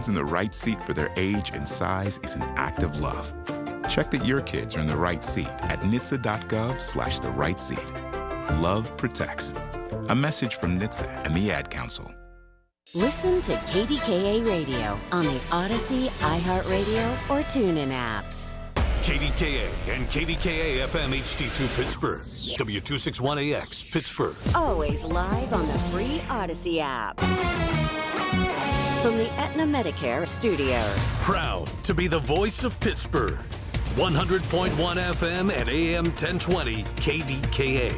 kids in the right seat for their age and size is an act of love. Check that your kids are in the right seat at NHTSA.gov/the right seat. Love protects. A message from NHTSA and the Ad Council. Listen to KDKA Radio on the Odyssey, iHeartRadio, or TuneIn apps. KDKA and KDKA-FM HD2 Pittsburgh. W261AX Pittsburgh. Always live on the free Odyssey app. From the Aetna Medicare studios. Proud to be the voice of Pittsburgh. 100.1 FM and AM 1020 KDKA.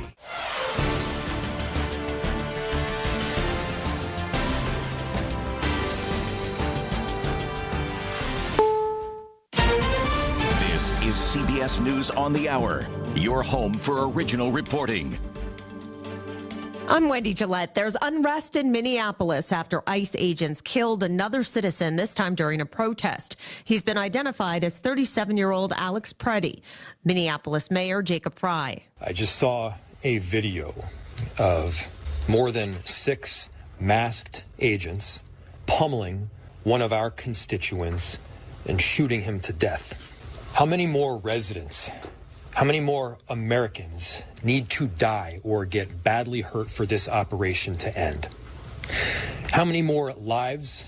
This is CBS News on the Hour, your home for original reporting. I'm Wendy Gillette. There's unrest in Minneapolis after ICE agents killed another citizen, this time during a protest. He's been identified as 37-year-old Alex Preddy. Minneapolis Mayor Jacob Fry. I just saw a video of more than 6 masked agents pummeling one of our constituents and shooting him to death. How many more residents, how many more Americans need to die or get badly hurt for this operation to end? How many more lives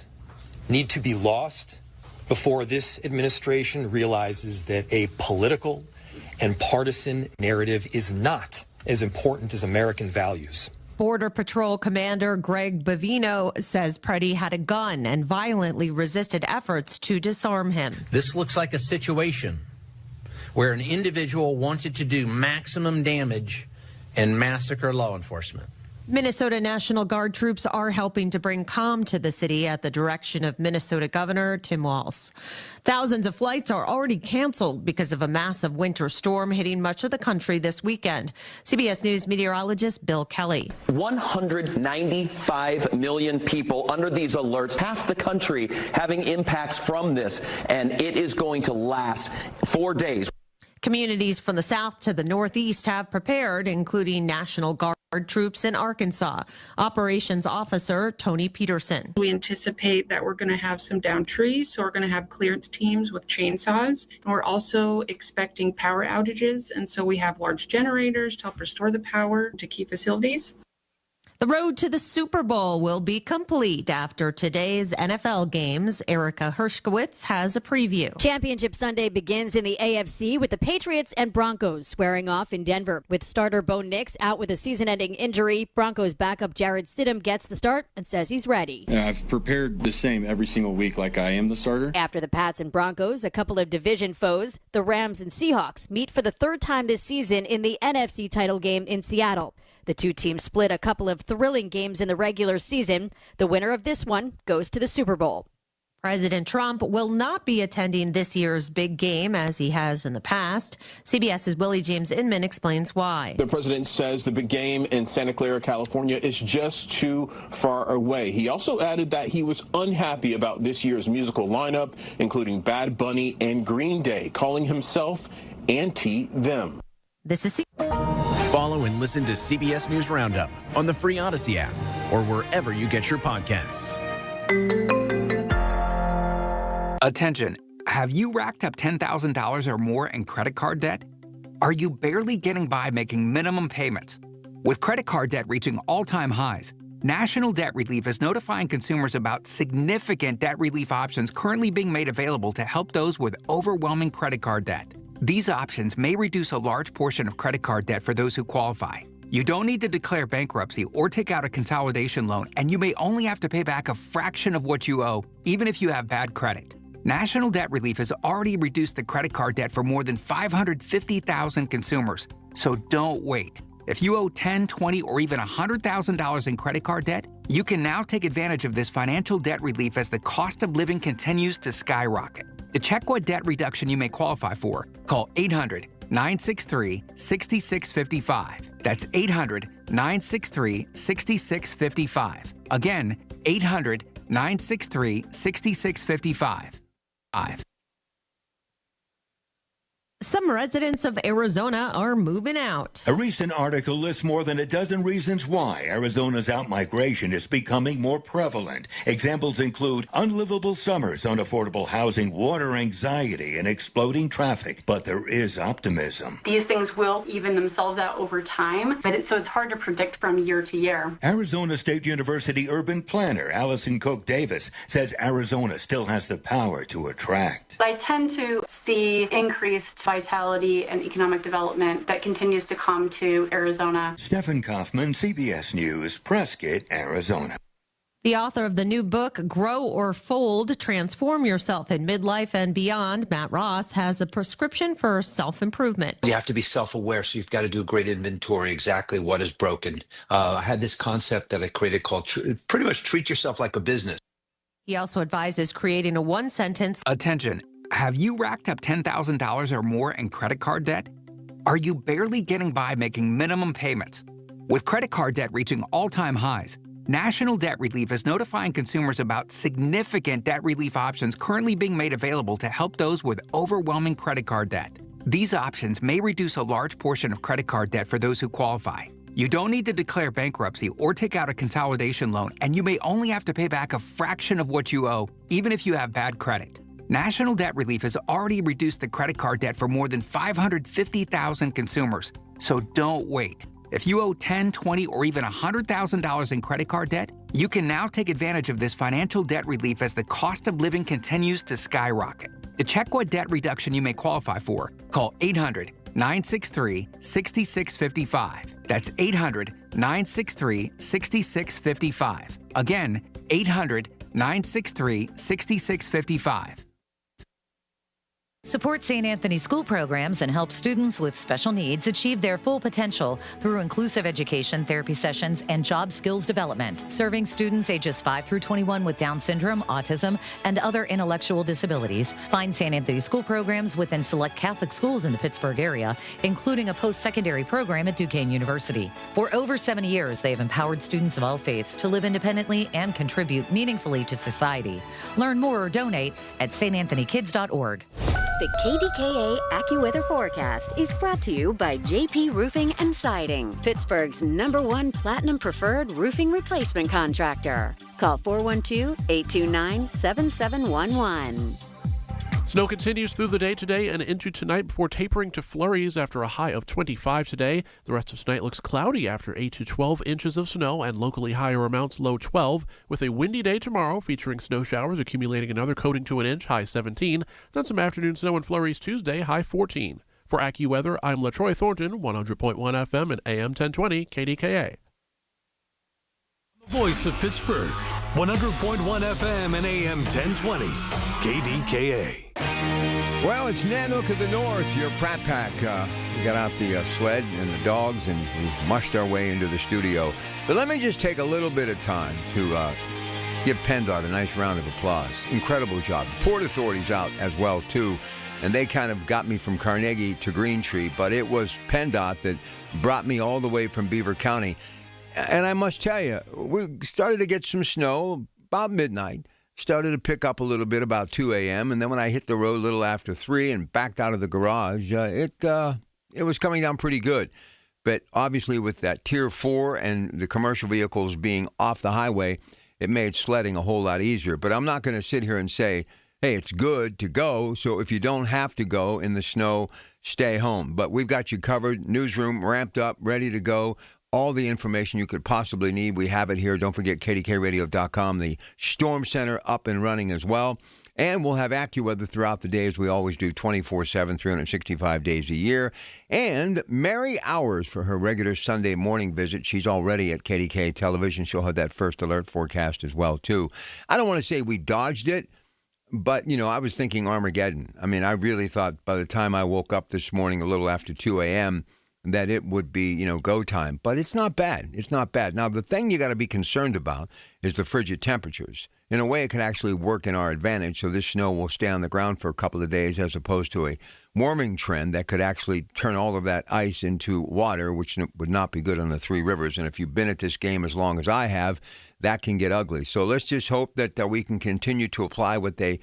need to be lost before this administration realizes that a political and partisan narrative is not as important as American values? Border Patrol Commander Greg Bavino says Preddy had a gun and violently resisted efforts to disarm him. This looks like a situation where an individual wanted to do maximum damage and massacre law enforcement. Minnesota National Guard troops are helping to bring calm to the city at the direction of Minnesota Governor Tim Walz. Thousands of flights are already canceled because of a massive winter storm hitting much of the country this weekend. CBS News meteorologist Bill Kelly. 195 million people under these alerts, half the country having impacts from this, and it is going to last 4 days. Communities from the south to the northeast have prepared, including National Guard troops in Arkansas. Operations Officer Tony Peterson. We anticipate that we're going to have some downed trees, so we're going to have clearance teams with chainsaws. And we're also expecting power outages, and so we have large generators to help restore the power to key facilities. The road to the Super Bowl will be complete after today's NFL games. Erica Hershkowitz has a preview. Championship Sunday begins in the AFC with the Patriots and Broncos squaring off in Denver. With starter Bo Nix out with a season-ending injury, Broncos backup Jarrett Stidham gets the start and says he's ready. Yeah, I've prepared the same every single week like I am the starter. After the Pats and Broncos, a couple of division foes, the Rams and Seahawks, meet for the third time this season in the NFC title game in Seattle. The two teams split a couple of thrilling games in the regular season. The winner of this one goes to the Super Bowl. President Trump will not be attending this year's big game as he has in the past. CBS's Willie James Inman explains why. The president says the big game in Santa Clara, California is just too far away. He also added that he was unhappy about this year's musical lineup, including Bad Bunny and Green Day, calling himself anti-them. This is Follow and listen to CBS News Roundup on the free Odyssey app or wherever you get your podcasts. Attention, have you racked up $10,000 or more in credit card debt? Are you barely getting by making minimum payments? With credit card debt reaching all-time highs, National Debt Relief is notifying consumers about significant debt relief options currently being made available to help those with overwhelming credit card debt. These options may reduce a large portion of credit card debt for those who qualify. You don't need to declare bankruptcy or take out a consolidation loan, and you may only have to pay back a fraction of what you owe, even if you have bad credit. National Debt Relief has already reduced the credit card debt for more than 550,000 consumers, so don't wait. If you owe $10,000, $20,000, or even $100,000 in credit card debt, you can now take advantage of this financial debt relief as the cost of living continues to skyrocket. To check what debt reduction you may qualify for, call 800-963-6655. That's 800-963-6655. Again, 800-963-6655. Some residents of Arizona are moving out. A recent article lists more than a dozen reasons why Arizona's outmigration is becoming more prevalent. Examples include unlivable summers, unaffordable housing, water anxiety, and exploding traffic. But there is optimism. These things will even themselves out over time, but so it's hard to predict from year to year. Arizona State University urban planner Allison Cook Davis says Arizona still has the power to attract. I tend to see increased vitality and economic development that continues to come to Arizona. Stephen Kaufman, CBS News, Prescott, Arizona. The author of the new book, Grow or Fold, Transform Yourself in Midlife and Beyond, Matt Ross, has a prescription for self-improvement. You have to be self-aware, so you've got to do a great inventory, exactly what is broken. I had this concept that I created called pretty much treat yourself like a business. He also advises creating a one-sentence. Attention. Have you racked up $10,000 or more in credit card debt? Are you barely getting by making minimum payments? With credit card debt reaching all-time highs, National Debt Relief is notifying consumers about significant debt relief options currently being made available to help those with overwhelming credit card debt. These options may reduce a large portion of credit card debt for those who qualify. You don't need to declare bankruptcy or take out a consolidation loan, and you may only have to pay back a fraction of what you owe, even if you have bad credit. National Debt Relief has already reduced the credit card debt for more than 550,000 consumers. So don't wait. If you owe $10,000, $20,000, or even $100,000 in credit card debt, you can now take advantage of this financial debt relief as the cost of living continues to skyrocket. To check what debt reduction you may qualify for, call 800-963-6655. That's 800-963-6655. Again, 800-963-6655. Support St. Anthony school programs and help students with special needs achieve their full potential through inclusive education, therapy sessions, and job skills development, serving students ages 5 through 21 with Down syndrome, autism, and other intellectual disabilities. Find St. Anthony school programs within select Catholic schools in the Pittsburgh area, including a post-secondary program at Duquesne University. For over 70 years, they have empowered students of all faiths to live independently and contribute meaningfully to society. Learn more or donate at stanthonykids.org. The KDKA AccuWeather forecast is brought to you by JP Roofing and Siding, Pittsburgh's #1 Platinum Preferred Roofing Replacement Contractor. Call 412-829-7711. Snow continues through the day today and into tonight before tapering to flurries after a high of 25 today. The rest of tonight looks cloudy after 8 to 12 inches of snow and locally higher amounts, low 12, with a windy day tomorrow featuring snow showers accumulating another coating to an inch, high 17. Then some afternoon snow and flurries Tuesday, high 14. For AccuWeather, I'm LaTroy Thornton, 100.1 FM and AM 1020 KDKA. The voice of Pittsburgh, 100.1 FM and AM 1020 KDKA. Well, it's Nanook of the North, your Pratt Pack. We got out the sled and the dogs, and we mushed our way into the studio. But let me just take a little bit of time to give PennDOT a nice round of applause. Incredible job. Port Authority's out as well, too, and they kind of got me from Carnegie to Green Tree, but it was PennDOT that brought me all the way from Beaver County. And I must tell you, we started to get some snow about midnight. Started to pick up a little bit about 2 a.m., and then when I hit the road a little after 3 and backed out of the garage, it was coming down pretty good. But obviously with that Tier 4 and the commercial vehicles being off the highway, it made sledding a whole lot easier. But I'm not going to sit here and say, hey, it's good to go, so if you don't have to go in the snow, stay home. But we've got you covered, newsroom ramped up, ready to go. All the information you could possibly need, we have it here. Don't forget KDKRadio.com, the Storm Center up and running as well. And we'll have AccuWeather throughout the day, as we always do, 24/7, 365 days a year. And Mary Hours for her regular Sunday morning visit. She's already at KDKA Television. She'll have that first alert forecast as well, too. I don't want to say we dodged it, but, you know, I was thinking Armageddon. I mean, I really thought by the time I woke up this morning a little after 2 a.m., that it would be, you know, go time. But it's not bad. It's not bad. Now, the thing you got to be concerned about is the frigid temperatures. In a way, it could actually work in our advantage, so this snow will stay on the ground for a couple of days as opposed to a warming trend that could actually turn all of that ice into water, which would not be good on the Three Rivers. And if you've been at this game as long as I have, that can get ugly. So let's just hope that we can continue to apply what they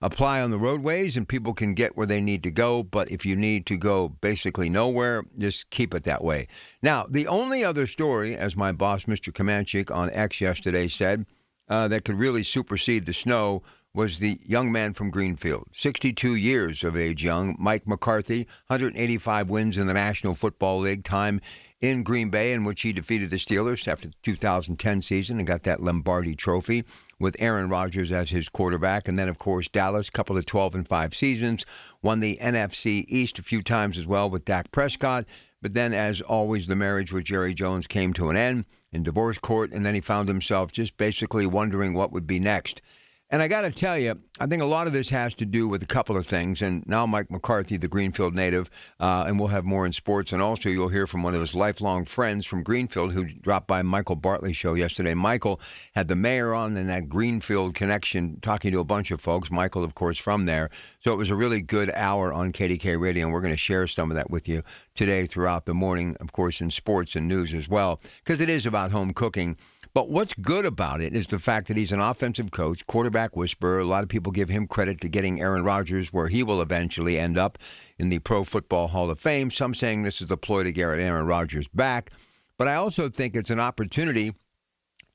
apply on the roadways and people can get where they need to go. But if you need to go basically nowhere, just keep it that way. Now, the only other story, as my boss, Mr. Komanchik, on X yesterday said, that could really supersede the snow was the young man from Greenfield, 62 years of age young, Mike McCarthy, 185 wins in the National Football League, time in Green Bay, in which he defeated the Steelers after the 2010 season and got that Lombardi trophy with Aaron Rodgers as his quarterback. And then, of course, Dallas, couple of 12-5 seasons, won the NFC East a few times as well with Dak Prescott. But then, as always, the marriage with Jerry Jones came to an end in divorce court, and then he found himself just basically wondering what would be next. And I got to tell you, I think a lot of this has to do with a couple of things. And now Mike McCarthy, the Greenfield native, and we'll have more in sports. And also you'll hear from one of his lifelong friends from Greenfield who dropped by Michael Bartley's show yesterday. Michael had the mayor on and that Greenfield connection talking to a bunch of folks. Michael, of course, from there. So it was a really good hour on KDK Radio, and we're going to share some of that with you today throughout the morning, of course, in sports and news as well, because it is about home cooking. But what's good about it is the fact that he's an offensive coach, quarterback whisperer. A lot of people give him credit to getting Aaron Rodgers where he will eventually end up in the Pro Football Hall of Fame. Some saying this is the ploy to get Aaron Rodgers back. But I also think it's an opportunity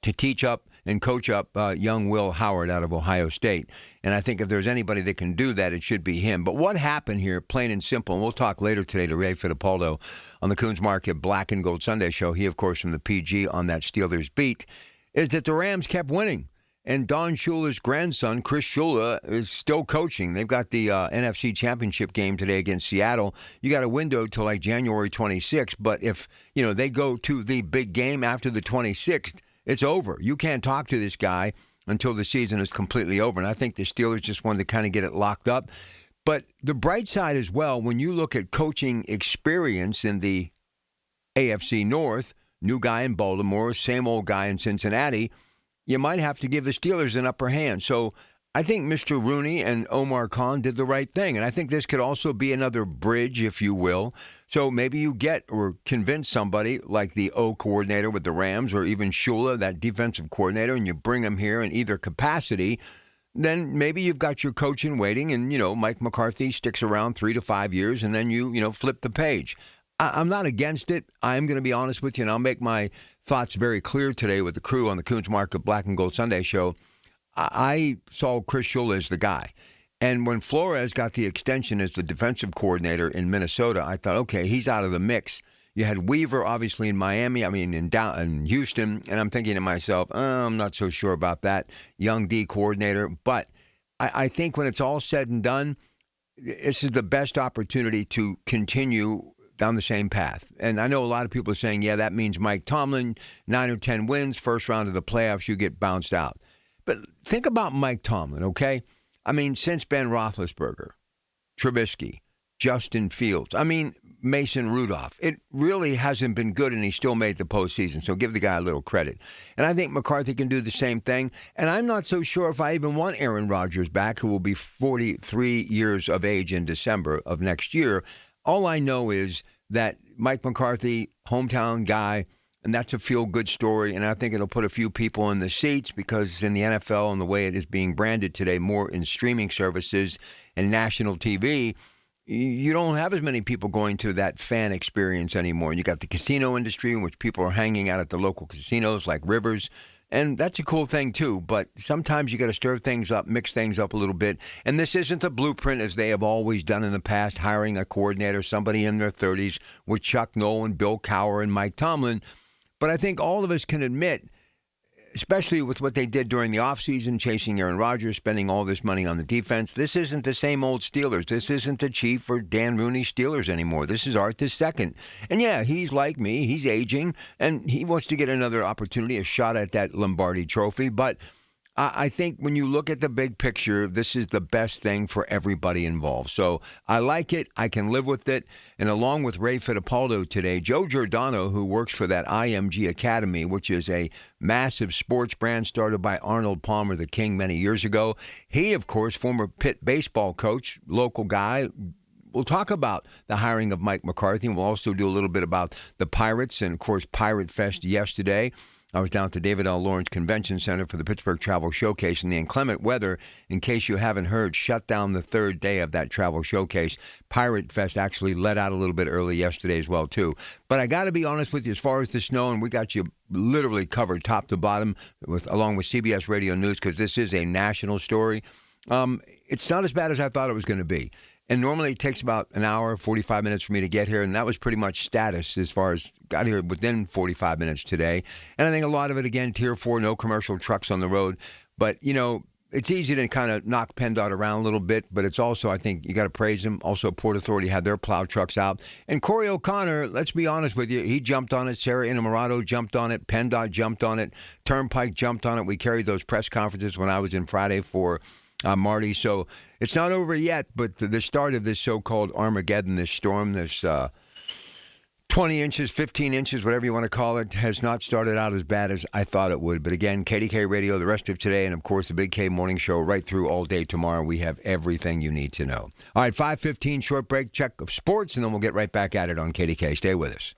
to teach up and coach up young Will Howard out of Ohio State. And I think if there's anybody that can do that, it should be him. But what happened here, plain and simple, and we'll talk later today to Ray Fittipaldo on the Coons Market Black and Gold Sunday show, he, of course, from the PG on that Steelers beat, is that the Rams kept winning. And Don Shula's grandson, Chris Shula, is still coaching. They've got the NFC Championship game today against Seattle. You got a window till like January 26th. But if, they go to the big game after the 26th, it's over. You can't talk to this guy until the season is completely over. And I think the Steelers just wanted to kind of get it locked up. But the bright side as well, when you look at coaching experience in the AFC North, new guy in Baltimore, same old guy in Cincinnati, you might have to give the Steelers an upper hand. So I think Mr. Rooney and Omar Khan did the right thing. And I think this could also be another bridge, if you will. So maybe you get or convince somebody like the O coordinator with the Rams or even Shula, that defensive coordinator, and you bring him here in either capacity. Then maybe you've got your coach in waiting and, Mike McCarthy sticks around 3 to 5 years and then you flip the page. I'm not against it. I'm going to be honest with you, and I'll make my thoughts very clear today with the crew on the Coons Market Black and Gold Sunday show. I saw Chris Shula as the guy. And when Flores got the extension as the defensive coordinator in Minnesota, I thought, okay, he's out of the mix. You had Weaver, obviously, in Miami, in Houston. And I'm thinking to myself, I'm not so sure about that young D coordinator. But I think when it's all said and done, this is the best opportunity to continue down the same path. And I know a lot of people are saying, yeah, that means Mike Tomlin, 9 or 10 wins, first round of the playoffs, you get bounced out. But think about Mike Tomlin, okay? Since Ben Roethlisberger, Trubisky, Justin Fields, Mason Rudolph, it really hasn't been good, and he still made the postseason. So give the guy a little credit. And I think McCarthy can do the same thing. And I'm not so sure if I even want Aaron Rodgers back, who will be 43 years of age in December of next year. All I know is that Mike McCarthy, hometown guy, and that's a feel-good story, and I think it'll put a few people in the seats because in the NFL and the way it is being branded today, more in streaming services and national TV, you don't have as many people going to that fan experience anymore. You got the casino industry in which people are hanging out at the local casinos like Rivers, and that's a cool thing too, but sometimes you got to stir things up, mix things up a little bit, and this isn't a blueprint as they have always done in the past, hiring a coordinator, somebody in their 30s with Chuck Nolan, Bill Cowher, and Mike Tomlin. But I think all of us can admit, especially with what they did during the offseason, chasing Aaron Rodgers, spending all this money on the defense, this isn't the same old Steelers. This isn't the Chief or Dan Rooney Steelers anymore. This is Art II. And yeah, he's like me. He's aging, and he wants to get another opportunity, a shot at that Lombardi trophy. But I think when you look at the big picture, this is the best thing for everybody involved. So I like it. I can live with it. And along with Ray Fittipaldo today, Joe Giordano, who works for that IMG Academy, which is a massive sports brand started by Arnold Palmer, the King, many years ago. He, of course, former Pitt baseball coach, local guy. We'll talk about the hiring of Mike McCarthy, and we'll also do a little bit about the Pirates and, of course, Pirate Fest yesterday. I was down at the David L. Lawrence Convention Center for the Pittsburgh Travel Showcase, and the inclement weather, in case you haven't heard, shut down the third day of that travel showcase. Pirate Fest actually let out a little bit early yesterday as well, too. But I got to be honest with you, as far as the snow, and we got you literally covered top to bottom along with CBS Radio News, because this is a national story. It's not as bad as I thought it was going to be. And normally it takes about an hour, 45 minutes for me to get here, and that was pretty much status as far as got here within 45 minutes today. And I think a lot of it, again, Tier 4, no commercial trucks on the road. But, you know, it's easy to kind of knock PennDOT around a little bit, but it's also, I think, you got to praise them. Also, Port Authority had their plow trucks out. And Corey O'Connor, let's be honest with you, he jumped on it. Sarah Innamorato jumped on it. PennDOT jumped on it. Turnpike jumped on it. We carried those press conferences when I was in Friday for Marty. So it's not over yet, but the start of this so-called Armageddon, this storm, this 20 inches, 15 inches, whatever you want to call it, has not started out as bad as I thought it would. But again, KDKA Radio, the rest of today, and of course the Big K Morning Show right through all day tomorrow. We have everything you need to know. All right, 5:15, short break, check of sports, and then we'll get right back at it on KDK. Stay with us.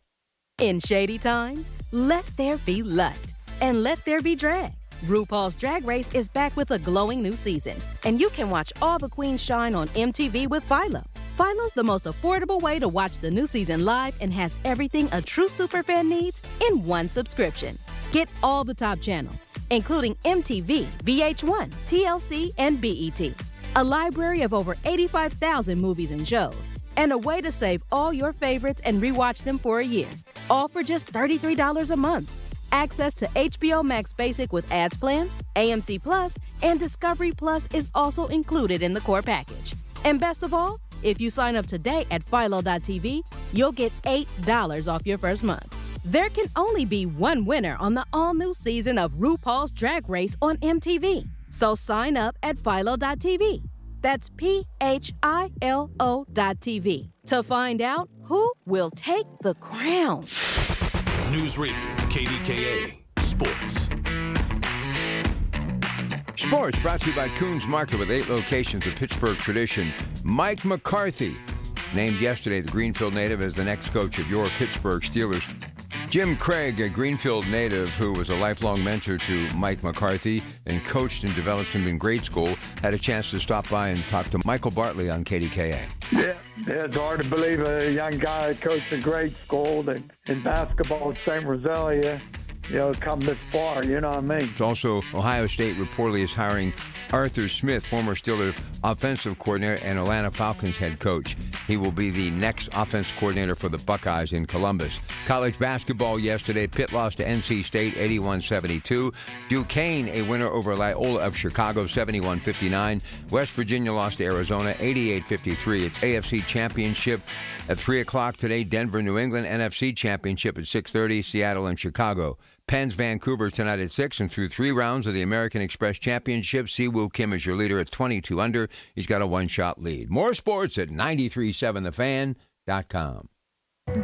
In shady times, let there be light, and let there be drag. RuPaul's Drag Race is back with a glowing new season, and you can watch all the queens shine on MTV with Philo. Philo's the most affordable way to watch the new season live and has everything a true superfan needs in one subscription. Get all the top channels, including MTV, VH1, TLC, and BET. A library of over 85,000 movies and shows, and a way to save all your favorites and rewatch them for a year. All for just $33 a month. Access to HBO Max Basic with Ads Plan, AMC Plus, and Discovery Plus is also included in the core package. And best of all, if you sign up today at Philo.tv, you'll get $8 off your first month. There can only be one winner on the all-new season of RuPaul's Drag Race on MTV. So sign up at Philo.tv. That's PHILO.tv to find out who will take the crown. News Radio, KDKA, Sports. Sports brought to you by Coons Market with 8 locations of Pittsburgh tradition. Mike McCarthy, named yesterday the Greenfield native as the next coach of your Pittsburgh Steelers. Jim Craig, a Greenfield native who was a lifelong mentor to Mike McCarthy and coached and developed him in grade school, had a chance to stop by and talk to Michael Bartley on KDKA. Yeah, it's hard to believe a young guy that coached a grade school that in basketball at St. Rosalia, come this far, you know what I mean? It's also Ohio State reportedly is hiring Arthur Smith, former Steelers offensive coordinator and Atlanta Falcons head coach. He will be the next offense coordinator for the Buckeyes in Columbus. College basketball yesterday, Pitt lost to NC State 81-72. Duquesne, a winner over Loyola of Chicago 71-59. West Virginia lost to Arizona 88-53. It's AFC Championship at 3 o'clock today. Denver, New England, NFC Championship at 6:30. Seattle and Chicago. Penn's Vancouver tonight at 6, and through 3 rounds of the American Express Championship, Siwoo Kim is your leader at 22 under. He's got a 1-shot lead. More sports at 937thefan.com.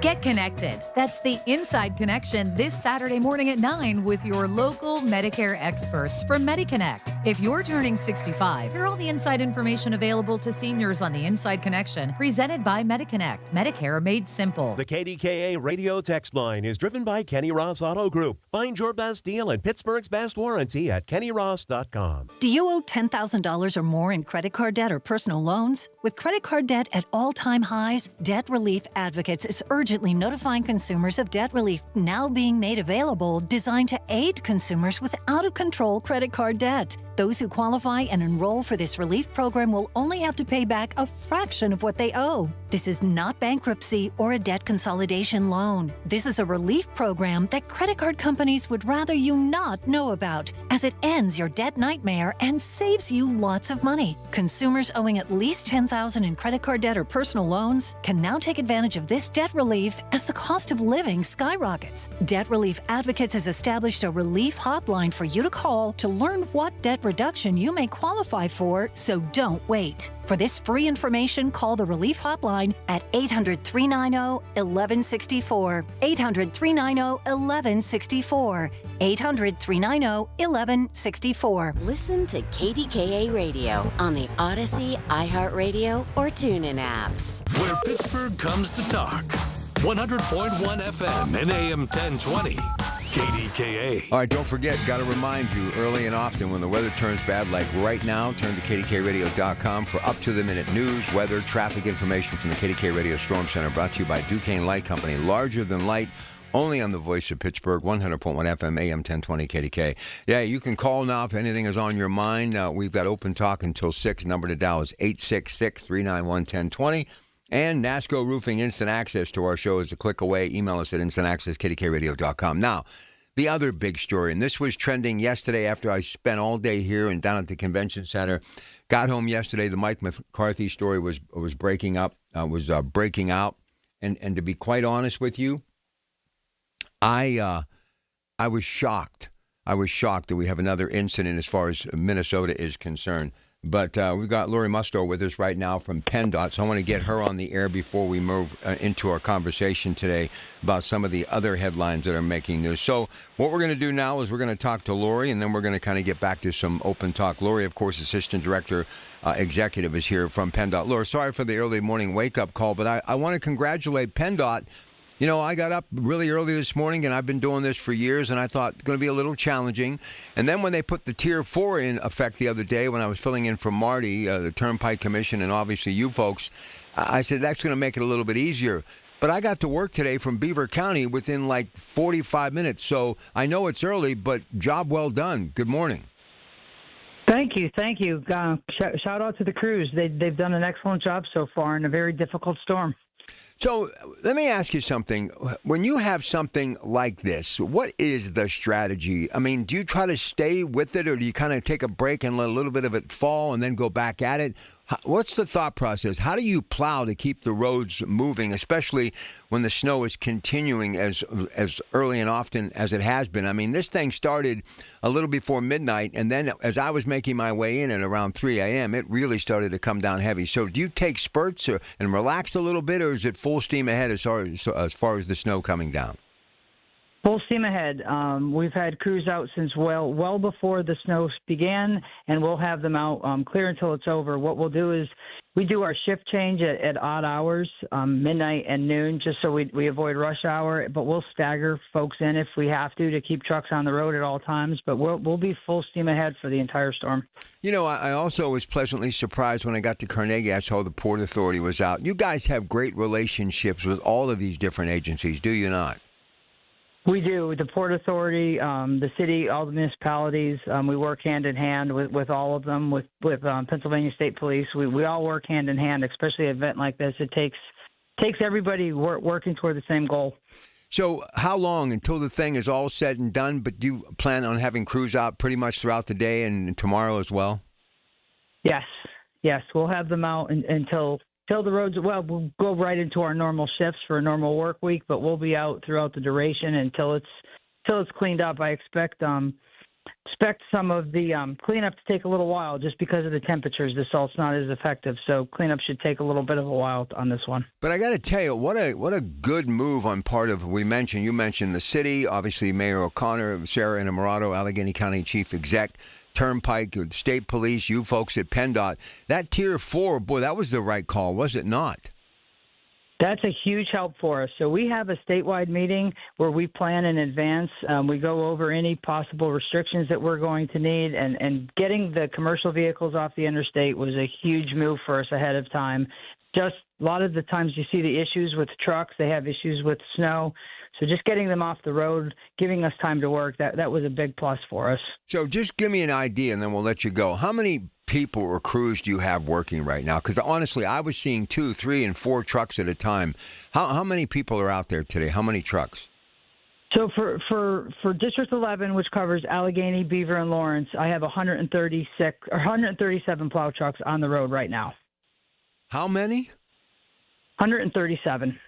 Get connected. That's the Inside Connection this Saturday morning at 9 with your local Medicare experts from MediConnect. If you're turning 65, hear all the inside information available to seniors on the Inside Connection, presented by MediConnect. Medicare made simple. The KDKA radio text line is driven by Kenny Ross Auto Group. Find your best deal and Pittsburgh's best warranty at KennyRoss.com. Do you owe $10,000 or more in credit card debt or personal loans? With credit card debt at all-time highs, Debt Relief Advocates is urgently notifying consumers of debt relief now being made available, designed to aid consumers with out-of-control credit card debt. Those who qualify and enroll for this relief program will only have to pay back a fraction of what they owe. This is not bankruptcy or a debt consolidation loan. This is a relief program that credit card companies would rather you not know about, as it ends your debt nightmare and saves you lots of money. Consumers owing at least $10,000 in credit card debt or personal loans can now take advantage of this debt relief as the cost of living skyrockets. Debt Relief Advocates has established a relief hotline for you to call to learn what debt reduction you may qualify for, so don't wait. For this free information, call the Relief Hotline at 800-390-1164. 800-390-1164. 800-390-1164. Listen to KDKA Radio on the Odyssey, iHeartRadio, or TuneIn apps. Where Pittsburgh comes to talk. 100.1 FM and AM 1020. KDKA. All right, don't forget, got to remind you, early and often when the weather turns bad, like right now, turn to KDKRadio.com for up-to-the-minute news, weather, traffic information from the KDK Radio Storm Center, brought to you by Duquesne Light Company. Larger than light, only on the Voice of Pittsburgh, 100.1 FM, AM 1020 KDK. Yeah, you can call now if anything is on your mind. We've got open talk until 6. Number to dial is 866-391-1020. And NASCO Roofing Instant Access to our show is a click away. Email us at instantacces@kdkradio.com. Now, the other big story, and this was trending yesterday after I spent all day here and down at the convention center. Got home yesterday. The Mike McCarthy story was breaking out. And to be quite honest with you, I was shocked. I was shocked that we have another incident as far as Minnesota is concerned. But we've got Lori Musto with us right now from PennDOT, so I want to get her on the air before we move into our conversation today about some of the other headlines that are making news. So what we're going to do now is we're going to talk to Lori, and then we're going to kind of get back to some open talk. Lori, of course, Assistant Director Executive, is here from PennDOT. Lori, sorry for the early morning wake-up call, but I want to congratulate PennDOT. You know, I got up really early this morning, and I've been doing this for years, and I thought it's going to be a little challenging. And then when they put the Tier 4 in effect the other day, when I was filling in for Marty, the Turnpike Commission, and obviously you folks, I said that's going to make it a little bit easier. But I got to work today from Beaver County within like 45 minutes. So I know it's early, but job well done. Good morning. Thank you. Shout out to the crews. They've done an excellent job so far in a very difficult storm. So let me ask you something. When you have something like this, what is the strategy? I mean, do you try to stay with it, or do you kind of take a break and let a little bit of it fall and then go back at it? What's the thought process? How do you plow to keep the roads moving, especially when the snow is continuing as early and often as it has been? I mean, this thing started a little before midnight, and then as I was making my way in at around 3 a.m., it really started to come down heavy. So do you take spurts and relax a little bit, or is it full steam ahead as far as the snow coming down? Full steam ahead. We've had crews out since well before the snow began, and we'll have them out clear until it's over. What we'll do is we do our shift change at odd hours, midnight and noon, just so we avoid rush hour. But we'll stagger folks in if we have to keep trucks on the road at all times. But we'll be full steam ahead for the entire storm. You know, I also was pleasantly surprised when I got to Carnegie. I saw the Port Authority was out. You guys have great relationships with all of these different agencies, do you not? We do. The Port Authority, the city, all the municipalities, we work hand in hand with all of them, with Pennsylvania State Police. We all work hand in hand, especially an event like this. It takes everybody working toward the same goal. So how long until the thing is all said and done, but do you plan on having crews out pretty much throughout the day and tomorrow as well? Yes. We'll have them out until the roads, we'll go right into our normal shifts for a normal work week, but we'll be out throughout the duration until it's cleaned up. I expect some of the cleanup to take a little while just because of the temperatures. The salt's not as effective, so cleanup should take a little bit of a while on this one. But I got to tell you, what a good move on part of, you mentioned the city, obviously Mayor O'Connor, Sarah Innamorato, Allegheny County Chief Exec, Turnpike, State Police, you folks at PennDOT. That Tier 4, boy, that was the right call, was it not? That's a huge help for us. So we have a statewide meeting where we plan in advance. We go over any possible restrictions that we're going to need, and getting the commercial vehicles off the interstate was a huge move for us ahead of time. Just a lot of the times you see the issues with trucks, they have issues with snow. So just getting them off the road, giving us time to work, that was a big plus for us. So just give me an idea, and then we'll let you go. How many people or crews do you have working right now? Because honestly, I was seeing 2, 3, and 4 trucks at a time. How many people are out there today? How many trucks? So for District 11, which covers Allegheny, Beaver, and Lawrence, I have 137 plow trucks on the road right now. How many? 137.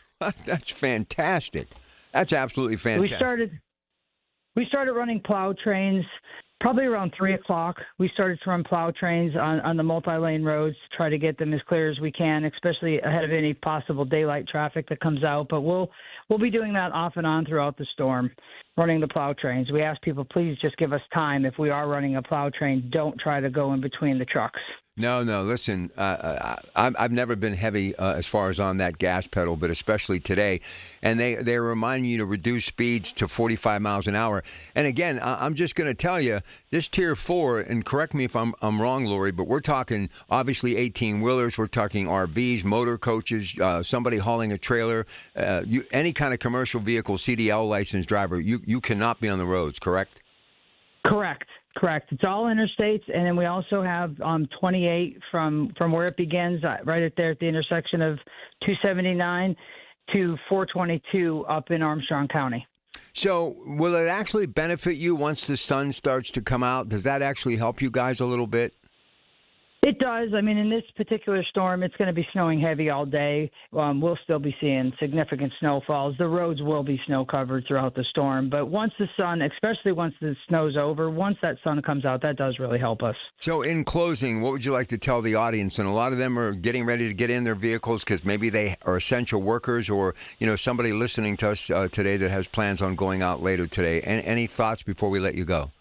That's fantastic. That's absolutely fantastic. We started running plow trains probably around 3 o'clock. We started to run plow trains on the multi-lane roads to try to get them as clear as we can, especially ahead of any possible daylight traffic that comes out. But we'll be doing that off and on throughout the storm, running the plow trains. We ask people, please just give us time. If we are running a plow train, don't try to go in between the trucks. No. Listen, I've never been heavy as far as on that gas pedal, but especially today. And they remind you to reduce speeds to 45 miles an hour. And again, I'm just going to tell you, this Tier 4, and correct me if I'm wrong, Lori, but we're talking obviously 18-wheelers. We're talking RVs, motor coaches, somebody hauling a trailer, any kind of commercial vehicle, CDL licensed driver. You cannot be on the roads, correct? Correct. It's all interstates, and then we also have 28 from where it begins, right there at the intersection of 279 to 422 up in Armstrong County. So will it actually benefit you once the sun starts to come out? Does that actually help you guys a little bit? It does. I mean, in this particular storm, it's going to be snowing heavy all day. We'll still be seeing significant snowfalls. The roads will be snow covered throughout the storm. But once the sun, especially once the snow's over, once that sun comes out, that does really help us. So in closing, what would you like to tell the audience? And a lot of them are getting ready to get in their vehicles because maybe they are essential workers or, somebody listening to us today that has plans on going out later today. Any thoughts before we let you go?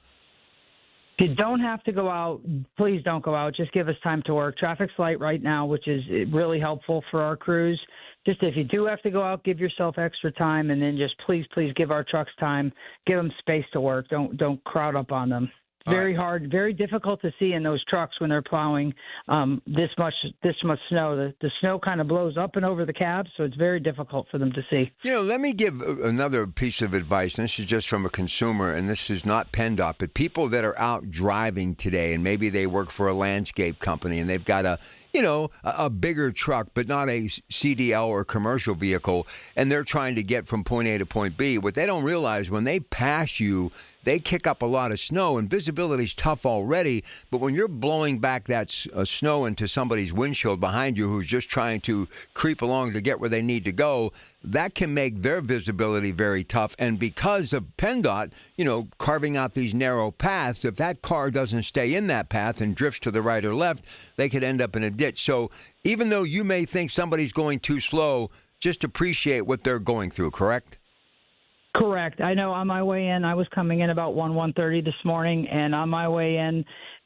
If you don't have to go out, please don't go out. Just give us time to work. Traffic's light right now, which is really helpful for our crews. Just if you do have to go out, give yourself extra time, and then just please give our trucks time. Give them space to work. Don't crowd up on them. Very hard, very difficult to see in those trucks when they're plowing this much snow. The snow kind of blows up and over the cabs, so it's very difficult for them to see. Let me give another piece of advice, and this is just from a consumer, and this is not PennDOT, but people that are out driving today, and maybe they work for a landscape company, and they've got a bigger truck, but not a CDL or commercial vehicle, and they're trying to get from point A to point B. What they don't realize, when they pass you, they kick up a lot of snow, and visibility's tough already, but when you're blowing back that snow into somebody's windshield behind you who's just trying to creep along to get where they need to go, that can make their visibility very tough. And because of PennDOT, carving out these narrow paths, if that car doesn't stay in that path and drifts to the right or left, they could end up in a ditch. So even though you may think somebody's going too slow, just appreciate what they're going through, correct? Correct. I know on my way in, I was coming in about 1:30 this morning, and on my way in,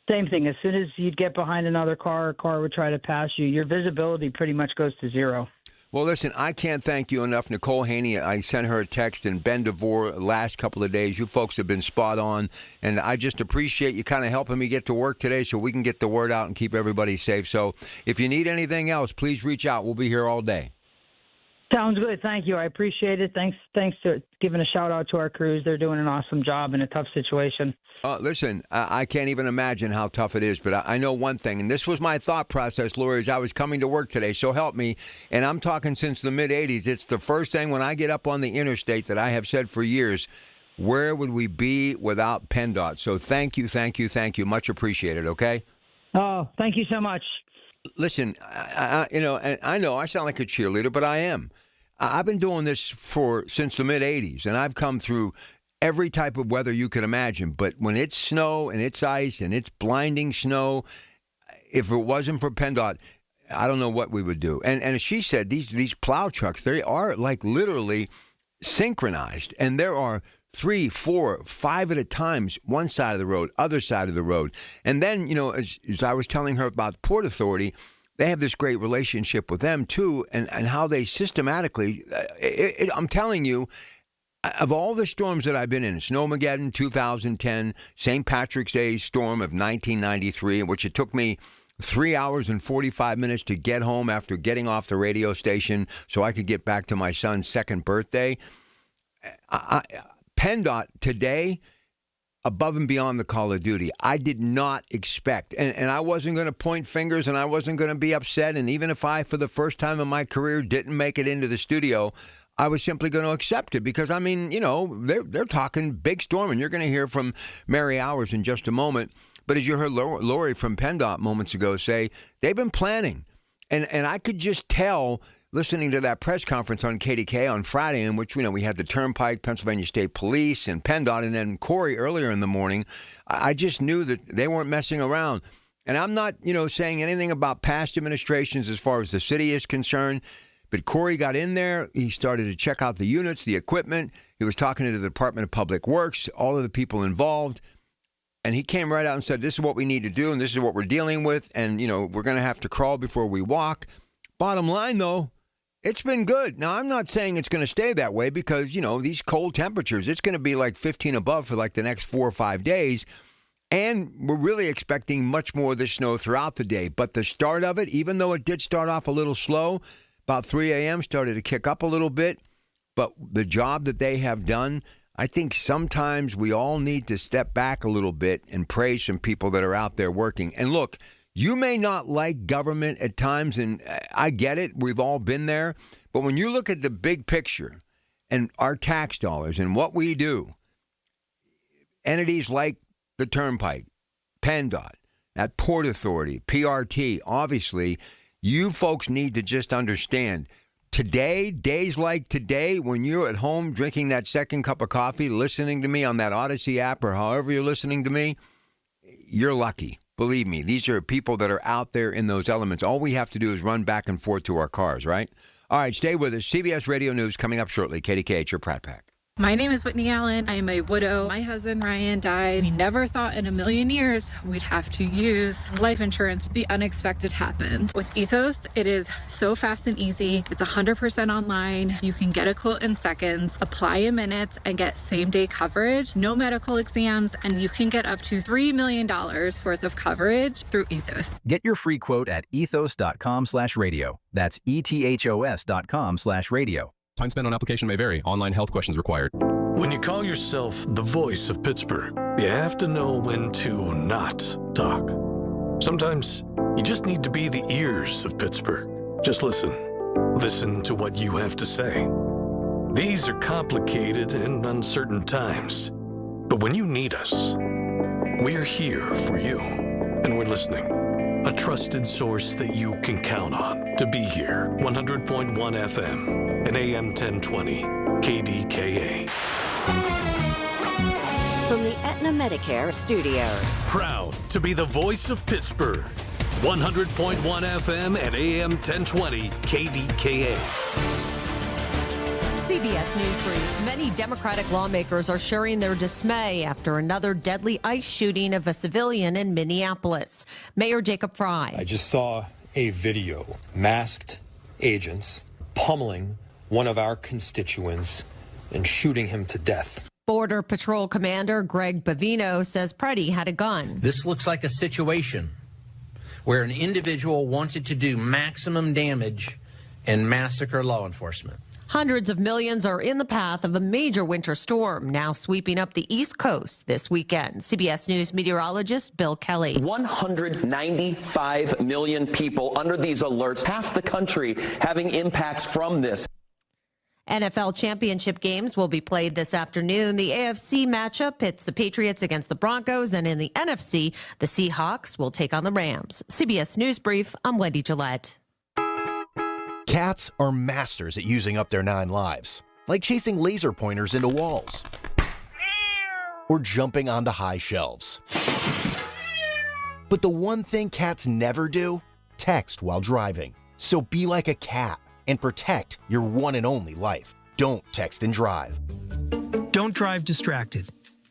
same thing. As soon as you'd get behind another car, a car would try to pass you. Your visibility pretty much goes to zero. Well, listen, I can't thank you enough. Nicole Haney, I sent her a text, and Ben DeVore last couple of days. You folks have been spot on, and I just appreciate you kind of helping me get to work today so we can get the word out and keep everybody safe. So if you need anything else, please reach out. We'll be here all day. Sounds good. Thank you. I appreciate it. Thanks to giving a shout out to our crews. They're doing an awesome job in a tough situation. Listen, I can't even imagine how tough it is, but I know one thing, and this was my thought process, Lori, as I was coming to work today, so help me, and I'm talking since the mid-'80s. It's the first thing when I get up on the interstate that I have said for years, where would we be without PennDOT? So thank you. Much appreciated, okay? Oh, thank you so much. Listen, I know I sound like a cheerleader, but I am. I've been doing this since the mid-'80s, and I've come through every type of weather you can imagine. But when it's snow and it's ice and it's blinding snow, if it wasn't for PennDOT, I don't know what we would do. And as she said, these plow trucks, they are like literally synchronized, and there are 3, 4, 5 at a time, one side of the road, other side of the road. And then, as I was telling her about Port Authority, they have this great relationship with them, too, and how they systematically, I'm telling you, of all the storms that I've been in, Snowmageddon 2010, St. Patrick's Day storm of 1993, in which it took me 3 hours and 45 minutes to get home after getting off the radio station so I could get back to my son's second birthday. PennDOT today, above and beyond the call of duty. I did not expect, and I wasn't going to point fingers, and I wasn't going to be upset, and even if I, for the first time in my career, didn't make it into the studio, I was simply going to accept it because, I mean, they're talking big storm, and you're going to hear from Mary Hours in just a moment. But as you heard Lori from PennDOT moments ago say, they've been planning, and I could just tell listening to that press conference on KDKA on Friday, in which, we had the Turnpike, Pennsylvania State Police, and PennDOT, and then Corey earlier in the morning, I just knew that they weren't messing around. And I'm not, saying anything about past administrations as far as the city is concerned, but Corey got in there. He started to check out the units, the equipment. He was talking to the Department of Public Works, all of the people involved. and he came right out and said, this is what we need to do, and this is what we're dealing with, and, we're going to have to crawl before we walk. Bottom line, though, it's been good. Now, I'm not saying it's going to stay that way because, these cold temperatures, it's going to be like 15 above for like the next 4 or 5 days, and we're really expecting much more of the snow throughout the day. But the start of it, even though it did start off a little slow, about 3 a.m. started to kick up a little bit, but the job that they have done, I think sometimes we all need to step back a little bit and praise some people that are out there working. And look, you may not like government at times, and I get it. We've all been there. But when you look at the big picture and our tax dollars and what we do, entities like the Turnpike, PennDOT, that Port Authority, PRT, obviously, you folks need to just understand today, days like today, when you're at home drinking that second cup of coffee, listening to me on that Odyssey app or however you're listening to me, you're lucky. Believe me, these are people that are out there in those elements. All we have to do is run back and forth to our cars, right? All right, stay with us. CBS Radio News coming up shortly. KDKA, your Pratt Pack. My name is Whitney Allen. I am a widow. My husband, Ryan, died. We never thought in a million years we'd have to use life insurance. The unexpected happened. With Ethos, it is so fast and easy. It's 100% online. You can get a quote in seconds, apply in minutes, and get same-day coverage, no medical exams, and you can get up to $3 million worth of coverage through Ethos. Get your free quote at ethos.com/radio. That's ethos.com/radio. Time spent on application may vary. Online health questions required. When you call yourself the voice of Pittsburgh, you have to know when to not talk. Sometimes you just need to be the ears of Pittsburgh. Just listen. Listen to what you have to say. These are complicated and uncertain times. But when you need us, we're here for you. And we're listening. A trusted source that you can count on to be here. 100.1 FM. And AM 1020, KDKA. From the Aetna Medicare Studios. Proud to be the voice of Pittsburgh. 100.1 FM and AM 1020, KDKA. CBS News Brief. Many Democratic lawmakers are sharing their dismay after another deadly ICE shooting of a civilian in Minneapolis. Mayor Jacob Fry. I just saw a video. Masked agents pummeling one of our constituents and shooting him to death. Border Patrol Commander Greg Bavino says Preddy had a gun. This looks like a situation where an individual wanted to do maximum damage and massacre law enforcement. Hundreds of millions are in the path of a major winter storm now sweeping up the East Coast this weekend. CBS News meteorologist Bill Kelly. 195 million people under these alerts, half the country having impacts from this. NFL championship games will be played this afternoon. The AFC matchup pits the Patriots against the Broncos, and in the NFC, the Seahawks will take on the Rams. CBS News Brief, I'm Wendy Gillette. Cats are masters at using up their 9 lives, like chasing laser pointers into walls or jumping onto high shelves. But the one thing cats never do, text while driving. So be like a cat and protect your one and only life. Don't text and drive. Don't drive distracted.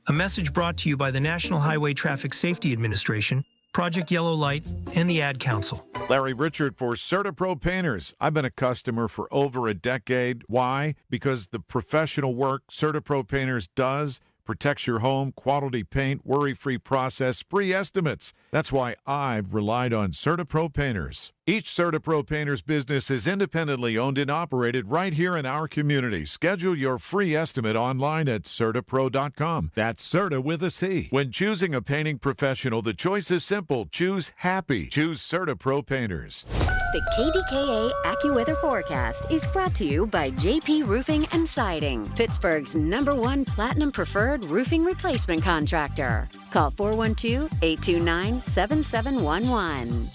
A message brought to you by the National Highway Traffic Safety Administration, Project Yellow Light, and the Ad Council. Larry Richard for CertaPro Painters. I've been a customer for over a decade. Why? Because the professional work CertaPro Painters does protects your home, quality paint, worry-free process, free estimates. That's why I've relied on CertaPro Painters. Each CertaPro Painters business is independently owned and operated right here in our community. Schedule your free estimate online at CertaPro.com. That's Certa with a C. When choosing a painting professional, the choice is simple. Choose happy. Choose CertaPro Painters. The KDKA AccuWeather forecast is brought to you by JP Roofing and Siding, Pittsburgh's #1 Platinum Preferred Roofing Replacement Contractor. Call 412-829-7711.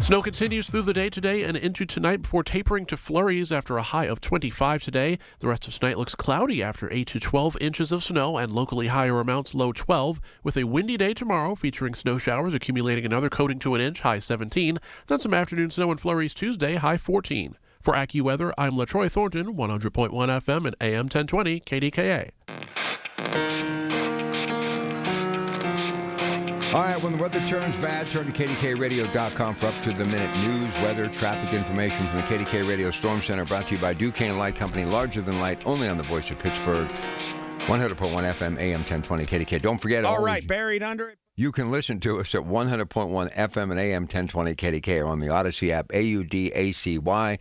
Snow continues through the day today and into tonight before tapering to flurries after a high of 25 today. The rest of tonight looks cloudy after 8 to 12 inches of snow and locally higher amounts, low 12, with a windy day tomorrow featuring snow showers accumulating another coating to an inch, high 17. Then some afternoon snow and flurries Tuesday, high 14. For AccuWeather, I'm LaTroy Thornton, 100.1 FM and AM 1020 KDKA. All right, when the weather turns bad, turn to KDKRadio.com for up-to-the-minute news, weather, traffic information from the KDK Radio Storm Center, brought to you by Duquesne Light Company, larger than light, only on the voice of Pittsburgh. 100.1 FM, AM 1020 KDK. Don't forget, all right, buried under it. You can listen to us at 100.1 FM and AM 1020 KDK or on the Odyssey app, AUDACY.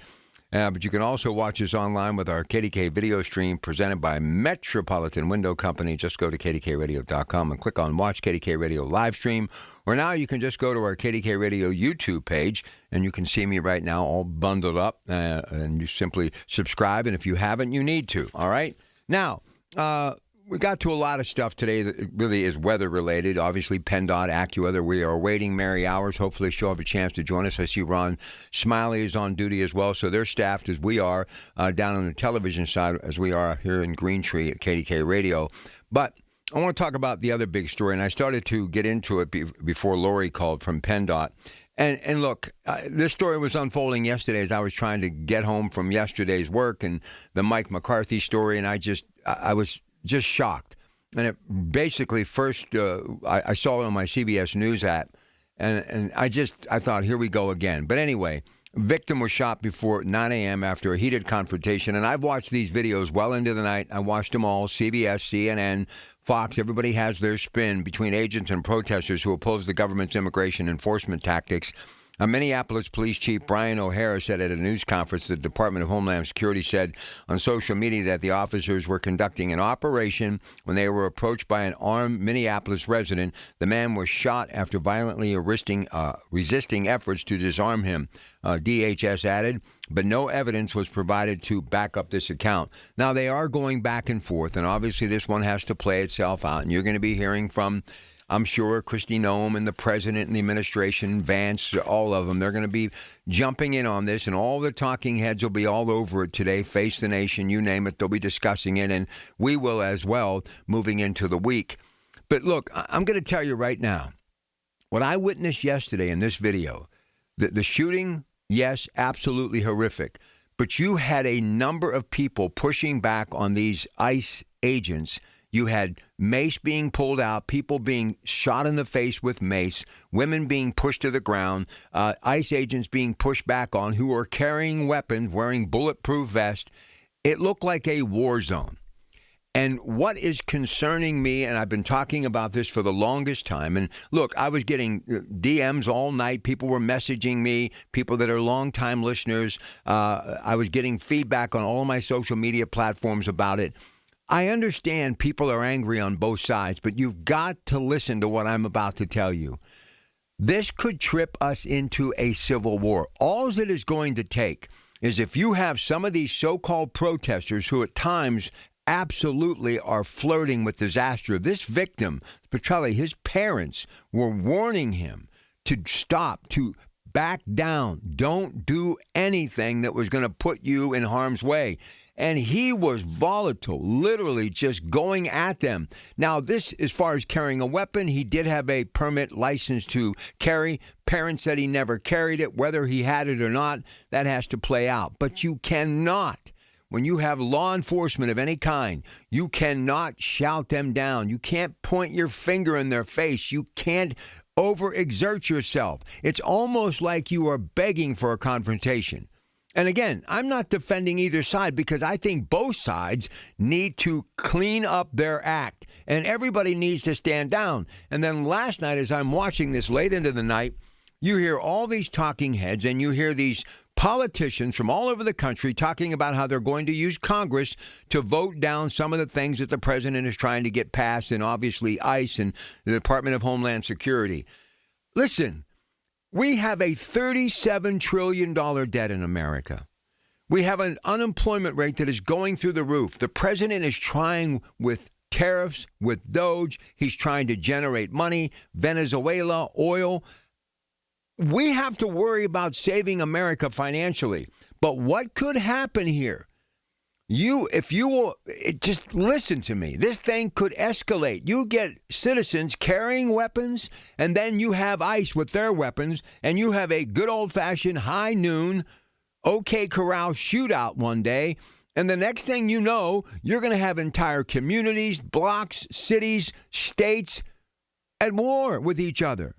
But you can also watch us online with our KDK video stream presented by Metropolitan Window Company. Just go to KDKRadio.com and click on Watch KDK Radio Livestream. Or now you can just go to our KDK Radio YouTube page, and you can see me right now all bundled up. And you simply subscribe, and if you haven't, you need to. All right? Now, we got to a lot of stuff today that really is weather-related. Obviously, PennDOT, AccuWeather, we are awaiting Mary Hours. Hopefully, she'll have a chance to join us. I see Ron Smiley is on duty as well, so they're staffed as we are down on the television side as we are here in Green Tree at KDK Radio. But I want to talk about the other big story, and I started to get into it before Lori called from PennDOT. And look, this story was unfolding yesterday as I was trying to get home from yesterday's work and the Mike McCarthy story, and I was just shocked. And it basically first, I saw it on my CBS News app, and I thought, here we go again. But anyway, victim was shot before 9 a.m. after a heated confrontation. And I've watched these videos well into the night. I watched them all, CBS, CNN, Fox. Everybody has their spin between agents and protesters who oppose the government's immigration enforcement tactics. A Minneapolis Police Chief Brian O'Hara said at a news conference the Department of Homeland Security said on social media that the officers were conducting an operation when they were approached by an armed Minneapolis resident. The man was shot after violently resisting efforts to disarm him, DHS added, but no evidence was provided to back up this account. Now, they are going back and forth, and obviously this one has to play itself out, and you're going to be hearing from, I'm sure, Kristi Noem and the president and the administration, Vance, all of them. They're going to be jumping in on this, and all the talking heads will be all over it today. Face the Nation, you name it, they'll be discussing it, and we will as well moving into the week. But look, I'm going to tell you right now, what I witnessed yesterday in this video, the shooting, yes, absolutely horrific, but you had a number of people pushing back on these ICE agents. You had mace being pulled out, people being shot in the face with mace, women being pushed to the ground, ICE agents being pushed back on who were carrying weapons, wearing bulletproof vests. It looked like a war zone. And what is concerning me, and I've been talking about this for the longest time, and look, I was getting DMs all night. People were messaging me, people that are longtime listeners. I was getting feedback on all of my social media platforms about it. I understand people are angry on both sides, but you've got to listen to what I'm about to tell you. This could trip us into a civil war. All it is going to take is if you have some of these so-called protesters who at times absolutely are flirting with disaster. This victim, Petrelli, his parents were warning him to stop, to back down. Don't do anything that was going to put you in harm's way. And he was volatile, literally just going at them. Now, this, as far as carrying a weapon, he did have a permit license to carry. Parents said he never carried it. Whether he had it or not, that has to play out. But you cannot, when you have law enforcement of any kind, you cannot shout them down. You can't point your finger in their face. You can't overexert yourself. It's almost like you are begging for a confrontation. And again, I'm not defending either side because I think both sides need to clean up their act and everybody needs to stand down. And then last night, as I'm watching this late into the night, you hear all these talking heads and you hear these politicians from all over the country talking about how they're going to use Congress to vote down some of the things that the president is trying to get passed, and obviously ICE and the Department of Homeland Security. Listen. We have a $37 trillion debt in America. We have an unemployment rate that is going through the roof. The president is trying with tariffs, with DOGE. He's trying to generate money, Venezuela, oil. We have to worry about saving America financially. But what could happen here? If you will just listen to me, this thing could escalate. You get citizens carrying weapons, and then you have ICE with their weapons, and you have a good old-fashioned high noon, OK Corral shootout one day, and the next thing you know, you're going to have entire communities, blocks, cities, states, at war with each other.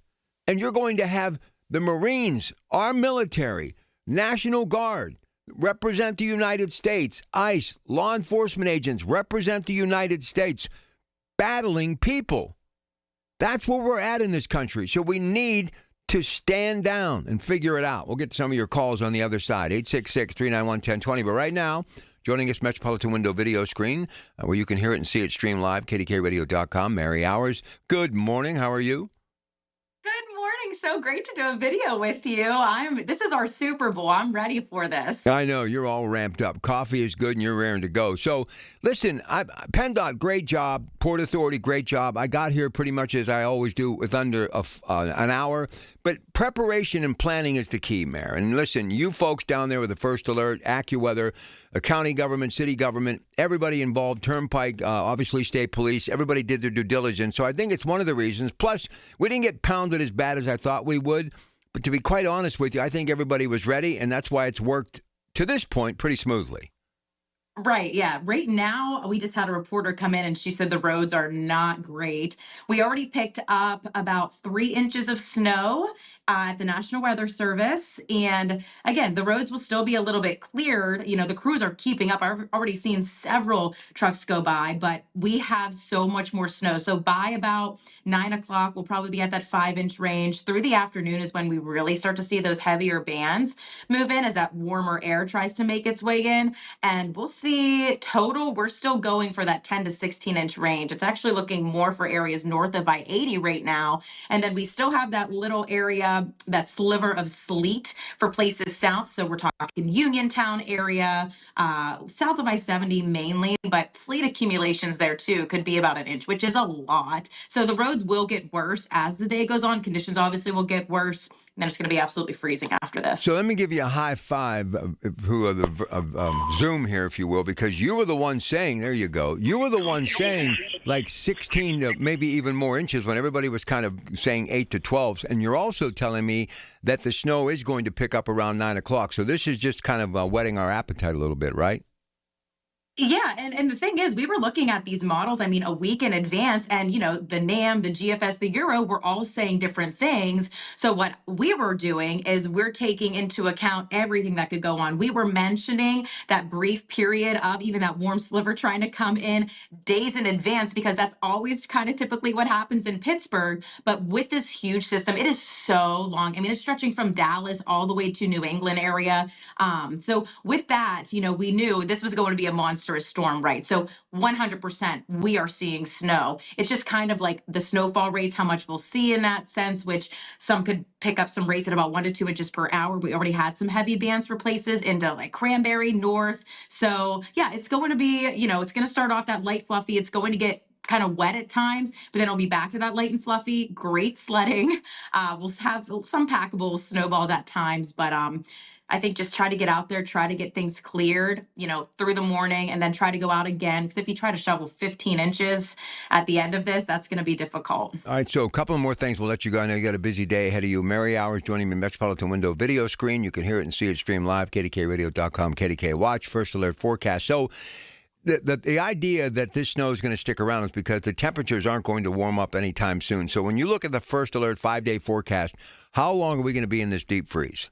And you're going to have the Marines, our military, National Guard, represent the United States, ICE, law enforcement agents represent the United States, battling people. That's where we're at in this country. So we need to stand down and figure it out. We'll get to some of your calls on the other side, 866-391-1020. But right now, joining us, Metropolitan Window video screen, where you can hear it and see it stream live, KDKRadio.com, Mary Hours. Good morning. How are you? Good morning. So great to do a video with you. This is our Super Bowl. I'm ready for this. I know. You're all ramped up. Coffee is good and you're raring to go. So, listen, PennDOT, great job. Port Authority, great job. I got here pretty much as I always do with under an hour. But preparation and planning is the key, Mayor. And listen, you folks down there with the First Alert, AccuWeather, county government, city government, everybody involved, Turnpike, obviously state police, everybody did their due diligence. So I think it's one of the reasons. Plus, we didn't get pounded as bad as I thought we would. But to be quite honest with you, I think everybody was ready, and that's why it's worked to this point pretty smoothly. Right. Yeah. Right now, we just had a reporter come in and she said the roads are not great. We already picked up about 3 inches of snow at the National Weather Service. And again, the roads will still be a little bit cleared. You know, the crews are keeping up. I've already seen several trucks go by, but we have so much more snow. So by about 9 o'clock, we'll probably be at that 5-inch range. Through the afternoon is when we really start to see those heavier bands move in as that warmer air tries to make its way in. And we'll see total, we're still going for that 10 to 16-inch range. It's actually looking more for areas north of I-80 right now. And then we still have that little area, that sliver of sleet for places south. So we're talking Uniontown area, south of I-70 mainly, but sleet accumulations there too could be about 1 inch, which is a lot. So the roads will get worse as the day goes on. Conditions obviously will get worse. And then it's going to be absolutely freezing after this. So let me give you a high five of Zoom here, if you will, because you were the one saying, there you go, you were the one saying like 16 to maybe even more inches when everybody was kind of saying 8 to 12. And you're also telling me that the snow is going to pick up around 9 o'clock. So this is just kind of whetting our appetite a little bit, right? Yeah, and the thing is, we were looking at these models, I mean, a week in advance, and, you know, the NAM, the GFS, the Euro were all saying different things. So what we were doing is we're taking into account everything that could go on. We were mentioning that brief period of even that warm sliver trying to come in days in advance, because that's always kind of typically what happens in Pittsburgh. But with this huge system, it is so long. I mean, it's stretching from Dallas all the way to New England area. So with that, you know, we knew this was going to be a monster storm, right? So 100% we are seeing snow. It's just kind of like the snowfall rates, how much we'll see in that sense, which some could pick up some rates at about 1 to 2 inches per hour. We already had some heavy bands for places into like Cranberry North. So yeah, it's going to be, you know, it's going to start off that light fluffy. It's going to get kind of wet at times, but then it'll be back to that light and fluffy. Great sledding. We'll have some packable snowballs at times, but I think just try to get out there, try to get things cleared, you know, through the morning, and then try to go out again. Because if you try to shovel 15 inches at the end of this, that's going to be difficult. All right, so a couple of more things. We'll let you go. I know you got a busy day ahead of you. Mary Hours joining me in Metropolitan Window video screen. You can hear it and see it stream live, KDKRadio.com, KDK Watch, First Alert Forecast. So the idea that this snow is going to stick around is because the temperatures aren't going to warm up anytime soon. So when you look at the First Alert 5-day forecast, how long are we going to be in this deep freeze?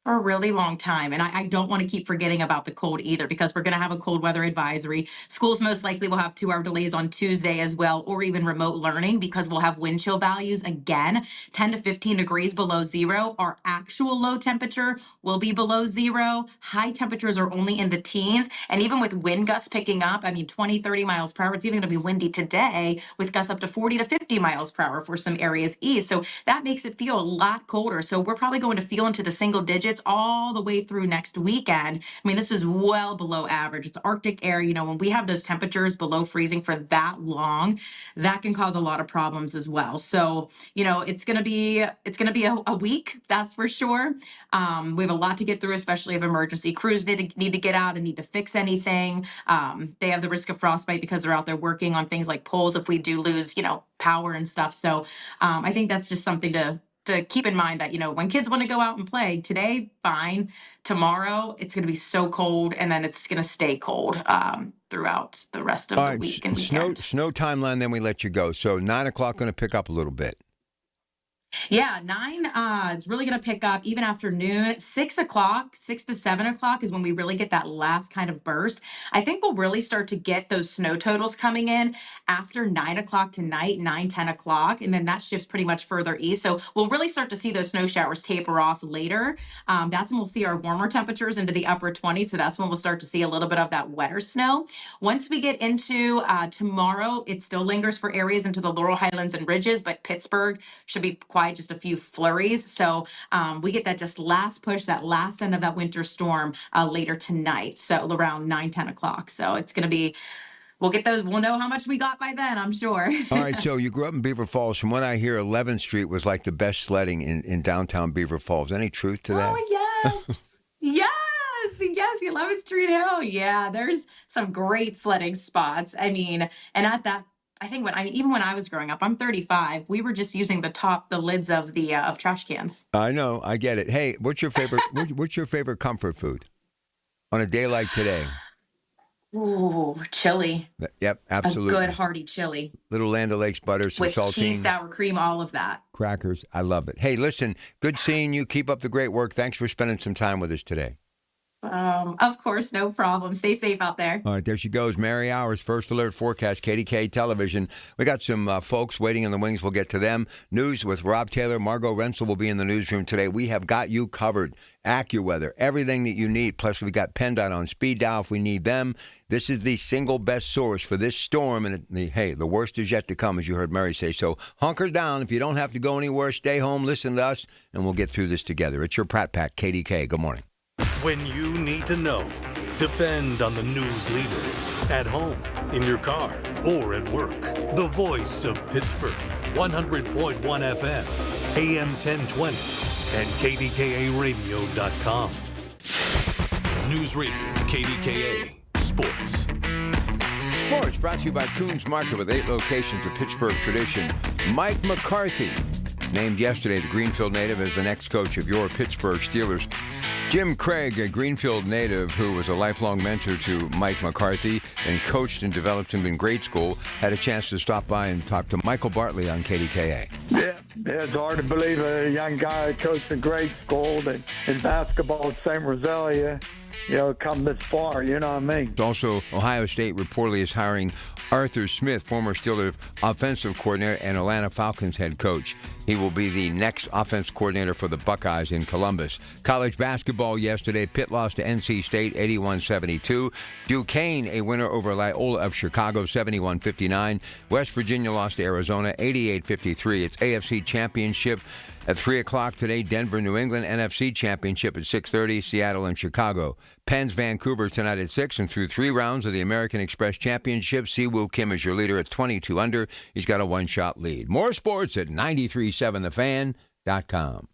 For a really long time. And I don't want to keep forgetting about the cold either, because we're going to have a cold weather advisory. Schools most likely will have 2-hour delays on Tuesday as well, or even remote learning, because we'll have wind chill values again, 10 to 15 degrees below zero. Our actual low temperature will be below zero. High temperatures are only in the teens. And even with wind gusts picking up, I mean, 20, 30 miles per hour, it's even going to be windy today with gusts up to 40 to 50 miles per hour for some areas east. So that makes it feel a lot colder. So we're probably going to feel into the single digits all the way through next weekend. I mean, this is well below average. It's Arctic air. You know, when we have those temperatures below freezing for that long, that can cause a lot of problems as well. So, you know, it's going to be a week, that's for sure. We have a lot to get through, especially if emergency crews need to get out and need to fix anything. They have the risk of frostbite because they're out there working on things like poles if we do lose, you know, power and stuff. So I think that's just something to keep in mind, that, you know, when kids want to go out and play today, fine. Tomorrow, it's going to be so cold, and then it's going to stay cold. throughout the rest of the week and weekend. Snow timeline, then we let you go. So 9 o'clock going to pick up a little bit. Yeah, 9, it's really going to pick up even afternoon. 6 o'clock, 6 to 7 o'clock is when we really get that last kind of burst. I think we'll really start to get those snow totals coming in after 9 o'clock tonight, 9, 10 o'clock. And then that shifts pretty much further east. So we'll really start to see those snow showers taper off later. That's when we'll see our warmer temperatures into the upper 20s. So that's when we'll start to see a little bit of that wetter snow. Once we get into tomorrow, it still lingers for areas into the Laurel Highlands and Ridges, but Pittsburgh should be quiet, just a few flurries. So we get that just last push, that last end of that winter storm later tonight. So around 9, 10 o'clock. So it's going to be, we'll get those. We'll know how much we got by then, I'm sure. All right. So you grew up in Beaver Falls. From what I hear, 11th Street was like the best sledding in downtown Beaver Falls. Any truth to that? Oh, yes. Yes. The 11th Street Hill. Yeah, there's some great sledding spots. I mean, and at that, I think even when I was growing up, I'm 35. We were just using the lids of the of trash cans. I know, I get it. Hey, what's your favorite? what's your favorite comfort food on a day like today? Ooh, chili. Yep, absolutely. A good hearty chili. Little Land O'Lakes butter, some with saltine, cheese, sour cream, all of that. Crackers. I love it. Hey, listen, good seeing you. Keep up the great work. Thanks for spending some time with us today. Of course, no problem. Stay safe out there. All right, there she goes. Mary Hours, First Alert Forecast, KDKA Television. We got some folks waiting in the wings. We'll get to them. News with Rob Taylor. Margot Rensel will be in the newsroom today. We have got you covered. AccuWeather, everything that you need. Plus, we got PennDOT on speed dial if we need them. This is the single best source for this storm. And the worst is yet to come, as you heard Mary say. So hunker down. If you don't have to go anywhere, stay home, listen to us, and we'll get through this together. It's your Pratt Pack, KDK. Good morning. When you need to know, depend on the news leader. At home, in your car, or at work. The voice of Pittsburgh. 100.1 FM, AM 1020, and KDKARadio.com. News Radio, KDKA, Sports. Sports brought to you by Coons Market with 8 locations of Pittsburgh tradition. Mike McCarthy, named yesterday the Greenfield native as the next coach of your Pittsburgh Steelers. Jim Craig, a Greenfield native who was a lifelong mentor to Mike McCarthy and coached and developed him in grade school, had a chance to stop by and talk to Michael Bartley on KDKA. Yeah, it's hard to believe a young guy coached in grade school and in basketball at St. Rosalia, come this far, you know what I mean? Also, Ohio State reportedly is hiring Arthur Smith, former Steelers offensive coordinator and Atlanta Falcons head coach. He will be the next offense coordinator for the Buckeyes in Columbus. College basketball yesterday, Pitt lost to NC State 81-72. Duquesne, a winner over Loyola of Chicago 71-59. West Virginia lost to Arizona 88-53. It's AFC Championship at 3 o'clock today. Denver, New England, NFC Championship at 6:30. Seattle and Chicago. Penn's Vancouver tonight at 6, and through 3 rounds of the American Express Championship, Siwoo Kim is your leader at 22 under. He's got a 1-shot lead. More sports at 937thefan.com.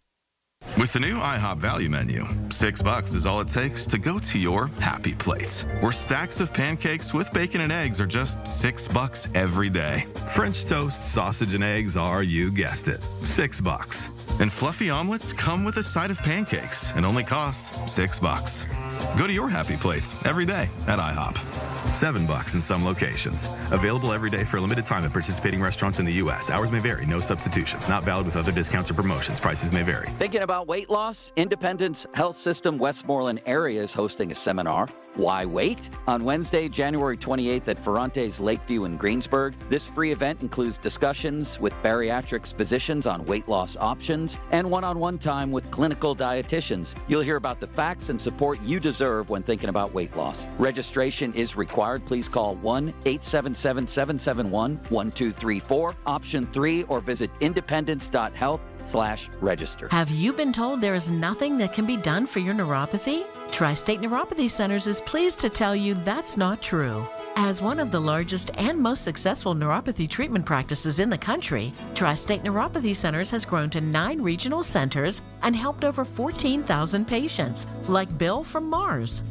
With the new IHOP value menu, $6 is all it takes to go to your happy place, where stacks of pancakes with bacon and eggs are just $6 every day. French toast, sausage, and eggs are, you guessed it, $6. And fluffy omelets come with a side of pancakes and only cost $6. Go to your happy plates every day at IHOP. $7 in some locations. Available every day for a limited time at participating restaurants in the U.S. Hours may vary. No substitutions. Not valid with other discounts or promotions. Prices may vary. Thinking about weight loss? Independence Health System Westmoreland area is hosting a seminar. Why wait? On Wednesday, January 28th at Ferrante's Lakeview in Greensburg. This free event includes discussions with bariatrics physicians on weight loss options and one-on-one time with clinical dietitians. You'll hear about the facts and support you deserve when thinking about weight loss. Registration is required. Please call 1-877-771-1234, option 3, or visit independence.health/register. Have you been told there is nothing that can be done for your neuropathy? Tri-State Neuropathy Centers is pleased to tell you that's not true. As one of the largest and most successful neuropathy treatment practices in the country, Tri-State Neuropathy Centers has grown to 9 regional centers and helped over 14,000 patients, like Bill from Mars.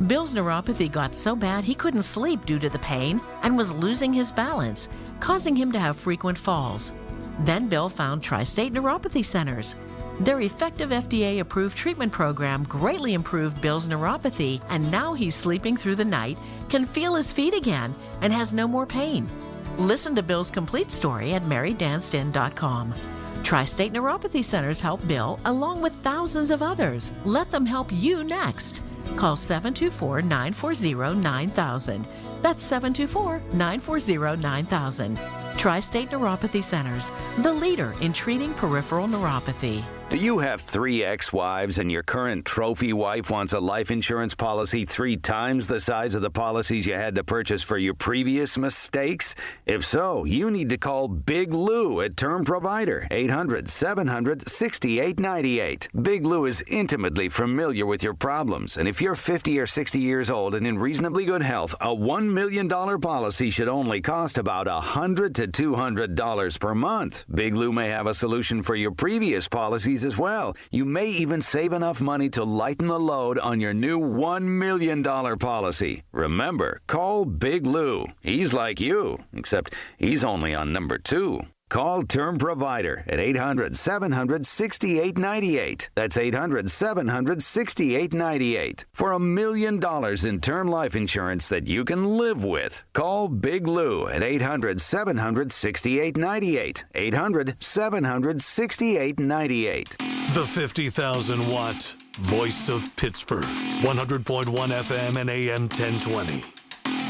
Bill's neuropathy got so bad he couldn't sleep due to the pain and was losing his balance, causing him to have frequent falls. Then Bill found Tri-State Neuropathy Centers. Their effective FDA-approved treatment program greatly improved Bill's neuropathy, and now he's sleeping through the night, can feel his feet again, and has no more pain. Listen to Bill's complete story at marydanston.com. Tri-State Neuropathy Centers help Bill along with thousands of others. Let them help you next. Call 724-940-9000. That's 724-940-9000. Tri-State Neuropathy Centers, the leader in treating peripheral neuropathy. Do you have 3 ex-wives and your current trophy wife wants a life insurance policy 3 times the size of the policies you had to purchase for your previous mistakes? If so, you need to call Big Lou at Term Provider, 800-700-6898. Big Lou is intimately familiar with your problems, and if you're 50 or 60 years old and in reasonably good health, a $1 million policy should only cost about $100 to $200 per month. Big Lou may have a solution for your previous policies as well. You may even save enough money to lighten the load on your new $1 million policy. Remember, call Big Lou. He's like you, except he's only on number 2. Call Term Provider at 800-700-6898. That's 800-700-6898. For $1 million in term life insurance that you can live with. Call Big Lou at 800-700-6898. 800-700-6898. The 50,000-watt voice of Pittsburgh. 100.1 FM and AM 1020.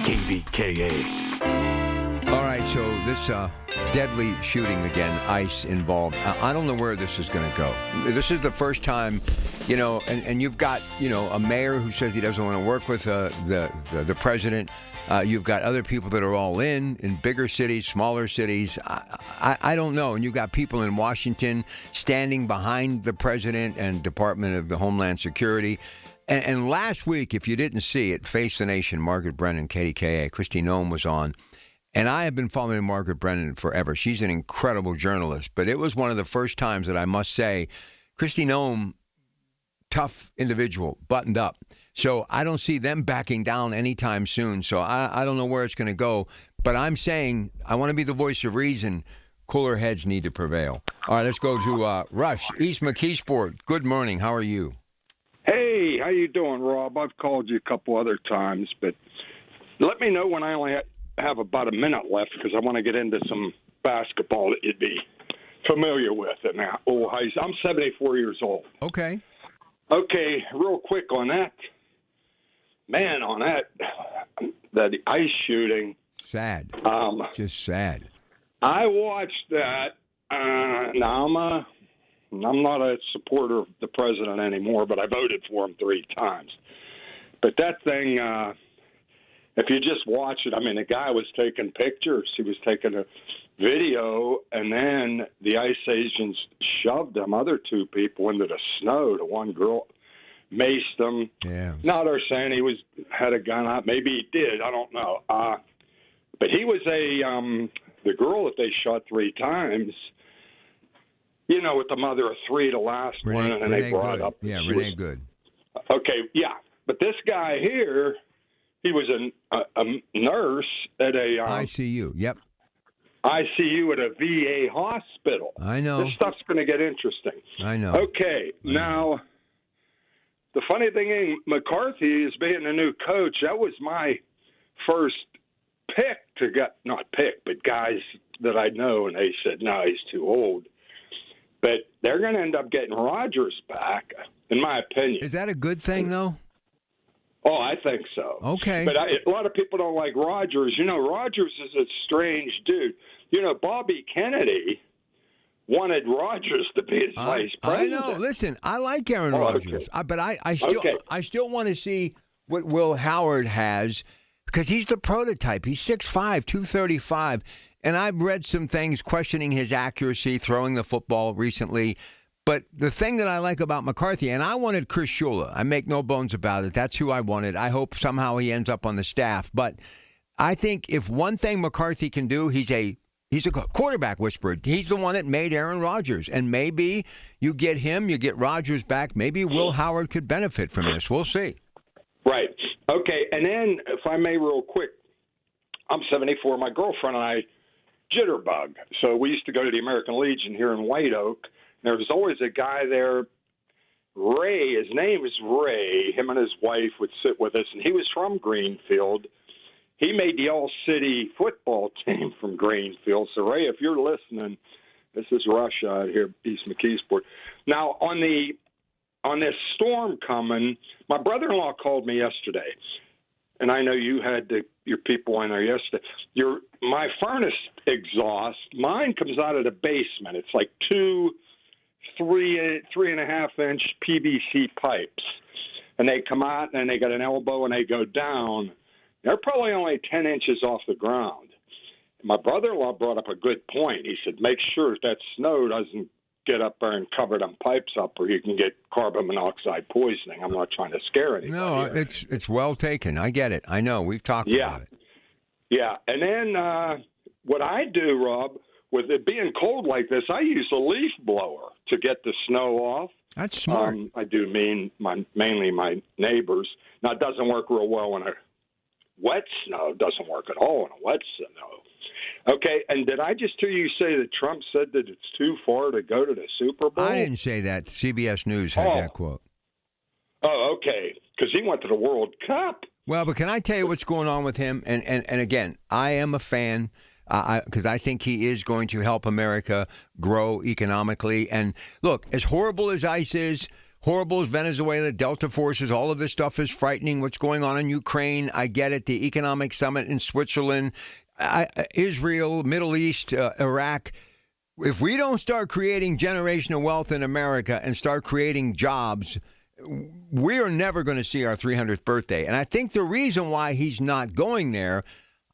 KDKA. All right, so this deadly shooting again, ICE involved. I don't know where this is going to go. This is the first time, and you've got, a mayor who says he doesn't want to work with the president. You've got other people that are all in bigger cities, smaller cities. I don't know. And you've got people in Washington standing behind the president and Department of the Homeland Security. And last week, if you didn't see it, Face the Nation, Margaret Brennan, KDKA, Kristi Noem was on. And I have been following Margaret Brennan forever. She's an incredible journalist. But it was one of the first times that I must say, Kristi Noem, tough individual, buttoned up. So I don't see them backing down anytime soon. So I don't know where it's going to go. But I'm saying I want to be the voice of reason. Cooler heads need to prevail. All right, let's go to Rush, East McKeesport. Good morning. How are you? Hey, how you doing, Rob? I've called you a couple other times, but let me know when I only have about a minute left because I want to get into some basketball that you'd be familiar with. And now, I'm 74 years old. Okay. Okay, real quick on that. Man, on that ICE shooting. Sad. Just sad. I watched that. Now, I'm not a supporter of the president anymore, but I voted for him 3 times. But that thing, if you just watch it, the guy was taking pictures. He was taking a video, and then the ICE agents shoved them other 2 people into the snow. The one girl maced them. Yeah. Now they're saying he had a gun out. Maybe he did. I don't know. But he was the girl that they shot 3 times. With the mother of 3, the last one, and they brought Good. up. Yeah, Renee Good. Okay, yeah. But this guy here, he was a nurse at a ICU. Yep. ICU at a VA hospital. I know. This stuff's going to get interesting. I know. Okay, now the funny thing is, McCarthy is being a new coach. That was my first pick to get, not pick, but guys that I know, and they said, no, he's too old. But they're going to end up getting Rodgers back, in my opinion. Is that a good thing, though? Oh, I think so. Okay. But a lot of people don't like Rodgers. Rodgers is a strange dude. Bobby Kennedy wanted Rodgers to be his vice president. I know. Listen, I like Aaron Rodgers, but I still want to see what Will Howard has because he's the prototype. He's 6'5", 235. And I've read some things questioning his accuracy, throwing the football recently. But the thing that I like about McCarthy, and I wanted Chris Shula. I make no bones about it. That's who I wanted. I hope somehow he ends up on the staff. But I think if one thing McCarthy can do, he's a quarterback whisperer. He's the one that made Aaron Rodgers. And maybe you get him, you get Rodgers back. Maybe Will Howard could benefit from this. We'll see. Right. Okay. And then, if I may real quick, I'm 74. My girlfriend and I jitterbug. So we used to go to the American Legion here in White Oak. There was always a guy there, Ray. His name is Ray. Him and his wife would sit with us, and he was from Greenfield. he made the all-city football team from Greenfield. So, Ray, if you're listening, this is Rush out here, East McKeesport. Now, on this storm coming, my brother-in-law called me yesterday, and I know you had your people in there yesterday. My furnace exhaust, mine comes out of the basement. It's like 3.5-inch PVC pipes, and they come out and they got an elbow and they go down. They're probably only 10 inches off the ground. My brother-in-law brought up a good point. He said, make sure that snow doesn't get up there and cover them pipes up, or you can get carbon monoxide poisoning. I'm not trying to scare anybody. No, it's well taken. I get it. I know. We've talked about it. Yeah. And then what I do, Rob, with it being cold like this, I use a leaf blower to get the snow off. That's smart. I do mainly my neighbors. Now, it doesn't work real well in a wet snow. It doesn't work at all in a wet snow. Okay, and did I just hear you say that Trump said that it's too far to go to the Super Bowl? I didn't say that. CBS News had that quote. Oh, okay, because he went to the World Cup. Well, but can I tell you what's going on with him? And again, I am a fan because I think he is going to help America grow economically. And look, as horrible as ICE is, horrible as Venezuela, Delta forces, all of this stuff is frightening. What's going on in Ukraine, I get it. The economic summit in Switzerland, Israel, Middle East, Iraq. If we don't start creating generational wealth in America and start creating jobs, we are never going to see our 300th birthday. And I think the reason why he's not going there,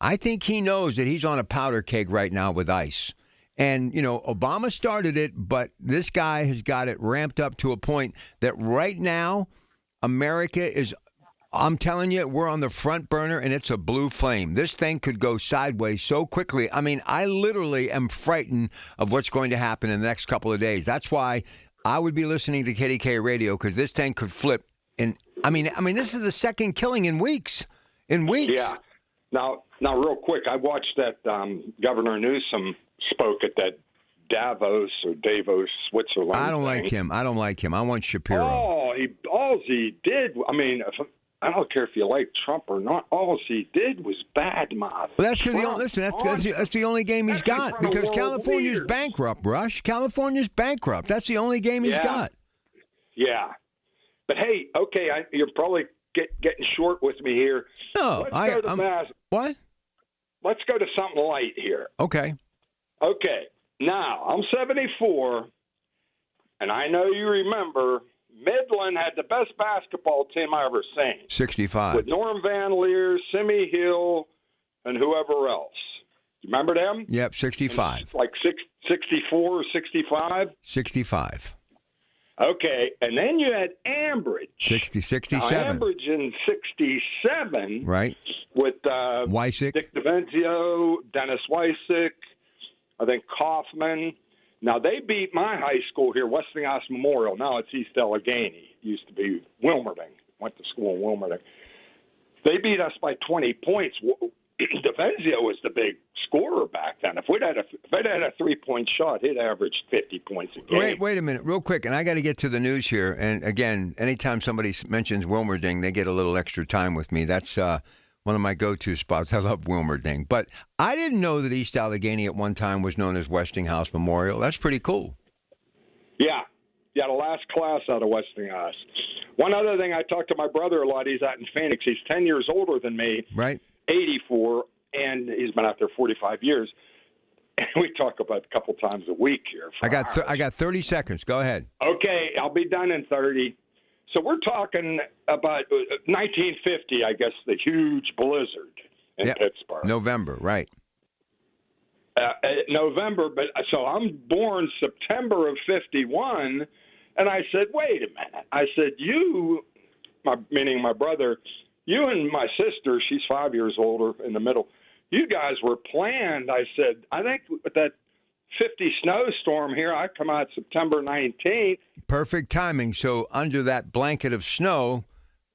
I think he knows that he's on a powder keg right now with ICE. And, you know, Obama started it, but this guy has got it ramped up to a point that right now America is, I'm telling you, we're on the front burner and it's a blue flame. This thing could go sideways so quickly. I mean, I literally am frightened of what's going to happen in the next couple of days. That's why I would be listening to KDKA radio, because this thing could flip. And I mean, this is the second killing in weeks. Yeah. Now, real quick, I watched that Governor Newsom spoke at that Davos, Switzerland. I don't like him. I want Shapiro. All he did, I mean, I don't care if you like Trump or not. All he did was badmouth. Well, that's because that's the only game he's got, because California's bankrupt, Rush. California's bankrupt. That's the only game he's got. Yeah. But hey, okay, you're probably getting short with me here. No, what? Let's go to something light here. Okay. Okay. Now, I'm 74, and I know you remember Midland had the best basketball team I ever seen. 65. With Norm Van Leer, Simi Hill, and whoever else. You remember them? Yep, 65. Like 64 or 65? 65. Okay, and then you had Ambridge. 67. Now, Ambridge in 67. Right. With Wysick. Dick DeVenzio, Dennis Wysick, I think Kaufman. Now, they beat my high school here, Westinghouse Memorial. Now it's East Allegheny. It used to be Wilmerding. Went to school in Wilmerding. They beat us by 20 points. DeVenzio was the big scorer back then. If they'd had a three-point shot, he'd averaged 50 points a game. Wait a minute, real quick, and I got to get to the news here. And again, anytime somebody mentions Wilmerding, they get a little extra time with me. That's one of my go-to spots. I love Wilmerding. But I didn't know that East Allegheny at one time was known as Westinghouse Memorial. That's pretty cool. Yeah. Yeah, the last class out of Westinghouse. One other thing, I talked to my brother a lot. He's out in Phoenix. He's 10 years older than me. Right. 84, and he's been out there 45 years. And we talk about a couple times a week here. I got 30 seconds. Go ahead. Okay, I'll be done in 30. So we're talking about 1950, I guess, the huge blizzard in Pittsburgh. November, right. November, but so I'm born September of 51, and I said, wait a minute. I said, meaning my brother, you and my sister, she's 5 years older in the middle, you guys were planned. I said, I think with that 50 snowstorm here, I come out September 19th. Perfect timing. So under that blanket of snow,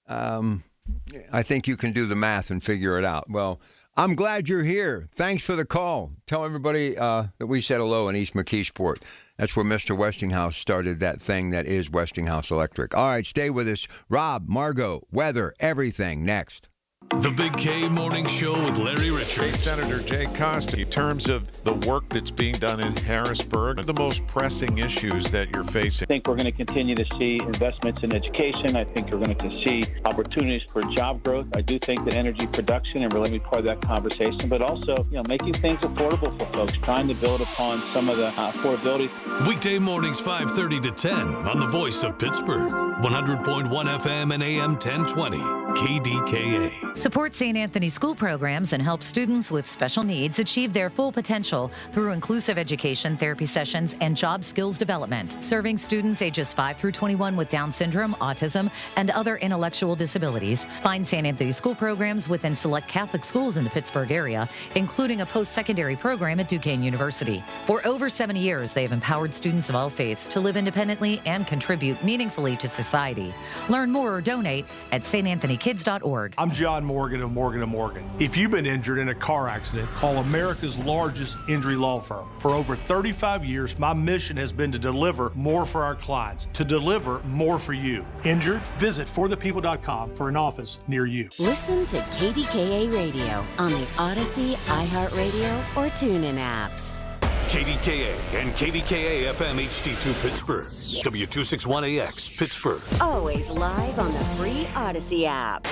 I think you can do the math and figure it out. Well, I'm glad you're here. Thanks for the call. Tell everybody that we said hello in East McKeesport. That's where Mr. Westinghouse started that thing that is Westinghouse Electric. All right, stay with us. Rob, Margot, weather, everything next. The Big K Morning Show with Larry Richards. State Senator Jay Costa, in terms of the work that's being done in Harrisburg, the most pressing issues that you're facing. I think we're going to continue to see investments in education. I think we're going to see opportunities for job growth. I do think that energy production and really be part of that conversation, but also, making things affordable for folks, trying to build upon some of the affordability. Weekday mornings 5:30 to 10 on the Voice of Pittsburgh, 100.1 FM and AM 1020, KDKA. Support St. Anthony school programs and help students with special needs achieve their full potential through inclusive education, therapy sessions, and job skills development. Serving students ages 5 through 21 with Down syndrome, autism, and other intellectual disabilities. Find St. Anthony school programs within select Catholic schools in the Pittsburgh area, including a post-secondary program at Duquesne University. For over 70 years, they have empowered students of all faiths to live independently and contribute meaningfully to society. Learn more or donate at stanthonykids.org. I'm John Morgan of Morgan & Morgan. If you've been injured in a car accident, call America's largest injury law firm. For over 35 years, my mission has been to deliver more for our clients, to deliver more for you. Injured? Visit forthepeople.com for an office near you. Listen to KDKA Radio on the Odyssey, iHeartRadio, or TuneIn apps. KDKA and KDKA-FM HD2 Pittsburgh, W261AX Pittsburgh. Always live on the free Odyssey app.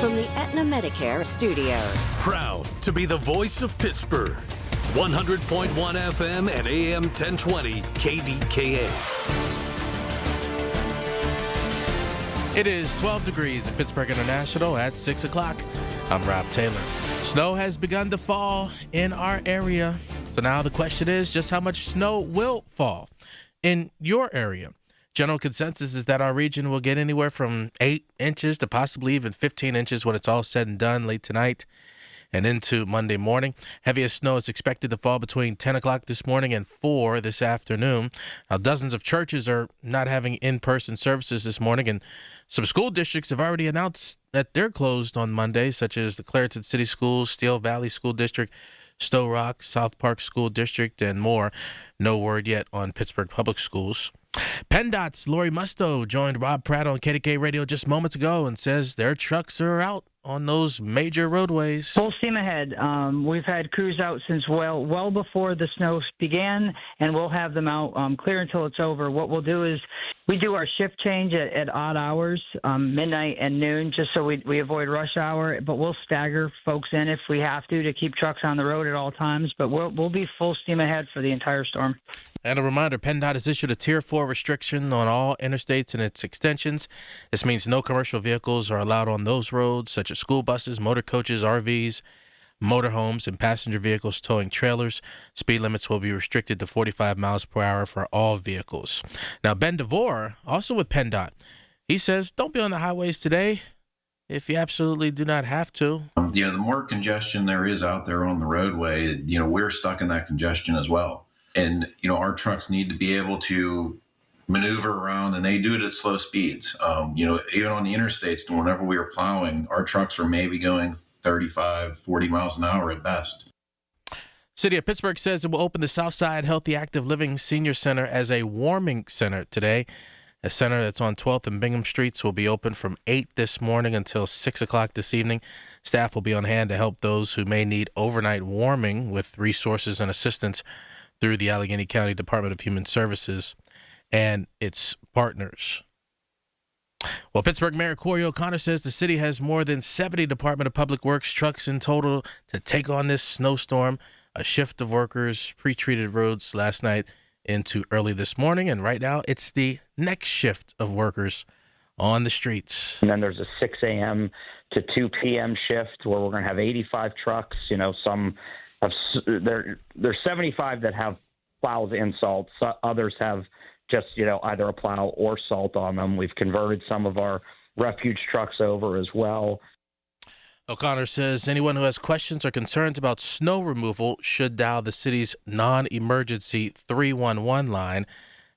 From the Aetna Medicare studios. Proud to be the voice of Pittsburgh, 100.1 FM and AM 1020, KDKA. It is 12 degrees at Pittsburgh International at 6 o'clock. I'm Rob Taylor. Snow has begun to fall in our area. So now the question is just how much snow will fall in your area. General consensus is that our region will get anywhere from 8 inches to possibly even 15 inches when it's all said and done late tonight and into Monday morning. Heaviest snow is expected to fall between 10 o'clock this morning and 4 this afternoon. Now, dozens of churches are not having in-person services this morning, and some school districts have already announced that they're closed on Monday, such as the Clareton City Schools, Steel Valley School District, Stowe Rock, South Park School District, and more. No word yet on Pittsburgh Public Schools. PennDOT's Lori Musto joined Rob Pratt on KDK Radio just moments ago and says their trucks are out on those major roadways. Full steam ahead. We've had crews out since well before the snow began, and we'll have them out clear until it's over. What we'll do is we do our shift change at odd hours, midnight and noon, just so we avoid rush hour, but we'll stagger folks in if we have to keep trucks on the road at all times, but we'll be full steam ahead for the entire storm. And a reminder, PennDOT has issued a Tier 4 restriction on all interstates and its extensions. This means no commercial vehicles are allowed on those roads, such as school buses, motor coaches, RVs, motorhomes, and passenger vehicles towing trailers. Speed limits will be restricted to 45 miles per hour for all vehicles. Now, Ben DeVore, also with PennDOT, he says, don't be on the highways today if you absolutely do not have to. The more congestion there is out there on the roadway, we're stuck in that congestion as well. And, our trucks need to be able to maneuver around, and they do it at slow speeds. Even on the interstates, whenever we are plowing, our trucks are maybe going 35, 40 miles an hour at best. City of Pittsburgh says it will open the Southside Healthy Active Living Senior Center as a warming center today. A center that's on 12th and Bingham Streets will be open from 8 this morning until 6 o'clock this evening. Staff will be on hand to help those who may need overnight warming with resources and assistance through the Allegheny County Department of Human Services and its partners. Well, Pittsburgh Mayor Corey O'Connor says the city has more than 70 Department of Public Works trucks in total to take on this snowstorm. A shift of workers pre-treated roads last night into early this morning, and right now it's the next shift of workers on the streets. And then there's a 6 a.m. to 2 p.m. shift where we're going to have 85 trucks. Some there's 75 that have plows and salt. Others have just, either a plow or salt on them. We've converted some of our refuge trucks over as well. O'Connor says anyone who has questions or concerns about snow removal should dial the city's non-emergency 311 line.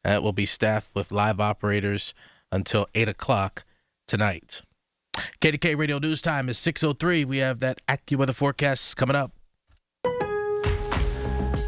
That will be staffed with live operators until 8 o'clock tonight. KDK Radio News Time is 6:03. We have that AccuWeather forecast coming up.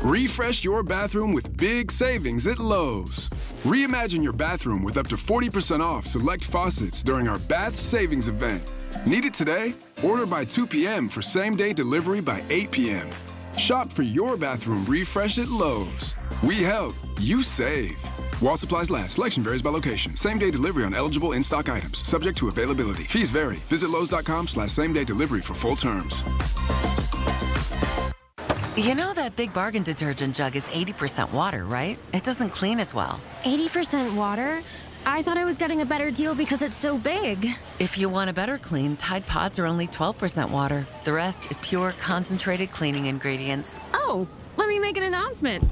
Refresh your bathroom with big savings at Lowe's. Reimagine your bathroom with up to 40% off select faucets during our Bath Savings event. Need it today? Order by 2 p.m. for same-day delivery by 8 p.m. Shop for your bathroom refresh at Lowe's. We help, you save. While supplies last, selection varies by location. Same-day delivery on eligible in-stock items, subject to availability. Fees vary. Visit Lowes.com/same-day delivery for full terms. You know that Big Bargain detergent jug is 80% water, right? It doesn't clean as well. 80% water? I thought I was getting a better deal because it's so big. If you want a better clean, Tide Pods are only 12% water. The rest is pure, concentrated cleaning ingredients. Oh, let me make an announcement.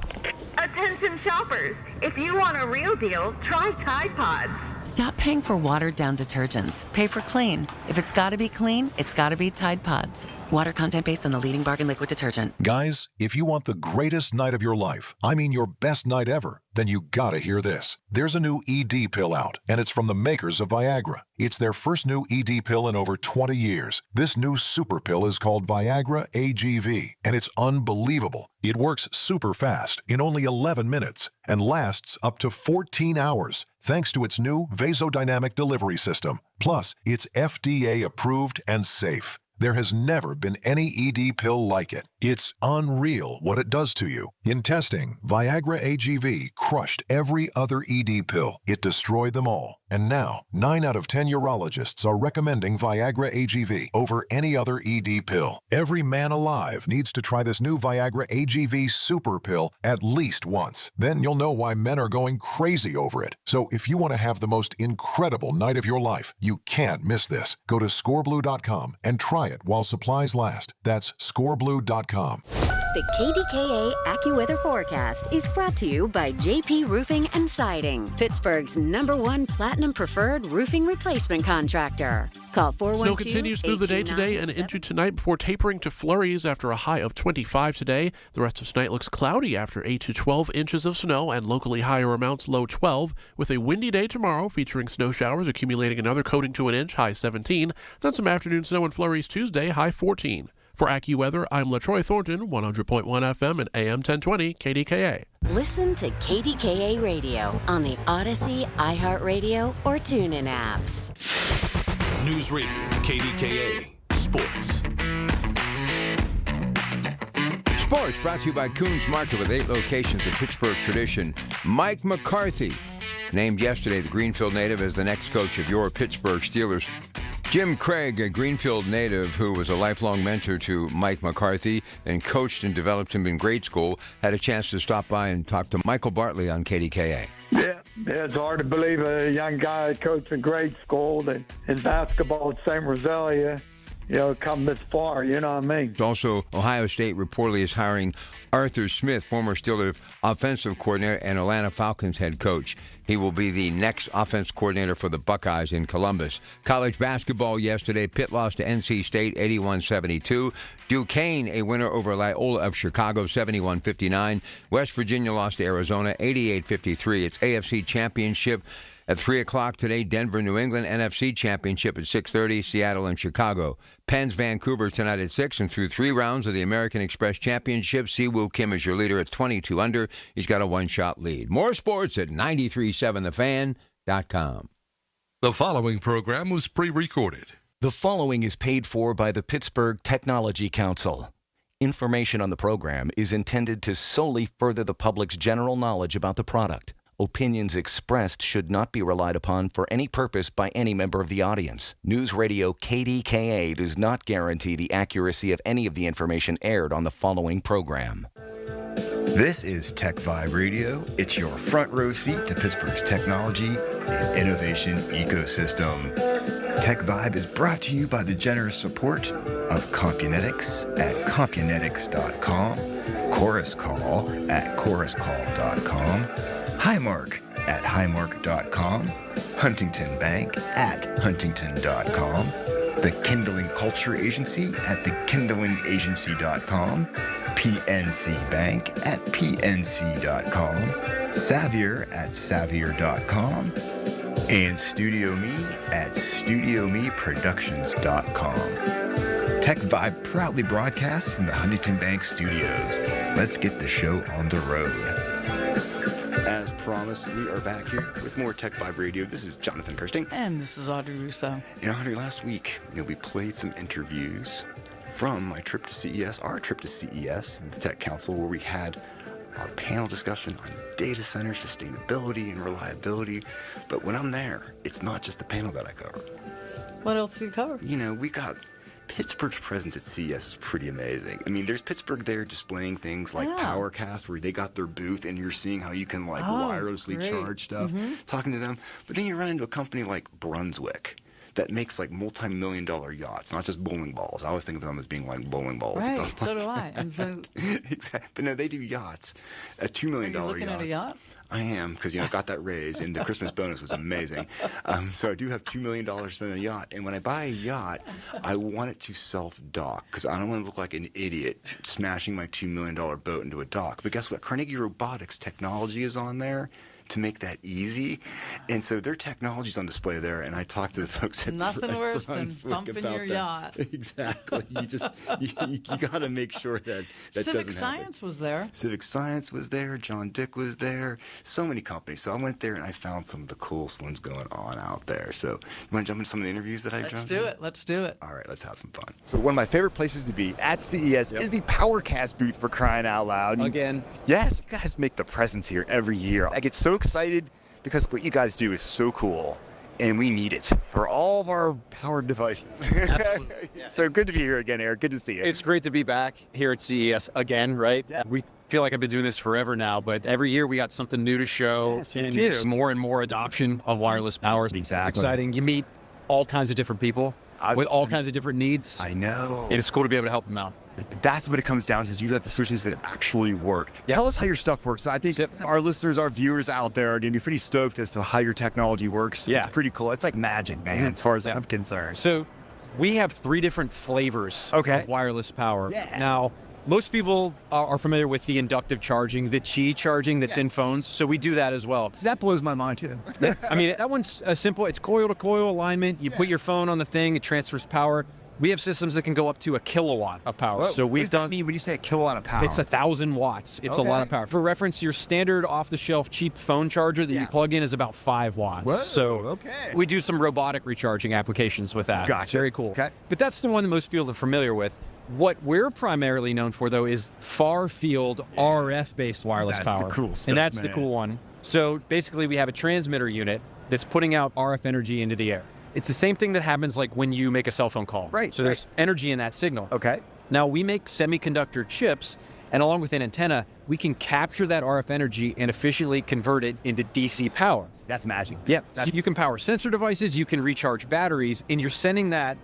Attention shoppers, if you want a real deal, try Tide Pods. Stop paying for watered-down detergents. Pay for clean. If it's gotta be clean, it's gotta be Tide Pods. Water content based on the leading bargain liquid detergent. Guys, if you want the greatest night of your life, I mean your best night ever, then you gotta hear this. There's a new ED pill out, and it's from the makers of Viagra. It's their first new ED pill in over 20 years. This new super pill is called Viagra AGV, and it's unbelievable. It works super fast in only 11 minutes and lasts up to 14 hours thanks to its new vasodynamic delivery system. Plus, it's FDA approved and safe. There has never been any ED pill like it. It's unreal what it does to you. In testing, Viagra AGV crushed every other ED pill. It destroyed them all. And now, 9 out of 10 urologists are recommending Viagra AGV over any other ED pill. Every man alive needs to try this new Viagra AGV super pill at least once. Then you'll know why men are going crazy over it. So if you want to have the most incredible night of your life, you can't miss this. Go to scoreblue.com and try it while supplies last. That's scoreblue.com. The KDKA AccuWeather forecast is brought to you by JP Roofing and Siding, Pittsburgh's #1 Platinum Preferred Roofing Replacement Contractor. Call 412-829-87. Snow continues through the day today and into tonight before tapering to flurries after a high of 25 today. The rest of tonight looks cloudy after 8 to 12 inches of snow and locally higher amounts, low 12, with a windy day tomorrow featuring snow showers accumulating another coating to an inch, high 17. Then some afternoon snow and flurries Tuesday, high 14. For AccuWeather, I'm LaTroy Thornton, 100.1 FM and AM 1020 KDKA. Listen to KDKA Radio on the Odyssey, iHeartRadio, or TuneIn apps. News Radio, KDKA, Sports. Sports brought to you by Coons Market with 8 locations of Pittsburgh tradition. Mike McCarthy, named yesterday the Greenfield native as the next coach of your Pittsburgh Steelers. Jim Craig, a Greenfield native who was a lifelong mentor to Mike McCarthy and coached and developed him in grade school, had a chance to stop by and talk to Michael Bartley on KDKA. Yeah, it's hard to believe a young guy coached in grade school and in basketball at St. Rosalia, come this far, you know what I mean? Also, Ohio State reportedly is hiring Arthur Smith, former Steelers offensive coordinator and Atlanta Falcons head coach. He will be the next offense coordinator for the Buckeyes in Columbus. College basketball yesterday, Pitt lost to NC State 81-72. Duquesne, a winner over Loyola of Chicago 71-59. West Virginia lost to Arizona 88-53. It's AFC Championship at 3 o'clock today. Denver, New England, NFC Championship at 6:30, Seattle and Chicago. Penn's Vancouver tonight at 6, and through 3 rounds of the American Express Championship, Siwoo Kim is your leader at 22 under. He's got a 1-shot lead. More sports at 937thefan.com. The following program was pre-recorded. The following is paid for by the Pittsburgh Technology Council. Information on the program is intended to solely further the public's general knowledge about the product. Opinions expressed should not be relied upon for any purpose by any member of the audience. News Radio KDKA does not guarantee the accuracy of any of the information aired on the following program. This is Tech Vibe Radio. It's your front row seat to Pittsburgh's technology and innovation ecosystem. Tech Vibe is brought to you by the generous support of Compunetics at Compunetics.com, Chorus Call at ChorusCall.com, Highmark at Highmark.com, Huntington Bank at Huntington.com, the Kindling Culture Agency at thekindlingagency.com, PNC Bank at PNC.com, Savior at Savior.com, and Studio Me at StudioMeProductions.com. Tech Vibe proudly broadcasts from the Huntington Bank Studios. Let's get the show on the road. As promised, we are back here with more Tech Vibe Radio. This is Jonathan Kirsting. And this is Audrey Russo. And Audrey, last week, we played some interviews from my trip to CES, our trip to CES, the Tech Council, where we had our panel discussion on data center sustainability and reliability. But when I'm there, it's not just the panel that I cover. What else do you cover? We got Pittsburgh's presence at CES is pretty amazing. I mean, there's Pittsburgh there displaying things like PowerCast, where they got their booth, and you're seeing how you can wirelessly charge stuff, talking to them. But then you run into a company like Brunswick that makes multi-million-dollar yachts, not just bowling balls. I always think of them as being like bowling balls. Right, and stuff so do I. And so... Exactly. But no, they do yachts, $2 million yachts. Are you looking at a yacht? I am, because I got that raise, and the Christmas bonus was amazing. So I do have $2 million to spend on a yacht. And when I buy a yacht, I want it to self-dock, because I don't want to look like an idiot smashing my $2 million boat into a dock. But guess what? Carnegie Robotics technology is on there to make that easy. And so their technology's on display there, and I talked to the folks at Nothing worse than bumping your yacht. Exactly. You got to make sure that doesn't happen. Civic Science was there. Civic Science was there. John Dick was there. So many companies. So I went there, and I found some of the coolest ones going on out there. So you want to jump into some of the interviews that I jumped in? Let's do it. All right, let's have some fun. So one of my favorite places to be at CES is the PowerCast booth, for crying out loud. Again. Yes, you guys make the presence here every year. I get so excited because what you guys do is so cool, and we need it for all of our powered devices. Absolutely. Yeah. So good to be here again, Eric. Good to see you. It's great to be back here at CES again, right? Yeah. We feel like I've been doing this forever now, but every year we got something new to show. Yes, you and do. More and more adoption of wireless power. Exactly. It's exciting. You meet all kinds of different people with all kinds of different needs. I know. And it's cool to be able to help them out. That's what it comes down to, is you have the solutions that actually work. Yep. Tell us how your stuff works. I think our listeners, our viewers out there are going to be pretty stoked as to how your technology works. Yeah. It's pretty cool. It's like magic, man, as far as I'm concerned. So we have 3 different flavors of wireless power. Yeah. Now, most people are familiar with the inductive charging, the Qi charging that's in phones. So we do that as well. So that blows my mind, too. I mean, that one's simple. It's coil-to-coil alignment. You put your phone on the thing, it transfers power. We have systems that can go up to 1 kilowatt of power. Whoa, so we've what does that mean when you say 1 kilowatt of power? It's 1,000 watts. It's a lot of power. For reference, your standard off-the-shelf cheap phone charger that you plug in is about 5 watts. Whoa, so we do some robotic recharging applications with that. Gotcha. Very cool. Okay. But that's the one that most people are familiar with. What we're primarily known for, though, is far-field RF-based wireless power. That's the cool stuff, and that's the man. cool one. So basically, we have a transmitter unit that's putting out RF energy into the air. It's the same thing that happens like when you make a cell phone call. Right. So there's energy in that signal. Okay. Now, we make semiconductor chips, and along with an antenna, we can capture that RF energy and efficiently convert it into DC power. That's magic. Yeah. So you can power sensor devices, you can recharge batteries, and you're sending that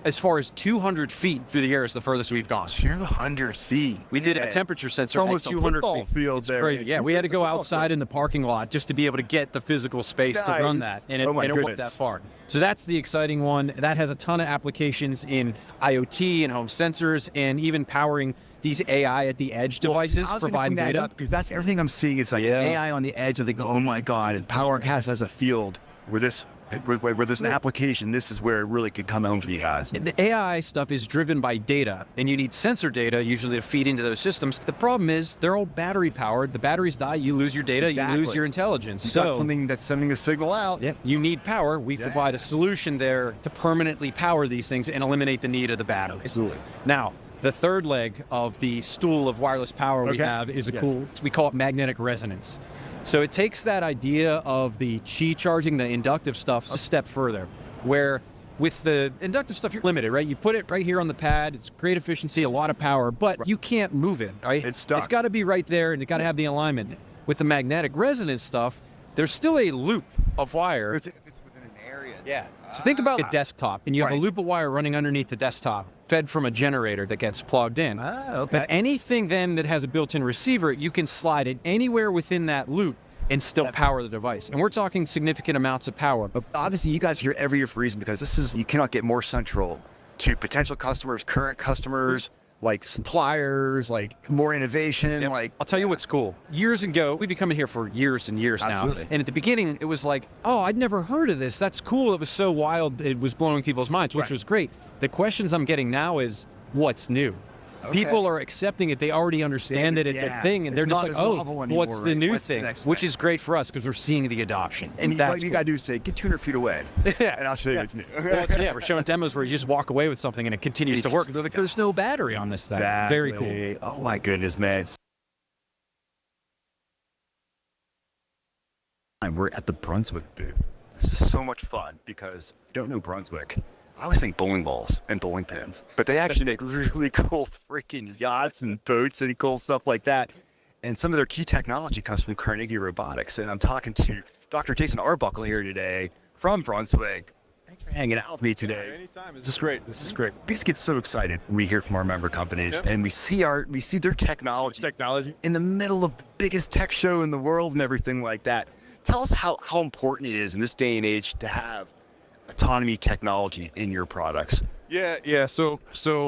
as far as 200 feet through the air is the furthest we've gone. 200 feet. We did a temperature sensor It's almost at a 200 football feet. field It's there. crazy. Yeah, we had to go outside in the parking lot just to be able to get the physical space to run that. And it went that far. So that's the exciting one. That has a ton of applications in IoT and home sensors, and even powering these AI at the edge devices, providing data. Because that's everything I'm seeing. It's like AI on the edge, and they go, oh my God, and PowerCast as a field where there's an application, this is where it really could come home for you guys. The AI stuff is driven by data, and you need sensor data usually to feed into those systems. The problem is they're all battery powered. The batteries die, you lose your data, you lose your intelligence. You've got something that's sending a signal out. Yeah, you need power. We provide a solution there to permanently power these things and eliminate the need of the batteries. Absolutely. Now, the third leg of the stool of wireless power we have is we call it magnetic resonance. So it takes that idea of the Qi charging, the inductive stuff, a step further, where with the inductive stuff, you're limited, right? You put it right here on the pad, it's great efficiency, a lot of power, but you can't move it, right? It's stuck. It's got to be right there, and it's got to have the alignment. With the magnetic resonance stuff, there's still a loop of wire. It's within an area. Yeah. So think about a desktop, and you have a loop of wire running underneath the desktop, fed from a generator that gets plugged in. But anything then that has a built-in receiver, you can slide it anywhere within that loop and still power the device. And we're talking significant amounts of power. Obviously, you guys are here every year for a reason, because you cannot get more central to potential customers, current customers, like suppliers, like more innovation. Like, I'll tell you what's cool. Years ago, we've been coming here for years and years Absolutely. now. And at the beginning, it was like, oh, I'd never heard of this. That's cool. It was so wild. It was blowing people's minds, which was great. The questions I'm getting now is, what's new? Okay. People are accepting it. They already understand that it's a thing, and they're just like, oh, what's the new thing? Which is great for us because we're seeing the adoption. And that's you got to do is say, get 200 feet away, and I'll show you what's new. Well, we're showing demos where you just walk away with something and it continues to work. They're like, there's no battery on this thing. Exactly. Very cool. Oh my goodness, man. We're at the Brunswick booth. This is so much fun because I don't know Brunswick. I always think bowling balls and bowling pins, but they actually make really cool freaking yachts and boats and cool stuff like that. And some of their key technology comes from Carnegie Robotics. And I'm talking to Dr. Jason Arbuckle here today from Brunswick. Thanks for hanging out with me today. Anytime. This is great. This is great. We just get so excited when we hear from our member companies and we see their technology in the middle of the biggest tech show in the world and everything like that. Tell us how important it is in this day and age to have autonomy technology in your products. Yeah. So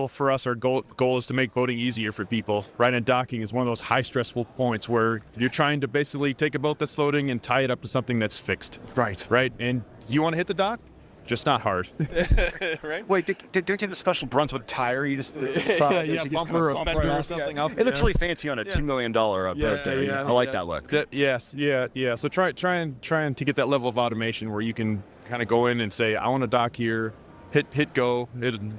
for us, our goal is to make boating easier for people. Right, and docking is one of those high stressful points where you're trying to basically take a boat that's floating and tie it up to something that's fixed. Right, and you want to hit the dock, just not hard. Right. Wait, don't you have a special Brunswick tire? You just bumper or fender or something. It looks really fancy on a $2 million boat there. I like that look. Yes. So trying to get that level of automation where you can kind of go in and say, I want to dock here, hit go.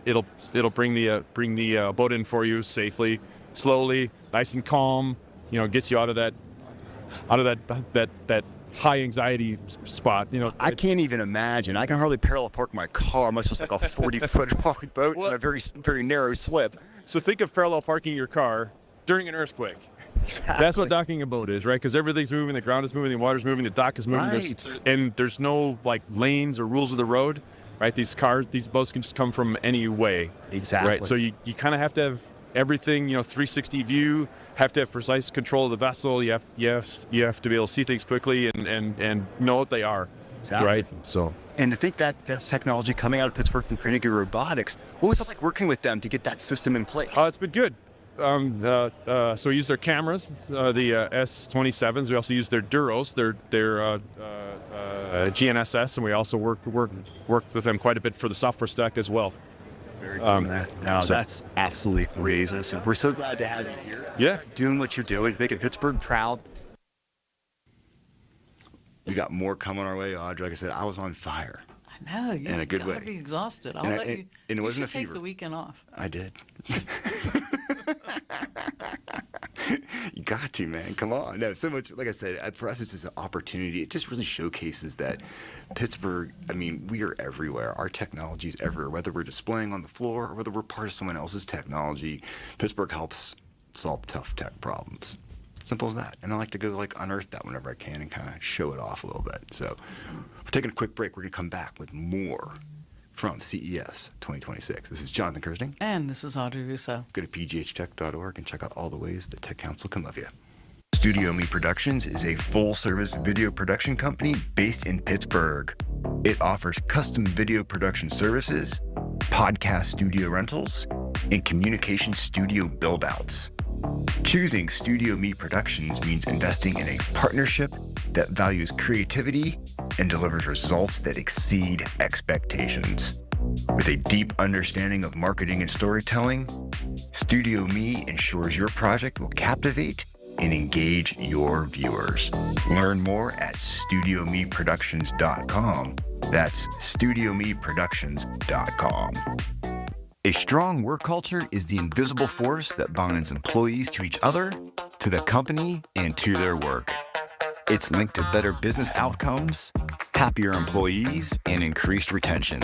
It'll bring the boat in for you safely, slowly, nice and calm. Gets you out of that high anxiety spot. I can't even imagine. I can hardly parallel park my car, much less like a 40-foot long boat in a very, very narrow slip. So think of parallel parking your car during an earthquake. Exactly. That's what docking a boat is, right? Because everything's moving, the ground is moving, the water's moving, the dock is moving, and there's no like lanes or rules of the road, right? These boats can just come from any way. Exactly. Right. So you kind of have to have everything, 360 view. Have to have precise control of the vessel. You have to be able to see things quickly and know what they are. Exactly. Right. So. And to think that's technology coming out of Pittsburgh from Carnegie Robotics. What was it like working with them to get that system in place? It's been good. So we use their cameras, the S27s. We also use their Duros, their GNSS, and we also work with them quite a bit for the software stack as well. Very cool, man. That's absolutely amazing. So we're so glad to have you here. Yeah. Doing what you're doing, making Pittsburgh proud. We got more coming our way, Audrey. Like I said, I was on fire. I know. In a good way. Be exhausted. I'll and let you. And it wasn't a take fever. The weekend off. I did. You got to, man. Come on. No, so much. Like I said, for us, it's just an opportunity. It just really showcases that Pittsburgh. I mean, we are everywhere. Our technology is everywhere. Whether we're displaying on the floor or whether we're part of someone else's technology, Pittsburgh helps solve tough tech problems. Simple as that. And I like to go unearth that whenever I can and kind of show it off a little bit. So we're taking a quick break. We're going to come back with more from CES 2026. This is Jonathan Kirsting. And this is Audrey Rousseau. Go to pghtech.org and check out all the ways the Tech Council can love you. Studio Me Productions is a full-service video production company based in Pittsburgh. It offers custom video production services, podcast studio rentals, and communication studio build-outs. Choosing Studio Me Productions means investing in a partnership that values creativity and delivers results that exceed expectations. With a deep understanding of marketing and storytelling, Studio Me ensures your project will captivate and engage your viewers. Learn more at StudioMeProductions.com. That's StudioMeProductions.com. A strong work culture is the invisible force that binds employees to each other, to the company, and to their work. It's linked to better business outcomes, happier employees, and increased retention.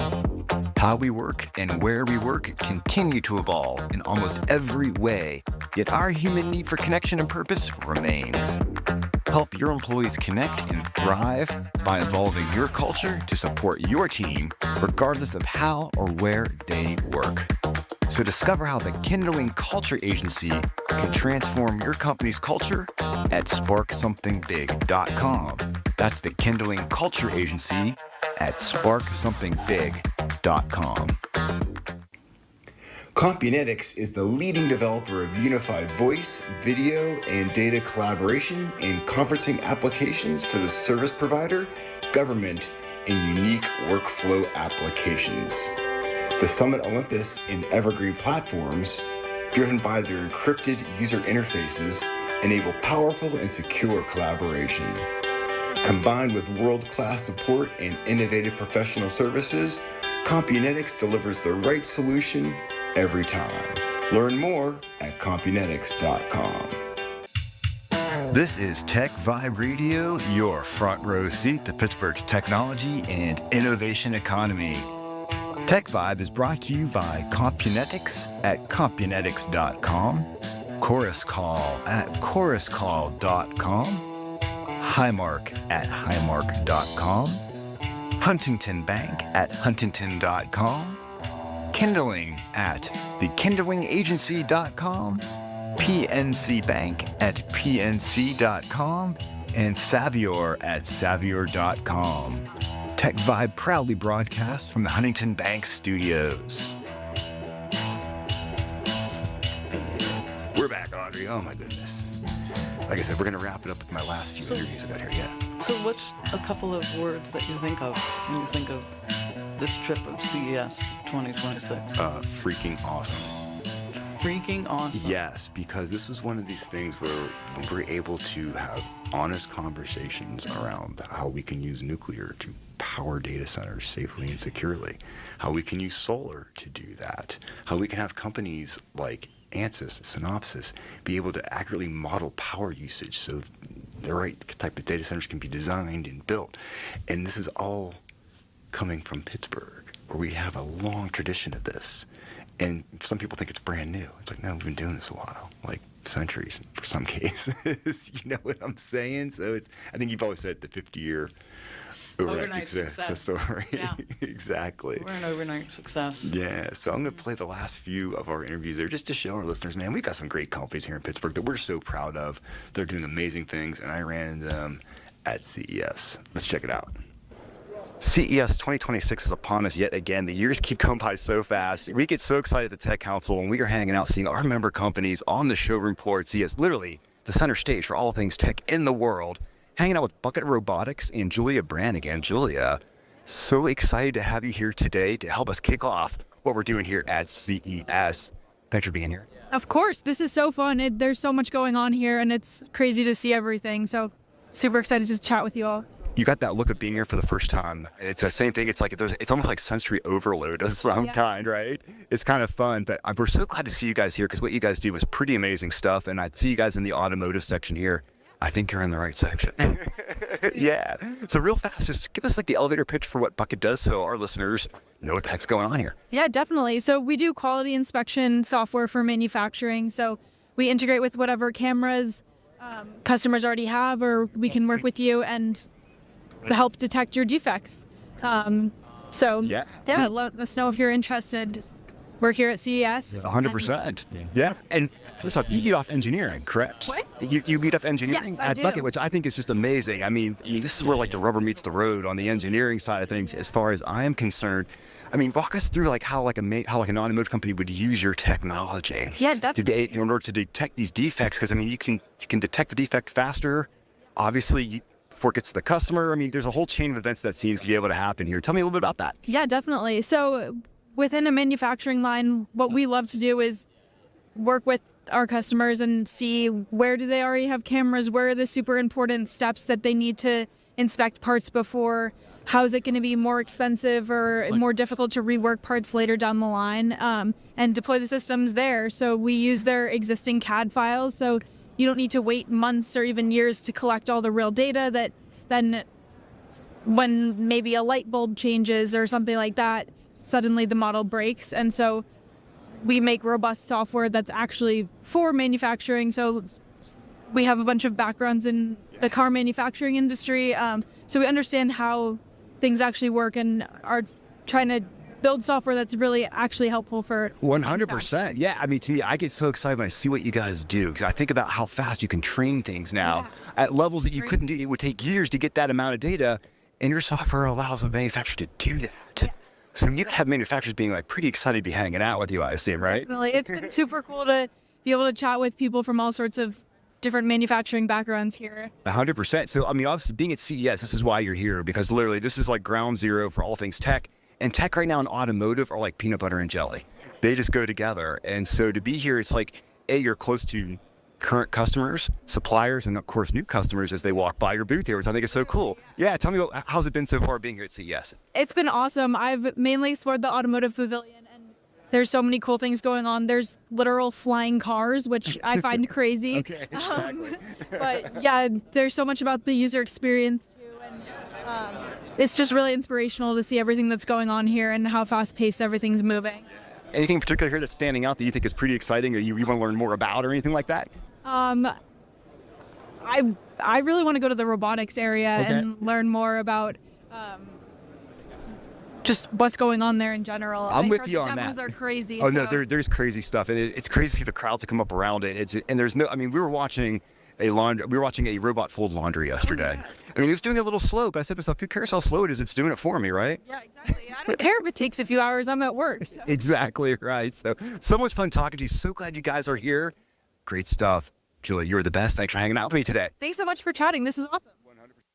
How we work and where we work continue to evolve in almost every way, yet our human need for connection and purpose remains. Help your employees connect and thrive by evolving your culture to support your team, regardless of how or where they work. So discover how the Kindling Culture Agency can transform your company's culture at sparksomething.big.com. That's the Kindling Culture Agency at sparksomething.big.com. Compunetics is the leading developer of unified voice, video, and data collaboration and conferencing applications for the service provider, government, and unique workflow applications. The Summit Olympus and Evergreen platforms, driven by their encrypted user interfaces, enable powerful and secure collaboration. Combined with world-class support and innovative professional services, Compunetics delivers the right solution every time. Learn more at compunetics.com. This is Tech Vibe Radio, your front row seat to Pittsburgh's technology and innovation economy. Tech Vibe is brought to you by Compunetics at compunetics.com, Chorus Call at choruscall.com, Highmark at highmark.com, Huntington Bank at huntington.com, Kindling at thekindlingagency.com, PNC Bank at pnc.com, and Savior at savior.com. Tech Vibe proudly broadcasts from the Huntington Bank studios. We're back, Audrey. Oh my goodness. Like I said, we're going to wrap it up with my last few interviews I got here. Yeah. So what's a couple of words that you think of when you think of this trip of CES 2026? Freaking awesome. Freaking awesome. Yes, because this was one of these things where we're able to have honest conversations around how we can use nuclear to power data centers safely and securely, how we can use solar to do that, how we can have companies like ANSYS, Synopsys, be able to accurately model power usage so the right type of data centers can be designed and built. And this is all coming from Pittsburgh, where we have a long tradition of this. And some people think it's brand new. It's like, no, we've been doing this a while, like centuries for some cases. You know what I'm saying? So I think you've always said the 50-year overnight success story. Yeah. Exactly. We're an overnight success. Yeah. So I'm going to play the last few of our interviews there just to show our listeners, man, we've got some great companies here in Pittsburgh that we're so proud of. They're doing amazing things, and I ran into them at CES. Let's check it out. CES 2026 is upon us yet again. The years keep going by so fast. We get so excited at the Tech Council when we are hanging out, seeing our member companies on the showroom floor at CES, literally the center stage for all things tech in the world, hanging out with Bucket Robotics and Julia Brannigan. Julia, so excited to have you here today to help us kick off what we're doing here at CES. Thanks for being here. Of course, this is so fun. There's so much going on here, and it's crazy to see everything. So super excited to chat with you all. You got that look of being here for the first time. It's the same thing. It's like it's almost like sensory overload of some kind, right? It's kind of fun, but we're so glad to see you guys here because what you guys do is pretty amazing stuff. And I see you guys in the automotive section here. I think you're in the right section. Yeah. So real fast, just give us like the elevator pitch for what Bucket does so our listeners know what the heck's going on here. Yeah, definitely. So we do quality inspection software for manufacturing. So we integrate with whatever cameras customers already have, or we can work with you and help detect your defects. Yeah, let us know if you're interested. We're here at CES. 100%. Yeah. And first off, you lead off engineering, correct? What? You lead off engineering Yes, at Bucket, which I think is just amazing. I mean, this is where like the rubber meets the road on the engineering side of things, as far as I am concerned. I mean, walk us through like how an automotive company would use your technology. Yeah, definitely. In order to detect these defects, because I mean, you can detect the defect faster. Obviously, before it gets to the customer. I mean, there's a whole chain of events that seems to be able to happen here. Tell me a little bit about that. Yeah, definitely. So within a manufacturing line, what we love to do is work with our customers and see where do they already have cameras, where are the super important steps that they need to inspect parts before, how is it going to be more expensive or more difficult to rework parts later down the line, and deploy the systems there. So we use their existing CAD files, so you don't need to wait months or even years to collect all the real data that then when maybe a light bulb changes or something like that, suddenly the model breaks. And so we make robust software that's actually for manufacturing. So we have a bunch of backgrounds in the car manufacturing industry. So we understand how things actually work and are trying to build software that's really actually helpful for 100%. Yeah, I mean, to me, I get so excited when I see what you guys do because I think about how fast you can train things now at levels that you couldn't do. It would take years to get that amount of data, and your software allows the manufacturer to do that. So you have manufacturers being like pretty excited to be hanging out with you, I assume, right? Definitely. It's been super cool to be able to chat with people from all sorts of different manufacturing backgrounds here. 100%. So, I mean, obviously being at CES, this is why you're here, because literally this is like ground zero for all things tech. And tech right now and automotive are like peanut butter and jelly. They just go together. And so to be here, it's like, A, you're close to current customers, suppliers, and of course new customers as they walk by your booth here, which I think is so cool. Yeah, tell me, how's it been so far being here at CES? It's been awesome. I've mainly explored the automotive pavilion, and there's so many cool things going on. There's literal flying cars, which I find crazy. Okay, exactly. But yeah, there's so much about the user experience too, and it's just really inspirational to see everything that's going on here and how fast-paced everything's moving. Anything in particular here that's standing out that you think is pretty exciting or you want to learn more about or anything like that? I really want to go to the robotics area and learn more about just what's going on there in general. I'm with you on that. Demos are crazy. Oh, no, there's crazy stuff, and it's crazy to see the crowds that come up around it. And there's no, I mean, we were watching a robot fold laundry yesterday. I mean, it was doing it a little slow, but I said to myself, who cares how slow it is? It's doing it for me, right? Yeah, exactly. I don't care if it takes a few hours. I'm at work. So. Exactly right. So much fun talking to you. So glad you guys are here. Great stuff. Julie, you're the best. Thanks for hanging out with me today. Thanks so much for chatting. This is awesome.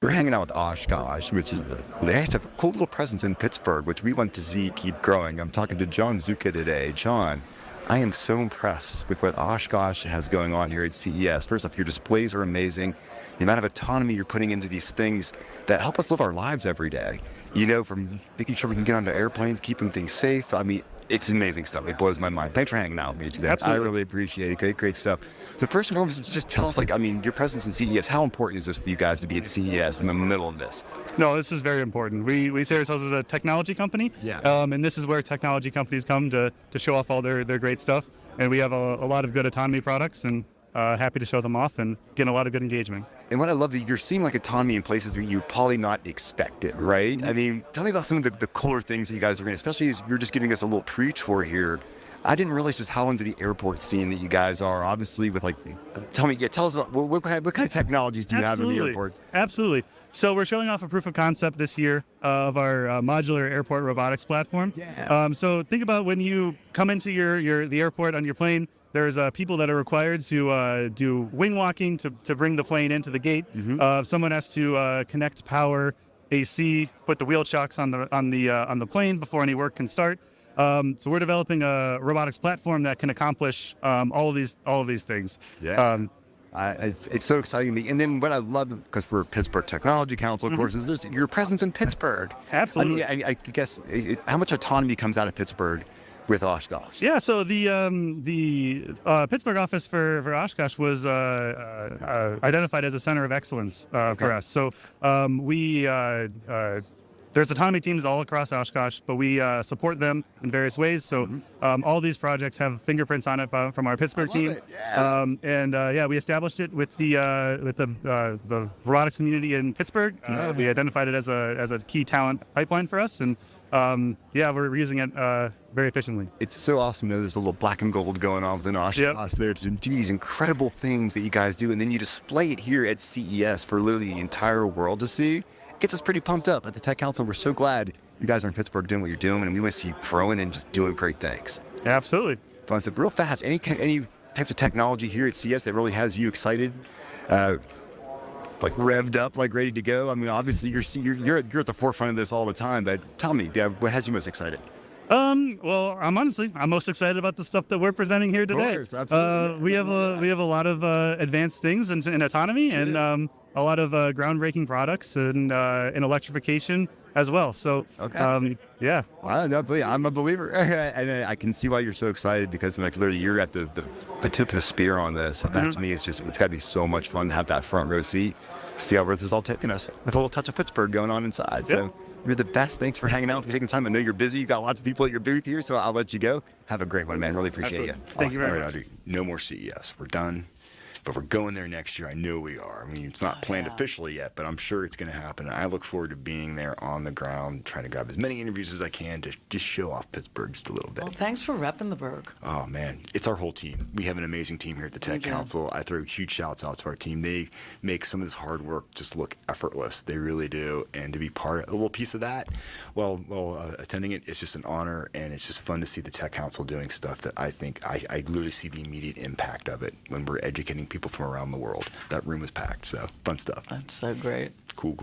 We're hanging out with Oshkosh, which is they have a cool little presence in Pittsburgh, which we want to see keep growing. I'm talking to John Zuka today. John, I am so impressed with what Oshkosh has going on here at CES. First off, your displays are amazing. The amount of autonomy you're putting into these things that help us live our lives every day. You know, from making sure we can get onto airplanes, keeping things safe. I mean, it's amazing stuff. It blows my mind. Thanks for hanging out with me today. Absolutely. I really appreciate it. Great stuff. So first and foremost, just tell us, your presence in CES, how important is this for you guys to be at CES in the middle of this? No, this is very important. We see ourselves as a technology company, and this is where technology companies come to show off all their great stuff. And we have a lot of good autonomy products, and happy to show them off and get a lot of good engagement. And what I love is you're seeing like autonomy in places where you probably not expect it, right? I mean, tell me about some of the cooler things that you guys are doing, especially as you're just giving us a little pre-tour here. I didn't realize just how into the airport scene that you guys are. Obviously, with tell us about what kind of technologies do you have in the airports? Absolutely. So we're showing off a proof of concept this year of our modular airport robotics platform. Yeah. So think about when you come into the airport on your plane. There's people that are required to do wing walking to bring the plane into the gate. Someone has to connect power, AC, put the wheel chocks on the plane before any work can start. So we're developing a robotics platform that can accomplish all of these things. Yeah. It's so exciting to me. And then what I love, because we're Pittsburgh Technology Council, of course, is your presence in Pittsburgh. Absolutely. I mean, I guess how much autonomy comes out of Pittsburgh with Oshkosh? Yeah, so the Pittsburgh office for Oshkosh was identified as a center of excellence for us. So there's autonomy teams all across Oshkosh, but we support them in various ways. So all these projects have fingerprints on it from our Pittsburgh team. Yeah. We established it with the robotics community in Pittsburgh. We identified it as a key talent pipeline for us, and we're using it very efficiently. It's so awesome to know there's a little black and gold going on within Oshkosh there to do these incredible things that you guys do, and then you display it here at CES for literally the entire world to see. Gets us pretty pumped up. At the Tech Council, we're so glad you guys are in Pittsburgh doing what you're doing, and we want to see you growing and just doing great things. Absolutely. Fun. So real fast, any types of technology here at CES that really has you excited, like revved up, like ready to go? I mean, obviously you're at the forefront of this all the time, but tell me, what has you most excited? Well, I'm most excited about the stuff that we're presenting here today. Of course, absolutely. We have a lot of advanced things in autonomy and a lot of groundbreaking products and in electrification as well. So, yeah. Well, I'm a believer, and I can see why you're so excited because literally you're at the tip of the spear on this. And that to me is it's got to be so much fun to have that front row seat, see where this is all taking us with a little touch of Pittsburgh going on inside. So. You're the best. Thanks for hanging out with me, taking time. I know you're busy. You got lots of people at your booth here, so I'll let you go. Have a great one, man. Really appreciate you. Thank you very much. All right, Audrey. No more CES. We're done. But we're going there next year. I know we are. I mean, it's not planned officially yet, but I'm sure it's going to happen. I look forward to being there on the ground, trying to grab as many interviews as I can to just show off Pittsburgh just a little bit. Well, thanks for repping the Berg. Oh, man. It's our whole team. We have an amazing team here at the Tech Council. I throw huge shouts out to our team. They make some of this hard work just look effortless. They really do. And to be part of a little piece of that while attending it, it's just an honor, and it's just fun to see the Tech Council doing stuff that I think I literally see the immediate impact of it when we're educating people from around the world. That room was packed, so fun stuff. That's so great. Cool.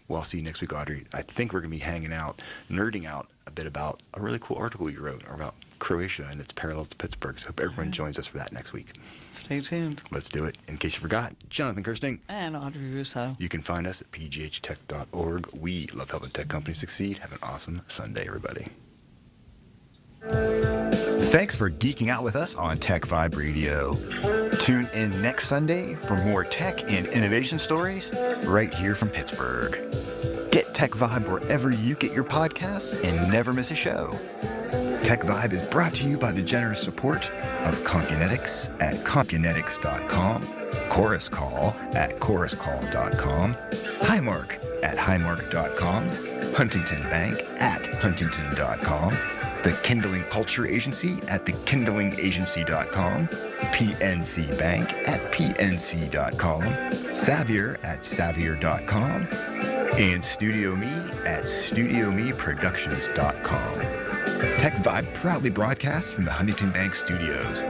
Well, I'll see you next week, Audrey. I think we're going to be hanging out, nerding out a bit about a really cool article you wrote about Croatia and its parallels to Pittsburgh. So hope everyone joins us for that next week. Stay tuned. Let's do it. In case you forgot, Jonathan Kirsting. And Audrey Russo. You can find us at pghtech.org. We love helping tech companies succeed. Have an awesome Sunday, everybody. Thanks for geeking out with us on Tech Vibe Radio. Tune in next Sunday for more tech and innovation stories right here from Pittsburgh. Get Tech Vibe wherever you get your podcasts and never miss a show. Tech Vibe is brought to you by the generous support of Compunetics at Compunetics.com, Chorus Call at ChorusCall.com, Highmark at Highmark.com, Huntington Bank at Huntington.com, the Kindling Culture Agency at thekindlingagency.com, PNC Bank at PNC.com, Savior at Savior.com, and Studio Me at StudioMeProductions.com. Tech Vibe proudly broadcasts from the Huntington Bank Studios.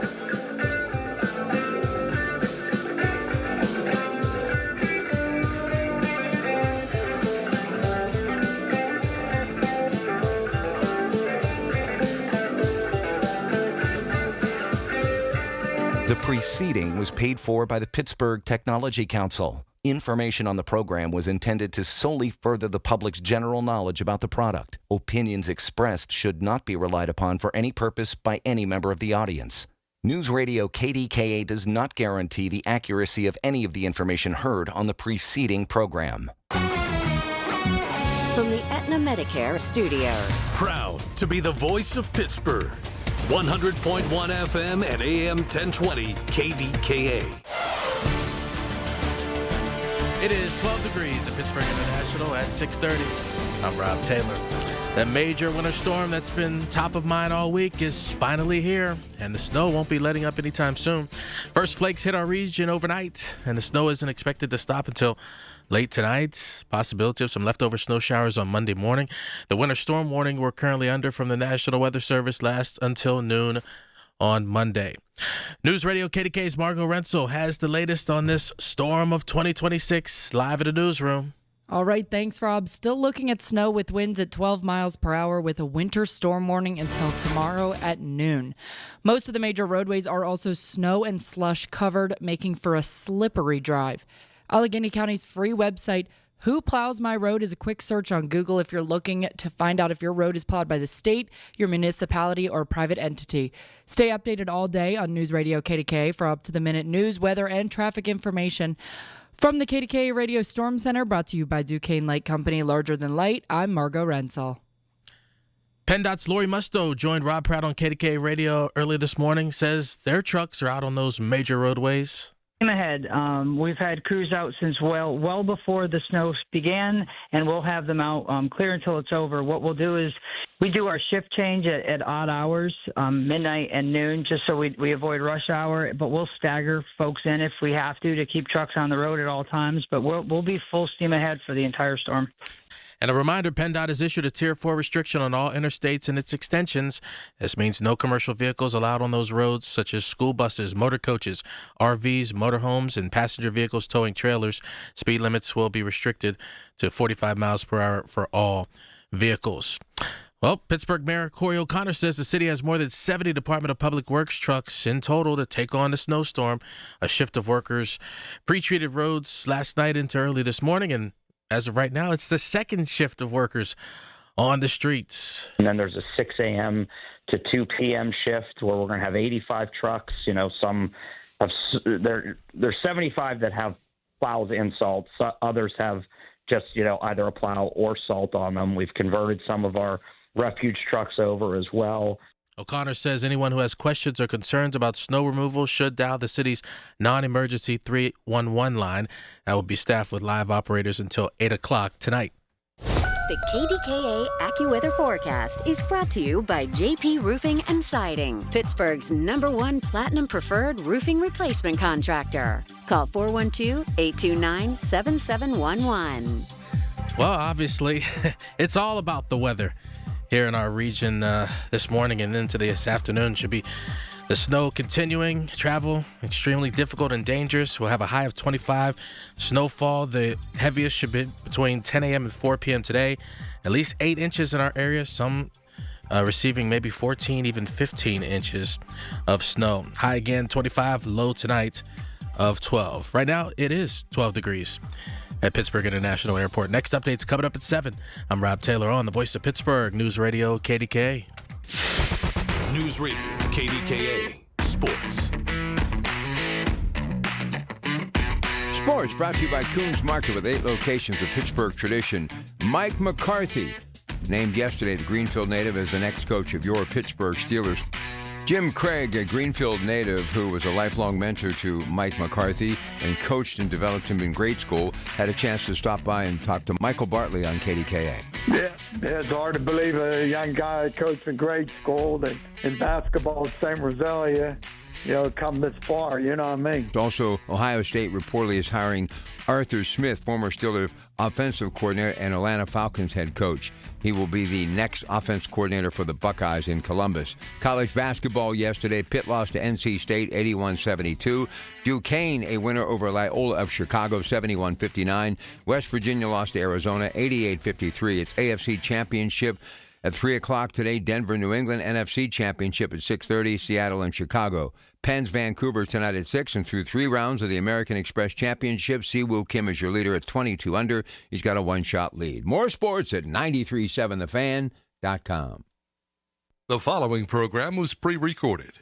The preceding was paid for by the Pittsburgh Technology Council. Information on the program was intended to solely further the public's general knowledge about the product. Opinions expressed should not be relied upon for any purpose by any member of the audience. News Radio KDKA does not guarantee the accuracy of any of the information heard on the preceding program. From the Aetna Medicare Studios. Proud to be the voice of Pittsburgh. 100.1 FM and AM 1020 KDKA. It is 12 degrees at Pittsburgh International at 6:30. I'm Rob Taylor. That major winter storm that's been top of mind all week is finally here, and the snow won't be letting up anytime soon. First flakes hit our region overnight, and the snow isn't expected to stop until late tonight. Possibility of some leftover snow showers on Monday morning. The winter storm warning we're currently under from the National Weather Service lasts until noon on Monday. News Radio KDK's Margot Rensel has the latest on this storm of 2026 live at the newsroom. All right, thanks, Rob. Still looking at snow with winds at 12 miles per hour with a winter storm warning until tomorrow at noon. Most of the major roadways are also snow and slush covered, making for a slippery drive. Allegheny County's free website, Who Plows My Road, is a quick search on Google if you're looking to find out if your road is plowed by the state, your municipality, or private entity. Stay updated all day on News Radio KDKA for up-to-the-minute news, weather, and traffic information. From the KDKA Radio Storm Center, brought to you by Duquesne Light Company, larger than light, I'm Margot Rensel. PennDOT's Lori Musto joined Rob Pratt on KDKA Radio early this morning, says their trucks are out on those major roadways. Ahead. We've had crews out since well before the snow began, and we'll have them out clear until it's over. What we'll do is we do our shift change at odd hours, midnight and noon, just so we avoid rush hour, but we'll stagger folks in if we have to keep trucks on the road at all times, but we'll be full steam ahead for the entire storm. And a reminder, PennDOT has issued a Tier 4 restriction on all interstates and its extensions. This means no commercial vehicles allowed on those roads, such as school buses, motor coaches, RVs, motorhomes, and passenger vehicles towing trailers. Speed limits will be restricted to 45 miles per hour for all vehicles. Well, Pittsburgh Mayor Corey O'Connor says the city has more than 70 Department of Public Works trucks in total to take on the snowstorm. A shift of workers pre-treated roads last night into early this morning, and as of right now, it's the second shift of workers on the streets. And then there's a 6 a.m. to 2 p.m. shift where we're going to have 85 trucks. You know, some have, there's 75 that have plows and salt. So others have just, either a plow or salt on them. We've converted some of our refuge trucks over as well. O'Connor says anyone who has questions or concerns about snow removal should dial the city's non-emergency 311 line. That will be staffed with live operators until 8 o'clock tonight. The KDKA AccuWeather forecast is brought to you by JP Roofing and Siding, Pittsburgh's #1 Platinum Preferred Roofing Replacement Contractor. Call 412-829-7711. Well, obviously, it's all about the weather here in our region this morning and into this afternoon. Should be the snow continuing, travel extremely difficult and dangerous. We'll have a high of 25. Snowfall, the heaviest should be between 10 a.m. and 4 p.m. today. At least 8 inches in our area, some receiving maybe 14, even 15 inches of snow. High again, 25, low tonight of 12. Right now, it is 12 degrees at Pittsburgh International Airport. Next update's coming up at 7. I'm Rob Taylor on the Voice of Pittsburgh, News Radio KDKA. News Radio KDKA Sports. Sports brought to you by Coons Market with 8 locations of Pittsburgh tradition. Mike McCarthy, named yesterday the Greenfield native as the next coach of your Pittsburgh Steelers. Jim Craig, a Greenfield native who was a lifelong mentor to Mike McCarthy and coached and developed him in grade school, had a chance to stop by and talk to Michael Bartley on KDKA. Yeah, it's hard to believe a young guy coached in grade school that in basketball at St. Rosalia, come this far, you know what I mean? Also, Ohio State reportedly is hiring Arthur Smith, former Steelers offensive coordinator and Atlanta Falcons head coach. He will be the next offense coordinator for the Buckeyes in Columbus. College basketball yesterday, Pitt lost to NC State 81-72. Duquesne, a winner over Loyola of Chicago 71-59. West Virginia lost to Arizona 88-53. It's AFC Championship at 3 o'clock today. Denver, New England. NFC Championship at 6:30. Seattle and Chicago. Penn's Vancouver tonight at 6, and through 3 rounds of the American Express Championship, Siwoo Kim is your leader at 22 under. He's got a 1-shot lead. More sports at 937thefan.com. The following program was pre-recorded.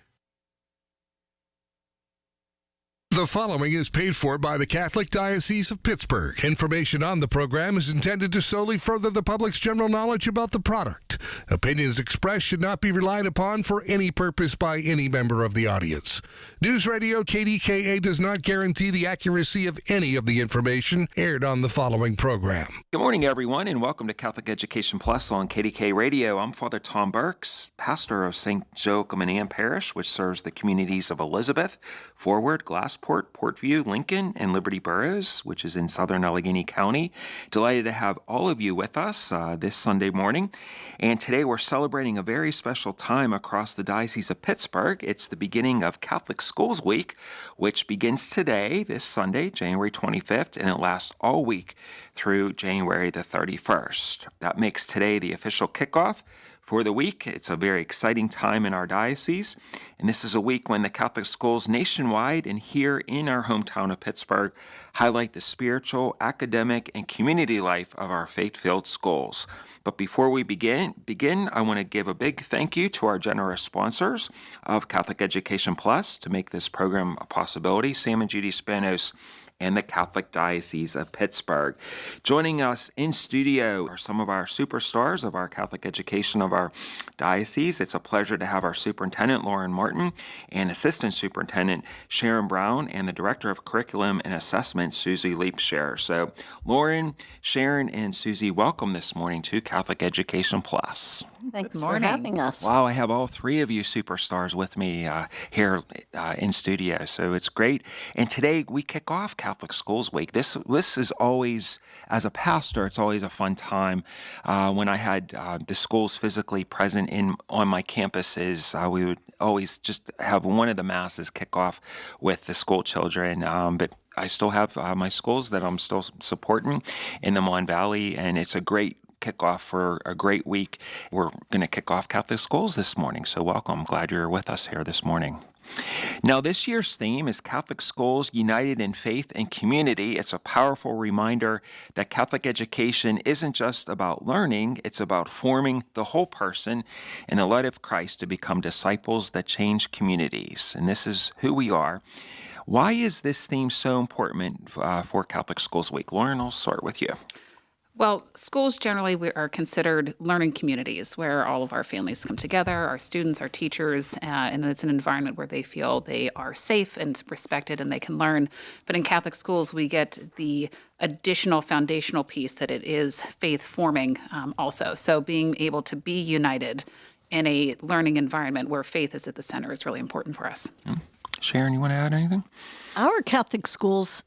The following is paid for by the Catholic Diocese of Pittsburgh. Information on the program is intended to solely further the public's general knowledge about the product. Opinions expressed should not be relied upon for any purpose by any member of the audience. News Radio KDKA does not guarantee the accuracy of any of the information aired on the following program. Good morning, everyone, and welcome to Catholic Education Plus on KDKA Radio. I'm Father Tom Burks, pastor of St. Joachim and Ann Parish, which serves the communities of Elizabeth, Forward, Glassport, Portview, Lincoln, and Liberty Boroughs, which is in southern Allegheny County. Delighted to have all of you with us this Sunday morning. And today we're celebrating a very special time across the Diocese of Pittsburgh. It's the beginning of Catholic Schools Week, which begins today, this Sunday, January 25th, and it lasts all week through January the 31st. That makes today the official kickoff for the week. It's a very exciting time in our diocese, and this is a week when the Catholic schools nationwide and here in our hometown of Pittsburgh highlight the spiritual, academic, and community life of our faith-filled schools. But before we begin, I want to give a big thank you to our generous sponsors of Catholic Education Plus to make this program a possibility, Sam and Judy Spanos and the Catholic Diocese of Pittsburgh. Joining us in studio are some of our superstars of our Catholic education of our diocese. It's a pleasure to have our Superintendent, Lauren Martin, and Assistant Superintendent, Sharon Brown, and the Director of Curriculum and Assessment, Susie Leapshare. So, Lauren, Sharon, and Susie, welcome this morning to Catholic Education Plus. Thanks for having us. Wow, I have all 3 of you superstars with me here in studio, so it's great. And today we kick off Catholic Schools Week. This is always, as a pastor, it's always a fun time. When I had the schools physically present on my campuses, we would always just have one of the masses kick off with the school children. But I still have my schools that I'm still supporting in the Mon Valley, and it's a great kickoff for a great week. We're going to kick off Catholic schools this morning, so welcome. Glad you're with us here this morning. Now, this year's theme is Catholic Schools United in Faith and Community. It's a powerful reminder that Catholic education isn't just about learning, it's about forming the whole person in the light of Christ to become disciples that change communities. And this is who we are. Why is this theme so important for Catholic Schools Week? Lauren, I'll start with you. Well, schools generally are considered learning communities where all of our families come together, our students, our teachers, and it's an environment where they feel they are safe and respected and they can learn. But in Catholic schools, we get the additional foundational piece that it is faith forming also. So being able to be united in a learning environment where faith is at the center is really important for us. Sharon, you want to add anything? Our Catholic schools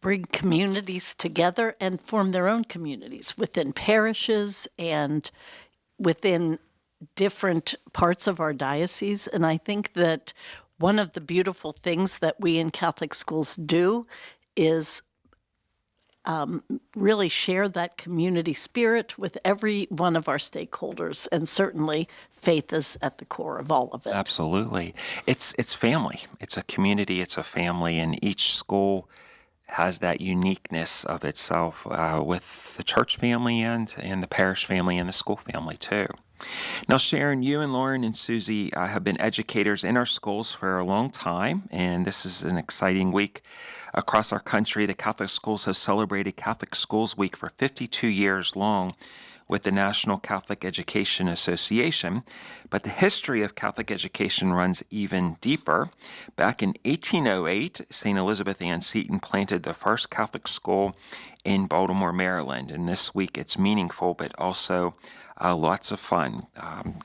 bring communities together and form their own communities within parishes and within different parts of our diocese. And I think that one of the beautiful things that we in Catholic schools do is really share that community spirit with every one of our stakeholders. And certainly faith is at the core of all of it. Absolutely. It's family. It's a community. It's a family. And each school has that uniqueness of itself with the church family and the parish family and the school family too. Now, Sharon, you and Lauren and Susie have been educators in our schools for a long time, and this is an exciting week. Across our country, the Catholic schools have celebrated Catholic Schools Week for 52 years long with the National Catholic Education Association. But the history of Catholic education runs even deeper. Back in 1808, St. Elizabeth Ann Seton planted the first Catholic school in Baltimore, Maryland. And this week it's meaningful, but also lots of fun.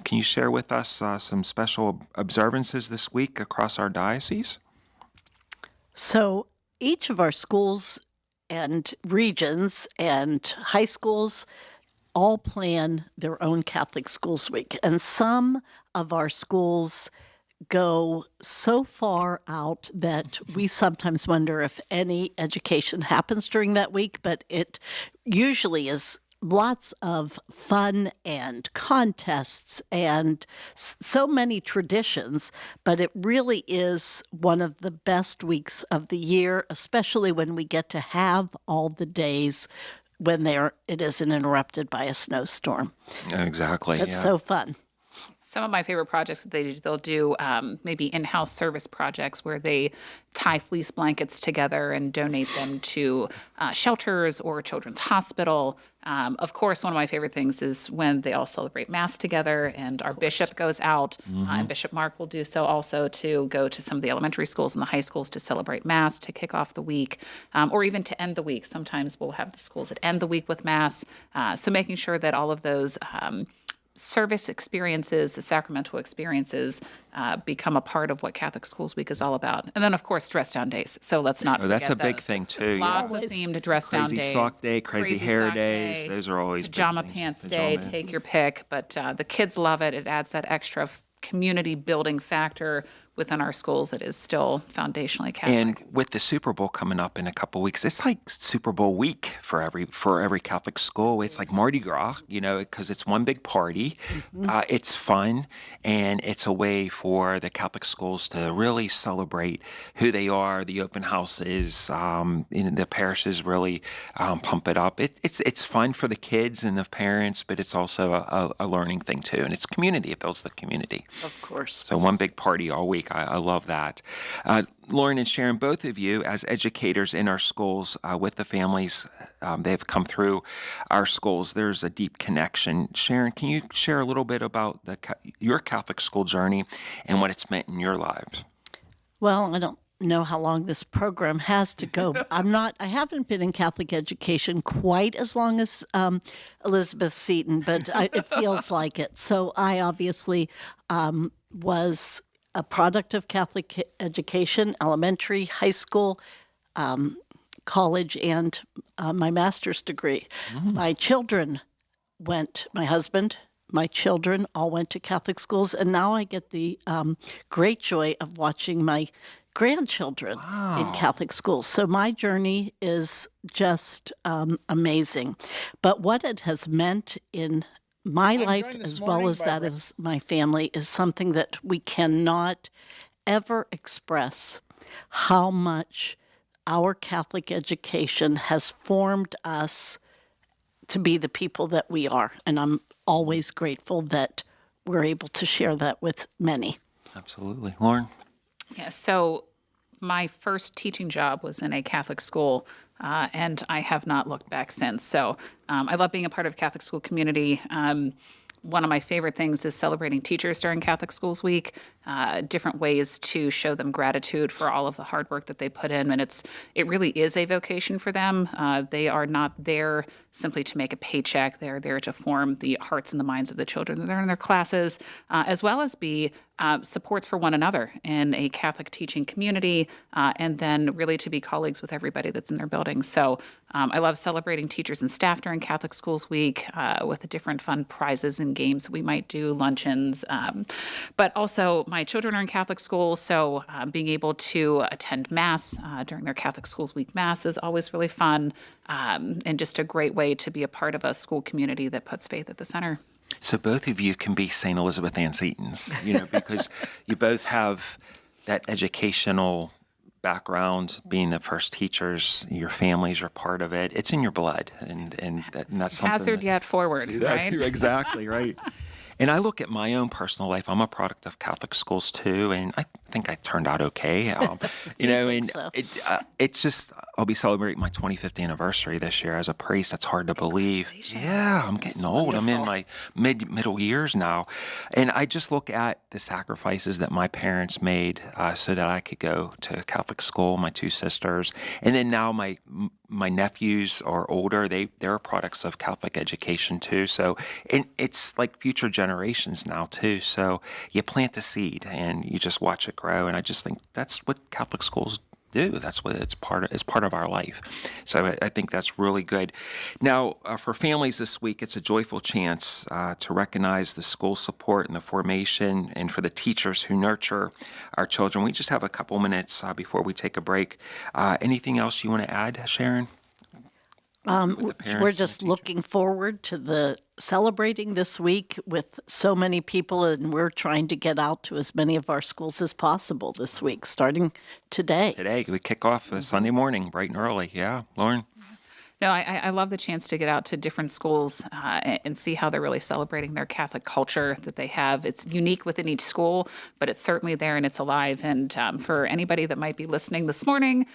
Can you share with us some special observances this week across our diocese? So each of our schools and regions and high schools all plan their own Catholic Schools Week. And some of our schools go so far out that we sometimes wonder if any education happens during that week, but it usually is lots of fun and contests and so many traditions, but it really is one of the best weeks of the year, especially when we get to have all the days when it isn't interrupted by a snowstorm. Exactly. It's so fun. Some of my favorite projects that they'll do maybe in-house service projects where they tie fleece blankets together and donate them to shelters or children's hospital. Of course, one of my favorite things is when they all celebrate Mass together and our bishop goes out, and Bishop Mark will do so also to go to some of the elementary schools and the high schools to celebrate Mass, to kick off the week, or even to end the week. Sometimes we'll have the schools that end the week with Mass. So making sure that all of those service experiences, the sacramental experiences, become a part of what Catholic Schools Week is all about. And then, of course, dress-down days. So let's not forget that's a big those. thing, too. Lots of themed dress-down days. Crazy sock day, crazy hair sock days. day, Those are always pajama big things. pants day, take your pick. But the kids love it. It adds that extra community-building factor within our schools that is still foundationally Catholic. And with the Super Bowl coming up in a couple weeks, it's like Super Bowl week for every Catholic school. It's like Mardi Gras, because it's one big party. It's fun, and it's a way for the Catholic schools to really celebrate who they are. The open houses, the parishes really pump it up. It's fun for the kids and the parents, but it's also a learning thing too. And it's community. It builds the community. Of course. So one big party all week. I love that. Lauren and Sharon, both of you as educators in our schools with the families, they've come through our schools. There's a deep connection. Sharon, can you share a little bit about your Catholic school journey and what it's meant in your lives? Well, I don't know how long this program has to go. I haven't been in Catholic education quite as long as Elizabeth Seton, but it feels like it. So I obviously was a product of Catholic education, elementary, high school, college, and my master's degree. My husband, my children all went to Catholic schools, and now I get the great joy of watching my grandchildren in Catholic schools. So my journey is just amazing. But what it has meant in my life, as well as that of my family, is something that we cannot ever express how much our Catholic education has formed us to be the people that we are. And I'm always grateful that we're able to share that with many. Absolutely. Lauren? Yeah, so my first teaching job was in a Catholic school, and I have not looked back since. So I love being a part of a Catholic school community. One of my favorite things is celebrating teachers during Catholic Schools Week, different ways to show them gratitude for all of the hard work that they put in. And it really is a vocation for them. They are not there simply to make a paycheck. They're there to form the hearts and the minds of the children that are in their classes, as well as be supports for one another in a Catholic teaching community, and then really to be colleagues with everybody that's in their building. So I love celebrating teachers and staff during Catholic Schools Week with the different fun prizes and games we might do, luncheons. But also, my children are in Catholic schools, so being able to attend Mass during their Catholic Schools Week Mass is always really fun, and just a great way to be a part of a school community that puts faith at the center. So both of you can be St. Elizabeth Ann Setons, because you both have that educational background, being the first teachers. Your families are part of it. It's in your blood, and that's something. Hazard yet forward, right? Exactly, right. And I look at my own personal life. I'm a product of Catholic schools too, and I think I turned out okay. And so. It's just, I'll be celebrating my 25th anniversary this year as a priest. That's hard to believe. Yeah, I'm getting old. I'm in my middle years now, and I just look at the sacrifices that my parents made so that I could go to Catholic school. My two sisters, and then now my nephews are older. They're products of Catholic education too. So, and it's like future generations now too. So you plant the seed and you just watch it grow. And I just think that's what Catholic schools do. That's what it's part of our life. So I think that's really good. Now, for families this week, it's a joyful chance to recognize the school support and the formation, and for the teachers who nurture our children. We just have a couple minutes before we take a break. Anything else you want to add, Sharon? We're just looking forward to the celebrating this week with so many people, and we're trying to get out to as many of our schools as possible this week, starting today. Today, we kick off Sunday morning, bright and early. Yeah, Lauren? No, I love the chance to get out to different schools and see how they're really celebrating their Catholic culture that they have. It's unique within each school, but it's certainly there and it's alive. And for anybody that might be listening this morning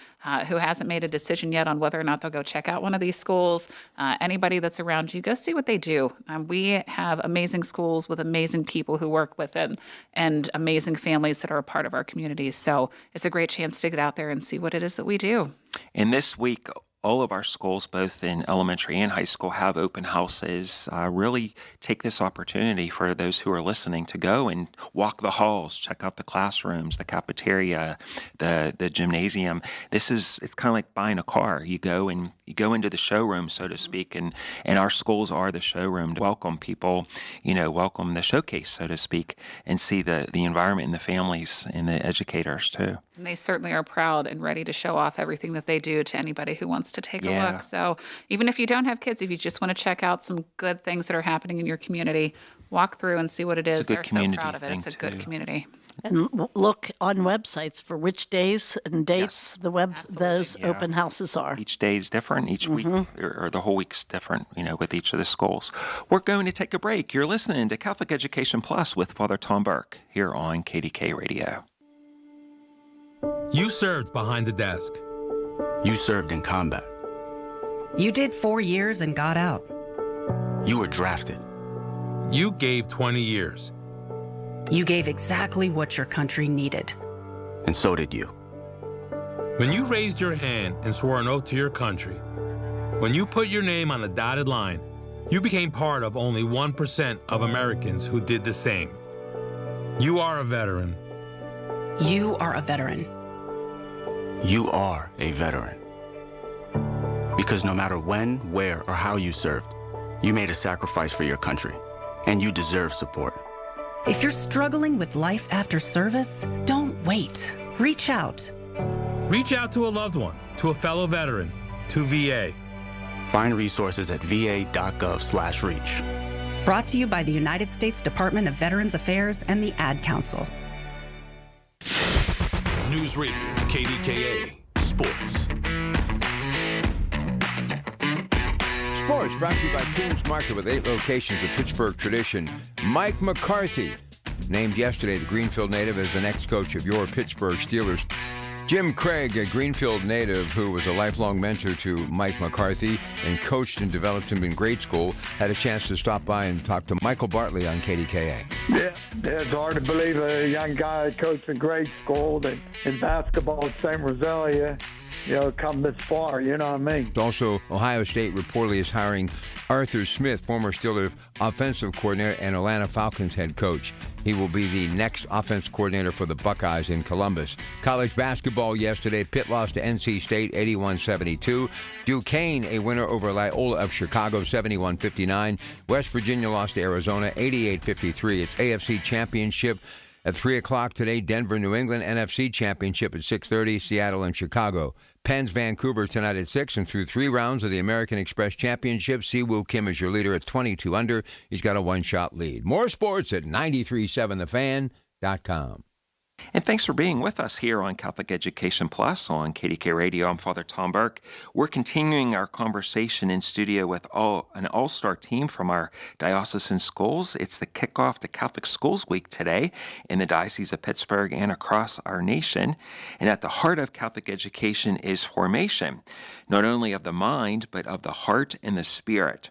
who hasn't made a decision yet on whether or not they'll go check out one of these schools, anybody that's around you, go see what they do. We have amazing schools with amazing people who work with it and amazing families that are a part of our communities. So it's a great chance to get out there and see what it is that we do. And this week, all of our schools, both in elementary and high school, have open houses. Really take this opportunity for those who are listening to go and walk the halls, check out the classrooms, the cafeteria, the gymnasium. It's kind of like buying a car. You go into the showroom, so to speak, and our schools are the showroom to welcome people, welcome the showcase, so to speak, and see the environment and the families and the educators too. And they certainly are proud and ready to show off everything that they do to anybody who wants to take a look. So even if you don't have kids, if you just want to check out some good things that are happening in your community, walk through and see what it is. They're so proud of it. It's a good community. And look on websites for which days and dates those open houses are. Each day is different. Each week or the whole week's different, with each of the schools. We're going to take a break. You're listening to Catholic Education Plus with Father Tom Burke here on KDKA Radio. You served behind the desk. You served in combat. You did 4 years and got out. You were drafted. You gave 20 years. You gave exactly what your country needed. And so did you. When you raised your hand and swore an oath to your country, when you put your name on a dotted line, you became part of only 1% of Americans who did the same. You are a veteran. You are a veteran. You are a veteran. Because no matter when, where, or how you served, you made a sacrifice for your country, and you deserve support. If you're struggling with life after service, don't wait. Reach out. Reach out to a loved one, to a fellow veteran, to VA. Find resources at va.gov/reach. Brought to you by the United States Department of Veterans Affairs and the Ad Council. News Radio, KDKA, Sports. Sports brought to you by Tools Market with 8 locations of Pittsburgh tradition. Mike McCarthy, named yesterday the Greenfield native as the next coach of your Pittsburgh Steelers. Jim Craig, a Greenfield native who was a lifelong mentor to Mike McCarthy and coached and developed him in grade school, had a chance to stop by and talk to Michael Bartley on KDKA. Yeah, it's hard to believe a young guy coached in grade school and in basketball at St. Rosalia, come this far, you know what I mean? Also, Ohio State reportedly is hiring Arthur Smith, former Steelers offensive coordinator and Atlanta Falcons head coach. He will be the next offense coordinator for the Buckeyes in Columbus. College basketball yesterday, Pitt lost to NC State 81-72. Duquesne, a winner over Loyola of Chicago 71-59. West Virginia lost to Arizona 88-53. It's AFC Championship at 3 o'clock today. Denver, New England, NFC Championship at 6:30, Seattle and Chicago. Penn's Vancouver tonight at 6, and through 3 rounds of the American Express Championship, Siwoo Kim is your leader at 22 under. He's got a 1-shot lead. More sports at 937thefan.com. And thanks for being with us here on Catholic Education Plus on KDKA Radio. I'm Father Tom Burke. We're continuing our conversation in studio with an all-star team from our diocesan schools. It's the kickoff to Catholic Schools Week today in the Diocese of Pittsburgh and across our nation. And at the heart of Catholic education is formation, not only of the mind, but of the heart and the spirit.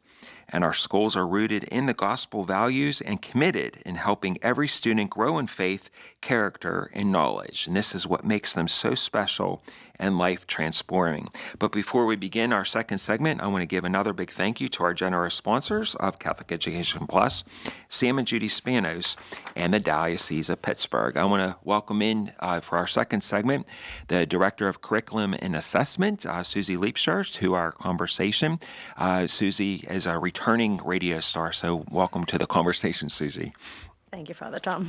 And our schools are rooted in the gospel values and committed in helping every student grow in faith, character, and knowledge. And this is what makes them so special and life-transforming. But before we begin our second segment, I want to give another big thank you to our generous sponsors of Catholic Education Plus, Sam and Judy Spanos, and the Diocese of Pittsburgh. I want to welcome in for our second segment the Director of Curriculum and Assessment, Susie Leapshurst, to our conversation. Susie is a returning radio star, so welcome to the conversation, Susie. Thank you, Father Tom.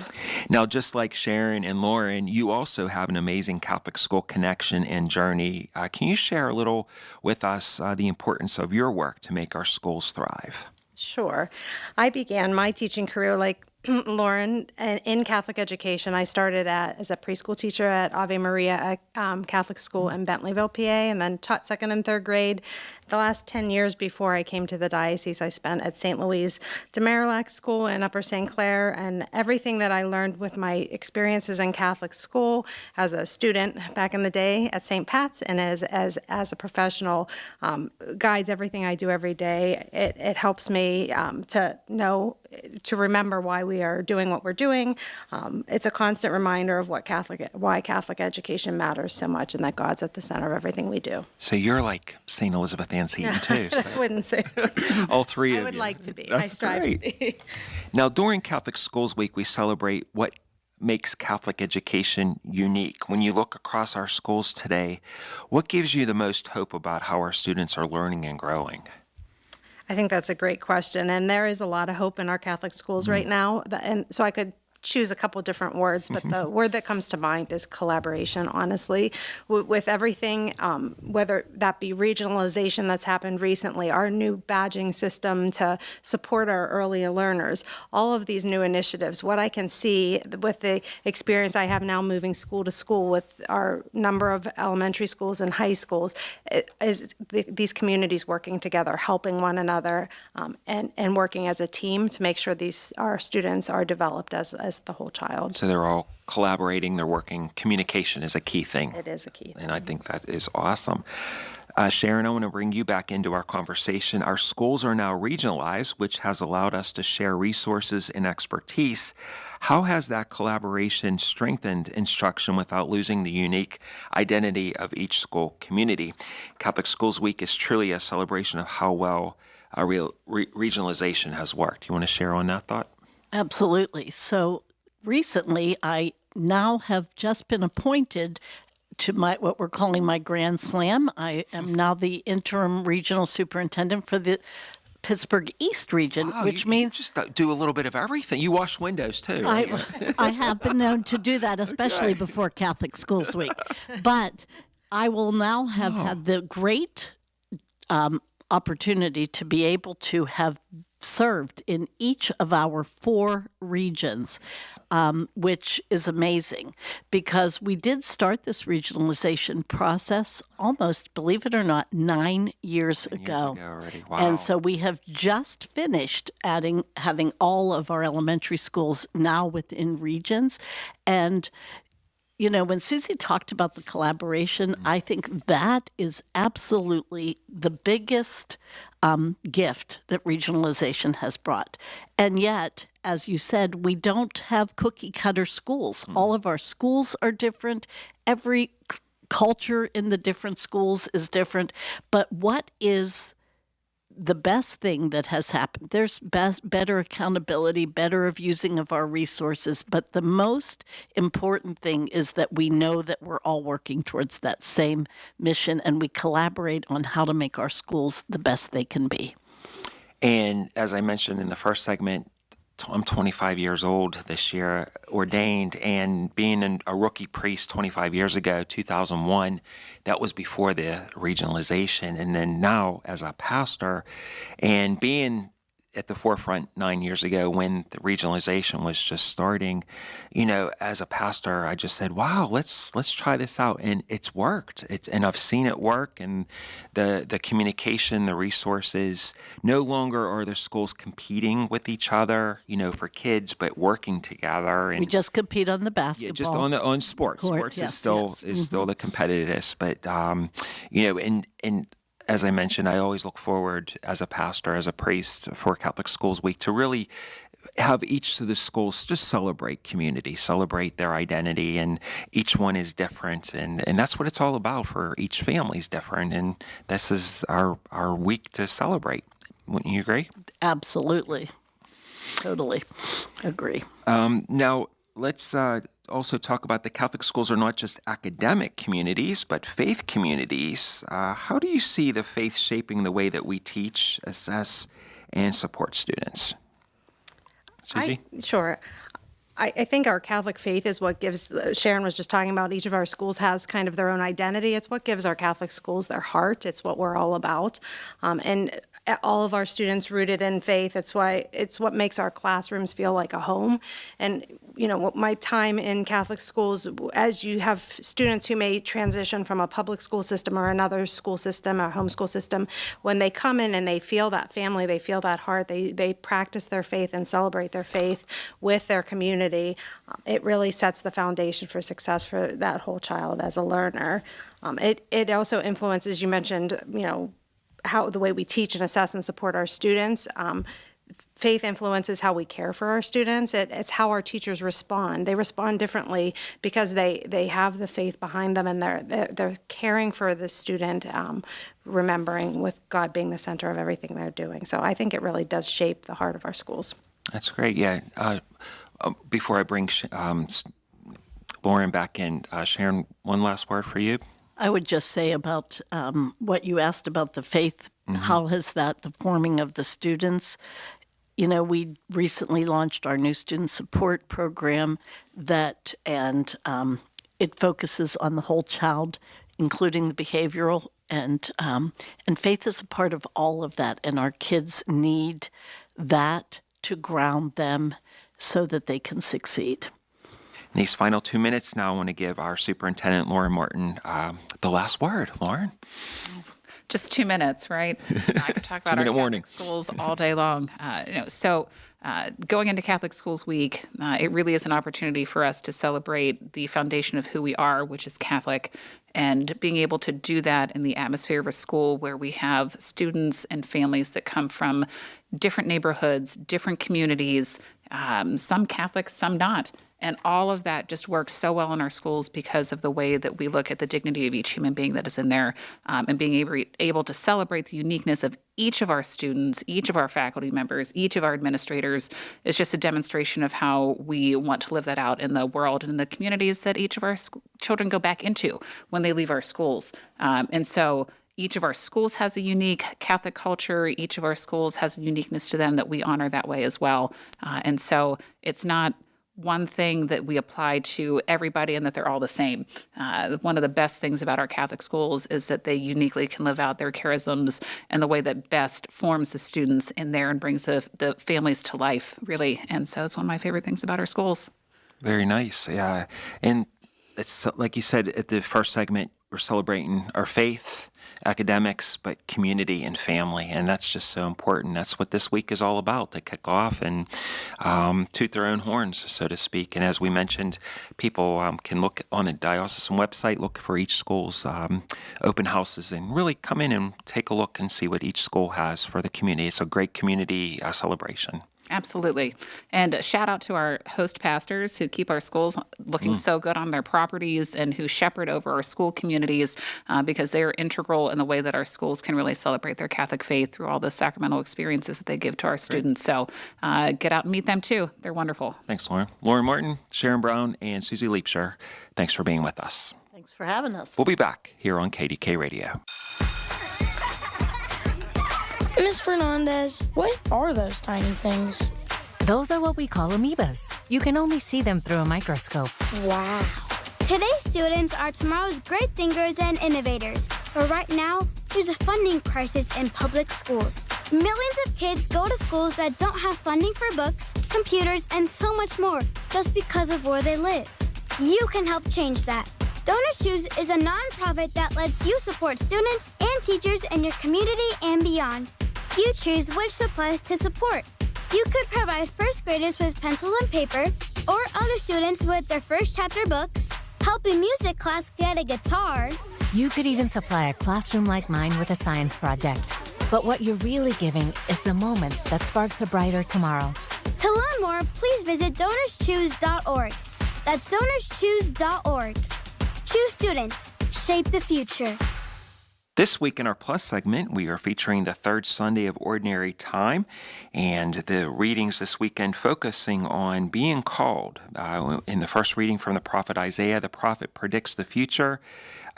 Now, just like Sharon and Lauren, you also have an amazing Catholic school connection and journey. Can you share a little with us the importance of your work to make our schools thrive? Sure. I began my teaching career like Lauren in Catholic education. I started as a preschool teacher at Ave Maria Catholic School in Bentleyville, PA, and then taught 2nd and 3rd grade. The last 10 years before I came to the diocese, I spent at St. Louise de Marillac School in Upper St. Clair, and everything that I learned with my experiences in Catholic school as a student back in the day at St. Pat's and as a professional guides everything I do every day. It helps me to remember why we are doing what we're doing. It's a constant reminder of why Catholic education matters so much and that God's at the center of everything we do. So you're like St. Elizabeth Ann Seton too. So. I wouldn't say all three of you. I would like to be. That's I strive great. to be. Now, during Catholic Schools Week, we celebrate what makes Catholic education unique. When you look across our schools today, what gives you the most hope about how our students are learning and growing? I think that's a great question, and there is a lot of hope in our Catholic schools right now. And so I could choose a couple different words, but the word that comes to mind is collaboration, honestly. With everything, whether that be regionalization that's happened recently, our new badging system to support our early learners, all of these new initiatives, what I can see with the experience I have now moving school to school with our number of elementary schools and high schools, is these communities working together, helping one another, and working as a team to make sure our students are developed as the whole child. So they're all collaborating, they're working. Communication is a key thing. It is a key thing. And I think that is awesome. Sharon, I want to bring you back into our conversation. Our schools are now regionalized, which has allowed us to share resources and expertise. How has that collaboration strengthened instruction without losing the unique identity of each school community? Catholic Schools Week is truly a celebration of how well regionalization has worked. You want to share on that thought? Absolutely. So recently, I now have just been appointed to what we're calling my Grand Slam. I am now the interim regional superintendent for the Pittsburgh East region, which means just do a little bit of everything. You wash windows too. I have been known to do that, especially before Catholic Schools Week. But I will now have had the great opportunity to be able to have served in each of our 4 regions, which is amazing because we did start this regionalization process almost, believe it or not, 9 years ago. Already. Wow. And so we have just finished having all of our elementary schools now within regions. And when Susie talked about the collaboration, I think that is absolutely the biggest gift that regionalization has brought. And yet, as you said, we don't have cookie cutter schools. All of our schools are different. Every culture in the different schools is different. But what is the best thing that has happened? There's better accountability, better of using of our resources, but the most important thing is that we know that we're all working towards that same mission, and we collaborate on how to make our schools the best they can be. And as I mentioned in the first segment, I'm 25 years old this year, ordained, and being a rookie priest 25 years ago, 2001, that was before the regionalization. And then now as a pastor, and being at the forefront 9 years ago when the regionalization was just starting, as a pastor, I just said, wow, let's try this out. And it's worked. And I've seen it work, and the communication, the resources. No longer are the schools competing with each other, for kids, but working together. And we just compete on the basketball. Yeah, just on sports. Court, Sports yes, is still yes. is still the competitiveness, but and as I mentioned, I always look forward as a pastor, as a priest for Catholic Schools Week to really have each of the schools just celebrate community, celebrate their identity, and each one is different, and that's what it's all about. For each family is different, and this is our week to celebrate. Wouldn't you agree? Absolutely. Totally agree. Now, let's also talk about the Catholic schools are not just academic communities, but faith communities. How do you see the faith shaping the way that we teach, assess, and support students? Susie? Sure. I think our Catholic faith is what gives, Sharon was just talking about, each of our schools has kind of their own identity. It's what gives our Catholic schools their heart. It's what we're all about. And all of our students rooted in faith. It's what makes our classrooms feel like a home. And, my time in Catholic schools, as you have students who may transition from a public school system or another school system, or homeschool system, when they come in and they feel that family, they feel that heart, they practice their faith and celebrate their faith with their community, it really sets the foundation for success for that whole child as a learner. It also influences, you mentioned, how the way we teach and assess and support our students. Faith influences how we care for our students. It's how our teachers respond. They respond differently because they have the faith behind them, and they're caring for the student, remembering with God being the center of everything they're doing. So I think it really does shape the heart of our schools. That's great. Yeah. Before I bring Lauren back in, Sharon, one last word for you. I would just say about what you asked about the faith. How has that, the forming of the students? We recently launched our new student support program and it focuses on the whole child, including the behavioral, and faith is a part of all of that. And our kids need that to ground them so that they can succeed. In these final 2 minutes now, I want to give our superintendent, Lauren Martin, the last word. Lauren? Just 2 minutes, right? I could talk about our Catholic schools all day long. Going into Catholic Schools Week, it really is an opportunity for us to celebrate the foundation of who we are, which is Catholic, and being able to do that in the atmosphere of a school where we have students and families that come from different neighborhoods, different communities, some Catholic, some not. And all of that just works so well in our schools because of the way that we look at the dignity of each human being that is in there, and being able to celebrate the uniqueness of each of our students, each of our faculty members, each of our administrators is just a demonstration of how we want to live that out in the world and in the communities that each of our children go back into when they leave our schools. And so each of our schools has a unique Catholic culture. Each of our schools has a uniqueness to them that we honor that way as well. And so it's not one thing that we apply to everybody and that they're all the same. One of the best things about our Catholic schools is that they uniquely can live out their charisms in the way that best forms the students in there and brings the families to life, really. And so it's one of my favorite things about our schools. Very nice. Yeah. And it's like you said at the first segment, we're celebrating our faith, academics, but community and family. And that's just so important. That's what this week is all about, to kick off and toot their own horns, so to speak. And as we mentioned, people can look on the diocesan website, look for each school's open houses, and really come in and take a look and see what each school has for the community. It's a great community celebration. Absolutely. And a shout out to our host pastors who keep our schools looking so good on their properties and who shepherd over our school communities because they are integral in the way that our schools can really celebrate their Catholic faith through all the sacramental experiences that they give to our students. So get out and meet them too. They're wonderful. Thanks, Lauren. Lauren Martin, Sharon Brown, and Susie Leapshire, thanks for being with us. Thanks for having us. We'll be back here on KDK Radio. Ms. Fernandez, what are those tiny things? Those are what we call amoebas. You can only see them through a microscope. Wow. Today's students are tomorrow's great thinkers and innovators. But right now, there's a funding crisis in public schools. Millions of kids go to schools that don't have funding for books, computers, and so much more just because of where they live. You can help change that. Donors Choose is a nonprofit that lets you support students and teachers in your community and beyond. You choose which supplies to support. You could provide first graders with pencils and paper, or other students with their first chapter books, help a music class get a guitar. You could even supply a classroom like mine with a science project. But what you're really giving is the moment that sparks a brighter tomorrow. To learn more, please visit DonorsChoose.org. That's DonorsChoose.org. Choose students. Shape the future. This week in our Plus segment, we are featuring the third Sunday of Ordinary Time, and the readings this weekend focusing on being called. In the first reading from the prophet Isaiah, the prophet predicts the future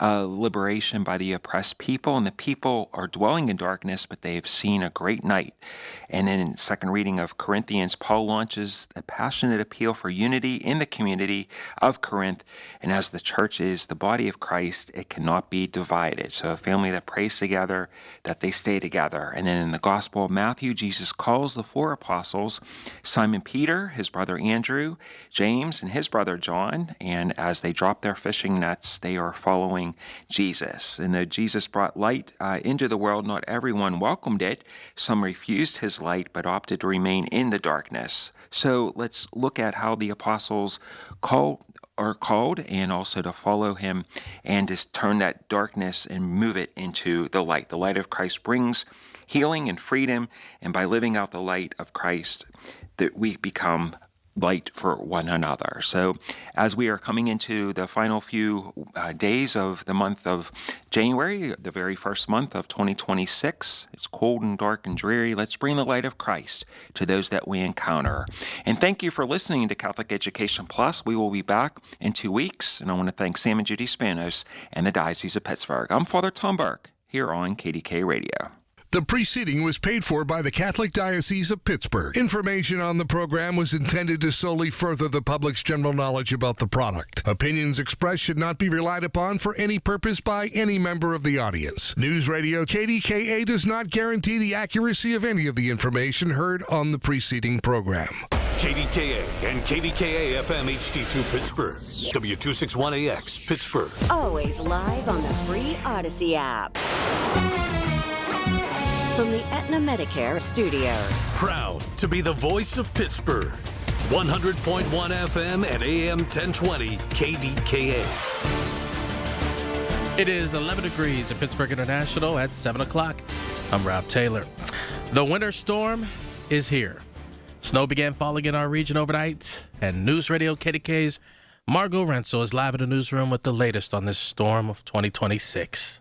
liberation by the oppressed people, and the people are dwelling in darkness, but they have seen a great night. And then in the second reading of Corinthians, Paul launches a passionate appeal for unity in the community of Corinth, and as the church is the body of Christ, it cannot be divided. So a family that prays together, that they stay together. And then in the Gospel of Matthew, Jesus calls the four apostles, Simon Peter, his brother Andrew, James, and his brother John, and as they drop their fishing nets, they are following Jesus. And though Jesus brought light into the world, not everyone welcomed it. Some refused his light, but opted to remain in the darkness. So let's look at how the apostles are called and also to follow him and to turn that darkness and move it into the light. The light of Christ brings healing and freedom, and by living out the light of Christ, that we become light for one another. So as we are coming into the final few days of the month of January, the very first month of 2026, it's cold and dark and dreary. Let's bring the light of Christ to those that we encounter. And thank you for listening to Catholic Education Plus. We will be back in 2 weeks, and I want to thank Sam and Judy Spanos and the Diocese of Pittsburgh. I'm Father Tom Burke here on KDK Radio. The preceding was paid for by the Catholic Diocese of Pittsburgh. Information on the program was intended to solely further the public's general knowledge about the product. Opinions expressed should not be relied upon for any purpose by any member of the audience. News Radio KDKA does not guarantee the accuracy of any of the information heard on the preceding program. KDKA and KDKA-FM HD2 Pittsburgh. W261AX Pittsburgh. Always live on the free Odyssey app. From the Aetna Medicare studios. Proud to be the voice of Pittsburgh. 100.1 FM and AM 1020 KDKA. It is 11 degrees at Pittsburgh International at 7 o'clock. I'm Rob Taylor. The winter storm is here. Snow began falling in our region overnight, and News Radio KDK's Margot Rensel is live in the newsroom with the latest on this storm of 2026.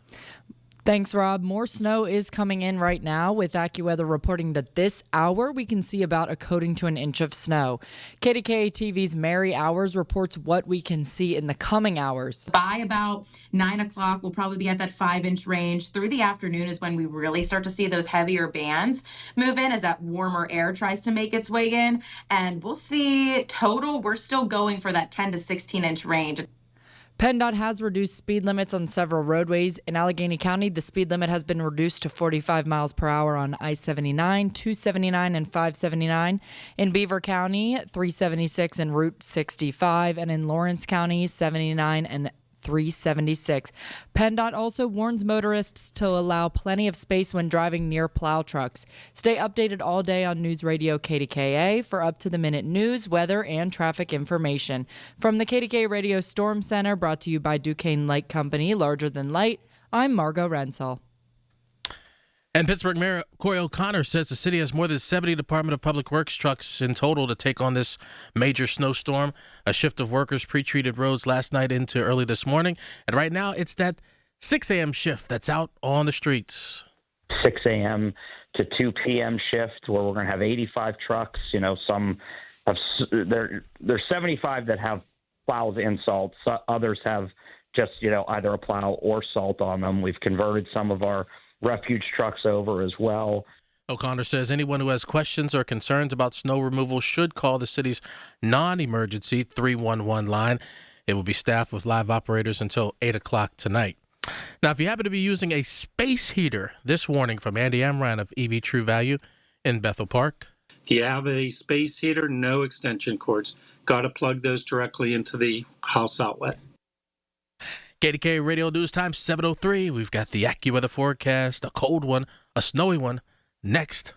Thanks, Rob. More snow is coming in right now, with AccuWeather reporting that this hour we can see about a coating to an inch of snow. KDKA TV's Mary Hours reports what we can see in the coming hours. By about 9 o'clock, we'll probably be at that 5-inch range. Through the afternoon is when we really start to see those heavier bands move in as that warmer air tries to make its way in. And we'll see total, we're still going for that 10 to 16-inch range. PennDOT has reduced speed limits on several roadways. In Allegheny County, the speed limit has been reduced to 45 miles per hour on I-79, 279, and 579. In Beaver County, 376 and Route 65. And in Lawrence County, 79 and 376. PennDOT also warns motorists to allow plenty of space when driving near plow trucks. Stay updated all day on News Radio KDKA for up-to-the-minute news, weather, and traffic information. From the KDKA Radio Storm Center, brought to you by Duquesne Light Company, larger than light, I'm Margot Rensel. And Pittsburgh Mayor Corey O'Connor says the city has more than 70 Department of Public Works trucks in total to take on this major snowstorm. A shift of workers pre-treated roads last night into early this morning. And right now, it's that 6 a.m. shift that's out on the streets. 6 a.m. to 2 p.m. shift where we're going to have 85 trucks. You know, some have, there's 75 that have plows and salt. So others have just, you know, either a plow or salt on them. We've converted some of our refuge trucks over as well. O'Connor says anyone who has questions or concerns about snow removal should call the city's non-emergency 311 line. It will be staffed with live operators until 8 o'clock tonight. Now, if you happen to be using a space heater, this warning from Andy Amran of EV True Value in Bethel Park. If you have a space heater, no extension cords. Got to plug those directly into the house outlet. KDKA Radio News Time, 7:03. We've got the AccuWeather forecast, a cold one, a snowy one, next.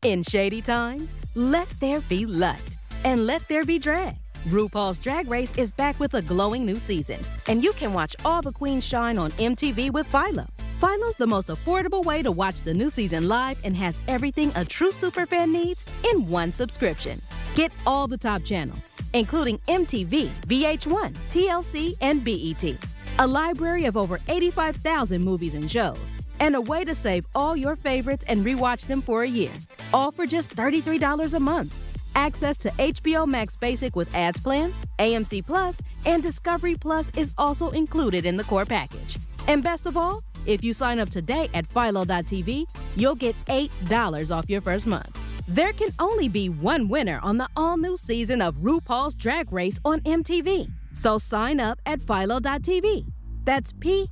In shady times, let there be light and let there be drag. RuPaul's Drag Race is back with a glowing new season, and you can watch all the queens shine on MTV with Philo. Philo's the most affordable way to watch the new season live and has everything a true superfan needs in one subscription. Get all the top channels, including MTV, VH1, TLC, and BET. A library of over 85,000 movies and shows, and a way to save all your favorites and rewatch them for a year. All for just $33 a month. Access to HBO Max Basic with Ads Plan, AMC Plus, and Discovery Plus is also included in the core package. And best of all, if you sign up today at philo.tv, you'll get $8 off your first month. There can only be one winner on the all-new season of RuPaul's Drag Race on MTV. So sign up at philo.tv. That's PHILO.tv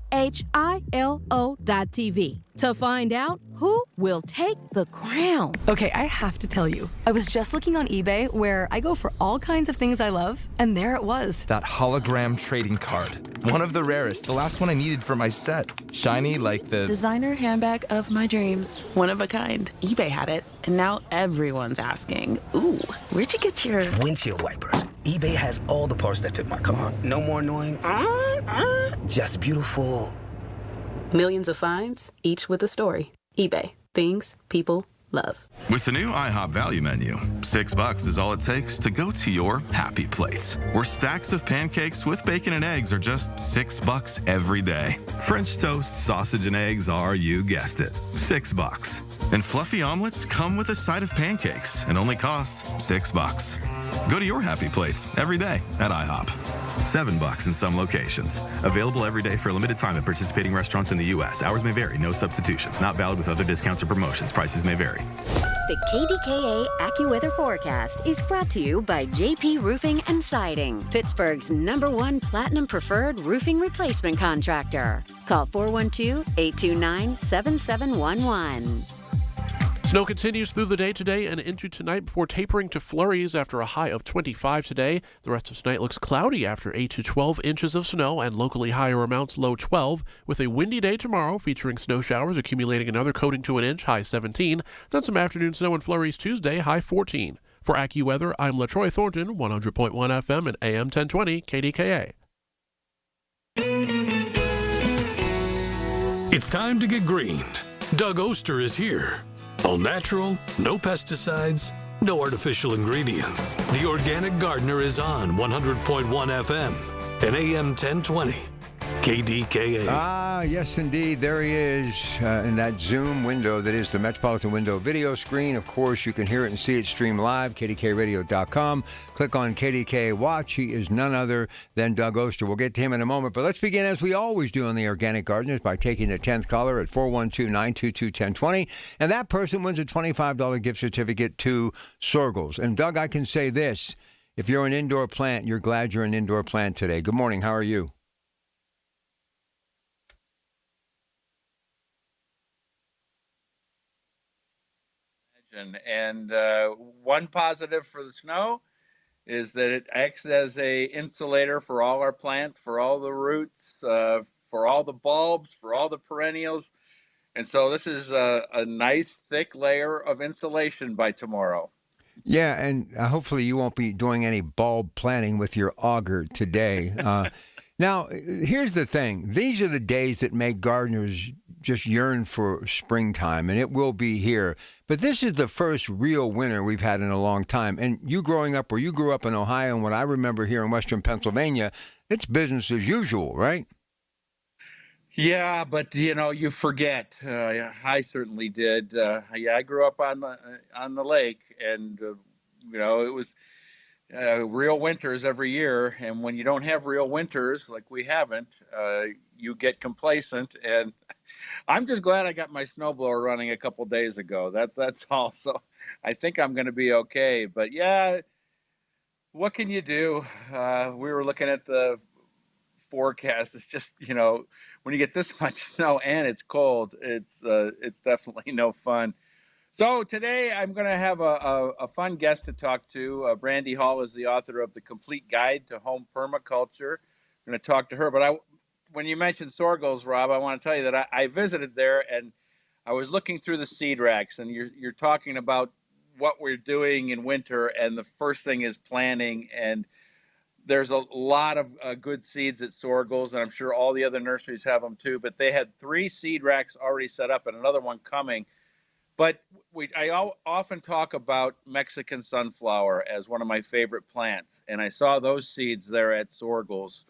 to find out who will take the crown. Okay, I have to tell you, I was just looking on eBay where I go for all kinds of things I love, and there it was. That hologram trading card. One of the rarest, the last one I needed for my set. Shiny like the designer handbag of my dreams. One of a kind. eBay had it, and now everyone's asking, ooh, where'd you get your windshield wipers? eBay has all the parts that fit my car. No more annoying, just beautiful. Millions of finds, each with a story. eBay. Things people love. With the new IHOP value menu, $6 is all it takes to go to your happy place, where stacks of pancakes with bacon and eggs are just $6 every day. French toast, sausage, and eggs are, you guessed it, $6. And fluffy omelets come with a side of pancakes and only cost $6. Go to your happy plates every day at IHOP. $7 in some locations. Available every day for a limited time at participating restaurants in the U.S. Hours may vary. No substitutions. Not valid with other discounts or promotions. Prices may vary. The KDKA AccuWeather forecast is brought to you by JP Roofing and Siding, Pittsburgh's #1 Platinum Preferred Roofing Replacement Contractor. Call 412-829-7711. Snow continues through the day today and into tonight before tapering to flurries after a high of 25 today. The rest of tonight looks cloudy after 8 to 12 inches of snow and locally higher amounts, low 12, with a windy day tomorrow featuring snow showers accumulating another coating to an inch, high 17. Then some afternoon snow and flurries Tuesday, high 14. For AccuWeather, I'm LaTroy Thornton, 100.1 FM and AM 1020 KDKA. It's time to get greened. Doug Oster is here. All natural, no pesticides, no artificial ingredients. The Organic Gardener is on 100.1 FM and AM 1020. KDKA. Ah, yes, indeed. There he is in that Zoom window that is the Metropolitan Window video screen. Of course, you can hear it and see it stream live, kdkradio.com. Click on KDKA Watch. He is none other than Doug Oster. We'll get to him in a moment, but let's begin as we always do on the Organic Gardeners by taking the 10th caller at 412-922-1020, and that person wins a $25 gift certificate to Sorgels. And Doug, I can say this. If you're an indoor plant, you're glad you're an indoor plant today. Good morning. How are you? And one positive for the snow is that it acts as a insulator for all our plants, for all the roots, for all the bulbs, for all the perennials. And so this is a nice thick layer of insulation by tomorrow. Yeah, and hopefully you won't be doing any bulb planting with your auger today. Now, here's the thing. These are the days that make gardeners just yearn for springtime, and it will be here. But this is the first real winter we've had in a long time. And you growing up where you grew up in Ohio and what I remember here in western Pennsylvania, it's business as usual, right? Yeah, but you forget. I certainly did. I grew up on the lake, and it was real winters every year. And when you don't have real winters like we haven't, you get complacent. And I'm just glad I got my snowblower running a couple days ago. That's all. So I think I'm going to be okay. But yeah, what can you do? We were looking at the forecast. It's just when you get this much snow and it's cold, it's definitely no fun. So today I'm going to have a fun guest to talk to. Brandy Hall is the author of The Complete Guide to Home Permaculture. I'm going to talk to her. But when you mentioned Sorgels, Rob, I want to tell you that I visited there and I was looking through the seed racks, and you're talking about what we're doing in winter, and the first thing is planting. And there's a lot of good seeds at Sorgels, and I'm sure all the other nurseries have them too. But they had 3 seed racks already set up and another one coming. But I often talk about Mexican sunflower as one of my favorite plants, and I saw those seeds there at Sorgels.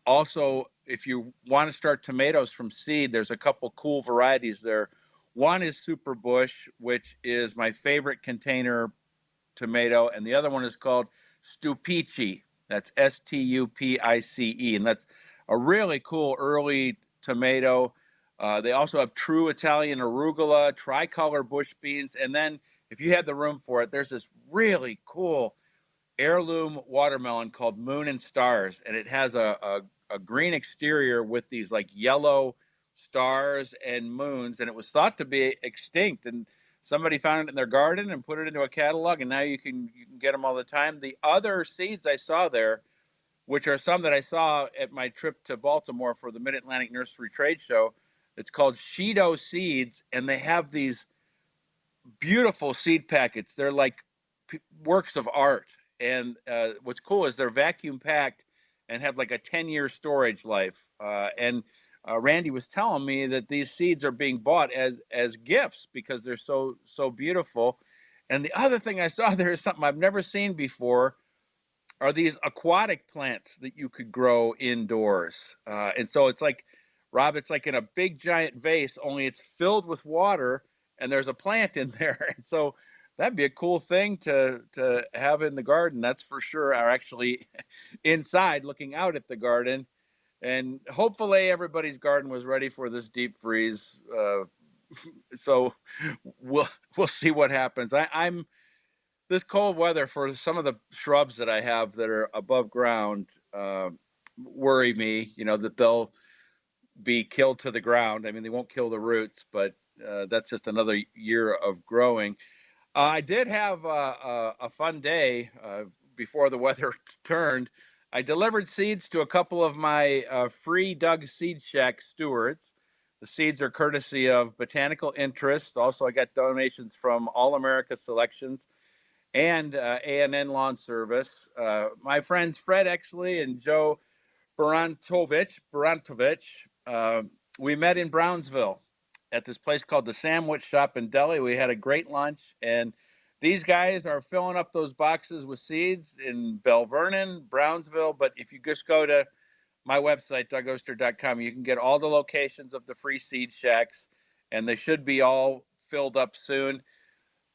Also, if you want to start tomatoes from seed, there's a couple cool varieties there. One is Super Bush, which is my favorite container tomato, and the other one is called Stupici. That's Stupice, and that's a really cool early tomato. They also have true Italian arugula, tricolor bush beans, and then if you had the room for it, there's this really cool heirloom watermelon called Moon and Stars, and it has a green exterior with these like yellow stars and moons, and it was thought to be extinct, and somebody found it in their garden and put it into a catalog, and now you can get them all the time. The other seeds I saw there, which are some that I saw at my trip to Baltimore for the Mid-Atlantic Nursery Trade Show, it's called Shido Seeds, and they have these beautiful seed packets. They're like works of art, and what's cool is they're vacuum packed and have like a 10-year storage life. And Randy was telling me that these seeds are being bought as gifts because they're so beautiful. And the other thing I saw there is something I've never seen before, are these aquatic plants that you could grow indoors. And so it's like, Rob, it's like in a big giant vase, only it's filled with water and there's a plant in there. And so that'd be a cool thing to have in the garden, that's for sure, or actually inside looking out at the garden. And hopefully everybody's garden was ready for this deep freeze. So we'll see what happens. I'm this cold weather for some of the shrubs that I have that are above ground worry me, that they'll be killed to the ground. I mean, they won't kill the roots, but that's just another year of growing. I did have a fun day before the weather turned. I delivered seeds to a couple of my free Doug Seed Shack stewards. The seeds are courtesy of Botanical Interest. Also, I got donations from All America Selections and A&N Lawn Service. My friends Fred Exley and Joe Barantovich, we met in Brownsville at this place called the Sandwich Shop in Delhi. We had a great lunch, and these guys are filling up those boxes with seeds in Bell Vernon, Brownsville. But if you just go to my website, dougoster.com, you can get all the locations of the free seed shacks, and they should be all filled up soon.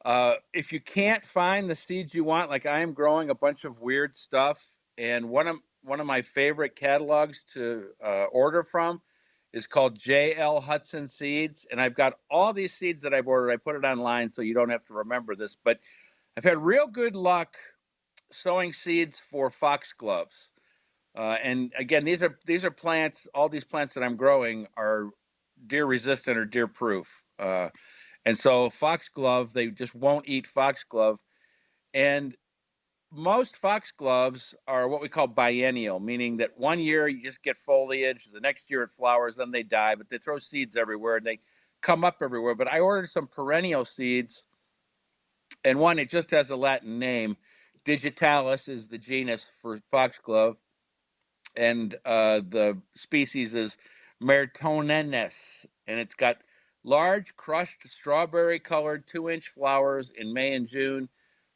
If you can't find the seeds you want, like I am growing a bunch of weird stuff, and one of my favorite catalogs to order from is called J.L. Hudson Seeds, and I've got all these seeds that I've ordered. I put it online so you don't have to remember this, but I've had real good luck sowing seeds for foxgloves. And again, these are plants. All these plants that I'm growing are deer resistant or deer proof. And so foxglove, they just won't eat foxglove. And most foxgloves are what we call biennial, meaning that one year you just get foliage, the next year it flowers, then they die, but they throw seeds everywhere and they come up everywhere. But I ordered some perennial seeds, and one, it just has a Latin name. Digitalis is the genus for foxglove, and the species is Mertonensis, and it's got large, crushed, strawberry-colored 2-inch flowers in May and June,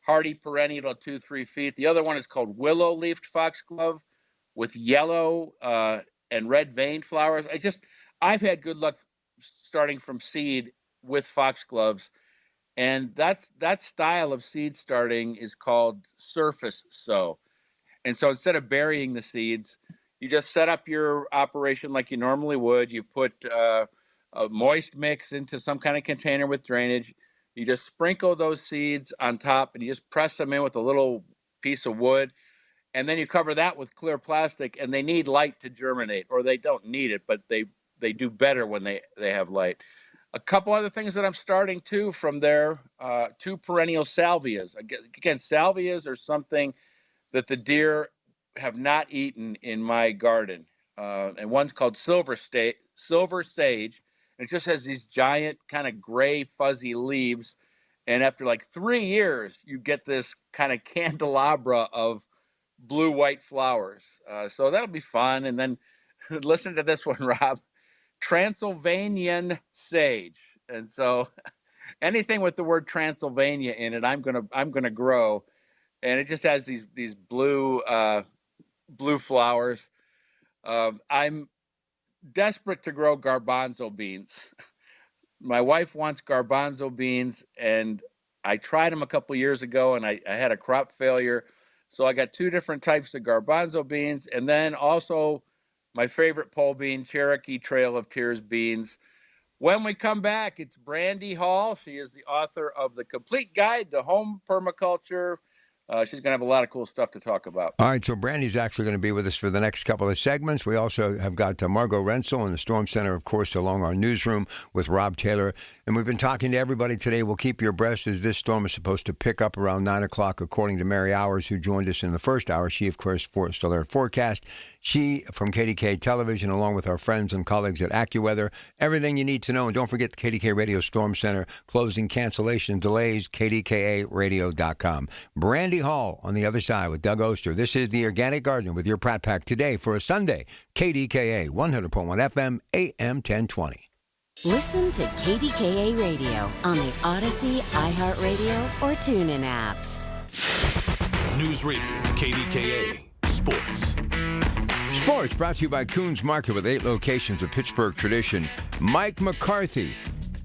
hardy perennial 2-3 feet. The other one is called willow-leafed foxglove with yellow and red veined flowers. I've had good luck starting from seed with foxgloves, and that style of seed starting is called surface sow. And so instead of burying the seeds, you just set up your operation like you normally would. You put a moist mix into some kind of container with drainage. You just sprinkle those seeds on top and you just press them in with a little piece of wood. And then you cover that with clear plastic, and they need light to germinate, or they don't need it, but they do better when they have light. A couple other things that I'm starting too from there, 2 perennial salvias. Again, salvias are something that the deer have not eaten in my garden. And one's called silver sage. And it just has these giant kind of gray fuzzy leaves. And after like 3 years, you get this kind of candelabra of blue-white flowers. So that'll be fun. And then listen to this one, Rob. Transylvanian sage. And so anything with the word Transylvania in it, I'm gonna grow. And it just has these blue flowers. I'm desperate to grow garbanzo beans. My wife wants garbanzo beans, and I tried them a couple years ago, and I had a crop failure. So I got 2 different types of garbanzo beans, and then also my favorite pole bean, Cherokee Trail of Tears beans. When we come back, it's Brandy Hall. She is the author of The Complete Guide to Home Permaculture. She's going to have a lot of cool stuff to talk about. All right, so Brandy's actually going to be with us for the next couple of segments. We also have got Margot Rensel in the Storm Center, of course, along our newsroom with Rob Taylor. And we've been talking to everybody today. We'll keep you abreast as this storm is supposed to pick up around 9 o'clock, according to Mary Hours, who joined us in the first hour. She, of course, still our forecast. She, from KDKA Television, along with our friends and colleagues at AccuWeather. Everything you need to know. And don't forget the KDKA Radio Storm Center, closing, cancellation, delays, KDKARadio.com. Brandy Hall on the other side with Doug Oster. This is The Organic Gardener with your Pratt Pack today for a Sunday. KDKA 100.1 FM, AM 1020. Listen to KDKA Radio on the Odyssey, iHeartRadio, or TuneIn apps. News Radio, KDKA, Sports. Sports brought to you by Coons Market with 8 locations of Pittsburgh tradition. Mike McCarthy,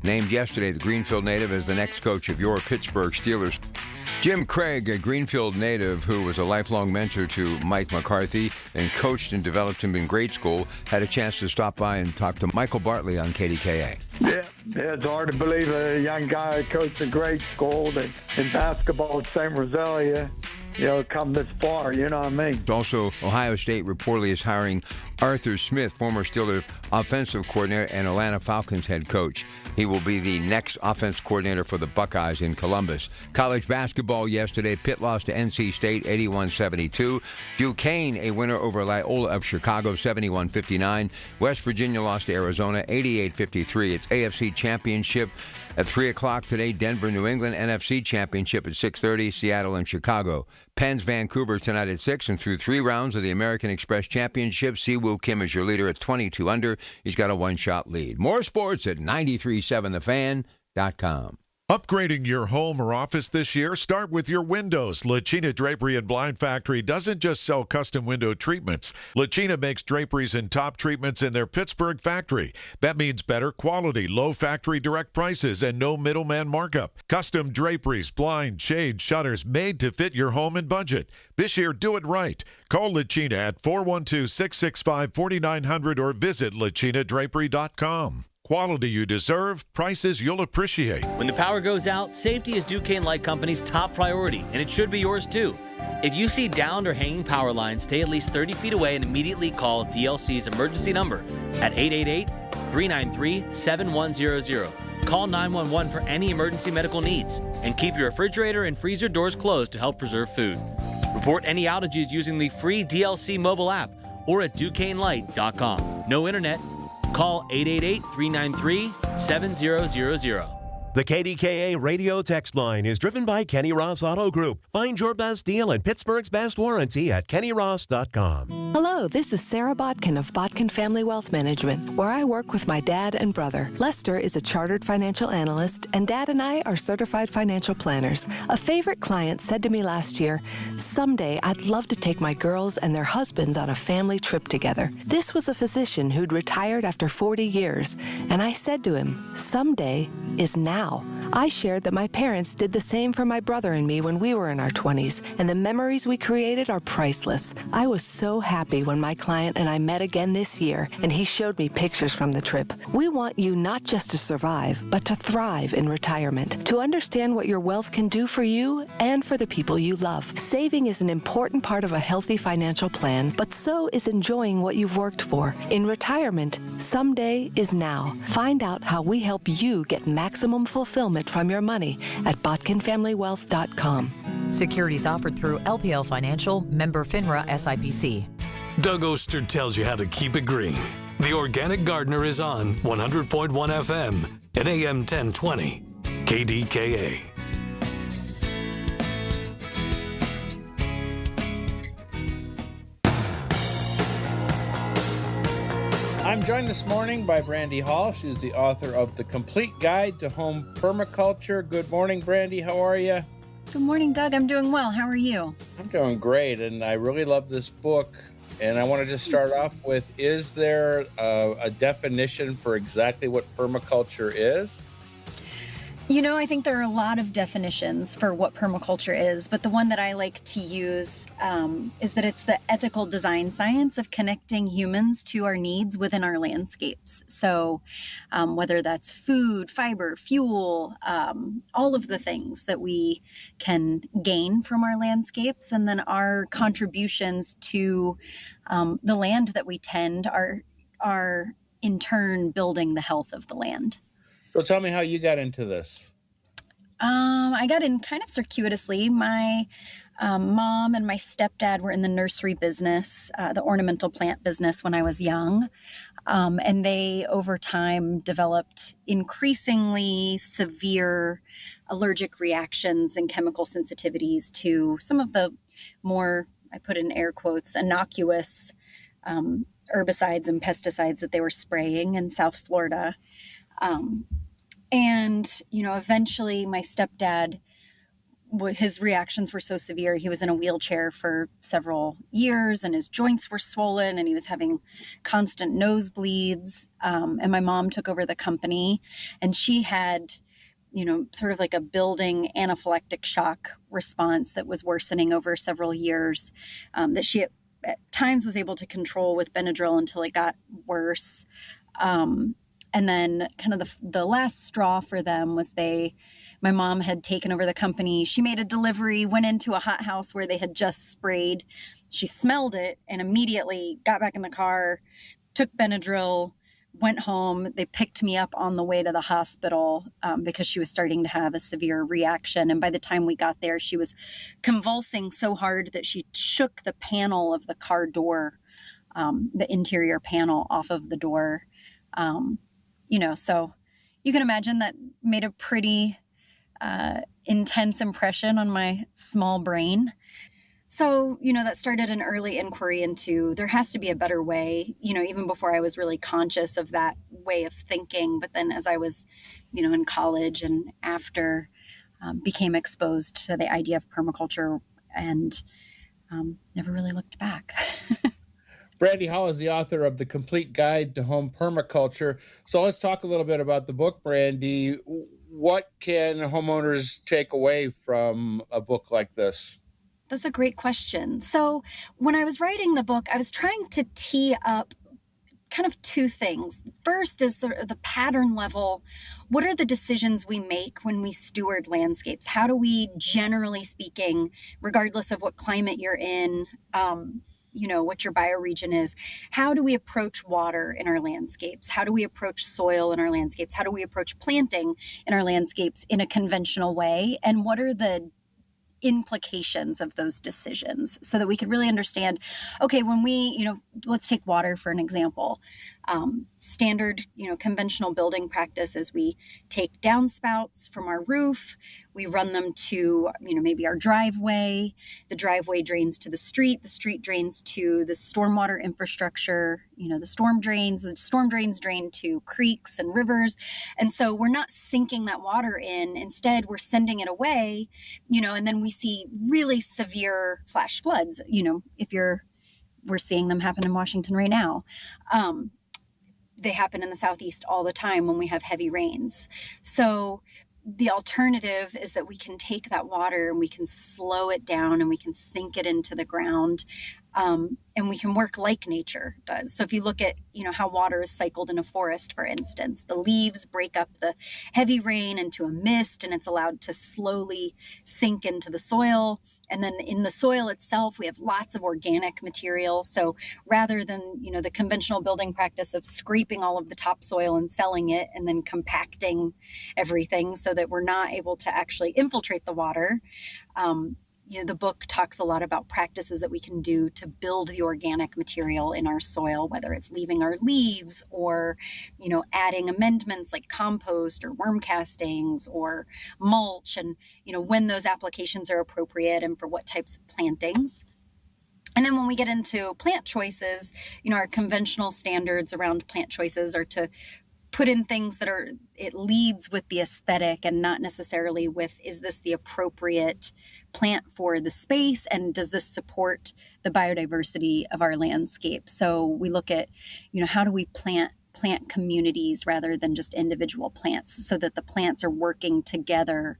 named yesterday the Greenfield native as the next coach of your Pittsburgh Steelers. Jim Craig, a Greenfield native who was a lifelong mentor to Mike McCarthy and coached and developed him in grade school, had a chance to stop by and talk to Michael Bartley on KDKA. Yeah, it's hard to believe a young guy coached in grade school that in basketball at St. Rosalia, come this far, you know what I mean? Also, Ohio State reportedly is hiring Arthur Smith, former Steelers offensive coordinator and Atlanta Falcons head coach. He will be the next offense coordinator for the Buckeyes in Columbus. College basketball yesterday, Pitt lost to NC State 81-72. Duquesne, a winner over Loyola of Chicago 71-59. West Virginia lost to Arizona 88-53. It's AFC Championship at 3 o'clock today. Denver, New England. NFC Championship at 6:30. Seattle and Chicago. Penn's Vancouver tonight at 6, and through 3 rounds of the American Express Championship, Siwoo Kim is your leader at 22 under. He's got a 1-shot lead. More sports at 937thefan.com. Upgrading your home or office this year? Start with your windows. Lachina Drapery and Blind Factory doesn't just sell custom window treatments. Lachina makes draperies and top treatments in their Pittsburgh factory. That means better quality, low factory direct prices, and no middleman markup. Custom draperies, blinds, shades, shutters made to fit your home and budget. This year, do it right. Call Lachina at 412-665-4900 or visit lachinadrapery.com. Quality you deserve, prices you'll appreciate. When the power goes out, safety is Duquesne Light Company's top priority, and it should be yours too. If you see downed or hanging power lines, stay at least 30 feet away and immediately call DLC's emergency number at 888-393-7100. Call 911 for any emergency medical needs, and keep your refrigerator and freezer doors closed to help preserve food. Report any outages using the free DLC mobile app or at DuquesneLight.com. No internet? Call 888-393-7000. The KDKA radio text line is driven by Kenny Ross Auto Group. Find your best deal and Pittsburgh's best warranty at KennyRoss.com. Hello, this is Sarah Botkin of Botkin Family Wealth Management, where I work with my dad and brother. Lester is a chartered financial analyst, and Dad and I are certified financial planners. A favorite client said to me last year, "Someday I'd love to take my girls and their husbands on a family trip together." This was a physician who'd retired after 40 years, and I said to him, "Someday is now." I shared that my parents did the same for my brother and me when we were in our 20s, and the memories we created are priceless. I was so happy when my client and I met again this year, and he showed me pictures from the trip. We want you not just to survive, but to thrive in retirement, to understand what your wealth can do for you and for the people you love. Saving is an important part of a healthy financial plan, but so is enjoying what you've worked for. In retirement, someday is now. Find out how we help you get maximum fulfillment from your money at BotkinFamilyWealth.com. Securities offered through LPL Financial, member FINRA SIPC. Doug Oster tells you how to keep it green. The Organic Gardener is on 100.1 FM and AM 1020. KDKA. I'm joined this morning by Brandy Hall. She's the author of The Complete Guide to Home Permaculture. Good morning, Brandy. How are you? Good morning, Doug. I'm doing well. How are you? I'm doing great, and I really love this book. And I want to just start off with, is there a definition for exactly what permaculture is? You know, I think there are a lot of definitions for what permaculture is, but the one that I like to use is that it's the ethical design science of connecting humans to our needs within our landscapes. So whether that's food, fiber, fuel, all of the things that we can gain from our landscapes, and then our contributions to the land that we tend are in turn building the health of the land. So tell me how you got into this. I got in kind of circuitously. My mom and my stepdad were in the nursery business, the ornamental plant business when I was young. And they, over time, developed increasingly severe allergic reactions and chemical sensitivities to some of the more, I put in air quotes, innocuous herbicides and pesticides that they were spraying in South Florida. And, you know, eventually my stepdad, his reactions were so severe. He was in a wheelchair for several years and his joints were swollen and he was having constant nosebleeds. And my mom took over the company and she had, you know, sort of like a building anaphylactic shock response that was worsening over several years, that she at times was able to control with Benadryl until it got worse. And then kind of the last straw for them was my mom had taken over the company. She made a delivery, went into a hothouse where they had just sprayed. She smelled it and immediately got back in the car, took Benadryl, went home. They picked me up on the way to the hospital because she was starting to have a severe reaction. And by the time we got there, she was convulsing so hard that she shook the panel of the car door, the interior panel off of the door. You know, so you can imagine that made a pretty intense impression on my small brain. So, you know, that started an early inquiry into there has to be a better way, you know, even before I was really conscious of that way of thinking. But then as I was, you know, in college and after became exposed to the idea of permaculture and never really looked back. Brandy Hall is the author of The Complete Guide to Home Permaculture. So let's talk a little bit about the book, Brandy. What can homeowners take away from a book like this? That's a great question. So when I was writing the book, I was trying to tee up kind of two things. First is the pattern level. What are the decisions we make when we steward landscapes? How do we, generally speaking, regardless of what climate you're in, you know, what your bioregion is, how do we approach water in our landscapes? How do we approach soil in our landscapes? How do we approach planting in our landscapes in a conventional way? And what are the implications of those decisions so that we could really understand, okay, when we, let's take water for an example. Standard, conventional building practice is we take downspouts from our roof, we run them to, maybe our driveway, the driveway drains to the street drains to the stormwater infrastructure, the storm drains drain to creeks and rivers. And so we're not sinking that water in. Instead, we're sending it away, and then we see really severe flash floods, we're seeing them happen in Washington right now. They happen in the Southeast all the time when we have heavy rains. So the alternative is that we can take that water and we can slow it down and we can sink it into the ground. And we can work like nature does. So if you look at, how water is cycled in a forest, for instance, the leaves break up the heavy rain into a mist and it's allowed to slowly sink into the soil. And then in the soil itself, we have lots of organic material. So rather than, the conventional building practice of scraping all of the topsoil and selling it and then compacting everything so that we're not able to actually infiltrate the water, the book talks a lot about practices that we can do to build the organic material in our soil, whether it's leaving our leaves or, adding amendments like compost or worm castings or mulch, and, when those applications are appropriate and for what types of plantings. And then when we get into plant choices, our conventional standards around plant choices are to put in things that it leads with the aesthetic and not necessarily with, is this the appropriate plant for the space? And does this support the biodiversity of our landscape? So we look at, how do we plant communities rather than just individual plants so that the plants are working together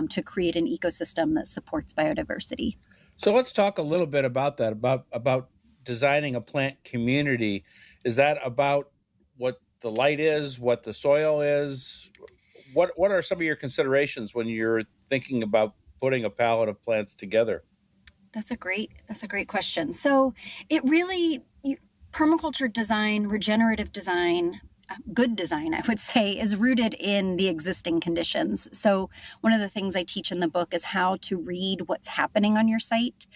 to create an ecosystem that supports biodiversity. So let's talk a little bit about that, about designing a plant community. Is that about what the light is, what the soil is? What are some of your considerations when you're thinking about putting a palette of plants together? That's a great question. So it really, permaculture design, regenerative design, good design, I would say, is rooted in the existing conditions. So one of the things I teach in the book is how to read what's happening on your site.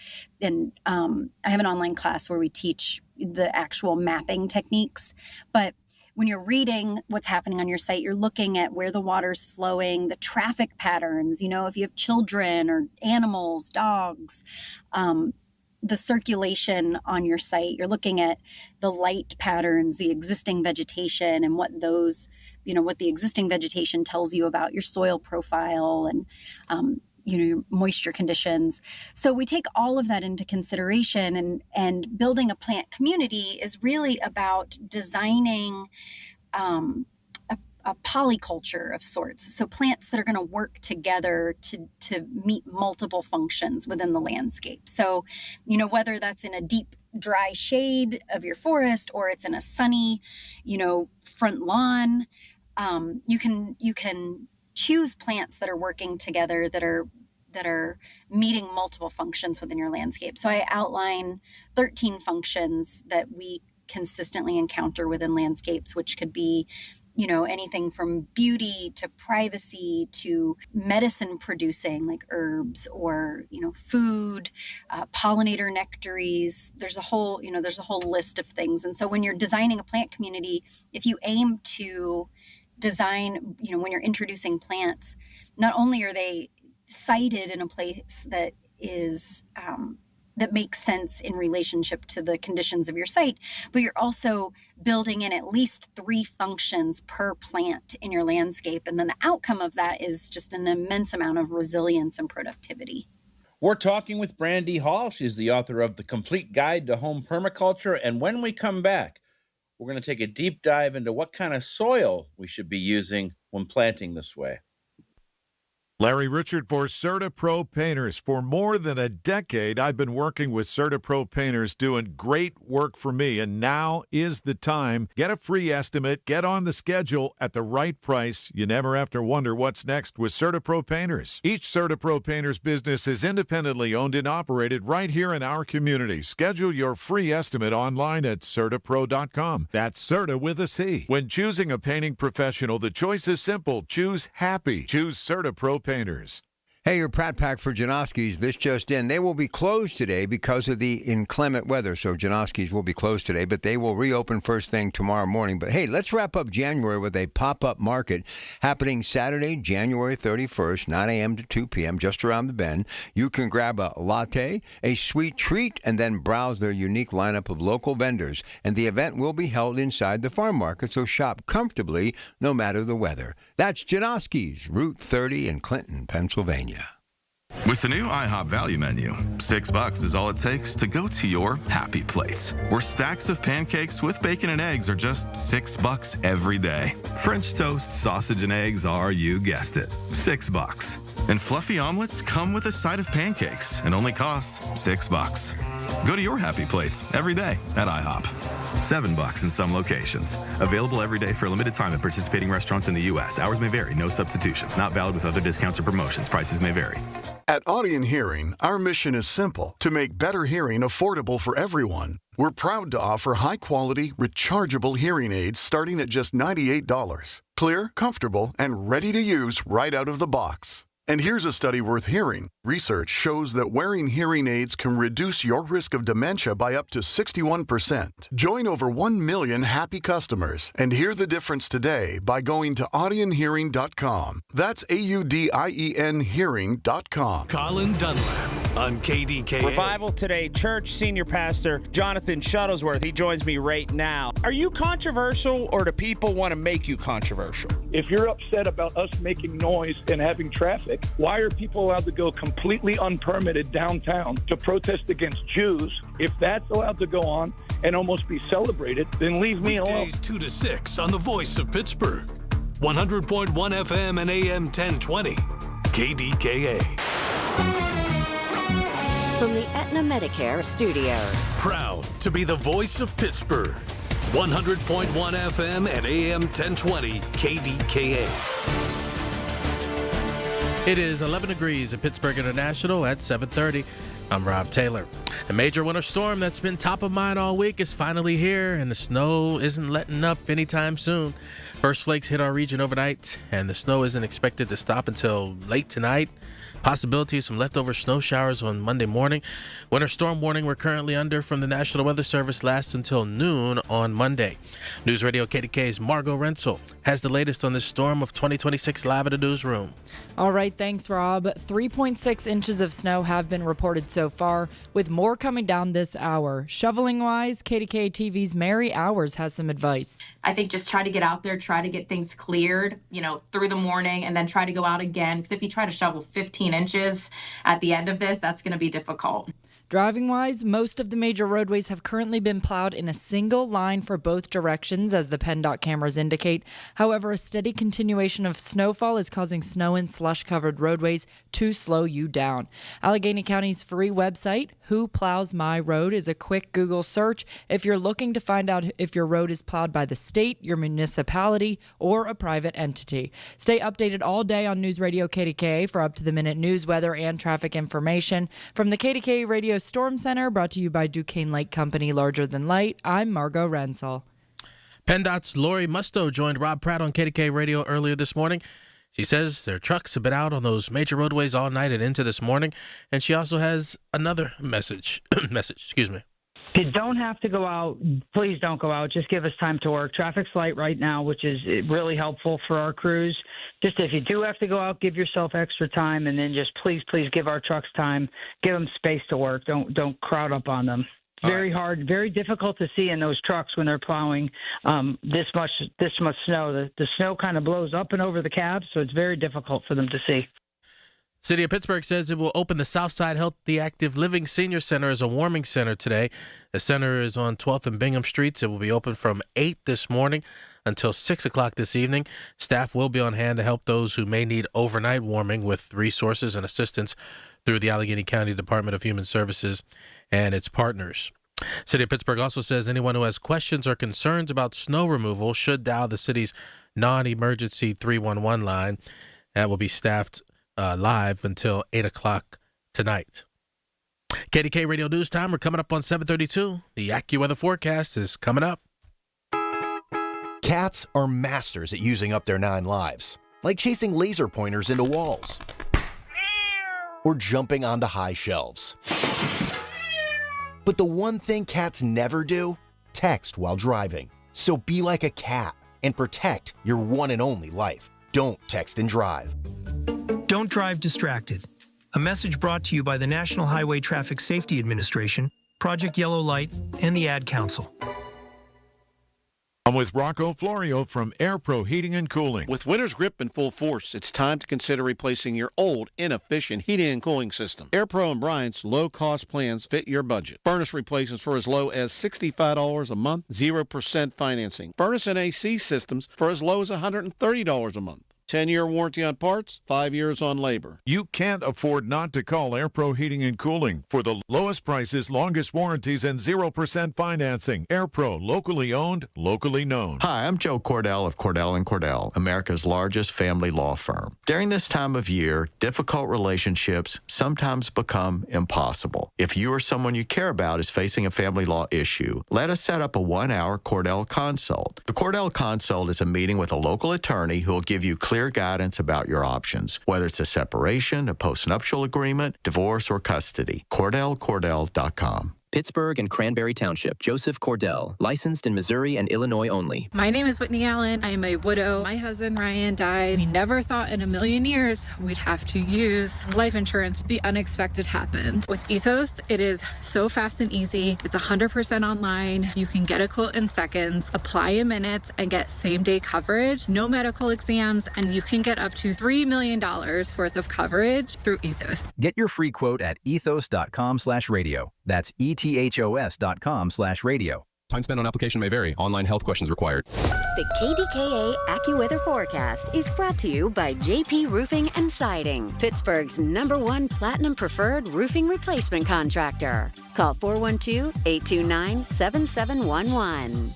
And I have an online class where we teach the actual mapping techniques. But when you're reading what's happening on your site, you're looking at where the water's flowing, the traffic patterns, if you have children or animals, dogs, the circulation on your site. You're looking at the light patterns, the existing vegetation, and what those, what the existing vegetation tells you about your soil profile and, your moisture conditions. So we take all of that into consideration, and building a plant community is really about designing a polyculture of sorts. So plants that are going to work together to meet multiple functions within the landscape. So, whether that's in a deep, dry shade of your forest or it's in a sunny, front lawn, you can choose plants that are working together that are meeting multiple functions within your landscape. So I outline 13 functions that we consistently encounter within landscapes, which could be, anything from beauty to privacy to medicine producing like herbs or, food, pollinator nectaries. There's a whole list of things. And so when you're designing a plant community, if you aim to design, when you're introducing plants, not only are they sited in a place that is that makes sense in relationship to the conditions of your site, but you're also building in at least 3 functions per plant in your landscape. And then the outcome of that is just an immense amount of resilience and productivity. We're talking with Brandy Hall. She's the author of The Complete Guide to Home Permaculture. And when we come back, we're going to take a deep dive into what kind of soil we should be using when planting this way. Larry Richard for CertaPro Painters. For more than a decade, I've been working with CertaPro Painters doing great work for me, and now is the time. Get a free estimate, get on the schedule at the right price. You never have to wonder what's next with CertaPro Painters. Each CertaPro Painters business is independently owned and operated right here in our community. Schedule your free estimate online at CertaPro.com. That's Certa with a C. When choosing a painting professional, the choice is simple. Choose happy. Choose CertaPro Painters. Hey, your Pratt Pack for Janoski's. This just in. They will be closed today because of the inclement weather. So Janoski's will be closed today, but they will reopen first thing tomorrow morning. But hey, let's wrap up January with a pop-up market happening Saturday, January 31st, 9 a.m. to 2 p.m., just around the bend. You can grab a latte, a sweet treat, and then browse their unique lineup of local vendors. And the event will be held inside the farm market, so shop comfortably no matter the weather. That's Janoski's, Route 30 in Clinton, Pennsylvania. With the new IHOP value menu, $6 is all it takes to go to your happy place, where stacks of pancakes with bacon and eggs are just $6 every day. French toast, sausage, and eggs are, you guessed it, $6. And fluffy omelets come with a side of pancakes and only cost $6. Go to your happy plates every day at IHOP. $7 in some locations. Available every day for a limited time at participating restaurants in the U.S. Hours may vary. No substitutions. Not valid with other discounts or promotions. Prices may vary. At Audion Hearing, our mission is simple: to make better hearing affordable for everyone. We're proud to offer high-quality, rechargeable hearing aids starting at just $98. Clear, comfortable, and ready to use right out of the box. And here's a study worth hearing. Research shows that wearing hearing aids can reduce your risk of dementia by up to 61%. Join over 1 million happy customers and hear the difference today by going to audionhearing.com. That's AUDIEN hearing.com. Colin Dunlap on KDKA. Revival Today Church Senior Pastor Jonathan Shuttlesworth. He joins me right now. Are you controversial, or do people want to make you controversial? If you're upset about us making noise and having traffic, why are people allowed to go completely unpermitted downtown to protest against Jews? If that's allowed to go on and almost be celebrated, then leave me alone. Weekdays 2 to 6 on the Voice of Pittsburgh. 100.1 FM and AM 1020. KDKA. From the Aetna Medicare Studios. Proud to be the voice of Pittsburgh. 100.1 FM and AM 1020 KDKA. It is 11 degrees at Pittsburgh International at 7:30. I'm Rob Taylor. A major winter storm that's been top of mind all week is finally here, and the snow isn't letting up anytime soon. First flakes hit our region overnight, and the snow isn't expected to stop until late tonight. Possibility of some leftover snow showers on Monday morning. Winter storm warning we're currently under from the National Weather Service lasts until noon on Monday. News Radio KDK's Margot Rensel has the latest on this storm of 2026 live at the newsroom. All right, thanks, Rob. 3.6 inches of snow have been reported so far, with more coming down this hour. Shoveling-wise, KDKA TV's Mary Hours has some advice. I think just try to get out there, try to get things cleared, through the morning, and then try to go out again. Because if you try to shovel 15 inches at the end of this, that's going to be difficult. Driving-wise, most of the major roadways have currently been plowed in a single line for both directions, as the PennDOT cameras indicate. However, a steady continuation of snowfall is causing snow and slush-covered roadways to slow you down. Allegheny County's free website, Who Plows My Road, is a quick Google search if you're looking to find out if your road is plowed by the state, your municipality, or a private entity. Stay updated all day on News Radio KDKA for up-to-the-minute news, weather, and traffic information. From the KDKA Radio Storm Center, brought to you by Duquesne Light Company, larger than light, I'm Margot Rensel. PennDOT's Lori Musto joined Rob Pratt on KDKA Radio earlier this morning. She says their trucks have been out on those major roadways all night and into this morning, and she also has another message. If you don't have to go out, please don't go out. Just give us time to work. Traffic's light right now, which is really helpful for our crews. Just if you do have to go out, give yourself extra time, and then just please give our trucks time. Give them space to work. Don't crowd up on them. Very hard, very difficult to see in those trucks when they're plowing this much snow. The snow kind of blows up and over the cabs, so it's very difficult for them to see. City of Pittsburgh says it will open the Southside Healthy Active Living Senior Center as a warming center today. The center is on 12th and Bingham Streets. It will be open from 8 this morning until 6 o'clock this evening. Staff will be on hand to help those who may need overnight warming with resources and assistance through the Allegheny County Department of Human Services and its partners. City of Pittsburgh also says anyone who has questions or concerns about snow removal should dial the city's non-emergency 311 line. That will be staffed live until 8 o'clock tonight. KDK Radio News Time. We're coming up on 7:32. The AccuWeather forecast is coming up. Cats are masters at using up their 9 lives, like chasing laser pointers into walls or jumping onto high shelves. But the one thing cats never do? Text while driving. So be like a cat and protect your one and only life. Don't text and drive. Don't drive distracted. A message brought to you by the National Highway Traffic Safety Administration, Project Yellow Light, and the Ad Council. I'm with Rocco Florio from Air Pro Heating and Cooling. With winter's grip in full force, it's time to consider replacing your old, inefficient heating and cooling system. Air Pro and Bryant's low-cost plans fit your budget. Furnace replacements for as low as $65 a month, 0% financing. Furnace and AC systems for as low as $130 a month. 10-year warranty on parts, 5 years on labor. You can't afford not to call Air Pro Heating and Cooling for the lowest prices, longest warranties, and 0% financing. Air Pro, locally owned, locally known. Hi, I'm Joe Cordell of Cordell & Cordell, America's largest family law firm. During this time of year, difficult relationships sometimes become impossible. If you or someone you care about is facing a family law issue, let us set up a 1-hour Cordell Consult. The Cordell Consult is a meeting with a local attorney who will give you clear guidance about your options, whether it's a separation, a postnuptial agreement, divorce, or custody. CordellCordell.com. Pittsburgh and Cranberry Township. Joseph Cordell, licensed in Missouri and Illinois only. My name is Whitney Allen. I am a widow. My husband Ryan died. We never thought in a million years we'd have to use life insurance. The unexpected happened. With Ethos, it is so fast and easy. It's 100% online. You can get a quote in seconds, apply in minutes, and get same-day coverage, no medical exams, and you can get up to $3 million worth of coverage through Ethos. Get your free quote at ethos.com/radio. That's ethos.com/radio. Time spent on application may vary. Online health questions required. The KDKA AccuWeather forecast is brought to you by JP Roofing and Siding, Pittsburgh's #1 Platinum Preferred Roofing Replacement Contractor. Call 412-829-7711.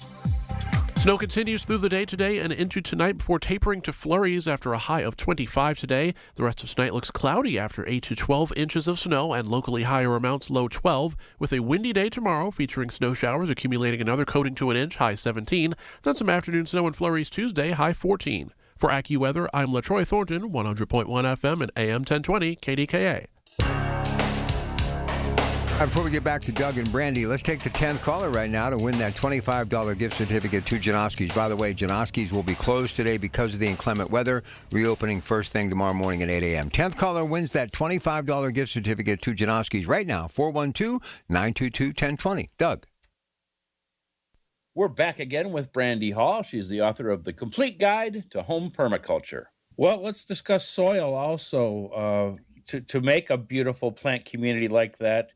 Snow continues through the day today and into tonight before tapering to flurries after a high of 25 today. The rest of tonight looks cloudy after 8 to 12 inches of snow and locally higher amounts, low 12, with a windy day tomorrow featuring snow showers accumulating another coating to an inch, high 17. Then some afternoon snow and flurries Tuesday, high 14. For AccuWeather, I'm LaTroy Thornton, 100.1 FM and AM 1020 KDKA. Before we get back to Doug and Brandy, let's take the 10th caller right now to win that $25 gift certificate to Janoski's. By the way, Janoski's will be closed today because of the inclement weather, reopening first thing tomorrow morning at 8 a.m. 10th caller wins that $25 gift certificate to Janoski's right now, 412-922-1020. Doug. We're back again with Brandy Hall. She's the author of The Complete Guide to Home Permaculture. Well, let's discuss soil also. To make a beautiful plant community like that,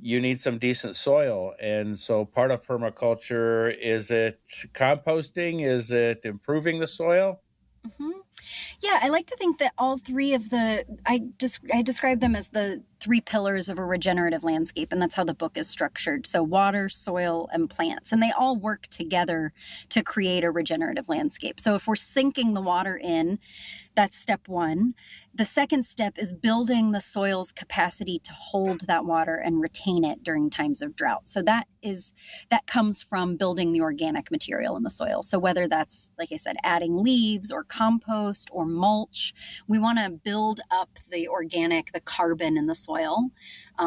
you need some decent soil. And so part of permaculture, is it composting? Is it improving the soil? Mm-hmm. Yeah, I like to think that all three of I describe them as the three pillars of a regenerative landscape, and that's how the book is structured. So water, soil, and plants, and they all work together to create a regenerative landscape. So if we're sinking the water in, that's step one. The second step is building the soil's capacity to hold that water and retain it during times of drought. So that comes from building the organic material in the soil. So whether that's, like I said, adding leaves or compost or mulch, we want to build up the carbon in the soil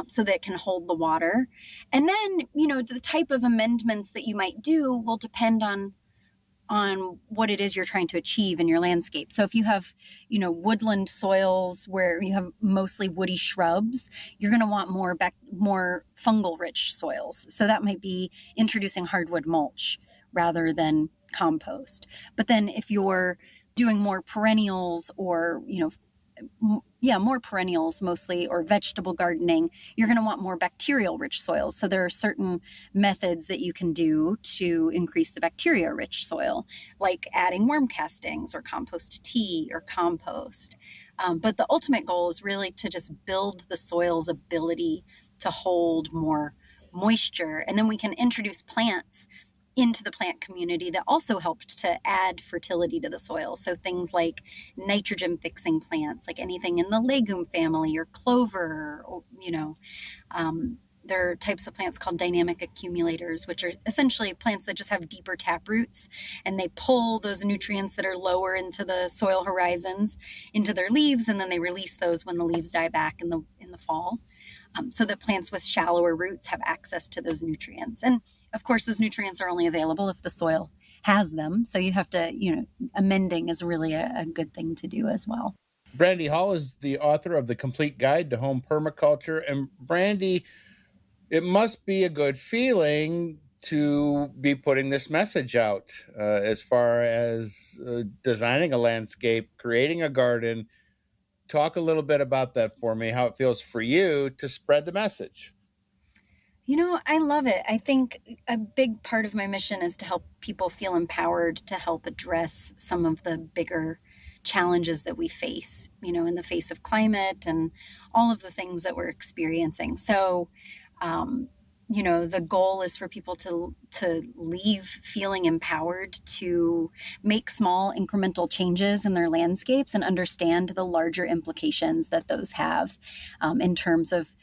so that it can hold the water. And then, the type of amendments that you might do will depend on what it is you're trying to achieve in your landscape. So if you have, woodland soils where you have mostly woody shrubs, you're going to want more fungal rich soils. So that might be introducing hardwood mulch rather than compost. But then if you're doing more perennials or, more perennials mostly, or vegetable gardening, you're going to want more bacterial rich soils. So there are certain methods that you can do to increase the bacteria rich soil, like adding worm castings or compost tea or compost. But the ultimate goal is really to just build the soil's ability to hold more moisture. And then we can introduce plants into the plant community that also helped to add fertility to the soil. So things like nitrogen fixing plants, like anything in the legume family or clover, or, there are types of plants called dynamic accumulators, which are essentially plants that just have deeper tap roots, and they pull those nutrients that are lower into the soil horizons into their leaves, and then they release those when the leaves die back in the fall. So that plants with shallower roots have access to those nutrients. And of course, those nutrients are only available if the soil has them. So you have to, amending is really a good thing to do as well. Brandy Hall is the author of The Complete Guide to Home Permaculture. And Brandy, it must be a good feeling to be putting this message out as far as designing a landscape, creating a garden. Talk a little bit about that for me, how it feels for you to spread the message. I love it. I think a big part of my mission is to help people feel empowered to help address some of the bigger challenges that we face, in the face of climate and all of the things that we're experiencing. So, the goal is for people to leave feeling empowered to make small incremental changes in their landscapes and understand the larger implications that those have in terms of,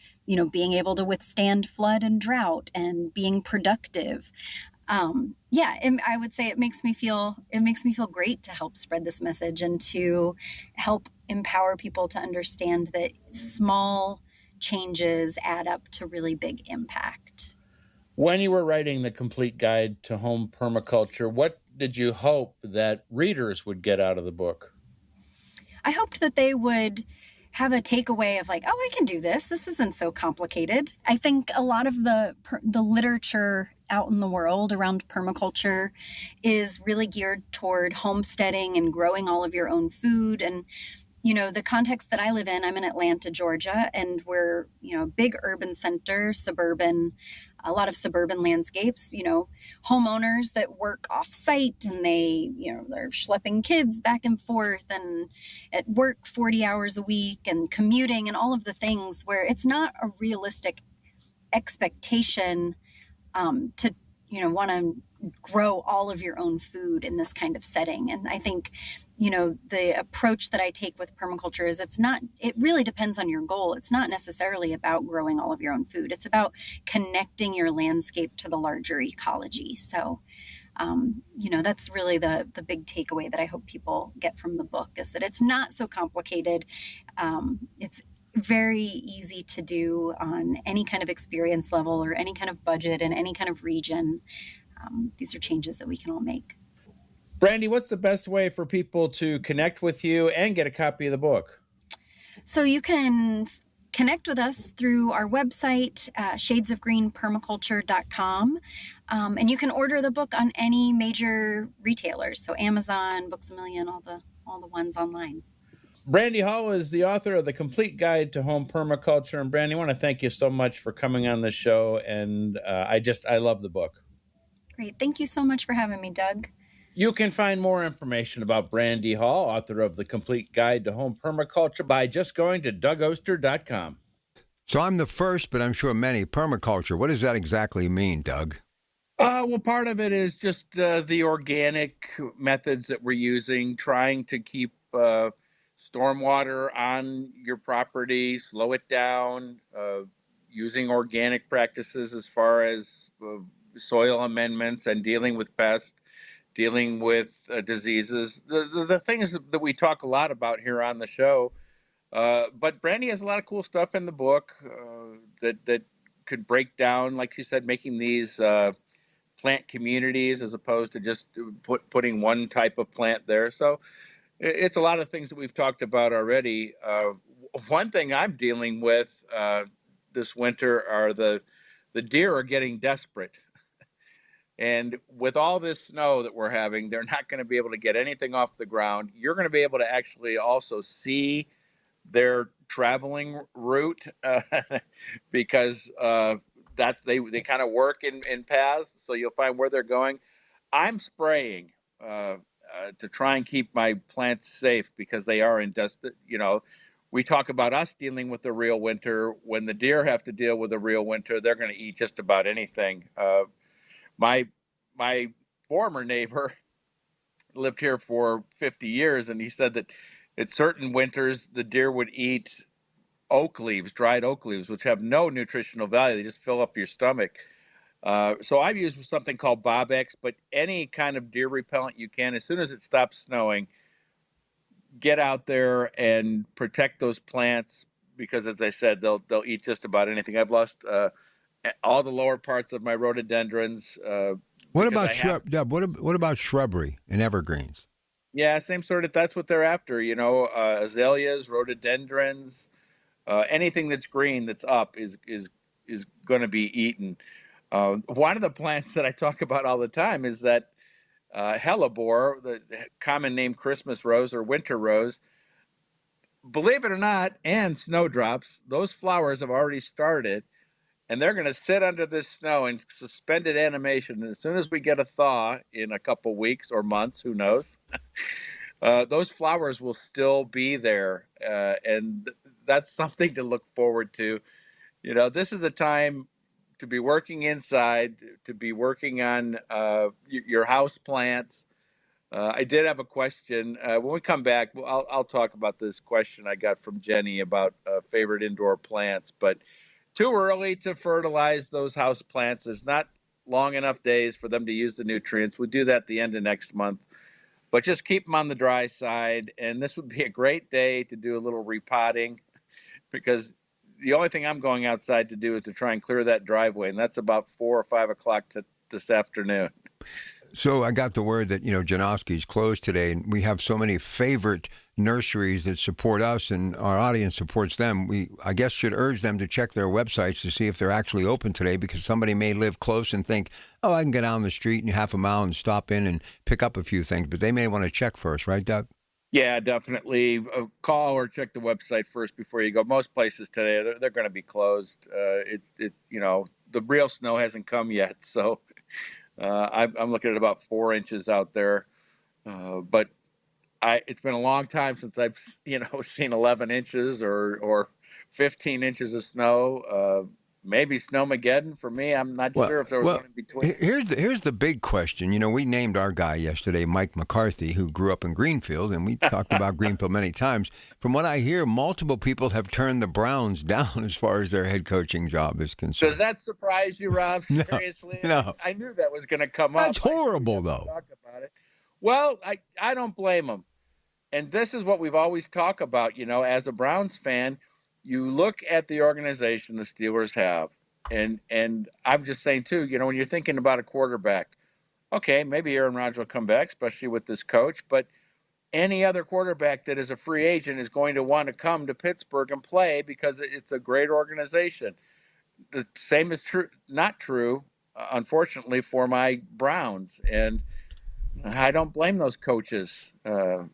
being able to withstand flood and drought and being productive. I would say it makes me feel great to help spread this message and to help empower people to understand that small changes add up to really big impact. When you were writing The Complete Guide to Home Permaculture, what did you hope that readers would get out of the book? I hoped that they would have a takeaway of like, oh, I can do this. This isn't so complicated. I think a lot of the literature out in the world around permaculture is really geared toward homesteading and growing all of your own food. And the context that I live in, I'm in Atlanta, Georgia, and we're, big urban center, a lot of suburban landscapes, homeowners that work off site and they're schlepping kids back and forth and at work 40 hours a week and commuting and all of the things where it's not a realistic expectation to, want to grow all of your own food in this kind of setting. And I think, the approach that I take with permaculture is it really depends on your goal. It's not necessarily about growing all of your own food. It's about connecting your landscape to the larger ecology. So, that's really the big takeaway that I hope people get from the book is that it's not so complicated. It's very easy to do on any kind of experience level or any kind of budget in any kind of region. These are changes that we can all make. Brandy, what's the best way for people to connect with you and get a copy of the book? So you can connect with us through our website, shadesofgreenpermaculture.com. And you can order the book on any major retailers. So Amazon, Books A Million, all the ones online. Brandy Hall is the author of The Complete Guide to Home Permaculture. And Brandy, I want to thank you so much for coming on the show. And I love the book. Great. Thank you so much for having me, Doug. You can find more information about Brandy Hall, author of The Complete Guide to Home Permaculture, by just going to DougOster.com. So I'm the first, but I'm sure many, permaculture. What does that exactly mean, Doug? Well, part of it is just the organic methods that we're using, trying to keep stormwater on your property, slow it down, using organic practices as far as soil amendments and dealing with pests, dealing with diseases, the things that we talk a lot about here on the show. But Brandy has a lot of cool stuff in the book that could break down, like you said, making these plant communities as opposed to just putting one type of plant there. So it's a lot of things that we've talked about already. One thing I'm dealing with this winter are the deer are getting desperate. And with all this snow that we're having, they're not going to be able to get anything off the ground. You're going to be able to actually also see their traveling route because they kind of work in paths. So you'll find where they're going. I'm spraying to try and keep my plants safe because they are in we talk about us dealing with the real winter. When the deer have to deal with the real winter, they're going to eat just about anything. My former neighbor lived here for 50 years, and he said that at certain winters the deer would eat oak leaves, dried oak leaves, which have no nutritional value. They just fill up your stomach. So I've used something called Bob-X, but any kind of deer repellent you can, as soon as it stops snowing, get out there and protect those plants, because as I said, they'll eat just about anything. I've lost all the lower parts of my rhododendrons. What about what about shrubbery and evergreens? Yeah, same sort of. That's what they're after. Azaleas, rhododendrons, anything that's green that's up is going to be eaten. One of the plants that I talk about all the time is that hellebore, the common name Christmas rose or winter rose. Believe it or not, and snowdrops, those flowers have already started, and they're going to sit under this snow in suspended animation. And as soon as we get a thaw in a couple weeks or months, who knows, those flowers will still be there. And that's something to look forward to. This is a time to be working inside, to be working on your house plants. I did have a question. When we come back, I'll talk about this question I got from Jenny about favorite indoor plants, but too early to fertilize those house plants. There's not long enough days for them to use the nutrients. We'll do that at the end of next month, but just keep them on the dry side. And this would be a great day to do a little repotting, because the only thing I'm going outside to do is to try and clear that driveway. And that's about 4 or 5 o'clock this afternoon. So I got the word that, Janowski's closed today, and we have so many favorite nurseries that support us, and our audience supports them. We, I guess, should urge them to check their websites to see if they're actually open today, because somebody may live close and think, oh, I can get down the street in half a mile and stop in and pick up a few things, but they may want to check first, right, Doug? Yeah, definitely. Call or check the website first before you go. Most places today, they're going to be closed. The real snow hasn't come yet, so I'm looking at about 4 inches out there. But it's been a long time since I've seen 11 inches or 15 inches of snow. Maybe Snowmageddon for me. I'm not sure if there was one in between. Here's the big question. We named our guy yesterday, Mike McCarthy, who grew up in Greenfield, and we talked about Greenfield many times. From what I hear, multiple people have turned the Browns down as far as their head coaching job is concerned. Does that surprise you, Rob? Seriously? No. I knew that was going to come up. That's horrible, though. Talk about it. Well, I don't blame them. And this is what we've always talked about, as a Browns fan. You look at the organization the Steelers have, and I'm just saying, too, when you're thinking about a quarterback, okay, maybe Aaron Rodgers will come back, especially with this coach, but any other quarterback that is a free agent is going to want to come to Pittsburgh and play because it's a great organization. The same is not true, unfortunately, for my Browns, and I don't blame those coaches.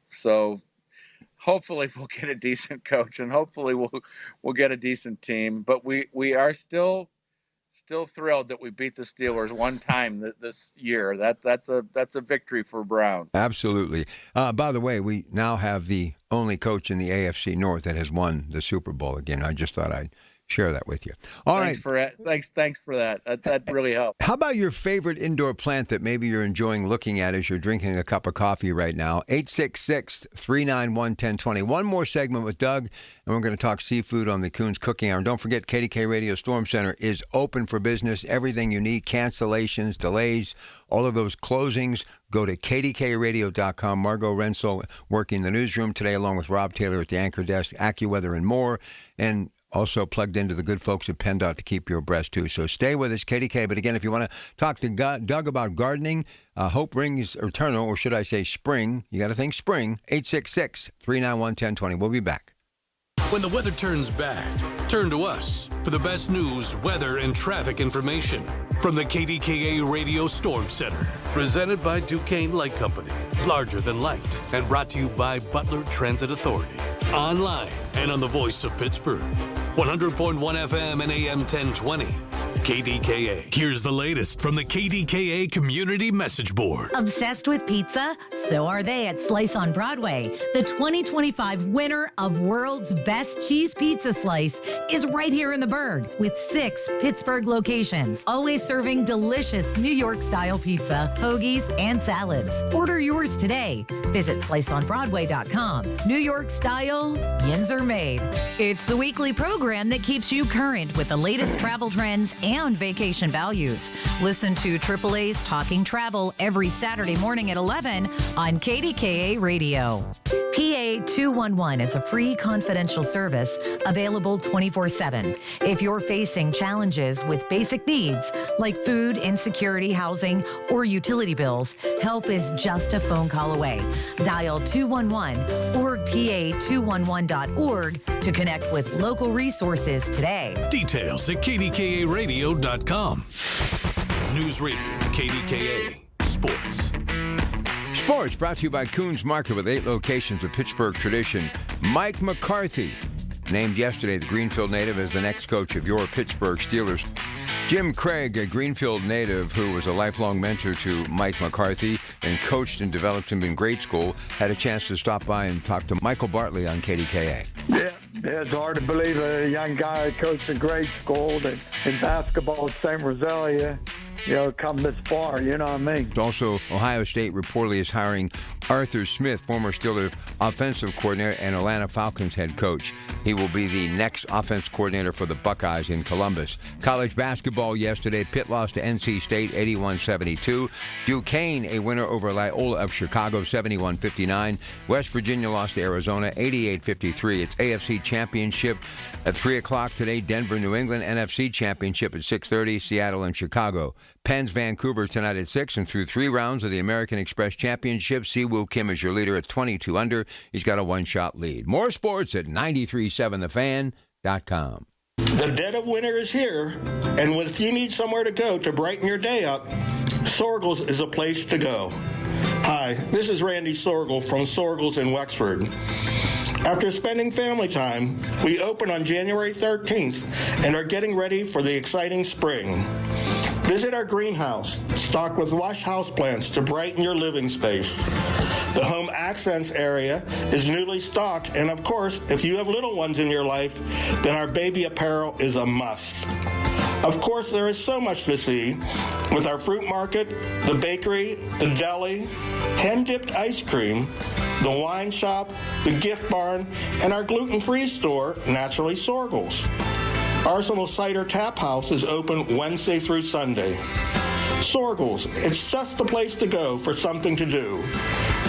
So hopefully we'll get a decent coach, and hopefully we'll get a decent team. But we are still thrilled that we beat the Steelers one time this year. That's a victory for Browns. Absolutely. By the way, we now have the only coach in the AFC North that has won the Super Bowl again. I just thought I'd share that with you. Thanks for that. That really helped. How about your favorite indoor plant that maybe you're enjoying looking at as you're drinking a cup of coffee right now? 866-391-1020. One more segment with Doug, and we're going to talk seafood on the Coons Cooking Hour. And don't forget, KDK Radio Storm Center is open for business. Everything you need, cancellations, delays, all of those closings, go to kdkradio.com. Margot Rensel working the newsroom today along with Rob Taylor at the anchor desk, AccuWeather, and more. And also plugged into the good folks at PennDOT to keep you abreast, too. So stay with us, KDK. But again, if you want to talk to Doug about gardening, hope rings eternal, or should I say spring, you got to think spring, 866-391-1020. We'll be back. When the weather turns bad, turn to us for the best news, weather, and traffic information from the KDKA Radio Storm Center. Presented by Duquesne Light Company. Larger than light. And brought to you by Butler Transit Authority. Online and on the voice of Pittsburgh. 100.1 FM and AM 1020. KDKA. Here's the latest from the KDKA Community Message Board. Obsessed with pizza? So are they at Slice on Broadway. The 2025 winner of World's Best Cheese Pizza Slice is right here in the Berg with 6 Pittsburgh locations, always serving delicious New York-style pizza, hoagies, and salads. Order yours today. Visit sliceonbroadway.com. New York style, yins are made. It's the weekly program that keeps you current with the latest travel trends and vacation values. Listen to AAA's Talking Travel every Saturday morning at 11 on KDKA Radio. PA 211 is a free confidential service available 24/7. If you're facing challenges with basic needs like food, insecurity, housing, or utility bills, help is just a phone call away. Dial 211 or pa211.org to connect with local resources today. Details at kdkaradio.com. News Radio, KDKA Sports. Sports brought to you by Coons Market with 8 locations of Pittsburgh tradition. Mike McCarthy, named yesterday the Greenfield native as the next coach of your Pittsburgh Steelers. Jim Craig, a Greenfield native who was a lifelong mentor to Mike McCarthy and coached and developed him in grade school, had a chance to stop by and talk to Michael Bartley on KDKA. Yeah, it's hard to believe a young guy coached in grade school that in basketball at St. Rosalia, come this far, you know what I mean? Also, Ohio State reportedly is hiring Arthur Smith, former Steelers offensive coordinator and Atlanta Falcons head coach. He will be the next offense coordinator for the Buckeyes in Columbus. College basketball yesterday, Pitt lost to NC State 81-72. Duquesne, a winner over Loyola of Chicago 71-59. West Virginia lost to Arizona 88-53. It's AFC Championship at 3 o'clock today. Denver, New England. NFC Championship at 6:30. Seattle and Chicago. Penn's Vancouver tonight at 6, and through 3 rounds of the American Express Championship, Siwoo Kim is your leader at 22 under. He's got a 1-shot lead. More sports at 937thefan.com. The dead of winter is here, and if you need somewhere to go to brighten your day up, Sorgel's is a place to go. Hi, this is Randy Sorgel from Sorgel's in Wexford. After spending family time, we open on January 13th and are getting ready for the exciting spring. Visit our greenhouse, stocked with lush houseplants to brighten your living space. The home accents area is newly stocked, and of course, if you have little ones in your life, then our baby apparel is a must. Of course, there is so much to see with our fruit market, the bakery, the deli, hand-dipped ice cream, the wine shop, the gift barn, and our gluten-free store, Naturally Sorgel's. Arsenal Cider Tap House is open Wednesday through Sunday. Sorgel's, it's just the place to go for something to do.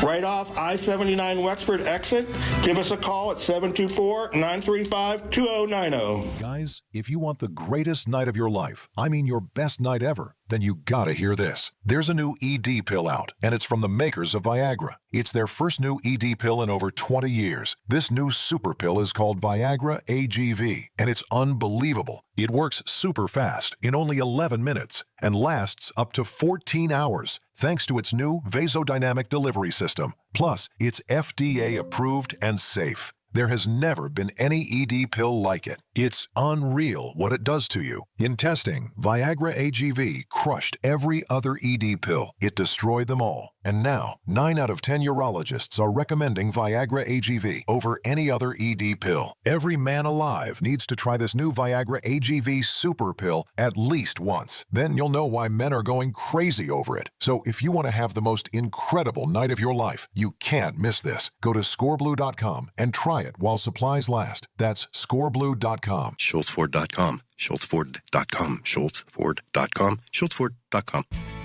Right off I-79 Wexford exit, give us a call at 724-935-2090. Guys, if you want the greatest night of your life, I mean your best night ever, then you gotta hear this. There's a new ED pill out, and it's from the makers of Viagra. It's their first new ED pill in over 20 years. This new super pill is called Viagra AGV, and it's unbelievable. It works super fast in only 11 minutes and lasts up to 14 hours thanks to its new vasodynamic delivery system. Plus, it's FDA approved and safe. There has never been any ED pill like it. It's unreal what it does to you. In testing, Viagra AGV crushed every other ED pill. It destroyed them all. And now, 9 out of 10 urologists are recommending Viagra AGV over any other ED pill. Every man alive needs to try this new Viagra AGV super pill at least once. Then you'll know why men are going crazy over it. So if you want to have the most incredible night of your life, you can't miss this. Go to scoreblue.com and try it while supplies last. That's scoreblue.com. SchultzFord.com. SchultzFord.com. SchultzFord.com. SchultzFord.com.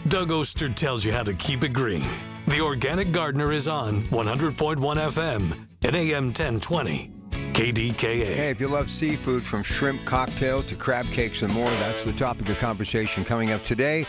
Doug Oster tells you how to keep it green. The Organic Gardener is on 100.1 FM at AM 1020. KDKA. Hey, if you love seafood, from shrimp cocktail to crab cakes and more, that's the topic of conversation coming up today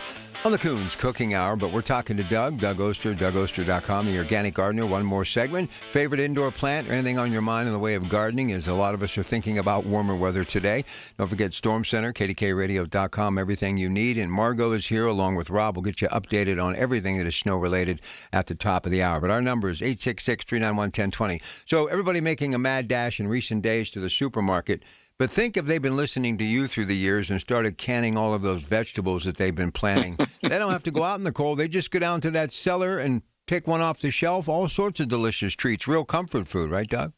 on the Coons Cooking Hour. But we're talking to Doug Oster, DougOster.com, the Organic Gardener. One more segment. Favorite indoor plant or anything on your mind in the way of gardening, as a lot of us are thinking about warmer weather today. Don't forget Storm Center, KDKRadio.com, everything you need. And Margot is here along with Rob. We'll get you updated on everything that is snow-related at the top of the hour. But our number is 866-391-1020. So everybody making a mad dash in recent days to the supermarket. But think if they've been listening to you through the years and started canning all of those vegetables that they've been planting. They don't have to go out in the cold. They just go down to that cellar and pick one off the shelf. All sorts of delicious treats. Real comfort food, right, Doug?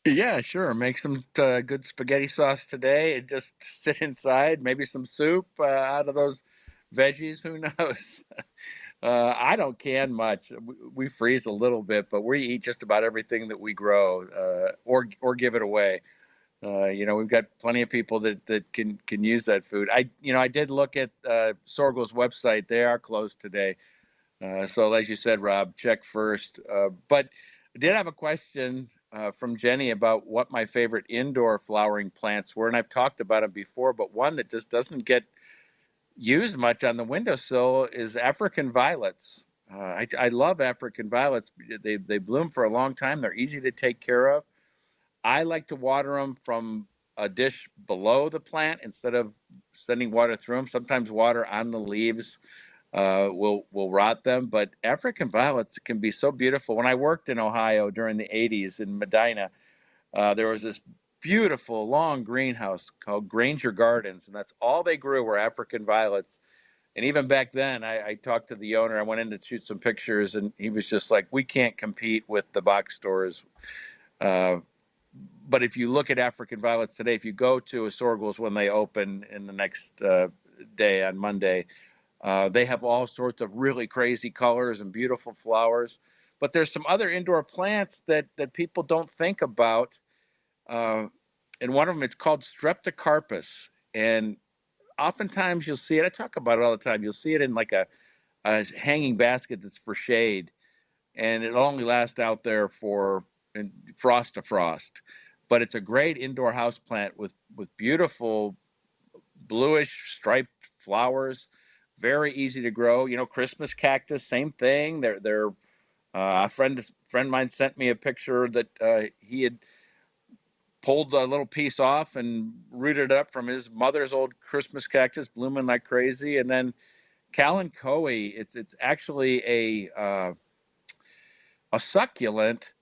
Yeah, sure. Make some good spaghetti sauce today and just sit inside. Maybe some soup out of those veggies. Who knows? I don't can much. We freeze a little bit, but we eat just about everything that we grow or give it away. We've got plenty of people that can use that food. I did look at Sorgel's website. They are closed today. So as you said, Rob, check first. But I did have a question from Jenny about what my favorite indoor flowering plants were. And I've talked about them before, but one that just doesn't get used much on the windowsill is African violets. I love African violets. They bloom for a long time. They're easy to take care of. I like to water them from a dish below the plant instead of sending water through them. Sometimes water on the leaves will rot them, but African violets can be so beautiful. When I worked in Ohio during the 80s in Medina, there was this beautiful long greenhouse called Granger Gardens, and that's all they grew were African violets. And even back then, I talked to the owner. I went in to shoot some pictures, and he was just like, "We can't compete with the box stores." But if you look at African violets today, if you go to a Sorgel's when they open in the next day on Monday, they have all sorts of really crazy colors and beautiful flowers. But there's some other indoor plants that people don't think about. And one of them, it's called Streptocarpus. And oftentimes you'll see it. I talk about it all the time. You'll see it in like a hanging basket that's for shade. And it'll only last out there for frost to frost. But it's a great indoor house plant with beautiful bluish striped flowers. Very easy to grow. Christmas cactus, same thing. They're a friend of mine sent me a picture that he had pulled a little piece off and rooted it up from his mother's old Christmas cactus, blooming like crazy. And then Kalanchoe, it's actually a succulent,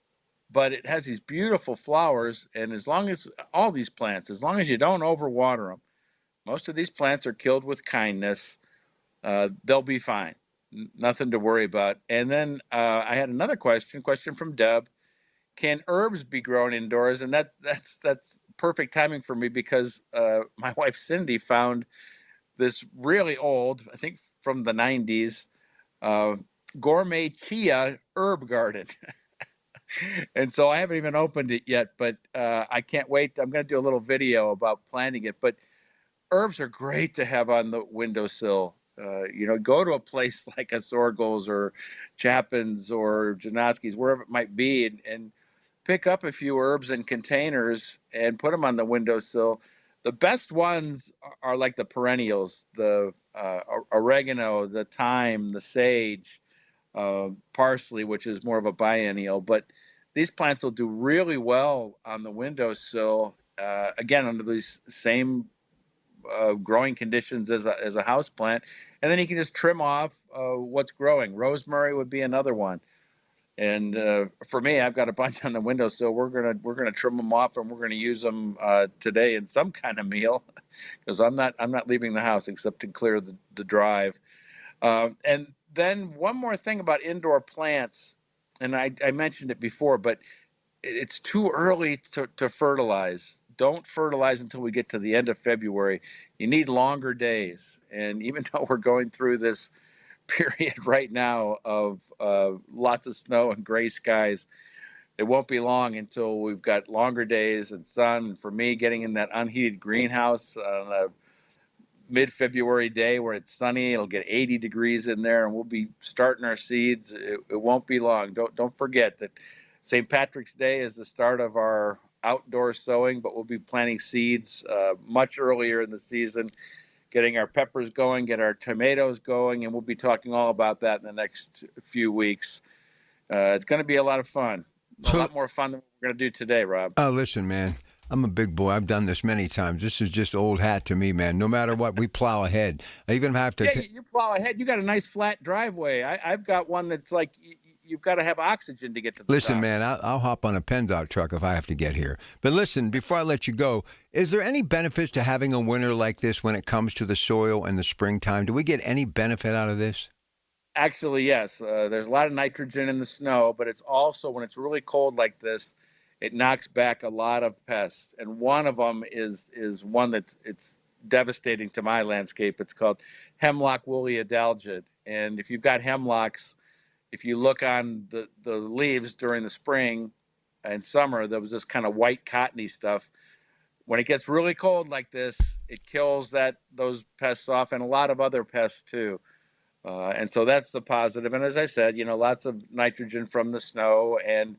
but it has these beautiful flowers. And as long as all these plants, as long as you don't overwater them, most of these plants are killed with kindness. They'll be fine. Nothing to worry about. And then I had another question from Deb. Can herbs be grown indoors? And that's perfect timing for me because my wife Cindy found this really old, I think from the 90s, gourmet chia herb garden. And so I haven't even opened it yet, but I can't wait. I'm going to do a little video about planting it. But herbs are great to have on the windowsill. Go to a place like a Sorgel's or Chapin's or Janoski's, wherever it might be, and pick up a few herbs in containers and put them on the windowsill. The best ones are like the perennials, the oregano, the thyme, the sage, parsley, which is more of a biennial. But these plants will do really well on the windowsill, again, under these same growing conditions as a house plant. And then you can just trim off what's growing. Rosemary would be another one. And for me, I've got a bunch on the windowsill. We're gonna trim them off, and we're gonna use them today in some kind of meal, because I'm not leaving the house except to clear the drive. And then one more thing about indoor plants, and I mentioned it before, but it's too early to fertilize. Don't fertilize until we get to the end of February. You need longer days. And even though we're going through this period right now of lots of snow and gray skies, it won't be long until we've got longer days and sun. And for me, getting in that unheated greenhouse on a mid-February day where it's sunny, it'll get 80 degrees in there, and we'll be starting our seeds. It won't be long. Don't forget that St. Patrick's Day is the start of our outdoor sowing, but we'll be planting seeds much earlier in the season, getting our peppers going, get our tomatoes going, and we'll be talking all about that in the next few weeks. It's going to be a lot of fun. A lot more fun than we're going to do today, Rob. Oh, listen, man. I'm a big boy. I've done this many times. This is just old hat to me, man. No matter what, we plow ahead. I even have to... Yeah, you plow ahead. You got a nice flat driveway. I've got one that's like, you've got to have oxygen to get to the Listen, top. man, I'll hop on a PennDOT truck if I have to get here. But listen, before I let you go, is there any benefits to having a winter like this when it comes to the soil and the springtime? Do we get any benefit out of this? Actually, yes. There's a lot of nitrogen in the snow, but it's also, when it's really cold like this, it knocks back a lot of pests. And one of them is one it's devastating to my landscape. It's called hemlock woolly adelgid. And if you've got hemlocks, if you look on the leaves during the spring and summer, there was this kind of white cottony stuff. When it gets really cold like this, it kills those pests off, and a lot of other pests too. And so that's the positive. And as I said, lots of nitrogen from the snow. And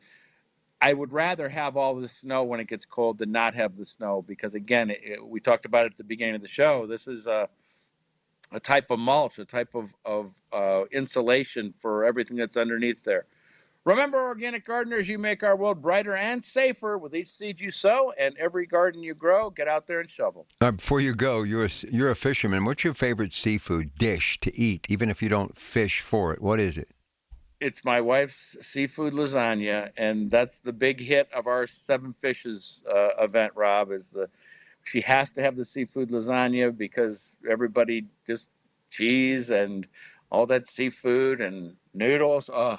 I would rather have all the snow when it gets cold than not have the snow, because again, we talked about it at the beginning of the show. This is a type of mulch, a type of insulation for everything that's underneath there. Remember, organic gardeners, you make our world brighter and safer with each seed you sow and every garden you grow. Get out there and shovel. Before you go, you're a fisherman. What's your favorite seafood dish to eat, even if you don't fish for it? What is it? It's my wife's seafood lasagna, and that's the big hit of our Seven Fishes event, Rob, she has to have the seafood lasagna because everybody just cheese and all that seafood and noodles. Oh,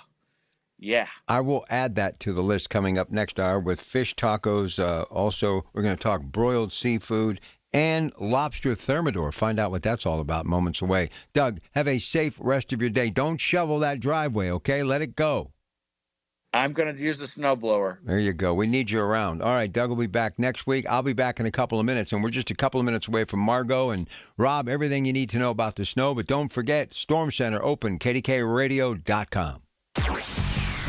yeah. I will add that to the list coming up next hour with fish tacos. Also, we're going to talk broiled seafood and lobster thermidor. Find out what that's all about moments away. Doug, have a safe rest of your day. Don't shovel that driveway, okay? Let it go. I'm going to use the snowblower. There you go. We need you around. All right, Doug will be back next week. I'll be back in a couple of minutes, and we're just a couple of minutes away from Margot and Rob. Everything you need to know about the snow, but don't forget, Storm Center open, KDKARadio.com.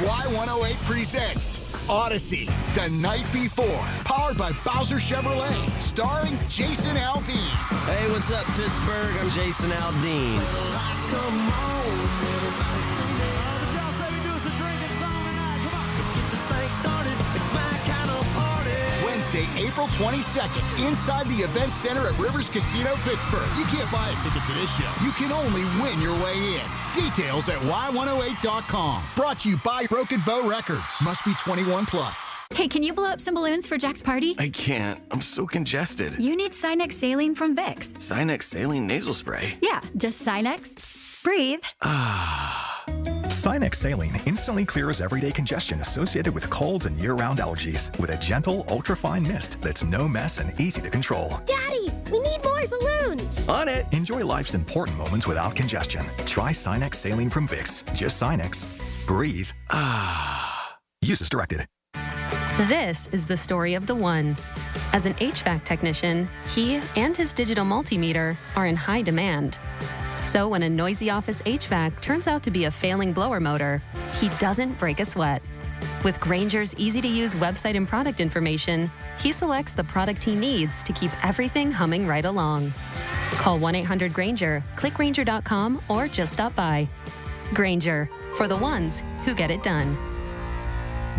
Y108 presents Odyssey, The Night Before, powered by Bowser Chevrolet, starring Jason Aldean. Hey, what's up, Pittsburgh? I'm Jason Aldean. Wednesday, April 22nd, inside the Event Center at Rivers Casino, Pittsburgh. You can't buy a ticket to this show. You can only win your way in. Details at y108.com. Brought to you by Broken Bow Records. Must be 21 plus. Hey, can you blow up some balloons for Jack's party? I can't. I'm so congested. You need Sinex Saline from Vicks. Sinex Saline Nasal Spray? Yeah, just Sinex. Breathe. Sinex Saline instantly clears everyday congestion associated with colds and year-round allergies with a gentle, ultra-fine mist that's no mess and easy to control. Daddy, we need more balloons. On it. Enjoy life's important moments without congestion. Try Sinex Saline from Vicks. Just Sinex. Breathe. Use as directed. This is the story of the one. As an HVAC technician, he and his digital multimeter are in high demand. So when a noisy office HVAC turns out to be a failing blower motor, he doesn't break a sweat. With Grainger's easy-to-use website and product information, he selects the product he needs to keep everything humming right along. Call 1-800-GRAINGER, click Grainger.com, or just stop by. Grainger, for the ones who get it done.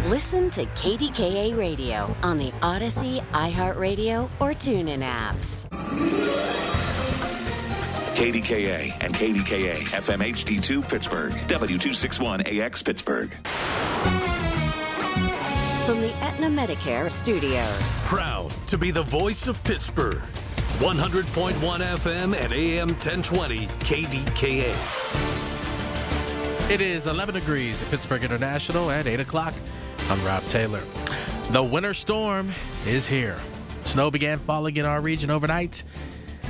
Listen to KDKA Radio on the Odyssey, iHeartRadio, or TuneIn apps. KDKA and KDKA FM HD2 Pittsburgh, W261AX Pittsburgh. From the Aetna Medicare Studios. Proud to be the voice of Pittsburgh. 100.1 FM and AM 1020 KDKA. It is 11 degrees at Pittsburgh International at 8 o'clock. I'm Rob Taylor. The winter storm is here. Snow began falling in our region overnight.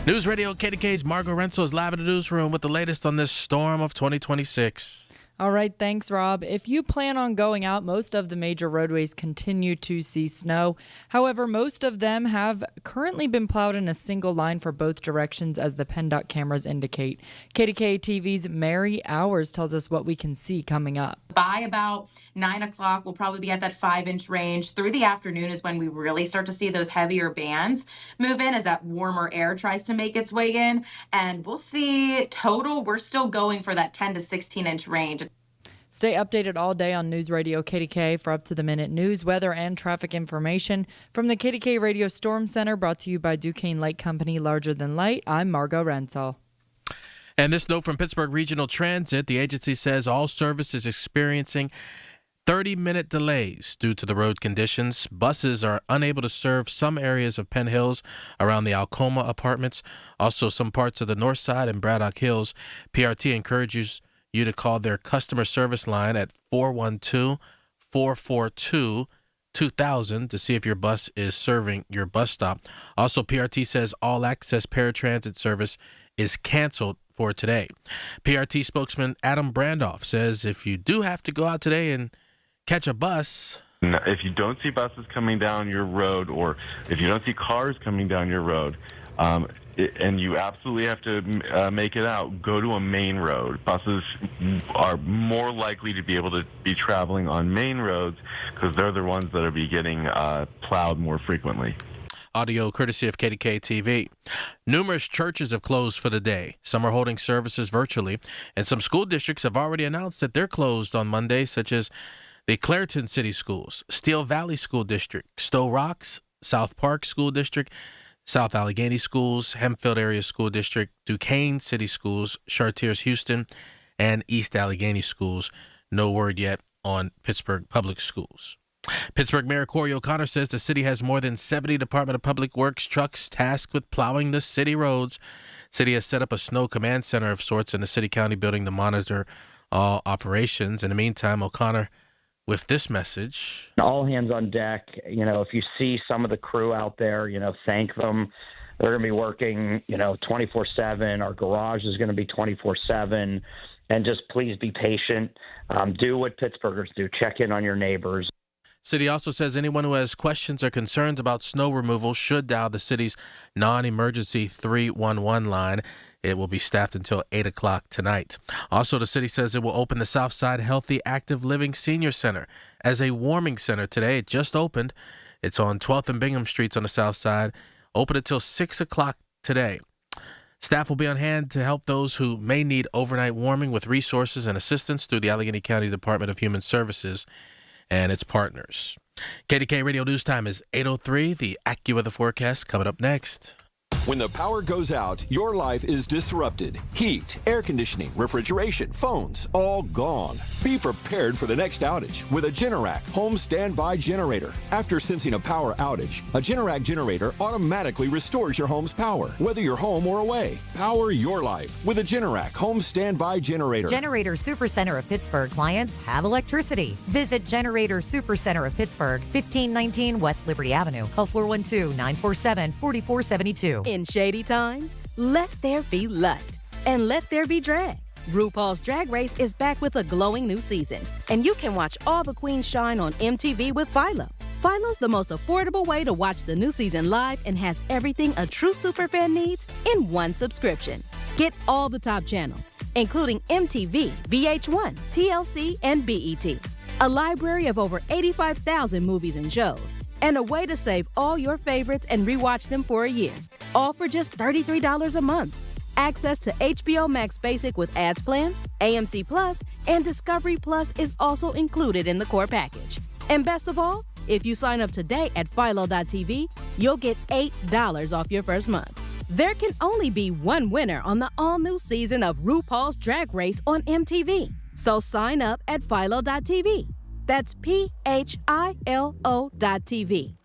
News Radio KDK's Margot Renzel is live in the newsroom with the latest on this storm of 2026. All right, thanks, Rob. If you plan on going out, most of the major roadways continue to see snow. However, most of them have currently been plowed in a single line for both directions, as the PennDOT cameras indicate. KDKA TV's Mary Hours tells us what we can see coming up. By about 9 o'clock, we'll probably be at that 5-inch range. Through the afternoon is when we really start to see those heavier bands move in as that warmer air tries to make its way in. And we'll see total, we're still going for that 10 to 16-inch range. Stay updated all day on News Radio KDKA for up-to-the-minute news, weather, and traffic information. From the KDKA Radio Storm Center, brought to you by Duquesne Light Company, larger than light, I'm Margot Renzel. And this note from Pittsburgh Regional Transit, the agency says all service is experiencing 30-minute delays due to the road conditions. Buses are unable to serve some areas of Penn Hills around the Alcoma apartments, also some parts of the North Side and Braddock Hills. PRT encourages you to call their customer service line at 412-442-2000 to see if your bus is serving your bus stop. Also, PRT says all access paratransit service is canceled for today. PRT spokesman Adam Brandoff says if you do have to go out today and catch a bus. If you don't see buses coming down your road, or if you don't see cars coming down your road, and you absolutely have to make it out, go to a main road. Buses are more likely to be able to be traveling on main roads because they're the ones that are getting plowed more frequently. Audio courtesy of KDKA-TV. Numerous churches have closed for the day. Some are holding services virtually, and some school districts have already announced that they're closed on Monday, such as the Clairton City Schools, Steel Valley School District, Stowe Rocks, South Park School District, South Allegheny Schools, Hempfield Area School District, Duquesne City Schools, Chartiers Houston, and East Allegheny Schools. No word yet on Pittsburgh Public Schools. Pittsburgh Mayor Corey O'Connor says the city has more than 70 Department of Public Works trucks tasked with plowing the city roads. City has set up a snow command center of sorts in the city-county building to monitor all operations. In the meantime, O'Connor with this message. All hands on deck. If you see some of the crew out there, thank them. They're going to be working, 24/7. Our garage is going to be 24/7. And just please be patient. Do what Pittsburghers do. Check in on your neighbors. City also says anyone who has questions or concerns about snow removal should dial the city's non-emergency 311 line. It will be staffed until 8 o'clock tonight. Also, the city says it will open the Southside Healthy Active Living Senior Center as a warming center today. It just opened. It's on 12th and Bingham Streets on the south side. Open until 6 o'clock today. Staff will be on hand to help those who may need overnight warming with resources and assistance through the Allegheny County Department of Human Services and its partners. KDKA Radio News Time is 8:03. The AccuWeather forecast coming up next. When the power goes out, your life is disrupted. Heat, air conditioning, refrigeration, phones, all gone. Be prepared for the next outage with a Generac home standby generator. After sensing a power outage, a Generac generator automatically restores your home's power, whether you're home or away. Power your life with a Generac home standby generator. Generator Supercenter of Pittsburgh clients have electricity. Visit Generator Supercenter of Pittsburgh, 1519 West Liberty Avenue. Call 412-947-4472. In shady times, let there be luck. And let there be drag. RuPaul's Drag Race is back with a glowing new season. And you can watch all the queens shine on MTV with Philo. Philo's the most affordable way to watch the new season live and has everything a true superfan needs in one subscription. Get all the top channels, including MTV, VH1, TLC, and BET. A library of over 85,000 movies and shows. And a way to save all your favorites and rewatch them for a year. All for just $33 a month. Access to HBO Max Basic with ads plan, AMC Plus, and Discovery Plus is also included in the core package. And best of all, if you sign up today at philo.tv, you'll get $8 off your first month. There can only be one winner on the all-new season of RuPaul's Drag Race on MTV. So sign up at philo.tv. That's PHILO.TV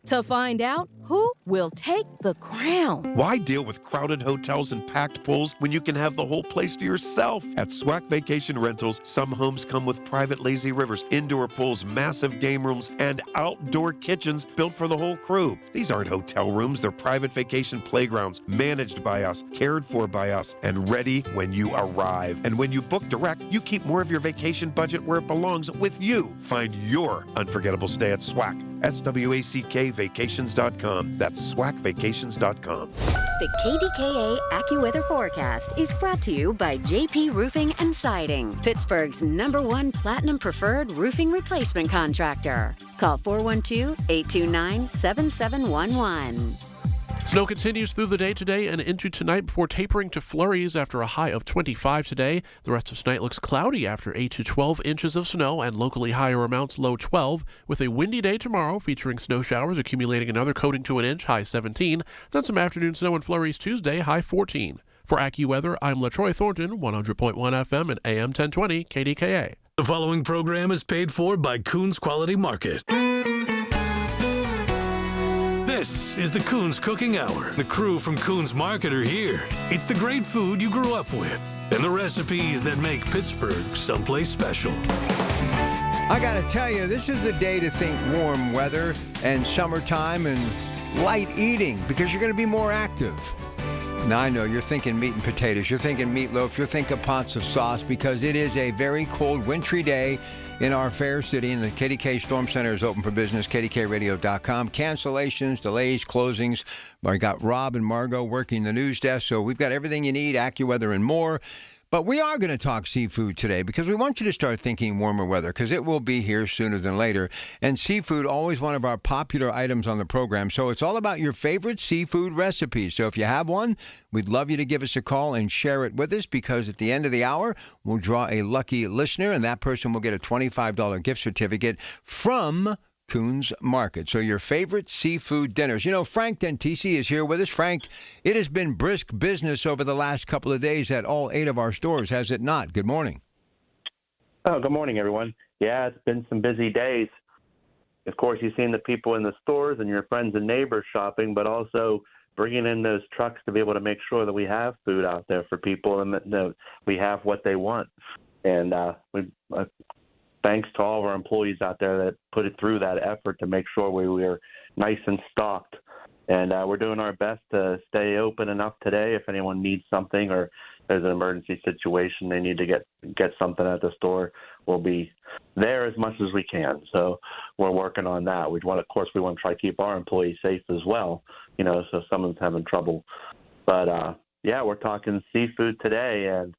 to find out who will take the crown. Why deal with crowded hotels and packed pools when you can have the whole place to yourself? At SWAC Vacation Rentals, some homes come with private lazy rivers, indoor pools, massive game rooms, and outdoor kitchens built for the whole crew. These aren't hotel rooms, they're private vacation playgrounds, managed by us, cared for by us, and ready when you arrive. And when you book direct, you keep more of your vacation budget where it belongs, with you. Find your unforgettable stay at SWAC. SWACKvacations.com. That's SWACKvacations.com. The KDKA AccuWeather forecast is brought to you by JP Roofing and Siding, Pittsburgh's #1 Platinum Preferred Roofing Replacement Contractor. Call 412-829-7711. Snow continues through the day today and into tonight before tapering to flurries after a high of 25 today. The rest of tonight looks cloudy after 8 to 12 inches of snow and locally higher amounts, low 12, with a windy day tomorrow featuring snow showers accumulating another coating to an inch, high 17. Then some afternoon snow and flurries Tuesday, high 14. For AccuWeather, I'm LaTroy Thornton, 100.1 FM and AM 1020 KDKA. The following program is paid for by Coons Quality Market. This is the Coons Cooking Hour. The crew from Coons Market are here. It's the great food you grew up with and the recipes that make Pittsburgh someplace special. I got to tell you, this is the day to think warm weather and summertime and light eating because you're going to be more active. Now, I know you're thinking meat and potatoes, you're thinking meatloaf, you're thinking pots of sauce because it is a very cold, wintry day in our fair city, and the KDK Storm Center is open for business, kdkradio.com. Cancellations, delays, closings. I got Rob and Margot working the news desk, so we've got everything you need, AccuWeather and more. But we are going to talk seafood today because we want you to start thinking warmer weather because it will be here sooner than later. And seafood, always one of our popular items on the program. So it's all about your favorite seafood recipes. So if you have one, we'd love you to give us a call and share it with us because at the end of the hour, we'll draw a lucky listener and that person will get a $25 gift certificate from Coons Market. So your favorite seafood dinners. You know, Frank Dentisi is here with us. Frank, it has been brisk business over the last couple of days at all 8 of our stores, has it not? Good morning. Oh, good morning, everyone. Yeah, it's been some busy days. Of course, you've seen the people in the stores and your friends and neighbors shopping, but also bringing in those trucks to be able to make sure that we have food out there for people and that we have what they want. And thanks to all of our employees out there that put it through that effort to make sure we were nice and stocked. And we're doing our best to stay open enough today. If anyone needs something or there's an emergency situation, they need to get something at the store, we'll be there as much as we can. So we're working on that. We want to try to keep our employees safe as well, you know, so if someone's having trouble. But, yeah, we're talking seafood today, and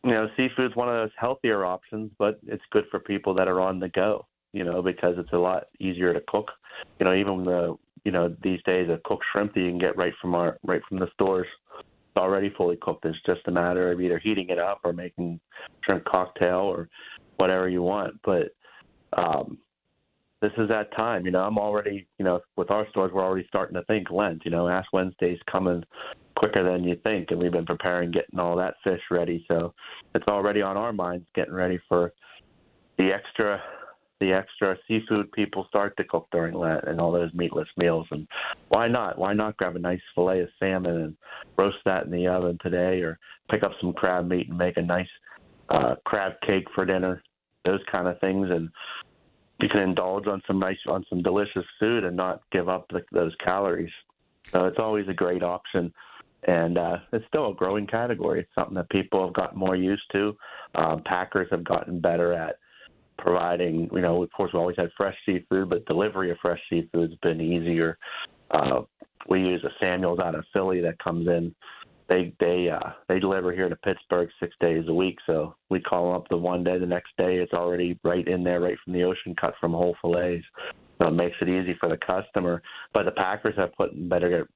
you know, seafood's one of those healthier options, but it's good for people that are on the go, you know, because it's a lot easier to cook. You know, even these days a cooked shrimp that you can get right from the stores, it's already fully cooked. It's just a matter of either heating it up or making shrimp cocktail or whatever you want. But this is that time, you know, I'm already, you know, with our stores, we're already starting to think Lent, you know, Ash Wednesday's coming quicker than you think, and we've been preparing, getting all that fish ready. So it's already on our minds, getting ready for the extra seafood people start to cook during Lent and all those meatless meals. And why not? Why not grab a nice fillet of salmon and roast that in the oven today, or pick up some crab meat and make a nice crab cake for dinner, those kind of things. And you can indulge on some delicious food and not give up those calories. So it's always a great option. And it's still a growing category. It's something that people have gotten more used to. Packers have gotten better at providing, you know, of course, we always had fresh seafood, but delivery of fresh seafood has been easier. We use a Samuel's out of Philly that comes in. They deliver here to Pittsburgh 6 days a week. So we call them up the one day, the next day it's already right in there, right from the ocean, cut from whole fillets. So it makes it easy for the customer. But the Packers have put better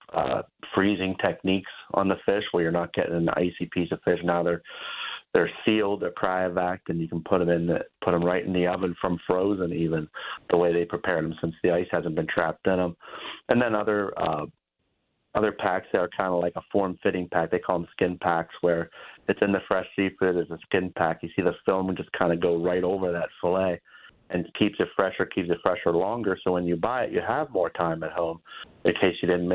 freezing techniques on the fish where you're not getting an icy piece of fish. Now they're sealed, they're cryovac, and you can put them right in the oven from frozen, even the way they prepare them, since the ice hasn't been trapped in them. And then other packs that are kind of like a form-fitting pack. They call them skin packs, where it's in the fresh seafood. There's a skin pack. You see the film and just kind of go right over that fillet and keeps it fresher longer. So when you buy it, you have more time at home in case you don't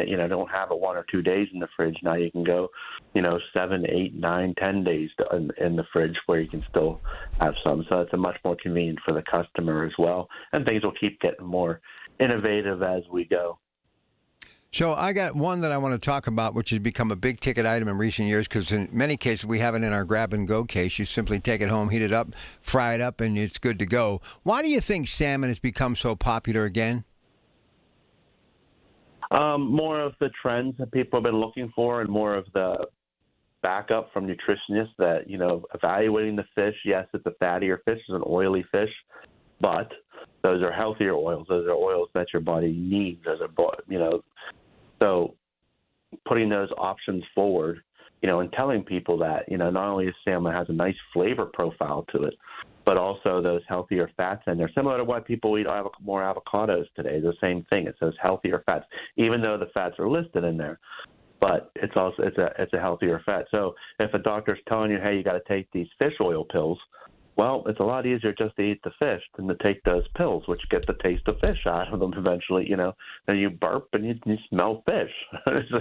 have it 1 or 2 days in the fridge. Now you can go, 7, 8, 9, 10 days in the fridge where you can still have some. So it's a much more convenient for the customer as well. And things will keep getting more innovative as we go. So I got one that I want to talk about, which has become a big ticket item in recent years because in many cases we have it in our grab-and-go case. You simply take it home, heat it up, fry it up, and it's good to go. Why do you think salmon has become so popular again? More of the trends that people have been looking for and more of the backup from nutritionists that, evaluating the fish. Yes, it's a fattier fish, it's an oily fish, but those are healthier oils. Those are oils that your body needs So putting those options forward, and telling people that, not only is salmon has a nice flavor profile to it, but also those healthier fats in there. Similar to why people eat more avocados today. The same thing. It says healthier fats, even though the fats are listed in there. but it's a healthier fat. So if a doctor's telling you, hey, you got to take these fish oil pills, well, it's a lot easier just to eat the fish than to take those pills, which get the taste of fish out of them eventually. Then you burp and you smell fish.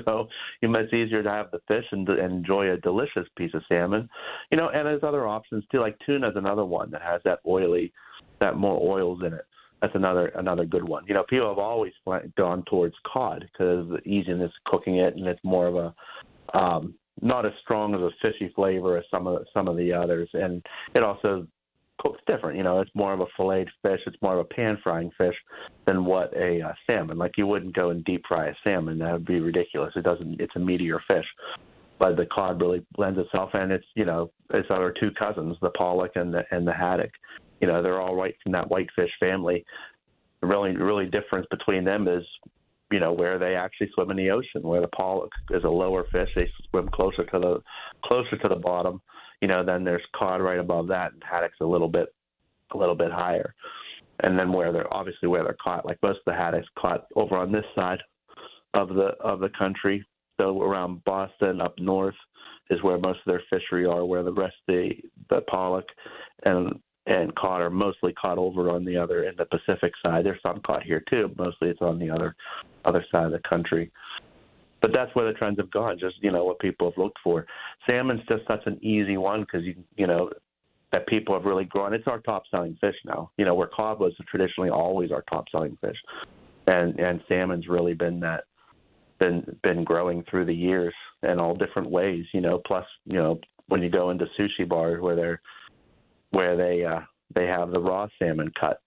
So it's easier to have the fish and enjoy a delicious piece of salmon. And there's other options too, like tuna is another one that has that more oils in it. That's another good one. People have always gone towards cod because of the easiness of cooking it, and it's more of a not as strong as a fishy flavor as some of the others, and it also cooks different. It's more of a filleted fish. It's more of a pan frying fish than what a salmon. Like you wouldn't go and deep fry a salmon. That would be ridiculous. It doesn't. It's a meatier fish, but the cod really lends itself, and it's it's our two cousins, the pollock and the haddock. They're all right from that whitefish family. The really difference between them is, where they actually swim in the ocean. Where the pollock is a lower fish, they swim closer to the bottom. Then there's cod right above that, and haddock's a little bit higher. And then where they're caught, like most of the haddocks caught over on this side of the country. So around Boston up north is where most of their fishery are. Where the rest of the pollock and cod are mostly caught over on the other in the Pacific side. There's some caught here too. Mostly it's on the other side of the country. But that's where the trends have gone. Just what people have looked for. Salmon's just such an easy one because that people have really grown. It's our top selling fish now. Where cod was traditionally always our top selling fish, and salmon's really been growing through the years in all different ways. Plus when you go into sushi bars where they have the raw salmon cut,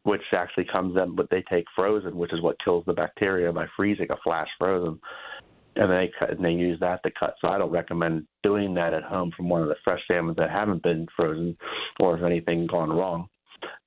which actually comes in, but they take frozen, which is what kills the bacteria by freezing a flash frozen, and they use that to cut. So I don't recommend doing that at home from one of the fresh salmons that haven't been frozen, or if anything gone wrong.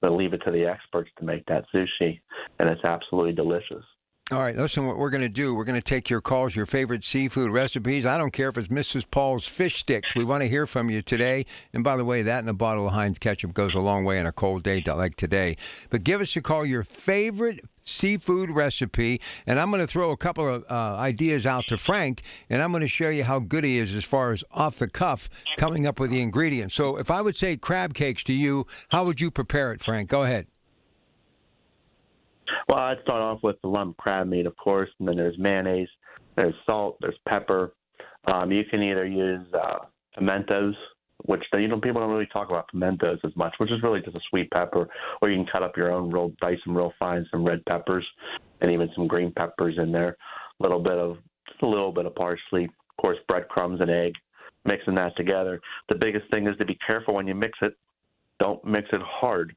But leave it to the experts to make that sushi, and it's absolutely delicious. All right, listen, what we're going to do, we're going to take your calls, your favorite seafood recipes. I don't care if it's Mrs. Paul's fish sticks. We want to hear from you today. And by the way, that and a bottle of Heinz ketchup goes a long way on a cold day like today. But give us a call, your favorite seafood recipe, and I'm going to throw a couple of ideas out to Frank, and I'm going to show you how good he is as far as off the cuff coming up with the ingredients. So if I would say crab cakes to you, how would you prepare it, Frank? Go ahead. Well, I'd start off with the lump crab meat, of course, and then there's mayonnaise, there's salt, there's pepper. You can either use pimentos, which people don't really talk about pimentos as much, which is really just a sweet pepper, or you can cut up your own, dice them real fine, some red peppers, and even some green peppers in there. A little bit of parsley, of course, breadcrumbs and egg, mixing that together. The biggest thing is to be careful when you mix it. Don't mix it hard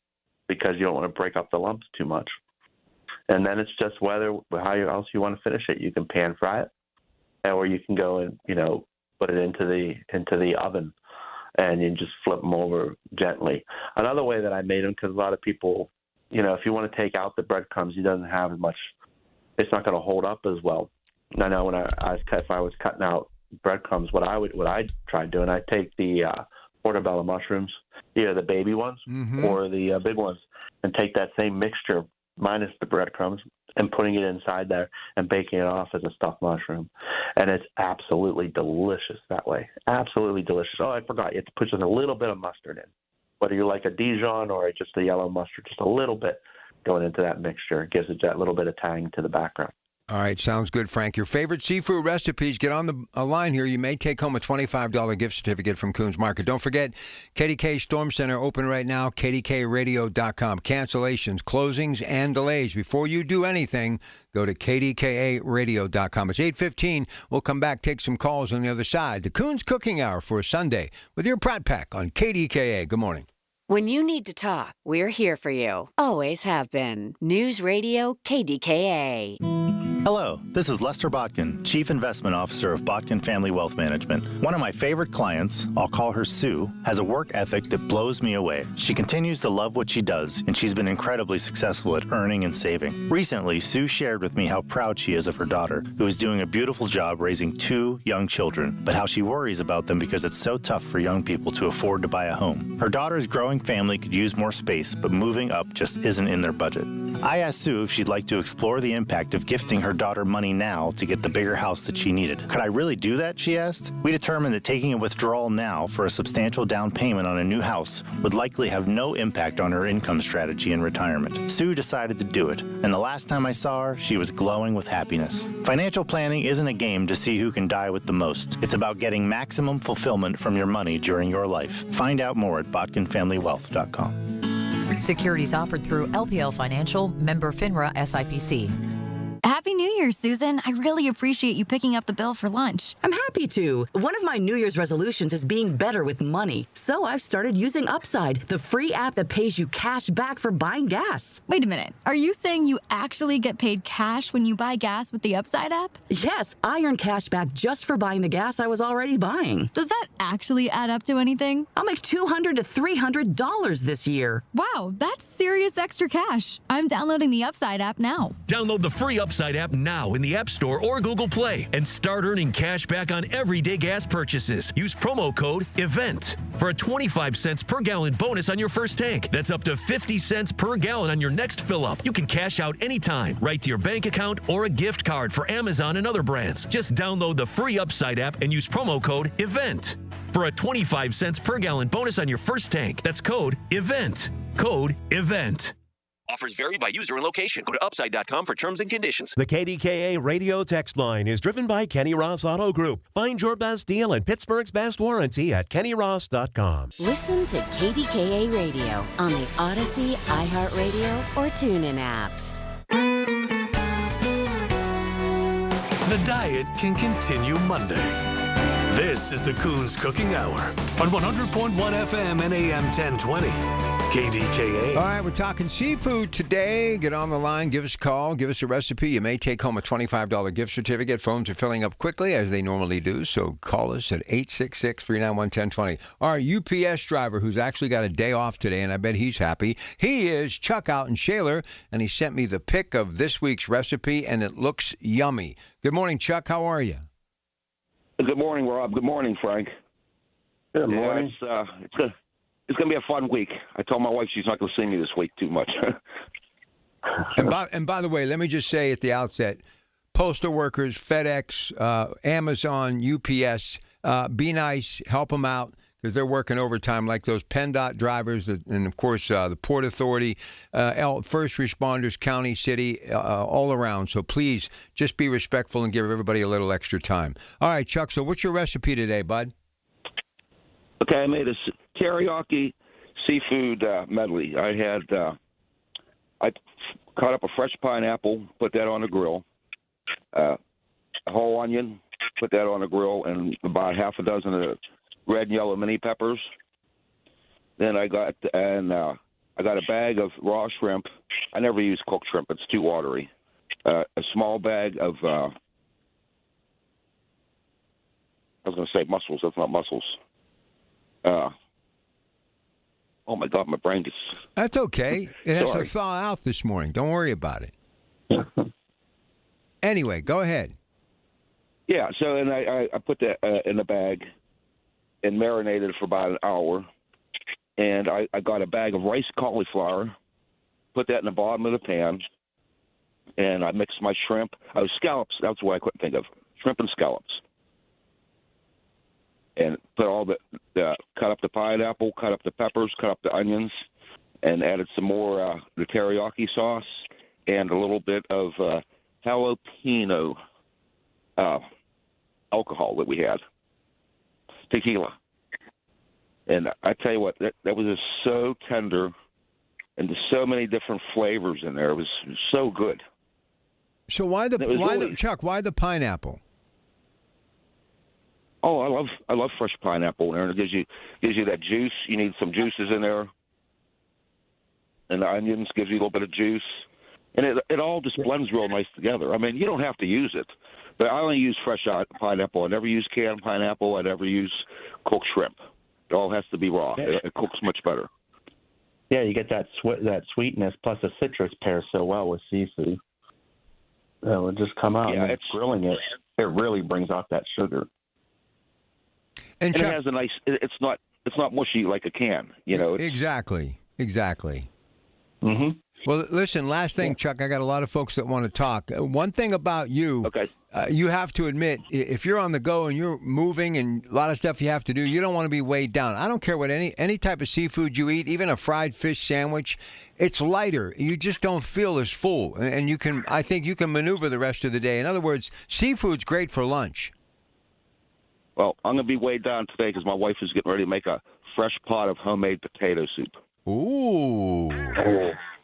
because you don't want to break up the lumps too much. And then it's just how else you want to finish it. You can pan fry it, or you can go and put it into the oven, and you just flip them over gently. Another way that I made them, because a lot of people, if you want to take out the breadcrumbs, it doesn't have as much. It's not going to hold up as well. I know when if I was cutting out breadcrumbs, what I tried doing, I take the portobello mushrooms, either the baby ones or the big ones, and take that same mixture minus the breadcrumbs and putting it inside there and baking it off as a stuffed mushroom. And it's absolutely delicious that way. Absolutely delicious. Oh, I forgot. You have to put just a little bit of mustard in. Whether you like a Dijon or just a yellow mustard, just a little bit going into that mixture. It gives it that little bit of tang to the background. All right, sounds good, Frank. Your favorite seafood recipes, get on the line here. You may take home a $25 gift certificate from Coons Market. Don't forget, KDK Storm Center open right now, KDKARadio.com. Cancellations, closings, and delays. Before you do anything, go to KDKARadio.com. It's 8:15. We'll come back, take some calls on the other side. The Coons Cooking Hour for a Sunday with your Pratt Pack on KDKA. Good morning. When you need to talk, we're here for you. Always have been. News Radio KDKA. Hello, this is Lester Botkin, Chief Investment Officer of Botkin Family Wealth Management. One of my favorite clients, I'll call her Sue, has a work ethic that blows me away. She continues to love what she does, and she's been incredibly successful at earning and saving. Recently, Sue shared with me how proud she is of her daughter, who is doing a beautiful job raising 2 young children, but how she worries about them because it's so tough for young people to afford to buy a home. Her daughter's growing family could use more space, but moving up just isn't in their budget. I asked Sue if she'd like to explore the impact of gifting her daughter money now to get the bigger house that she needed. Could I really do that, she asked. We determined that taking a withdrawal now for a substantial down payment on a new house would likely have no impact on her income strategy in retirement. Sue decided to do it, and the last time I saw her, she was glowing with happiness. Financial planning isn't a game to see who can die with the most. It's about getting maximum fulfillment from your money during your life. Find out more at botkinfamilywealth.com. Securities offered through LPL Financial, member FINRA SIPC. Happy New Year, Susan. I really appreciate you picking up the bill for lunch. I'm happy to. One of my New Year's resolutions is being better with money. So I've started using Upside, the free app that pays you cash back for buying gas. Wait a minute. Are you saying you actually get paid cash when you buy gas with the Upside app? Yes, I earn cash back just for buying the gas I was already buying. Does that actually add up to anything? I'll make $200 to $300 this year. Wow, that's serious extra cash. I'm downloading the Upside app now. Download the free Upside app now in the App Store or Google Play and start earning cash back on everyday gas purchases. Use promo code EVENT for a 25 cents per gallon bonus on your first tank. That's up to 50 cents per gallon on your next fill up. You can cash out anytime, right to your bank account or a gift card for Amazon and other brands. Just download the free Upside app and use promo code EVENT for a 25 cents per gallon bonus on your first tank. That's code EVENT. Code EVENT. Offers vary by user and location. Go to upside.com for terms and conditions. The KDKA radio text line is driven by Kenny Ross Auto Group. Find your best deal and Pittsburgh's best warranty at kennyross.com. Listen to KDKA Radio on the Odyssey, iHeartRadio, or TuneIn apps. The diet can continue Monday. This is the Coons Cooking Hour on 100.1 FM and AM 1020. KDKA. All right, we're talking seafood today. Get on the line, give us a call, give us a recipe. You may take home a $25 gift certificate. Phones are filling up quickly, as they normally do, so call us at 866-391-1020. Our UPS driver, who's actually got a day off today, and I bet he's happy, he is Chuck out in Shaler, and he sent me the pic of this week's recipe, and it looks yummy. Good morning, Chuck. How are you? Good morning, Rob. Good morning, Frank. Good morning. It's going to be a fun week. I told my wife she's not going to see me this week too much. And by the way, let me just say at the outset, postal workers, FedEx, Amazon, UPS, be nice, help them out because they're working overtime like those PennDOT drivers and, of course, the Port Authority, first responders, county, city, all around. So please just be respectful and give everybody a little extra time. All right, Chuck, so what's your recipe today, bud? Okay, I made a teriyaki seafood medley. I cut up a fresh pineapple, put that on the grill, a whole onion, put that on the grill, and about half a dozen of red and yellow mini peppers. Then I got a bag of raw shrimp. I never use cooked shrimp; it's too watery. A small bag of I was going to say mussels. That's not mussels. Oh my God, my brain just. That's okay. It has to thaw out this morning. Don't worry about it. Anyway, go ahead. Yeah. So, and I put that in a bag and marinated it for about an hour. And I got a bag of rice cauliflower, put that in the bottom of the pan, and I mixed my shrimp. Scallops. That's what I couldn't think of. Shrimp and scallops. And put all cut up the pineapple, cut up the peppers, cut up the onions, and added some more the teriyaki sauce and a little bit of jalapeno alcohol that we had, tequila. And I tell you what, that was just so tender, and there's so many different flavors in there. It was so good. So Chuck? Why the pineapple? Oh, I love fresh pineapple, and it gives you that juice. You need some juices in there, and the onions gives you a little bit of juice, and it all just blends real nice together. I mean, you don't have to use it, but I only use fresh pineapple. I never use canned pineapple. I never use cooked shrimp. It all has to be raw. It cooks much better. Yeah, you get that sweetness plus the citrus pairs so well with seafood. It'll just come out. Yeah, and grilling it really brings out that sugar. And it has a nice. It's not mushy like a can. You know. Exactly. Mm-hmm. Well, listen, last thing, Chuck, I got a lot of folks that want to talk. One thing about you, you have to admit, if you're on the go and you're moving and a lot of stuff you have to do, you don't want to be weighed down. I don't care what any type of seafood you eat, even a fried fish sandwich, it's lighter. You just don't feel as full, and I think you can maneuver the rest of the day. In other words, seafood's great for lunch. Well, I'm going to be weighed down today because my wife is getting ready to make a fresh pot of homemade potato soup. Ooh.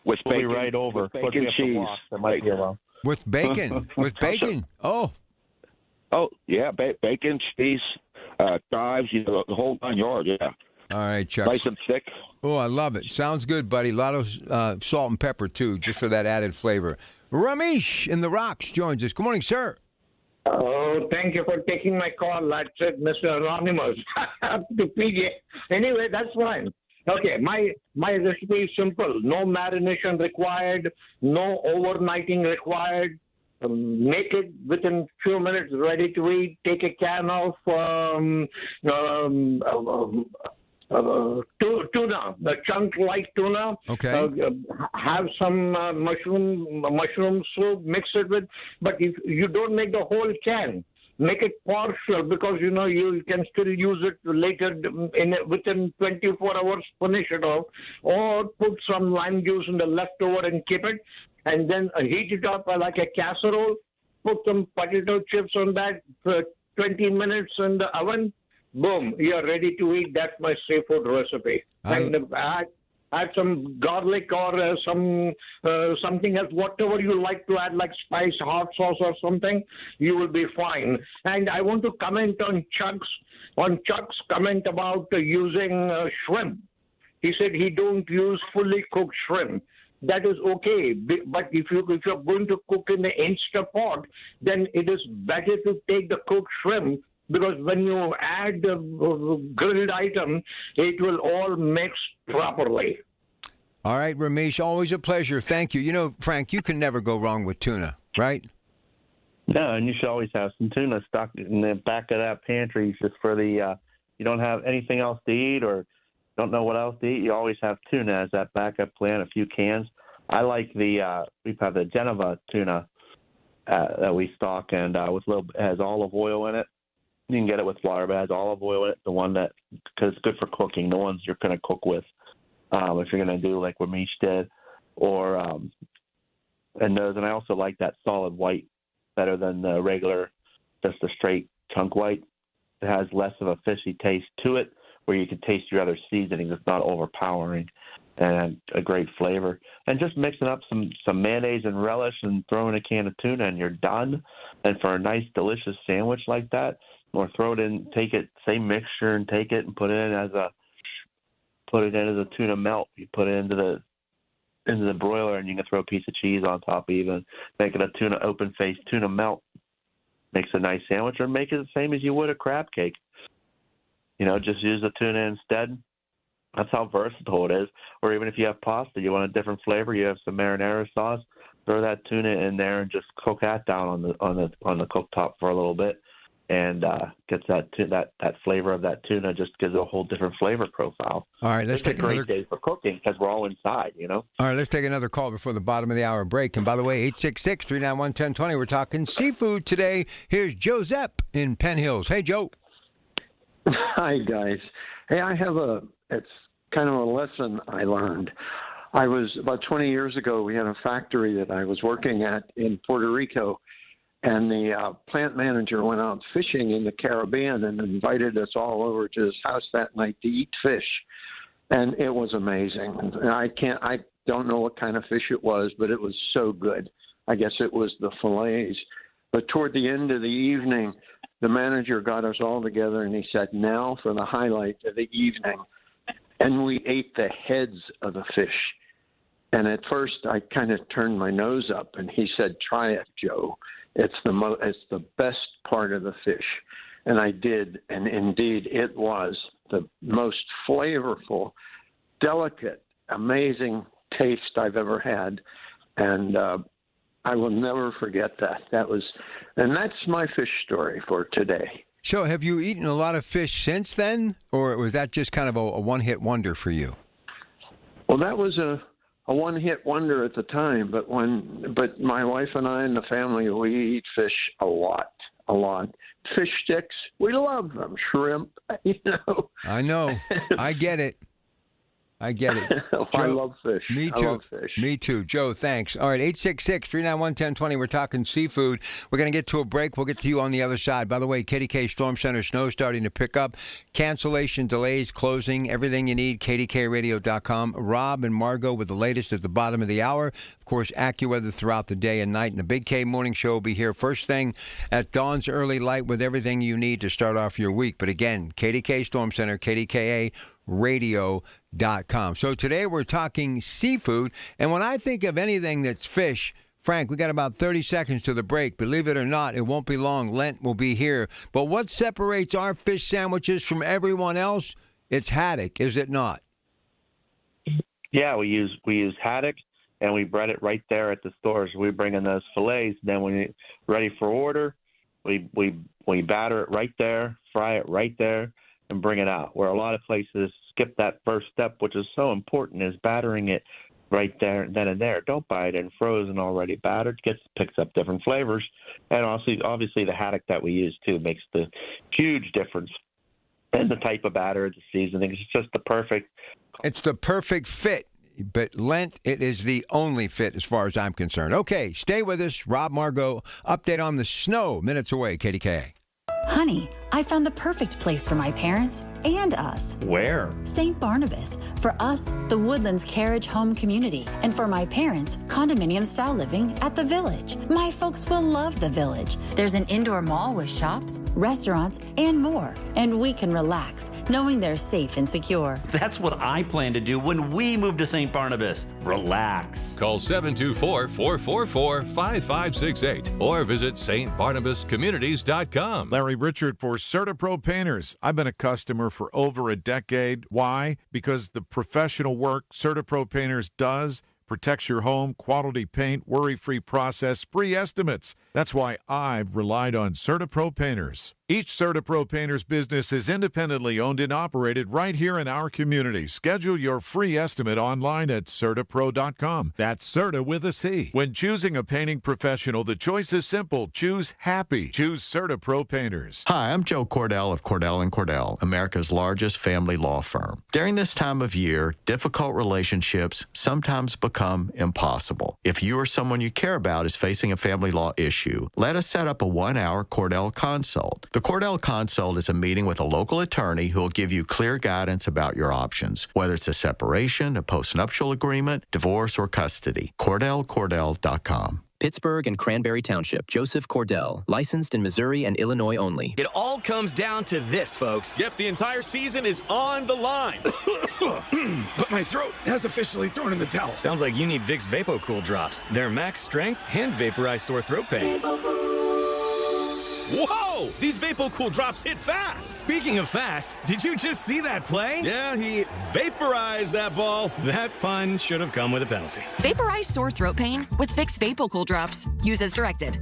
With We'll be bacon, right over. with bacon Put me up to cheese. walk. That might be a while. With bacon. With bacon. Oh. Oh, yeah, bacon, cheese, chives, the whole 9 yards, yeah. All right, Chuck. Nice and thick. Oh, I love it. Sounds good, buddy. A lot of salt and pepper, too, just for that added flavor. Ramesh in the Rocks joins us. Good morning, sir. Oh, thank you for taking my call. That's it, Mr. Anonymous. To PJ. Anyway, that's fine. Okay, my recipe is simple. No marination required. No overnighting required. Make it within few minutes ready to eat. Take a can of tuna, the chunk-like tuna. Okay. Have some mushroom soup, mix it with. But if you don't make the whole can, make it partial because you can still use it later within 24 hours. Finish it off, or put some lime juice in the leftover and keep it, and then heat it up like a casserole. Put some potato chips on that for 20 minutes in the oven. Boom, you're ready to eat. That's my seafood recipe. And add some garlic or something else, whatever you like to add, like spice, hot sauce or something, you will be fine. And I want to comment on Chuck's comment about using shrimp. He said he don't use fully cooked shrimp. That is okay, but if you're going to cook in the Instapot, then it is better to take the cooked shrimp, because when you add the grilled item, it will all mix properly. All right, Ramesh, always a pleasure. Thank you. Frank, you can never go wrong with tuna, right? No, and you should always have some tuna stocked in the back of that pantry just for the you don't have anything else to eat or don't know what else to eat. You always have tuna as that backup plan, a few cans. I like we have the Geneva tuna that we stock, and it has olive oil in it. You can get it with flour, but it has olive oil in it, the one that, because it's good for cooking, the ones you're going to cook with. If you're going to do like what Mish did, or and I also like that solid white better than the regular, just the straight chunk white. It has less of a fishy taste to it, where you can taste your other seasonings. It's not overpowering, and a great flavor. And just mixing up some mayonnaise and relish and throwing a can of tuna, and you're done. And for a nice, delicious sandwich like that, or throw it in, take it, same mixture, and take it and put it in as a tuna melt. You put it into the broiler, and you can throw a piece of cheese on top, even make it a open-faced tuna melt. Makes a nice sandwich, or make it the same as you would a crab cake. Just use the tuna instead. That's how versatile it is. Or even if you have pasta, you want a different flavor, you have some marinara sauce, throw that tuna in there and just cook that down on the cooktop for a little bit, and gets that flavor of that tuna, just gives it a whole different flavor profile. All right, let's take another day for cooking because we're all inside, All right, let's take another call before the bottom of the hour break. And by the way, 866-391-1020. We're talking seafood today. Here's Joseph in Penn Hills. Hey, Joe. Hi, guys. Hey, it's kind of a lesson I learned. About 20 years ago, we had a factory that I was working at in Puerto Rico, and the plant manager went out fishing in the Caribbean and invited us all over to his house that night to eat fish. And it was amazing. And I don't know what kind of fish it was, but it was so good. I guess it was the fillets. But toward the end of the evening, the manager got us all together and he said, now for the highlight of the evening. And we ate the heads of the fish. And at first I kind of turned my nose up, and he said, try it, Joe. It's the best part of the fish. And I did, and indeed it was the most flavorful, delicate, amazing taste I've ever had. And I will never forget that. And that's my fish story for today. So have you eaten a lot of fish since then, or was that just kind of a one-hit wonder for you? Well, that was a a one-hit wonder at the time, but my wife and I and the family, we eat fish a lot. Fish sticks, we love them. Shrimp, I know. I get it. Joe, I love fish. Me too. I love fish. Me too. Joe, thanks. All right, 866-391-1020. We're talking seafood. We're going to get to a break. We'll get to you on the other side. By the way, KDK Storm Center snow starting to pick up. Cancellation, delays, closing, everything you need, KDKRadio.com. Rob and Margot with the latest at the bottom of the hour. Of course, AccuWeather throughout the day and night. And the Big K Morning Show will be here first thing at dawn's early light with everything you need to start off your week. But again, KDK Storm Center, KDKA-Radio.com. So today we're talking seafood, and when I think of anything that's fish, Frank, we got about 30 seconds to the break. Believe it or not, it won't be long. Lent will be here. But what separates our fish sandwiches from everyone else? It's haddock, is it not? Yeah, we use haddock, and we bread it right there at the stores. We bring in those fillets. Then when it's ready for order, we batter it right there, fry it right there, and bring it out. Where a lot of places skip that first step, which is so important, is battering it right there, then and there. Don't buy it in frozen already battered. Picks up different flavors. And also, obviously, the haddock that we use, too, makes the huge difference in the type of batter, the seasoning. It's just the perfect. It's the perfect fit. But Lent, it is the only fit as far as I'm concerned. Okay, stay with us. Rob, Margot, update on the snow. Minutes away, KDKA. Honey, I found the perfect place for my parents and us. Where? St. Barnabas. For us, the Woodlands Carriage Home Community. And for my parents, condominium-style living at the Village. My folks will love the Village. There's an indoor mall with shops, restaurants, and more. And we can relax, knowing they're safe and secure. That's what I plan to do when we move to St. Barnabas. Relax. Call 724-444-5568 or visit stbarnabascommunities.com. Larry Richard for CertaPro Painters. I've been a customer for over a decade. Why? Because the professional work CertaPro Painters does protects your home, quality paint, worry-free process, free estimates. That's why I've relied on CertaPro Painters. Each CertaPro Painters business is independently owned and operated right here in our community. Schedule your free estimate online at CertaPro.com. That's Certa with a C. When choosing a painting professional, the choice is simple. Choose happy. Choose CertaPro Painters. Hi, I'm Joe Cordell of Cordell & Cordell, America's largest family law firm. During this time of year, difficult relationships sometimes become impossible. If you or someone you care about is facing a family law issue, let us set up a 1-hour Cordell consult. The Cordell Consult is a meeting with a local attorney who will give you clear guidance about your options, whether it's a separation, a postnuptial agreement, divorce, or custody. CordellCordell.com. Pittsburgh and Cranberry Township. Joseph Cordell. Licensed in Missouri and Illinois only. It all comes down to this, folks. Yep, the entire season is on the line. But my throat has officially thrown in the towel. Sounds like you need Vicks VapoCool drops. They're max strength and vaporize sore throat pain. Whoa! These VapoCool drops hit fast! Speaking of fast, did you just see that play? Yeah, he vaporized that ball. That pun should have come with a penalty. Vaporize sore throat pain with Vicks VapoCool drops. Use as directed.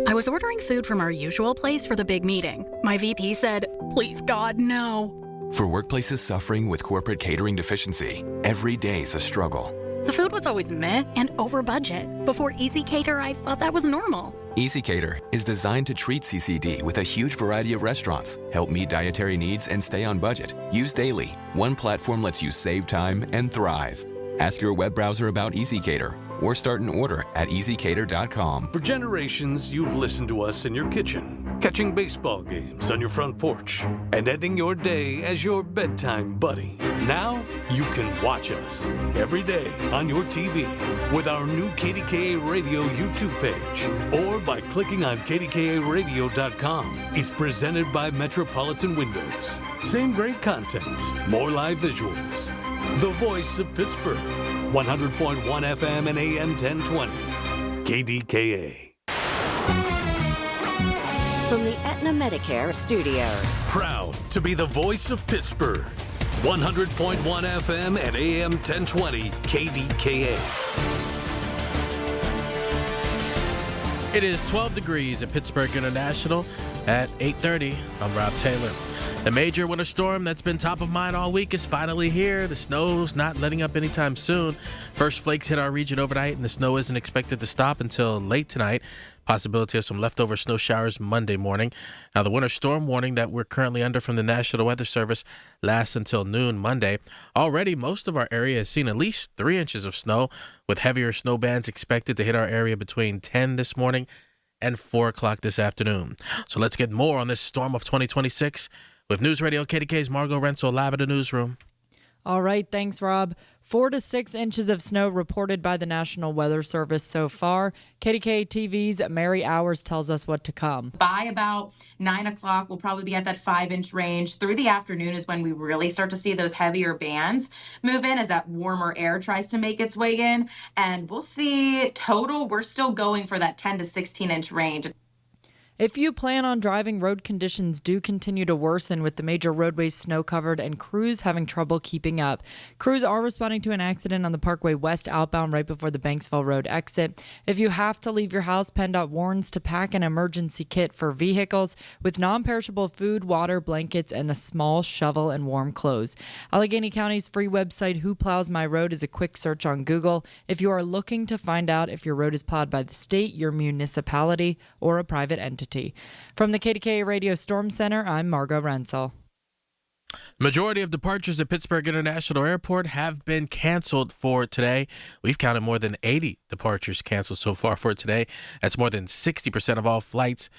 I was ordering food from our usual place for the big meeting. My VP said, "Please, God, no." For workplaces suffering with corporate catering deficiency, every day's a struggle. The food was always meh and over budget. Before Easy Cater, I thought that was normal. Easy Cater is designed to treat CCD with a huge variety of restaurants, help meet dietary needs, and stay on budget. Use daily. One platform lets you save time and thrive. Ask your web browser about Easy Cater or start an order at easycater.com. For generations, you've listened to us in your kitchen, catching baseball games on your front porch, and ending your day as your bedtime buddy. Now, you can watch us every day on your TV with our new KDKA Radio YouTube page or by clicking on KDKARadio.com. It's presented by Metropolitan Windows. Same great content, more live visuals. The voice of Pittsburgh, 100.1 FM and AM 1020, KDKA. From the Aetna Medicare Studios. Proud to be the voice of Pittsburgh, 100.1 FM and AM 1020, KDKA. It is 12 degrees at Pittsburgh International at 8:30. I'm Rob Taylor. The major winter storm that's been top of mind all week is finally here. The snow's not letting up anytime soon. First flakes hit our region overnight, and the snow isn't expected to stop until late tonight. Possibility of some leftover snow showers Monday morning. Now, the winter storm warning that we're currently under from the National Weather Service lasts until noon Monday. Already, most of our area has seen at least 3 inches of snow, with heavier snow bands expected to hit our area between 10 this morning and 4 o'clock this afternoon. So let's get more on this storm of 2026 with News Radio KDK's Margot Renzel live at the newsroom. All right, thanks, Rob. 4 to 6 inches of snow reported by the National Weather Service so far. KDKA TV's Mary Hours tells us what to come. By about 9 o'clock, we'll probably be at that 5-inch range. Through the afternoon is when we really start to see those heavier bands move in as that warmer air tries to make its way in. And we'll see total, we're still going for that 10 to 16-inch range. If you plan on driving, road conditions do continue to worsen with the major roadways snow-covered and crews having trouble keeping up. Crews are responding to an accident on the Parkway West outbound right before the Banksville Road exit. If you have to leave your house, PennDOT warns to pack an emergency kit for vehicles with non-perishable food, water, blankets, and a small shovel and warm clothes. Allegheny County's free website, Who Plows My Road, is a quick search on Google. If you are looking to find out if your road is plowed by the state, your municipality, or a private entity. From the KDKA Radio Storm Center, I'm Margot Renzel. Majority of departures at Pittsburgh International Airport have been canceled for today. We've counted more than 80 departures canceled so far for today. That's more than 60% of all flights,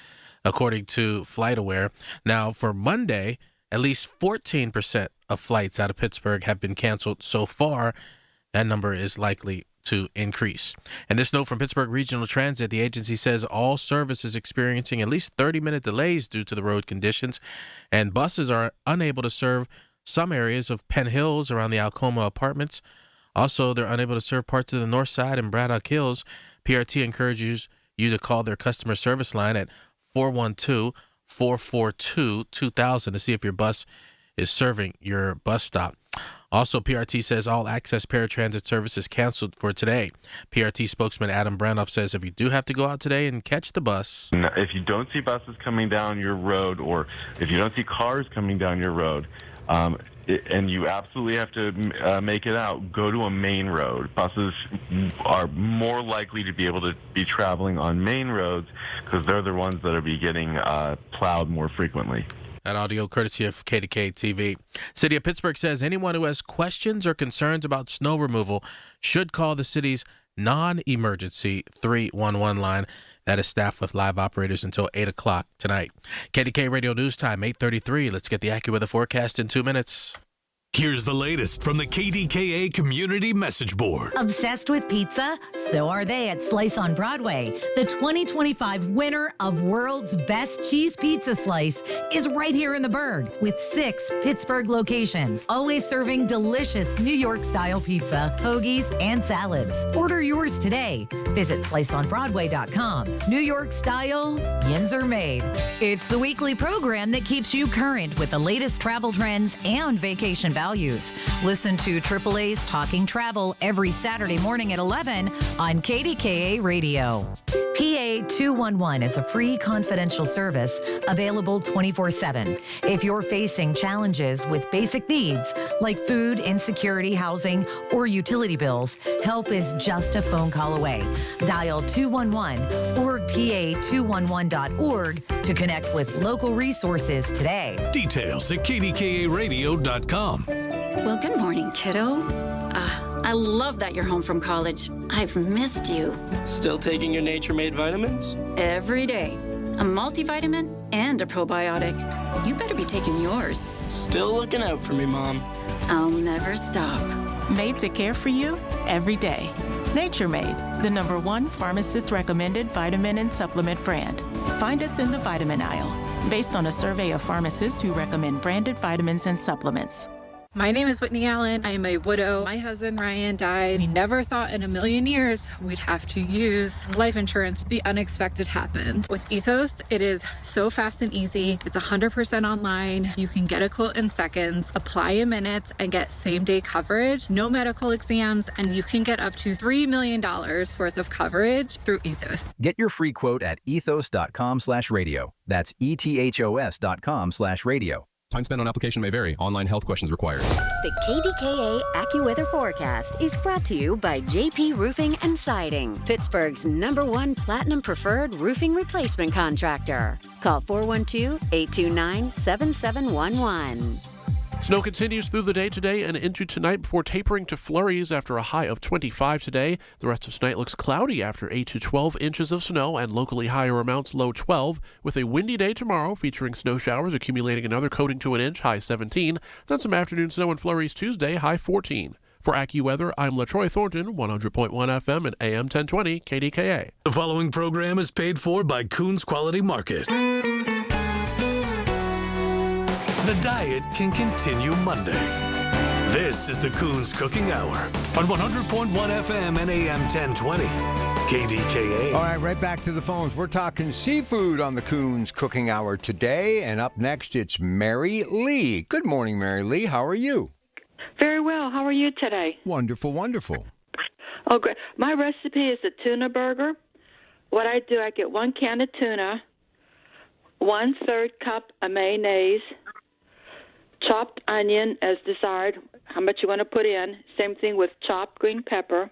according to FlightAware. Now, for Monday, at least 14% of flights out of Pittsburgh have been canceled so far. That number is likely to increase. And this note from Pittsburgh Regional Transit, the agency says all service is experiencing at least 30-minute delays due to the road conditions, and buses are unable to serve some areas of Penn Hills around the Alcoma apartments. Also, they're unable to serve parts of the North Side and Braddock Hills. PRT encourages you to call their customer service line at 412-442-2000 to see if your bus is serving your bus stop. Also, PRT says all access paratransit service is canceled for today. PRT spokesman Adam Brandoff says if you do have to go out today and catch the bus. If you don't see buses coming down your road, or if you don't see cars coming down your road, and you absolutely have to make it out, go to a main road. Buses are more likely to be able to be traveling on main roads because they're the ones that are getting plowed more frequently. That audio courtesy of KDKA TV. City of Pittsburgh says anyone who has questions or concerns about snow removal should call the city's non-emergency 311 line. That is staffed with live operators until 8 o'clock tonight. KDKA Radio News Time, 8:33. Let's get the AccuWeather forecast in 2 minutes. Here's the latest from the KDKA Community Message Board. Obsessed with pizza? So are they at Slice on Broadway. The 2025 winner of World's Best Cheese Pizza Slice is right here in the Burgh with 6 Pittsburgh locations, always serving delicious New York-style pizza, hoagies, and salads. Order yours today. Visit sliceonbroadway.com. New York style, yins are made. It's the weekly program that keeps you current with the latest travel trends and vacation values. Listen to AAA's Talking Travel every Saturday morning at 11 on KDKA Radio. PA 211 is a free confidential service available 24/7. If you're facing challenges with basic needs like food, insecurity, housing, or utility bills, help is just a phone call away. Dial 211 or pa211.org to connect with local resources today. Details at kdkaradio.com. Well, good morning, kiddo. I love that you're home from college. I've missed you. Still taking your nature-made vitamins? Every day. A multivitamin and a probiotic. You better be taking yours. Still looking out for me, Mom. I'll never stop. Made to care for you every day. Nature Made, the #1 pharmacist-recommended vitamin and supplement brand. Find us in the vitamin aisle, based on a survey of pharmacists who recommend branded vitamins and supplements. My name is Whitney Allen. I am a widow. My husband, Ryan, died. We never thought in a million years we'd have to use life insurance. The unexpected happened. With Ethos, it is so fast and easy. It's 100% online. You can get a quote in seconds, apply in minutes, and get same-day coverage. No medical exams, and you can get up to $3 million worth of coverage through Ethos. Get your free quote at ethos.com/radio. That's ethos.com/radio. Time spent on application may vary. Online health questions required. The KDKA AccuWeather forecast is brought to you by JP Roofing and Siding, Pittsburgh's #1 Platinum Preferred Roofing Replacement Contractor. Call 412-829-7711. Snow continues through the day today and into tonight before tapering to flurries after a high of 25 today. The rest of tonight looks cloudy after 8 to 12 inches of snow and locally higher amounts, low 12, with a windy day tomorrow featuring snow showers accumulating another coating to an inch, high 17. Then some afternoon snow and flurries Tuesday, high 14. For AccuWeather, I'm LaTroy Thornton, 100.1 FM and AM 1020 KDKA. The following program is paid for by Coons Quality Market. The diet can continue Monday. This is the Coons Cooking Hour on 100.1 FM and AM 1020. KDKA. All right, right back to the phones. We're talking seafood on the Coons Cooking Hour today. And up next, it's Mary Lee. Good morning, Mary Lee. How are you? Very well. How are you today? Wonderful, wonderful. Oh, great. My recipe is a tuna burger. What I do, I get 1 can of tuna, 1/3 cup of mayonnaise, chopped onion as desired, how much you want to put in. Same thing with chopped green pepper.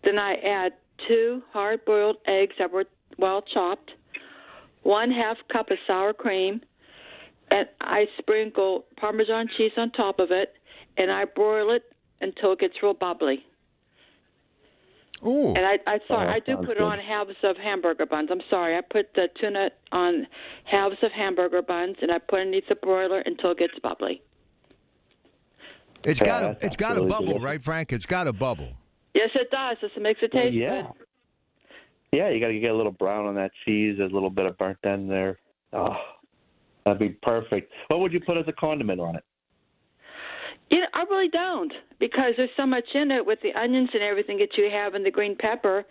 Then I add 2 hard-boiled eggs that were well chopped, 1/2 cup of sour cream, and I sprinkle Parmesan cheese on top of it, and I broil it until it gets real bubbly. Ooh. And I do put it on halves of hamburger buns. I'm sorry. I put the tuna on halves of hamburger buns, and I put it underneath the broiler until it gets bubbly. It's got a bubble, delicious. Right, Frank? It's got a bubble. Yes, it does. It makes it taste good. Yeah, you got to get a little brown on that cheese. There's a little bit of burnt end there. Oh, that'd be perfect. What would you put as a condiment on it? You know, I really don't, because there's so much in it with the onions and everything that you have and the green pepper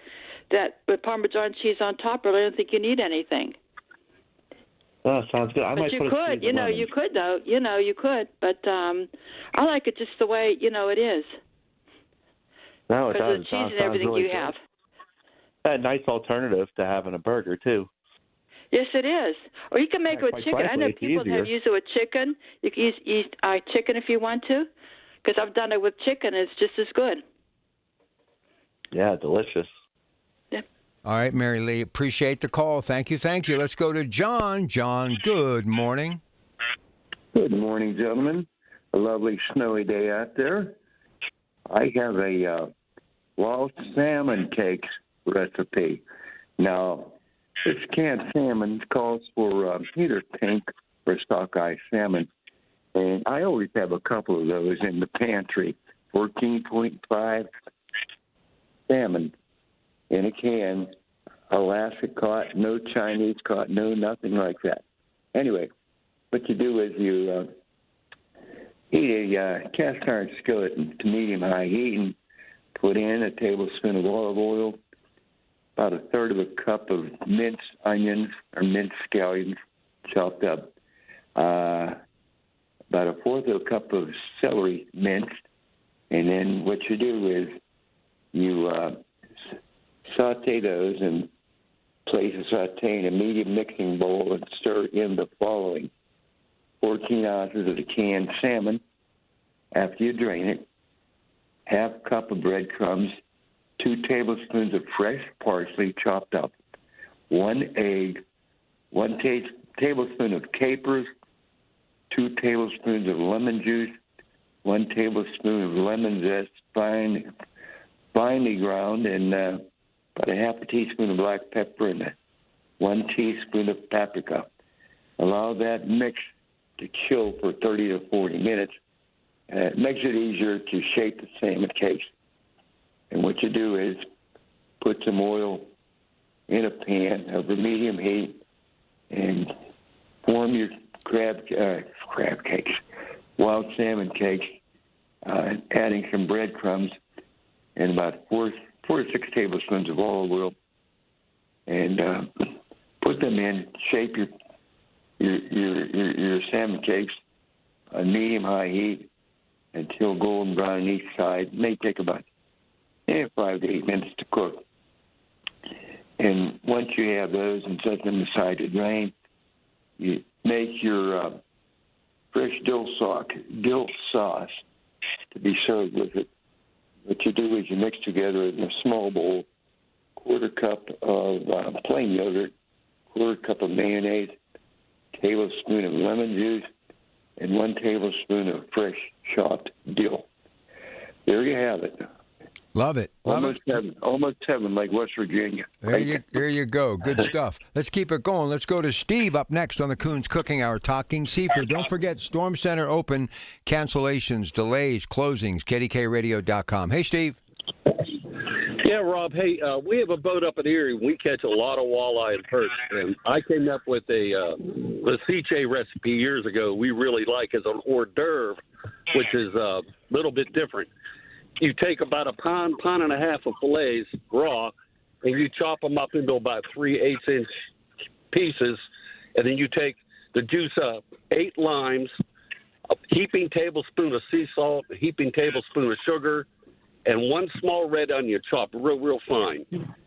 that with Parmesan cheese on top, really, I don't think you need anything. Oh, sounds good. I but might you put could, you know, you could though. You know, you could, but I like it just the way it is. No, it does. Because the cheese and everything really you good. have. A nice alternative to having a burger too. Yes, it is. Or you can make it with chicken. frankly, I know it's people easier. have used it with chicken. You can use chicken if you want to, because I've done it with chicken. It's just as good. Yeah, delicious. Yeah. All right, Mary Lee, appreciate the call. Thank you, thank you. Let's go to John. John, good morning. Good morning, gentlemen. A lovely snowy day out there. I have a wild salmon cakes recipe. Now, this canned salmon calls for either pink or sockeye salmon. And I always have a couple of those in the pantry. 14.5 salmon in a can. Alaska caught, no Chinese caught, no nothing like that. Anyway, what you do is you heat a cast iron skillet to medium-high heat and put in a tablespoon of olive oil, about 1/3 of a cup of minced onions or minced scallions chopped up, about 1/4 of a cup of celery minced, and then what you do is you saute those and place a saute in a medium mixing bowl and stir in the following: 14 ounces of the canned salmon after you drain it, 1/2 cup of breadcrumbs, 2 tablespoons of fresh parsley chopped up, 1 egg, 1 tablespoon of capers, 2 tablespoons of lemon juice, 1 tablespoon of lemon zest, finely ground, and about 1/2 teaspoon of black pepper and 1 teaspoon of paprika. Allow that mix to chill for 30 to 40 minutes. It makes it easier to shape the salmon cakes. And what you do is put some oil in a pan over medium heat and form your crab cakes, wild salmon cakes, adding some breadcrumbs and about 4 to 6 tablespoons of olive oil, and put them in. Shape your salmon cakes on medium-high heat until golden brown on each side. It may take about 5 to 8 minutes to cook. And once you have those and set them aside to drain, you make your fresh dill sauce to be served with it. What you do is you mix together in a small bowl, quarter cup of plain yogurt, quarter cup of mayonnaise, tablespoon of lemon juice, and 1 tablespoon of fresh chopped dill. There you have it. Love it. Almost heaven, like West Virginia. There you go. Good stuff. Let's keep it going. Let's go to Steve up next on the Coons Cooking Hour, talking seafood. Don't forget, Storm Center open, cancellations, delays, closings, KDKRadio.com. Hey, Steve. Yeah, Rob. Hey, we have a boat up in Erie. We catch a lot of walleye and perch, and I came up with a ceviche recipe years ago. We really like as an hors d'oeuvre, which is a little bit different. You take about a pound and a half of fillets raw, and you chop them up into about 3/8-inch pieces, and then you take the juice of 8 limes, a heaping tablespoon of sea salt, a heaping tablespoon of sugar, and 1 small red onion chopped real fine.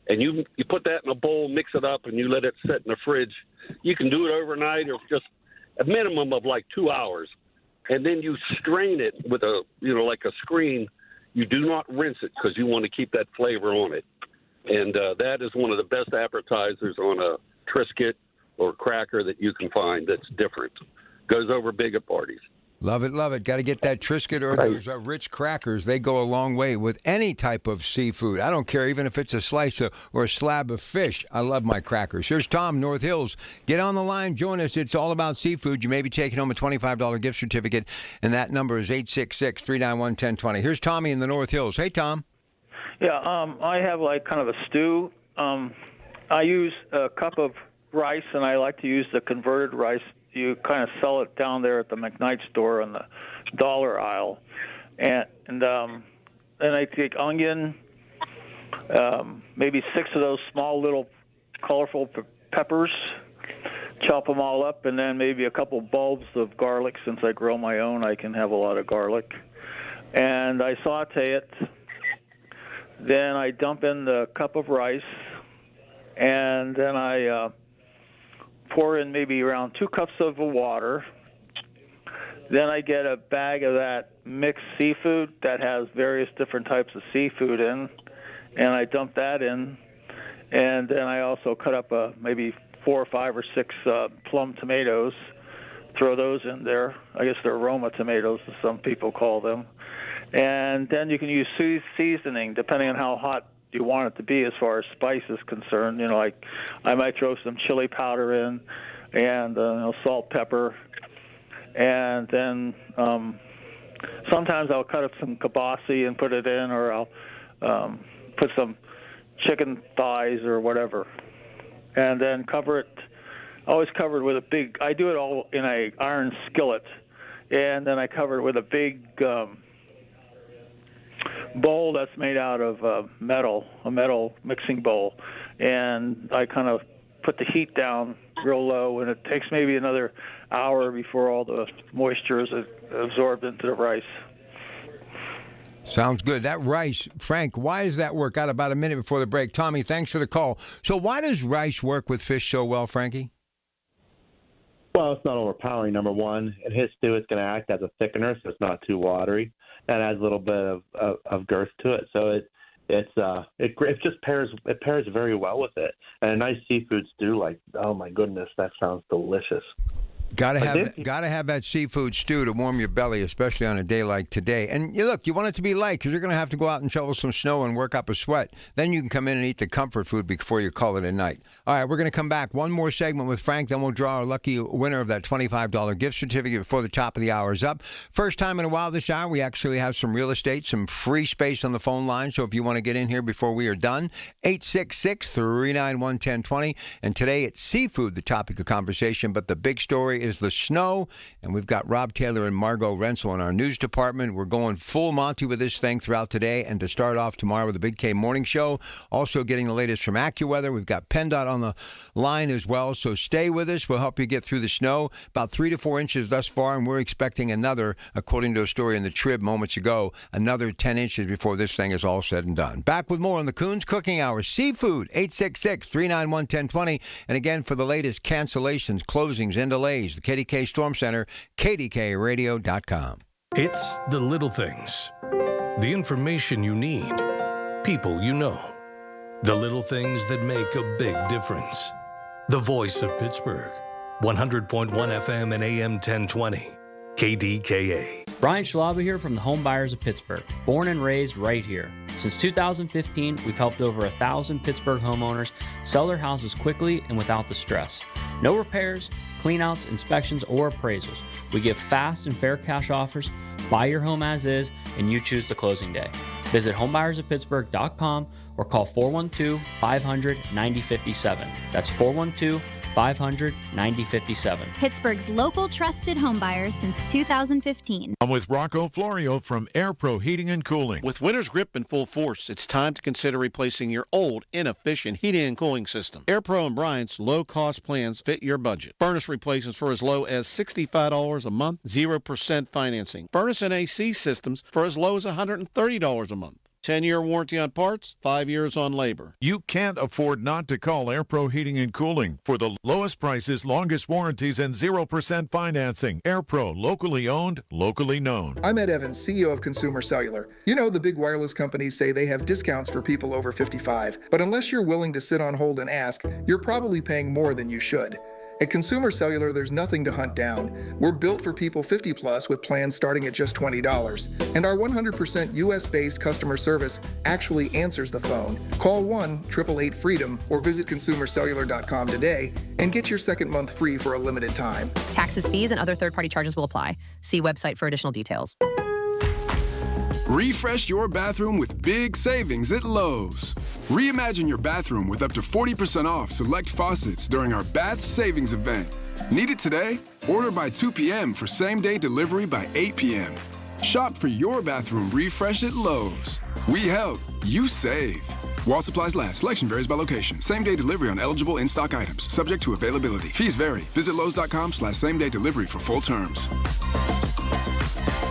And you put that in a bowl, mix it up, and you let it sit in the fridge. You can do it overnight or just a minimum of like 2 hours. And then you strain it with like a screen. You do not rinse it because you want to keep that flavor on it. And that is one of the best appetizers on a Triscuit or cracker that you can find that's different. Goes over big at parties. Love it, love it. Got to get that Triscuit or those rich crackers. They go a long way with any type of seafood. I don't care, even if it's a slice or a slab of fish. I love my crackers. Here's Tom, North Hills. Get on the line. Join us. It's all about seafood. You may be taking home a $25 gift certificate, and that number is 866-391-1020. Here's Tommy in the North Hills. Hey, Tom. Yeah, I have like kind of a stew. I use a cup of rice, and I like to use the converted rice. You kind of sell it down there at the McKnight store on the dollar aisle, and then I take onion, maybe 6 of those small little colorful peppers, chop them all up, and then maybe a couple bulbs of garlic. Since I grow my own, I can have a lot of garlic, and I saute it. Then I dump in the cup of rice, and then I pour in maybe around 2 cups of water. Then I get a bag of that mixed seafood that has various different types of seafood in, and I dump that in. And then I also cut up maybe 4 or 5 or 6 plum tomatoes, throw those in there. I guess they're Roma tomatoes, as some people call them. And then you can use seasoning, depending on how hot you want it to be as far as spice is concerned. Like I might throw some chili powder in and salt, pepper, and then sometimes I'll cut up some kibasi and put it in, or I'll put some chicken thighs or whatever, and then cover it. Always covered with I do it all in a iron skillet, and then I cover it with a big bowl that's made out of a metal mixing bowl, and I kind of put the heat down real low, and it takes maybe another hour before all the moisture is absorbed into the rice. Sounds good. That rice, Frank, why does that work? Got about a minute before the break. Tommy, thanks for the call. So why does rice work with fish so well, Frankie? Well, it's not overpowering, number one. In his stew, it's going to act as a thickener, so it's not too watery. That adds a little bit of girth to it, so it just pairs very well with it. And a nice seafood stew, like, oh my goodness, that sounds delicious. Got to have that seafood stew to warm your belly, especially on a day like today. And you want it to be light because you're going to have to go out and shovel some snow and work up a sweat. Then you can come in and eat the comfort food before you call it a night. All right, we're going to come back. One more segment with Frank, then we'll draw our lucky winner of that $25 gift certificate before the top of the hour is up. First time in a while this hour, we actually have some real estate, some free space on the phone line. So if you want to get in here before we are done, 866-391-1020. And today it's seafood, the topic of conversation, but the big story is the snow, and we've got Rob Taylor and Margot Rensel in our news department. We're going full Monty with this thing throughout today, and to start off tomorrow with the Big K Morning Show. Also getting the latest from AccuWeather. We've got PennDOT on the line as well, so stay with us. We'll help you get through the snow. About 3 to 4 inches thus far, and we're expecting another, according to a story in the Trib moments ago, another 10 inches before this thing is all said and done. Back with more on the Coons Cooking Hour. Seafood, 866-391-1020. And again, for the latest cancellations, closings, and delays, Patties. The KDK Storm Center, KDKARadio.com. It's the little things. The information you need. People you know. The little things that make a big difference. The voice of Pittsburgh. 100.1 FM and AM 1020. KDKA. Brian Schlaba here from the Home Buyers of Pittsburgh. Born and raised right here. Since 2015, we've helped over 1,000 Pittsburgh homeowners sell their houses quickly and without the stress. No repairs, cleanouts, inspections, or appraisals. We give fast and fair cash offers, buy your home as is, and you choose the closing day. Visit homebuyersoftpittsburgh.com or call 412-500-9057. That's 412-500-9057. Pittsburgh's local trusted home buyer since 2015. I'm with Rocco Florio from Air Pro Heating and Cooling. With winter's grip in full force, it's time to consider replacing your old, inefficient heating and cooling system. Air Pro and Bryant's low-cost plans fit your budget. Furnace replacements for as low as $65 a month, 0% financing. Furnace and AC systems for as low as $130 a month. 10-year warranty on parts, 5 years on labor. You can't afford not to call Air Pro Heating and Cooling for the lowest prices, longest warranties, and 0% financing. Air Pro, locally owned, locally known. I'm Ed Evans, CEO of Consumer Cellular. You know, the big wireless companies say they have discounts for people over 55. But unless you're willing to sit on hold and ask, you're probably paying more than you should. At Consumer Cellular, there's nothing to hunt down. We're built for people 50 plus with plans starting at just $20. And our 100% US-based customer service actually answers the phone. Call 1-888-FREEDOM or visit consumercellular.com today and get your second month free for a limited time. Taxes, fees, and other third-party charges will apply. See website for additional details. Refresh your bathroom with big savings at Lowe's. Reimagine your bathroom with up to 40% off select faucets during our Bath Savings event. Need it today? Order by 2 p.m. for same-day delivery by 8 p.m. Shop for your bathroom refresh at Lowe's. We help, you save. While supplies last, selection varies by location. Same-day delivery on eligible in-stock items, subject to availability. Fees vary. Visit Lowes.com/same-day delivery for full terms.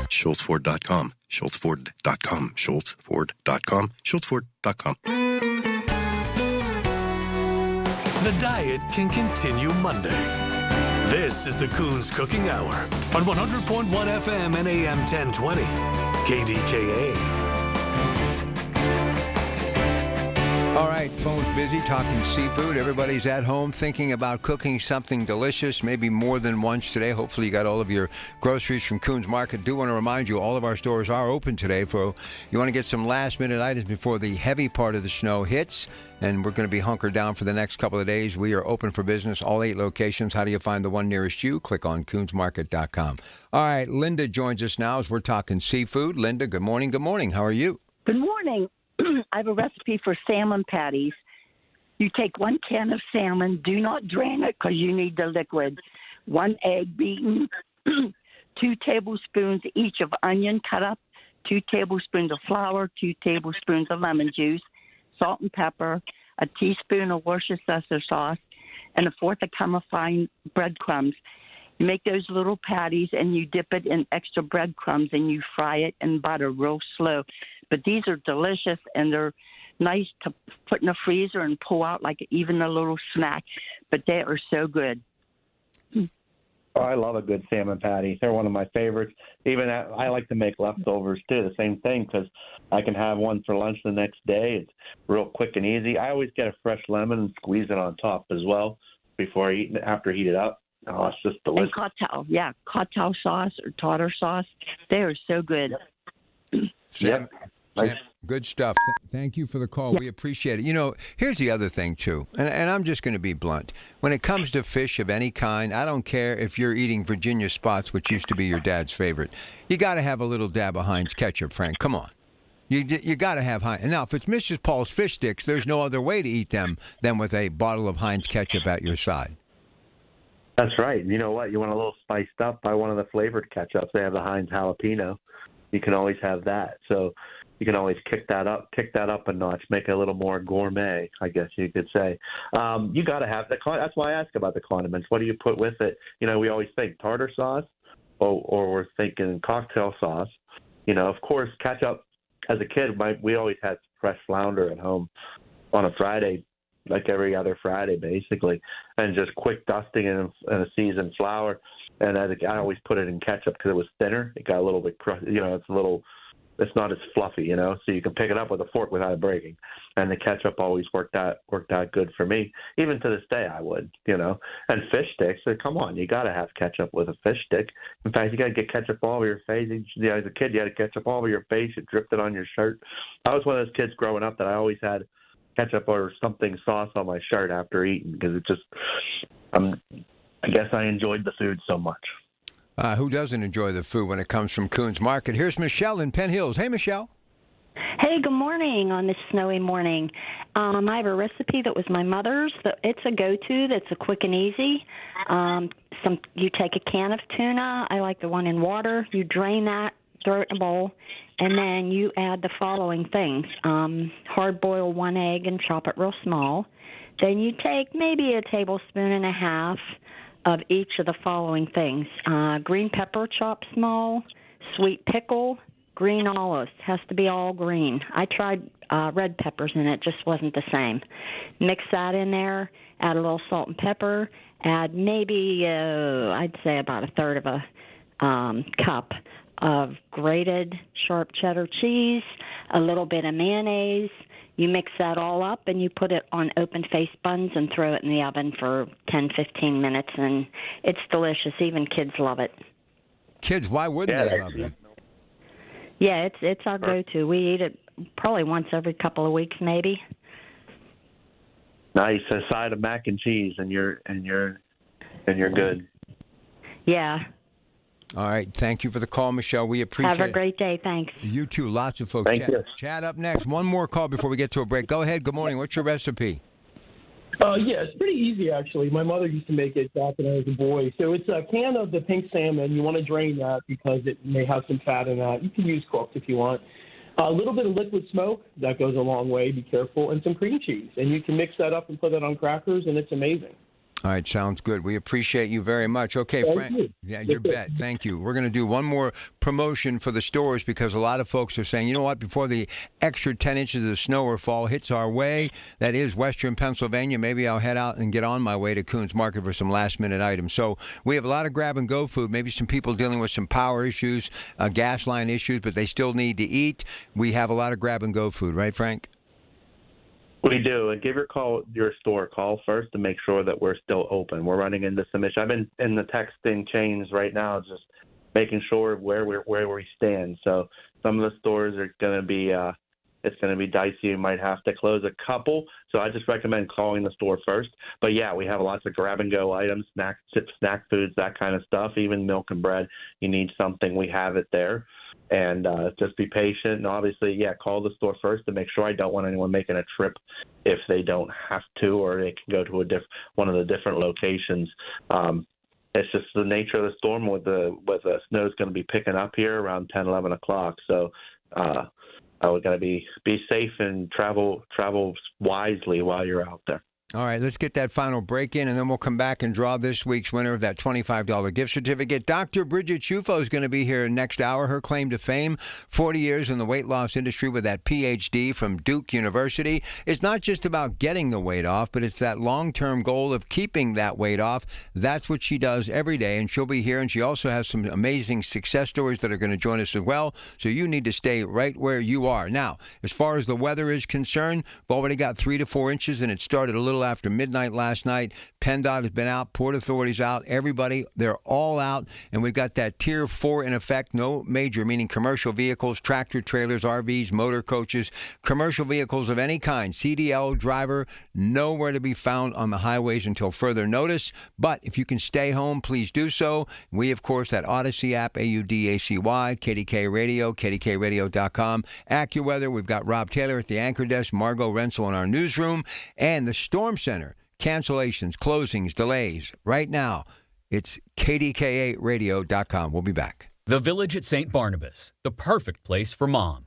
SchultzFord.com, SchultzFord.com, SchultzFord.com, SchultzFord.com. The diet can continue Monday. This is the Coons Cooking Hour on 100.1 FM and AM 1020. KDKA. All right, phone's busy talking seafood. Everybody's at home thinking about cooking something delicious, maybe more than once today. Hopefully you got all of your groceries from Coons Market. Do want to remind you, all of our stores are open today. For you want to get some last-minute items before the heavy part of the snow hits, and we're going to be hunkered down for the next couple of days. We are open for business, all 8 locations. How do you find the one nearest you? Click on coonsmarket.com. All right, Linda joins us now as we're talking seafood. Linda, good morning. Good morning. How are you? Good morning. I have a recipe for salmon patties. You take 1 can of salmon. Do not drain it because you need the liquid. 1 egg beaten, 2 tablespoons each of onion cut up, 2 tablespoons of flour, 2 tablespoons of lemon juice, salt and pepper, a teaspoon of Worcestershire sauce, and 1/4 cup of fine breadcrumbs. You make those little patties and you dip it in extra breadcrumbs and you fry it in butter real slow. But these are delicious and they're nice to put in the freezer and pull out like even a little snack. But they are so good. Oh, I love a good salmon patty. They're one of my favorites. Even I like to make leftovers too. The same thing because I can have one for lunch the next day. It's real quick and easy. I always get a fresh lemon and squeeze it on top as well before I eat it, after I heat it up. Oh, it's just delicious. And cottal sauce or tartar sauce. They are so good. Sam, good stuff. Thank you for the call. We appreciate it. You know, here's the other thing, too, and I'm just going to be blunt. When it comes to fish of any kind, I don't care if you're eating Virginia spots, which used to be your dad's favorite. You got to have a little dab of Heinz ketchup, Frank. Come on. You got to have Heinz. Now, if it's Mrs. Paul's fish sticks, there's no other way to eat them than with a bottle of Heinz ketchup at your side. That's right. You know what? You want a little spiced up, buy one of the flavored ketchups. They have the Heinz jalapeno. You can always have that. So you can always kick that up a notch, make it a little more gourmet, I guess you could say. You got to have that's why I ask about the condiments. What do you put with it? You know, we always think tartar sauce or we're thinking cocktail sauce. You know, of course, ketchup. As a kid, we always had fresh flounder at home on a Friday. like every other Friday, basically, and just quick dusting in a seasoned flour. And I always put it in ketchup because it was thinner. It got a little bit crusty. It's not as fluffy, so you can pick it up with a fork without it breaking. And the ketchup always worked out good for me. Even to this day, I would, And fish sticks, come on, you got to have ketchup with a fish stick. In fact, you got to get ketchup all over your face. As a kid, you had ketchup all over your face. You dripped it on your shirt. I was one of those kids growing up that I always had ketchup or something sauce on my shirt after eating because it just, I guess I enjoyed the food so much. Who doesn't enjoy the food when it comes from Coons Market? Here's Michelle in Penn Hills. Hey, Michelle. Hey, good morning on this snowy morning. I have a recipe that was my mother's. It's a go-to that's a quick and easy. You take a can of tuna. I like the one in water. You drain that, throw it in a bowl, and then you add the following things. Hard-boil 1 egg and chop it real small. Then you take maybe a tablespoon and a half of each of the following things. Green pepper chopped small, sweet pickle, green olives. Has to be all green. I tried red peppers and it just wasn't the same. Mix that in there, add a little salt and pepper, add maybe, I'd say about a third of a cup of grated sharp cheddar cheese, a little bit of mayonnaise. You mix that all up and you put it on open-faced buns and throw it in the oven for 10, 15 minutes, and it's delicious. Even kids love it. Kids, why wouldn't they love it? Yeah, it's our go-to. We eat it probably once every couple of weeks, maybe. Nice, a side of mac and cheese, and you're good. Yeah. All right. Thank you for the call, Michelle. We appreciate it. Have a great day. Thanks. You too. Lots of folks. Thank you. Chad up next. One more call before we get to a break. Go ahead. Good morning. What's your recipe? Yeah, it's pretty easy, actually. My mother used to make it back when I was a boy. So it's a can of the pink salmon. You want to drain that because it may have some fat in that. You can use cooked if you want. A little bit of liquid smoke. That goes a long way. Be careful. And some cream cheese. And you can mix that up and put it on crackers, and it's amazing. All right, sounds good. We appreciate you very much. Okay, Frank. Yeah, you bet. Thank you. We're going to do one more promotion for the stores because a lot of folks are saying, you know what, before the extra 10 inches of snow or fall hits our way, that is Western Pennsylvania, maybe I'll head out and get on my way to Coons Market for some last-minute items. So we have a lot of grab-and-go food, maybe some people dealing with some power issues, gas line issues, but they still need to eat. We have a lot of grab-and-go food, right, Frank? We do, and give your store a call first to make sure that we're still open. We're running into some issues. I've been in the texting chains right now, just making sure where we stand. So some of the stores are going to be it's going to be dicey. You might have to close a couple. So I just recommend calling the store first. But yeah, we have lots of grab and go items, snack foods, that kind of stuff. Even milk and bread. You need something, we have it there. And just be patient. And obviously, call the store first to make sure. I don't want anyone making a trip if they don't have to, or they can go to one of the different locations. It's just the nature of the storm with the snow is going to be picking up here around 10, 11 o'clock. So we're going to be safe and travel wisely while you're out there. All right, let's get that final break in, and then we'll come back and draw this week's winner of that $25 gift certificate. Dr. Bridget Schufo is going to be here next hour. Her claim to fame, 40 years in the weight loss industry with that Ph.D. from Duke University. It's not just about getting the weight off, but it's that long-term goal of keeping that weight off. That's what she does every day, and she'll be here, and she also has some amazing success stories that are going to join us as well, so you need to stay right where you are. Now, as far as the weather is concerned, we've already got 3 to 4 inches, and it started a little after midnight last night. PennDOT has been out, Port Authority's out, everybody, they're all out, and we've got that Tier 4 in effect, no major, meaning commercial vehicles, tractor trailers, RVs, motor coaches, commercial vehicles of any kind, CDL driver, nowhere to be found on the highways until further notice. But if you can stay home, please do so. We, of course, that Odyssey app, AUDACY, KDKA Radio, KDKRadio.com, AccuWeather. We've got Rob Taylor at the anchor desk, Margot Rensel in our newsroom, and the Storm Center. Cancellations, closings, delays. Right now, it's KDKA-radio.com. We'll be back. The Village at St. Barnabas, the perfect place for mom.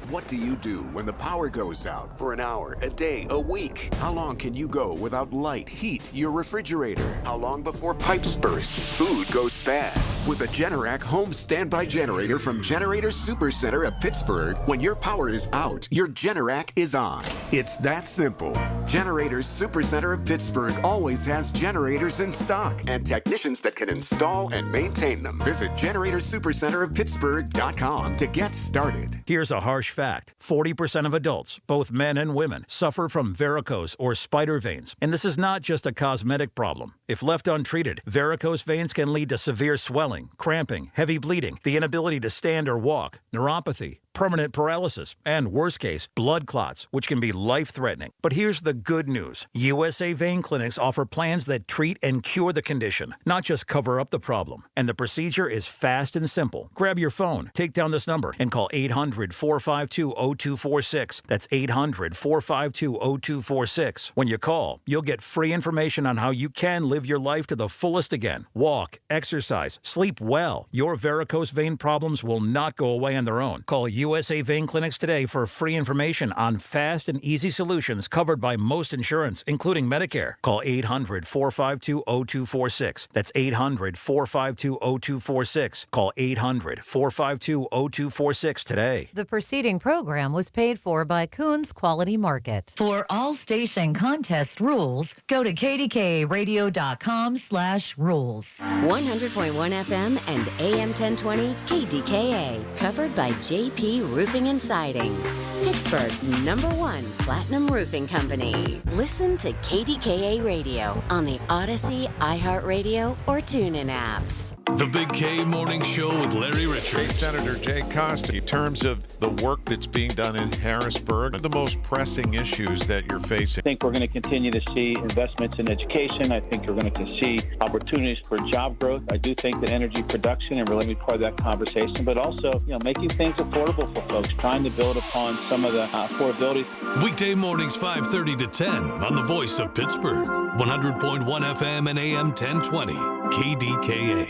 What do you do when the power goes out for an hour, a day, a week? How long can you go without light, heat, your refrigerator? How long before pipes burst, food goes bad? with a Generac home standby generator from Generator Supercenter of Pittsburgh. When your power is out, your Generac is on. It's that simple. Generator Supercenter of Pittsburgh always has generators in stock and technicians that can install and maintain them. Visit GeneratorSupercenterofPittsburgh.com to get started. Here's a harsh fact. 40% of adults, both men and women, suffer from varicose or spider veins. And this is not just a cosmetic problem. If left untreated, varicose veins can lead to severe swelling, cramping, heavy bleeding, the inability to stand or walk, neuropathy, permanent paralysis, and worst case, blood clots, which can be life-threatening. But here's the good news. USA Vein Clinics offer plans that treat and cure the condition, not just cover up the problem. And the procedure is fast and simple. Grab your phone, take down this number, and call 800-452-0246. That's 800-452-0246. When you call, you'll get free information on how you can live your life to the fullest again. Walk, exercise, sleep well. Your varicose vein problems will not go away on their own. Call USA Vein Clinics today for free information on fast and easy solutions covered by most insurance, including Medicare. Call 800-452-0246. That's 800-452-0246. Call 800-452-0246 today. The preceding program was paid for by Coons Quality Market. For all station contest rules, go to kdkaradio.com/rules. 100.1 FM and AM 1020 KDKA, covered by JP Roofing and Siding, Pittsburgh's #1 platinum roofing company. Listen to KDKA Radio on the Odyssey, iHeartRadio, or TuneIn apps. The Big K Morning Show with Larry Richards. State Senator Jay Costa, in terms of the work that's being done in Harrisburg, the most pressing issues that you're facing. I think we're going to continue to see investments in education. I think we're going to see opportunities for job growth. I do think that energy production and really be part of that conversation, but also, making things affordable for folks, trying to build upon some of the affordability. Weekday mornings 5:30 to 10 on the Voice of Pittsburgh. 100.1 FM and AM 1020 KDKA.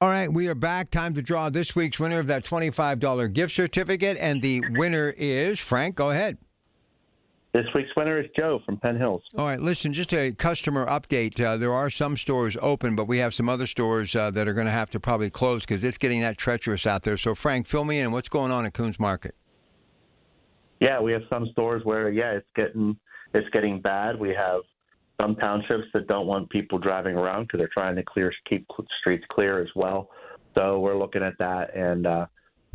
All right, we are back. Time to draw this week's winner of that $25 gift certificate, and the winner is Frank. Go ahead. This week's winner is Joe from Penn Hills. All right, listen, just a customer update. There are some stores open, but we have some other stores that are going to have to probably close because it's getting that treacherous out there. So, Frank, fill me in. What's going on at Coons Market? Yeah, we have some stores where, it's getting bad. We have some townships that don't want people driving around because they're trying to keep streets clear as well. So we're looking at that, and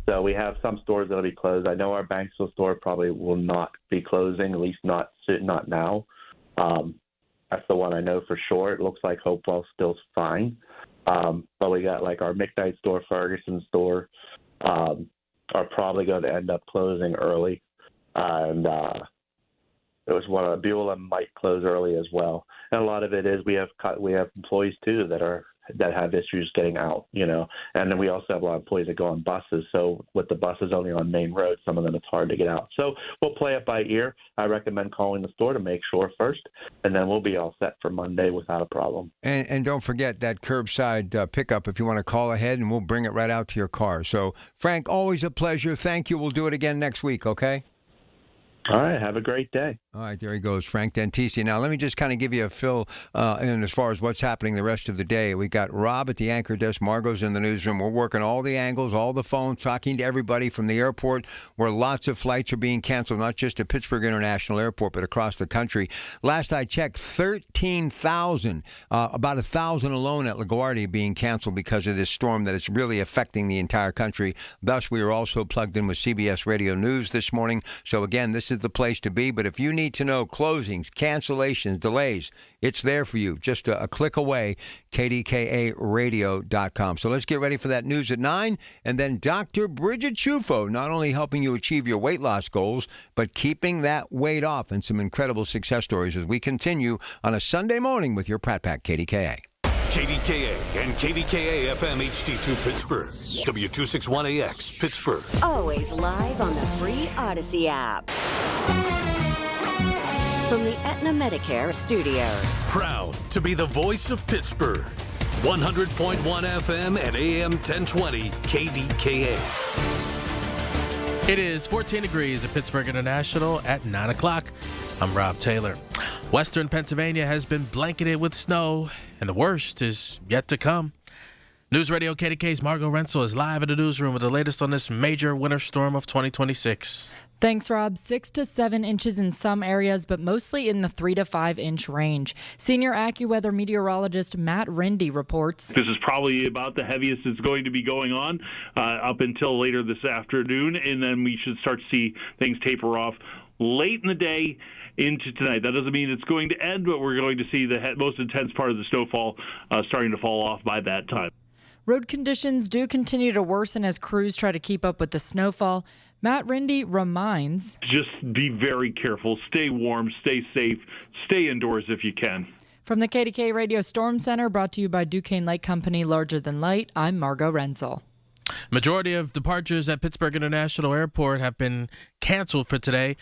so we have some stores that'll be closed. I know our Banksville store probably will not be closing, at least not now. That's the one I know for sure. It looks like Hopewell's still fine. But we got like our McKnight store, Ferguson store, are probably going to end up closing early. And there was one, Beulah might close early as well. And a lot of it is we have employees too that have issues getting out, and then we also have a lot of employees that go on buses. So with the buses only on main roads, some of them it's hard to get out. So we'll play it by ear. I recommend calling the store to make sure first, and then we'll be all set for Monday without a problem. And don't forget that curbside pickup if you want to call ahead, and we'll bring it right out to your car. So, Frank, always a pleasure. Thank you. We'll do it again next week, okay? All right. Have a great day. All right. There he goes, Frank Dentisi. Now, let me just kind of give you a fill in as far as what's happening the rest of the day. We got Rob at the anchor desk. Margot's in the newsroom. We're working all the angles, all the phones, talking to everybody from the airport where lots of flights are being canceled, not just at Pittsburgh International Airport, but across the country. Last I checked, 13,000, about 1,000 alone at LaGuardia being canceled because of this storm that is really affecting the entire country. Thus, we are also plugged in with CBS Radio News this morning. So, again, this is the place to be. But if you need to know closings, cancellations, delays, it's there for you. Just a click away, KDKARadio.com. So let's get ready for that news at 9. And then Dr. Bridget Chufo, not only helping you achieve your weight loss goals, but keeping that weight off, and some incredible success stories as we continue on a Sunday morning with your Pratt Pack KDKA. KDKA and KDKA-FM HD2 Pittsburgh. W261AX Pittsburgh. Always live on the free Odyssey app. From the Aetna Medicare studios. Proud to be the voice of Pittsburgh. 100.1 FM and AM 1020 KDKA. It is 14 degrees at Pittsburgh International at 9 o'clock. I'm Rob Taylor. Western Pennsylvania has been blanketed with snow, and the worst is yet to come. News Radio KDK's Margot Rensel is live in the newsroom with the latest on this major winter storm of 2026. Thanks, Rob. 6 to 7 inches in some areas, but mostly in the 3 to 5 inch range. Senior AccuWeather meteorologist Matt Rindy reports. This is probably about the heaviest it's going to be going on up until later this afternoon, and then we should start to see things taper off late in the day into tonight. That doesn't mean it's going to end, but we're going to see the most intense part of the snowfall starting to fall off by that time. Road conditions do continue to worsen as crews try to keep up with the snowfall. Matt Rindy reminds, just be very careful, stay warm, stay safe, stay indoors if you can. From the KDKA Radio Storm Center, brought to you by Duquesne Light Company, Larger Than Light, I'm Margot Rensel. Majority of departures at Pittsburgh International Airport have been canceled for today.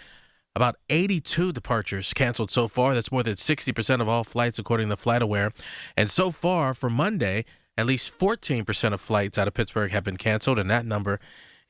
About 82 departures canceled so far. That's more than 60% of all flights, according to FlightAware. And so far for Monday, at least 14% of flights out of Pittsburgh have been canceled, and that number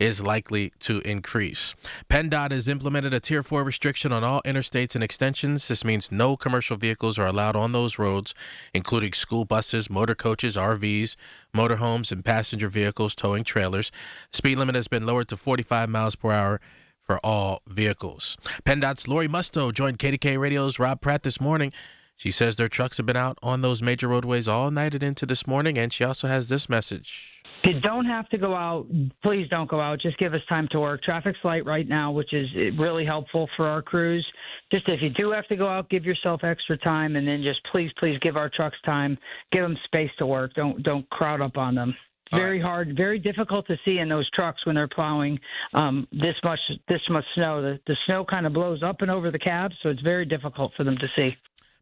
is likely to increase. PennDOT has implemented a Tier 4 restriction on all interstates and extensions. This means no commercial vehicles are allowed on those roads, including school buses, motor coaches, RVs, motorhomes, and passenger vehicles towing trailers. The speed limit has been lowered to 45 miles per hour for all vehicles. PennDOT's Lori Musto joined KDKA Radio's Rob Pratt this morning. She says their trucks have been out on those major roadways all night and into this morning, and she also has this message. If you don't have to go out, please don't go out. Just give us time to work. Traffic's light right now, which is really helpful for our crews. Just if you do have to go out, give yourself extra time, and then just please give our trucks time. Give them space to work. Don't crowd up on them. Very hard, very difficult to see in those trucks when they're plowing this much snow. The snow kind of blows up and over the cabs, so it's very difficult for them to see.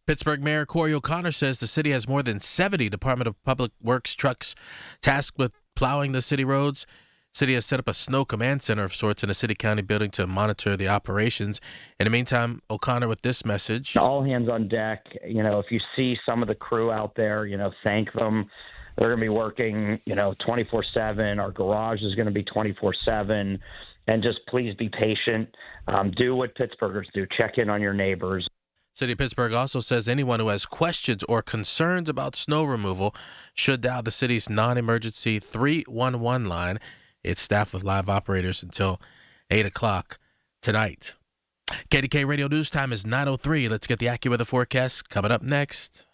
Pittsburgh Mayor Corey O'Connor says the city has more than 70 Department of Public Works trucks tasked with plowing the city roads. City has set up a snow command center of sorts in a city-county building to monitor the operations. In the meantime, O'Connor with this message. All hands on deck. If you see some of the crew out there, thank them. They're going to be working, 24/7. Our garage is going to be 24/7. And just please be patient. Do what Pittsburghers do. Check in on your neighbors. City of Pittsburgh also says anyone who has questions or concerns about snow removal should dial the city's non-emergency 311 line. It's staffed with live operators until 8 o'clock tonight. KDK Radio News Time is 9:03. Let's get the AccuWeather forecast coming up next.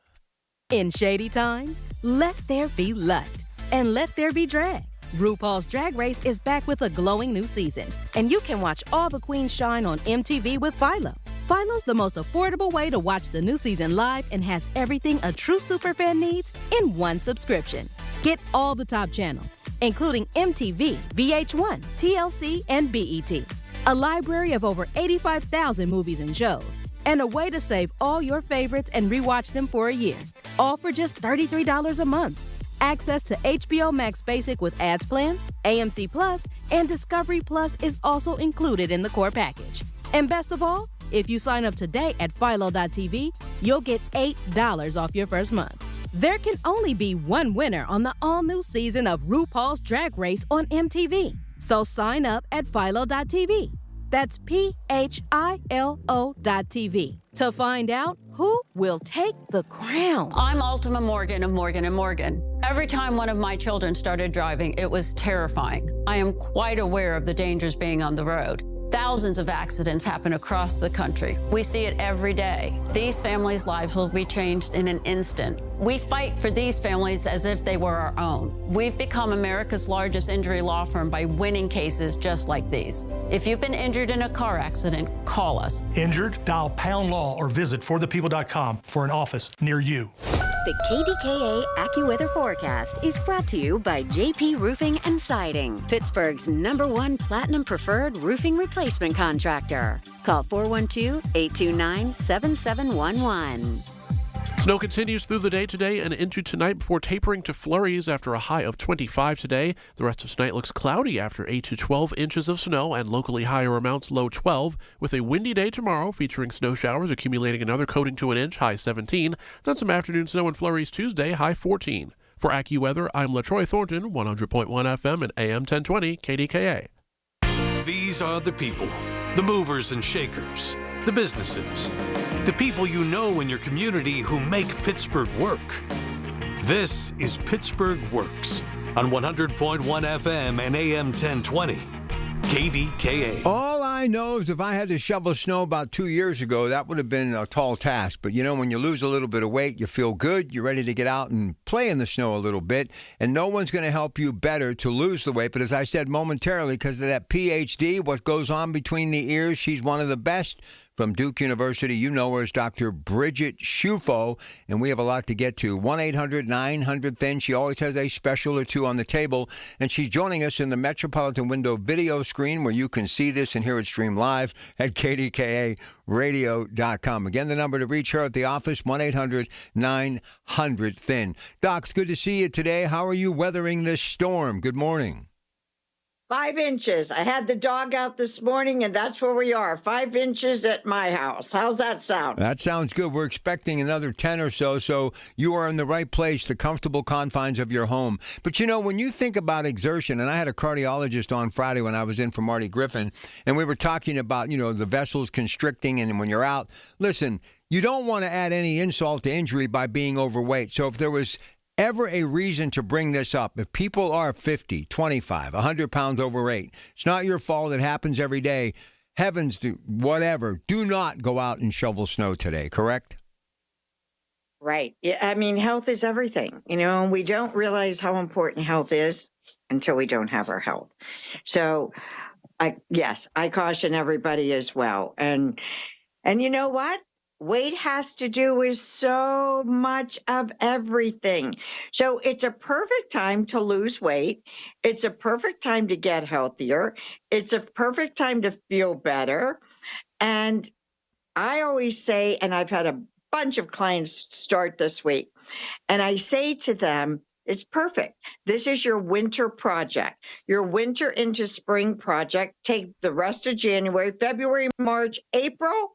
In shady times, let there be light and let there be drag. RuPaul's Drag Race is back with a glowing new season, and you can watch all the queens shine on MTV with Philo. Philo's the most affordable way to watch the new season live and has everything a true superfan needs in one subscription. Get all the top channels, including MTV, VH1, TLC, and BET. A library of over 85,000 movies and shows, and a way to save all your favorites and rewatch them for a year. All for just $33 a month. Access to HBO Max Basic with Ads Plan, AMC Plus, and Discovery Plus is also included in the core package. And best of all, if you sign up today at philo.tv, you'll get $8 off your first month. There can only be one winner on the all-new season of RuPaul's Drag Race on MTV. So sign up at philo.tv. That's PHILO.tv to find out who will take the crown. I'm Ultima Morgan of Morgan & Morgan. Every time one of my children started driving, it was terrifying. I am quite aware of the dangers being on the road. Thousands of accidents happen across the country. We see it every day. These families' lives will be changed in an instant. We fight for these families as if they were our own. We've become America's largest injury law firm by winning cases just like these. If you've been injured in a car accident, call us. Injured? Dial # law or visit forthepeople.com for an office near you. The KDKA AccuWeather forecast is brought to you by JP Roofing and Siding, Pittsburgh's #1 Platinum Preferred Roofing Replacement Contractor. Call 412-829-7711. Snow continues through the day today and into tonight before tapering to flurries after a high of 25 today. The rest of tonight looks cloudy after 8 to 12 inches of snow and locally higher amounts, low 12, with a windy day tomorrow featuring snow showers accumulating another coating to an inch, high 17. Then some afternoon snow and flurries Tuesday, high 14. For AccuWeather, I'm LaTroy Thornton, 100.1 FM and AM 1020 KDKA. These are the people, the movers and shakers, the businesses, the people you know in your community who make Pittsburgh work. This is Pittsburgh Works, on 100.1 FM and AM 1020. KDKA. All I know is if I had to shovel snow about 2 years ago, that would have been a tall task. But, when you lose a little bit of weight, you feel good. You're ready to get out and play in the snow a little bit. And no one's going to help you better to lose the weight. But as I said momentarily, because of that PhD, what goes on between the ears, she's one of the best. From Duke University, you know her as Dr. Bridget Schufo, and we have a lot to get to. 1-800-900-THIN. She always has a special or two on the table, and she's joining us in the Metropolitan Window video screen where you can see this and hear it stream live at KDKA-radio.com. Again, the number to reach her at the office, 1-800-900-THIN. Doc, it's good to see you today. How are you weathering this storm? Good morning. 5 inches. I had the dog out this morning, and that's where we are. 5 inches at my house. How's that sound? That sounds good. We're expecting another 10 or so you are in the right place, the comfortable confines of your home. But, when you think about exertion, and I had a cardiologist on Friday when I was in for Marty Griffin, and we were talking about, the vessels constricting, and when you're out, listen, you don't want to add any insult to injury by being overweight. So if there was ever a reason to bring this up, if people are 50, 25, 100 pounds overweight, it's not your fault. It happens every day. Heavens, whatever. Do not go out and shovel snow today, correct? Right. Yeah, I mean, health is everything, and we don't realize how important health is until we don't have our health. So, I caution everybody as well. And you know what? Weight has to do with so much of everything. So it's a perfect time to lose weight. It's a perfect time to get healthier. It's a perfect time to feel better. And I always say, and I've had a bunch of clients start this week, and I say to them, it's perfect. This is your winter project, your winter into spring project. Take the rest of January, February, March, April.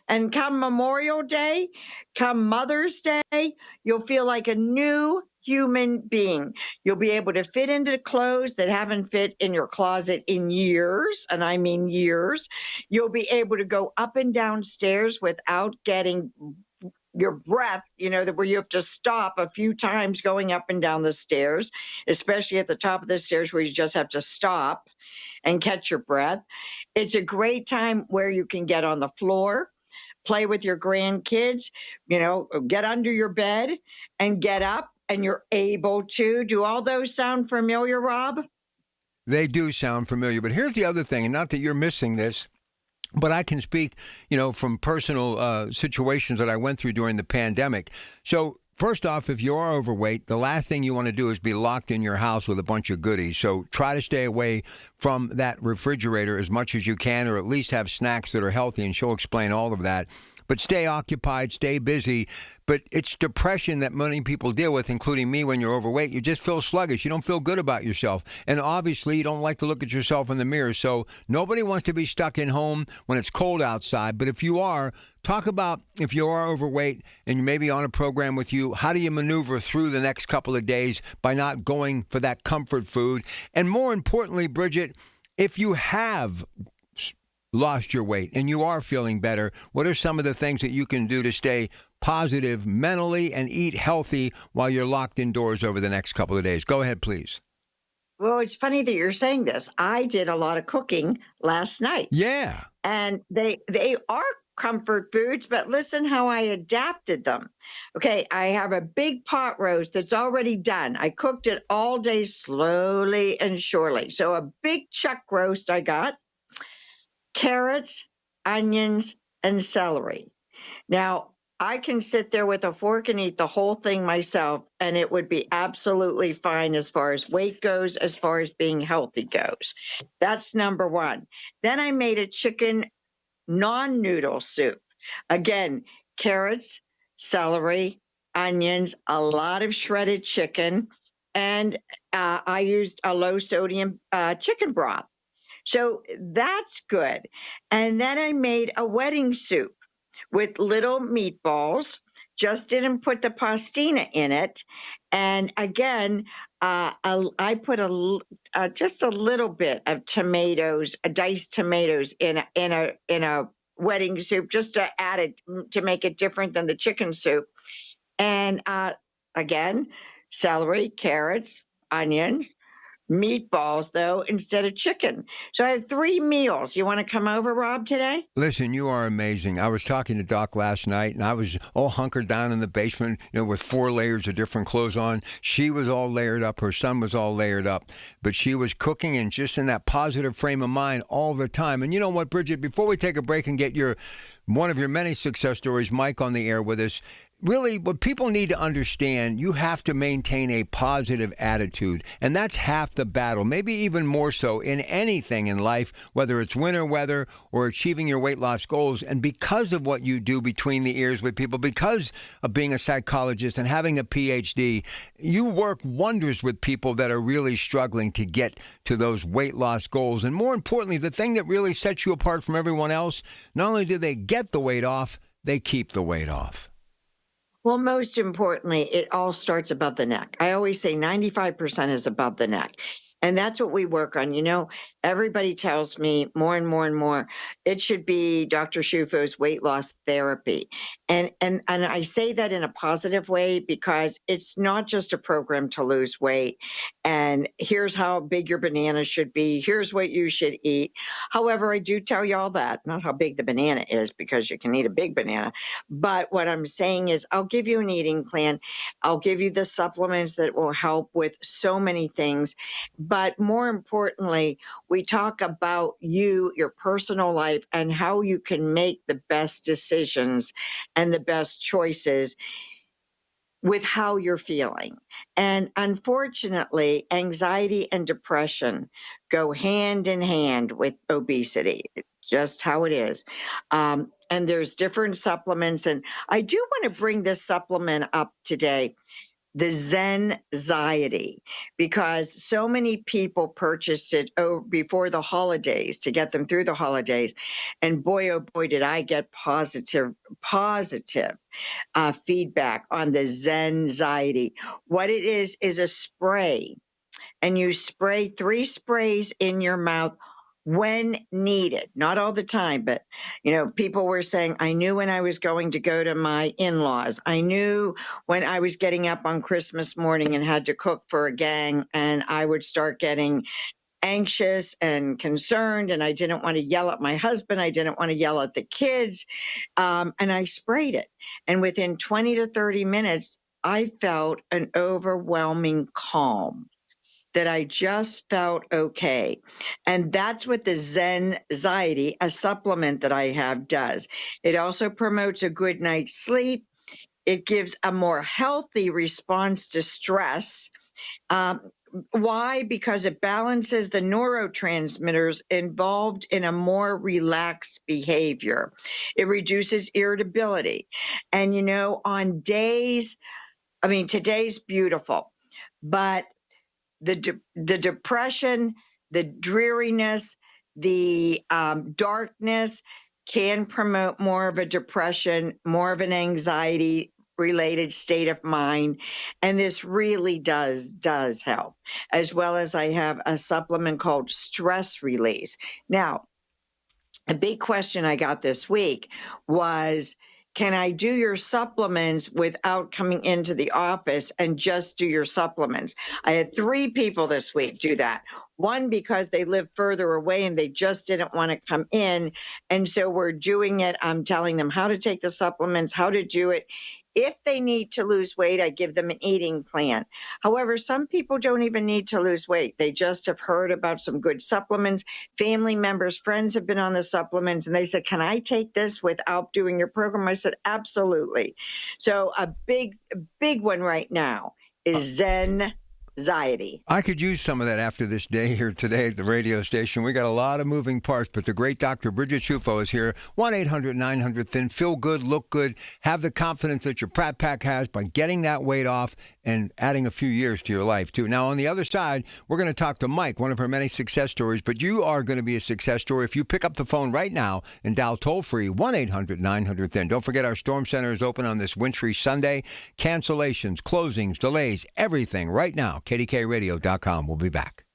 And come Memorial Day, come Mother's Day, you'll feel like a new human being. You'll be able to fit into clothes that haven't fit in your closet in years, and I mean years. You'll be able to go up and down stairs without getting your breath, where you have to stop a few times going up and down the stairs, especially at the top of the stairs where you just have to stop and catch your breath. It's a great time where you can get on the floor, play with your grandkids, get under your bed and get up, and you're able to. Do all those sound familiar, Rob? They do sound familiar. But here's the other thing, and not that you're missing this, but I can speak, from personal situations that I went through during the pandemic. So first off, if you are overweight, the last thing you want to do is be locked in your house with a bunch of goodies. So try to stay away from that refrigerator as much as you can, or at least have snacks that are healthy, and she'll explain all of that. But stay occupied, stay busy. But it's depression that many people deal with, including me. When you're overweight, you just feel sluggish. You don't feel good about yourself. And obviously, you don't like to look at yourself in the mirror. So nobody wants to be stuck in home when it's cold outside. But if you are, talk about if you are overweight and you may be on a program with you, how do you maneuver through the next couple of days by not going for that comfort food? And more importantly, Bridget, if you have lost your weight and you are feeling better, what are some of the things that you can do to stay positive mentally and eat healthy while you're locked indoors over the next couple of days? Go ahead, please. Well, it's funny that you're saying this. I did a lot of cooking last night. Yeah. And they are comfort foods, but listen how I adapted them. Okay, I have a big pot roast that's already done. I cooked it all day slowly and surely. So a big chuck roast I got. Carrots, onions, and celery. Now, I can sit there with a fork and eat the whole thing myself, and it would be absolutely fine as far as weight goes, as far as being healthy goes. That's number one. Then I made a chicken non-noodle soup. Again, carrots, celery, onions, a lot of shredded chicken, and I used a low-sodium chicken broth. So that's good. And then I made a wedding soup with little meatballs, just didn't put the pastina in it. And again, I put just a little bit of tomatoes, diced tomatoes in a wedding soup, just to add it, to make it different than the chicken soup. And again, celery, carrots, onions, meatballs, though, instead of chicken. So I have 3 meals. You want to come over, Rob, today? Listen, you are amazing. I was talking to Doc last night, and I was all hunkered down in the basement, with 4 layers of different clothes on. She was all layered up. Her son was all layered up. But she was cooking and just in that positive frame of mind all the time. And you know what, Bridget, before we take a break and get one of your many success stories, Mike, on the air with us, really, what people need to understand, you have to maintain a positive attitude, and that's half the battle, maybe even more so in anything in life, whether it's winter weather or achieving your weight loss goals. And because of what you do between the ears with people, because of being a psychologist and having a PhD, you work wonders with people that are really struggling to get to those weight loss goals. And more importantly, the thing that really sets you apart from everyone else, not only do they get the weight off, they keep the weight off. Well, most importantly, it all starts above the neck. I always say 95% is above the neck. And that's what we work on. Everybody tells me more and more and more, it should be Dr. Shufo's weight loss therapy. And I say that in a positive way because it's not just a program to lose weight. And here's how big your banana should be. Here's what you should eat. However, I do tell you all that, not how big the banana is because you can eat a big banana. But what I'm saying is I'll give you an eating plan. I'll give you the supplements that will help with so many things. But more importantly, we talk about your personal life, and how you can make the best decisions and the best choices with how you're feeling. And unfortunately, anxiety and depression go hand in hand with obesity. It's just how it is. And there's different supplements. And I do want to bring this supplement up today, the Zenxiety, because so many people purchased it before the holidays to get them through the holidays. And boy, oh boy, did I get positive feedback on the Zenxiety. What it is a spray, and you spray 3 sprays in your mouth when needed, not all the time, but people were saying, I knew when I was going to go to my in-laws. I knew when I was getting up on Christmas morning and had to cook for a gang, and I would start getting anxious and concerned, and I didn't want to yell at my husband. I didn't want to yell at the kids. And I sprayed it. And within 20 to 30 minutes, I felt an overwhelming calm, that I just felt okay. And that's what the Zenxiety, a supplement that I have, does. It also promotes a good night's sleep. It gives a more healthy response to stress. Why? Because it balances the neurotransmitters involved in a more relaxed behavior. It reduces irritability. And on days, today's beautiful, but the depression, the dreariness, the darkness can promote more of a depression, more of an anxiety related state of mind. And this really does help. As well as I have a supplement called Stress Release. Now, a big question I got this week was, can I do your supplements without coming into the office and just do your supplements? I had 3 people this week do that. One, because they live further away and they just didn't want to come in. And so we're doing it. I'm telling them how to take the supplements, how to do it. If they need to lose weight, I give them an eating plan. However, some people don't even need to lose weight. They just have heard about some good supplements. Family members, friends have been on the supplements, and they said, can I take this without doing your program? I said, absolutely. So a big one right now is Zenxiety. I could use some of that after this day here today at the radio station. We got a lot of moving parts, but the great Dr. Bridget Shufo is here. 1-800-900-THIN. Feel good, look good, have the confidence that your Prat Pack has by getting that weight off and adding a few years to your life, too. Now, on the other side, we're going to talk to Mike, one of her many success stories, but you are going to be a success story if you pick up the phone right now and dial toll-free 1-800-900-THIN. Don't forget our Storm Center is open on this wintry Sunday. Cancellations, closings, delays, everything right now. KDKA-radio.com. We'll be back.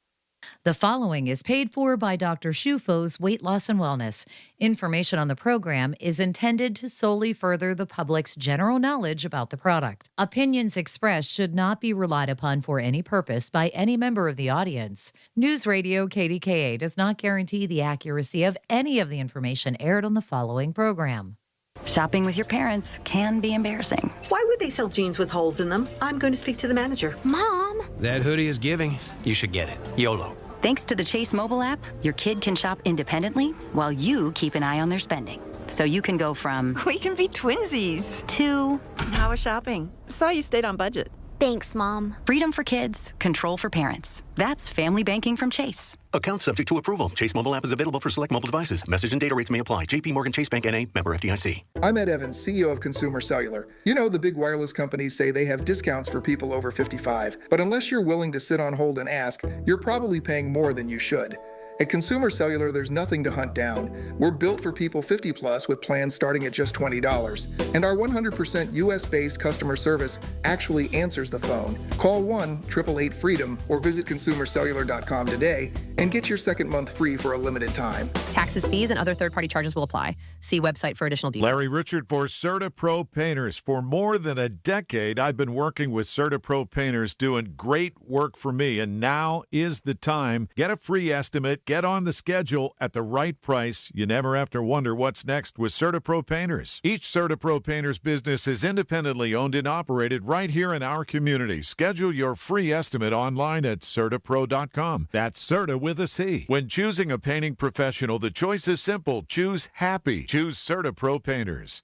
The following is paid for by Dr. Shufo's Weight Loss and Wellness. Information on the program is intended to solely further the public's general knowledge about the product. Opinions expressed should not be relied upon for any purpose by any member of the audience. News Radio KDKA does not guarantee the accuracy of any of the information aired on the following program. Shopping with your parents can be embarrassing. Why would they sell jeans with holes in them? I'm going to speak to the manager. Mom! That hoodie is giving. You should get it. YOLO. Thanks to the Chase mobile app, your kid can shop independently while you keep an eye on their spending. So you can go from... We can be twinsies. ...to... How was shopping? Saw you stayed on budget. Thanks, Mom. Freedom for kids, control for parents. That's family banking from Chase. Account subject to approval. Chase mobile app is available for select mobile devices. Message and data rates may apply. JP Morgan Chase Bank N.A. member FDIC. I'm Ed Evans, CEO of Consumer Cellular. You know, the big wireless companies say they have discounts for people over 55. But unless you're willing to sit on hold and ask, you're probably paying more than you should. At Consumer Cellular, there's nothing to hunt down. We're built for people 50 plus with plans starting at just $20. And our 100% US-based customer service actually answers the phone. Call 1-888-FREEDOM or visit consumercellular.com today and get your second month free for a limited time. Taxes, fees, and other third-party charges will apply. See website for additional details. Larry Richard for CertaPro Painters. For more than a decade, I've been working with CertaPro Painters doing great work for me, and now is the time. Get a free estimate. Get on the schedule at the right price. You never have to wonder what's next with CertaPro Painters. Each CertaPro Painters business is independently owned and operated right here in our community. Schedule your free estimate online at CertaPro.com. That's Certa with a C. When choosing a painting professional, the choice is simple. Choose happy. Choose CertaPro Painters.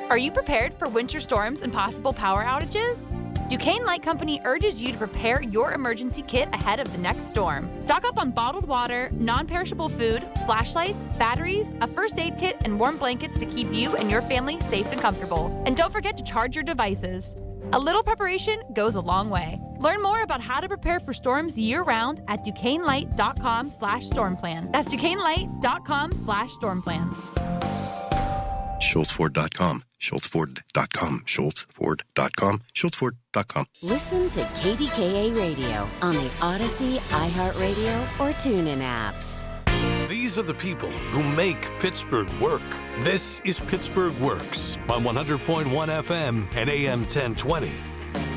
Are you prepared for winter storms and possible power outages? Duquesne Light Company urges you to prepare your emergency kit ahead of the next storm. Stock up on bottled water, non-perishable food, flashlights, batteries, a first aid kit, and warm blankets to keep you and your family safe and comfortable. And don't forget to charge your devices. A little preparation goes a long way. Learn more about how to prepare for storms year-round at DuquesneLight.com/stormplan. That's DuquesneLight.com/stormplan. SchultzFord.com. SchultzFord.com. SchultzFord.com. SchultzFord.com. Listen to KDKA Radio on the Odyssey, iHeartRadio, or TuneIn apps. These are the people who make Pittsburgh work. This is Pittsburgh Works on 100.1 FM and AM 1020.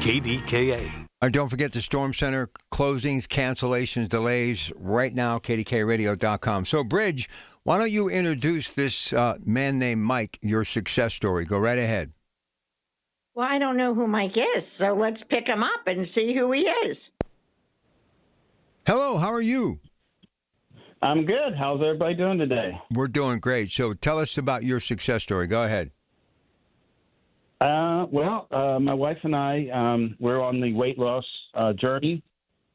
KDKA. Don't forget the Storm Center closings, cancellations, delays. Right now, KDKRadio.com. So, Bridge, why don't you introduce this man named Mike, your success story? Go right ahead. Well, I don't know who Mike is, so let's pick him up and see who he is. Hello, how are you? I'm good. How's everybody doing today? We're doing great. So tell us about your success story. Go ahead. My wife and I, we're on the weight loss journey,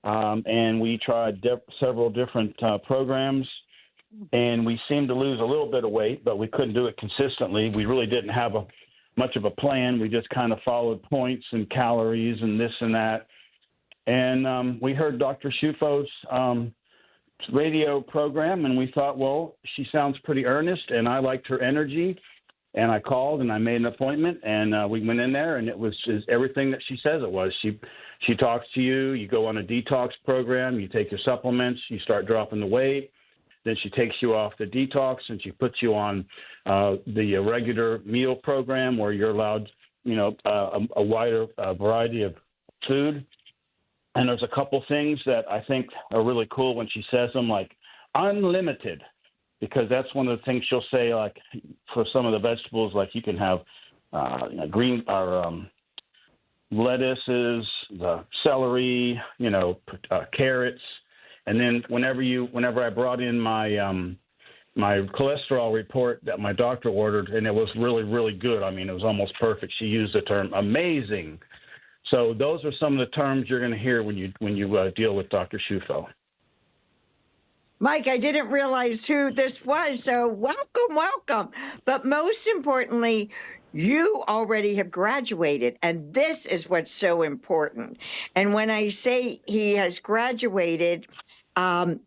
and we tried several different programs, and we seemed to lose a little bit of weight, but we couldn't do it consistently. We really didn't have much of a plan. We just kind of followed points and calories and this and that. And we heard Dr. Shufo's radio program, and we thought, well, she sounds pretty earnest, and I liked her energy. And I called and I made an appointment, and we went in there, and it was just everything that she says it was. She talks to you. You go on a detox program. You take your supplements. You start dropping the weight. Then she takes you off the detox, and she puts you on the regular meal program where you're allowed, a wider variety of food. And there's a couple things that I think are really cool when she says them, like unlimited. Because that's one of the things she'll say, like for some of the vegetables, like you can have green or lettuces, the celery, carrots, and then whenever I brought in my my cholesterol report that my doctor ordered, and it was really, really good. I mean, it was almost perfect. She used the term amazing. So those are some of the terms you're going to hear when you deal with Dr. Shufo. Mike, I didn't realize who this was, so welcome. But most importantly, you already have graduated, and this is what's so important. And when I say he has graduated, and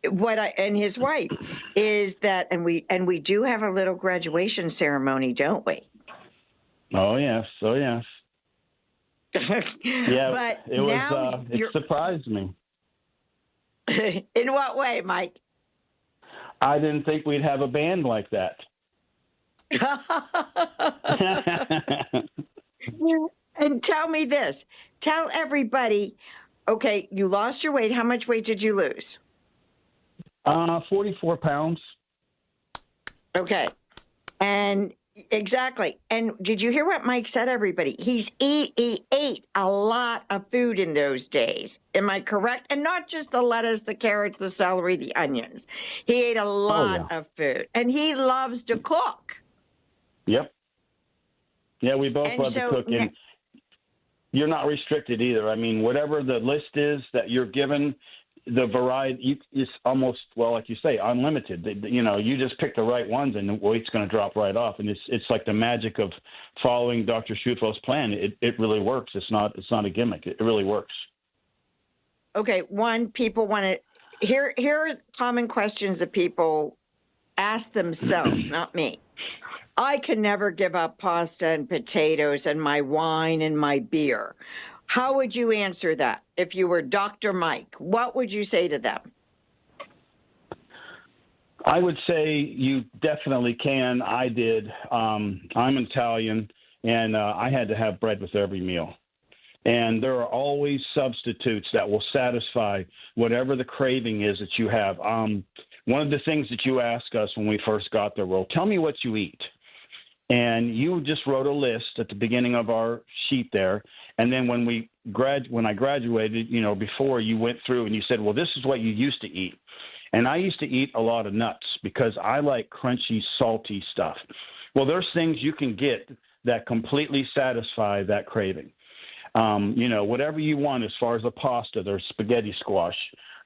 his wife is that, and we do have a little graduation ceremony, don't we? Oh yes. Yeah, but it surprised me. In what way, Mike? I didn't think we'd have a band like that. And tell me this. Tell everybody, okay, you lost your weight. How much weight did you lose? 44 pounds. Okay. And exactly. And did you hear what Mike said, everybody? He ate a lot of food in those days. Am I correct? And not just the lettuce, the carrots, the celery, the onions. He ate a lot of food. And he loves to cook. Yep. Yeah, we both love to cook. And you're not restricted either. I mean, whatever the list is that you're given, the variety is almost, well, like you say, unlimited. You just pick the right ones and the weight's going to drop right off. And it's like the magic of following Dr. Schuffel's plan. It really works. It's not a gimmick. It really works. Okay. One, people want to here are common questions that people ask themselves, not me. I can never give up pasta and potatoes and my wine and my beer. How would you answer that if you were Dr. Mike? What would you say to them? I would say you definitely can. I did. I'm Italian, and I had to have bread with every meal. And there are always substitutes that will satisfy whatever the craving is that you have. One of the things that you asked us when we first got there, well, tell me what you eat. And you just wrote a list at the beginning of our sheet there. And then when I graduated, before you went through and you said, well, this is what you used to eat. And I used to eat a lot of nuts because I like crunchy, salty stuff. Well, there's things you can get that completely satisfy that craving. Whatever you want as far as a pasta, there's spaghetti squash.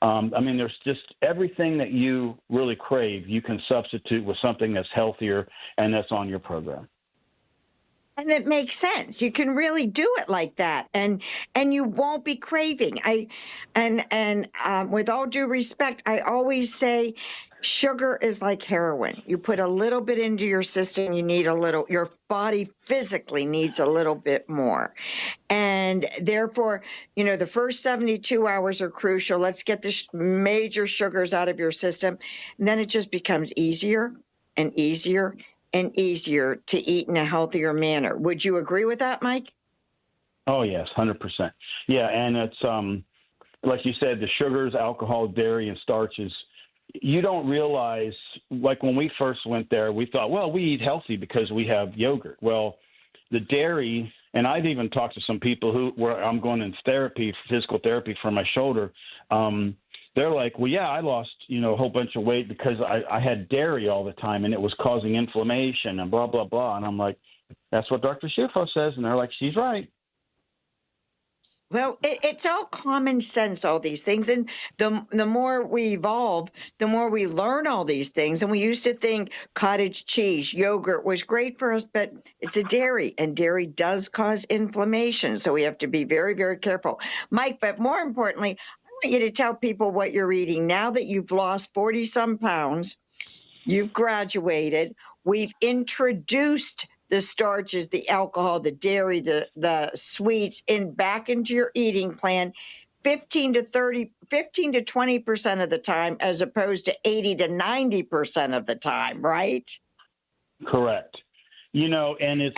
There's just everything that you really crave, you can substitute with something that's healthier and that's on your program. And it makes sense. You can really do it like that, and you won't be craving. With all due respect, I always say sugar is like heroin. You put a little bit into your system, you need a little. Your body physically needs a little bit more, and therefore, the first 72 hours are crucial. Let's get the major sugars out of your system, and then it just becomes easier and easier and easier to eat in a healthier manner. Would you agree with that, Mike? Oh, yes, 100%. Yeah, and it's, like you said, the sugars, alcohol, dairy, and starches, you don't realize, like when we first went there, we thought, well, we eat healthy because we have yogurt. Well, the dairy, and I've even talked to some people where I'm going in therapy, physical therapy for my shoulder, they're like, well, yeah, I lost, a whole bunch of weight because I had dairy all the time and it was causing inflammation and blah, blah, blah. And I'm like, that's what Dr. Schuffo says. And they're like, she's right. Well, it's all common sense, all these things. And the more we evolve, the more we learn all these things. And we used to think cottage cheese, yogurt was great for us, but it's a dairy, and dairy does cause inflammation. So we have to be very, very careful. Mike, but more importantly, I want you to tell people what you're eating. Now that you've lost 40-some pounds, you've graduated, we've introduced the starches, the alcohol, the dairy, the sweets back into your eating plan 15 to 20% of the time, as opposed to 80 to 90% of the time, right? Correct. And it's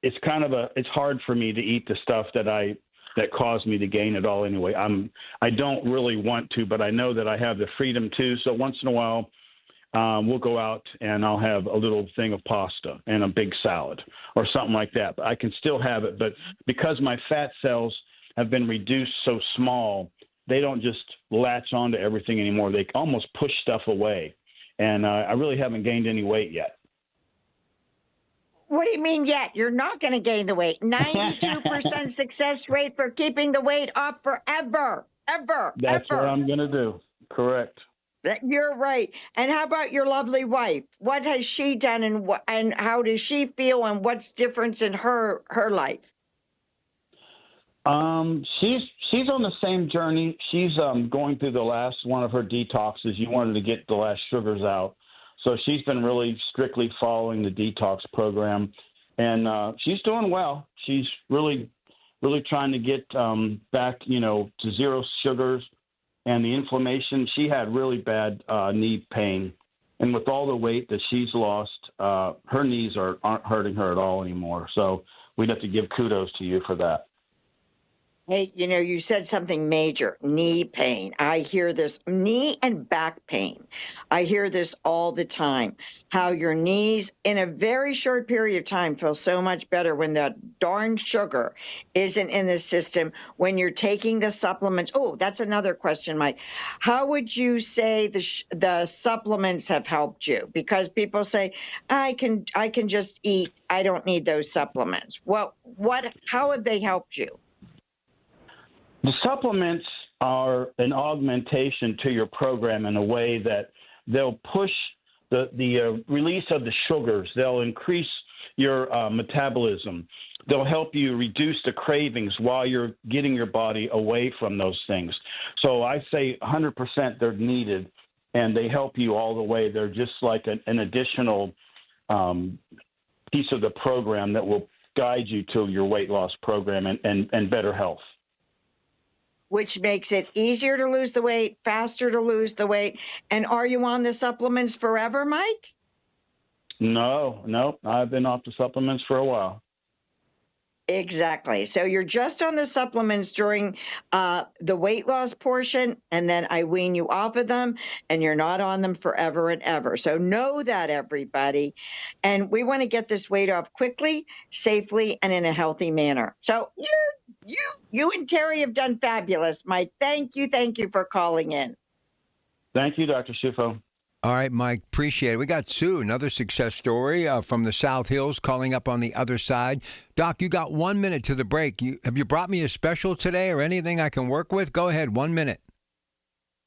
it's hard for me to eat the stuff that caused me to gain it all anyway. I don't really want to, but I know that I have the freedom to. So once in a while, we'll go out and I'll have a little thing of pasta and a big salad or something like that. But I can still have it. But because my fat cells have been reduced so small, they don't just latch onto everything anymore. They almost push stuff away. And I really haven't gained any weight yet. What do you mean yet? You're not going to gain the weight. 92% success rate for keeping the weight off forever, ever. That's what I'm going to do. Correct. You're right. And how about your lovely wife? What has she done, and how does she feel, and what's difference in her life? She's on the same journey. She's going through the last one of her detoxes. You wanted to get the last sugars out. So she's been really strictly following the detox program, and she's doing well. She's really really trying to get back, to zero sugars and the inflammation. She had really bad knee pain. And with all the weight that she's lost, her knees aren't hurting her at all anymore. So we'd have to give kudos to you for that. Hey, you said something major, knee pain. I hear this, knee and back pain. I hear this all the time, how your knees in a very short period of time feel so much better when that darn sugar isn't in the system, when you're taking the supplements. Oh, that's another question, Mike. How would you say the supplements have helped you? Because people say, I can just eat. I don't need those supplements. How have they helped you? The supplements are an augmentation to your program in a way that they'll push the release of the sugars. They'll increase your metabolism. They'll help you reduce the cravings while you're getting your body away from those things. So I say 100% they're needed, and they help you all the way. They're just like an additional piece of the program that will guide you to your weight loss program and better health. Which makes it easier to lose the weight, faster to lose the weight. And are you on the supplements forever, Mike? No. I've been off the supplements for a while. Exactly. So you're just on the supplements during the weight loss portion, and then I wean you off of them, and you're not on them forever and ever. So know that, everybody. And we want to get this weight off quickly, safely, and in a healthy manner. So you and Terry have done fabulous, Mike. Thank you for calling in. Thank you, Dr. Shufo. All right, Mike, appreciate it. We got Sue, another success story from the South Hills, calling up on the other side. Doc, you got 1 minute to the break. Have you brought me a special today or anything I can work with? Go ahead, 1 minute.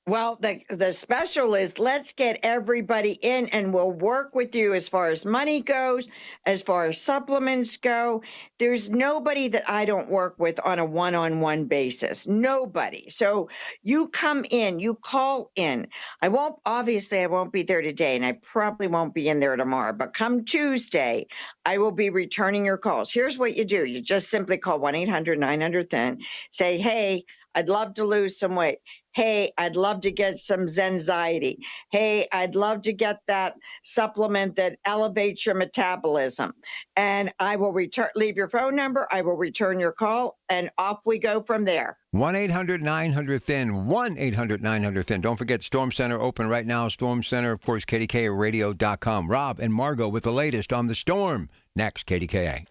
Well, the special is let's get everybody in, and we'll work with you as far as money goes, as far as supplements go. There's nobody that I don't work with on a one-on-one basis. Nobody. So you come in, you call in. I won't be there today, and I probably won't be in there tomorrow, but come Tuesday, I will be returning your calls. Here's what you do. You just simply call 1-800-900-10. Say, hey, I'd love to lose some weight. Hey, I'd love to get some Zenziety. Hey, I'd love to get that supplement that elevates your metabolism. And I will leave your phone number. I will return your call, and off we go from there. 1-800-900-THIN, 1-800-900-THIN. Don't forget Storm Center open right now. Storm Center, of course, KDKA-radio.com. Rob and Margot with the latest on the storm. Next, KDKA.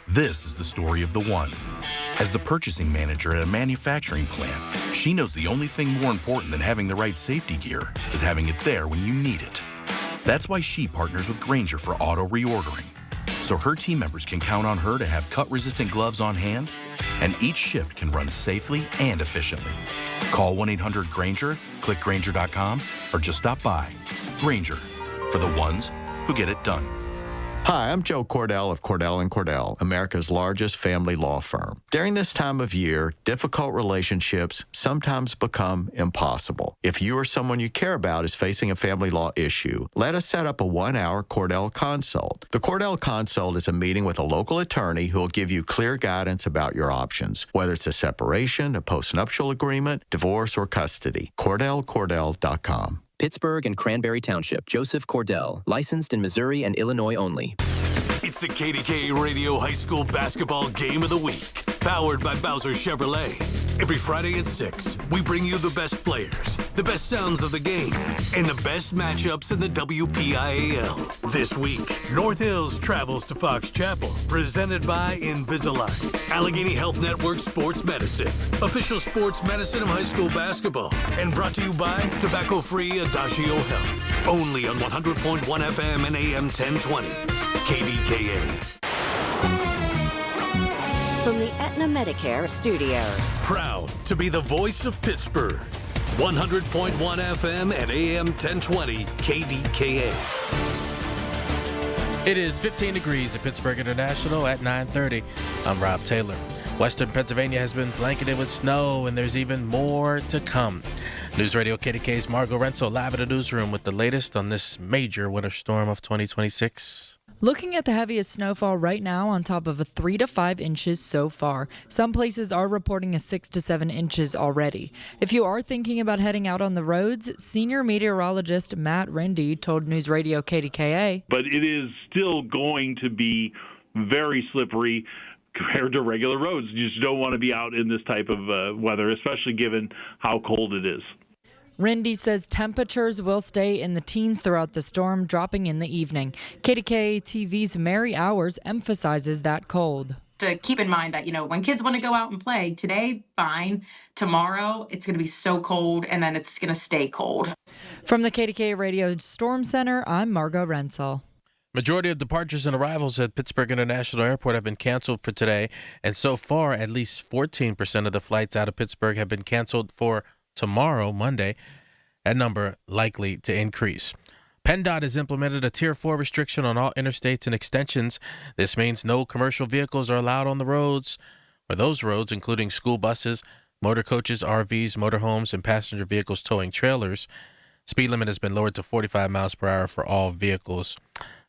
This is the story of the one. As the purchasing manager at a manufacturing plant, she knows the only thing more important than having the right safety gear is having it there when you need it. That's why she partners with Grainger for auto reordering, so her team members can count on her to have cut-resistant gloves on hand, and each shift can run safely and efficiently. Call 1-800-GRAINGER, click Grainger.com, or just stop by. Grainger, for the ones who get it done. Hi, I'm Joe Cordell of Cordell & Cordell, America's largest family law firm. During this time of year, difficult relationships sometimes become impossible. If you or someone you care about is facing a family law issue, let us set up a 1-hour Cordell Consult. The Cordell Consult is a meeting with a local attorney who will give you clear guidance about your options, whether it's a separation, a postnuptial agreement, divorce, or custody. CordellCordell.com. Pittsburgh and Cranberry Township. Joseph Cordell. Licensed in Missouri and Illinois only. It's the KDKA Radio High School Basketball Game of the Week, powered by Bowser Chevrolet. Every Friday at 6, we bring you the best players, the best sounds of the game, and the best matchups in the WPIAL. This week, North Hills travels to Fox Chapel, presented by Invisalign, Allegheny Health Network Sports Medicine, official sports medicine of high school basketball, and brought to you by Tobacco-Free Adagio Health. Only on 100.1 FM and AM 1020. KDKA. From the Aetna Medicare Studios. Proud to be the voice of Pittsburgh. 100.1 FM and AM 1020 KDKA. It is 15 degrees at Pittsburgh International at 9:30. I'm Rob Taylor. Western Pennsylvania has been blanketed with snow, and there's even more to come. News Radio KDK's Margot Renzo live at the newsroom with the latest on this major winter storm of 2026. Looking at the heaviest snowfall right now, on top of a 3 to 5 inches so far. Some places are reporting a 6 to 7 inches already. If you are thinking about heading out on the roads, senior meteorologist Matt Rendy told News Radio KDKA. But it is still going to be very slippery compared to regular roads. You just don't want to be out in this type of weather, especially given how cold it is. Rendy says temperatures will stay in the teens throughout the storm, dropping in the evening. KDKA TV's Mary Hours emphasizes that cold. To keep in mind that, when kids want to go out and play, today, fine. Tomorrow, it's going to be so cold, and then it's going to stay cold. From the KDKA Radio Storm Center, I'm Margot Rensel. Majority of departures and arrivals at Pittsburgh International Airport have been canceled for today, and so far, at least 14% of the flights out of Pittsburgh have been canceled for tomorrow, Monday, that number likely to increase. PennDOT has implemented a Tier 4 restriction on all interstates and extensions. This means no commercial vehicles are allowed on the roads, or those roads, including school buses, motor coaches, RVs, motorhomes, and passenger vehicles towing trailers. Speed limit has been lowered to 45 miles per hour for all vehicles,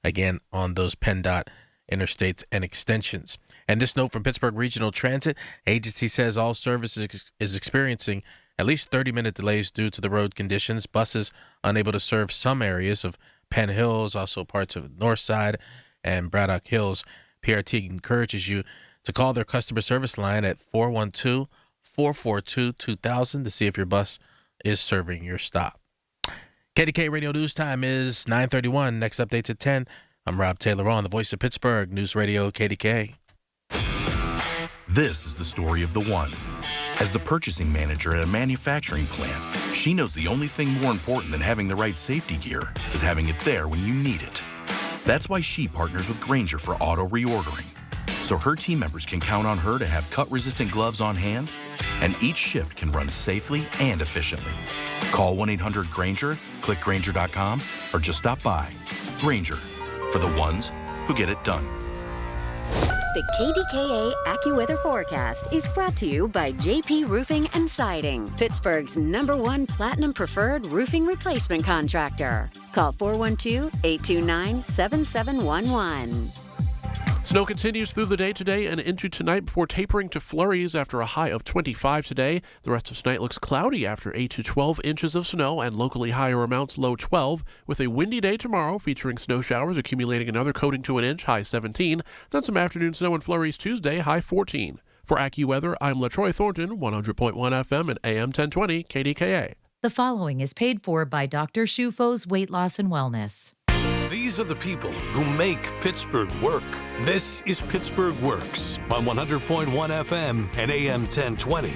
again, on those PennDOT interstates and extensions. And this note from Pittsburgh Regional Transit, agency says all service is experiencing at least 30-minute delays due to the road conditions. Buses unable to serve some areas of Penn Hills, also parts of North Side and Braddock Hills. PRT encourages you to call their customer service line at 412-442-2000 to see if your bus is serving your stop. KDK Radio News Time is 9:31. Next update's at 10. I'm Rob Taylor on the Voice of Pittsburgh, News Radio KDK. This is the story of the one. As the purchasing manager at a manufacturing plant, she knows the only thing more important than having the right safety gear is having it there when you need it. That's why she partners with Grainger for auto reordering, so her team members can count on her to have cut-resistant gloves on hand, and each shift can run safely and efficiently. Call 1-800-GRAINGER, click Grainger.com, or just stop by. Grainger, for the ones who get it done. The KDKA AccuWeather forecast is brought to you by JP Roofing and Siding, Pittsburgh's #1 Platinum Preferred Roofing Replacement Contractor. Call 412-829-7711. Snow continues through the day today and into tonight before tapering to flurries after a high of 25 today. The rest of tonight looks cloudy after 8 to 12 inches of snow and locally higher amounts, low 12, with a windy day tomorrow featuring snow showers accumulating another coating to an inch, high 17. Then some afternoon snow and flurries Tuesday, high 14. For AccuWeather, I'm LaTroy Thornton, 100.1 FM and AM 1020 KDKA. The following is paid for by Dr. Shufo's Weight Loss and Wellness. These are the people who make Pittsburgh work. This is Pittsburgh Works on 100.1 FM and AM 1020.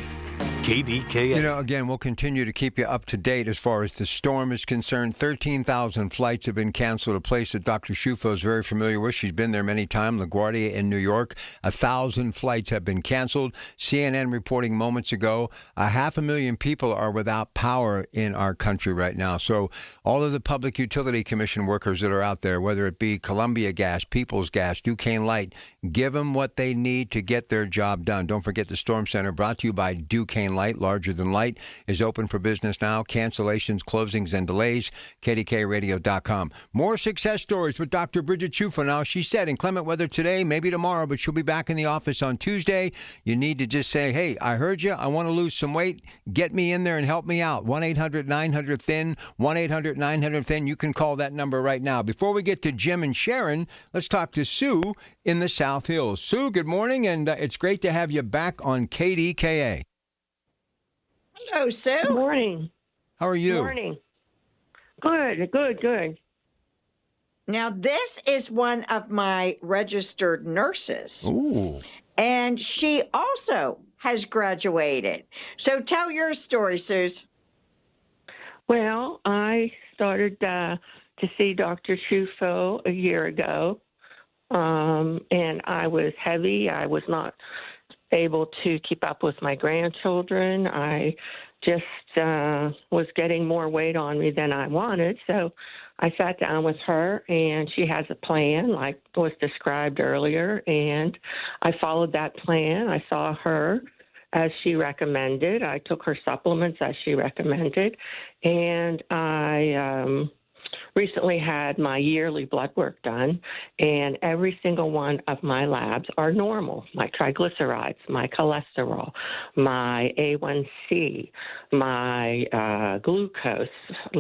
KDKA. Again, we'll continue to keep you up to date as far as the storm is concerned. 13,000 flights have been canceled, a place that Dr. Shufo is very familiar with. She's been there many times, LaGuardia in New York. 1,000 flights have been canceled. CNN reporting moments ago, 500,000 people are without power in our country right now. So all of the Public Utility Commission workers that are out there, whether it be Columbia Gas, Peoples Gas, Duquesne Light, give them what they need to get their job done. Don't forget the Storm Center, brought to you by Duquesne Light, larger than light, is open for business now. Cancellations, closings, and delays. KDKRadio.com. More success stories with Dr. Bridget Shufo now. She said inclement weather today, maybe tomorrow, but she'll be back in the office on Tuesday. You need to just say, hey, I heard you. I want to lose some weight. Get me in there and help me out. 1-800-900-THIN, 1-800-900-THIN. You can call that number right now. Before we get to Jim and Sharon, let's talk to Sue in the South Hills. Sue, good morning, and it's great to have you back on KDKA. Hello, Sue. Good morning. How are you? Good morning. Good. Now, this is one of my registered nurses. Ooh. And she also has graduated. So tell your story, Suze. Well, I started to see Dr. Shufo a year ago, and I was heavy. I was not able to keep up with my grandchildren. I just was getting more weight on me than I wanted. So I sat down with her, and she has a plan like was described earlier, and I followed that plan. I saw her as she recommended. I took her supplements as she recommended, and I recently had my yearly blood work done, and every single one of my labs are normal. My triglycerides, my cholesterol, my A1C, my glucose,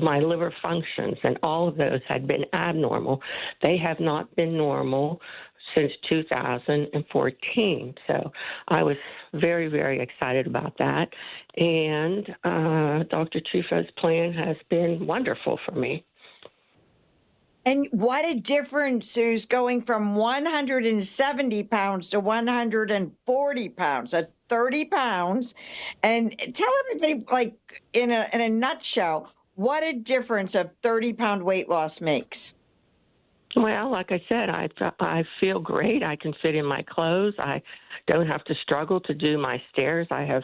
my liver functions, and all of those had been abnormal. They have not been normal since 2014. So I was very, very excited about that. And Dr. Trufo's plan has been wonderful for me. And what a difference is going from 170 pounds to 140 pounds. That's 30 pounds. And tell everybody, like in a nutshell, what a difference a 30-pound weight loss makes. Well, like I said, I feel great. I can fit in my clothes. I don't have to struggle to do my stairs. I have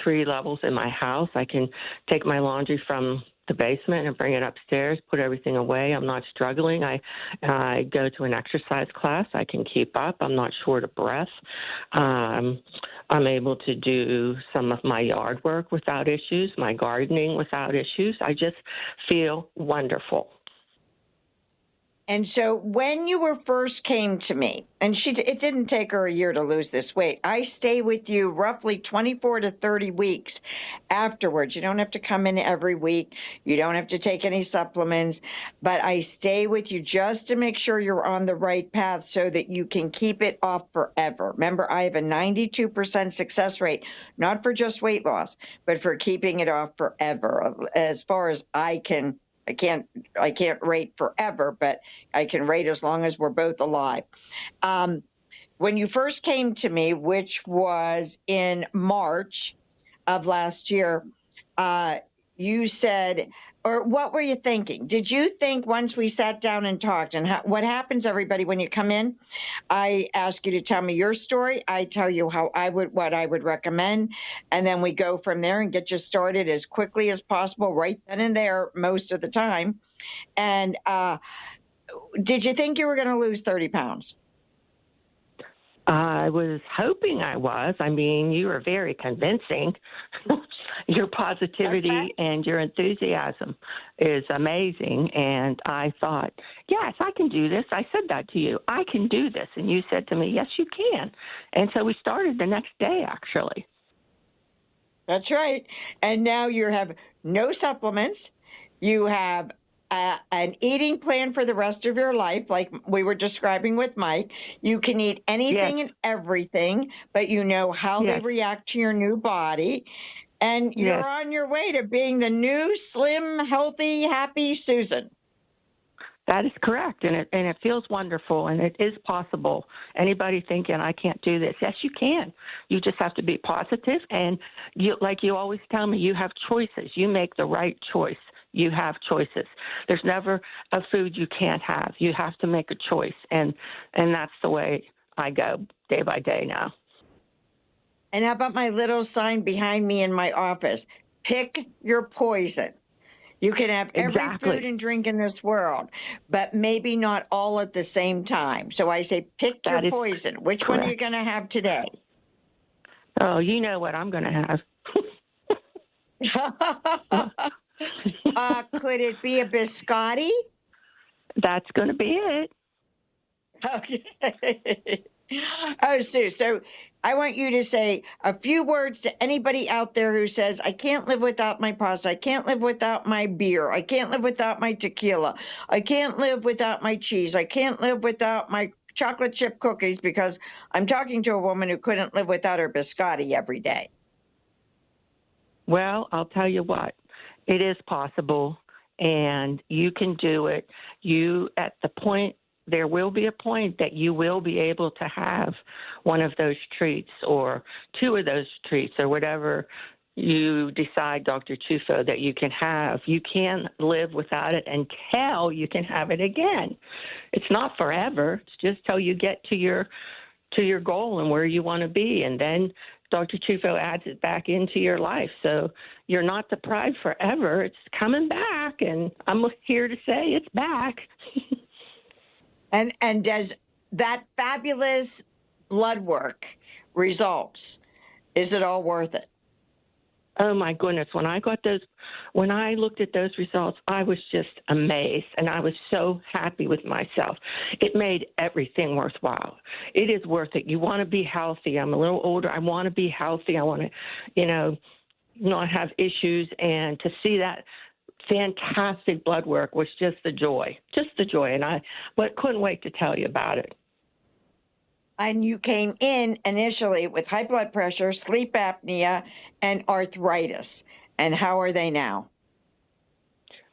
3 levels in my house. I can take my laundry from the basement and bring it upstairs, put everything away. I'm not struggling. I go to an exercise class. I can keep up. I'm not short of breath. I'm able to do some of my yard work without issues, my gardening without issues. I just feel wonderful. And so when you were first came to me, and it didn't take her a year to lose this weight. I stay with you roughly 24 to 30 weeks afterwards. You don't have to come in every week. You don't have to take any supplements, but I stay with you just to make sure you're on the right path so that you can keep it off forever. Remember, I have a 92% success rate, not for just weight loss, but for keeping it off forever. As far as I can't rate forever, but I can rate as long as we're both alive. When you first came to me, which was in March of last year, you said, or what were you thinking? Did you think once we sat down and talked, and what happens, everybody, when you come in, I ask you to tell me your story. I tell you what I would recommend, and then we go from there and get you started as quickly as possible, right then and there, most of the time. And did you think you were going to lose 30 pounds? I was hoping I was. I mean, you were very convincing. Your positivity and your enthusiasm is amazing. And I thought, yes, I can do this. I said that to you. I can do this. And you said to me, yes, you can. And so we started the next day, actually. That's right. And now you have no supplements. You have an eating plan for the rest of your life, like we were describing with Mike. You can eat anything and everything, but you know how they react to your new body. And you're on your way to being the new, slim, healthy, happy Susan. That is correct, and it feels wonderful, and it is possible. Anybody thinking, I can't do this, yes, you can. You just have to be positive, and like you always tell me, you have choices. You make the right choice. You have choices. There's never a food you can't have. You have to make a choice, and that's the way I go day by day now. And how about my little sign behind me in my office? Pick your poison. You can have every food and drink in this world, but maybe not all at the same time. So I say, pick your poison. Which one are you going to have today? Oh, you know what I'm going to have. Could it be a biscotti? That's going to be it. Okay. Oh, Sue, so I want you to say a few words to anybody out there who says, I can't live without my pasta. I can't live without my beer. I can't live without my tequila. I can't live without my cheese. I can't live without my chocolate chip cookies, because I'm talking to a woman who couldn't live without her biscotti every day. Well, I'll tell you what, it is possible, and you can do it. There will be a point that you will be able to have one of those treats or 2 of those treats or whatever you decide, Dr. Trufo, that you can have. You can live without it until you can have it again. It's not forever. It's just till you get to your goal and where you want to be. And then Dr. Trufo adds it back into your life. So you're not deprived forever. It's coming back, and I'm here to say it's back. And does that fabulous blood work results, is it all worth it? Oh my goodness. When I looked at those results, I was just amazed and I was so happy with myself. It made everything worthwhile. It is worth it. You want to be healthy. I'm a little older. I want to be healthy. I want to, not have issues. And to see that fantastic blood work was just the joy. And I couldn't wait to tell you about it. And you came in initially with high blood pressure, sleep apnea, and arthritis. And how are they now?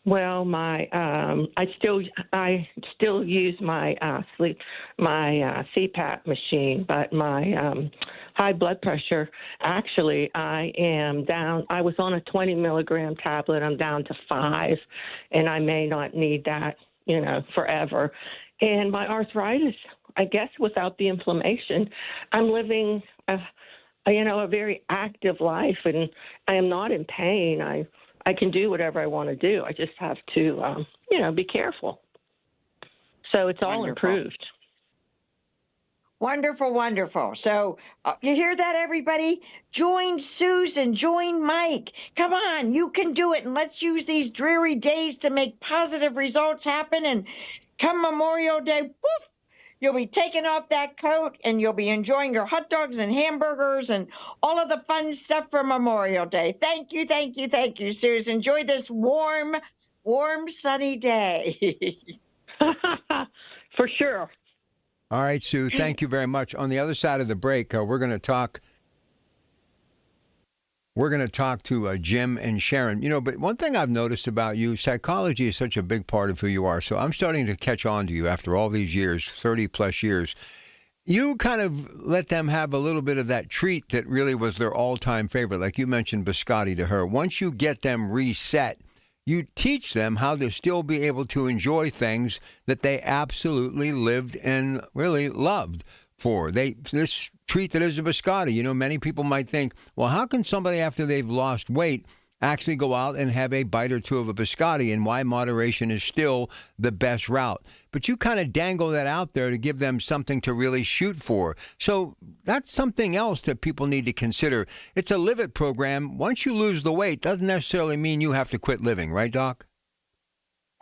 Well, I still use my CPAP machine, but my high blood pressure, actually, I am down. I was on a 20 milligram tablet. I'm down to 5, and I may not need that, forever. And my arthritis, I guess without the inflammation, I'm living a very active life, and I am not in pain. I can do whatever I want to do. I just have to, be careful. So it's all improved. Wonderful, wonderful. So you hear that, everybody? Join Susan, join Mike. Come on, you can do it. And let's use these dreary days to make positive results happen. And come Memorial Day, woof, you'll be taking off that coat and you'll be enjoying your hot dogs and hamburgers and all of the fun stuff for Memorial Day. Thank you, thank you, thank you, Susan. Enjoy this warm, sunny day. For sure. All right, Sue, thank you very much. On the other side of the break, we're going to talk to Jim and Sharon. But one thing I've noticed about you, psychology is such a big part of who you are. So I'm starting to catch on to you after all these years, 30 plus years. You kind of let them have a little bit of that treat that really was their all-time favorite. Like you mentioned biscotti to her. Once you get them reset, you teach them how to still be able to enjoy things that they absolutely lived and really loved for. This treat that is a biscotti, many people might think, well, how can somebody after they've lost weight actually go out and have a bite or two of a biscotti, and why moderation is still the best route? But you kind of dangle that out there to give them something to really shoot for. So that's something else that people need to consider. It's a Live It program. Once you lose the weight, doesn't necessarily mean you have to quit living, right, Doc?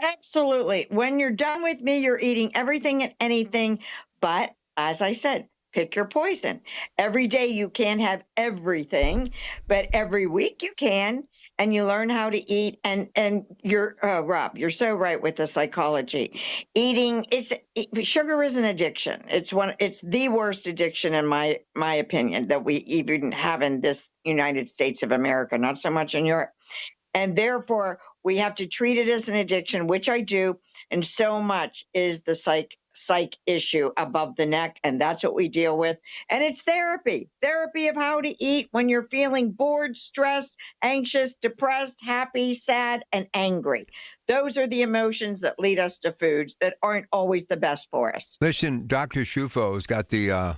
Absolutely. When you're done with me, you're eating everything and anything. But as I said, pick your poison. Every day you can't have everything, but every week you can, and you learn how to eat. And you're Rob, you're so right with the psychology. Eating, sugar is an addiction. It's the worst addiction in my opinion that we even have in this United States of America, not so much in Europe. And therefore, we have to treat it as an addiction, which I do. And so much is the psych issue above the neck, and that's what we deal with. And it's therapy of how to eat when you're feeling bored, stressed, anxious, depressed, happy, sad, and angry. Those are the emotions that lead us to foods that aren't always the best for us. Listen, Dr. Shufo's got the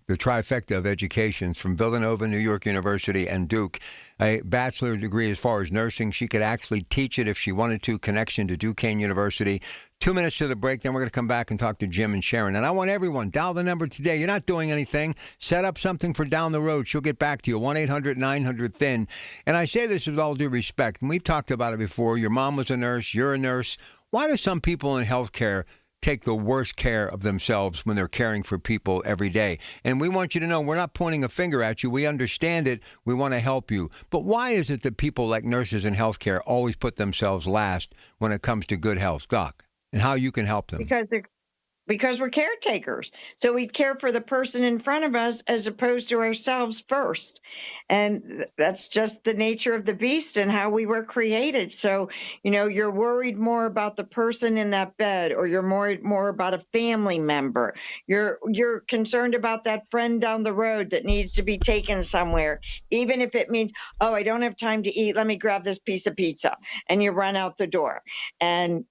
trifecta of educations from Villanova, New York University, and Duke. A bachelor degree as far as nursing. She could actually teach it if she wanted to. Connection to Duquesne University. 2 minutes to the break, then we're going to come back and talk to Jim and Sharon. And I want everyone, dial the number today. You're not doing anything. Set up something for down the road. She'll get back to you, 1-800-900-THIN. And I say this with all due respect, and we've talked about it before. Your mom was a nurse. You're a nurse. Why do some people in healthcare take the worst care of themselves when they're caring for people every day? And we want you to know we're not pointing a finger at you. We understand it. We want to help you. But why is it that people like nurses in healthcare always put themselves last when it comes to good health, Doc? And how you can help them? Because we're caretakers. So we care for the person in front of us as opposed to ourselves first. And that's just the nature of the beast and how we were created. So, you're worried more about the person in that bed, or you're more about a family member. You're concerned about that friend down the road that needs to be taken somewhere, even if it means, oh, I don't have time to eat. Let me grab this piece of pizza. And you run out the door. And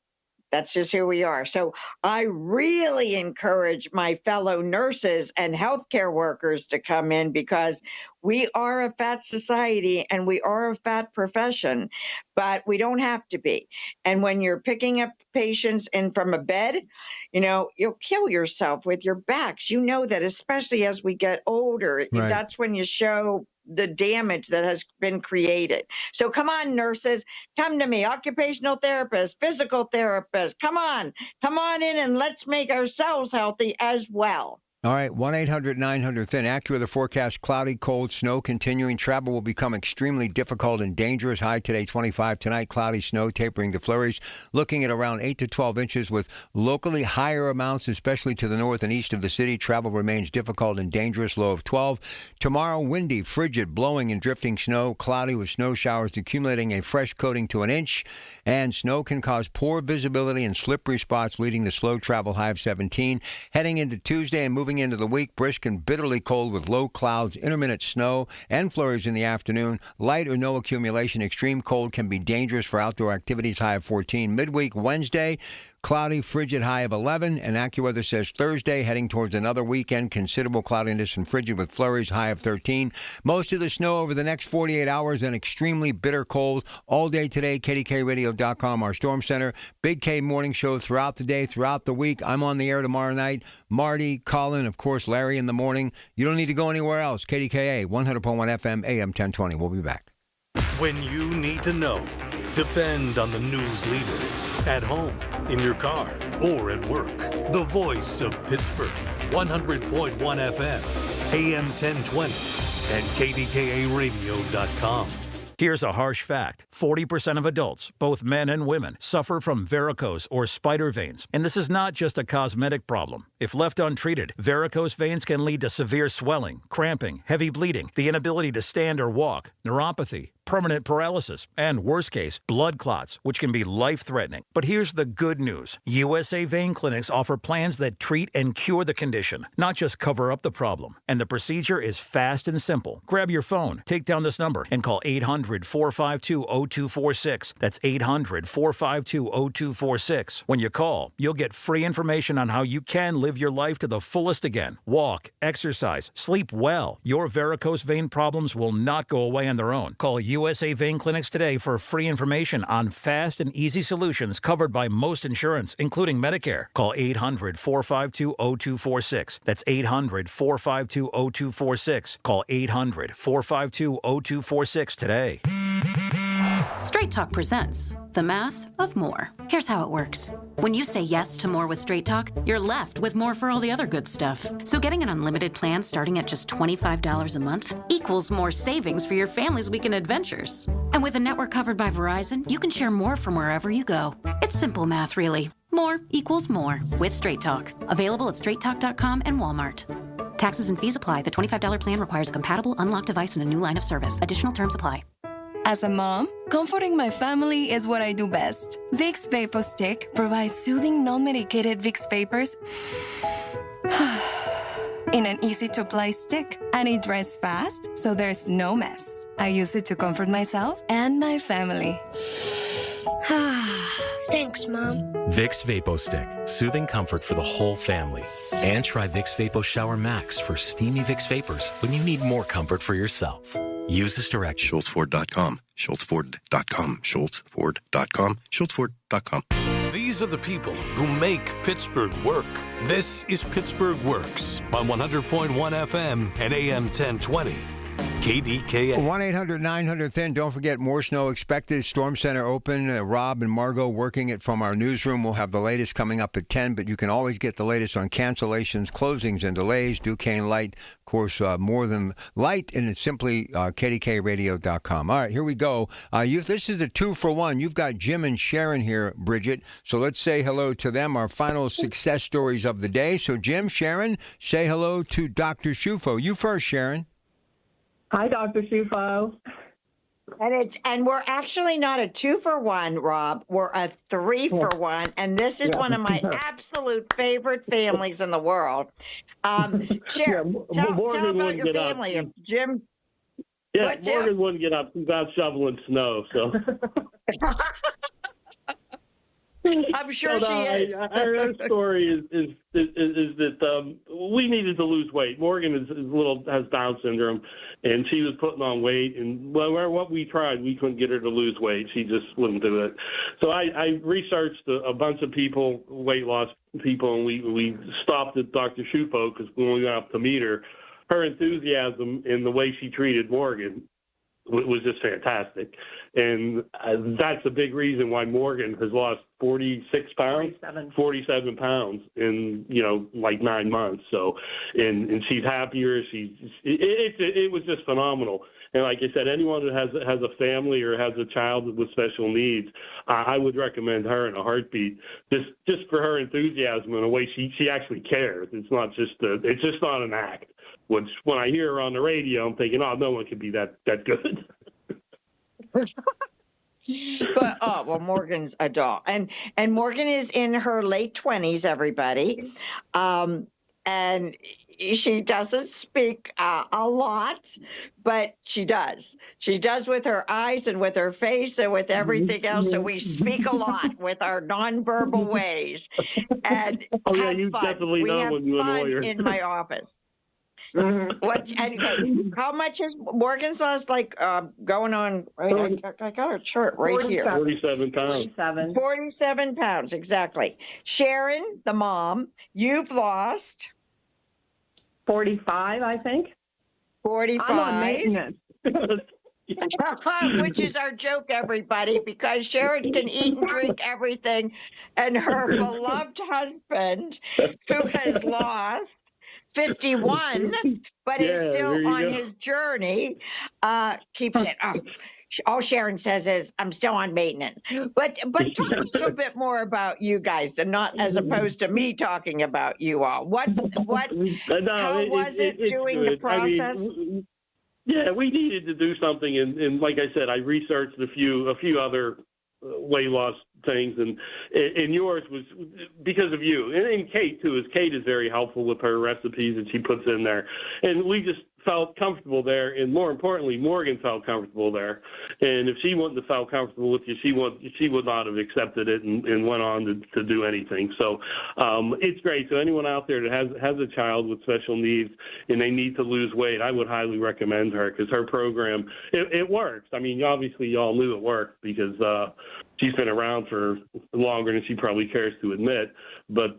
that's just who we are. So I really encourage my fellow nurses and healthcare workers to come in, because we are a fat society and we are a fat profession, but we don't have to be. And when you're picking up patients in from a bed, you'll kill yourself with your backs. You know that, especially as we get older. Right. That's when you show the damage that has been created. So come on, nurses, come to me, occupational therapists, physical therapists, come on in and let's make ourselves healthy as well. All right, 1-800-900-THIN. AccuWeather forecast: cloudy, cold, snow continuing. Travel will become extremely difficult and dangerous. High today, 25. Tonight, cloudy, snow tapering to flurries. Looking at around 8 to 12 inches with locally higher amounts, especially to the north and east of the city. Travel remains difficult and dangerous. Low of 12. Tomorrow, windy, frigid, blowing and drifting snow. Cloudy with snow showers accumulating a fresh coating to an inch. And snow can cause poor visibility and slippery spots, leading to slow travel. High of 17. Heading into Tuesday and moving into the week, brisk and bitterly cold with low clouds, intermittent snow, and flurries in the afternoon. Light or no accumulation. Extreme cold can be dangerous for outdoor activities. High of 14. Midweek Wednesday, cloudy, frigid, high of 11. And AccuWeather says Thursday, heading towards another weekend, considerable cloudiness and frigid with flurries, high of 13. Most of the snow over the next 48 hours and extremely bitter cold all day today. KDKRadio.com, our storm center. Big K morning show throughout the day, throughout the week. I'm on the air tomorrow night. Marty, Colin, of course, Larry in the morning. You don't need to go anywhere else. KDKA, 100.1 FM, AM 1020. We'll be back. When you need to know, depend on the news leader. At home, in your car, or at work. The voice of Pittsburgh. 100.1 FM, AM 1020, and KDKA-radio.com. Here's a harsh fact. 40% of adults, both men and women, suffer from varicose or spider veins. And this is not just a cosmetic problem. If left untreated, varicose veins can lead to severe swelling, cramping, heavy bleeding, the inability to stand or walk, neuropathy, permanent paralysis, and worst case, blood clots, which can be life-threatening. But here's the good news. USA Vein Clinics offer plans that treat and cure the condition, not just cover up the problem. And the procedure is fast and simple. Grab your phone, take down this number, and call 800-452-0246. That's 800-452-0246. When you call, you'll get free information on how you can live your life to the fullest again. Walk, exercise, sleep well. Your varicose vein problems will not go away on their own. Call USA Vein Clinics today for free information on fast and easy solutions covered by most insurance, including Medicare. Call 800-452-0246. That's 800-452-0246. Call 800-452-0246 today. Straight Talk presents The Math of More. Here's how it works. When you say yes to more with Straight Talk, you're left with more for all the other good stuff. So getting an unlimited plan starting at just $25 a month equals more savings for your family's weekend adventures. And with a network covered by Verizon, you can share more from wherever you go. It's simple math, really. More equals more with Straight Talk. Available at straighttalk.com and Walmart. Taxes and fees apply. The $25 plan requires a compatible unlocked device and a new line of service. Additional terms apply. As a mom, comforting my family is what I do best. Vicks Vapor Stick provides soothing, non-medicated Vicks Vapors in an easy-to-apply stick, and it dries fast, so there's no mess. I use it to comfort myself and my family. Thanks, Mom. Vicks Vapo Stick, soothing comfort for the whole family. And try Vicks Vapo Shower Max for steamy Vicks Vapors when you need more comfort for yourself. Use this direction. SchultzFord.com. SchultzFord.com. SchultzFord.com. SchultzFord.com. These are the people who make Pittsburgh work. This is Pittsburgh Works on 100.1 FM and AM 1020. KDKA. 1-800-900-THIN. Don't forget, more snow expected. Storm Center open. Rob and Margot working it from our newsroom. We'll have the latest coming up at 10, but you can always get the latest on cancellations, closings, and delays. Duquesne Light, of course, more than light, and it's simply KDKRadio.com. All right, here we go. This is a 2-for-1. You've got Jim and Sharon here, Bridget, so let's say hello to them, our final success stories of the day. So, Jim, Sharon, say hello to Dr. Shufo. You first, Sharon. Hi, Dr. Shufo. And we're actually not a 2-for-1, Rob. We're a 3-for-1, and this is one of my absolute favorite families in the world. Sharon, tell about your family, Jim. Yeah, Morgan wouldn't get up without shoveling snow. So. I'm sure she is. Our story is that we needed to lose weight. Morgan has Down syndrome, and she was putting on weight. And what we tried, we couldn't get her to lose weight. She just wouldn't do it. So I researched a bunch of people, weight loss people, and we stopped at Dr. Shufo because when we went up to meet her, her enthusiasm in the way she treated Morgan was just fantastic. And that's a big reason why Morgan has lost 46 pounds, 47 pounds in, like 9 months. So, and she's happier. It was just phenomenal. And like I said, anyone that has a family or has a child with special needs, I would recommend her in a heartbeat, just for her enthusiasm and the way she actually cares. It's not just it's just not an act. Which when I hear her on the radio, I'm thinking, oh, no one could be that good. But Morgan's a doll, and Morgan is in her late 20s. Everybody, and she doesn't speak a lot, but she does. She does with her eyes and with her face and with everything else. So we speak a lot with our nonverbal ways, and Oh yeah, have you fun. definitely We know have when you're fun a lawyer. in my office. What? Anyway, how much is Morgan's lost? Like going on? Right, I got her shirt right here. 47 pounds. 47 pounds, exactly. Sharon, the mom, you've lost 45, I think. 45. I'm on maintenance. Which is our joke, everybody, because Sharon can eat and drink everything, and her beloved husband, who has lost 51, but is Yeah, still there you on go. his journey, keeps it. All Sharon says is, "I'm still on maintenance." But talk a little bit more about you guys, and not as opposed to me talking about you all. How was it it's doing the good. process? Yeah, we needed to do something, and like I said, I researched a few other weight loss things, and yours was because of you, and Kate too. Kate is very helpful with her recipes that she puts in there, and we just felt comfortable there, and more importantly, Morgan felt comfortable there. And if she wouldn't have felt comfortable with you, she would not have accepted it and went on to do anything. So it's great. So anyone out there that has a child with special needs and they need to lose weight, I would highly recommend her, because her program, it works. I mean, obviously y'all knew it worked because she's been around for longer than she probably cares to admit. But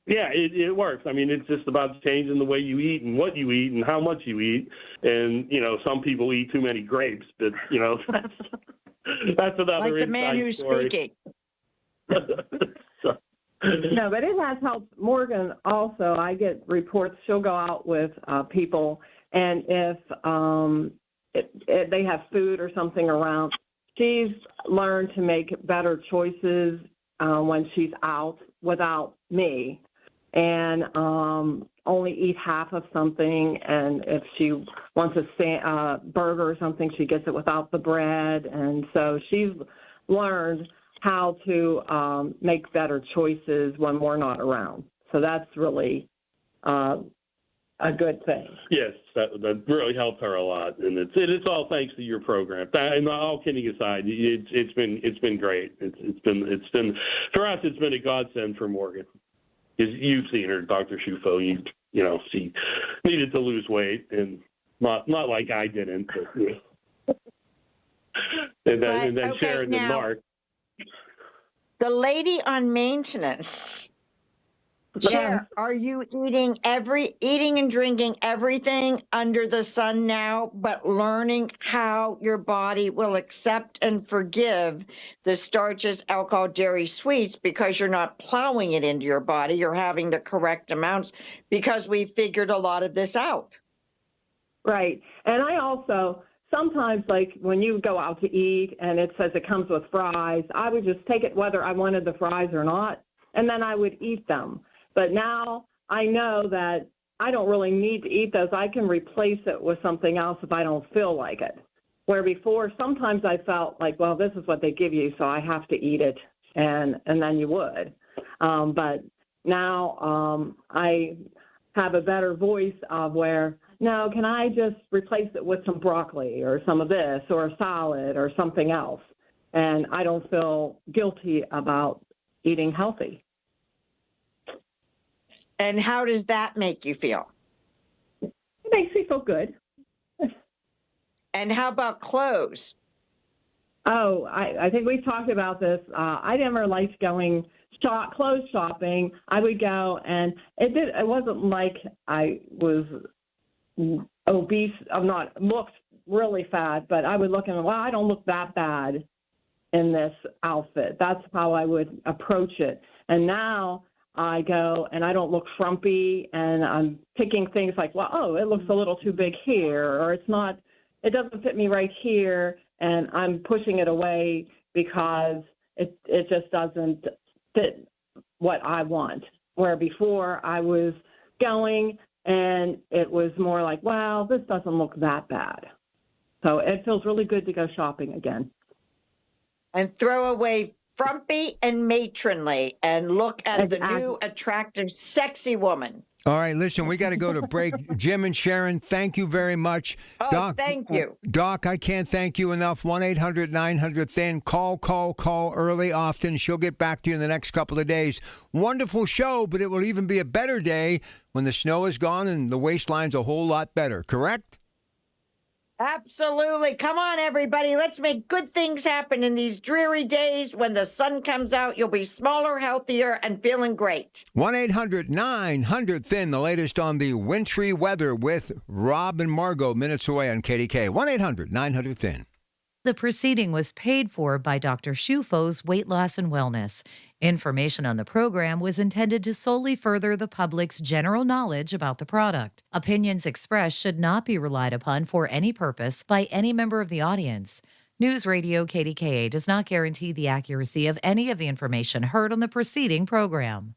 yeah, it works. I mean, it's just about changing the way you eat and what you eat and how much you eat. And, some people eat too many grapes, but, that's another Like the man who's story. speaking. No, but it has helped Morgan also. I get reports. She'll go out with people, and if they have food or something around, she's learned to make better choices when she's out without me, and only eat half of something. And if she wants a burger or something, she gets it without the bread. And so she's learned how to make better choices when we're not around. So that's really a good thing. Yes, that really helped her a lot, and it's all thanks to your program. And all kidding aside, it's been great. It's been for us. It's been a godsend for Morgan. Because you've seen her, Dr. Shufo. She needed to lose weight, and not like I didn't. But, and then okay, Sharon now, and Mark. The lady on maintenance. Cher, are you eating and drinking everything under the sun now, but learning how your body will accept and forgive the starches, alcohol, dairy, sweets, because you're not plowing it into your body, you're having the correct amounts, because we figured a lot of this out. Right. And I also, sometimes, like when you go out to eat and it says it comes with fries, I would just take it whether I wanted the fries or not, and then I would eat them. But now I know that I don't really need to eat those. I can replace it with something else if I don't feel like it. Where before, sometimes I felt like, well, this is what they give you, so I have to eat it, and then you would. But now I have a better voice of where, no, can I just replace it with some broccoli or some of this or a salad or something else? And I don't feel guilty about eating healthy. And how does that make you feel? It makes me feel good. And how about clothes? Oh, I think we've talked about this. I never liked going clothes shopping. I would go, and it wasn't like I was obese. Looked really fat, but I would look and, well, I don't look that bad in this outfit. That's how I would approach it. And now I go and I don't look frumpy, and I'm picking things like, well, oh, it looks a little too big here, or it doesn't fit me right here, and I'm pushing it away because it just doesn't fit what I want. Where before I was going and it was more like, well, this doesn't look that bad. So it feels really good to go shopping again. And throw away frumpy and matronly and look at the new, attractive, sexy woman. All right, listen, we got to go to break. Jim and Sharon, thank you very much. Oh, Doc, thank you. Doc, I can't thank you enough. 1-800-900-THIN. Call early, often. She'll get back to you in the next couple of days. Wonderful show, but it will even be a better day when the snow is gone and the waistline's a whole lot better, correct? Absolutely. Come on, everybody. Let's make good things happen in these dreary days. When the sun comes out, you'll be smaller, healthier, and feeling great. 1-800-900-THIN. The latest on the wintry weather with Rob and Margot minutes away on KDK. 1-800-900-THIN. The proceeding was paid for by Dr. Shufo's Weight Loss and Wellness. Information on the program was intended to solely further the public's general knowledge about the product. Opinions expressed should not be relied upon for any purpose by any member of the audience. News Radio KDKA does not guarantee the accuracy of any of the information heard on the preceding program.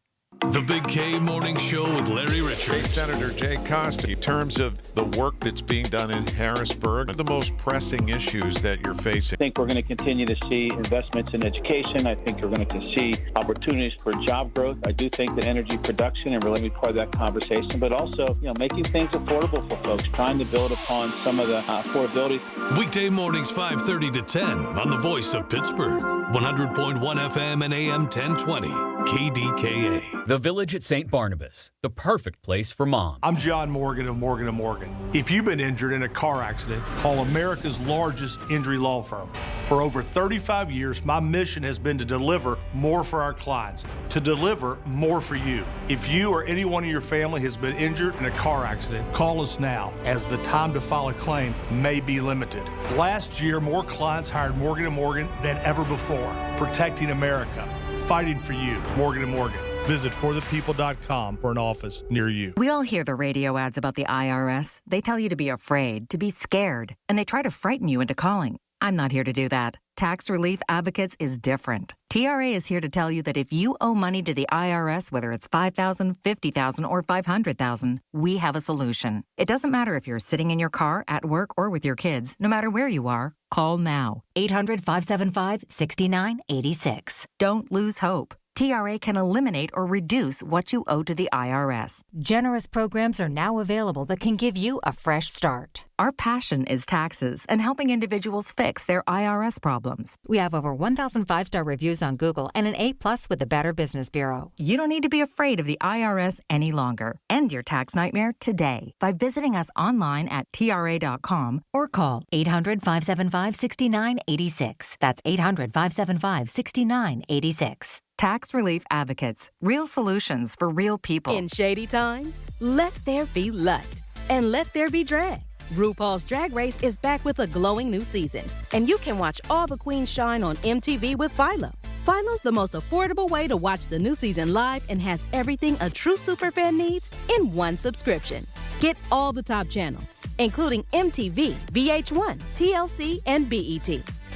The Big K Morning Show with Larry Richards. State Senator Jay Costa, in terms of the work that's being done in Harrisburg, the most pressing issues that you're facing. I think we're going to continue to see investments in education. I think we're going to see opportunities for job growth. I do think that energy production, and we're going to be part of that conversation, but also, making things affordable for folks, trying to build upon some of the affordability. Weekday mornings 5:30 to 10 on the Voice of Pittsburgh, 100.1 FM and AM 1020. KDKA. The Village at St. Barnabas, the perfect place for mom. I'm John Morgan of Morgan & Morgan. If you've been injured in a car accident, call America's largest injury law firm. For over 35 years, my mission has been to deliver more for our clients, to deliver more for you. If you or anyone in your family has been injured in a car accident, call us now, as the time to file a claim may be limited. Last year, more clients hired Morgan & Morgan than ever before, protecting America. Fighting for you, Morgan & Morgan. Visit forthepeople.com for an office near you. We all hear the radio ads about the IRS. They tell you to be afraid, to be scared, and they try to frighten you into calling. I'm not here to do that. Tax Relief Advocates is different. TRA is here to tell you that if you owe money to the IRS, whether it's $5,000, $50,000, or $500,000, we have a solution. It doesn't matter if you're sitting in your car, at work, or with your kids. No matter where you are, call now. 800-575-6986. Don't lose hope. TRA can eliminate or reduce what you owe to the IRS. Generous programs are now available that can give you a fresh start. Our passion is taxes and helping individuals fix their IRS problems. We have over 1,000 5-star reviews on Google and an A+ with the Better Business Bureau. You don't need to be afraid of the IRS any longer. End your tax nightmare today by visiting us online at TRA.com or call 800-575-6986. That's 800-575-6986. Tax Relief Advocates. Real solutions for real people. In shady times, let there be light and let there be drag. RuPaul's Drag Race is back with a glowing new season, and you can watch all the queens shine on MTV with Philo. Philo's the most affordable way to watch the new season live and has everything a true superfan needs in one subscription. Get all the top channels, including MTV, VH1, TLC, and BET.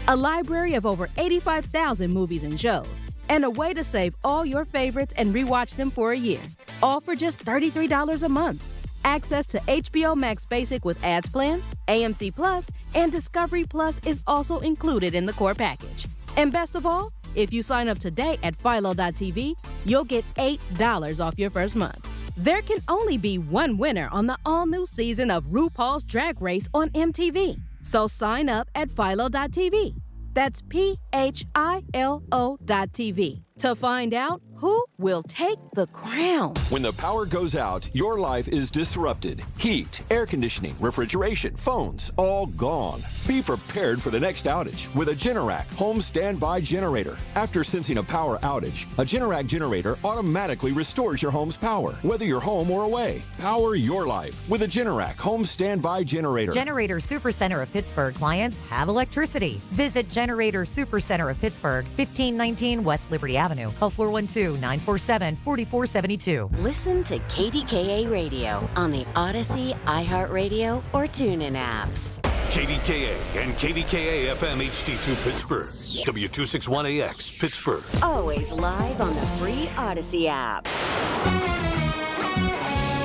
A library of over 85,000 movies and shows, and a way to save all your favorites and rewatch them for a year. All for just $33 a month. Access to HBO Max Basic with ads plan, AMC Plus, and Discovery Plus is also included in the core package. And best of all, if you sign up today at Philo.tv, you'll get $8 off your first month. There can only be one winner on the all-new season of RuPaul's Drag Race on MTV. So sign up at Philo.tv. That's PHILO.tv. to find out who will take the crown. When the power goes out, your life is disrupted. Heat, air conditioning, refrigeration, phones, all gone. Be prepared for the next outage with a Generac home standby generator. After sensing a power outage, a Generac generator automatically restores your home's power, whether you're home or away. Power your life with a Generac home standby generator. Generator Supercenter of Pittsburgh clients have electricity. Visit Generator Supercenter of Pittsburgh, 1519 West Liberty Avenue. Call 412-947-4472. Listen to KDKA Radio on the Odyssey, iHeartRadio, or TuneIn apps. KDKA and KDKA-FM HD2 Pittsburgh. W261AX Pittsburgh. Always live on the free Odyssey app.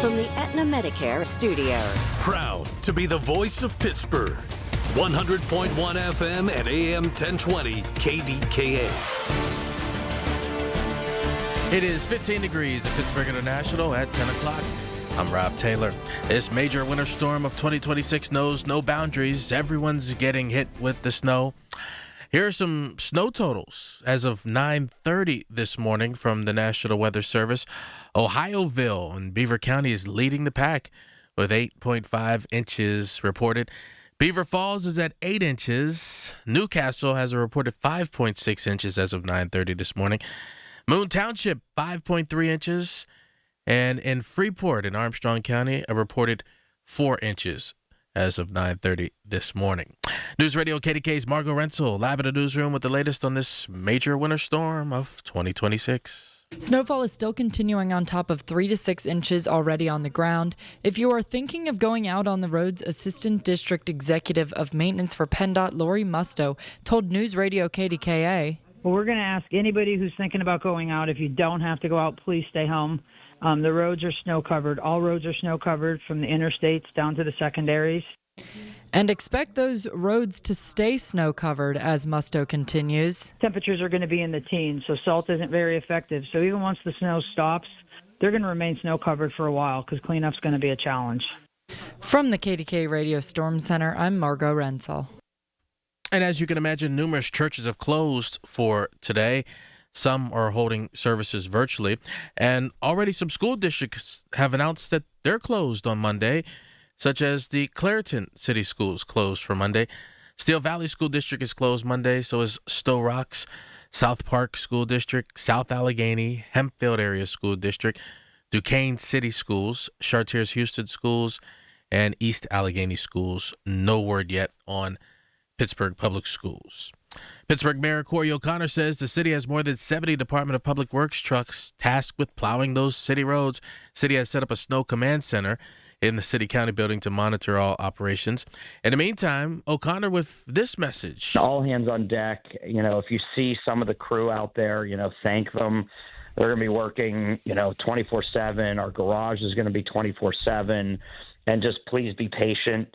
From the Aetna Medicare studios. Proud to be the voice of Pittsburgh. 100.1 FM and AM 1020 KDKA. It is 15 degrees at Pittsburgh International at 10 o'clock. I'm Rob Taylor. This major winter storm of 2026 knows no boundaries. Everyone's getting hit with the snow. Here are some snow totals as of 9:30 this morning from the National Weather Service. Ohioville in Beaver County is leading the pack with 8.5 inches reported. Beaver Falls is at 8 inches. Newcastle has a reported 5.6 inches as of 9:30 this morning. Moon Township, 5.3 inches. And in Freeport in Armstrong County, a reported 4 inches as of 9:30 this morning. News Radio KDK's Margot Rensel live at the newsroom with the latest on this major winter storm of 2026. Snowfall is still continuing on top of 3 to 6 inches already on the ground. If you are thinking of going out on the roads, Assistant District Executive of Maintenance for PennDOT, Lori Musto, told News Radio KDKA. Well, we're going to ask anybody who's thinking about going out, if you don't have to go out, please stay home. The roads are snow covered. All roads are snow covered from the interstates down to the secondaries. And expect those roads to stay snow covered as Musto continues. Temperatures are going to be in the teens, so salt isn't very effective. So even once the snow stops, they're going to remain snow covered for a while because cleanup's going to be a challenge. From the KDK Radio Storm Center, I'm Margot Rensel. And as you can imagine, numerous churches have closed for today. Some are holding services virtually. And already some school districts have announced that they're closed on Monday, such as the Clareton City Schools closed for Monday. Steel Valley School District is closed Monday, so is Stowe Rocks, South Park School District, South Allegheny, Hempfield Area School District, Duquesne City Schools, Chartiers Houston Schools, and East Allegheny Schools. No word yet on Pittsburgh Public Schools. Pittsburgh Mayor Corey O'Connor says the city has more than 70 Department of Public Works trucks tasked with plowing those city roads. City has set up a snow command center in the city county building to monitor all operations. In the meantime, O'Connor with this message. All hands on deck. You know, if you see some of the crew out there, you know, thank them. They're going to be working, 24/7. Our garage is going to be 24/7. And just please be patient.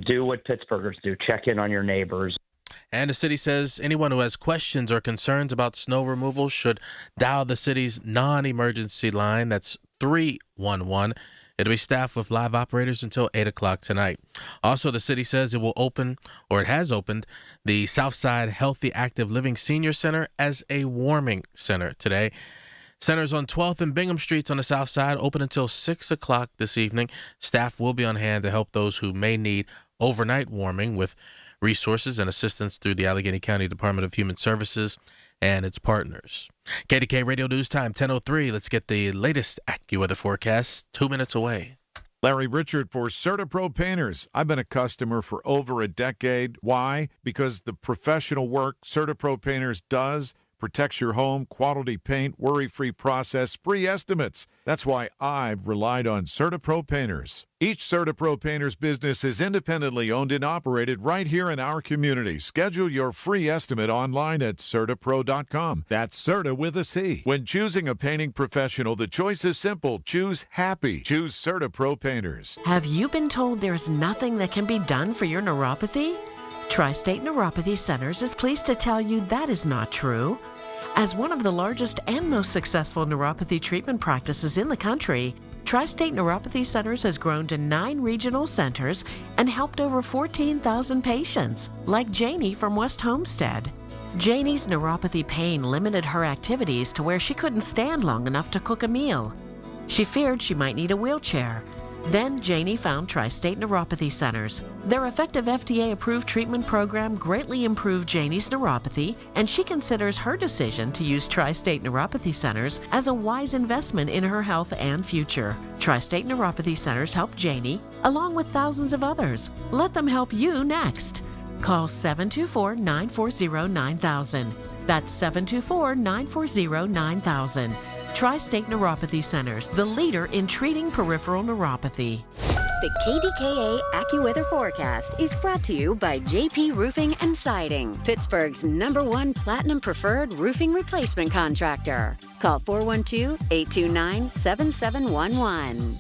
Do what Pittsburghers do. Check in on your neighbors. And the city says anyone who has questions or concerns about snow removal should dial the city's non-emergency line. That's 311. It'll be staffed with live operators until 8 o'clock tonight. Also, the city says it has opened, the Southside Healthy Active Living Senior Center as a warming center today. Centers on 12th and Bingham Streets on the south side open until 6 o'clock this evening. Staff will be on hand to help those who may need overnight warming with resources and assistance through the Allegheny County Department of Human Services and its partners. KDK Radio News Time, 10:03. Let's get the latest AccuWeather forecast 2 minutes away. Larry Richard for CertaPro Painters. I've been a customer for over a decade. Why? Because the professional work CertaPro Painters does protects your home, quality paint, worry-free process, free estimates. That's why I've relied on CertaPro Painters. Each CertaPro Painters business is independently owned and operated right here in our community. Schedule your free estimate online at CertaPro.com. That's Certa with a C. When choosing a painting professional, the choice is simple. Choose happy. Choose CertaPro Painters. Have you been told there's nothing that can be done for your neuropathy? Tri-State Neuropathy Centers is pleased to tell you that is not true. As one of the largest and most successful neuropathy treatment practices in the country, Tri-State Neuropathy Centers has grown to 9 regional centers and helped over 14,000 patients, like Janie from West Homestead. Janie's neuropathy pain limited her activities to where she couldn't stand long enough to cook a meal. She feared she might need a wheelchair. Then Janie found Tri-State Neuropathy Centers. Their effective FDA-approved treatment program greatly improved Janie's neuropathy, and she considers her decision to use Tri-State Neuropathy Centers as a wise investment in her health and future. Tri-State Neuropathy Centers helped Janie, along with thousands of others. Let them help you next. Call 724-940-9000. That's 724-940-9000. Tri-State Neuropathy Centers, the leader in treating peripheral neuropathy. The KDKA AccuWeather forecast is brought to you by JP Roofing and Siding, Pittsburgh's #1 Platinum Preferred Roofing Replacement Contractor. Call 412-829-7711.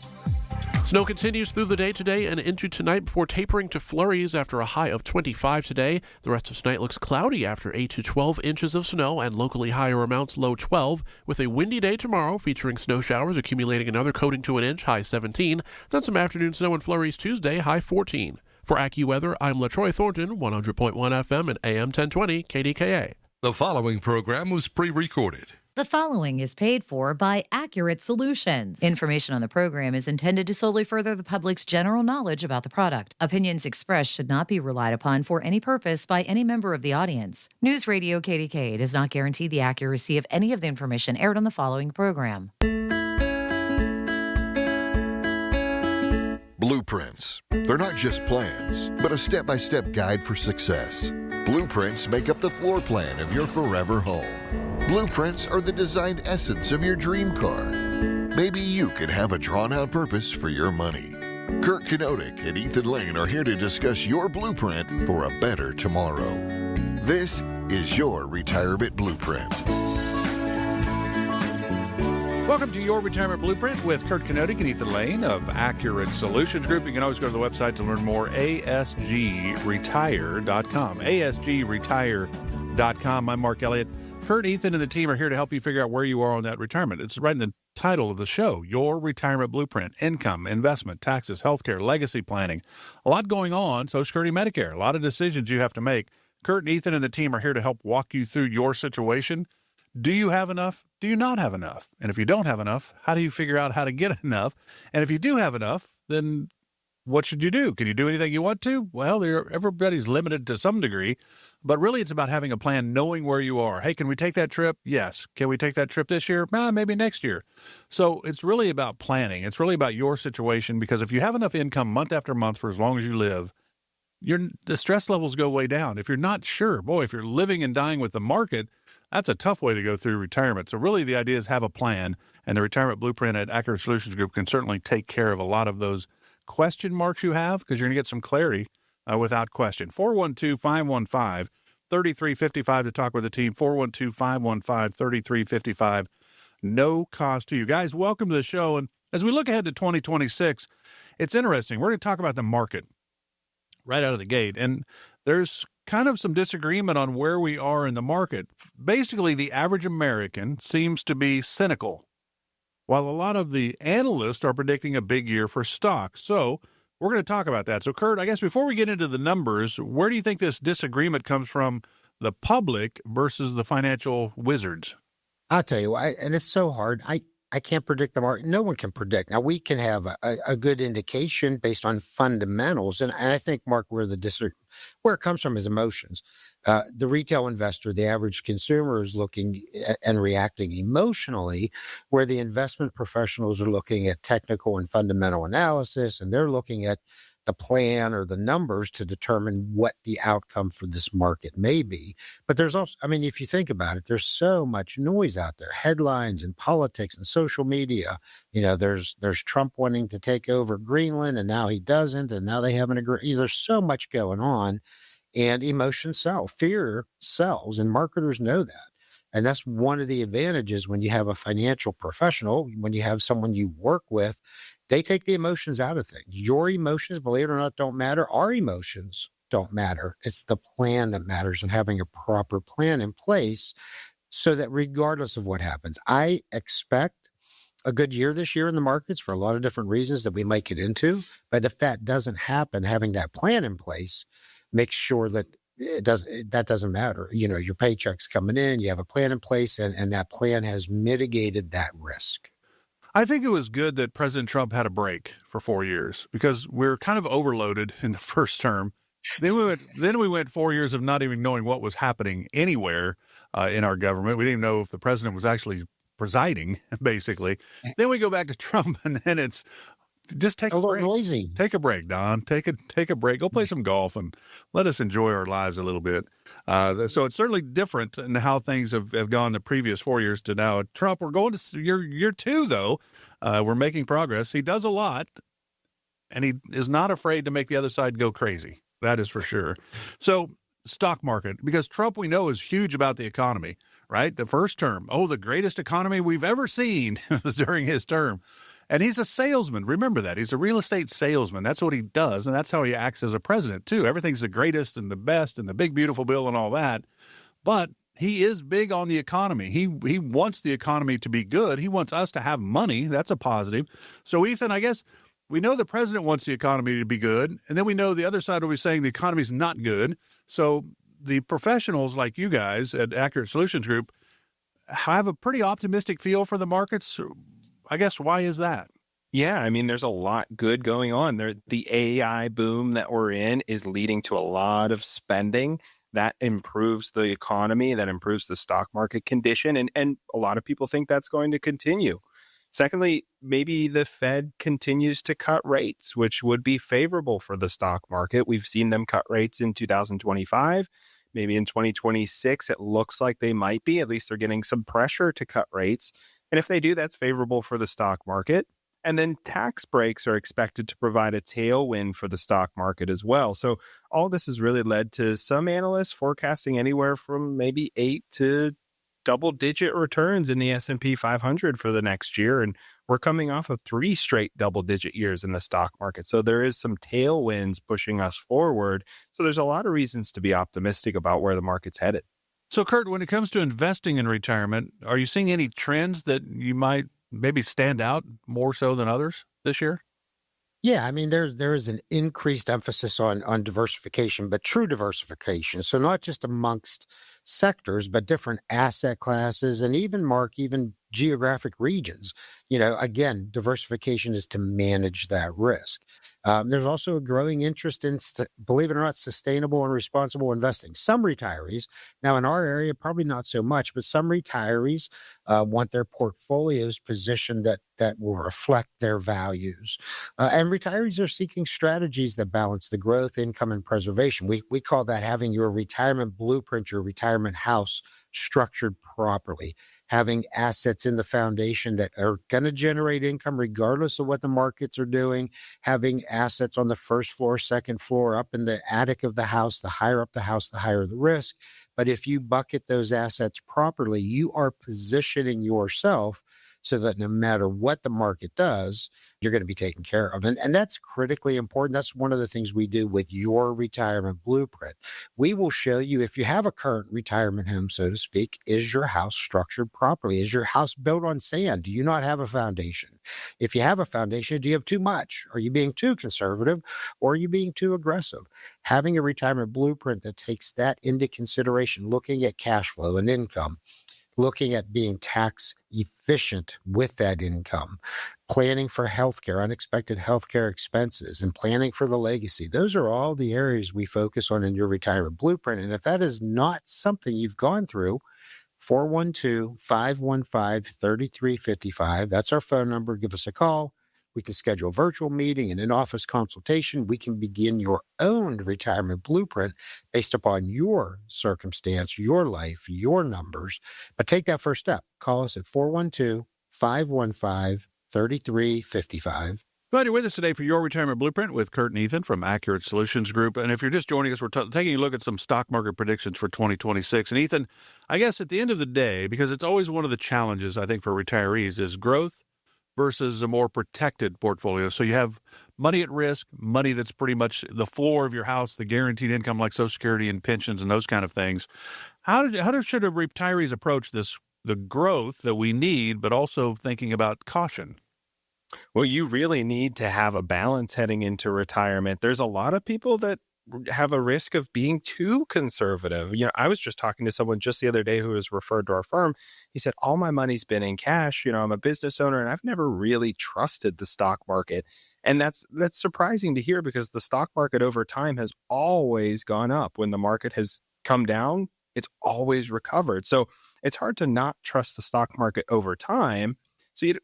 Snow continues through the day today and into tonight before tapering to flurries after a high of 25 today. The rest of tonight looks cloudy after 8 to 12 inches of snow and locally higher amounts, low 12, with a windy day tomorrow featuring snow showers accumulating another coating to an inch, high 17. Then some afternoon snow and flurries Tuesday, high 14. For AccuWeather, I'm LaTroy Thornton, 100.1 FM and AM 1020 KDKA. The following program was pre-recorded. The following is paid for by Accurate Solutions. Information on the program is intended to solely further the public's general knowledge about the product. Opinions expressed should not be relied upon for any purpose by any member of the audience. News Radio KDKA does not guarantee the accuracy of any of the information aired on the following program. Blueprints. They're not just plans, but a step-by-step guide for success. Blueprints make up the floor plan of your forever home. Blueprints are the designed essence of your dream car. Maybe you could have a drawn-out purpose for your money. Kurt Knodik and Ethan Lane are here to discuss your blueprint for a better tomorrow. This is your Retirement Blueprint. Welcome to Your Retirement Blueprint with Kurt Knodik and Ethan Lane of Accurate Solutions Group. You can always go to the website to learn more, asgretire.com. asgretire.com. I'm Mark Elliott. Kurt, Ethan, and the team are here to help you figure out where you are on that retirement. It's right in the title of the show, Your Retirement Blueprint. Income, investment, taxes, healthcare, legacy planning. A lot going on, Social Security, Medicare. A lot of decisions you have to make. Kurt and Ethan and the team are here to help walk you through your situation. Do you have enough? Do you not have enough? And if you don't have enough, how do you figure out how to get enough? And if you do have enough, then what should you do? Can you do anything you want to? Well, everybody's limited to some degree, but really it's about having a plan, knowing where you are. Hey, can we take that trip? Yes. Can we take that trip this year? Maybe next year. So it's really about planning. It's really about your situation, because if you have enough income month after month for as long as you live, the stress levels go way down. If you're not sure, if you're living and dying with the market, that's a tough way to go through retirement. So really the idea is have a plan, and the Retirement Blueprint at Accurate Solutions Group can certainly take care of a lot of those question marks you have, because you're going to get some clarity without question. 412-515-3355 to talk with the team. 412-515-3355. No cost to you. Guys, welcome to the show. And as we look ahead to 2026, it's interesting. We're going to talk about the market right out of the gate. And there's kind of some disagreement on where we are in the market. Basically, the average American seems to be cynical, while a lot of the analysts are predicting a big year for stocks. So we're going to talk about that. So, Kurt, I guess before we get into the numbers, where do you think this disagreement comes from, the public versus the financial wizards? I'll tell you, and it's so hard. I can't predict the market. No one can predict. Now, we can have a good indication based on fundamentals. And I think, Mark, where it comes from is emotions. The retail investor, the average consumer, is looking and reacting emotionally, where the investment professionals are looking at technical and fundamental analysis, and they're looking at the plan or the numbers to determine what the outcome for this market may be. But there's also, if you think about it, there's so much noise out there, headlines and politics and social media. There's Trump wanting to take over Greenland, and now he doesn't, and now they haven't agreed. There's so much going on, and emotions sell, fear sells, and marketers know that. And that's one of the advantages when you have a financial professional, when you have someone you work with. They take the emotions out of things. Your emotions, believe it or not, don't matter. Our emotions don't matter. It's the plan that matters, and having a proper plan in place so that regardless of what happens, I expect a good year this year in the markets for a lot of different reasons that we might get into. But if that doesn't happen, having that plan in place makes sure that that doesn't matter. Your paycheck's coming in, you have a plan in place, and that plan has mitigated that risk. I think it was good that President Trump had a break for 4 years because we're kind of overloaded in the first term. Then we went 4 years of not even knowing what was happening anywhere in our government. We didn't even know if the president was actually presiding, basically. Then we go back to Trump, and then it's just take a break. Noisy. Take a break, Don. Take a break. Go play some golf and let us enjoy our lives a little bit. So it's certainly different in how things have gone the previous 4 years to now. Trump, we're going to year two, though. We're making progress. He does a lot, and he is not afraid to make the other side go crazy. That is for sure. So stock market, because Trump, we know, is huge about the economy, right? The first term, the greatest economy we've ever seen was during his term. And he's a salesman. Remember that. He's a real estate salesman. That's what he does, and that's how he acts as a president, too. Everything's the greatest and the best and the big, beautiful bill and all that. But he is big on the economy. He wants the economy to be good. He wants us to have money. That's a positive. So, Ethan, I guess we know the president wants the economy to be good, and then we know the other side will be saying the economy's not good. So the professionals like you guys at Accurate Solutions Group have a pretty optimistic feel for the markets. I guess, why is that? Yeah, I mean, there's a lot good going on. The AI boom that we're in is leading to a lot of spending. That improves the economy, that improves the stock market condition, and a lot of people think that's going to continue. Secondly, maybe the Fed continues to cut rates, which would be favorable for the stock market. We've seen them cut rates in 2025. Maybe in 2026, it looks like they might be. At least they're getting some pressure to cut rates. And if they do, that's favorable for the stock market. And then tax breaks are expected to provide a tailwind for the stock market as well. So all this has really led to some analysts forecasting anywhere from maybe 8 to double-digit returns in the S&P 500 for the next year. And we're coming off of 3 straight double-digit years in the stock market. So there is some tailwinds pushing us forward. So there's a lot of reasons to be optimistic about where the market's headed. So, Kurt, when it comes to investing in retirement, are you seeing any trends that you might maybe stand out more so than others this year? Yeah, I mean, there is an increased emphasis on diversification, but true diversification. So not just amongst sectors, but different asset classes and even geographic regions. Again, diversification is to manage that risk. There's also a growing interest in, believe it or not, sustainable and responsible investing. Some retirees, now in our area, probably not so much, but some retirees want their portfolios positioned that will reflect their values. And retirees are seeking strategies that balance the growth, income, and preservation. We call that having your retirement blueprint, your retirement house structured properly, having assets in the foundation that are going to generate income regardless of what the markets are doing, having assets on the first floor, second floor, up in the attic of the house. The higher up the house, the higher the risk. But if you bucket those assets properly, you are positioning yourself so that no matter what the market does, you're going to be taken care of. And that's critically important. That's one of the things we do with your retirement blueprint. We will show you, if you have a current retirement home, so to speak, is your house structured properly? Is your house built on sand? Do you not have a foundation? If you have a foundation, do you have too much? Are you being too conservative, or are you being too aggressive? Having a retirement blueprint that takes that into consideration, looking at cash flow and income, looking at being tax efficient with that income, planning for healthcare, unexpected healthcare expenses, and planning for the legacy. Those are all the areas we focus on in your retirement blueprint. And if that is not something you've gone through, 412-515-3355. That's our phone number. Give us a call. We can schedule a virtual meeting and in-office consultation. We can begin your own retirement blueprint based upon your circumstance, your life, your numbers. But take that first step. Call us at 412-515-3355. Glad you're with us today for Your Retirement Blueprint with Kurt and Ethan from Accurate Solutions Group. And if you're just joining us, we're taking a look at some stock market predictions for 2026. And Ethan, I guess at the end of the day, because it's always one of the challenges, I think, for retirees is growth versus a more protected portfolio. So you have money at risk, money that's pretty much the floor of your house, the guaranteed income like Social Security and pensions and those kind of things. How should retirees approach this, the growth that we need, but also thinking about caution? Well, you really need to have a balance heading into retirement. There's a lot of people that have a risk of being too conservative. I was just talking to someone just the other day who was referred to our firm. He said, all my money's been in cash. I'm a business owner and I've never really trusted the stock market. And that's surprising to hear, because the stock market over time has always gone up. When the market has come down, it's always recovered. So it's hard to not trust the stock market over time.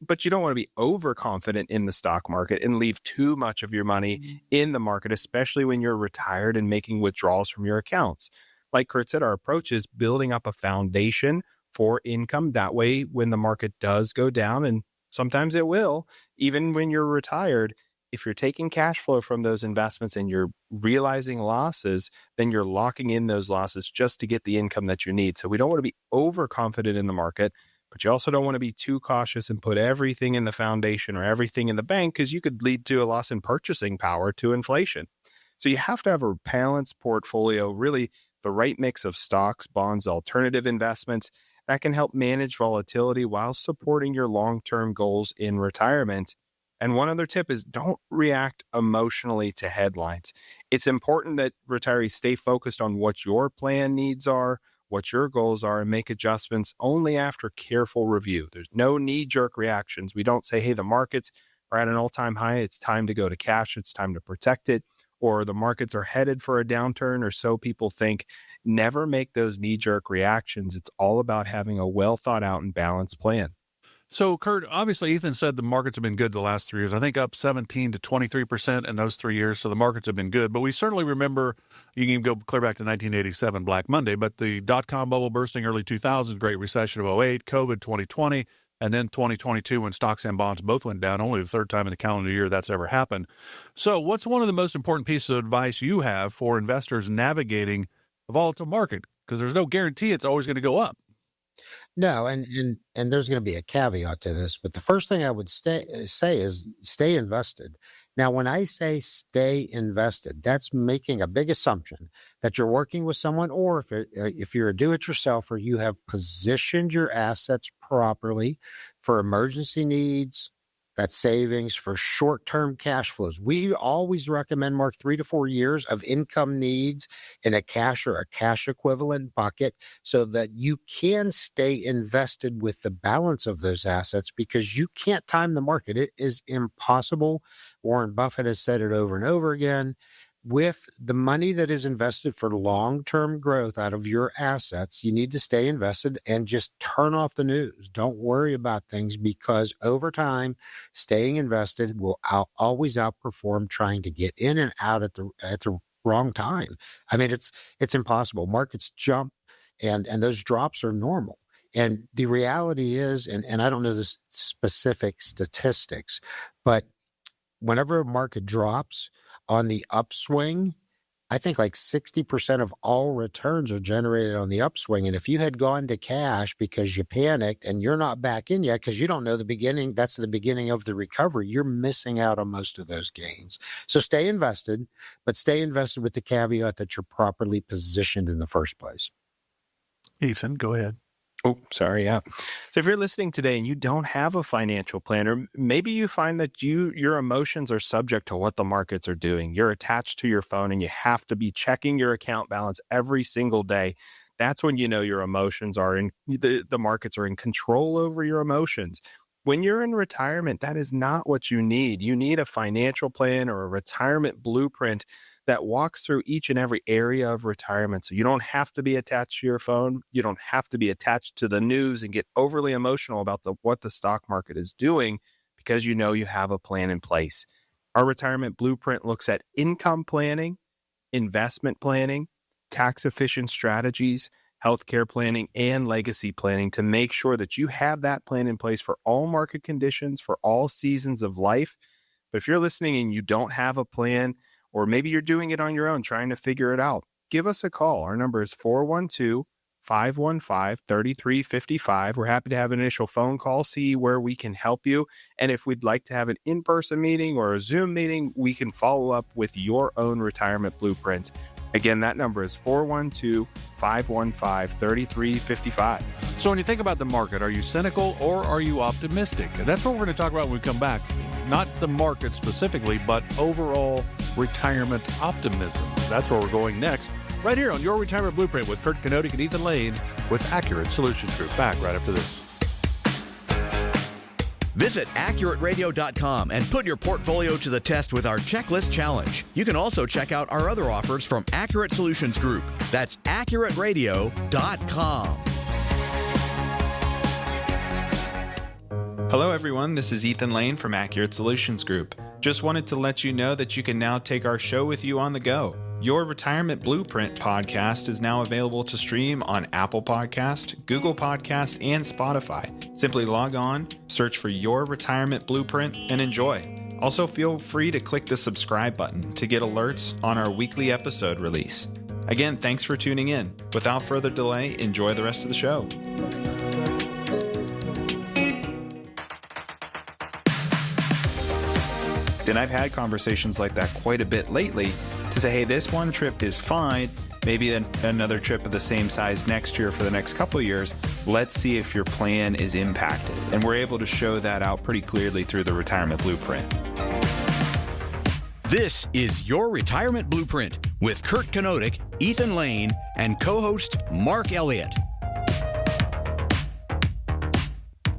But you don't want to be overconfident in the stock market and leave too much of your money in the market, especially when you're retired and making withdrawals from your accounts. Like Kurt said, our approach is building up a foundation for income. That way, when the market does go down, and sometimes it will, even when you're retired, if you're taking cash flow from those investments and you're realizing losses, then you're locking in those losses just to get the income that you need. So we don't want to be overconfident in the market, but you also don't want to be too cautious and put everything in the foundation or everything in the bank, because you could lead to a loss in purchasing power to inflation. So you have to have a balanced portfolio, really the right mix of stocks, bonds, alternative investments that can help manage volatility while supporting your long-term goals in retirement. And one other tip is, don't react emotionally to headlines. It's important that retirees stay focused on what your plan needs are, what your goals are, and make adjustments only after careful review. There's no knee-jerk reactions. We don't say, hey, the markets are at an all-time high, it's time to go to cash, it's time to protect it, or the markets are headed for a downturn, or so people think. Never make those knee-jerk reactions. It's all about having a well-thought-out and balanced plan. So, Kurt, obviously, Ethan said the markets have been good the last 3 years. I think up 17 to 23% in those 3 years. So the markets have been good. But we certainly remember, you can even go clear back to 1987, Black Monday, but the dot-com bubble bursting early 2000s, Great Recession of 08, COVID 2020, and then 2022 when stocks and bonds both went down. Only the third time in the calendar year that's ever happened. So what's one of the most important pieces of advice you have for investors navigating a volatile market? Because there's no guarantee it's always going to go up. No, and there's going to be a caveat to this, but the first thing I would say is stay invested. Now, when I say stay invested, that's making a big assumption that you're working with someone, or if you're a do-it-yourselfer, you have positioned your assets properly for emergency needs, that's savings, for short-term cash flows. We always recommend, Mark, 3 to 4 years of income needs in a cash or a cash equivalent bucket, so that you can stay invested with the balance of those assets, because you can't time the market. It is impossible. Warren Buffett has said it over and over again. With the money that is invested for long-term growth out of your assets, you need to stay invested and just turn off the news. Don't worry about things, because over time, staying invested will always outperform trying to get in and out at the wrong time. I mean, it's impossible. Markets jump, and those drops are normal. And the reality is, and I don't know the specific statistics, but whenever a market drops on the upswing, I think like 60% of all returns are generated on the upswing. And if you had gone to cash because you panicked and you're not back in yet because you don't know the beginning, that's the beginning of the recovery, you're missing out on most of those gains. So stay invested, but stay invested with the caveat that you're properly positioned in the first place. Ethan, go ahead. Oh, sorry. Yeah. So if you're listening today and you don't have a financial plan, or maybe you find that your emotions are subject to what the markets are doing, you're attached to your phone and you have to be checking your account balance every single day. That's when you know your emotions are in the markets are in control over your emotions. When you're in retirement, that is not what you need. You need a financial plan or a retirement blueprint that walks through each and every area of retirement. So you don't have to be attached to your phone. You don't have to be attached to the news and get overly emotional about what the stock market is doing, because you know you have a plan in place. Our retirement blueprint looks at income planning, investment planning, tax efficient strategies, healthcare planning, and legacy planning to make sure that you have that plan in place for all market conditions, for all seasons of life. But if you're listening and you don't have a plan, or maybe you're doing it on your own, trying to figure it out, give us a call. Our number is 412-515-3355. We're happy to have an initial phone call, see where we can help you. And if we'd like to have an in-person meeting or a Zoom meeting, we can follow up with your own retirement blueprint. Again, that number is 412-515-3355. So when you think about the market, are you cynical or are you optimistic? That's what we're going to talk about when we come back. Not the market specifically, but overall retirement optimism. That's where we're going next, right here on Your Retirement Blueprint with Kurt Kanodik and Ethan Lane with Accurate Solutions Group. Back right after this. Visit AccurateRadio.com and put your portfolio to the test with our Checklist Challenge. You can also check out our other offers from Accurate Solutions Group. That's AccurateRadio.com. Hello, everyone. This is Ethan Lane from Accurate Solutions Group. Just wanted to let you know that you can now take our show with you on the go. Your Retirement Blueprint podcast is now available to stream on Apple Podcast, Google Podcast, and Spotify. Simply log on, search for Your Retirement Blueprint, and enjoy. Also, feel free to click the subscribe button to get alerts on our weekly episode release. Again, thanks for tuning in. Without further delay, enjoy the rest of the show. And I've had conversations like that quite a bit lately to say, hey, this one trip is fine. Maybe another trip of the same size next year for the next couple of years. Let's see if your plan is impacted. And we're able to show that out pretty clearly through the Retirement Blueprint. This is Your Retirement Blueprint with Kurt Kanodik, Ethan Lane, and co-host Mark Elliott.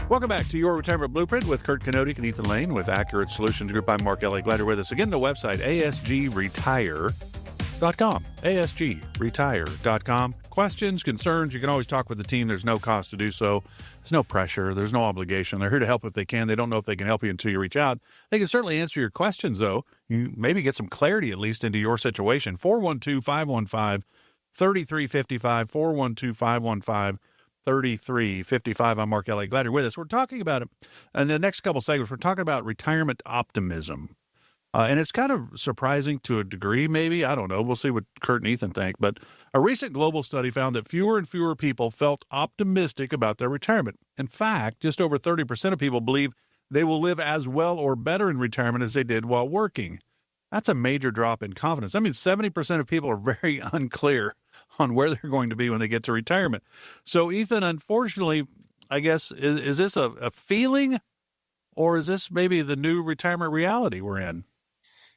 Welcome back to Your Retirement Blueprint with Kurt Kanodik and Ethan Lane with Accurate Solutions Group. I'm Mark Elliott. Glad you're with us. Again, the website, asgretire.com. asgretire.com. Questions, concerns, you can always talk with the team. There's no cost to do so. There's no pressure. There's no obligation. They're here to help if they can. They don't know if they can help you until you reach out. They can certainly answer your questions, though. You maybe get some clarity, at least, into your situation. 412-515-3355. 412-515-3355. 3355. I'm Mark Elliott. Glad you're with us. We're talking about it in the next couple segments. We're talking about retirement optimism. And it's kind of surprising to a degree, maybe. I don't know. We'll see what Kurt and Ethan think. But a recent global study found that fewer and fewer people felt optimistic about their retirement. In fact, just over 30% of people believe they will live as well or better in retirement as they did while working. That's a major drop in confidence. I mean, 70% of people are very unclear on where they're going to be when they get to retirement. So, Ethan, unfortunately, I guess, is this a feeling, or is this maybe the new retirement reality we're in?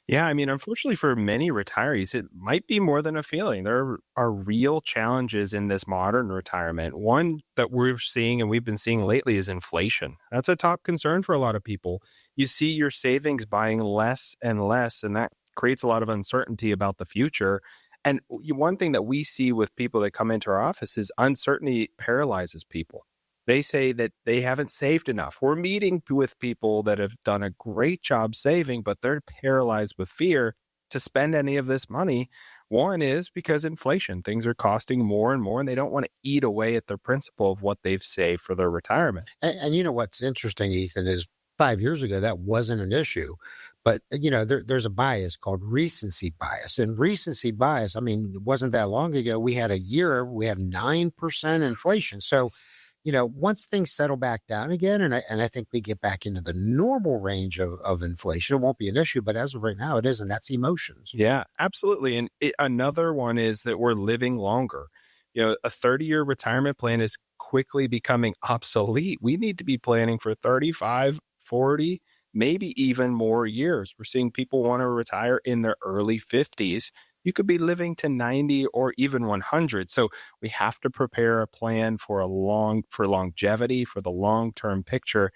Yeah, I mean, unfortunately for many retirees, it might be more than a feeling. There are real challenges in this modern retirement. One that we're seeing and we've been seeing lately is inflation. That's a top concern for a lot of people. You see your savings buying less and less, and that creates a lot of uncertainty about the future. And one thing that we see with people that come into our office is uncertainty paralyzes people. They say that they haven't saved enough. We're meeting with people that have done a great job saving, but they're paralyzed with fear to spend any of this money. One is because inflation, things are costing more and more, and they don't want to eat away at the principle of what they've saved for their retirement. And you know what's interesting, Ethan, is 5 years ago, that wasn't an issue. But, you know, there's a bias called recency bias. And recency bias, I mean, it wasn't that long ago. We had 9% inflation. So, you know, once things settle back down again, and I think we get back into the normal range of inflation, it won't be an issue. But as of right now, it is, and that's emotions. Yeah, absolutely. And another one is that we're living longer. You know, a 30-year retirement plan is quickly becoming obsolete. We need to be planning for 35, 40, maybe even more years. We're seeing people want to retire in their early 50s. You could be living to 90 or even 100. So we have to prepare a plan for longevity, for the long-term picture.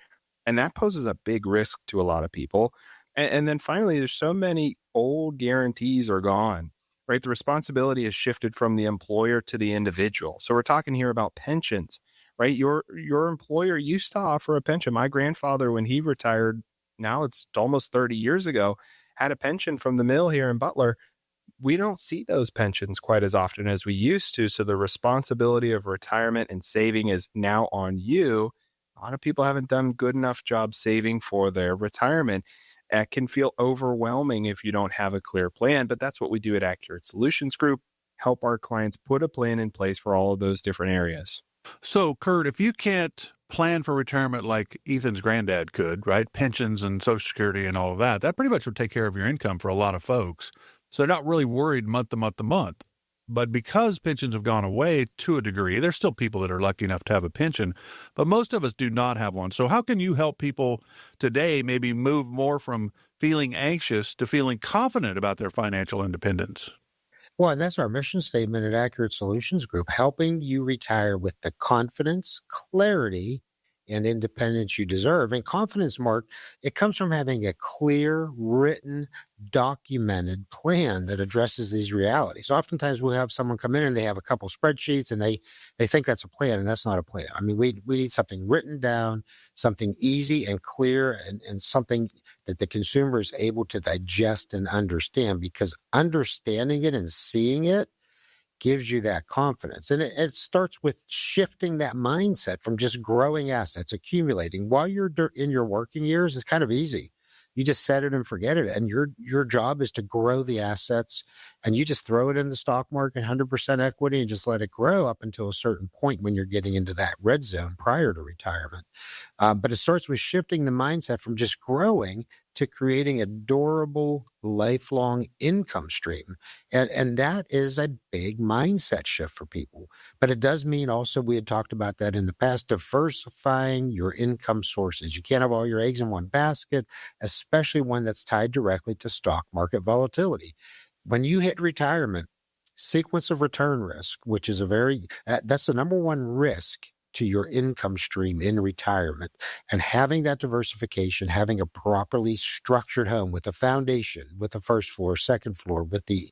And that poses a big risk to a lot of people. And then finally, there's so many old guarantees are gone, right? The responsibility has shifted from the employer to the individual. So we're talking here about pensions, right? Your employer used to offer a pension. My grandfather, when he retired, now it's almost 30 years ago, had a pension from the mill here in Butler. We don't see those pensions quite as often as we used to. So the responsibility of retirement and saving is now on you. A lot of people haven't done good enough job saving for their retirement. It can feel overwhelming if you don't have a clear plan, but that's what we do at Accurate Solutions Group, help our clients put a plan in place for all of those different areas. So, Kurt, if you can't plan for retirement like Ethan's granddad could, right? Pensions and Social Security and all of that, that pretty much would take care of your income for a lot of folks. So they're not really worried month to month to month. But because pensions have gone away to a degree, there's still people that are lucky enough to have a pension, but most of us do not have one. So how can you help people today maybe move more from feeling anxious to feeling confident about their financial independence? Well, and that's our mission statement at Accurate Solutions Group, helping you retire with the confidence, clarity, and independence you deserve. And confidence, Mark, it comes from having a clear, written, documented plan that addresses these realities. Oftentimes we'll have someone come in and they have a couple spreadsheets and they think that's a plan, and that's not a plan. I mean, we need something written down, something easy and clear, and something that the consumer is able to digest and understand, because understanding it and seeing it gives you that confidence. And it starts with shifting that mindset from just growing assets, accumulating while you're in your working years. Is kind of easy. You just set it and forget it. And your job is to grow the assets, and you just throw it in the stock market, 100% equity, and just let it grow up until a certain point when you're getting into that red zone prior to retirement. But it starts with shifting the mindset from just growing to creating a durable, lifelong income stream. And that is a big mindset shift for people. But it does mean also, we had talked about that in the past, diversifying your income sources. You can't have all your eggs in one basket, especially one that's tied directly to stock market volatility. When you hit retirement, sequence of return risk, which is that's the number one risk to your income stream in retirement. And having that diversification, having a properly structured home with a foundation, with the first floor, second floor, with the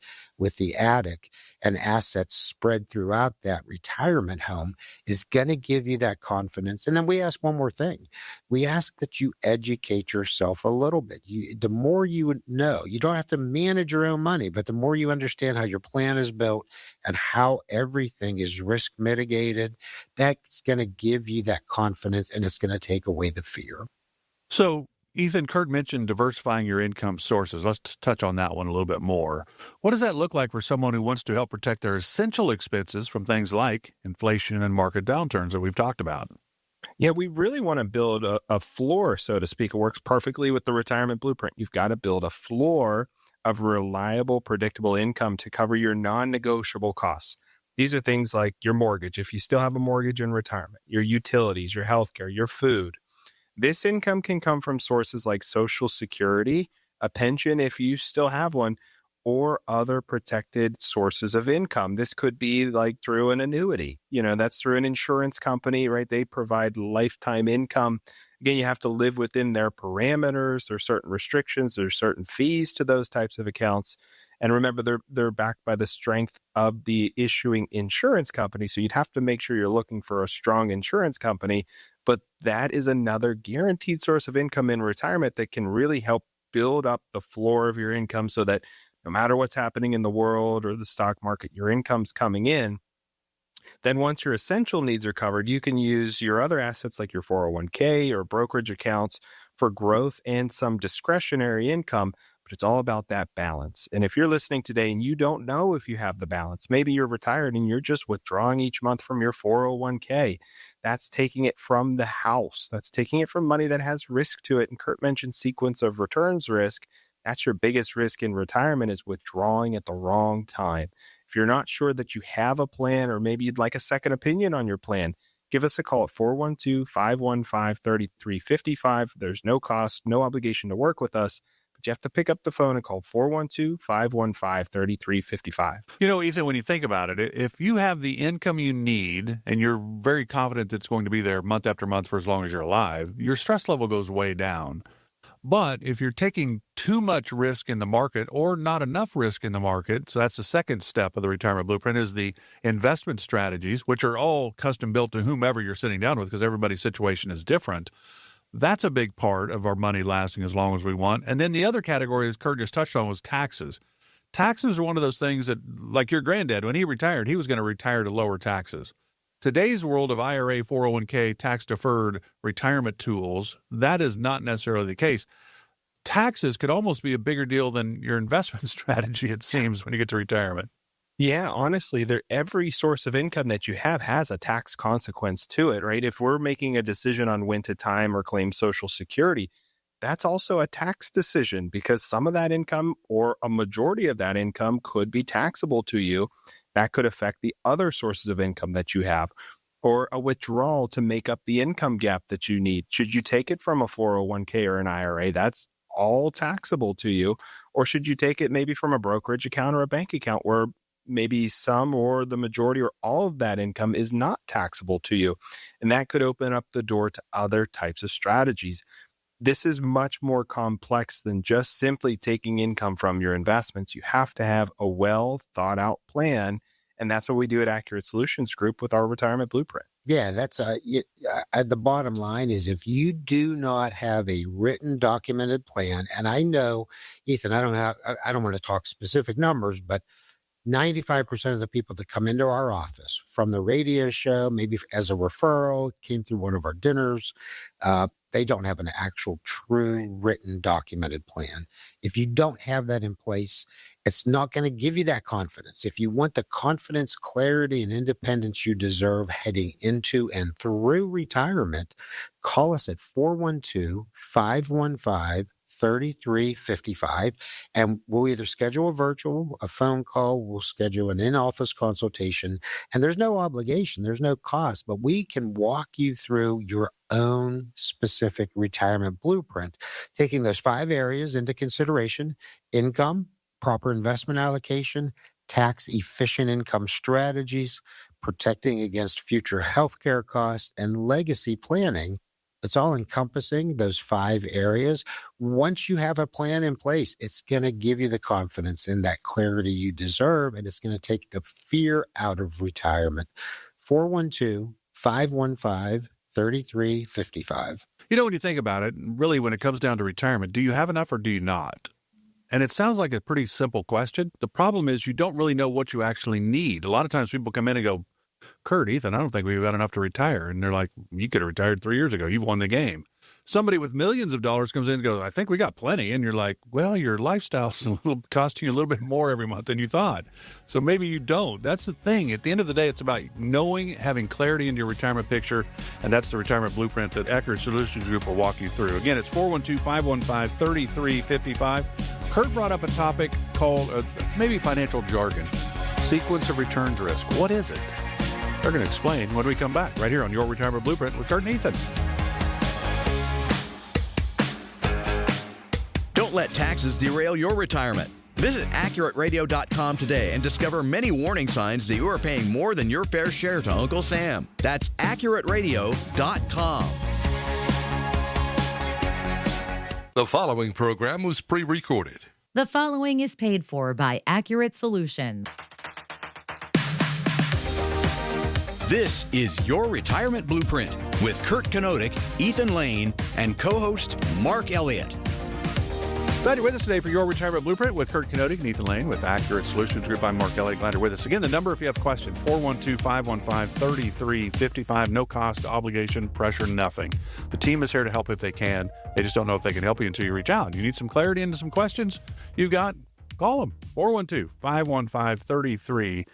attic, and assets spread throughout that retirement home, is going to give you that confidence. And then we ask one more thing. We ask that you educate yourself a little bit. The more you know, you don't have to manage your own money, but the more you understand how your plan is built and how everything is risk mitigated, that's going to give you that confidence, and it's going to take away the fear. So, Ethan, Kurt mentioned diversifying your income sources. Let's touch on that one a little bit more. What does that look like for someone who wants to help protect their essential expenses from things like inflation and market downturns that we've talked about? Yeah, we really want to build a floor, so to speak. It works perfectly with the retirement blueprint. You've got to build a floor of reliable, predictable income to cover your non-negotiable costs. These are things like your mortgage, if you still have a mortgage in retirement, your utilities, your healthcare, your food. This income can come from sources like Social Security, a pension if you still have one, or other protected sources of income. This could be like through an annuity. That's through an insurance company, right? They provide lifetime income. Again, you have to live within their parameters. There's certain restrictions. There's certain fees to those types of accounts. And remember, they're backed by the strength of the issuing insurance company. So you'd have to make sure you're looking for a strong insurance company. But that is another guaranteed source of income in retirement that can really help build up the floor of your income, so that no matter what's happening in the world or the stock market, your income's coming in. Then once your essential needs are covered, you can use your other assets like your 401k or brokerage accounts for growth and some discretionary income. But it's all about that balance. And if you're listening today and you don't know if you have the balance, maybe you're retired and you're just withdrawing each month from your 401k. That's taking it from the house. That's taking it from money that has risk to it. And Kurt mentioned sequence of returns risk. That's your biggest risk in retirement, is withdrawing at the wrong time. If you're not sure that you have a plan, or maybe you'd like a second opinion on your plan, give us a call at 412-515-3355. There's no cost, no obligation to work with us, but you have to pick up the phone and call 412-515-3355. Ethan, when you think about it, if you have the income you need and you're very confident that it's going to be there month after month for as long as you're alive, your stress level goes way down. But if you're taking too much risk in the market or not enough risk in the market, so that's the second step of the retirement blueprint, is the investment strategies, which are all custom built to whomever you're sitting down with, because everybody's situation is different. That's a big part of our money lasting as long as we want. And then the other category, as Kurt just touched on, was taxes. Taxes are one of those things that, like your granddad, when he retired, he was going to retire to lower taxes. Today's world of IRA, 401k, tax-deferred retirement tools, that is not necessarily the case. Taxes could almost be a bigger deal than your investment strategy, it seems, when you get to retirement. Yeah, honestly, every source of income that you have has a tax consequence to it, right? If we're making a decision on when to time or claim Social Security, that's also a tax decision, because some of that income, or a majority of that income, could be taxable to you. That could affect the other sources of income that you have, or a withdrawal to make up the income gap that you need. Should you take it from a 401k or an IRA? That's all taxable to you? Or should you take it maybe from a brokerage account or a bank account where maybe some or the majority or all of that income is not taxable to you? And that could open up the door to other types of strategies. This is much more complex than just simply taking income from your investments. You have to have a well thought out plan. And that's what we do at Accurate Solutions Group with our retirement blueprint. Yeah, that's the bottom line is if you do not have a written documented plan, and I know, Ethan, I don't want to talk specific numbers, but 95% of the people that come into our office from the radio show, maybe as a referral, came through one of our dinners, they don't have an actual true written documented plan. If you don't have that in place, it's not going to give you that confidence. If you want the confidence, clarity, and independence you deserve heading into and through retirement, call us at 412-515-3355, and we'll either schedule a phone call, we'll schedule an in-office consultation, and there's no obligation, there's no cost, but we can walk you through your own specific retirement blueprint, taking those 5 areas into consideration: income, proper investment allocation, tax efficient income strategies, protecting against future healthcare costs, and legacy planning. It's all encompassing those 5 areas. Once you have a plan in place, it's going to give you the confidence and that clarity you deserve, and it's going to take the fear out of retirement. 412-515-3355. You know, when you think about it, really when it comes down to retirement, do you have enough or do you not? And it sounds like a pretty simple question. The problem is you don't really know what you actually need. A lot of times people come in and go, Kurt, Ethan, I don't think we've got enough to retire. And they're like, you could have retired 3 years ago. You've won the game. Somebody with millions of dollars comes in and goes, I think we got plenty. And you're like, well, your lifestyle's costing you a little bit more every month than you thought. So maybe you don't. That's the thing. At the end of the day, it's about knowing, having clarity in your retirement picture. And that's the retirement blueprint that Accurate Solutions Group will walk you through. Again, it's 412-515-3355. Kurt brought up a topic called maybe financial jargon, sequence of returns risk. What is it? They're going to explain when we come back right here on Your Retirement Blueprint with Kurt and Ethan. Don't let taxes derail your retirement. Visit AccurateRadio.com today and discover many warning signs that you are paying more than your fair share to Uncle Sam. That's AccurateRadio.com. The following program was pre-recorded. The following is paid for by Accurate Solutions. This is Your Retirement Blueprint with Kurt Knodik, Ethan Lane, and co-host Mark Elliott. Glad you're with us today for Your Retirement Blueprint with Kurt Knodik and Ethan Lane with Accurate Solutions Group. I'm Mark Elliott. Glad you're with us. Again, the number if you have questions, 412-515-3355. No cost, obligation, pressure, nothing. The team is here to help if they can. They just don't know if they can help you until you reach out. You need some clarity into some questions you've got, call them. 412-515-3355.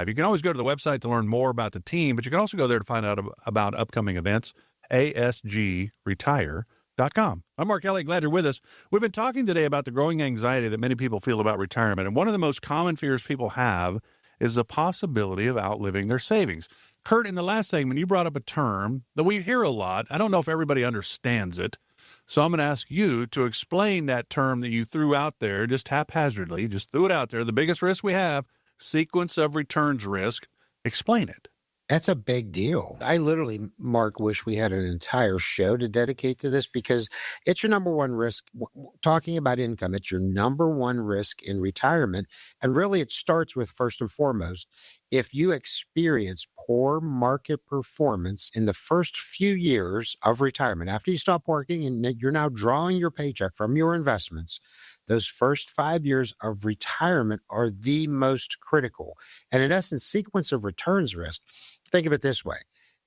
You can always go to the website to learn more about the team, but you can also go there to find out about upcoming events, asgretire.com. I'm Mark Elliott. Glad you're with us. We've been talking today about the growing anxiety that many people feel about retirement, and one of the most common fears people have is the possibility of outliving their savings. Kurt, in the last segment, you brought up a term that we hear a lot. I don't know if everybody understands it, so I'm going to ask you to explain that term that you threw out there just haphazardly, just threw it out there. The biggest risk we have, sequence of returns risk. Explain it. That's a big deal. I literally, Mark, wish we had an entire show to dedicate to this because it's your number one risk. Talking about income, it's your number one risk in retirement. And really, it starts with, first and foremost, if you experience poor market performance in the first few years of retirement, after you stop working and you're now drawing your paycheck from your investments, those first 5 years of retirement are the most critical. And in essence, sequence of returns risk. Think of it this way.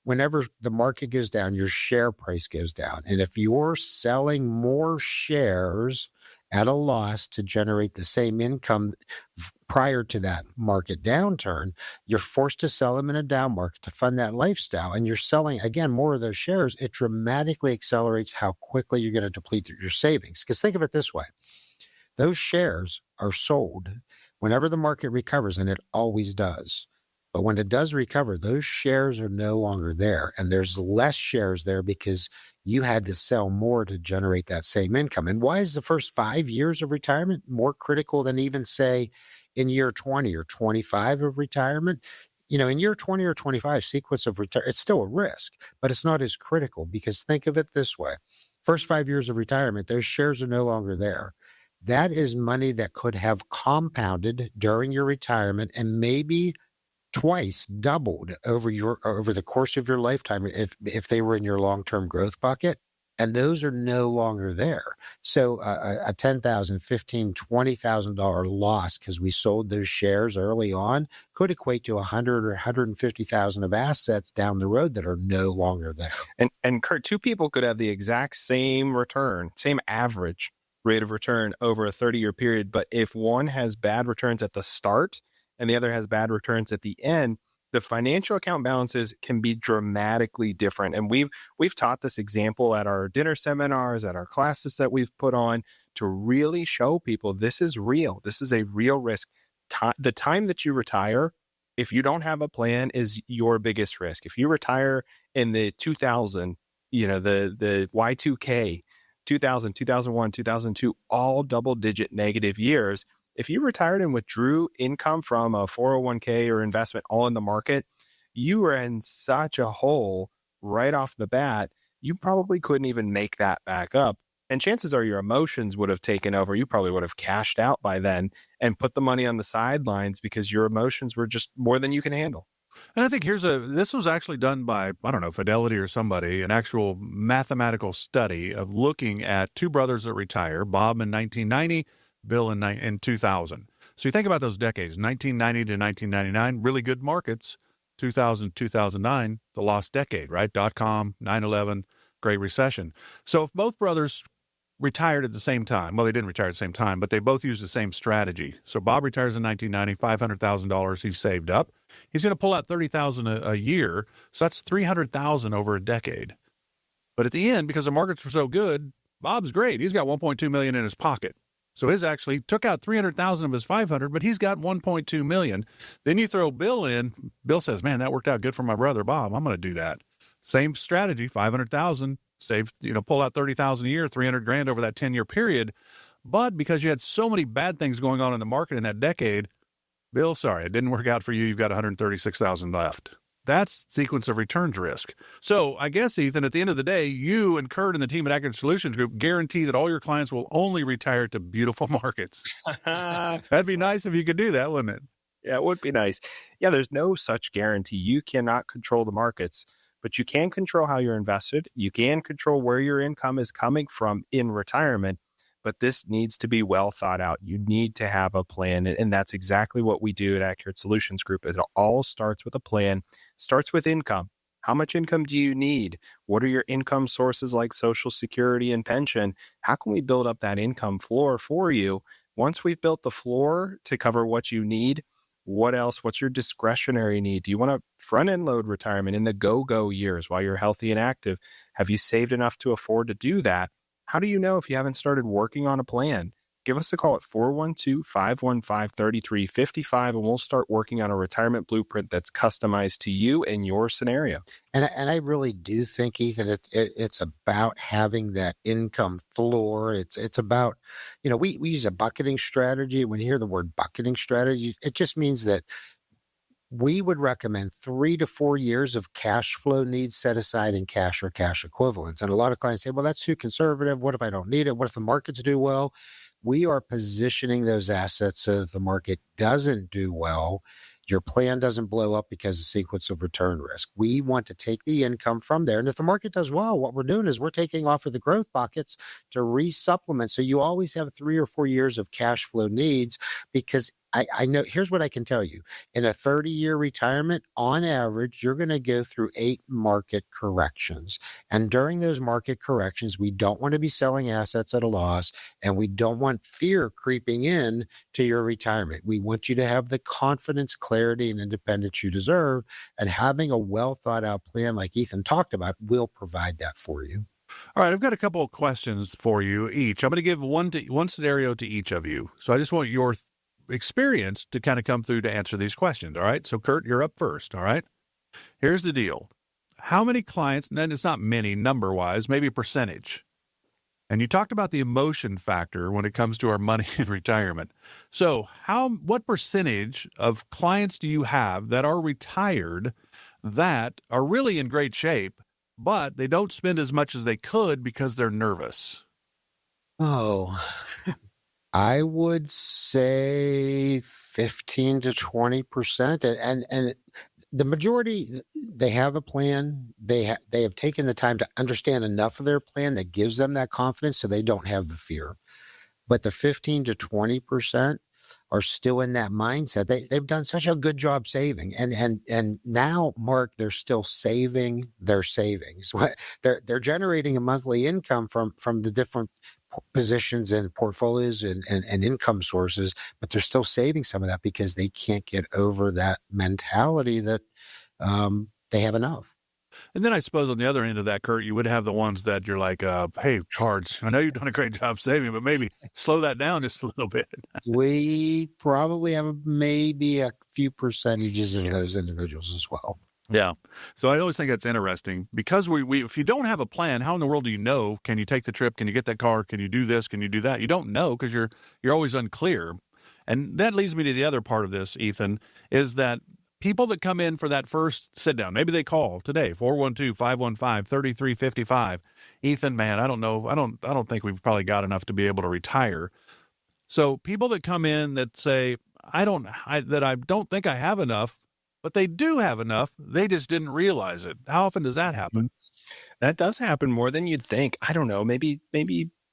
Whenever the market goes down, your share price goes down. And if you're selling more shares at a loss to generate the same income prior to that market downturn, you're forced to sell them in a down market to fund that lifestyle. And you're selling, again, more of those shares. It dramatically accelerates how quickly you're going to deplete your savings. Because think of it this way. Those shares are sold whenever the market recovers, and it always does. But when it does recover, those shares are no longer there. And there's less shares there because you had to sell more to generate that same income. And why is the first 5 years of retirement more critical than even, say, in year 20 or 25 of retirement? In year 20 or 25, sequence of retirement, it's still a risk, but it's not as critical because think of it this way. First 5 years of retirement, those shares are no longer there. That is money that could have compounded during your retirement and maybe twice doubled over the course of your lifetime if they were in your long-term growth bucket, and those are no longer there. So a $10,000, $15,000, $20,000 loss because we sold those shares early on could equate to 100 or 150,000 of assets down the road that are no longer there. And Kurt, two people could have the exact same return, same average rate of return over a 30-year period, but if one has bad returns at the start and the other has bad returns at the end, the financial account balances can be dramatically different. And we've taught this example at our dinner seminars, at our classes that we've put on to really show people this is real. This is a real risk. The time that you retire, if you don't have a plan, is your biggest risk. If you retire in the 2000, the Y2K, 2000, 2001, 2002, all double-digit negative years, if you retired and withdrew income from a 401k or investment all in the market, you were in such a hole right off the bat, you probably couldn't even make that back up. And chances are your emotions would have taken over. You probably would have cashed out by then and put the money on the sidelines because your emotions were just more than you can handle. And I think this was actually done by, I don't know, Fidelity or somebody, an actual mathematical study of looking at two brothers that retire, Bob in 1990, Bill in 2000. So you think about those decades, 1990 to 1999, really good markets. 2000, 2009, the lost decade, right? .com, 9/11, Great Recession. So if both brothers retired at the same time, well, they didn't retire at the same time, but they both used the same strategy. So Bob retires in 1990, $500,000 he's saved up. He's going to pull out $30,000 a year. So that's $300,000 over a decade. But at the end, because the markets were so good, Bob's great. He's got $1.2 million in his pocket. So his actually took out $300,000 of his $500,000, but he's got $1.2 million. Then you throw Bill in. Bill says, "Man, that worked out good for my brother Bob. I'm going to do that." Same strategy, $500,000, save, pull out $30,000 a year, $300,000 over that 10-year period. But because you had so many bad things going on in the market in that decade, Bill, sorry, it didn't work out for you. You've got $136,000 left. That's sequence of returns risk. So I guess, Ethan, at the end of the day, you and Kurt and the team at Accurate Solutions Group guarantee that all your clients will only retire to beautiful markets. That'd be nice if you could do that, wouldn't it? Yeah, it would be nice. Yeah, there's no such guarantee. You cannot control the markets, but you can control how you're invested. You can control where your income is coming from in retirement. But this needs to be well thought out. You need to have a plan. And that's exactly what we do at Accurate Solutions Group. It all starts with a plan, starts with income. How much income do you need? What are your income sources like Social Security and pension? How can we build up that income floor for you? Once we've built the floor to cover what you need, what else? What's your discretionary need? Do you want to front-end load retirement in the go-go years while you're healthy and active? Have you saved enough to afford to do that? How do you know if you haven't started working on a plan? Give us a call at 412-515-3355, and we'll start working on a retirement blueprint that's customized to you and your scenario. And I really do think, Ethan, it's about having that income floor. It's about, we use a bucketing strategy. When you hear the word bucketing strategy, it just means that we would recommend 3 to 4 years of cash flow needs set aside in cash or cash equivalents. And a lot of clients say, well, that's too conservative. What if I don't need it? What if the markets do well? We are positioning those assets so that the market doesn't do well. Your plan doesn't blow up because of sequence of return risk. We want to take the income from there. And if the market does well, what we're doing is we're taking off of the growth buckets to resupplement. So you always have 3 or 4 years of cash flow needs, because I know, here's what I can tell you. In a 30-year retirement, on average, you're going to go through 8 market corrections. And during those market corrections, we don't want to be selling assets at a loss, and we don't want fear creeping in to your retirement. We want you to have the confidence, clarity, and independence you deserve. And having a well thought out plan like Ethan talked about will provide that for you. All right, I've got a couple of questions for you each. I'm going to give one scenario to each of you. So I just want your experience to kind of come through to answer these questions. All right. So, Kurt, you're up first. All right. Here's the deal. How many clients, and it's not many number wise, maybe percentage. And you talked about the emotion factor when it comes to our money in retirement. So what percentage of clients do you have that are retired that are really in great shape, but they don't spend as much as they could because they're nervous? Oh, I would say 15 to 20%. And the majority, they have a plan. They have taken the time to understand enough of their plan that gives them that confidence so they don't have the fear. But the 15 to 20% are still in that mindset. They've done such a good job saving. And now, Mark, they're still saving their savings. They're generating a monthly income from the different positions and portfolios and income sources, but they're still saving some of that because they can't get over that mentality that they have enough. And then I suppose on the other end of that, Kurt, you would have the ones that you're like, hey, Charles, I know you've done a great job saving, but maybe slow that down just a little bit. We probably have maybe a few percentages of those individuals as well. Yeah. So I always think that's interesting because we if you don't have a plan, how in the world do you know? Can you take the trip? Can you get that car? Can you do this? Can you do that? You don't know because you're always unclear. And that leads me to the other part of this, Ethan, is that people that come in for that first sit down, maybe they call today, 412-515-3355. Ethan, man, I don't know. I don't think we've probably got enough to be able to retire. So people that come in that say, I don't think I have enough, but they do have enough. They just didn't realize it. How often does that happen? That does happen more than you'd think. I don't know, maybe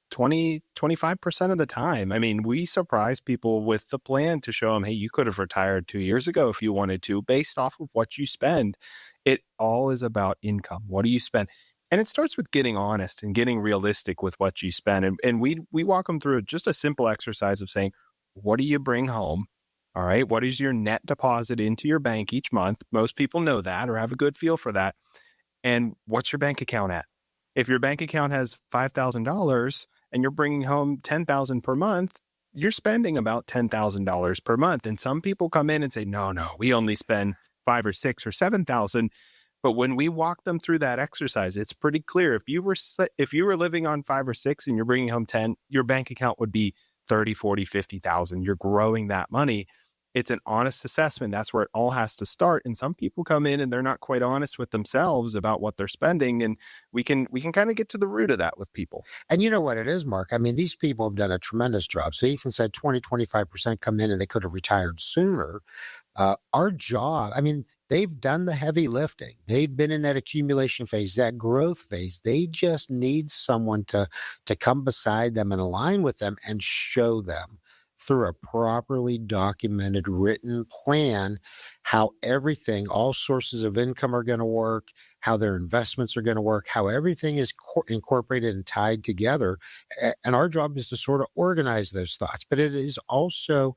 20, 25% of the time. I mean, we surprise people with the plan to show them, hey, you could have retired 2 years ago if you wanted to, based off of what you spend. It all is about income. What do you spend? And it starts with getting honest and getting realistic with what you spend. And we walk them through just a simple exercise of saying, what do you bring home? All right. What is your net deposit into your bank each month? Most people know that or have a good feel for that. And what's your bank account at? If your bank account has $5,000 and you're bringing home $10,000 per month, you're spending about $10,000 per month. And some people come in and say, no, we only spend $5,000 or $6,000 or $7,000. But when we walk them through that exercise, it's pretty clear. If you were living on 5 or 6 and you're bringing home 10, your bank account would be 30, 40, 50,000. You're growing that money. It's an honest assessment. That's where it all has to start. And some people come in and they're not quite honest with themselves about what they're spending. And we can kind of get to the root of that with people. And you know what it is, Mark? I mean, these people have done a tremendous job. So Ethan said 20, 25% come in and they could have retired sooner. Our job, I mean, they've done the heavy lifting. They've been in that accumulation phase, that growth phase. They just need someone to come beside them and align with them and show them through a properly documented written plan how everything, all sources of income are going to work, how their investments are going to work, how everything is incorporated and tied together. And our job is to sort of organize those thoughts, but it is also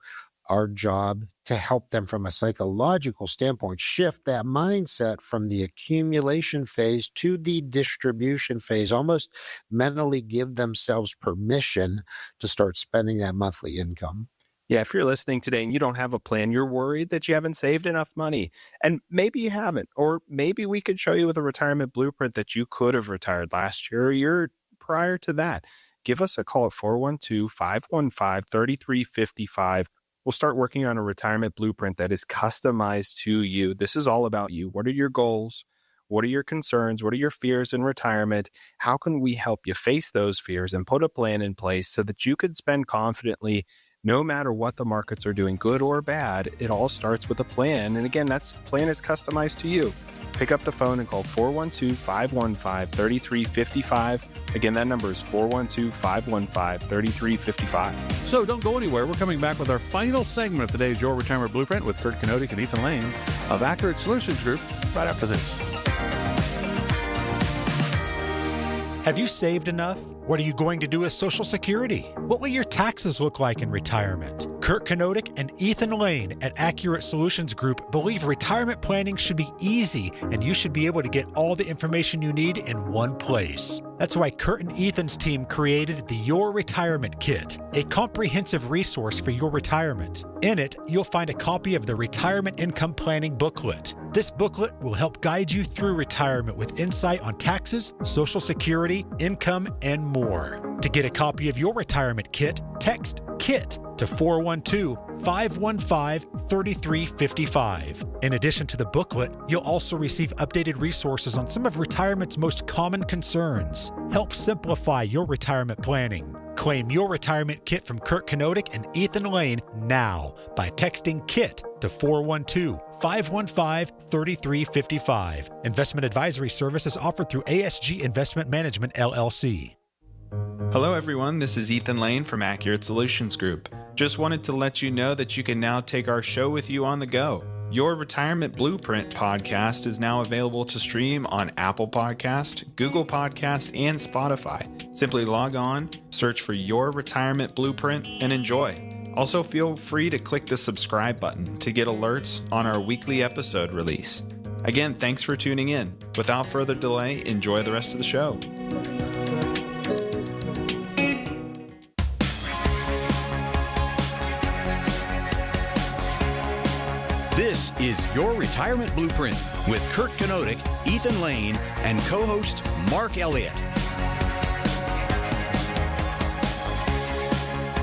our job to help them from a psychological standpoint shift that mindset from the accumulation phase to the distribution phase, almost mentally give themselves permission to start spending that monthly income. Yeah, if you're listening today and you don't have a plan, you're worried that you haven't saved enough money. And maybe you haven't, or maybe we could show you with a retirement blueprint that you could have retired last year or year prior to that. Give us a call at 412-515-3355. We'll start working on a retirement blueprint that is customized to you. This is all about you. What are your goals? What are your concerns? What are your fears in retirement? How can we help you face those fears and put a plan in place so that you could spend confidently no matter what the markets are doing, good or bad? It all starts with a plan. And again, that plan is customized to you. Pick up the phone and call 412-515-3355. Again, that number is 412-515-3355. So don't go anywhere. We're coming back with our final segment of today's Your Retirement Blueprint with Kurt Knodik and Ethan Lane of Accurate Solutions Group right after this. Have you saved enough? What are you going to do with Social Security? What will your taxes look like in retirement? Kurt Knodik and Ethan Lane at Accurate Solutions Group believe retirement planning should be easy and you should be able to get all the information you need in one place. That's why Kurt and Ethan's team created the Your Retirement Kit, a comprehensive resource for your retirement. In it, you'll find a copy of the Retirement Income Planning booklet. This booklet will help guide you through retirement with insight on taxes, Social Security, income, and more. To get a copy of your retirement kit, text KIT to 412-515-3355. In addition to the booklet, you'll also receive updated resources on some of retirement's most common concerns. Help simplify your retirement planning. Claim your retirement kit from Kurt Kanodik and Ethan Lane now by texting KIT to 412-515-3355. Investment advisory services offered through ASG Investment Management, LLC. Hello, everyone. This is Ethan Lane from Accurate Solutions Group. Just wanted to let you know that you can now take our show with you on the go. Your Retirement Blueprint podcast is now available to stream on Apple Podcast, Google Podcast, and Spotify. Simply log on, search for Your Retirement Blueprint, and enjoy. Also, feel free to click the subscribe button to get alerts on our weekly episode release. Again, thanks for tuning in. Without further delay, enjoy the rest of the show. This is Your Retirement Blueprint with Kurt Kanodik, Ethan Lane, and co-host Mark Elliott.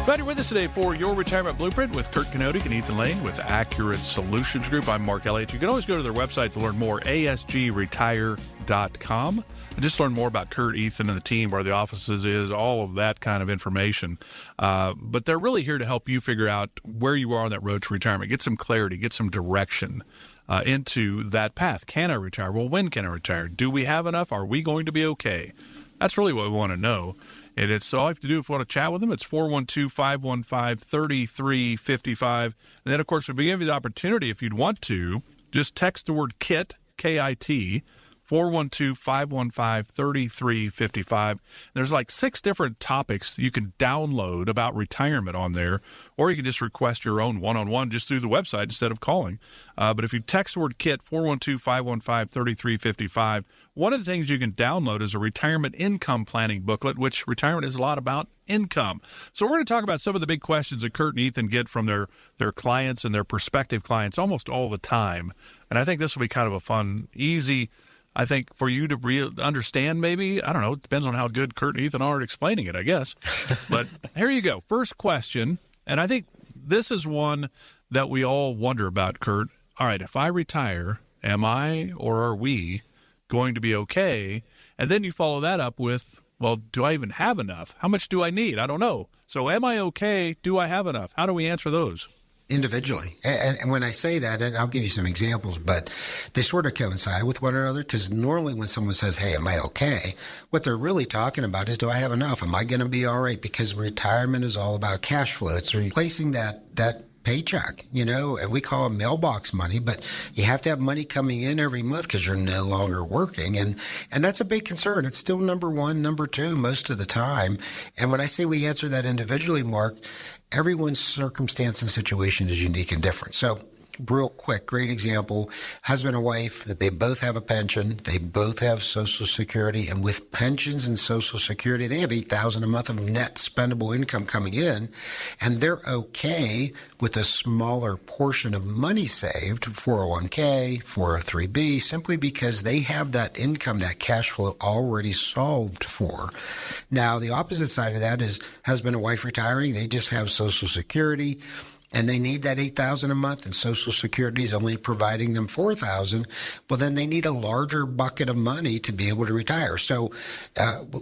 Glad you're with us today for Your Retirement Blueprint with Kurt Kanodik and Ethan Lane with Accurate Solutions Group. I'm Mark Elliott. You can always go to their website to learn more, asgretire.com, and just learn more about Kurt, Ethan, and the team, where the offices is, all of that kind of information. But they're really here to help you figure out where you are on that road to retirement, get some clarity, get some direction into that path. Can I retire? Well, when can I retire? Do we have enough? Are we going to be okay? That's really what we want to know. And it's all you have to do if you want to chat with them. It's 412-515-3355. And then, of course, we give you the opportunity, if you'd want to, just text the word KIT, K-I-T, 412-515-3355. There's like 6 different topics you can download about retirement on there, or you can just request your own one-on-one just through the website instead of calling. But if you text the word KIT, 412-515-3355, one of the things you can download is a retirement income planning booklet, which retirement is a lot about income. So we're going to talk about some of the big questions that Kurt and Ethan get from their clients and their prospective clients almost all the time. And I think this will be kind of a fun, easy, I think, for you to understand maybe. I don't know. It depends on how good Kurt and Ethan are at explaining it, I guess. But here you go. First question, and I think this is one that we all wonder about, Kurt. All right, if I retire, am I or are we going to be okay? And then you follow that up with, well, do I even have enough? How much do I need? I don't know. So am I okay? Do I have enough? How do we answer those? Individually. And when I say that, and I'll give you some examples, but they sort of coincide with one another, because normally when someone says, hey, am I okay? What they're really talking about is, do I have enough? Am I going to be all right? Because retirement is all about cash flow. It's replacing that paycheck, and we call it mailbox money, but you have to have money coming in every month because you're no longer working. And that's a big concern. It's still number one, number two most of the time. And when I say we answer that individually, Mark, everyone's circumstance and situation is unique and different. So real quick, great example, husband and wife, they both have a pension, they both have Social Security, and with pensions and Social Security, they have $8,000 a month of net spendable income coming in, and they're okay with a smaller portion of money saved, 401k, 403b, simply because they have that income, that cash flow already solved for. Now, the opposite side of that is husband and wife retiring, they just have Social Security, and they need that $8,000 a month, and Social Security is only providing them $4,000, well, then they need a larger bucket of money to be able to retire. So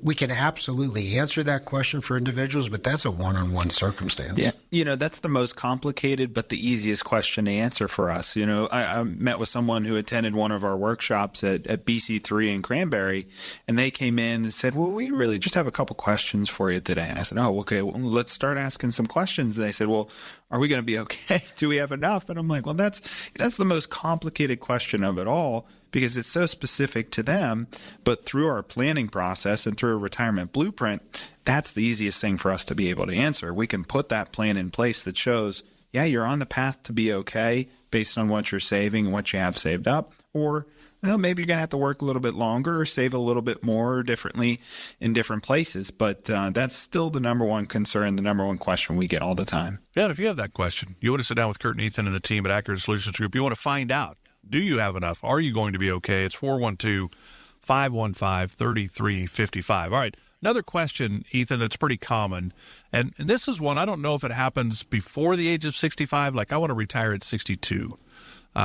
we can absolutely answer that question for individuals, but that's a one-on-one circumstance. Yeah, that's the most complicated but the easiest question to answer for us. I met with someone who attended one of our workshops at BC3 in Cranberry, and they came in and said, well, we really just have a couple questions for you today. And I said, oh, okay, well, let's start asking some questions. And they said, well, are we going to be okay? Do we have enough? And I'm like, well, that's the most complicated question of it all, because it's so specific to them. But through our planning process and through a retirement blueprint, that's the easiest thing for us to be able to answer. We can put that plan in place that shows, yeah, you're on the path to be okay based on what you're saving and what you have saved up, or well, maybe you're going to have to work a little bit longer or save a little bit more differently in different places. But that's still the number one concern, the number one question we get all the time. Yeah, and if you have that question, you want to sit down with Kurt and Ethan and the team at Accurate Solutions Group, you want to find out, do you have enough? Are you going to be okay? It's 412-515-3355. All right, another question, Ethan, that's pretty common. And this is one, I don't know if it happens before the age of 65. Like, I want to retire at 62.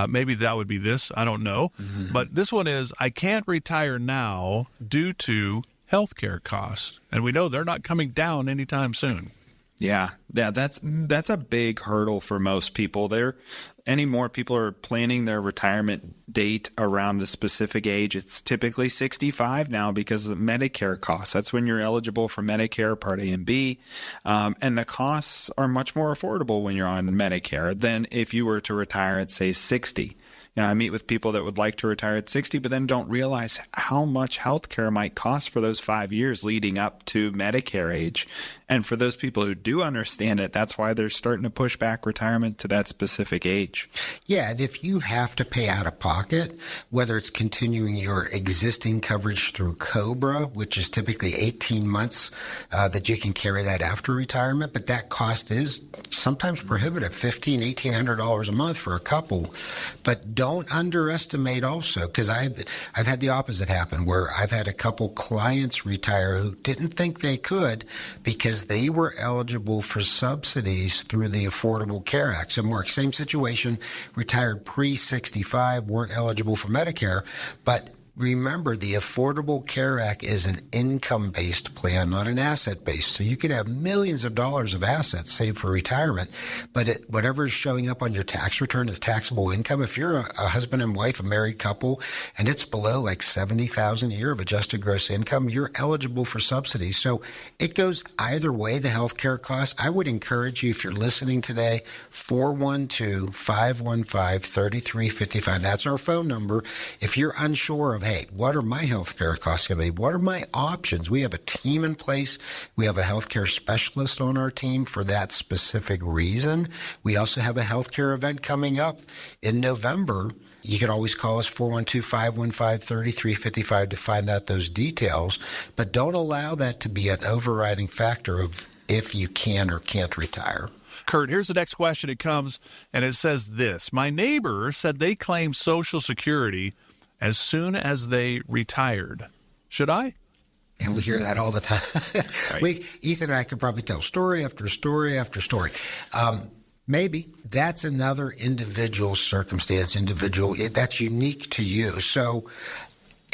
Maybe that would be this. I don't know. Mm-hmm. But this one is, I can't retire now due to healthcare costs. And we know they're not coming down anytime soon. Yeah, that's a big hurdle for most people. Anymore people are planning their retirement date around a specific age. It's typically 65 now because of Medicare costs. That's when you're eligible for Medicare Part A and B. And the costs are much more affordable when you're on Medicare than if you were to retire at, say, 60. I meet with people that would like to retire at 60, but then don't realize how much health care might cost for those 5 years leading up to Medicare age. And for those people who do understand it, that's why they're starting to push back retirement to that specific age. Yeah, and if you have to pay out of pocket, whether it's continuing your existing coverage through COBRA, which is typically 18 months that you can carry that after retirement, but that cost is sometimes prohibitive, $1,500, $1,800 a month for a couple. But don't underestimate also, because I've had the opposite happen, where I've had a couple clients retire who didn't think they could because they were eligible for subsidies through the Affordable Care Act. So, Mark, same situation, retired pre-65, weren't eligible for Medicare, but remember, the Affordable Care Act is an income-based plan, not an asset-based. So you can have millions of dollars of assets saved for retirement, but whatever is showing up on your tax return is taxable income. If you're a husband and wife, a married couple, and it's below like $70,000 a year of adjusted gross income, you're eligible for subsidies. So it goes either way, the health care costs. I would encourage you, if you're listening today, 412-515-3355. That's our phone number. If you're unsure of, hey, what are my healthcare costs going to be? What are my options? We have a team in place. We have a healthcare specialist on our team for that specific reason. We also have a healthcare event coming up in November. You can always call us 412-515-3355 to find out those details. But don't allow that to be an overriding factor of if you can or can't retire. Kurt, here's the next question. It comes, and it says this. My neighbor said they claimed Social Security as soon as they retired. Should I? And we hear that all the time. Right. Ethan and I could probably tell story after story after story. Maybe. That's another individual circumstance, that's unique to you. So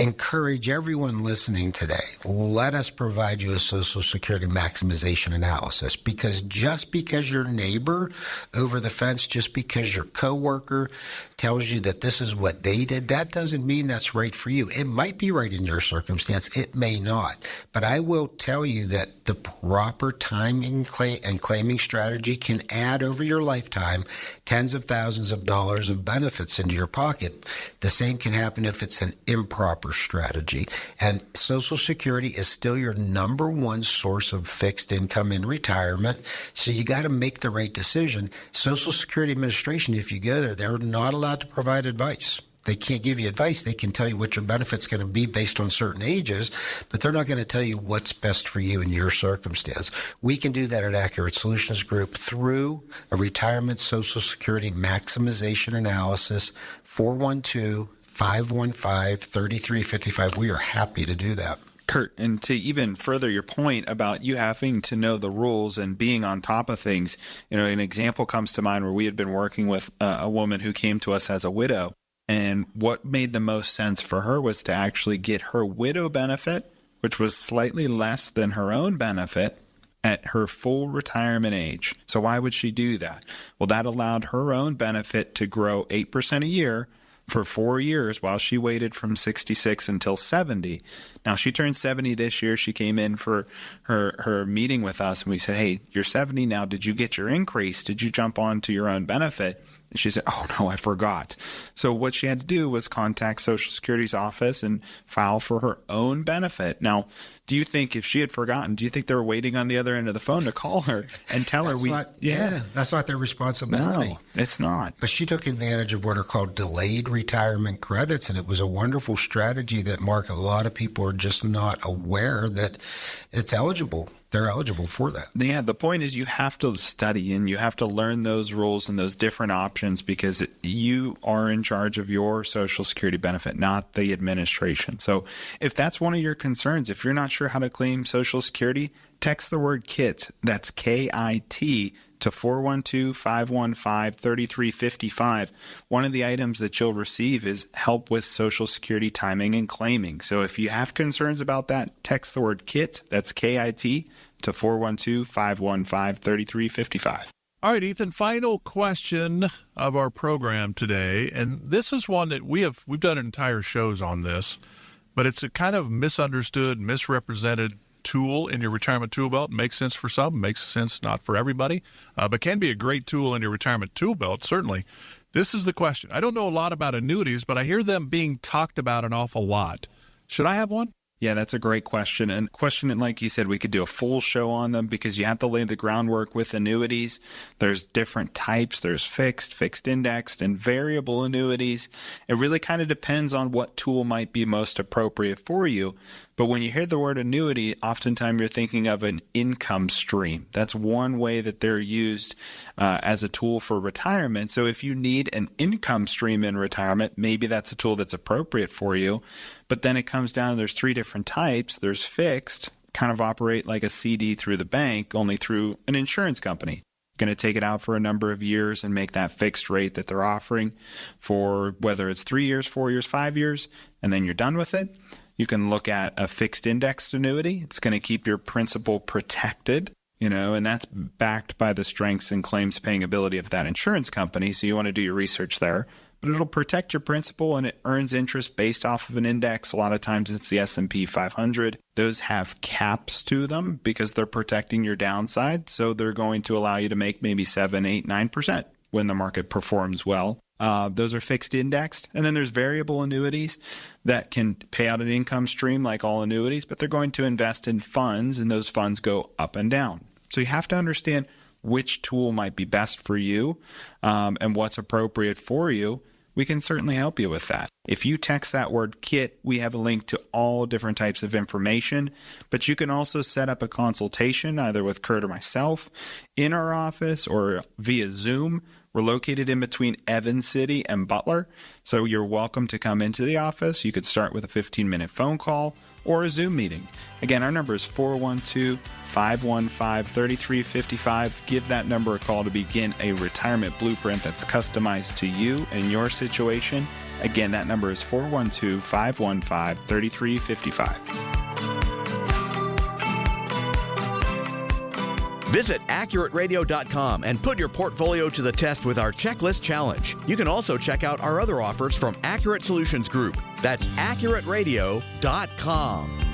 encourage everyone listening today, let us provide you a Social Security maximization analysis, because just because your neighbor over the fence, just because your coworker tells you that this is what they did, that doesn't mean that's right for you. It might be right in your circumstance. It may not. But I will tell you that the proper timing and claiming strategy can add over your lifetime tens of thousands of dollars of benefits into your pocket. The same can happen if it's an improper strategy. And Social Security is still your number one source of fixed income in retirement. So you got to make the right decision. Social Security Administration, if you go there, they're not allowed to provide advice. They can't give you advice. They can tell you what your benefit's going to be based on certain ages, but they're not going to tell you what's best for you in your circumstance. We can do that at Accurate Solutions Group through a retirement Social Security maximization analysis, 412-515-3355. We are happy to do that. Kurt, and to even further your point about you having to know the rules and being on top of things, an example comes to mind where we had been working with a woman who came to us as a widow. And what made the most sense for her was to actually get her widow benefit, which was slightly less than her own benefit, at her full retirement age. So why would she do that? Well, that allowed her own benefit to grow 8% a year for 4 years while she waited from 66 until 70. Now, she turned 70 this year. She came in for her meeting with us, and we said, hey, you're 70 now. Did you get your increase? Did you jump on to your own benefit? And she said, oh, no, I forgot. So what she had to do was contact Social Security's office and file for her own benefit. Now, do you think if she had forgotten, do you think they were waiting on the other end of the phone to call her and tell her that's not their responsibility. No, it's not. But she took advantage of what are called delayed retirement credits, and it was a wonderful strategy that, Mark, a lot of people are just not aware that it's eligible. They're eligible for that. Yeah, the point is you have to study and you have to learn those rules and those different options because you are in charge of your Social Security benefit, not the administration. So if that's one of your concerns, if you're not sure how to claim Social Security, text the word KIT, that's KIT, to 412-515-3355. One of the items that you'll receive is help with Social Security timing and claiming. So if you have concerns about that, text the word KIT, that's KIT, to 412-515-3355. All right, Ethan, final question of our program today. And this is one that we've done entire shows on this, but it's a kind of misunderstood, misrepresented tool in your retirement tool belt. Makes sense for some, makes sense not for everybody, but can be a great tool in your retirement tool belt, certainly. This is the question. I don't know a lot about annuities, but I hear them being talked about an awful lot. Should I have one? Yeah, that's a great question. And question, like you said, we could do a full show on them because you have to lay the groundwork with annuities. There's different types. There's fixed indexed, and variable annuities. It really kind of depends on what tool might be most appropriate for you. But when you hear the word annuity, oftentimes you're thinking of an income stream. That's one way that they're used as a tool for retirement. So if you need an income stream in retirement, maybe that's a tool that's appropriate for you. But then it comes down to there's three different types. There's fixed, kind of operate like a CD through the bank, only through an insurance company. Going to take it out for a number of years and make that fixed rate that they're offering for whether it's 3 years, 4 years, 5 years, and then you're done with it. You can look at a fixed indexed annuity. It's going to keep your principal protected, and that's backed by the strengths and claims paying ability of that insurance company. So you want to do your research there. But it'll protect your principal, and it earns interest based off of an index. A lot of times it's the S&P 500. Those have caps to them because they're protecting your downside. So they're going to allow you to make maybe 7, 8, 9% when the market performs well. Those are fixed indexed. And then there's variable annuities that can pay out an income stream like all annuities, but they're going to invest in funds, and those funds go up and down. So you have to understand which tool might be best for you and what's appropriate for you. We can certainly help you with that. If you text that word KIT, we have a link to all different types of information, but you can also set up a consultation either with Kurt or myself in our office or via Zoom. We're located in between Evans City and Butler, so you're welcome to come into the office. You could start with a 15-minute phone call or a Zoom meeting. Again, our number is 412-515-3355. Give that number a call to begin a retirement blueprint that's customized to you and your situation. Again, that number is 412-515-3355. Visit AccurateRadio.com and put your portfolio to the test with our checklist challenge. You can also check out our other offers from Accurate Solutions Group. That's AccurateRadio.com.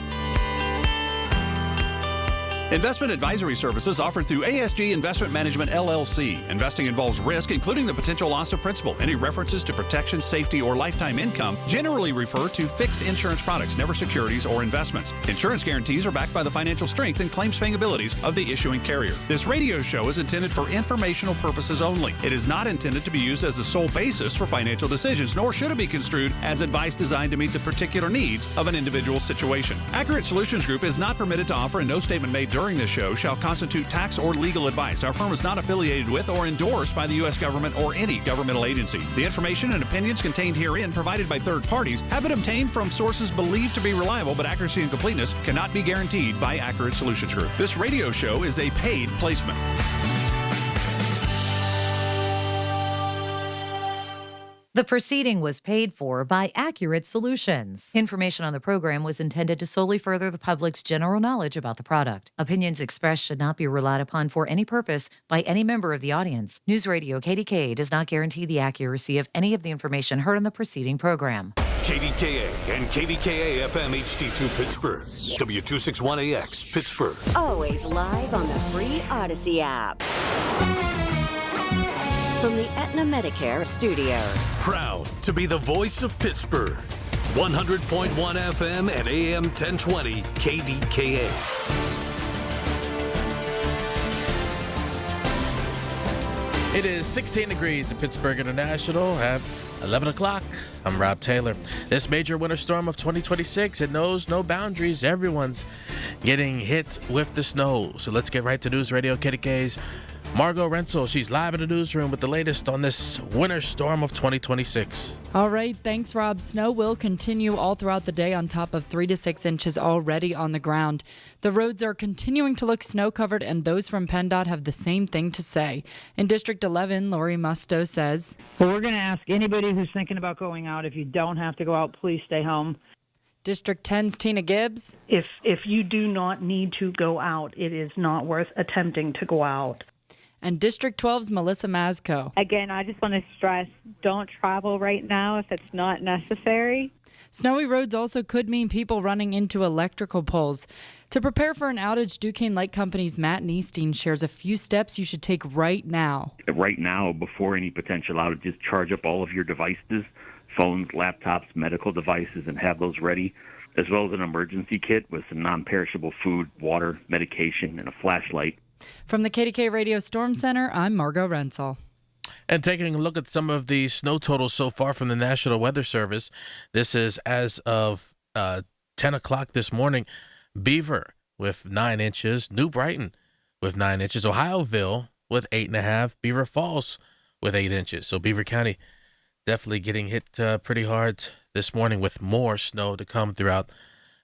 Investment advisory services offered through ASG Investment Management, LLC. Investing involves risk, including the potential loss of principal. Any references to protection, safety, or lifetime income generally refer to fixed insurance products, never securities or investments. Insurance guarantees are backed by the financial strength and claims-paying abilities of the issuing carrier. This radio show is intended for informational purposes only. It is not intended to be used as a sole basis for financial decisions, nor should it be construed as advice designed to meet the particular needs of an individual situation. Accurate Solutions Group is not permitted to offer, and no statement made during this show shall constitute tax or legal advice. Our firm is not affiliated with or endorsed by the U.S. government or any governmental agency. The information and opinions contained herein provided by third parties have been obtained from sources believed to be reliable, but accuracy and completeness cannot be guaranteed by Accurate Solutions Group. This radio show is a paid placement. The proceeding was paid for by Accurate Solutions. Information on the program was intended to solely further the public's general knowledge about the product. Opinions expressed should not be relied upon for any purpose by any member of the audience. News Radio KDKA does not guarantee the accuracy of any of the information heard on the preceding program. KDKA and KDKA-FM HD2 Pittsburgh. W261AX Pittsburgh. Always live on the free Odyssey app. From the Aetna Medicare studios. Proud to be the voice of Pittsburgh. 100.1 FM and AM 1020 KDKA. It is 16 degrees at Pittsburgh International at 11 o'clock. I'm Rob Taylor. This major winter storm of 2026, it knows no boundaries. Everyone's getting hit with the snow. So let's get right to News Radio KDKA's Margot Rensel. She's live in the newsroom with the latest on this winter storm of 2026. All right, thanks, Rob. Snow will continue all throughout the day on top of 3 to 6 inches already on the ground. The roads are continuing to look snow-covered, and those from PennDOT have the same thing to say. In District 11, Lori Musto says, Well, we're going to ask anybody who's thinking about going out, if you don't have to go out, please stay home. District 10's Tina Gibbs. If you do not need to go out, it is not worth attempting to go out. And District 12's Melissa Mazco. Again, I just want to stress, don't travel right now if it's not necessary. Snowy roads also could mean people running into electrical poles. To prepare for an outage, Duquesne Light Company's Matt Neestein shares a few steps you should take right now. Right now, before any potential outages, charge up all of your devices, phones, laptops, medical devices, and have those ready, as well as an emergency kit with some non-perishable food, water, medication, and a flashlight. From the KDKA Radio Storm Center, I'm Margot Rensel. And taking a look at some of the snow totals so far from the National Weather Service, this is as of 10 o'clock this morning. Beaver with 9 inches, New Brighton with 9 inches, Ohioville with 8.5, Beaver Falls with 8 inches. So Beaver County definitely getting hit pretty hard this morning with more snow to come throughout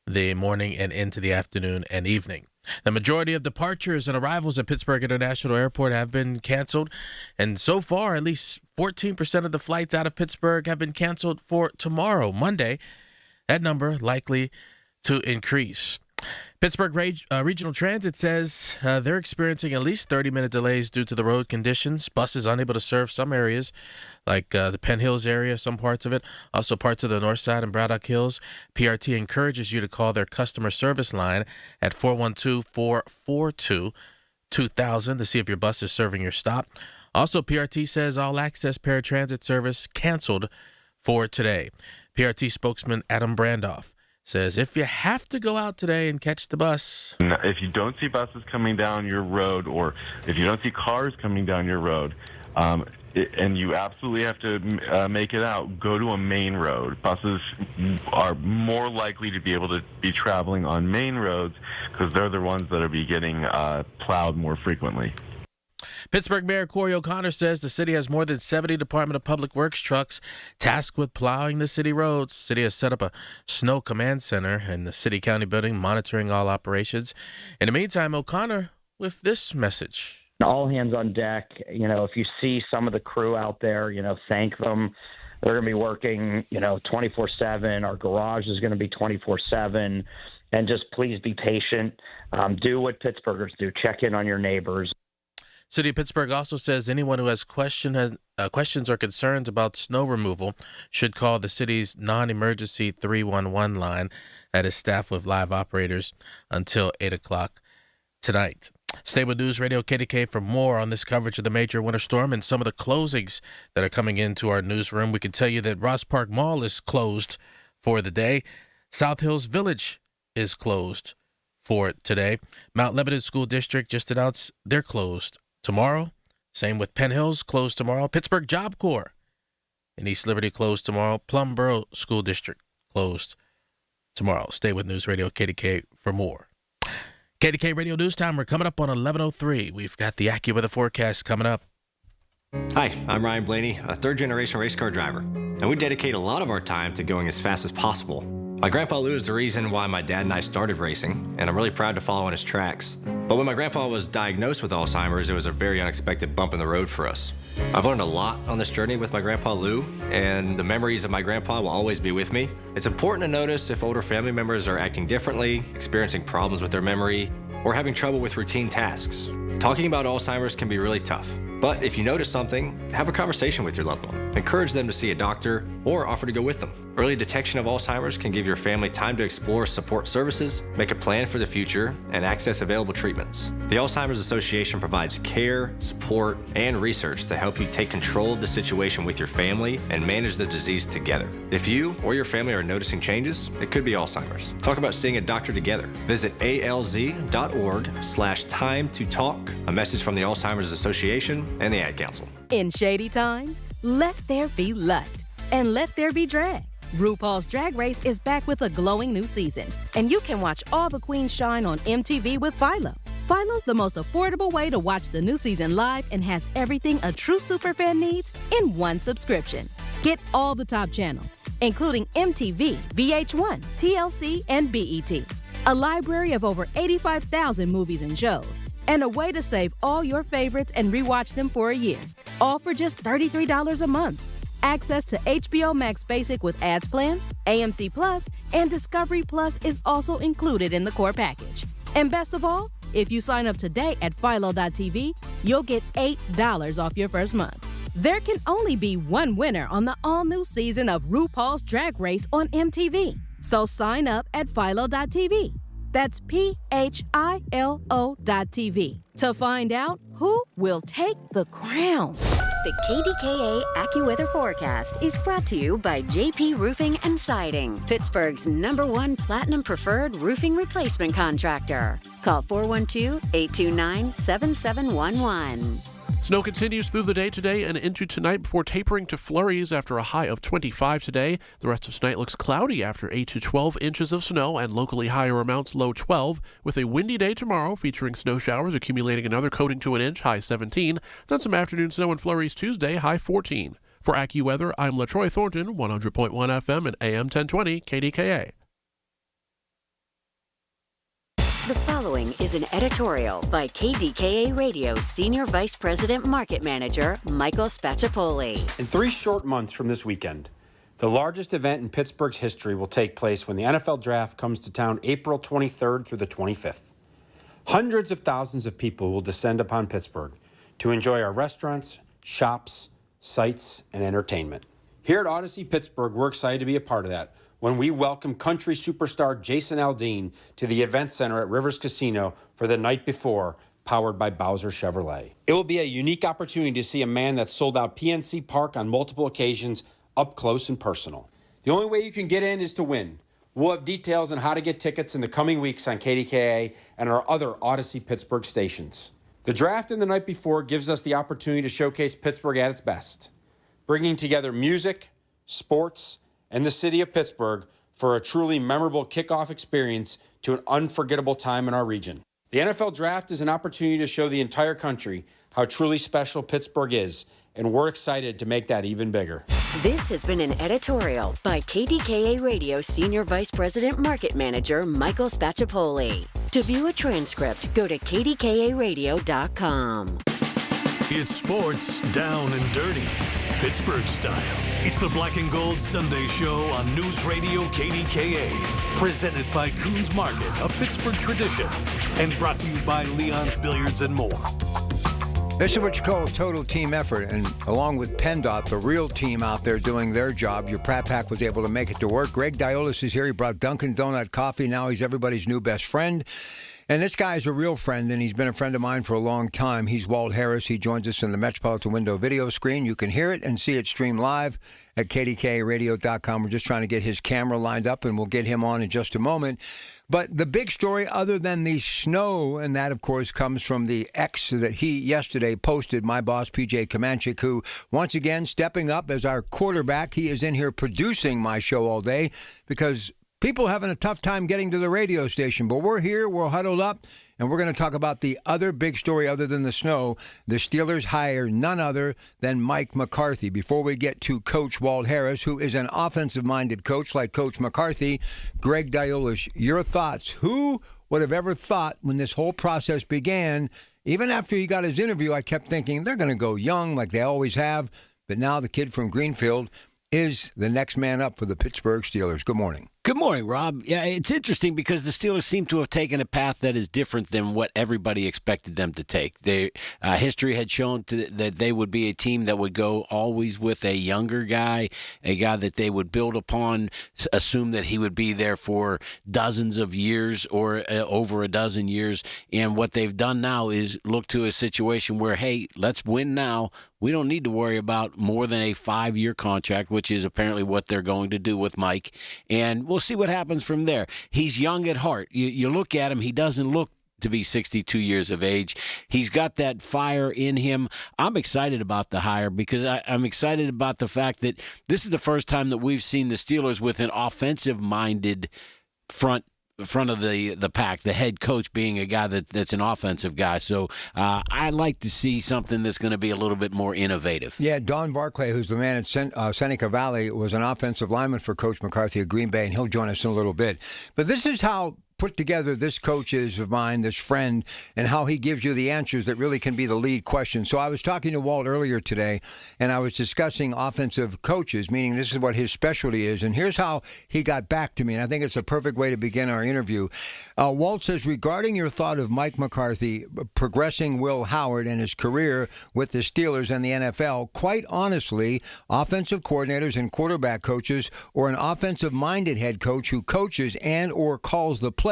the morning and into the afternoon and evening. The majority of departures and arrivals at Pittsburgh International Airport have been canceled, and so far, at least 14% of the flights out of Pittsburgh have been canceled for tomorrow, Monday. That number likely to increase. Pittsburgh Regional Transit says they're experiencing at least 30-minute delays due to the road conditions. Buses unable to serve some areas, like the Penn Hills area, some parts of it, also parts of the North Side and Braddock Hills. PRT encourages you to call their customer service line at 412-442-2000 to see if your bus is serving your stop. Also, PRT says all access paratransit service canceled for today. PRT spokesman Adam Brandoff says if you have to go out today and catch the bus. If you don't see buses coming down your road, or if you don't see cars coming down your road, and you absolutely have to make it out, go to a main road. Buses are more likely to be able to be traveling on main roads because they're the ones that are be getting plowed more frequently. Pittsburgh Mayor Corey O'Connor says the city has more than 70 Department of Public Works trucks tasked with plowing the city roads. The city has set up a snow command center in the city county building, monitoring all operations. In the meantime, O'Connor with this message. All hands on deck. If you see some of the crew out there, thank them. They're going to be working, 24/7. Our garage is going to be 24/7. And just please be patient. Do what Pittsburghers do. Check in on your neighbors. City of Pittsburgh also says anyone who has questions or concerns about snow removal should call the city's non-emergency 311 line that is staffed with live operators until 8 o'clock tonight. Stay with News Radio KDKA for more on this coverage of the major winter storm and some of the closings that are coming into our newsroom. We can tell you that Ross Park Mall is closed for the day. South Hills Village is closed for today. Mount Lebanon School District just announced they're closed tomorrow. Same with Penn Hills, closed tomorrow. Pittsburgh Job Corps in East Liberty closed tomorrow. Plum Borough School District closed tomorrow. Stay with News Radio KDK for more. KDK Radio News Time, we're coming up on 11:03. We've got the AccuWeather forecast coming up. Hi, I'm Ryan Blaney, a third-generation race car driver, and we dedicate a lot of our time to going as fast as possible. My grandpa Lou is the reason why my dad and I started racing, and I'm really proud to follow in his tracks. But when my grandpa was diagnosed with Alzheimer's, it was a very unexpected bump in the road for us. I've learned a lot on this journey with my grandpa Lou, and the memories of my grandpa will always be with me. It's important to notice if older family members are acting differently, experiencing problems with their memory, or having trouble with routine tasks. Talking about Alzheimer's can be really tough, but if you notice something, have a conversation with your loved one. Encourage them to see a doctor or offer to go with them. Early detection of Alzheimer's can give your family time to explore support services, make a plan for the future, and access available treatments. The Alzheimer's Association provides care, support, and research to help you take control of the situation with your family and manage the disease together. If you or your family are noticing changes, it could be Alzheimer's. Talk about seeing a doctor together. Visit alz.org/time to talk. A message from the Alzheimer's Association and the Ad Council. In shady times, let there be light and let there be drag. RuPaul's Drag Race is back with a glowing new season, and you can watch all the queens shine on MTV with Philo. Philo's the most affordable way to watch the new season live and has everything a true superfan needs in one subscription. Get all the top channels, including MTV, VH1, TLC, and BET. A library of over 85,000 movies and shows, and a way to save all your favorites and rewatch them for a year. All for just $33 a month. Access to HBO Max Basic with ads plan, AMC Plus, and Discovery Plus is also included in the core package. And best of all, if you sign up today at philo.tv, you'll get $8 off your first month. There can only be one winner on the all-new season of RuPaul's Drag Race on MTV. So sign up at philo.tv. That's PHILO.TV to find out who will take the crown. The KDKA AccuWeather forecast is brought to you by JP Roofing and Siding, Pittsburgh's #1 Platinum Preferred Roofing Replacement Contractor. Call 412-829-7711. Snow continues through the day today and into tonight before tapering to flurries after a high of 25 today. The rest of tonight looks cloudy after 8 to 12 inches of snow and locally higher amounts, low 12, with a windy day tomorrow featuring snow showers accumulating another coating to an inch, high 17. Then some afternoon snow and flurries Tuesday, high 14. For AccuWeather, I'm LaTroy Thornton, 100.1 FM and AM 1020 KDKA. The following is an editorial by KDKA Radio Senior Vice President Market Manager Michael Spacciapoli. In 3 short months from this weekend, the largest event in Pittsburgh's history will take place when the NFL Draft comes to town April 23rd through the 25th. Hundreds of thousands of people will descend upon Pittsburgh to enjoy our restaurants, shops, sights, and entertainment. Here at Odyssey Pittsburgh, we're excited to be a part of that when we welcome country superstar Jason Aldean to the event center at Rivers Casino for the night before, powered by Bowser Chevrolet. It will be a unique opportunity to see a man that sold out PNC Park on multiple occasions up close and personal. The only way you can get in is to win. We'll have details on how to get tickets in the coming weeks on KDKA and our other Odyssey Pittsburgh stations. The draft and the night before gives us the opportunity to showcase Pittsburgh at its best, bringing together music, sports, and the city of Pittsburgh for a truly memorable kickoff experience to an unforgettable time in our region. The NFL Draft is an opportunity to show the entire country how truly special Pittsburgh is, and we're excited to make that even bigger. This has been an editorial by KDKA Radio Senior Vice President Market Manager Michael Spacciapoli. To view a transcript, go to kdkaradio.com. It's sports down and dirty, Pittsburgh style. It's the Black and Gold Sunday Show on News Radio KDKA. Presented by Coons Market, a Pittsburgh tradition. And brought to you by Leon's Billiards and more. This is what you call a total team effort, and along with PennDOT, the real team out there doing their job, your Pratt Pack was able to make it to work. Greg Diolis is here. He brought Dunkin' Donut coffee. Now he's everybody's new best friend. And this guy is a real friend, and he's been a friend of mine for a long time. He's Walt Harris. He joins us in the Metropolitan Window video screen. You can hear it and see it streamed live at KDKARadio.com. We're just trying to get his camera lined up, and we'll get him on in just a moment. But the big story, other than the snow, and that, of course, comes from the X that he yesterday posted, my boss, PJ Kamanchik, who, once again, stepping up as our quarterback. He is in here producing my show all day because people having a tough time getting to the radio station. But we're here, we're huddled up, and we're going to talk about the other big story other than the snow. The Steelers hire none other than Mike McCarthy. Before we get to Coach Walt Harris, who is an offensive-minded coach like Coach McCarthy, Greg Diolis, your thoughts. Who would have ever thought when this whole process began, even after he got his interview, I kept thinking they're going to go young like they always have. But now the kid from Greenfield is the next man up for the Pittsburgh Steelers. Good morning. Good morning, Rob. Yeah, it's interesting because the Steelers seem to have taken a path that is different than what everybody expected them to take. History had shown that they would be a team that would go always with a younger guy, a guy that they would build upon, assume that he would be there for dozens of years or over a dozen years. And what they've done now is look to a situation where, hey, let's win now. We don't need to worry about more than a 5-year contract, which is apparently what they're going to do with Mike. And we'll see what happens from there. He's young at heart. You look at him, he doesn't look to be 62 years of age. He's got that fire in him. I'm excited about the hire because I'm excited about the fact that this is the first time that we've seen the Steelers with an offensive-minded front of the pack, the head coach being a guy that's an offensive guy. So I'd like to see something that's going to be a little bit more innovative. Yeah, Don Barclay, who's the man at Seneca Valley, was an offensive lineman for Coach McCarthy at Green Bay, and he'll join us in a little bit. But this is how put together this coach is of mine, this friend, and how he gives you the answers that really can be the lead question. So I was talking to Walt earlier today, and I was discussing offensive coaches, meaning this is what his specialty is. And here's how he got back to me, and I think it's a perfect way to begin our interview. Walt says, regarding your thought of Mike McCarthy progressing Will Howard and his career with the Steelers and the NFL, quite honestly, offensive coordinators and quarterback coaches or an offensive-minded head coach who coaches and or calls the plays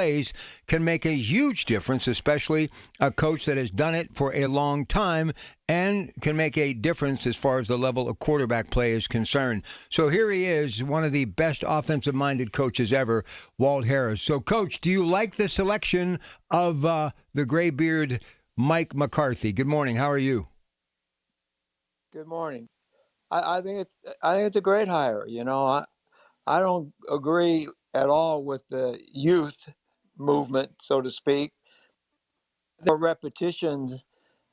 can make a huge difference, especially a coach that has done it for a long time and can make a difference as far as the level of quarterback play is concerned. So here he is, one of the best offensive-minded coaches ever, Walt Harris. So, Coach, do you like the selection of the graybeard Mike McCarthy? Good morning. How are you? Good morning. I think it's a great hire. You know, I don't agree at all with the youth movement, so to speak. The repetitions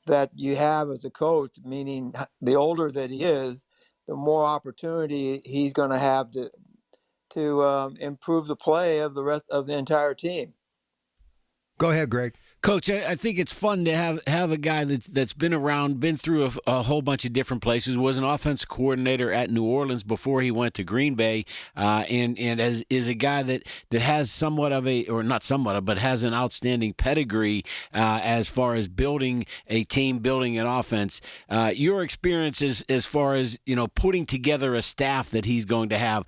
that you have as a coach, meaning the older that he is, the more opportunity he's going to have to improve the play of the rest of the entire team. Go ahead, Greg. Coach, I think it's fun to have a guy that's been around, been through a whole bunch of different places, was an offense coordinator at New Orleans before he went to Green Bay, and is a guy that has somewhat of but has an outstanding pedigree as far as building a team, building an offense. Your experience as far as, putting together a staff that he's going to have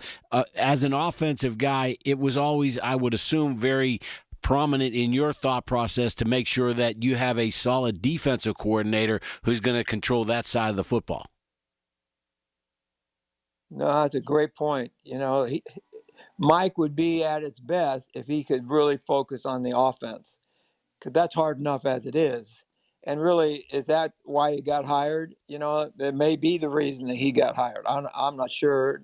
as an offensive guy, it was always, I would assume, very prominent in your thought process to make sure that you have a solid defensive coordinator who's going to control that side of the football. No, that's a great point. Mike would be at its best if he could really focus on the offense, because that's hard enough as it is. And really, is that why he got hired? That may be the reason that he got hired. I'm not sure.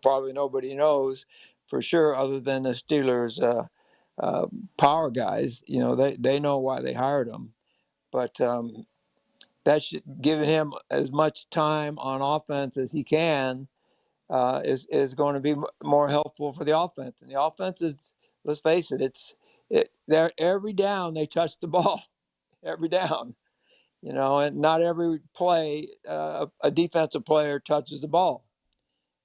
Probably nobody knows for sure other than the Steelers power guys. They know why they hired him, but that should giving him as much time on offense as he can is going to be more helpful for the offense. And the offense is, let's face it, they're every down they touch the ball, every down, and not every play a defensive player touches the ball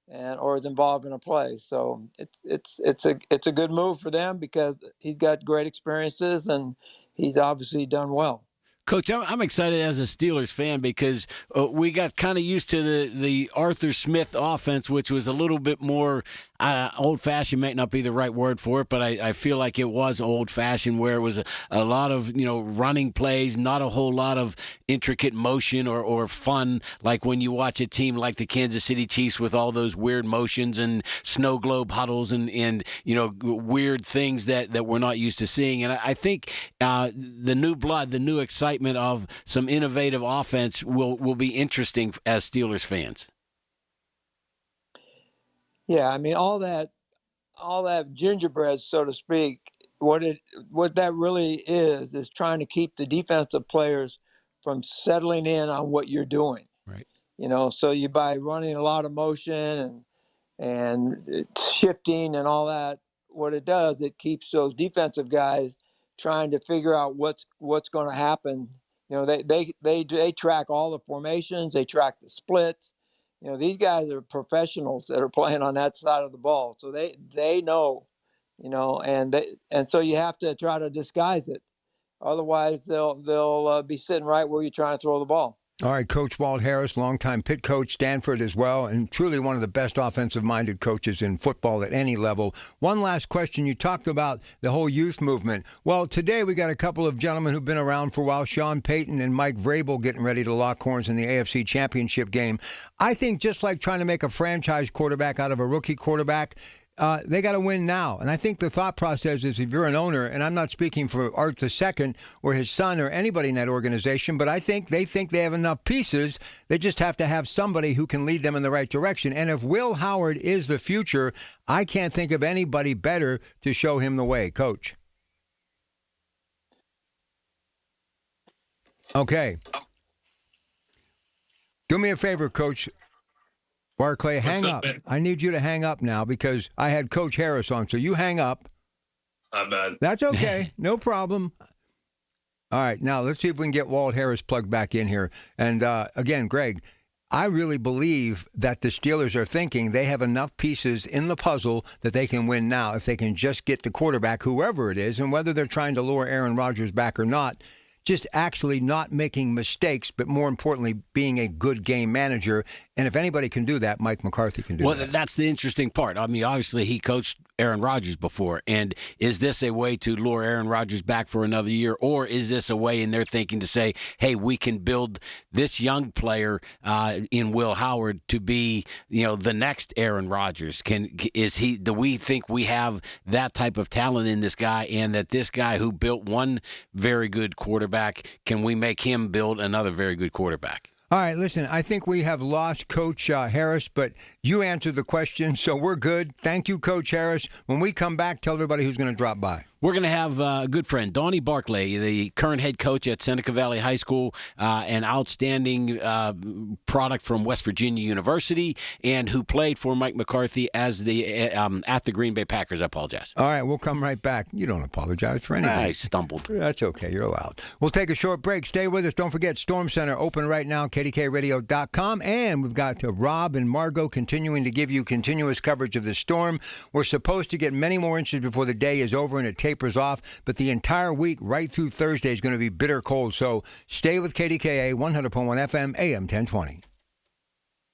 or is involved in a play. So it's a good move for them because he's got great experiences and he's obviously done well. Coach, I'm excited as a Steelers fan because we got kind of used to the Arthur Smith offense, which was a little bit more old-fashioned. Might not be the right word for it, but I feel like it was old-fashioned, where it was a lot of running plays, not a whole lot of intricate motion or fun, like when you watch a team like the Kansas City Chiefs with all those weird motions and snow globe huddles and weird things that we're not used to seeing. And I think the new blood, the new excitement of some innovative offense will be interesting as Steelers fans. Yeah, I mean all that gingerbread, so to speak. What that really is trying to keep the defensive players from settling in on what you're doing. Right. So you by running a lot of motion and shifting and all that, what it does, it keeps those defensive guys trying to figure out what's going to happen. They track all the formations, they track the splits, These guys are professionals that are playing on that side of the ball, so they know, and so you have to try to disguise it. Otherwise, they'll be sitting right where you're trying to throw the ball. All right, Coach Walt Harris, longtime Pitt coach, Stanford as well, and truly one of the best offensive-minded coaches in football at any level. One last question. You talked about the whole youth movement. Well, today we got a couple of gentlemen who've been around for a while, Sean Payton and Mike Vrabel, getting ready to lock horns in the AFC Championship game. I think just like trying to make a franchise quarterback out of a rookie quarterback, they got to win now. And I think the thought process is, if you're an owner, and I'm not speaking for Art II or his son or anybody in that organization, but I think they have enough pieces. They just have to have somebody who can lead them in the right direction. And if Will Howard is the future, I can't think of anybody better to show him the way. Coach. Okay. Do me a favor, Coach Barclay, hang up. I need you to hang up now because I had Coach Harris on, so you hang up. Not bad. That's okay. No problem. All right, now let's see if we can get Walt Harris plugged back in here. And again, Greg, I really believe that the Steelers are thinking they have enough pieces in the puzzle that they can win now if they can just get the quarterback, whoever it is, and whether they're trying to lure Aaron Rodgers back or not, just actually not making mistakes, but more importantly, being a good game manager. And if anybody can do that, Mike McCarthy can do that. Well, that's the interesting part. I mean, obviously, he coached Aaron Rodgers before. And is this a way to lure Aaron Rodgers back for another year? Or is this a way in their thinking to say, hey, we can build this young player in Will Howard to be, the next Aaron Rodgers? Do we think we have that type of talent in this guy, and that this guy who built one very good quarterback, can we make him build another very good quarterback? All right, listen, I think we have lost Coach Harris, but you answered the question, so we're good. Thank you, Coach Harris. When we come back, tell everybody who's going to drop by. We're going to have a good friend, Donnie Barclay, the current head coach at Seneca Valley High School, an outstanding product from West Virginia University, and who played for Mike McCarthy as at the Green Bay Packers. I apologize. All right, we'll come right back. You don't apologize for anything. I stumbled. That's okay. You're allowed. We'll take a short break. Stay with us. Don't forget, Storm Center open right now, KDKRadio.com. And we've got Rob and Margot continuing to give you continuous coverage of the storm. We're supposed to get many more inches before the day is over and it tapers off, but the entire week right through Thursday is going to be bitter cold. So stay with KDKA 100.1 FM AM 1020.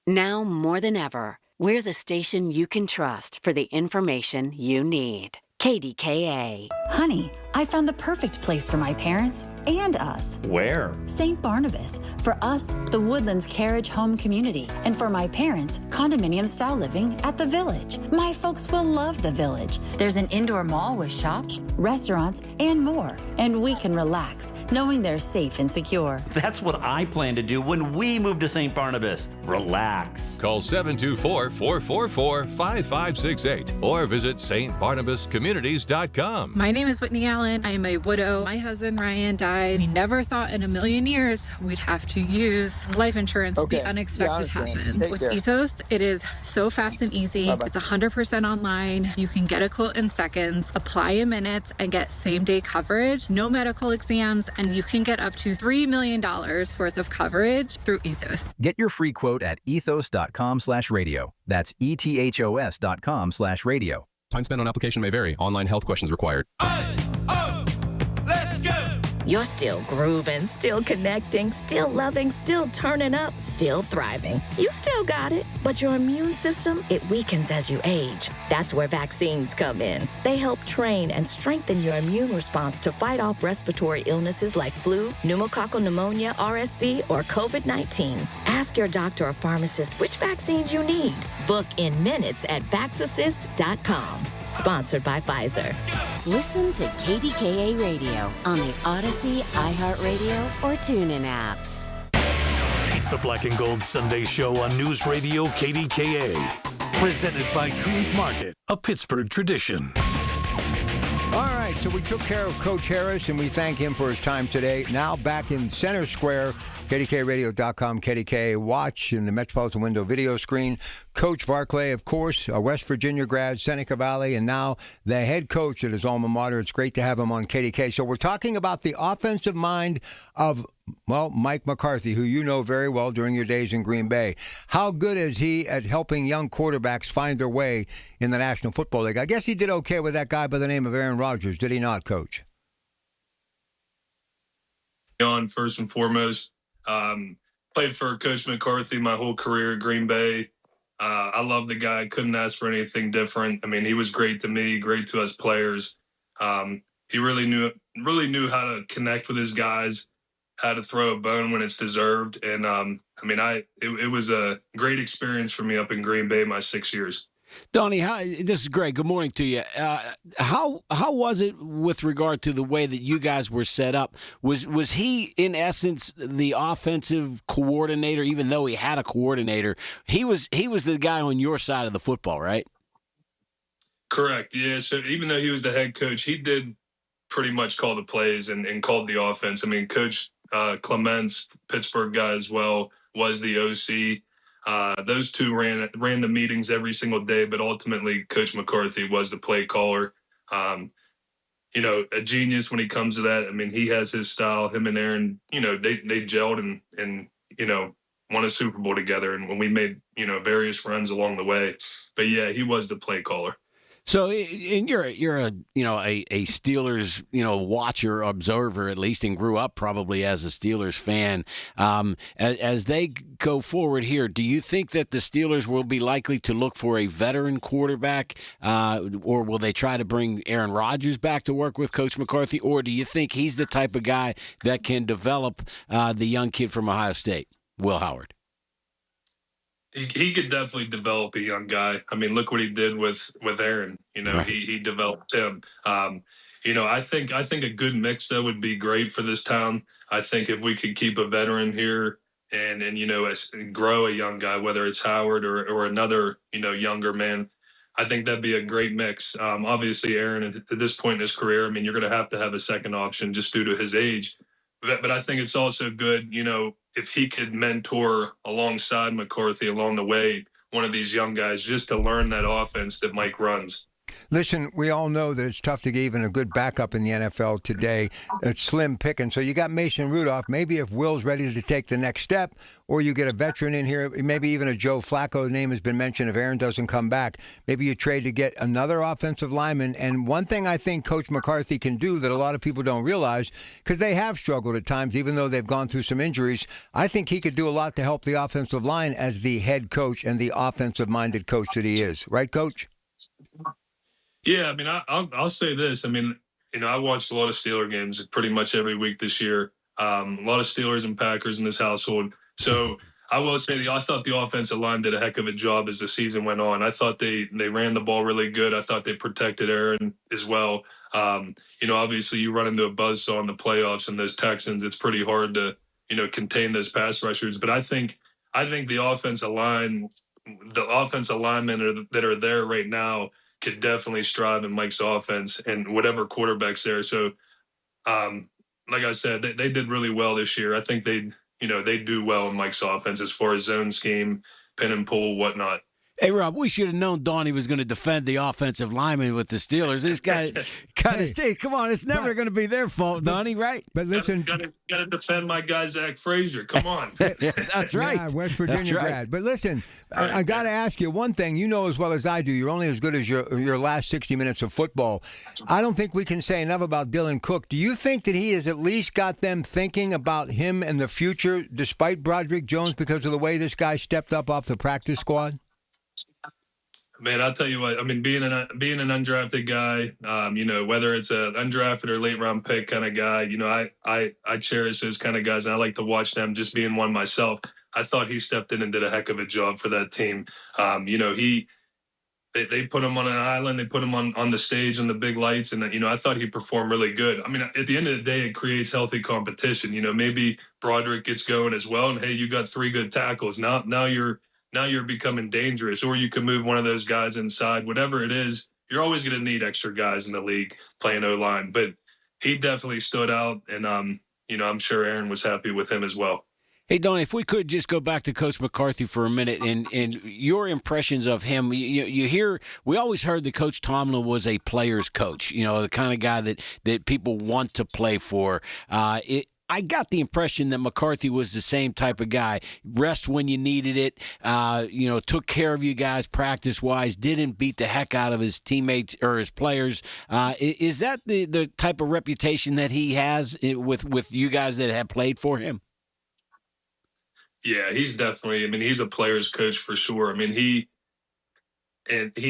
Now more than ever, we're the station you can trust for the information you need. KDKA. Honey, I found the perfect place for my parents and us. Where? St. Barnabas. For us, the Woodlands Carriage Home Community. And for my parents, condominium-style living at the Village. My folks will love the Village. There's an indoor mall with shops, restaurants, and more. And we can relax, knowing they're safe and secure. That's what I plan to do when we move to St. Barnabas. Relax. Call 724-444-5568 or visit stbarnabascommunities.com. My name is Whitney Allen. I am a widow. My husband, Ryan, died. We never thought in a million years we'd have to use life insurance. The unexpected happens. With Ethos, it is so fast and easy. Bye-bye. It's 100% online. You can get a quote in seconds, apply in minutes, and get same-day coverage. No medical exams, and you can get up to $3 million worth of coverage through Ethos. Get your free quote at ethos.com/radio. That's ethos.com/radio. Time spent on application may vary. Online health questions required. You're still grooving, still connecting, still loving, still turning up, still thriving. You still got it, but your immune system, it weakens as you age. That's where vaccines come in. They help train and strengthen your immune response to fight off respiratory illnesses like flu, pneumococcal pneumonia, RSV, or COVID-19. Ask your doctor or pharmacist which vaccines you need. Book in minutes at vaxassist.com. Sponsored by Pfizer. Listen to KDKA Radio on the Odyssey, iHeartRadio, or TuneIn apps. It's the Black and Gold Sunday Show on News Radio KDKA. Presented by Coons Market, a Pittsburgh tradition. All right, so we took care of Coach Harris, and we thank him for his time today. Now back in Center Square, KDKRadio.com, KDKA Watch in the Metropolitan Window video screen. Coach Barclay, of course, a West Virginia grad, Seneca Valley, and now the head coach at his alma mater. It's great to have him on KDK. So we're talking about the offensive mind of Well, Mike McCarthy, who you know very well during your days in Green Bay. How good is he at helping young quarterbacks find their way in the National Football League? I guess he did okay with that guy by the name of Aaron Rodgers, did he not, Coach? On first and foremost, played for Coach McCarthy my whole career at Green Bay. I love the guy. Couldn't ask for anything different. I mean, he was great to me, great to us players. He really knew how to connect with his guys, how to throw a bone when it's deserved. And it was a great experience for me up in Green Bay my 6 years. Donnie, this is Greg. Good morning to you. How was it with regard to the way that you guys were set up? Was he, in essence, the offensive coordinator, even though he had a coordinator? He was the guy on your side of the football, right? Correct, yeah. So even though he was the head coach, he did pretty much call the plays and called the offense. I mean, Coach Clements, Pittsburgh guy as well, was the OC. Those two ran the meetings every single day, but ultimately Coach McCarthy was the play caller. A genius when he comes to that. I mean, he has his style. Him and Aaron, they gelled and won a Super Bowl together. And when we made, various runs along the way. But yeah, he was the play caller. So, and you're a Steelers watcher, observer at least, and grew up probably as a Steelers fan. As they go forward here, do you think that the Steelers will be likely to look for a veteran quarterback, or will they try to bring Aaron Rodgers back to work with Coach McCarthy, or do you think he's the type of guy that can develop the young kid from Ohio State, Will Howard? He could definitely develop a young guy. I mean, look what he did with Aaron. Right. He developed him. I think a good mix though would be great for this town. I think if we could keep a veteran here and grow a young guy, whether it's Howard or another younger man, I think that'd be a great mix. Obviously, Aaron at this point in his career, I mean, you're going to have a second option just due to his age. But I think it's also good, if he could mentor alongside McCarthy along the way, one of these young guys, just to learn that offense that Mike runs. Listen, we all know that it's tough to get even a good backup in the NFL today. It's slim picking. So you got Mason Rudolph. Maybe if Will's ready to take the next step, or you get a veteran in here, maybe even a Joe Flacco name has been mentioned if Aaron doesn't come back. Maybe you trade to get another offensive lineman. And one thing I think Coach McCarthy can do that a lot of people don't realize, because they have struggled at times, even though they've gone through some injuries, I think he could do a lot to help the offensive line as the head coach and the offensive-minded coach that he is. Right, Coach? Yeah, I mean, I'll say this. I mean, I watched a lot of Steeler games pretty much every week this year. A lot of Steelers and Packers in this household. So I will say I thought the offensive line did a heck of a job as the season went on. I thought they ran the ball really good. I thought they protected Aaron as well. Obviously you run into a buzzsaw in the playoffs and those Texans, it's pretty hard to, contain those pass rushers. But I think the offensive linemen that are there right now could definitely strive in Mike's offense and whatever quarterback's there. So, like I said, they did really well this year. I think they do well in Mike's offense as far as zone scheme, pin and pull, whatnot. Hey, Rob, we should have known Donnie was going to defend the offensive lineman with the Steelers. This guy kind of stays. Come on, it's never going to be their fault, Donnie, right? But listen, got to defend my guy Zach Frazier. Come on, that's right. Yeah, West Virginia grad. But listen, I got to ask you one thing. You know as well as I do. You're only as good as your last 60 minutes of football. I don't think we can say enough about Dylan Cook. Do you think that he has at least got them thinking about him and the future, despite Broderick Jones, because of the way this guy stepped up off the practice squad? Man, I'll tell you what. I mean, being an undrafted guy, whether it's an undrafted or late round pick kind of guy, I cherish those kind of guys, and I like to watch them. Just being one myself, I thought he stepped in and did a heck of a job for that team. They put him on an island, they put him on the stage and the big lights, and I thought he performed really good. I mean, at the end of the day, it creates healthy competition. Maybe Broderick gets going as well, and hey, you got 3 good tackles. Now you're becoming dangerous, or you can move one of those guys inside. Whatever it is, you're always going to need extra guys in the league playing O-line. But he definitely stood out, and I'm sure Aaron was happy with him as well. Hey, Don, if we could just go back to Coach McCarthy for a minute and your impressions of him. You hear, we always heard that Coach Tomlin was a player's coach, the kind of guy that people want to play for. I got the impression that McCarthy was the same type of guy. Rest when you needed it. Took care of you guys practice-wise. Didn't beat the heck out of his teammates or his players. Is that the type of reputation that he has with you guys that have played for him? Yeah, he's definitely. I mean, he's a player's coach for sure. I mean, he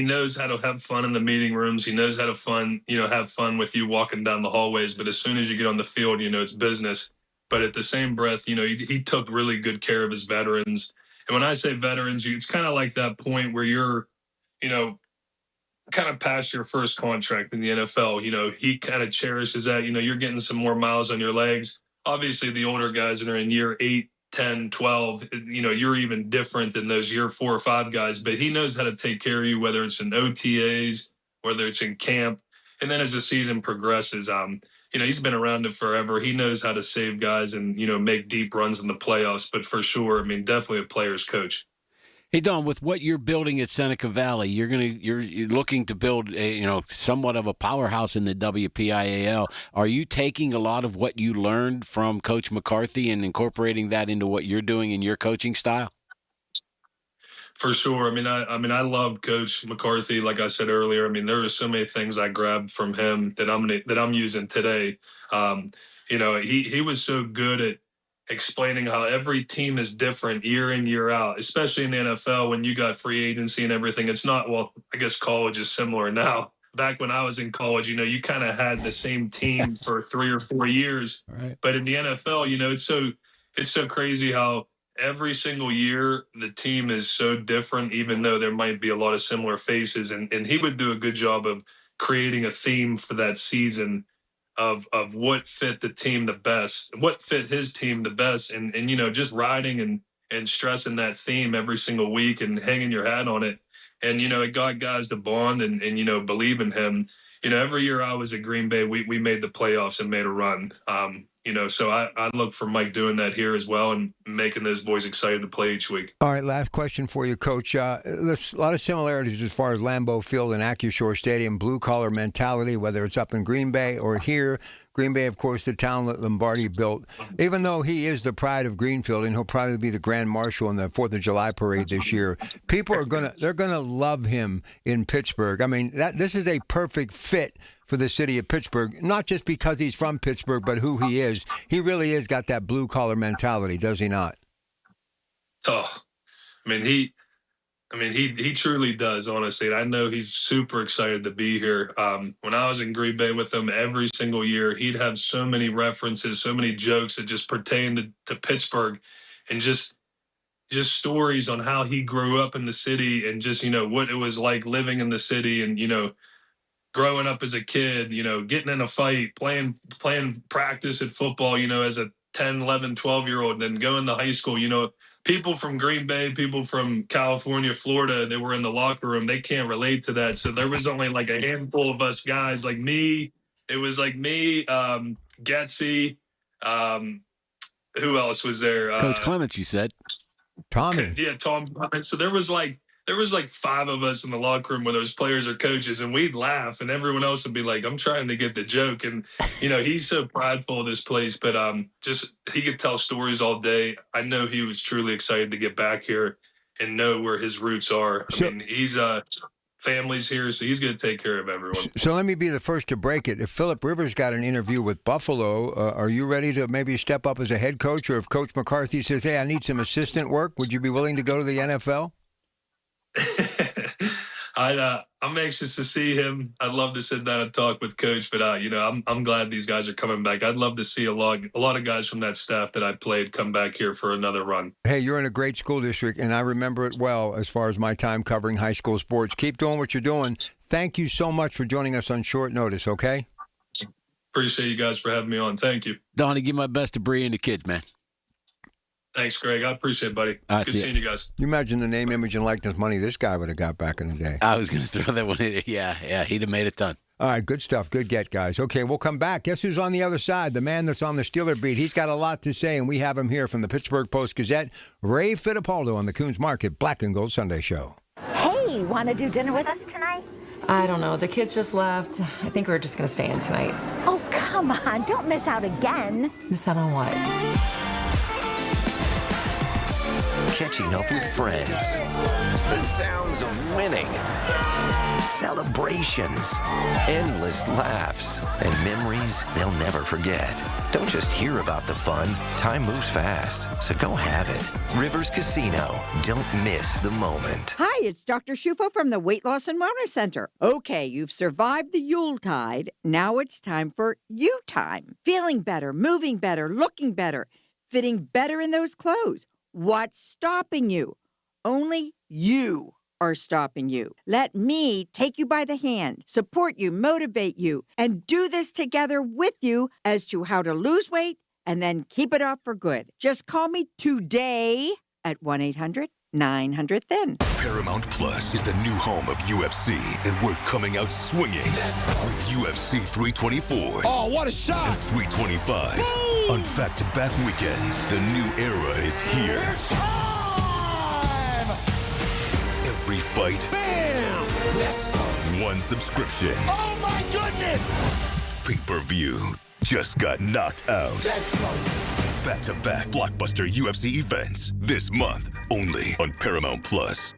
knows how to have fun in the meeting rooms. He knows how to have fun with you walking down the hallways. But as soon as you get on the field, it's business. But at the same breath, he took really good care of his veterans. And when I say veterans, it's kind of like that point where you're, kind of past your first contract in the NFL. He kind of cherishes that. You're getting some more miles on your legs. Obviously, the older guys that are in year 8, 10, 12, you're even different than those year 4 or 5 guys, but he knows how to take care of you, whether it's in OTAs, whether it's in camp. And then as the season progresses, he's been around it forever. He knows how to save guys and, make deep runs in the playoffs. But for sure, definitely a player's coach. Hey, Don, with what you're building at Seneca Valley, you're looking to build somewhat of a powerhouse in the WPIAL. Are you taking a lot of what you learned from Coach McCarthy and incorporating that into what you're doing in your coaching style? For sure. I love Coach McCarthy. Like I said earlier, there are so many things I grabbed from him that I'm using today. He was so good at explaining how every team is different year in, year out, especially in the NFL when you got free agency and everything. It's not, well, I guess college is similar now. Back when I was in college, you kind of had the same team for 3 or 4 years. Right. But in the NFL, it's so crazy how every single year the team is so different, even though there might be a lot of similar faces. And he would do a good job of creating a theme for that season of what fit the team the best, what fit his team the best, and just riding and stressing that theme every single week and hanging your hat on it. And it got guys to bond and believe in him. Every year I was at Green Bay, we made the playoffs and made a run. So I look for Mike doing that here as well and making those boys excited to play each week. All right, last question for you, Coach. There's a lot of similarities as far as Lambeau Field and AccuShore Stadium, blue-collar mentality, whether it's up in Green Bay or here. Green Bay, of course, the town that Lombardi built. Even though he is the pride of Greenfield, and he'll probably be the Grand Marshal in the 4th of July parade this year, people are gonna love him in Pittsburgh. This is a perfect fit for the city of Pittsburgh, not just because he's from Pittsburgh, but who he is. He really has got that blue-collar mentality, does he not? Oh, he truly does, honestly. I know he's super excited to be here. When I was in Green Bay with him every single year, he'd have so many references, so many jokes that just pertain to Pittsburgh, and just stories on how he grew up in the city and just, what it was like living in the city and, growing up as a kid, getting in a fight, playing practice at football, as a 10, 11, 12-year-old, then going to high school, people from Green Bay, people from California, Florida, they were in the locker room. They can't relate to that. So there was only like a handful of us guys like me. It was like me, Getsy. Who else was there? Coach Clements, you said. Tommy. Yeah, Tom Clements. So there was like 5 of us in the locker room, whether it was players or coaches, and we'd laugh, and everyone else would be like, I'm trying to get the joke. And, he's so prideful of this place, but he could tell stories all day. I know he was truly excited to get back here and know where his roots are. He's family's here, so he's going to take care of everyone. So let me be the first to break it. If Phillip Rivers got an interview with Buffalo, are you ready to maybe step up as a head coach? Or if Coach McCarthy says, hey, I need some assistant work, would you be willing to go to the NFL? I'm anxious to see him. I'd love to sit down and talk with Coach, but I'm glad these guys are coming back. I'd love to see a lot of guys from that staff that I played come back here for another run. Hey, you're in a great school district, and I remember it well as far as my time covering high school sports. Keep doing what you're doing. Thank you so much for joining us on short notice, okay? Appreciate you guys for having me on. Thank you. Donnie, give my best to Bree and the kids, man. Thanks, Greg. I appreciate it, buddy. Good seeing you guys. You imagine the name, image, and likeness money this guy would have got back in the day. I was going to throw that one in. Yeah, he'd have made a ton. All right, good stuff. Good get, guys. Okay, we'll come back. Guess who's on the other side? The man that's on the Steeler beat. He's got a lot to say, and we have him here from the Pittsburgh Post-Gazette, Ray Fittipaldo on the Coons Market Black and Gold Sunday Show. Hey, want to do dinner with us tonight? I don't know. The kids just left. I think we're just going to stay in tonight. Oh, come Come on, don't miss out again. Miss out on what? Catching up with friends. The sounds of winning. Celebrations. Endless laughs. And memories they'll never forget. Don't just hear about the fun. Time moves fast, so go have it. Rivers Casino. Don't miss the moment. Hi, it's Dr. Shufo from the Weight Loss and Wellness Center. Okay, you've survived the Yuletide. Now it's time for you time. Feeling better, moving better, looking better, fitting better in those clothes. What's stopping you? Only you are stopping you. Let me take you by the hand, support you, motivate you, and do this together with you as to how to lose weight and then keep it off for good. Just call me today at 1-800-900-THIN. Paramount Plus is the new home of UFC, and we're coming out swinging with UFC 324. Oh, what a shot! And 325. Boom! On back-to-back weekends, the new era is here. It's time! Every fight. Bam! Yes! One subscription. Oh, my goodness! Pay-per-view just got knocked out. Let's go! Back-to-back blockbuster UFC events this month, only on Paramount Plus.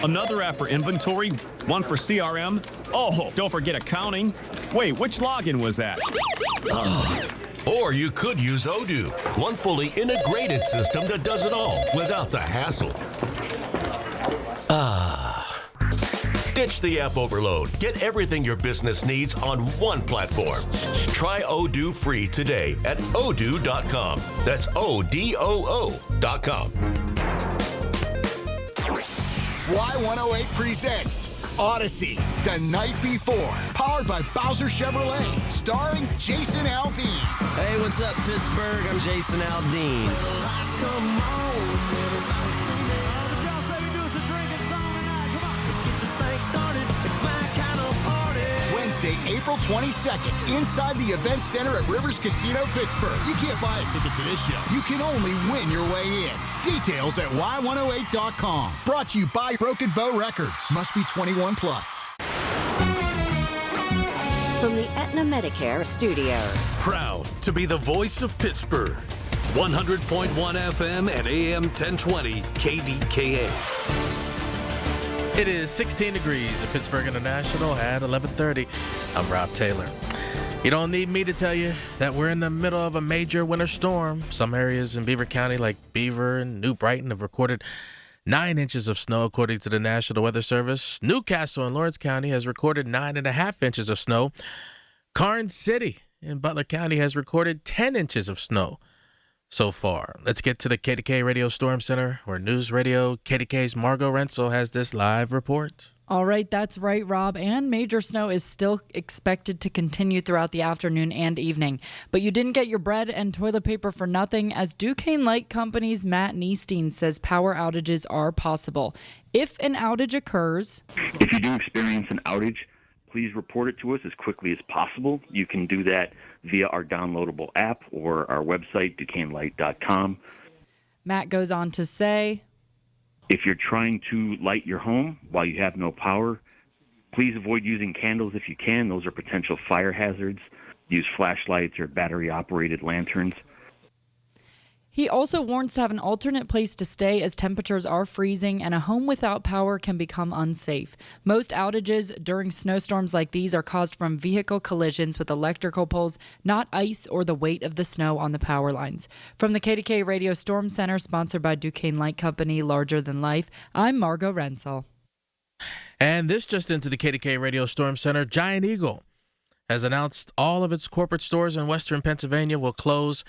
Another app for inventory, one for CRM. Oh, don't forget accounting. Wait, which login was that? Or you could use Odoo, one fully integrated system that does it all without the hassle. Ditch the app overload. Get everything your business needs on one platform. Try Odoo free today at odoo.com. That's ODOO.com. Y108 presents Odyssey, The Night Before, powered by Bowser Chevrolet, starring Jason Aldean. Hey, what's up, Pittsburgh? I'm Jason Aldean. Wednesday, April 22nd, inside the Event Center at Rivers Casino, Pittsburgh. You can't buy a ticket to this show. You can only win your way in. Details at y108.com. Brought to you by Broken Bow Records. Must be 21 plus. From the Aetna Medicare Studios. Proud to be the voice of Pittsburgh. 100.1 FM and AM 1020 KDKA. It is 16 degrees at Pittsburgh International at 11:30. I'm Rob Taylor. You don't need me to tell you that we're in the middle of a major winter storm. Some areas in Beaver County, like Beaver and New Brighton, have recorded 9 inches of snow, according to the National Weather Service. Newcastle in Lawrence County has recorded 9.5 inches of snow. Karnes City in Butler County has recorded 10 inches of snow so far. Let's get to the KDKA Radio Storm Center, where News Radio KDK's Margot Rensel has this live report. All right, that's right, Rob. And major snow is still expected to continue throughout the afternoon and evening. But you didn't get your bread and toilet paper for nothing, as Duquesne Light Company's Matt Niestein says power outages are possible. If an outage occurs... If you do experience an outage, please report it to us as quickly as possible. You can do that via our downloadable app or our website, DuquesneLight.com. Matt goes on to say, if you're trying to light your home while you have no power, please avoid using candles if you can. Those are potential fire hazards. Use flashlights or battery-operated lanterns. He also warns to have an alternate place to stay as temperatures are freezing and a home without power can become unsafe. Most outages during snowstorms like these are caused from vehicle collisions with electrical poles, not ice or the weight of the snow on the power lines. From the KDKA Radio Storm Center, sponsored by Duquesne Light Company, larger than life, I'm Margot Rensel. And this just into the KDKA Radio Storm Center. Giant Eagle has announced all of its corporate stores in western Pennsylvania will close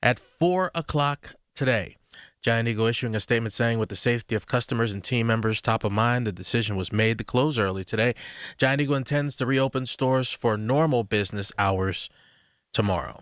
at 4 o'clock today. Giant Eagle issuing a statement saying, with the safety of customers and team members top of mind, the decision was made to close early today. Giant Eagle intends to reopen stores for normal business hours tomorrow.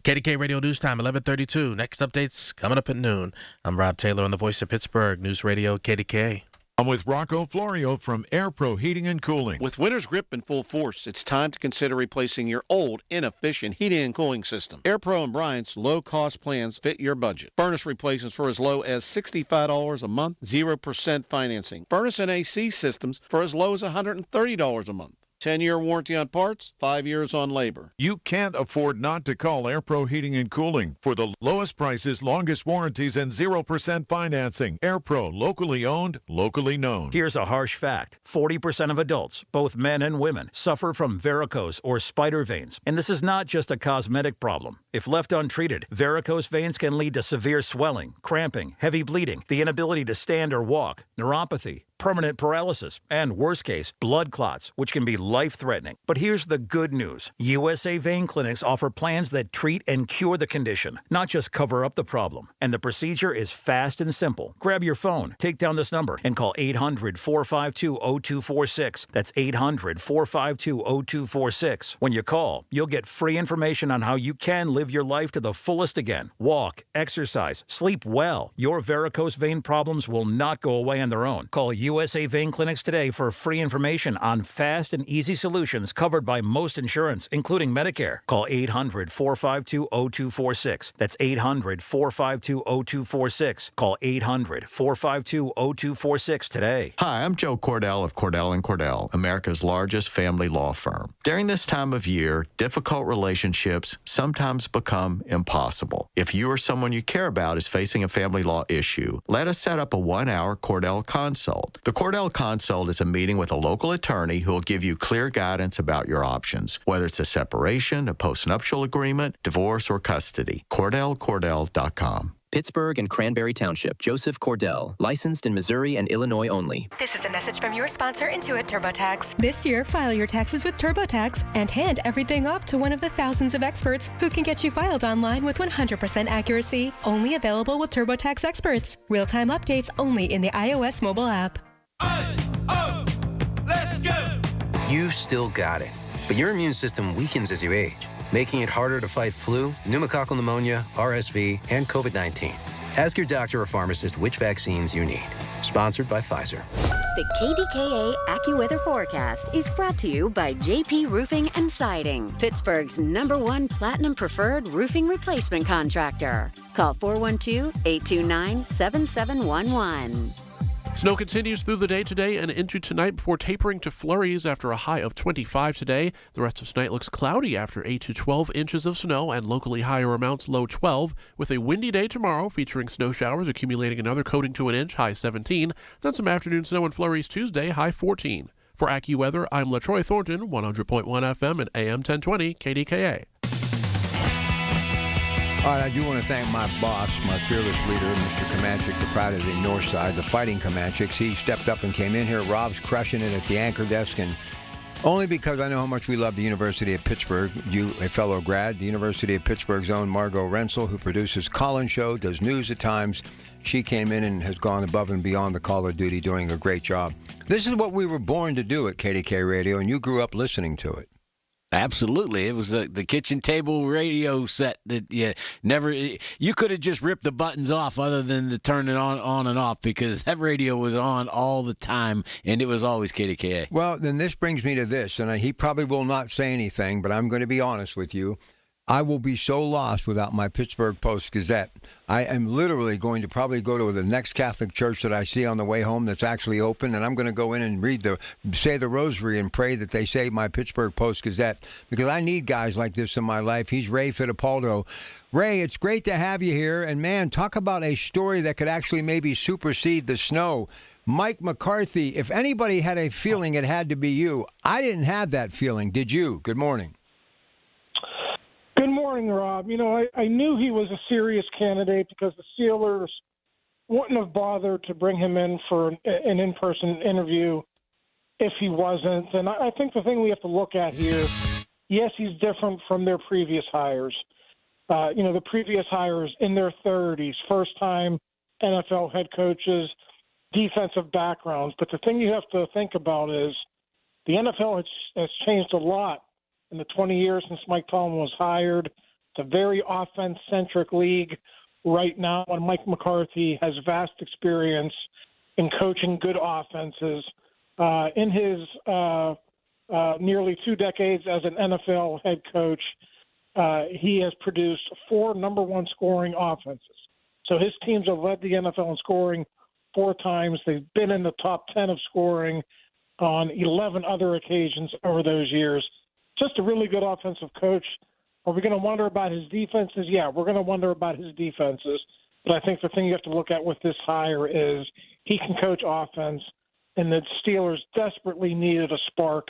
KDKA Radio News Time, 11:32. Next updates coming up at noon. I'm Rob Taylor on the Voice of Pittsburgh, News Radio KDKA. I'm with Rocco Florio from Air Pro Heating and Cooling. With winter's grip in full force, it's time to consider replacing your old, inefficient heating and cooling system. Air Pro and Bryant's low-cost plans fit your budget. Furnace replacements for as low as $65 a month, 0% financing. Furnace and AC systems for as low as $130 a month. 10-year warranty on parts, 5 years on labor. You can't afford not to call AirPro Heating and Cooling for the lowest prices, longest warranties, and 0% financing. AirPro, locally owned, locally known. Here's a harsh fact. 40% of adults, both men and women, suffer from varicose or spider veins. And this is not just a cosmetic problem. If left untreated, varicose veins can lead to severe swelling, cramping, heavy bleeding, the inability to stand or walk, neuropathy, permanent paralysis, and worst case, blood clots, which can be life-threatening. But here's the good news. USA Vein Clinics offer plans that treat and cure the condition, not just cover up the problem. And the procedure is fast and simple. Grab your phone, take down this number, and call 800-452-0246. That's 800-452-0246. When you call, you'll get free information on how you can live your life to the fullest again. Walk, exercise, sleep well. Your varicose vein problems will not go away on their own. Call USA Vein Clinics today for free information on fast and easy solutions covered by most insurance, including Medicare. Call 800-452-0246. That's 800-452-0246. Call 800-452-0246 today. Hi, I'm Joe Cordell of Cordell & Cordell, America's largest family law firm. During this time of year, difficult relationships sometimes become impossible. If you or someone you care about is facing a family law issue, let us set up a 1-hour Cordell consult. The Cordell Consult is a meeting with a local attorney who will give you clear guidance about your options, whether it's a separation, a postnuptial agreement, divorce, or custody. CordellCordell.com. Pittsburgh and Cranberry Township. Joseph Cordell. Licensed in Missouri and Illinois only. This is a message from your sponsor, Intuit TurboTax. This year, file your taxes with TurboTax and hand everything off to one of the thousands of experts who can get you filed online with 100% accuracy. Only available with TurboTax experts. Real-time updates only in the iOS mobile app. Let's go! You've still got it, but your immune system weakens as you age, making it harder to fight flu, pneumococcal pneumonia, RSV, and COVID-19. Ask your doctor or pharmacist which vaccines you need. Sponsored by Pfizer. The KDKA AccuWeather forecast is brought to you by JP Roofing and Siding, Pittsburgh's #1 Platinum Preferred roofing replacement contractor. Call 412-829-7711. Snow continues through the day today and into tonight before tapering to flurries after a high of 25 today. The rest of tonight looks cloudy after 8 to 12 inches of snow and locally higher amounts, low 12, with a windy day tomorrow featuring snow showers accumulating another coating to an inch, high 17. Then some afternoon snow and flurries Tuesday, high 14. For AccuWeather, I'm LaTroy Thornton, 100.1 FM and AM 1020 KDKA. All right, I do want to thank my boss, my fearless leader, Mr. Comanchic, the pride of the North Side, the Fighting Comanchics. He stepped up and came in here. Rob's crushing it at the anchor desk, and only because I know how much we love the University of Pittsburgh. You, a fellow grad, the University of Pittsburgh's own Margot Rensel, who produces Colin's Show, does news at times. She came in and has gone above and beyond the call of duty, doing a great job. This is what we were born to do at KDK Radio, and you grew up listening to it. Absolutely. It was the kitchen table radio set that you could have just ripped the buttons off other than to turn it on and off, because that radio was on all the time, and it was always KDKA. Well, then this brings me to this, and he probably will not say anything, but I'm going to be honest with you. I will be so lost without my Pittsburgh Post-Gazette. I am literally going to probably go to the next Catholic church that I see on the way home that's actually open, and I'm going to go in and say the rosary and pray that they say my Pittsburgh Post-Gazette, because I need guys like this in my life. He's Ray Fittipaldo. Ray, it's great to have you here, and man, talk about a story that could actually maybe supersede the snow. Mike McCarthy, if anybody had a feeling, it had to be you. I didn't have that feeling. Did you? Good morning. Good morning, Rob. You know, I knew he was a serious candidate because the Steelers wouldn't have bothered to bring him in for an in-person interview if he wasn't. And I think the thing we have to look at here, yes, he's different from their previous hires. The previous hires in their 30s, first-time NFL head coaches, defensive backgrounds. But the thing you have to think about is the NFL has changed a lot in the 20 years since Mike Tomlin was hired. It's a very offense-centric league right now, and Mike McCarthy has vast experience in coaching good offenses. In his nearly 2 decades as an NFL head coach, he has produced 4 number 1 scoring offenses. So his teams have led the NFL in scoring 4 times. They've been in the top 10 of scoring on 11 other occasions over those years. Just a really good offensive coach. Are we going to wonder about his defenses? Yeah, we're going to wonder about his defenses. But I think the thing you have to look at with this hire is he can coach offense, and the Steelers desperately needed a spark,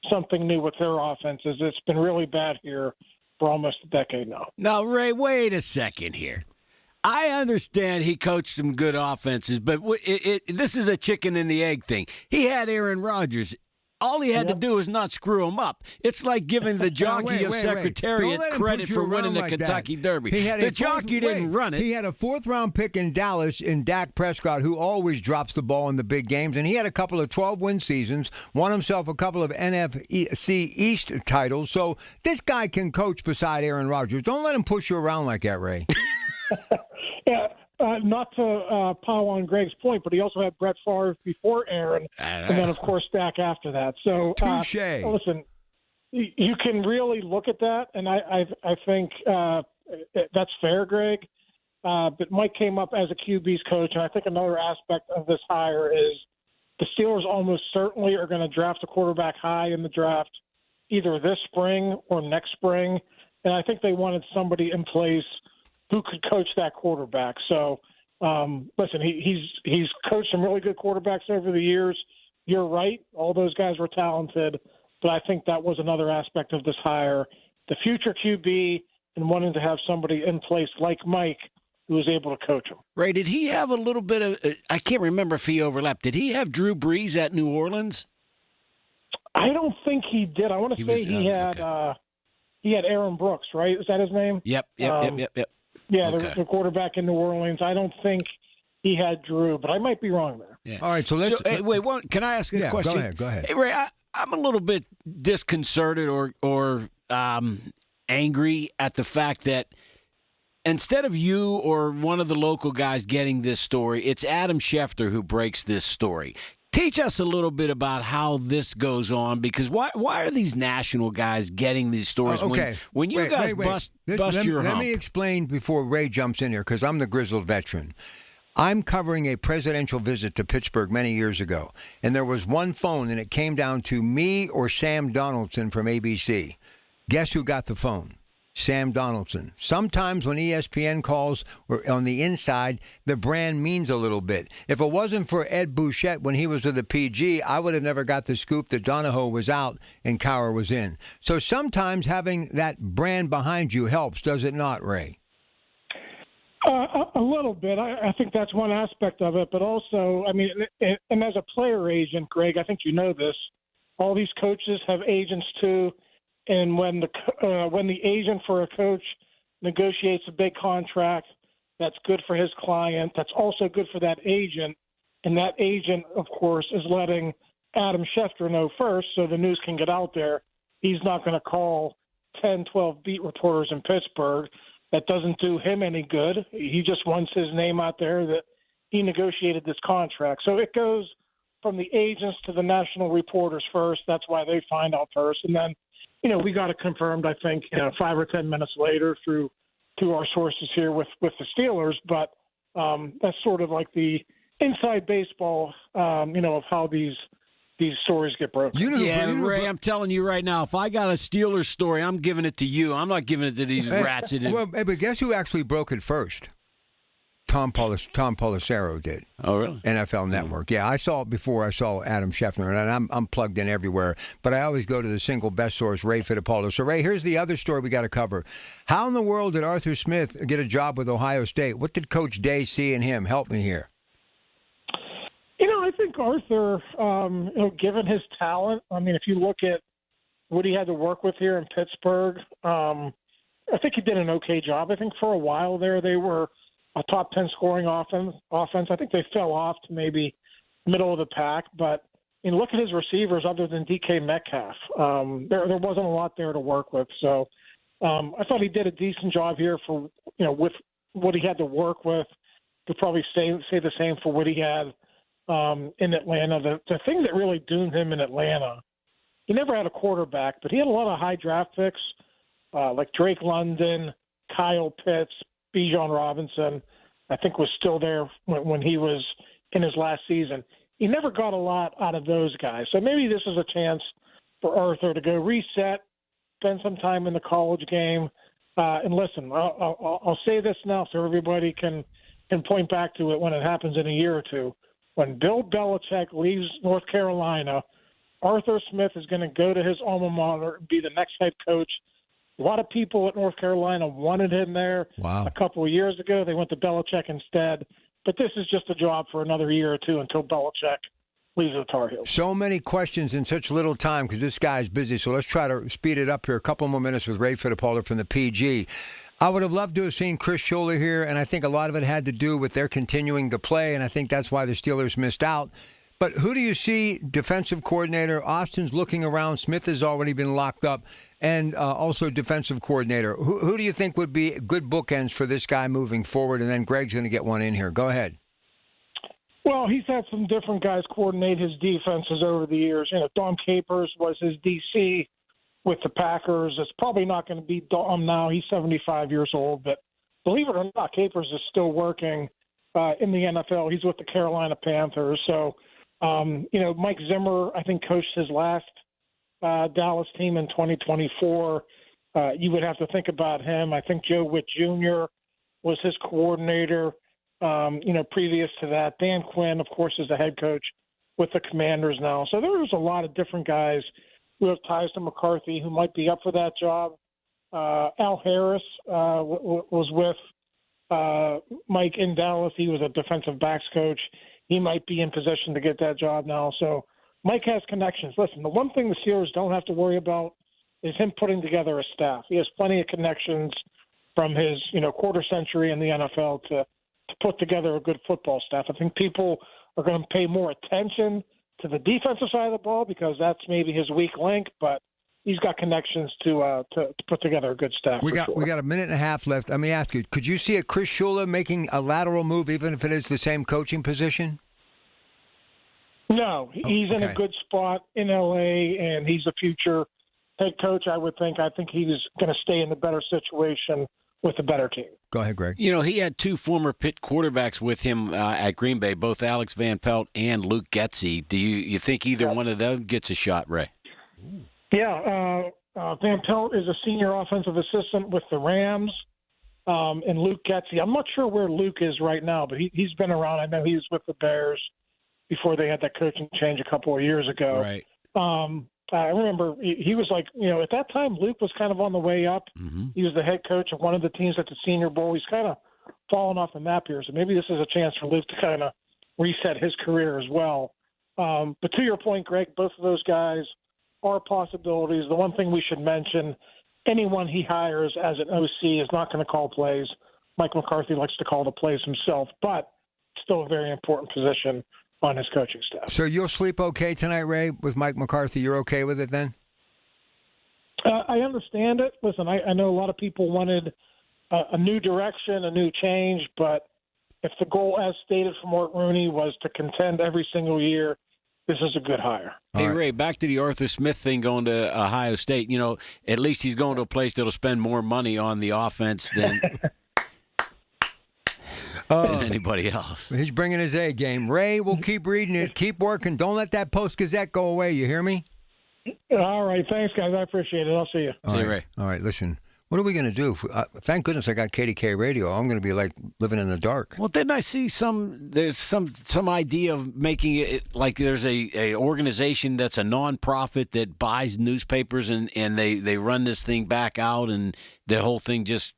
something new with their offenses. It's been really bad here for almost a decade now. Now, Ray, wait a second here. I understand he coached some good offenses, but this is a chicken and the egg thing. He had Aaron Rodgers. All he had to do is not screw him up. It's like giving the jockey of Secretariat credit for winning the Kentucky Derby. The jockey didn't run it. He had a fourth-round pick in Dallas in Dak Prescott, who always drops the ball in the big games, and he had a couple of 12-win seasons, won himself a couple of NFC East titles. So this guy can coach beside Aaron Rodgers. Don't let him push you around like that, Ray. Yeah. Not to pile on Greg's point, but he also had Brett Favre before Aaron, and then, of course, Dak after that. So, listen, you can really look at that, and I think that's fair, Greg. But Mike came up as a QB's coach, and I think another aspect of this hire is the Steelers almost certainly are going to draft a quarterback high in the draft, either this spring or next spring, and I think they wanted somebody in place who could coach that quarterback. So, listen, he's coached some really good quarterbacks over the years. You're right. All those guys were talented, but I think that was another aspect of this hire. The future QB and wanting to have somebody in place like Mike who was able to coach him. Ray, did he have a little bit of I can't remember if he overlapped. Did he have Drew Brees at New Orleans? I don't think he did. I want to say he had Aaron Brooks, right? Is that his name? Yep. Yeah, Okay. the quarterback in New Orleans. I don't think he had Drew, but I might be wrong there. Yeah. All right, so let's can I ask a question? Go ahead. Hey, Ray, I'm a little bit disconcerted or angry at the fact that instead of you or one of the local guys getting this story, it's Adam Schefter who breaks this story. Teach us a little bit about how this goes on, because why are these national guys getting these stories when you guys bust your hump? Let me explain before Ray jumps in here, because I'm the grizzled veteran. I'm covering a presidential visit to Pittsburgh many years ago, and there was one phone, and it came down to me or Sam Donaldson from ABC. Guess who got the phone? Sam Donaldson. Sometimes when ESPN calls or on the inside, the brand means a little bit. If it wasn't for Ed Bouchette when he was with the PG, I would have never got the scoop that Donahoe was out and Cowher was in. So sometimes having that brand behind you helps, does it not, Ray? A little bit. I think that's one aspect of it. But also, I mean, and as a player agent, Greg, I think you know this, all these coaches have agents too. And when the agent for a coach negotiates a big contract, that's good for his client. That's also good for that agent. And that agent, of course, is letting Adam Schefter know first so the news can get out there. He's not going to call 10, 12 beat reporters in Pittsburgh. That doesn't do him any good. He just wants his name out there that he negotiated this contract. So it goes from the agents to the national reporters first. That's why they find out first. And then, we got it confirmed, I think, 5 or 10 minutes later through our sources here with the Steelers. But that's sort of like the inside baseball, of how these stories get broken. Ray, I'm telling you right now, if I got a Steelers story, I'm giving it to you. I'm not giving it to these rats. But guess who actually broke it first? Tom Pelissero did. Oh, really? NFL Network. Yeah, I saw it before I saw Adam Schefter, and I'm plugged in everywhere. But I always go to the single best source, Ray Fittipaldo. So, Ray, here's the other story we got to cover. How in the world did Arthur Smith get a job with Ohio State? What did Coach Day see in him? Help me here. I think Arthur, given his talent, I mean, if you look at what he had to work with here in Pittsburgh, I think he did an okay job. I think for a while there, they were a top 10 scoring offense. I think they fell off to maybe middle of the pack, but look at his receivers other than DK Metcalf. There wasn't a lot there to work with. So I thought he did a decent job here for, with what he had to work with. Could probably say the same for what he had in Atlanta. The thing that really doomed him in Atlanta, he never had a quarterback, but he had a lot of high draft picks like Drake London, Kyle Pitts, Bijan Robinson, I think was still there when he was in his last season. he never got a lot out of those guys. So maybe this is a chance for Arthur to go reset, spend some time in the college game. And listen, I'll say this now so everybody can point back to it when it happens in a year or two. When Bill Belichick leaves North Carolina, Arthur Smith is going to go to his alma mater and be the next head coach. A lot of people at North Carolina wanted him there. Wow. A couple of years ago. They went to Belichick instead. But this is just a job for another year or two until Belichick leaves the Tar Heels. So many questions in such little time because this guy's busy. So let's try to speed it up here. A couple more minutes with Ray Fittipaldi from the PG. I would have loved to have seen Chris Shula here, and I think a lot of it had to do with their continuing to play, and I think that's why the Steelers missed out. But who do you see, defensive coordinator? Austin's looking around. Smith has already been locked up, and also defensive coordinator. Who do you think would be good bookends for this guy moving forward? And then Greg's going to get one in here. Go ahead. Well, he's had some different guys coordinate his defenses over the years. You know, Dom Capers was his DC with the Packers. It's probably not going to be Dom now. He's 75 years old, but believe it or not, Capers is still working in the NFL. He's with the Carolina Panthers. So, you know, Mike Zimmer, I think, coached his last Dallas team in 2024. You would have to think about him. I think Joe Witt Jr. was his coordinator, you know, previous to that. Dan Quinn, of course, is the head coach with the Commanders now. So there's a lot of different guys who have ties to McCarthy who might be up for that job. Al Harris was with Mike in Dallas. He was a defensive backs coach. He might be in position to get that job now. So Mike has connections. Listen, the one thing the Steelers don't have to worry about is him putting together a staff. He has plenty of connections from his, you know, quarter century in the NFL to put together a good football staff. I think people are going to pay more attention to the defensive side of the ball because that's maybe his weak link, but he's got connections to put together a good staff. We got a minute and a half left. Let me ask you, could you see a Chris Shula making a lateral move even if it is the same coaching position? No, he's in a good spot in L.A., and he's a future head coach, I would think. I think he's going to stay in the better situation with a better team. Go ahead, Greg. You know, he had two former Pitt quarterbacks with him at Green Bay, both Alex Van Pelt and Luke Getsy. Do you think either one of them gets a shot, Ray? Yeah, Van Pelt is a senior offensive assistant with the Rams, and Luke Getsy. I'm not sure where Luke is right now, but he's been around. I know he was with the Bears before they had that coaching change a couple of years ago. Right. I remember he was like, you know, at that time, Luke was kind of on the way up. Mm-hmm. He was the head coach of one of the teams at the Senior Bowl. He's kind of fallen off the map here. So maybe this is a chance for Luke to kind of reset his career as well. But to your point, Greg, both of those guys are possibilities. The one thing we should mention, anyone he hires as an OC is not going to call plays. Mike McCarthy likes to call the plays himself, but still a very important position on his coaching staff. So you'll sleep okay tonight, Ray, with Mike McCarthy? You're okay with it then? I understand it. Listen, I know a lot of people wanted a new direction, a new change, but if the goal, as stated from Mark Rooney, was to contend every single year, this is a good hire. Hey, Ray, back to the Arthur Smith thing going to Ohio State. You know, at least he's going to a place that'll spend more money on the offense than anybody else. He's bringing his A game. Ray, we'll keep reading it. Keep working. Don't let that Post-Gazette go away. You hear me? All right. Thanks, guys. I appreciate it. I'll see you. See you, Ray. All right, listen. What are we going to do? Thank goodness I got KDKA radio. I'm going to be like living in the dark. Well, didn't I see there's some idea of making it like there's a organization that's a nonprofit that buys newspapers and they run this thing back out and the whole thing just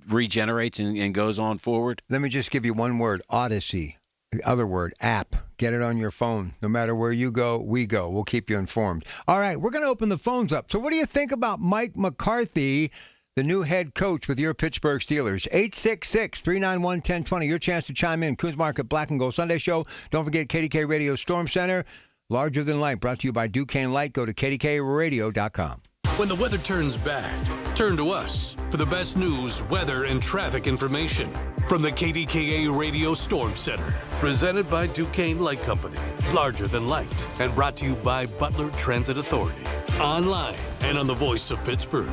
regenerates and goes on forward? Let me just give you one word, Odyssey. The other word, app. Get it on your phone. No matter where you go, we go. We'll keep you informed. All right, we're going to open the phones up. So what do you think about Mike McCarthy, the new head coach with your Pittsburgh Steelers? 866-391-1020. Your chance to chime in. Coons Market Black and Gold Sunday Show. Don't forget KDK Radio Storm Center. Larger than life. Brought to you by Duquesne Light. Go to KDKRadio.com. When the weather turns bad, turn to us for the best news, weather, and traffic information from the KDKA Radio Storm Center. Presented by Duquesne Light Company. Larger than light. And brought to you by Butler Transit Authority. Online and on the voice of Pittsburgh.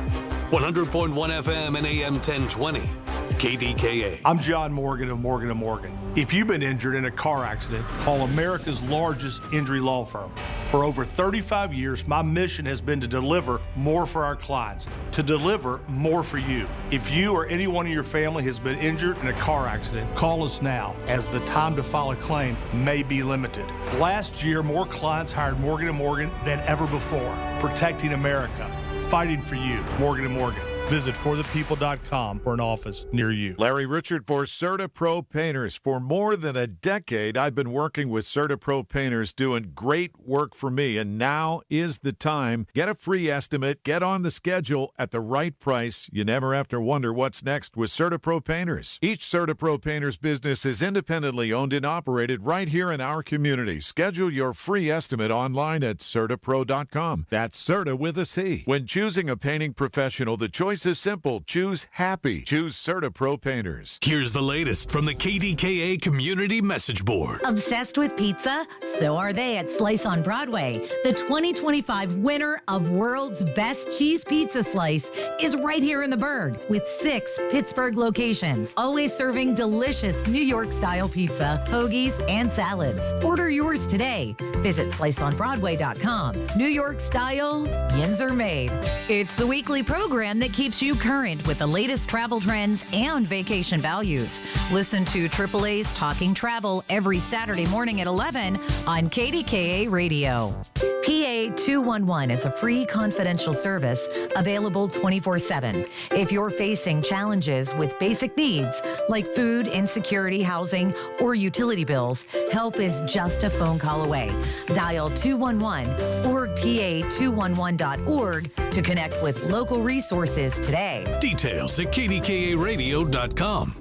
100.1 FM and AM 1020. KDKA. I'm John Morgan of Morgan & Morgan. If you've been injured in a car accident, call America's largest injury law firm. For over 35 years, my mission has been to deliver more for our clients, to deliver more for you. If you or anyone in your family has been injured in a car accident, call us now, as the time to file a claim may be limited. Last year, more clients hired Morgan & Morgan than ever before, protecting America, fighting for you. Morgan & Morgan. Visit forthepeople.com for an office near you. Larry Richard for CertaPro Painters. For more than a decade, I've been working with CertaPro Painters doing great work for me, and now is the time. Get a free estimate, get on the schedule at the right price. You never have to wonder what's next with CertaPro Painters. Each CertaPro Painters business is independently owned and operated right here in our community. Schedule your free estimate online at CertaPro.com. That's Certa with a C. When choosing a painting professional, the choice is simple. Choose happy. Choose CertaPro Painters. Here's the latest from the KDKA Community Message Board. Obsessed with pizza? So are they at Slice on Broadway. The 2025 winner of World's Best Cheese Pizza Slice is right here in the Berg with 6 Pittsburgh locations, always serving delicious New York-style pizza, hoagies, and salads. Order yours today. Visit sliceonbroadway.com. New York style, yins are made. It's the weekly program that keeps you current with the latest travel trends and vacation values. Listen to AAA's Talking Travel every Saturday morning at 11 on KDKA Radio. PA 211 is a free confidential service available 24/7. If you're facing challenges with basic needs like food, insecurity, housing, or utility bills, help is just a phone call away. Dial 211 or PA211.org to connect with local resources today. Details at KDKARadio.com.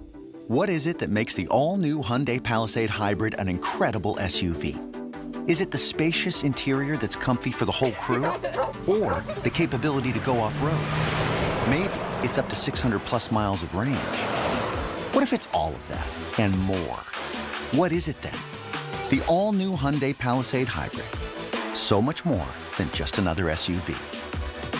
What is it that makes the all-new Hyundai Palisade Hybrid an incredible SUV? Is it the spacious interior that's comfy for the whole crew? Or the capability to go off-road? Maybe it's up to 600-plus miles of range. What if it's all of that and more? What is it then? The all-new Hyundai Palisade Hybrid. So much more than just another SUV.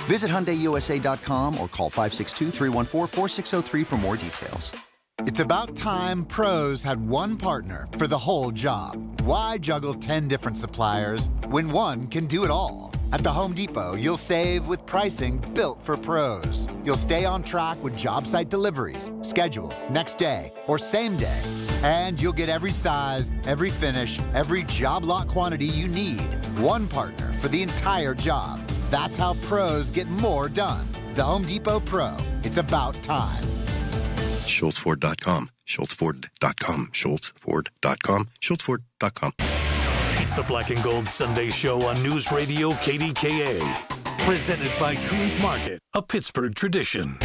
Visit HyundaiUSA.com or call 562-314-4603 for more details. It's about time pros had one partner for the whole job. Why juggle 10 different suppliers when one can do it all? At the Home Depot, you'll save with pricing built for pros. You'll stay on track with job site deliveries, schedule, next day, or same day. And you'll get every size, every finish, every job lot quantity you need. One partner for the entire job. That's how pros get more done. The Home Depot Pro. It's about time. SchultzFord.com, SchultzFord.com, SchultzFord.com, SchultzFord.com. It's the Black and Gold Sunday Show on News Radio KDKA. Presented by Coons Market, a Pittsburgh tradition.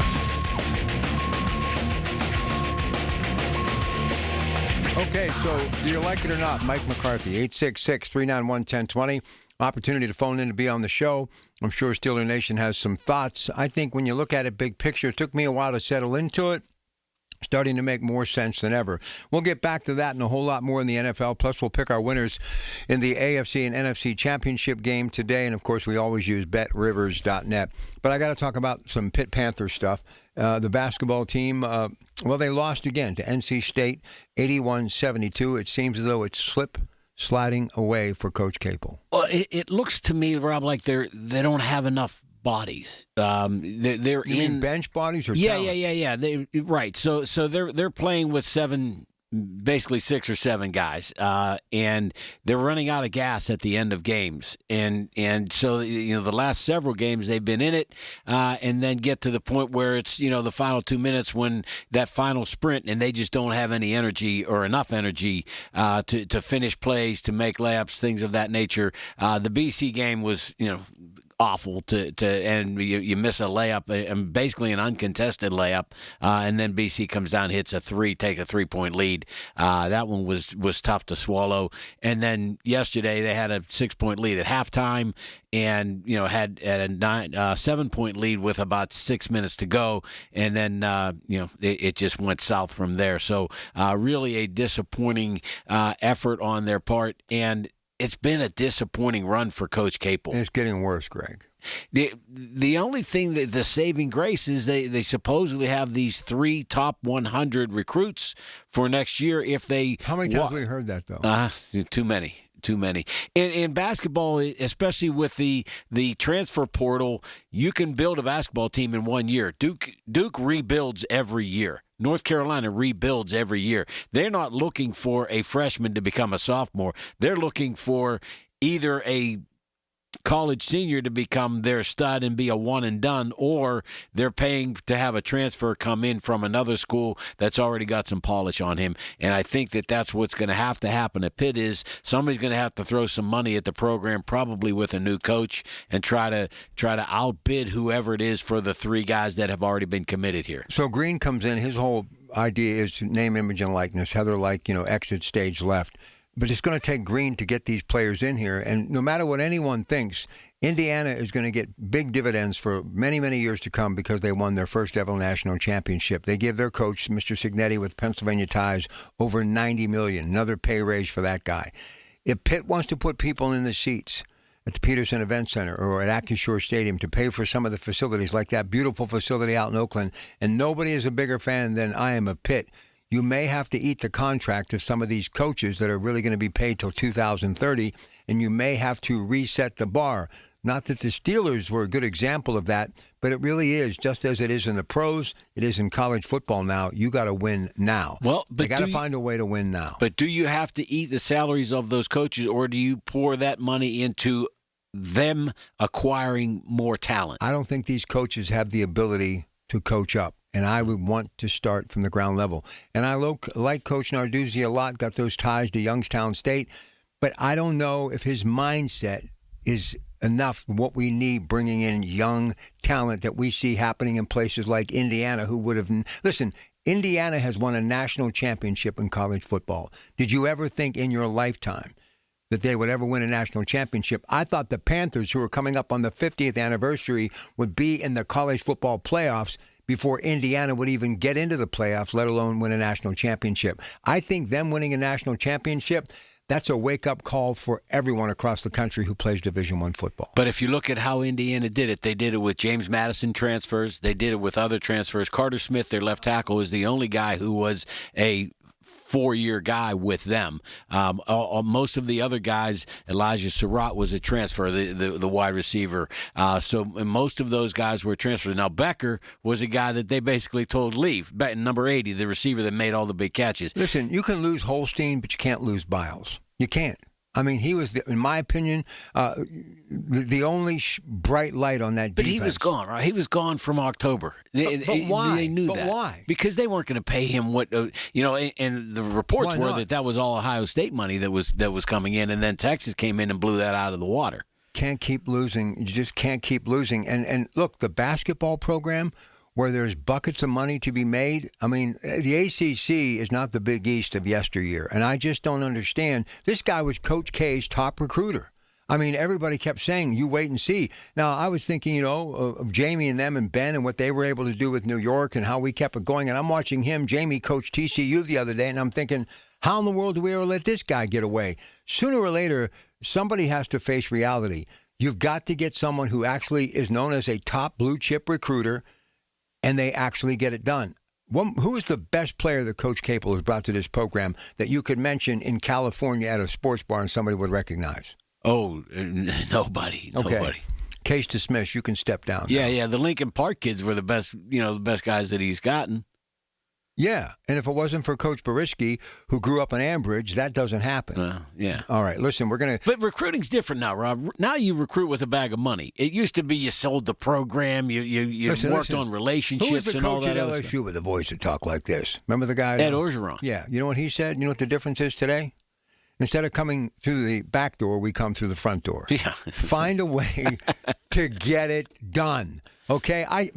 Okay, so do you like it or not? Mike McCarthy, 866-391-1020. Opportunity to phone in to be on the show. I'm sure Steeler Nation has some thoughts. I think when you look at it big picture, it took me a while to settle into it. Starting to make more sense than ever. We'll get back to that and a whole lot more in the NFL. Plus, we'll pick our winners in the AFC and NFC championship game today. And, of course, we always use betrivers.net. But I got to talk about some Pitt Panther stuff. The basketball team, well, they lost again to NC State, 81-72. It seems as though it's sliding away for Coach Capel. Well, it looks to me, Rob, like they don't have enough bodies. They're you mean bench bodies or yeah, talent? yeah. Right. So they're playing with 7, basically 6 or 7 guys, and they're running out of gas at the end of games, and so the last several games they've been in it, and then get to the point where it's the final 2 minutes when that final sprint, and they just don't have any energy or enough energy to finish plays, to make layups, things of that nature. The BC game was awful and you miss a layup, and basically an uncontested layup, and then BC comes down, hits a 3, take a 3-point lead. That one was tough to swallow. And then yesterday they had a 6-point lead at halftime, and had a 7-point lead with about 6 minutes to go, and then it just went south from there. So really a disappointing effort on their part, and it's been a disappointing run for Coach Capel. It's getting worse, Greg. The only thing that the saving grace is they supposedly have these 3 top 100 recruits for next year. If they How many times have we heard that though? Too many. Too many. In basketball, especially with the transfer portal, you can build a basketball team in 1 year. Duke rebuilds every year. North Carolina rebuilds every year. They're not looking for a freshman to become a sophomore. They're looking for either a college senior to become their stud and be a one and done, or they're paying to have a transfer come in from another school that's already got some polish on him. And I think that that's what's going to happen at Pitt is somebody's going to have to throw some money at the program, probably with a new coach, and try to outbid whoever it is for the 3 guys that have already been committed here. So Green comes in. His whole idea is to name, image, and likeness. Heather exit stage left. But it's going to take Green to get these players in here. And no matter what anyone thinks, Indiana is going to get big dividends for many, many years to come because they won their first ever national championship. They give their coach, Mr. Signetti, with Pennsylvania ties, over $90 million, another pay raise for that guy. If Pitt wants to put people in the seats at the Peterson Event Center or at Acrisure Stadium to pay for some of the facilities, like that beautiful facility out in Oakland, and nobody is a bigger fan than I am of Pitt, you may have to eat the contract of some of these coaches that are really going to be paid till 2030, and you may have to reset the bar. Not that the Steelers were a good example of that, but it really is, just as it is in the pros, it is in college football now. You got to win now. Well, but you got to find a way to win now. But do you have to eat the salaries of those coaches, or do you pour that money into them acquiring more talent? I don't think these coaches have the ability to coach up. And I would want to start from the ground level. And I like Coach Narduzzi a lot, got those ties to Youngstown State. But I don't know if his mindset is enough what we need, bringing in young talent that we see happening in places like Indiana, who would have... Listen, Indiana has won a national championship in college football. Did you ever think in your lifetime that they would ever win a national championship? I thought the Panthers, who are coming up on the 50th anniversary, would be in the college football playoffs before Indiana would even get into the playoffs, let alone win a national championship. I think them winning a national championship, that's a wake-up call for everyone across the country who plays Division I football. But if you look at how Indiana did it, they did it with James Madison transfers. They did it with other transfers. Carter Smith, their left tackle, is the only guy who was a 4-year guy with them. Most of the other guys, Elijah Surratt was a transfer, the wide receiver. So most of those guys were transferred. Now Becker was a guy that they basically told leave. Number 80, the receiver that made all the big catches. Listen, you can lose Holstein, but you can't lose Biles. You can't. I mean, he was, in my opinion, the only bright light on that defense. But he was gone, right? He was gone from October. But why? They knew that. Why? Because they weren't going to pay him what, and the reports were that was all Ohio State money that was coming in, and then Texas came in and blew that out of the water. Can't keep losing. You just can't keep losing. And look, the basketball program, where there's buckets of money to be made. I mean, the ACC is not the Big East of yesteryear, and I just don't understand. This guy was Coach K's top recruiter. I mean, everybody kept saying, you wait and see. Now, I was thinking, of Jamie and them and Ben and what they were able to do with New York and how we kept it going, and I'm watching Jamie coach TCU the other day, and I'm thinking, how in the world do we ever let this guy get away? Sooner or later, somebody has to face reality. You've got to get someone who actually is known as a top blue-chip recruiter, and they actually get it done. Who is the best player that Coach Capel has brought to this program that you could mention in California at a sports bar and somebody would recognize? Oh, nobody. Okay. Nobody. Case dismissed. You can step down. Yeah. The Lincoln Park kids were the best, the best guys that he's gotten. Yeah, and if it wasn't for Coach Bariski, who grew up in Ambridge, that doesn't happen. Yeah. All right, listen, we're going to... But recruiting's different now, Rob. Now you recruit with a bag of money. It used to be you sold the program, you worked on relationships and all that. Who was the coach at LSU with a voice that talked like this? Remember the guy? Ed Orgeron. Yeah, you know what he said? You know what the difference is today? Instead of coming through the back door, we come through the front door. Yeah. Find a way to get it done. Okay?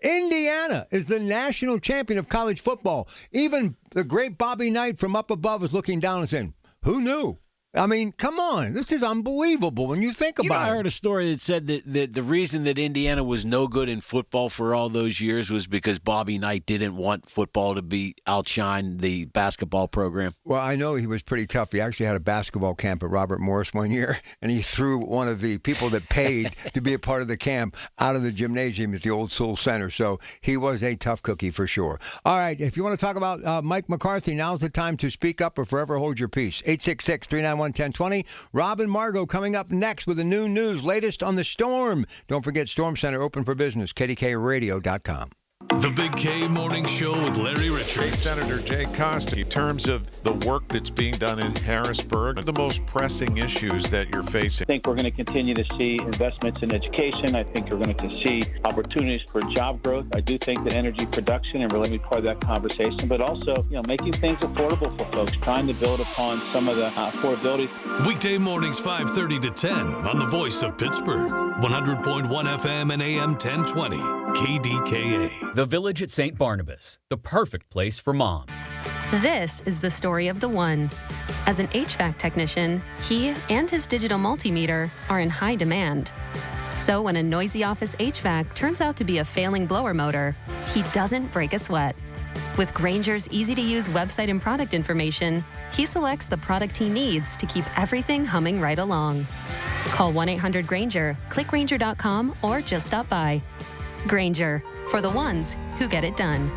Indiana is the national champion of college football. Even the great Bobby Knight from up above is looking down and saying, who knew? I mean, come on. This is unbelievable when you think about I it. heard a story that said that the reason that Indiana was no good in football for all those years was because Bobby Knight didn't want football to outshine the basketball program. Well, I know he was pretty tough. He actually had a basketball camp at Robert Morris one year, and he threw one of the people that paid to be a part of the camp out of the gymnasium at the old Soul Center. So he was a tough cookie for sure. All right, if you want to talk about Mike McCarthy, now's the time to speak up or forever hold your peace. 866-391-1020. Rob and Margot coming up next with the new news, latest on the storm. Don't forget, Storm Center open for business, KDKA-radio.com. The Big K Morning Show with Larry Richards. State Senator Jay Costa, in terms of the work that's being done in Harrisburg, the most pressing issues that you're facing. I think we're going to continue to see investments in education. I think we're going to see opportunities for job growth. I do think that energy production and really be part of that conversation, but also, making things affordable for folks, trying to build upon some of the affordability. Weekday mornings 5:30 to 10 on the Voice of Pittsburgh, 100.1 FM and AM 1020, KDKA. The Village at St. Barnabas, the perfect place for mom. This is the story of the one. As an HVAC technician, he and his digital multimeter are in high demand. So when a noisy office HVAC turns out to be a failing blower motor, he doesn't break a sweat. With Grainger's easy-to-use website and product information, he selects the product he needs to keep everything humming right along. Call 1-800-GRAINGER, click Grainger.com, or just stop by. Grainger, for the ones who get it done.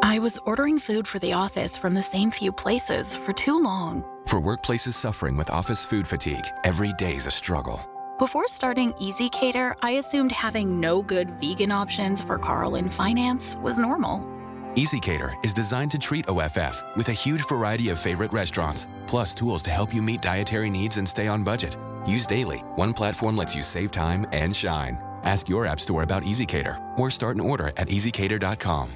I was ordering food for the office from the same few places for too long. For workplaces suffering with office food fatigue, every day's a struggle. Before starting Easy Cater, I assumed having no good vegan options for Carl in finance was normal. Easy Cater is designed to treat OFF with a huge variety of favorite restaurants, plus tools to help you meet dietary needs and stay on budget. Used daily, one platform lets you save time and shine. Ask your app store about Easy Cater or start an order at easycater.com.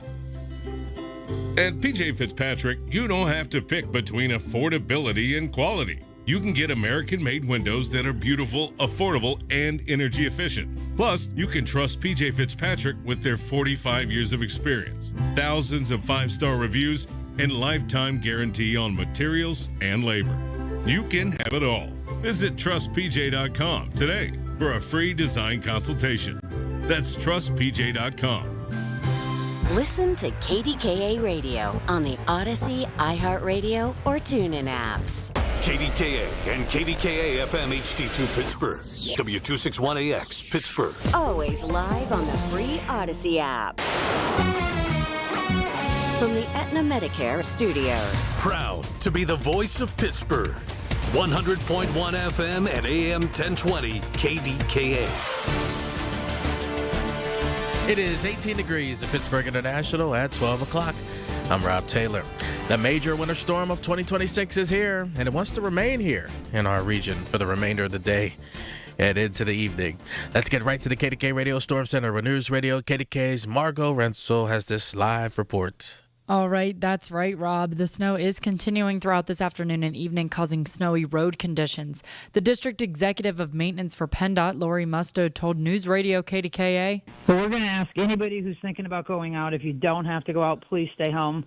At PJ Fitzpatrick, you don't have to pick between affordability and quality. You can get American-made windows that are beautiful, affordable, and energy efficient. Plus, you can trust PJ Fitzpatrick with their 45 years of experience, thousands of 5-star reviews, and lifetime guarantee on materials and labor. You can have it all. Visit trustpj.com today for a free design consultation. That's trustpj.com. Listen to KDKA Radio on the Odyssey, iHeartRadio, or TuneIn apps. KDKA and KDKA-FM HD2 Pittsburgh, W261AX Pittsburgh. Always live on the free Odyssey app. From the Aetna Medicare studios. Proud to be the voice of Pittsburgh. 100.1 FM and AM 1020 KDKA. It is 18 degrees at Pittsburgh International at 12 o'clock. I'm Rob Taylor. The major winter storm of 2026 is here, and it wants to remain here in our region for the remainder of the day and into the evening. Let's get right to the KDK Radio Storm Center where News Radio KDK's Margot Rensel has this live report. All right, that's right, Rob. The snow is continuing throughout this afternoon and evening, causing snowy road conditions. The District Executive of Maintenance for PennDOT, Lori Musto, told News Radio KDKA. So we're going to ask anybody who's thinking about going out, if you don't have to go out, please stay home.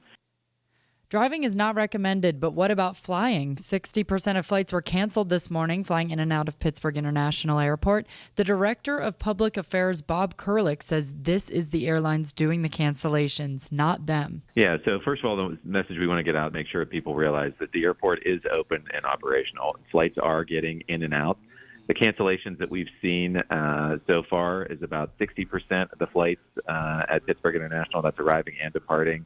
Driving is not recommended, but what about flying? 60% of flights were canceled this morning, flying in and out of Pittsburgh International Airport. The Director of Public Affairs, Bob Kurlick, says this is the airlines doing the cancellations, not them. Yeah, so first of all, the message we want to get out, make sure people realize that the airport is open and operational. Flights are getting in and out. The cancellations that we've seen so far is about 60% of the flights at Pittsburgh International that's arriving and departing.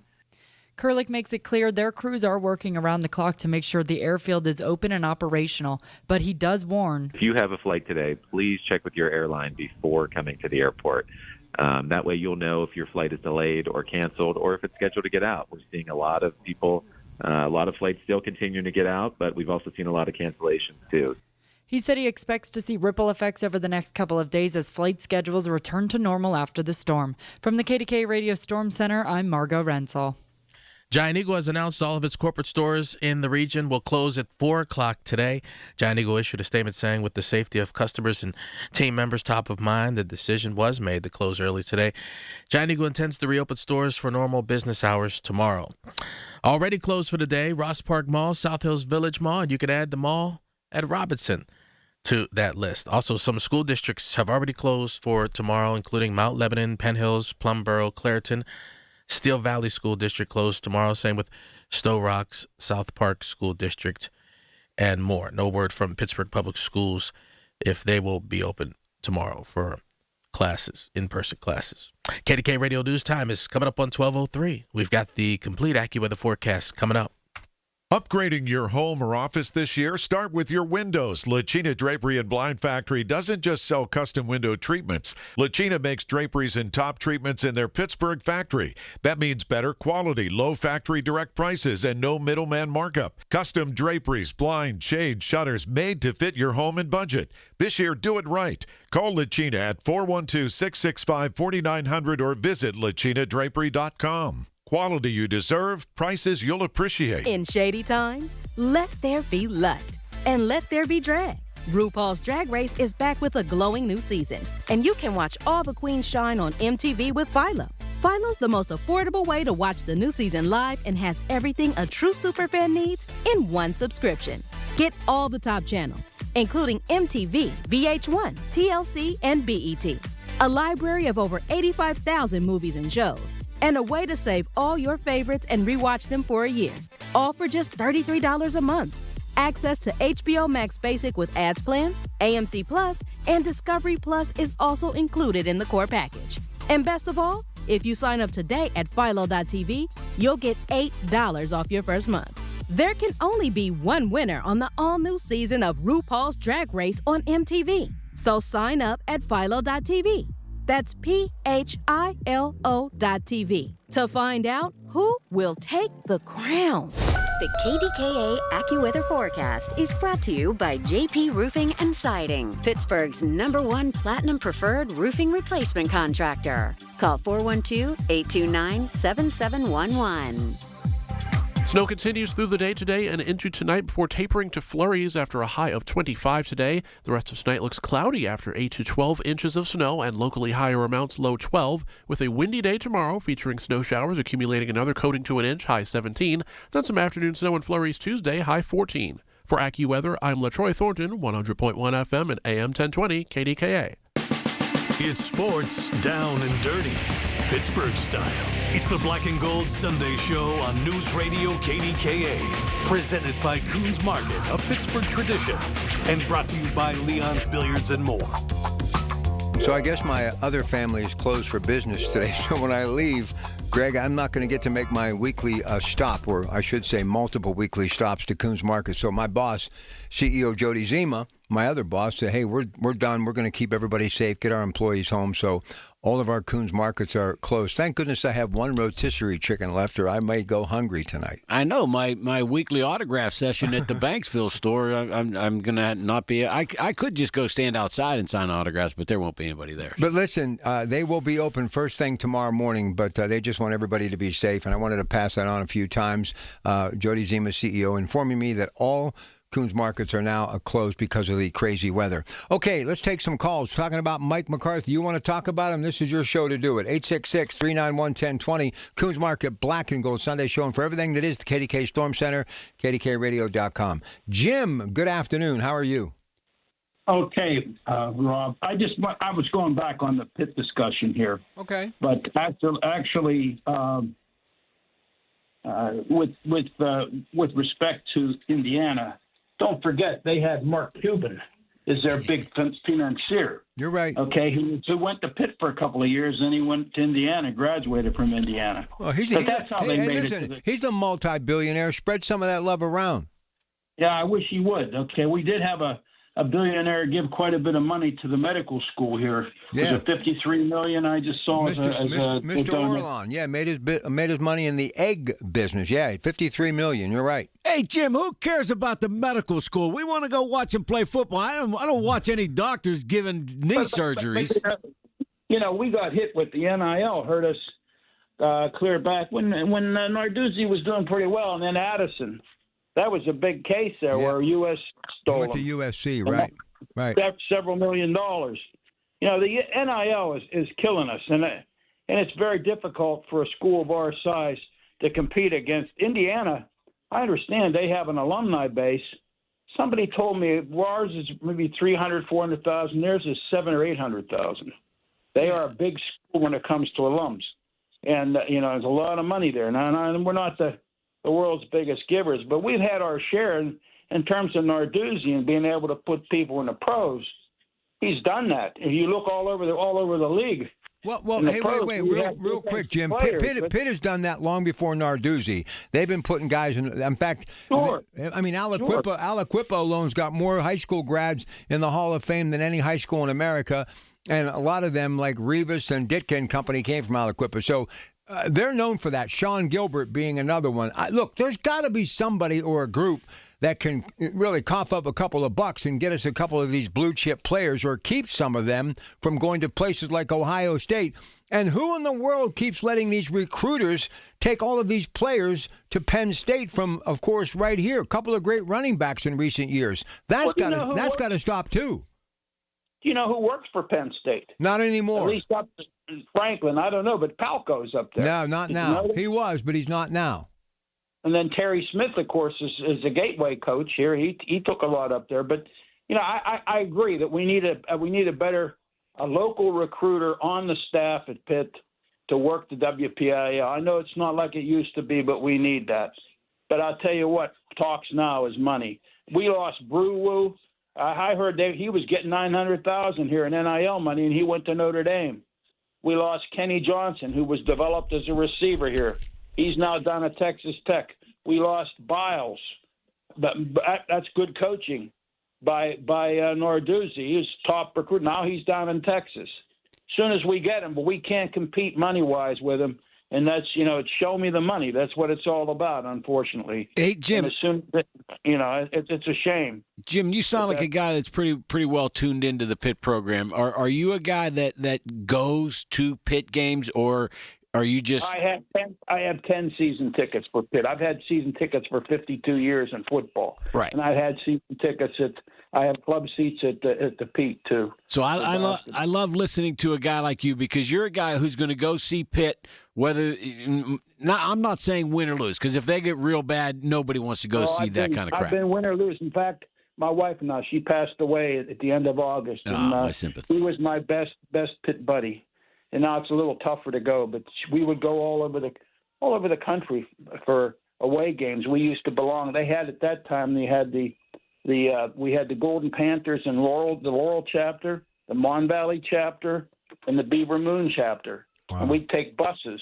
Kurlick makes it clear their crews are working around the clock to make sure the airfield is open and operational, but he does warn. If you have a flight today, please check with your airline before coming to the airport. That way you'll know if your flight is delayed or canceled or if it's scheduled to get out. We're seeing a lot of people, a lot of flights still continuing to get out, but we've also seen a lot of cancellations too. He said he expects to see ripple effects over the next couple of days as flight schedules return to normal after the storm. From the KDK Radio Storm Center, I'm Margot Rensel. Giant Eagle has announced all of its corporate stores in the region will close at 4 o'clock today. Giant Eagle issued a statement saying, with the safety of customers and team members top of mind, the decision was made to close early today. Giant Eagle intends to reopen stores for normal business hours tomorrow. Already closed for the day, Ross Park Mall, South Hills Village Mall, and you can add the mall at Robinson to that list. Also, some school districts have already closed for tomorrow, including Mount Lebanon, Penn Hills, Plumboro, Clareton. Steel Valley School District closed tomorrow. Same with Stowe Rocks, South Park School District, and more. No word from Pittsburgh Public Schools if they will be open tomorrow for classes, in-person classes. KDK Radio News Time is coming up on 12:03. We've got the complete AccuWeather forecast coming up. Upgrading your home or office this year? Start with your windows. Lachina Drapery and Blind Factory doesn't just sell custom window treatments. Lachina makes draperies and top treatments in their Pittsburgh factory. That means better quality, low factory direct prices, and no middleman markup. Custom draperies, blinds, shades, shutters made to fit your home and budget. This year, do it right. Call Lachina at 412-665-4900 or visit lachinadrapery.com. Quality you deserve, prices you'll appreciate. In shady times, let there be light and let there be drag. RuPaul's Drag Race is back with a glowing new season, and you can watch all the queens shine on MTV with Philo. Philo's the most affordable way to watch the new season live and has everything a true superfan needs in one subscription. Get all the top channels, including MTV, VH1, TLC, and BET. A library of over 85,000 movies and shows, and a way to save all your favorites and rewatch them for a year. All for just $33 a month. Access to HBO Max Basic with Ads Plan, AMC Plus, and Discovery Plus is also included in the core package. And best of all, if you sign up today at philo.tv, you'll get $8 off your first month. There can only be one winner on the all-new season of RuPaul's Drag Race on MTV. So sign up at philo.tv. That's PHILO.TV to find out who will take the crown. The KDKA AccuWeather forecast is brought to you by JP Roofing and Siding, Pittsburgh's #1 Platinum Preferred Roofing Replacement Contractor. Call 412-829-7711. Snow continues through the day today and into tonight before tapering to flurries after a high of 25 today. The rest of tonight looks cloudy after 8 to 12 inches of snow and locally higher amounts, low 12, with a windy day tomorrow featuring snow showers accumulating another coating to an inch, high 17. Then some afternoon snow and flurries Tuesday, high 14. For AccuWeather, I'm LaTroy Thornton, 100.1 FM and AM 1020 KDKA. It's sports down and dirty, Pittsburgh style. It's the Black and Gold Sunday Show on News Radio KDKA. Presented by Coons Market, a Pittsburgh tradition. And brought to you by Leon's Billiards and More. So I guess my other family is closed for business today. So when I leave, Greg, I'm not going to get to make my weekly stop, or I should say multiple weekly stops to Coons Market. So my boss, CEO Jody Zima, my other boss, said, hey, we're done. We're going to keep everybody safe, get our employees home. So all of our Coons Markets are closed. Thank goodness I have one rotisserie chicken left, or I may go hungry tonight. I know. My weekly autograph session at the Banksville store, I'm going to not be. I could just go stand outside and sign autographs, but there won't be anybody there. But listen, they will be open first thing tomorrow morning, but they just want everybody to be safe, and I wanted to pass that on a few times. Jody Zima, CEO, informing me that all Coons Markets are now closed because of the crazy weather. Okay, let's take some calls. Talking about Mike McCarthy. You want to talk about him? This is your show to do it. 866-391-1020. Coons Market Black and Gold Sunday Show. And for everything that is the KDK Storm Center, KDKRadio.com. Jim, good afternoon. How are you? Okay, Rob. I was going back on the Pitt discussion here. Okay. But actually, with respect to Indiana, don't forget they had Mark Cuban is their big financier. You're right. Okay, he went to Pitt for a couple of years, and he went to Indiana, graduated from Indiana. Well, that's how they made it. He's a multi-billionaire. Spread some of that love around. Yeah, I wish he would. Okay, we did have a billionaire give quite a bit of money to the medical school here. Yeah. Was it $53 million? I just saw Mr. Orlon. Yeah, made his money in the egg business. Yeah, $53 million. You're right. Hey, Jim, who cares about the medical school? We want to go watch them play football. I don't watch any doctors giving knee surgeries. But, we got hit with the NIL, hurt us clear back when Narduzzi was doing pretty well, and then Addison. That was a big case there where U.S. stole Went to him. USC, right? Right. Several $1 million. You know, the NIL is killing us, and it's very difficult for a school of our size to compete against Indiana. I understand they have an alumni base. Somebody told me ours is maybe 300,000, 400,000. Theirs is 700,000 or 800,000. They are a big school when it comes to alums, and you know, there's a lot of money there. Now, we're not the world's biggest givers, but we've had our share in terms of Narduzzi and being able to put people in the pros. He's done that. If you look all over the league. Well, hey, wait, real quick, Jim. Pitt has done that long before Narduzzi. They've been putting guys in fact, sure. I mean, Aliquippa alone's got more high school grads in the Hall of Fame than any high school in America, and a lot of them, like Rivas and Ditka and company, came from Aliquippa. So they're known for that. Sean Gilbert being another one. Look, there's got to be somebody or a group that can really cough up a couple of bucks and get us a couple of these blue chip players, or keep some of them from going to places like Ohio State. And who in the world keeps letting these recruiters take all of these players to Penn State from, of course, right here? A couple of great running backs in recent years. That's got to stop too. Do you know who works for Penn State? Not anymore. At least up to Franklin. I don't know, but Palco's up there. No, not now. He was, but he's not now. And then Terry Smith, of course, is a gateway coach here. He took a lot up there. But, you know, I agree that we need a better local recruiter on the staff at Pitt to work the WPIAL. I know it's not like it used to be, but we need that. But I'll tell you what talks now is money. We lost Brew. I heard he was getting $900,000 here in NIL money, and he went to Notre Dame. We lost Kenny Johnson, who was developed as a receiver here. He's now down at Texas Tech. We lost Biles. But that's good coaching by Narduzzi. He's top recruit. Now he's down in Texas. As soon as we get him, but we can't compete money-wise with him. And that's, you know, it's show me the money. That's what it's all about, unfortunately. Hey, Jim. It's a shame. Jim, you sound like a guy that's pretty well tuned into the Pitt program. Are you a guy that goes to Pitt games, or are you just? I have 10 season tickets for Pitt. I've had season tickets for 52 years in football. Right. And I've had season tickets I have club seats at the Pete too. So I love listening to a guy like you, because you're a guy who's going to go see Pitt, whether I'm not saying win or lose, because if they get real bad, nobody wants to go see that kind of crap. I've been win or lose. In fact, my wife now, she passed away at the end of August. And, my sympathy. He was my best Pitt buddy, and now it's a little tougher to go. But we would go all over the country for away games. We used to belong. They had at that time. They had we had the Golden Panthers and the Laurel chapter, the Mon Valley chapter, and the Beaver Moon chapter. Wow. And we'd take buses,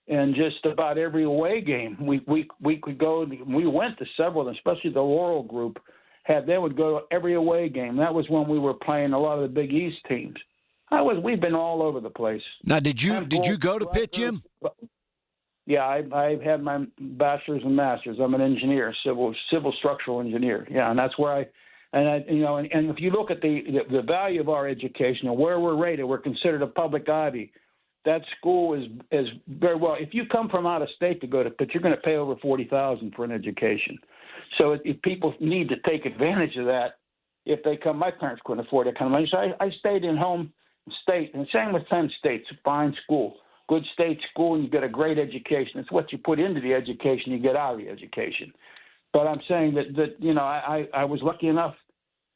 and just about every away game we could go. We went to several, especially the Laurel group. They would go to every away game. That was when we were playing a lot of the Big East teams. We've been all over the place. Now, did you go to Pitt, Jim? Yeah, I had my bachelor's and master's. I'm an engineer, civil structural engineer. Yeah, and that's where and if you look at the value of our education and where we're rated, we're considered a public Ivy. That school is very well. If you come from out of state to go to Pitt, you're going to pay over $40,000 for an education. So if people need to take advantage of that, if they come, my parents couldn't afford that kind of money. So I stayed in home state, and same with Penn State. It's a fine school. Good state school, and you get a great education. It's what you put into the education you get out of the education. But I'm saying that you know, I was lucky enough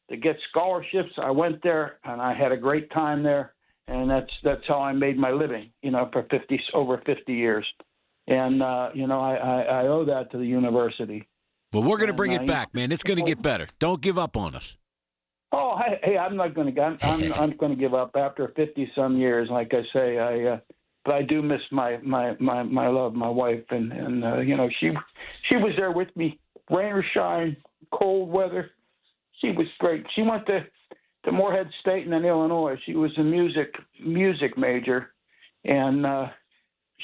to get scholarships. I went there, and I had a great time there, and that's how I made my living, you know, for over 50 years. And you know, I owe that to the university. Well, we're going to bring it back, man. It's going to get better. Don't give up on us. Oh, hey, I'm not going to. I'm going to give up after 50-some years. Like I say, but I do miss my love, my wife, and you know, she was there with me, rain or shine, cold weather. She was great. She went to Morehead State and then Illinois. She was a music major, and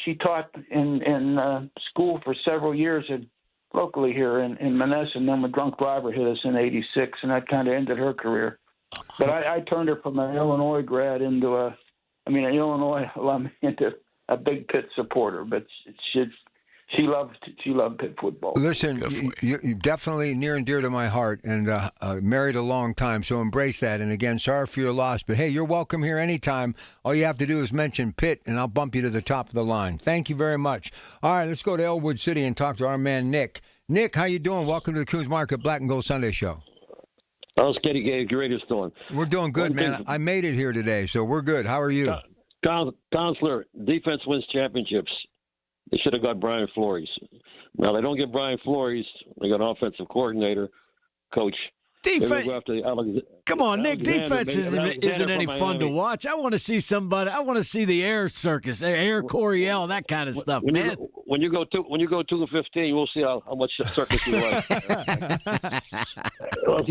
she taught in school for several years locally here in Menneson. And then the drunk driver hit us in '86, and that kind of ended her career. But I turned her from an Illinois grad into an Illinois alum into a big Pitt supporter, but she loved Pitt football. Listen, you definitely near and dear to my heart, and married a long time, so embrace that. And again, sorry for your loss, but hey, you're welcome here anytime. All you have to do is mention Pitt, and I'll bump you to the top of the line. Thank you very much. All right, let's go to Elwood City and talk to our man Nick. Nick, how you doing? Welcome to the Coons Market Black and Gold Sunday Show. How's KDKA Radio doing? We're doing good, man. I made it here today, so we're good. How are you? Counselor, defense wins championships. They should have got Brian Flores. Now, they don't get Brian Flores. They got an offensive coordinator, coach. Defense. Come on, Nick. Defense isn't any fun to watch. I want to see somebody. I want to see the air circus, air Coryell, that kind of stuff, man. When you go 2-15, we'll see how much circus you like.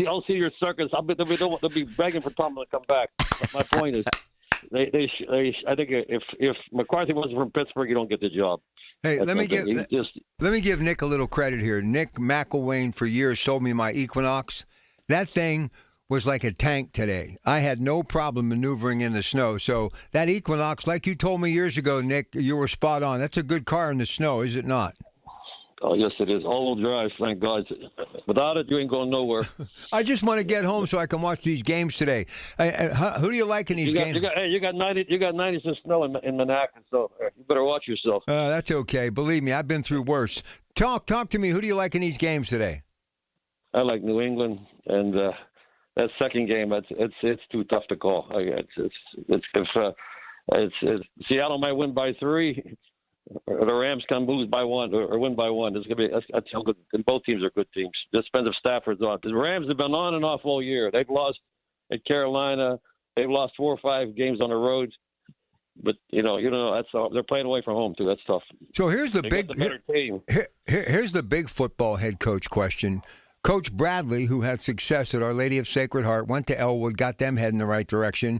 I'll see your circus. They'll be begging for Tomlin to come back. But my point is, I think if McCarthy wasn't from Pittsburgh, you don't get the job. Hey, let me give Nick a little credit here. Nick McElwain for years sold me my Equinox. That thing was like a tank today. I had no problem maneuvering in the snow. So that Equinox, like you told me years ago, Nick, you were spot on. That's a good car in the snow, is it not? Oh, yes, it is. All-wheel drive, thank God. Without it, you ain't going nowhere. I just want to get home so I can watch these games today. Who do you like in these games? You got 90 in snow in Manhattan, so you better watch yourself. That's okay. Believe me, I've been through worse. Talk to me. Who do you like in these games today? I like New England, and that second game, it's too tough to call. Seattle might win by 3. Or the Rams can lose by 1 or win by 1. It's gonna be that's how good. And both teams are good teams. Just depends if Stafford's on. The Rams have been on and off all year. They've lost at Carolina. They've lost 4 or 5 games on the road. But you know that's all. They're playing away from home too. That's tough. So here's the better team. Here's the big football head coach question. Coach Bradley, who had success at Our Lady of Sacred Heart, went to Elwood, got them heading the right direction.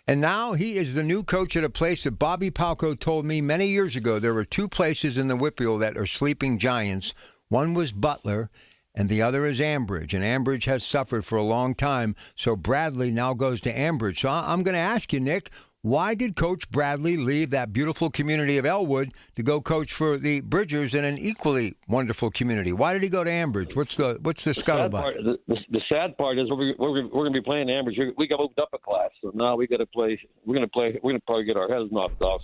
And now he is the new coach at a place that Bobby Palco told me many years ago. There were 2 places in the Whitfield that are sleeping giants. One was Butler, and the other is Ambridge. And Ambridge has suffered for a long time. So Bradley now goes to Ambridge. So I'm going to ask you, Nick, why did Coach Bradley leave that beautiful community of Elwood to go coach for the Bridgers in an equally wonderful community? Why did he go to Ambridge? What's the scuttlebutt? The sad part is we're going to be playing Ambridge. We got moved up a class, so now we got to play. We're going to probably get our heads knocked off.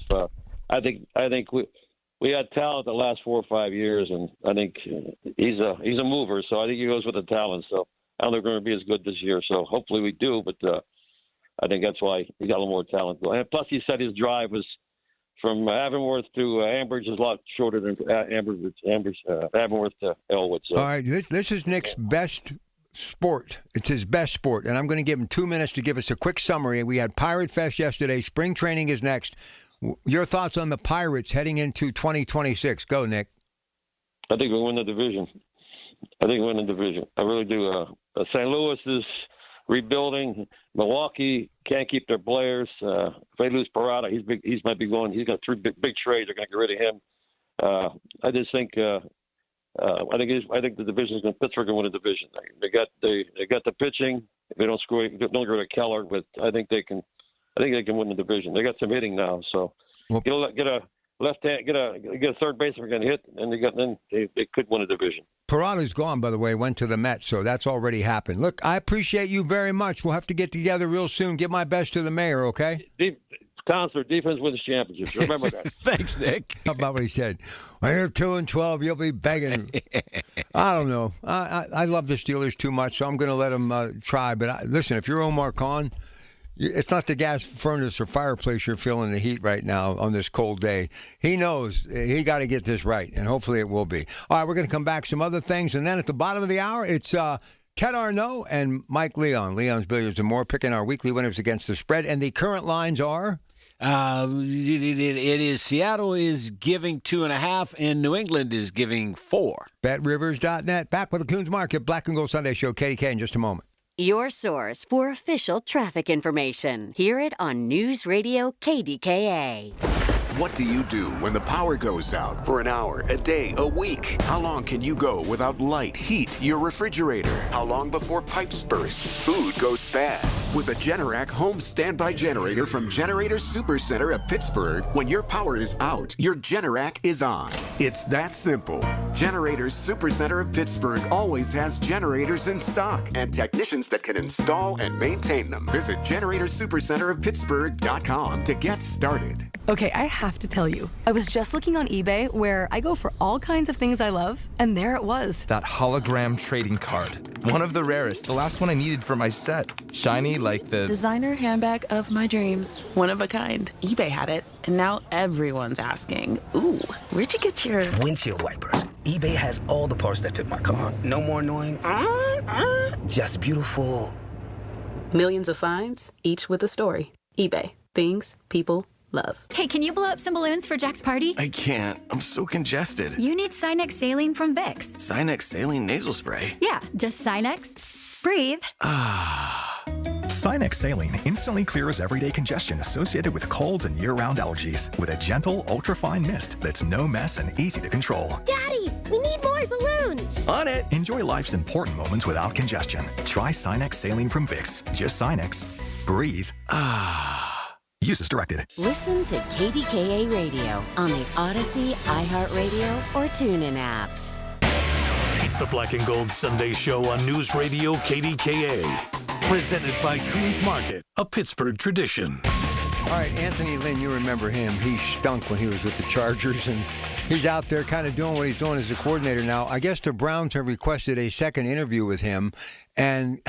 I think we had talent the last 4 or 5 years, and I think he's a mover. So I think he goes with the talent. So I don't think we're going to be as good this year. So hopefully we do, but. I think that's why he got a little more talent. And plus, he said his drive was from Avonworth to Ambridge is a lot shorter than Avonworth to Elwood. So. All right, this is Nick's best sport. It's his best sport, and I'm going to give him 2 minutes to give us a quick summary. We had Pirate Fest yesterday. Spring training is next. Your thoughts on the Pirates heading into 2026? Go, Nick. I think we win the division. I really do. St. Louis is rebuilding. Milwaukee can't keep their players. If they lose Parada, he's might be going. He's got 3 big trades. They're going to get rid of him. I just think. I think the division is going. Pittsburgh going to win the division. They got the pitching. If they don't get rid of Keller, but I think they can. I think they can win the division. They got some hitting now, so get a left hand, get a third baseman going to hit, and they could win a division. Parada's gone, by the way, went to the Mets, so that's already happened. Look, I appreciate you very much. We'll have to get together real soon. Give my best to the mayor, okay? Counselor, defense wins championships. Remember that. Thanks, Nick. How about what he said? When you're 2-12, you'll be begging. I don't know. I love the Steelers too much, so I'm going to let them try. But listen, if you're Omar Khan, it's not the gas furnace or fireplace you're feeling the heat right now on this cold day. He knows he got to get this right, and hopefully it will be. All right, we're going to come back some other things, and then at the bottom of the hour, it's Ted Arnaud and Mike Leon. Leon's Billiards and More picking our weekly winners against the spread, and the current lines are? It is Seattle is giving 2.5, and New England is giving 4. BetRivers.net. Back with the Coons Market Black and Gold Sunday Show. KDK in just a moment. Your source for official traffic information. Hear it on News Radio KDKA. What do you do when the power goes out for an hour, a day, a week? How long can you go without light, heat, your refrigerator? How long before pipes burst, food goes bad? with a Generac home standby generator from Generator Supercenter of Pittsburgh. When your power is out, your Generac is on. It's that simple. Generator Supercenter of Pittsburgh always has generators in stock and technicians that can install and maintain them. Visit GeneratorSupercenterofPittsburgh.com to get started. Okay, I have to tell you, I was just looking on eBay where I go for all kinds of things I love, and there it was. That hologram trading card. One of the rarest, the last one I needed for my set. Shiny like the designer handbag of my dreams. One of a kind. eBay had it, and now everyone's asking, ooh, where'd you get your windshield wipers? eBay has all the parts that fit my car. No more annoying, just beautiful. Millions of finds, each with a story. eBay. Things people love. Hey, can you blow up some balloons for Jack's party? I can't. I'm so congested. You need Sinex Saline from Vicks. Sinex Saline nasal spray? Yeah, just Sinex. Breathe. Sinex Saline instantly clears everyday congestion associated with colds and year-round allergies with a gentle, ultra-fine mist that's no mess and easy to control. Daddy, we need more balloons. On it. Enjoy life's important moments without congestion. Try Sinex Saline from Vicks. Just Sinex. Breathe. Use as directed. Listen to KDKA Radio on the Odyssey, iHeartRadio, or TuneIn apps. It's the Black and Gold Sunday Show on News Radio KDKA. Presented by Coons Market, a Pittsburgh tradition. All right, Anthony Lynn, you remember him. He stunk when he was with the Chargers, and he's out there kind of doing what he's doing as a coordinator now. I guess the Browns have requested a second interview with him, and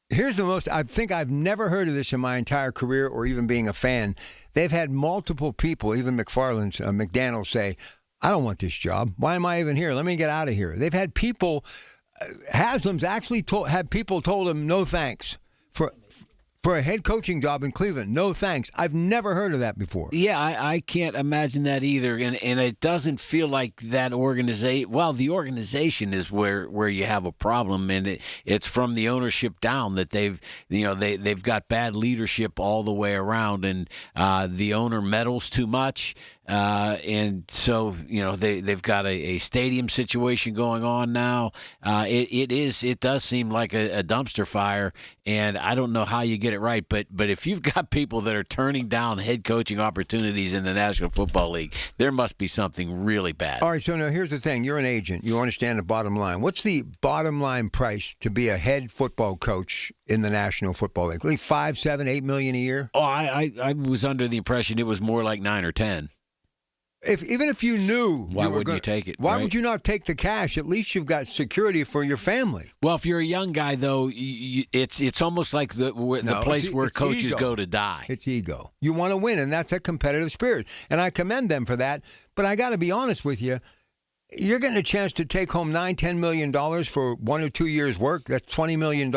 here's the most, I think I've never heard of this in my entire career or even being a fan. They've had multiple people, even McDaniel say, I don't want this job. Why am I even here? Let me get out of here. They've had people, Haslam's actually had people told him no thanks for a head coaching job in Cleveland. No thanks. I've never heard of that before. Yeah, I can't imagine that either. And it doesn't feel like that organization. Well, the organization is where you have a problem, and it's from the ownership down that they've got bad leadership all the way around, and the owner meddles too much. And so, they've got a stadium situation going on now. It does seem like a dumpster fire, and I don't know how you get it right. But if you've got people that are turning down head coaching opportunities in the National Football League, there must be something really bad. All right, so now here's the thing. You're an agent. You understand the bottom line. What's the bottom line price to be a head football coach in the National Football League? Like $5, $7, $8 million a year? Oh, I was under the impression it was more like 9 or 10. Even if you knew, why wouldn't you take it? Why right? would you not take the cash? At least you've got security for your family. Well, if you're a young guy, though, it's almost like the place where coaches ego. Go to die. It's ego. You want to win, and that's a competitive spirit, and I commend them for that. But I got to be honest with you. You're getting a chance to take home $9-10 million for 1 or 2 years' work. That's $20 million.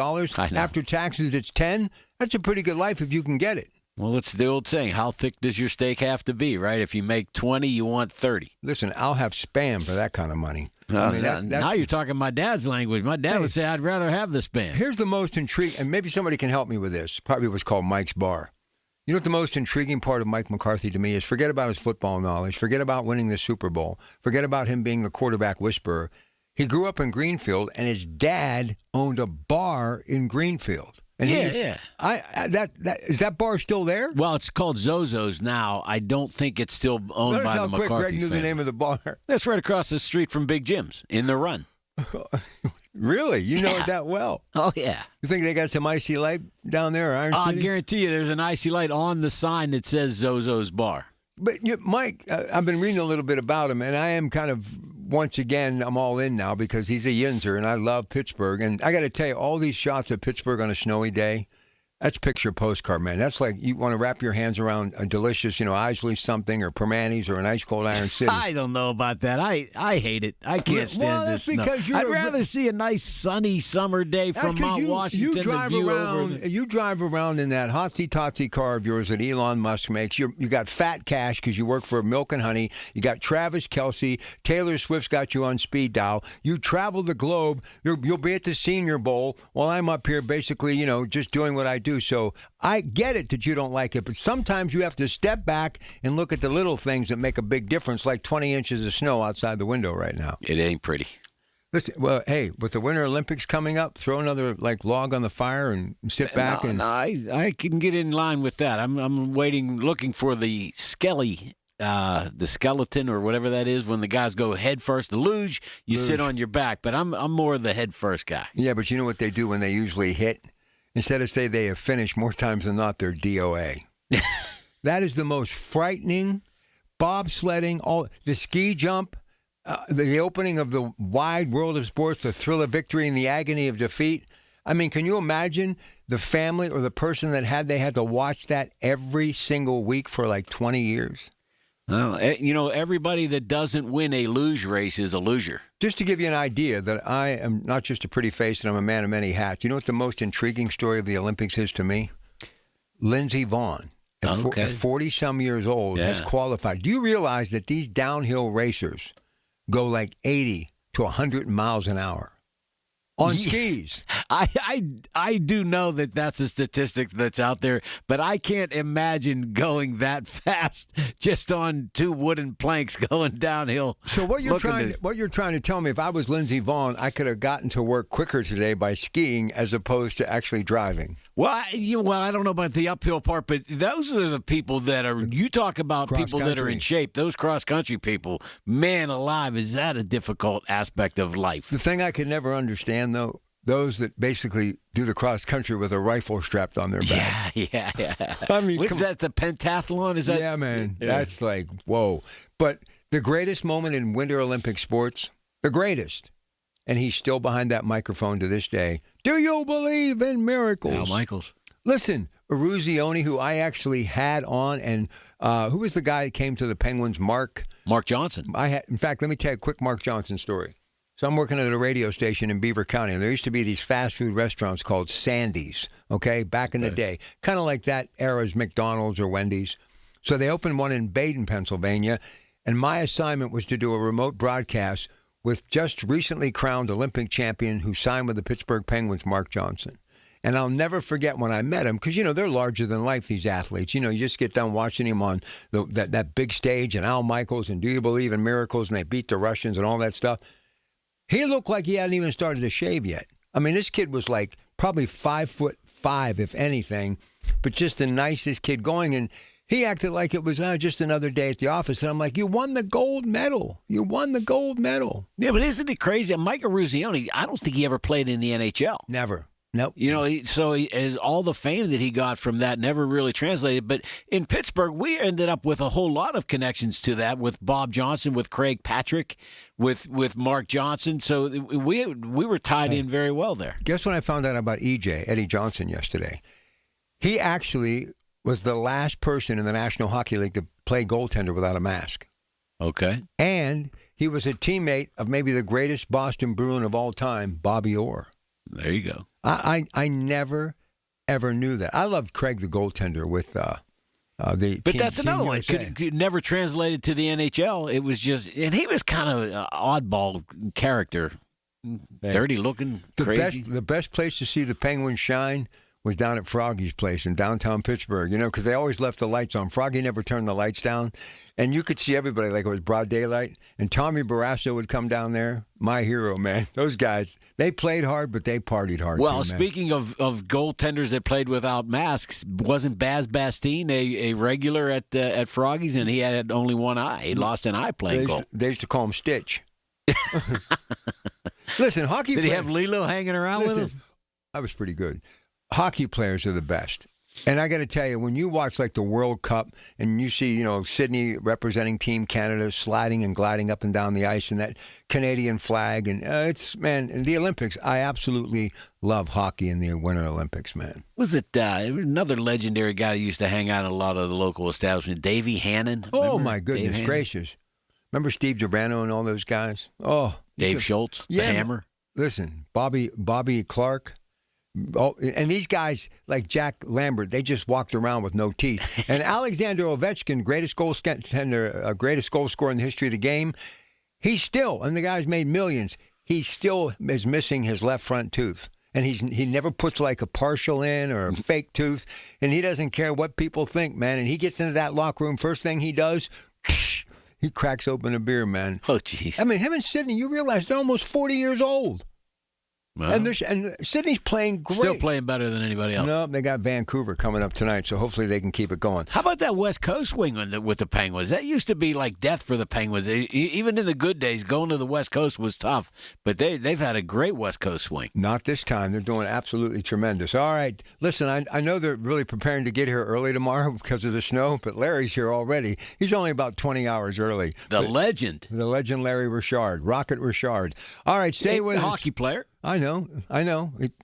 After taxes, it's 10. That's a pretty good life if you can get it. Well, it's the old saying, how thick does your steak have to be, right? If you make 20, you want 30. Listen, I'll have Spam for that kind of money. Now you're talking my dad's language. My dad would say, I'd rather have the Spam. Here's the most intriguing, and maybe somebody can help me with this. Probably what's called Mike's Bar. You know what the most intriguing part of Mike McCarthy to me is? Forget about his football knowledge. Forget about winning the Super Bowl. Forget about him being the quarterback whisperer. He grew up in Greenfield, and his dad owned a bar in Greenfield. And yeah. Is that bar still there? Well, it's called Zozo's now. I don't think it's still owned by the McCarthy family. Greg knew the name of the bar. That's right across the street from Big Jim's in the Run. Really? You know it that well? Oh, yeah. You think they got some icy light down there, Iron City? I guarantee you there's an icy light on the sign that says Zozo's Bar. But Mike, I've been reading a little bit about him, and I am kind of, once again, I'm all in now because he's a Yinzer, and I love Pittsburgh. And I got to tell you, all these shots of Pittsburgh on a snowy day, that's picture postcard, man. That's like you want to wrap your hands around a delicious, Isley something or Permanis or an ice cold Iron City. I don't know about that. I hate it. I can't stand this snow. I'd rather see a nice sunny summer day from Mount Washington than view over. You drive around in that hotsy-totsy car of yours that Elon Musk makes. You got fat cash because you work for Milk and Honey. You got Travis Kelce. Taylor Swift's got you on speed dial. You travel the globe. You'll be at the Senior Bowl while I'm up here basically, just doing what I do. So I get it that you don't like it, but sometimes you have to step back and look at the little things that make a big difference, like 20 inches of snow outside the window right now. It ain't pretty. Listen, well, hey, with the Winter Olympics coming up, throw another log on the fire and sit back. I can get in line with that. I'm looking for the the skeleton or whatever that is when the guys go head first. The luge, you sit on your back, but I'm more the head first guy. Yeah, but you know what they do when they usually hit? Instead of say they have finished, more times than not, they're DOA. That is the most frightening. Bobsledding, the ski jump, the opening of the wide world of sports, the thrill of victory and the agony of defeat. I mean, can you imagine the family or the person that they had to watch that every single week for 20 years? Well, everybody that doesn't win a luge race is a loser. Just to give you an idea that I am not just a pretty face and I'm a man of many hats. You know what the most intriguing story of the Olympics is to me? Lindsey Vonn. At 40-some years old, has qualified. Do you realize that these downhill racers go 80 to 100 miles an hour on skis? I do know that that's a statistic that's out there, but I can't imagine going that fast just on two wooden planks going downhill. So what you're trying to tell me, if I was Lindsey Vonn, I could have gotten to work quicker today by skiing as opposed to actually driving. Well, I don't know about the uphill part, but those are the people that are. You talk about people that are in shape. Those cross country people, man alive, is that a difficult aspect of life? The thing I could never understand, though, those that basically do the cross country with a rifle strapped on their back. Yeah. I mean, is that the pentathlon? Is that? Yeah, man. Yeah. That's whoa. But the greatest moment in Winter Olympic sports, the greatest. And he's still behind that microphone to this day. Do you believe in miracles? Al Michaels. Listen, Eruzione, who I actually had on, and who was the guy that came to the Penguins? Mark Johnson. In fact, let me tell you a quick Mark Johnson story. So I'm working at a radio station in Beaver County, and there used to be these fast food restaurants called Sandy's, back in the day. Kind of like that era's McDonald's or Wendy's. So they opened one in Baden, Pennsylvania, and my assignment was to do a remote broadcast with just recently crowned Olympic champion who signed with the Pittsburgh Penguins, Mark Johnson. And I'll never forget when I met him, because, they're larger than life, these athletes. You just get done watching him on that big stage, and Al Michaels, and Do You Believe in Miracles, and they beat the Russians and all that stuff. He looked like he hadn't even started to shave yet. I mean, this kid was probably 5'5", if anything, but just the nicest kid going. And he acted like it was just another day at the office. And I'm like, you won the gold medal. You won the gold medal. Yeah, but isn't it crazy? Mike Eruzione, I don't think he ever played in the NHL. Never. Nope. All the fame that he got from that never really translated. But in Pittsburgh, we ended up with a whole lot of connections to that with Bob Johnson, with Craig Patrick, with Mark Johnson. So we were tied in very well there. Guess what I found out about Eddie Johnson, yesterday? He actually was the last person in the National Hockey League to play goaltender without a mask. Okay. And he was a teammate of maybe the greatest Boston Bruin of all time, Bobby Orr. There you go. I never, ever knew that. I loved Craig the goaltender with the But that's another one. Could never translated to the NHL. It was just, and he was kind of an oddball character. Dirty looking, crazy. The best place to see the Penguins shine was down at Froggy's place in downtown Pittsburgh, because they always left the lights on. Froggy never turned the lights down, and you could see everybody like it was broad daylight. And Tommy Barrasso would come down there, my hero, man. Those guys, they played hard, but they partied hard. Well, too, man. Speaking of goaltenders that played without masks, wasn't Baz Bastine a regular at Froggy's, and he had only one eye. He lost an eye playing goal. They used to call him Stitch. Listen, hockey. Did he have Lilo hanging around with him? I was pretty good. Hockey players are the best. And I got to tell you, when you watch the World Cup and you see, Sydney representing Team Canada sliding and gliding up and down the ice and that Canadian flag, and in the Olympics, I absolutely love hockey in the Winter Olympics, man. Was it another legendary guy who used to hang out at a lot of the local establishments, Davey Hannon? Oh, my goodness gracious. Remember Steve Giordano and all those guys? Oh, Dave Schultz, the Hammer. Listen, Bobby Clark. Oh, and these guys like Jack Lambert, they just walked around with no teeth. And Alexander Ovechkin, greatest goal scorer in the history of the game, and the guy's made millions, he still is missing his left front tooth. And he never puts a partial in or a fake tooth, and he doesn't care what people think, man. And he gets into that locker room, first thing he does, He cracks open a beer, man. Oh, jeez. I mean, him and Sydney, you realize they're almost 40 years old. Well, and Sydney's playing great. Still playing better than anybody else. No, they got Vancouver coming up tonight, so hopefully they can keep it going. How about that West Coast swing with the Penguins? That used to be like death for the Penguins. Even in the good days, going to the West Coast was tough, but they've had a great West Coast swing. Not this time. They're doing absolutely tremendous. All right, listen, I know they're really preparing to get here early tomorrow because of the snow, but Larry's here already. He's only about 20 hours early. The legend Larry Richard, Rocket Richard. All right, stay with us. Hockey player. I know.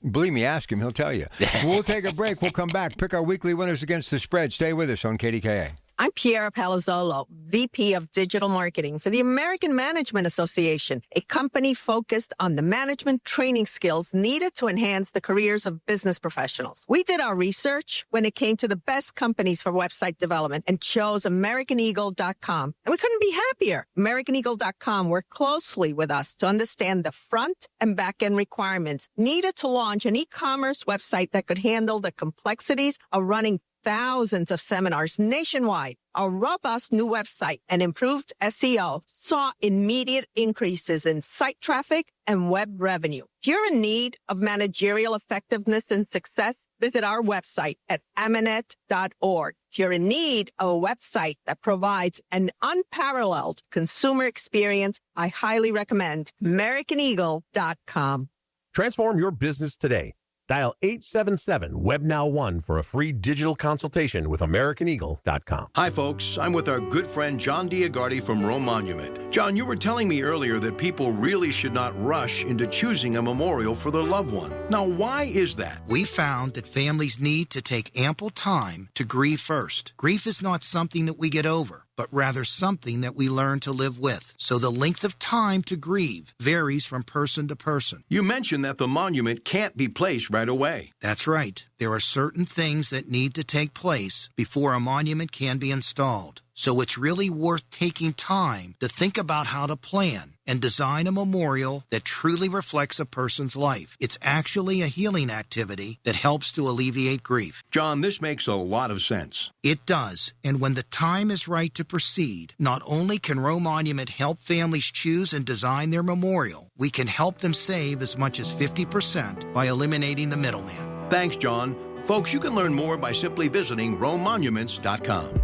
Believe me, ask him. He'll tell you. We'll take a break. We'll come back. Pick our weekly winners against the spread. Stay with us on KDKA. I'm Piera Palazzolo, VP of Digital Marketing for the American Management Association, a company focused on the management training skills needed to enhance the careers of business professionals. We did our research when it came to the best companies for website development and chose AmericanEagle.com. And we couldn't be happier. AmericanEagle.com worked closely with us to understand the front and back end requirements needed to launch an e-commerce website that could handle the complexities of running thousands of seminars nationwide. Our robust new website and improved SEO saw immediate increases in site traffic and web revenue. If you're in need of managerial effectiveness and success, visit our website at amanet.org. If you're in need of a website that provides an unparalleled consumer experience, I highly recommend AmericanEagle.com. Transform your business today. Dial 877-WebNow1 for a free digital consultation with AmericanEagle.com. Hi, folks. I'm with our good friend John Diagardi from Rome Monument. John, you were telling me earlier that people really should not rush into choosing a memorial for their loved one. Now, why is that? We found that families need to take ample time to grieve first. Grief is not something that we get over, but rather something that we learn to live with. So the length of time to grieve varies from person to person. You mentioned that the monument can't be placed right away. That's right. There are certain things that need to take place before a monument can be installed. So it's really worth taking time to think about how to plan and design a memorial that truly reflects a person's life. It's actually a healing activity that helps to alleviate grief. John, this makes a lot of sense. It does. And when the time is right to proceed, not only can Rome Monument help families choose and design their memorial, we can help them save as much as 50% by eliminating the middleman. Thanks, John. Folks, you can learn more by simply visiting RomeMonuments.com.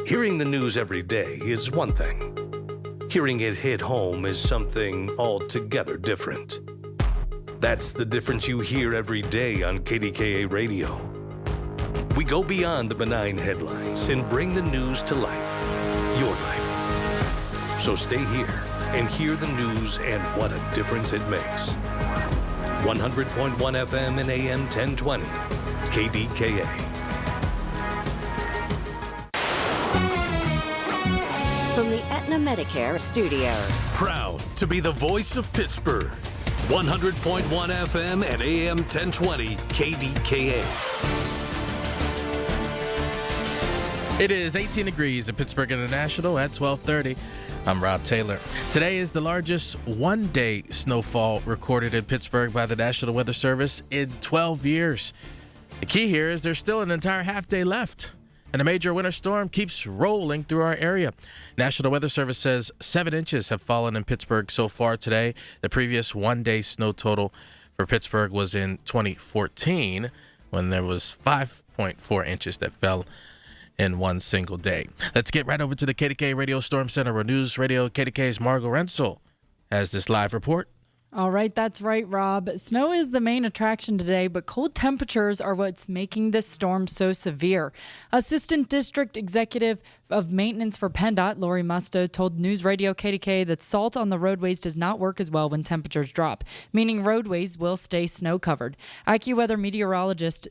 Hearing the news every day is one thing. Hearing it hit home is something altogether different. That's the difference you hear every day on KDKA Radio. We go beyond the benign headlines and bring the news to life, your life. So stay here and hear the news and what a difference it makes. 100.1 FM and AM 1020, KDKA. From the Aetna Medicare Studios. Proud to be the voice of Pittsburgh. 100.1 FM and AM 1020 KDKA. It is 18 degrees at Pittsburgh International at 12:30. I'm Rob Taylor. Today is the largest one-day snowfall recorded in Pittsburgh by the National Weather Service in 12 years. The key here is there's still an entire half day left, and a major winter storm keeps rolling through our area. National Weather Service says 7 inches have fallen in Pittsburgh so far today. The previous one-day snow total for Pittsburgh was in 2014, when there was 5.4 inches that fell in one single day. Let's get right over to the KDKA Radio Storm Center, where News Radio KDKA's Margo Rensel has this live report. All right, that's right, Rob. Snow is the main attraction today, but cold temperatures are what's making this storm so severe. Assistant District Executive of Maintenance for PennDOT, Lori Musto, told News Radio KDKA that salt on the roadways does not work as well when temperatures drop, meaning roadways will stay snow-covered. AccuWeather meteorologist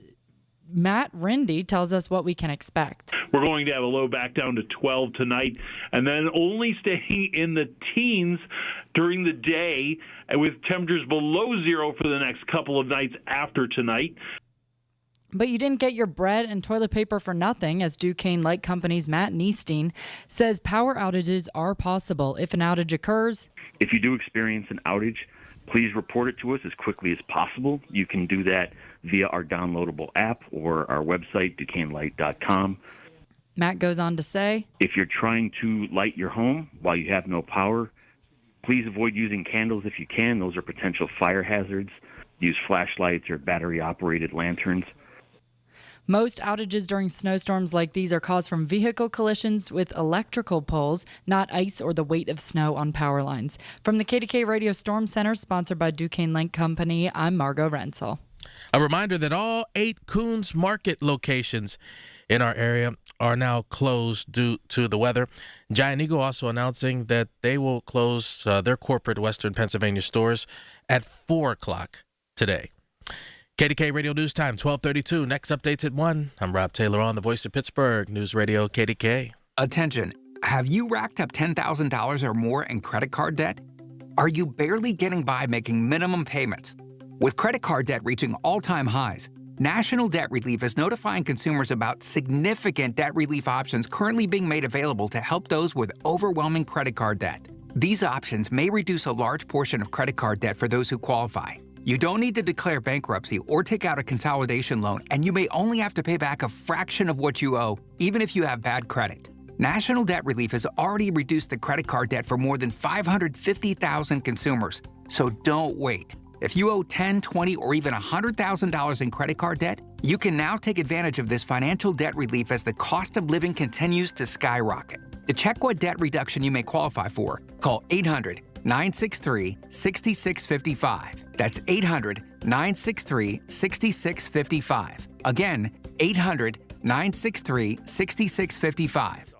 Matt Rindy tells us what we can expect. We're going to have a low back down to 12 tonight, and then only staying in the teens during the day, with temperatures below zero for the next couple of nights after tonight. But you didn't get your bread and toilet paper for nothing, as Duquesne Light Company's Matt Niestein says power outages are possible. If an outage occurs, if you do experience an outage, please report it to us as quickly as possible. You can do that via our downloadable app or our website, DuquesneLight.com. Matt goes on to say, If you're trying to light your home while you have no power, please avoid using candles if you can. Those are potential fire hazards. Use flashlights or battery-operated lanterns. most outages during snowstorms like these are caused from vehicle collisions with electrical poles, not ice or the weight of snow on power lines. From the KDKA Radio Storm Center, sponsored by Duquesne Link Company, I'm Margot Rensel. A reminder that all 8 Coons Market locations in our area are now closed due to the weather. Giant Eagle also announcing that they will close their corporate Western Pennsylvania stores at 4 o'clock today. KDKA Radio News Time, 12:32. Next updates at 1. I'm Rob Taylor on the Voice of Pittsburgh, News Radio KDKA. Attention. Have you racked up $10,000 or more in credit card debt? Are you barely getting by making minimum payments? With credit card debt reaching all-time highs, National Debt Relief is notifying consumers about significant debt relief options currently being made available to help those with overwhelming credit card debt. These options may reduce a large portion of credit card debt for those who qualify. You don't need to declare bankruptcy or take out a consolidation loan, and you may only have to pay back a fraction of what you owe, even if you have bad credit. National Debt Relief has already reduced the credit card debt for more than 550,000 consumers, so don't wait. If you owe $10,000, $20,000, or even $100,000 in credit card debt, you can now take advantage of this financial debt relief as the cost of living continues to skyrocket. To check what debt reduction you may qualify for, call 800-963-6655. That's 800-963-6655. Again, 800-963-6655.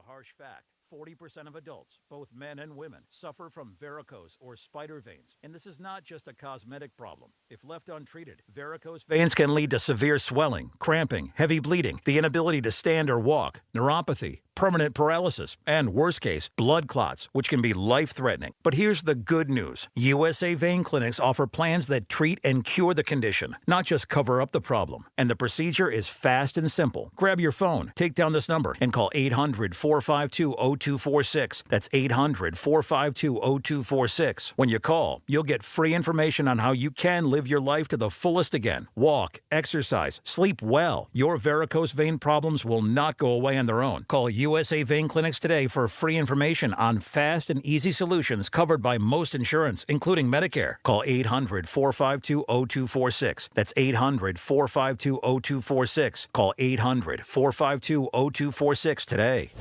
40% of adults, both men and women, suffer from varicose or spider veins. And this is not just a cosmetic problem. If left untreated, varicose veins can lead to severe swelling, cramping, heavy bleeding, the inability to stand or walk, neuropathy, permanent paralysis, and worst case, blood clots, which can be life-threatening. But here's the good news. USA Vein Clinics offer plans that treat and cure the condition, not just cover up the problem. And the procedure is fast and simple. Grab your phone, take down this number, and call 800-452-0246. That's 800-452-0246. When you call, you'll get free information on how you can live your life to the fullest again. Walk, exercise, sleep well. Your varicose vein problems will not go away on their own. Call USA Vein Clinics today for free information on fast and easy solutions covered by most insurance, including Medicare. Call 800-452-0246. That's 800-452-0246. Call 800-452-0246 today.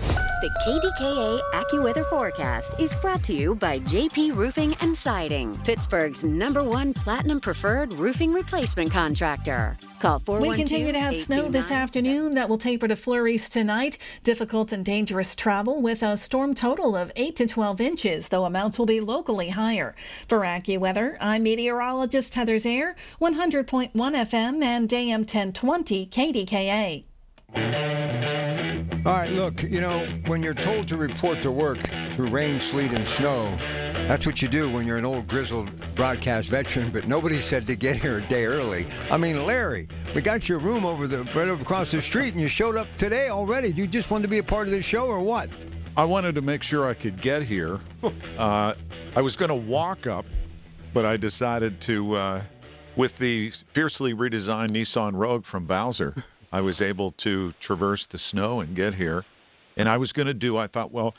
The KDKA AccuWeather forecast is brought to you by JP Roofing and Siding, Pittsburgh's #1 Platinum Preferred roofing replacement contractor. Call 412-829. We continue to have snow this afternoon that will taper to flurries tonight. Difficult and dangerous travel with a storm total of 8 to 12 inches, though amounts will be locally higher. For AccuWeather, I'm meteorologist Heather Zaire, 100.1 FM and AM 1020 KDKA. All right, look, you know, when you're told to report to work through rain, sleet, and snow, that's what you do when you're an old grizzled broadcast veteran, but nobody said to get here a day early. I mean, Larry, we got your room right over across the street, and you showed up today already. You just wanted to be a part of the show or what? I wanted to make sure I could get here. I was going to walk up, but I decided to, with the fiercely redesigned Nissan Rogue from Bowser, I was able to traverse the snow and get here. And I thought, well,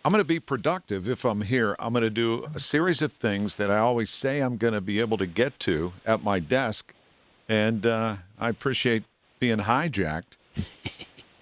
I'm going to be productive if I'm here. I'm going to do a series of things that I always say I'm going to be able to get to at my desk. And I appreciate being hijacked.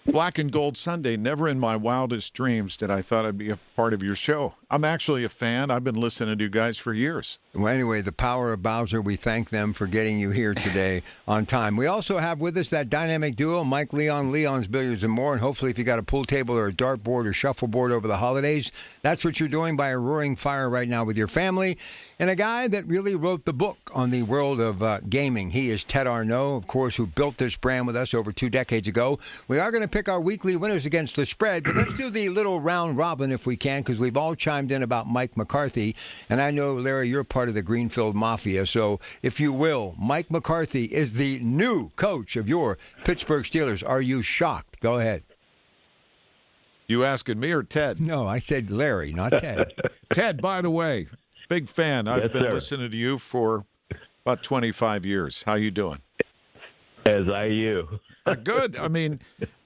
Black and Gold Sunday, never in my wildest dreams did I thought I'd be a part of your show. I'm actually a fan. I've been listening to you guys for years. Well, anyway, the power of Bowser, we thank them for getting you here today on time. We also have with us that dynamic duo, Mike Leon, Leon's Billiards and More. And hopefully if you got a pool table or a dartboard or shuffleboard over the holidays, that's what you're doing by a roaring fire right now with your family. And a guy that really wrote the book on the world of gaming. He is Ted Arnaud, of course, who built this brand with us over 2 decades ago. We are going to pick our weekly winners against the spread, but let's do the little round robin if we can, because we've all chimed in about Mike McCarthy. And I know, Larry, you're part of the Greenfield Mafia. So, if you will, Mike McCarthy is the new coach of your Pittsburgh Steelers. Are you shocked? Go ahead. You asking me or Ted? No, I said Larry, not Ted. Ted, by the way, big fan. I've been sir. listening to you for about 25 years. How you doing? As IU. Good. I mean,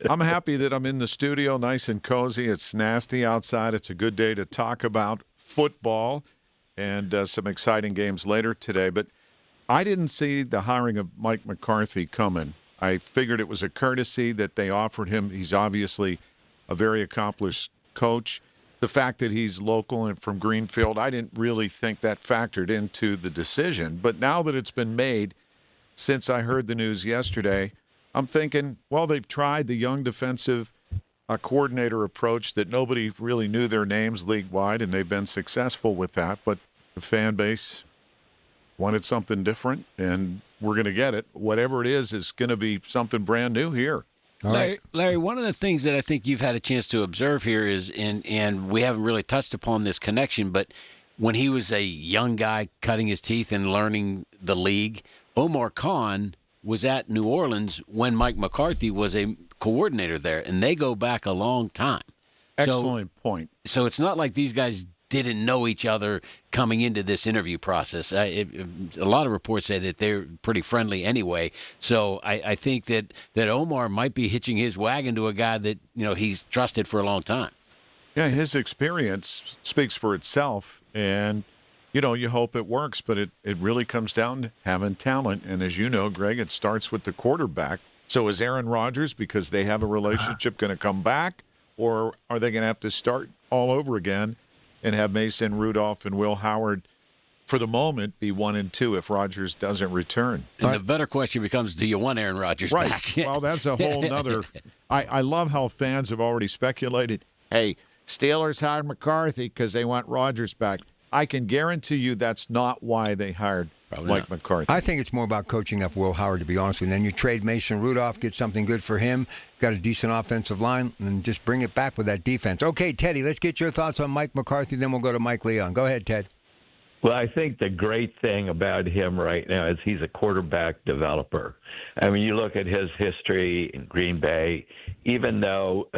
I'm happy that I'm in the studio, nice and cozy. It's nasty outside. It's a good day to talk about football and some exciting games later today. But I didn't see the hiring of Mike McCarthy coming. I figured it was a courtesy that they offered him. He's obviously a very accomplished coach. The fact that he's local and from Greenfield, I didn't really think that factored into the decision. But now that it's been made, since I heard the news yesterday, I'm thinking, well, they've tried the young defensive coordinator approach that nobody really knew their names league-wide, and they've been successful with that. But the fan base wanted something different, and we're going to get it. Whatever it is going to be something brand new here. All right. Larry, one of the things that I think you've had a chance to observe here is, and we haven't really touched upon this connection, but when he was a young guy cutting his teeth and learning the league, Omar Khan was at New Orleans when Mike McCarthy was a coordinator there, and they go back a long time. Excellent point. So it's not like these guys didn't know each other coming into this interview process. A lot of reports say that they're pretty friendly anyway. So I think that Omar might be hitching his wagon to a guy that he's trusted for a long time. Yeah, his experience speaks for itself, and you hope it works, but it really comes down to having talent. And as you know, Greg, it starts with the quarterback. So is Aaron Rodgers, because they have a relationship, going to come back, or are they going to have to start all over again and have Mason Rudolph and Will Howard, for the moment, be 1 and 2 if Rodgers doesn't return? And the better question becomes, do you want Aaron Rodgers back? Well, that's a whole nother. I love how fans have already speculated, hey, Steelers hired McCarthy because they want Rodgers back. I can guarantee you that's not why they hired Mike McCarthy. I think it's more about coaching up Will Howard, to be honest with you. Then you trade Mason Rudolph, get something good for him, got a decent offensive line, and just bring it back with that defense. Okay, Teddy, let's get your thoughts on Mike McCarthy, then we'll go to Mike Leon. Go ahead, Ted. Well, I think the great thing about him right now is he's a quarterback developer. I mean, you look at his history in Green Bay, even though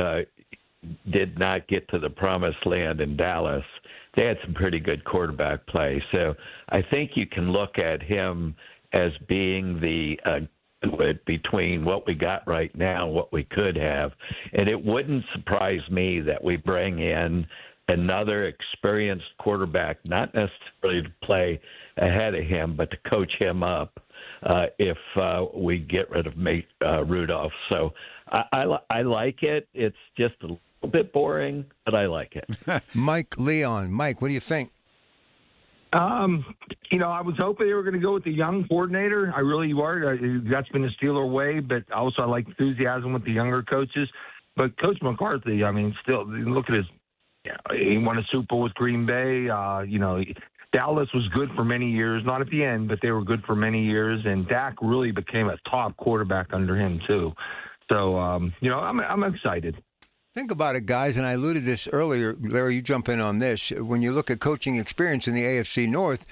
did not get to the promised land in Dallas, they had some pretty good quarterback play. So I think you can look at him as being the between what we got right now and what we could have. And it wouldn't surprise me that we bring in another experienced quarterback, not necessarily to play ahead of him, but to coach him up if we get rid of Rudolph. So I like it. It's just a a bit boring, but I like it. Mike Leon. Mike, what do you think? I was hoping they were going to go with the young coordinator. I really were. That's been the Steeler way, but also I like enthusiasm with the younger coaches. But Coach McCarthy, I mean, still, look at his, he won a Super Bowl with Green Bay. Dallas was good for many years, not at the end, but they were good for many years. And Dak really became a top quarterback under him, too. So, I'm excited. Think about it, guys, and I alluded to this earlier. Larry, you jump in on this. When you look at coaching experience in the AFC North,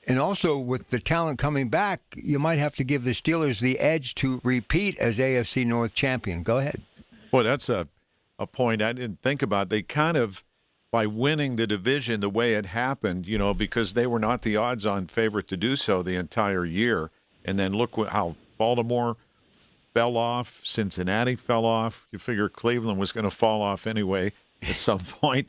and also with the talent coming back, you might have to give the Steelers the edge to repeat as AFC North champion. Go ahead. Boy, that's a point I didn't think about. They kind of, by winning the division the way it happened, because they were not the odds-on favorite to do so the entire year, and then look how Baltimore fell off, Cincinnati fell off. You figure Cleveland was going to fall off anyway at some point.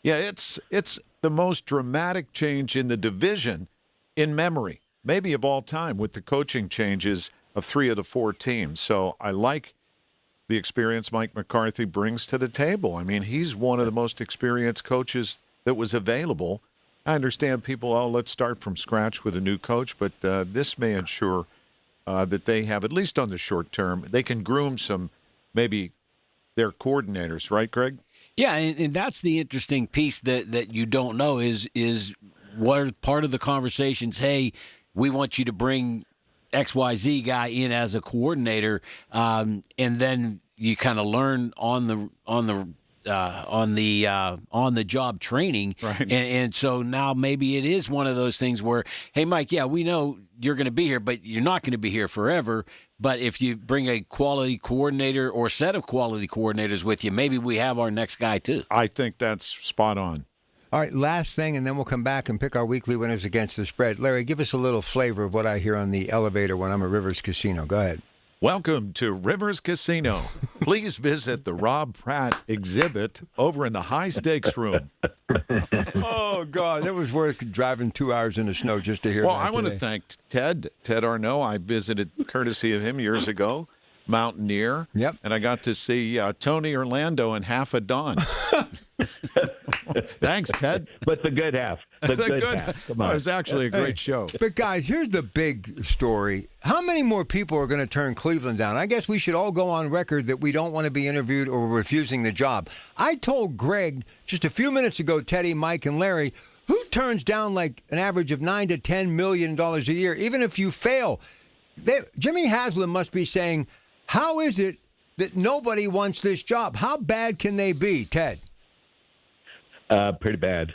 Yeah, it's the most dramatic change in the division in memory, maybe of all time, with the coaching changes of 3 of the 4 teams. So I like the experience Mike McCarthy brings to the table. I mean, he's one of the most experienced coaches that was available. I understand people, let's start from scratch with a new coach, but this may ensure that they have, at least on the short term, they can groom maybe their coordinators, right, Greg? Yeah, and that's the interesting piece that you don't know is what part of the conversations, hey, we want you to bring XYZ guy in as a coordinator, and then you kind of learn on the job training, right. And so now maybe it is one of those things where, hey, Mike, yeah, we know you're going to be here, but you're not going to be here forever. But if you bring a quality coordinator or set of quality coordinators with you, maybe we have our next guy too. I think that's spot on. All right, last thing, and then we'll come back and pick our weekly winners against the spread. Larry, give us a little flavor of what I hear on the elevator when I'm at Rivers Casino. Go ahead. Welcome to Rivers Casino. Please visit the Rob Pratt exhibit over in the high-stakes room. Oh, God, it was worth driving 2 hours in the snow just to hear Well, that I want to today. thank Ted Arnaud. I visited courtesy of him years ago, Mountaineer. Yep. And I got to see Tony Orlando in Half a Dawn. Thanks, Ted. But the good half. The good half. Come on. It was actually a great show. But, guys, here's the big story. How many more people are going to turn Cleveland down? I guess we should all go on record that we don't want to be interviewed or we're refusing the job. I told Greg just a few minutes ago, Teddy, Mike, and Larry, who turns down like an average of $9 to $10 million a year, even if you fail? Jimmy Haslam must be saying, how is it that nobody wants this job? How bad can they be, Ted? Pretty bad.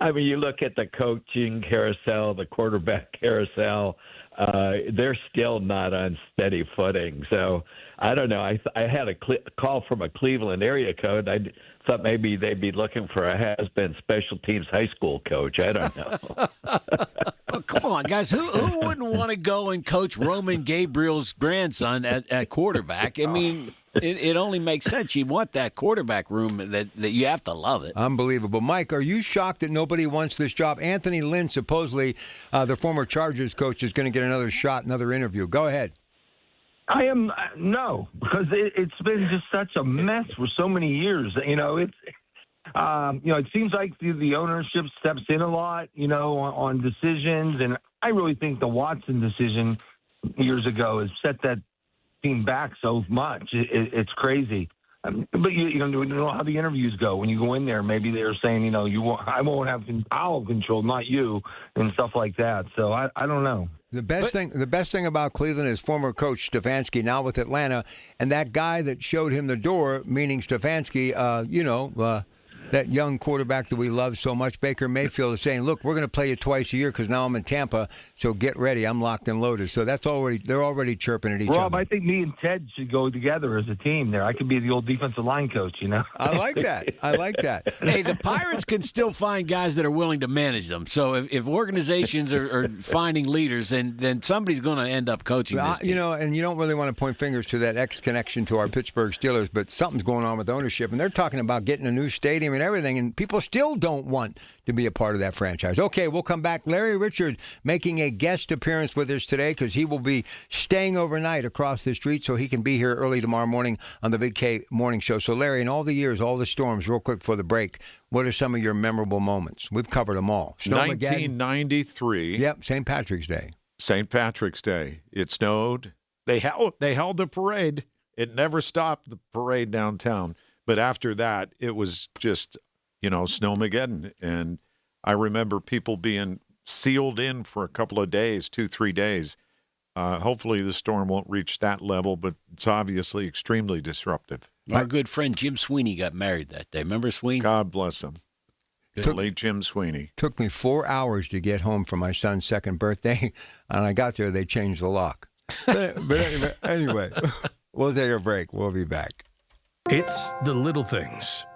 I mean, you look at the coaching carousel, the quarterback carousel, they're still not on steady footing. So I don't know. I had a call from a Cleveland area code. I thought maybe they'd be looking for a has-been special teams high school coach. I don't know. Well, come on, guys. Who wouldn't want to go and coach Roman Gabriel's grandson at quarterback? I mean, it only makes sense. You want that quarterback room that you have to love it. Unbelievable. Mike, are you shocked that nobody wants this job? Anthony Lynn, supposedly the former Chargers coach, is going to get another shot, another interview. Go ahead. I am no, because it's been just such a mess for so many years. It seems like the ownership steps in a lot, on decisions, and I really think the Watson decision years ago has set that team back so much. It's crazy. But you know how the interviews go when you go in there. Maybe they're saying, I'll have control, not you, and stuff like that. So I don't know. The best thing about Cleveland is former coach Stefanski, now with Atlanta, and that guy that showed him the door, meaning Stefanski, that young quarterback that we love so much, Baker Mayfield, is saying, look, we're going to play you twice a year because now I'm in Tampa, so get ready. I'm locked and loaded. So they're already chirping at each other. Rob, I think me and Ted should go together as a team there. I could be the old defensive line coach, I like that. Hey, the Pirates can still find guys that are willing to manage them. So if organizations are finding leaders, then somebody's going to end up coaching this team. And you don't really want to point fingers to that X connection to our Pittsburgh Steelers, but something's going on with ownership, and they're talking about getting a new stadium and everything, and people still don't want to be a part of that franchise. Okay, we'll come back. Larry Richard making a guest appearance with us today because he will be staying overnight across the street so he can be here early tomorrow morning on the Big K Morning Show. So, Larry, in all the years, all the storms, real quick for the break, what are some of your memorable moments? We've covered them all. 1993. Yep, St. Patrick's Day. St. Patrick's Day. It snowed. They held the parade. It never stopped, the parade downtown. But after that, it was just, snowmageddon. And I remember people being sealed in for a couple of days, 2-3 days. Hopefully the storm won't reach that level, but it's obviously extremely disruptive. Our good friend Jim Sweeney got married that day. Remember Sweeney? God bless him. Late Jim Sweeney. Took me 4 hours to get home for my son's second birthday, and I got there, they changed the lock. But anyway, we'll take a break. We'll be back. It's the little things.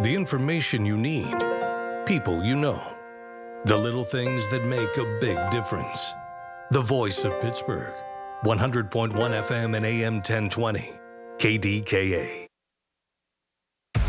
The information you need. People you know. The little things that make a big difference. The voice of Pittsburgh. 100.1 FM and AM 1020. KDKA.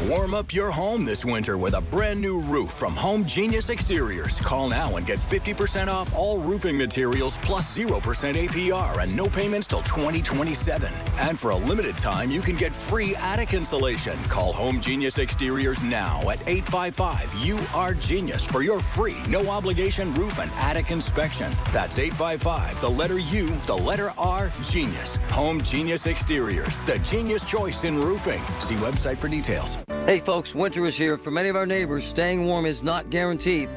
Warm up your home this winter with a brand new roof from Home Genius Exteriors. Call now and get 50% off all roofing materials plus 0% APR and no payments till 2027. And for a limited time, you can get free attic insulation. Call Home Genius Exteriors now at 855-U-R-GENIUS for your free, no obligation roof and attic inspection. That's 855, the letter U, the letter R, Genius. Home Genius Exteriors, the genius choice in roofing. See website for details. Hey folks, winter is here. For many of our neighbors, staying warm is not guaranteed.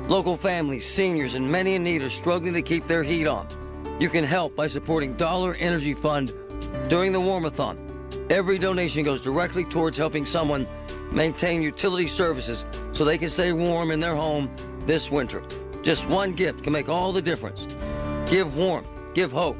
Local families, seniors, and many in need are struggling to keep their heat on. You can help by supporting Dollar Energy Fund during the Warmathon. Every donation goes directly towards helping someone maintain utility services so they can stay warm in their home this winter. Just one gift can make all the difference. Give warmth, give hope.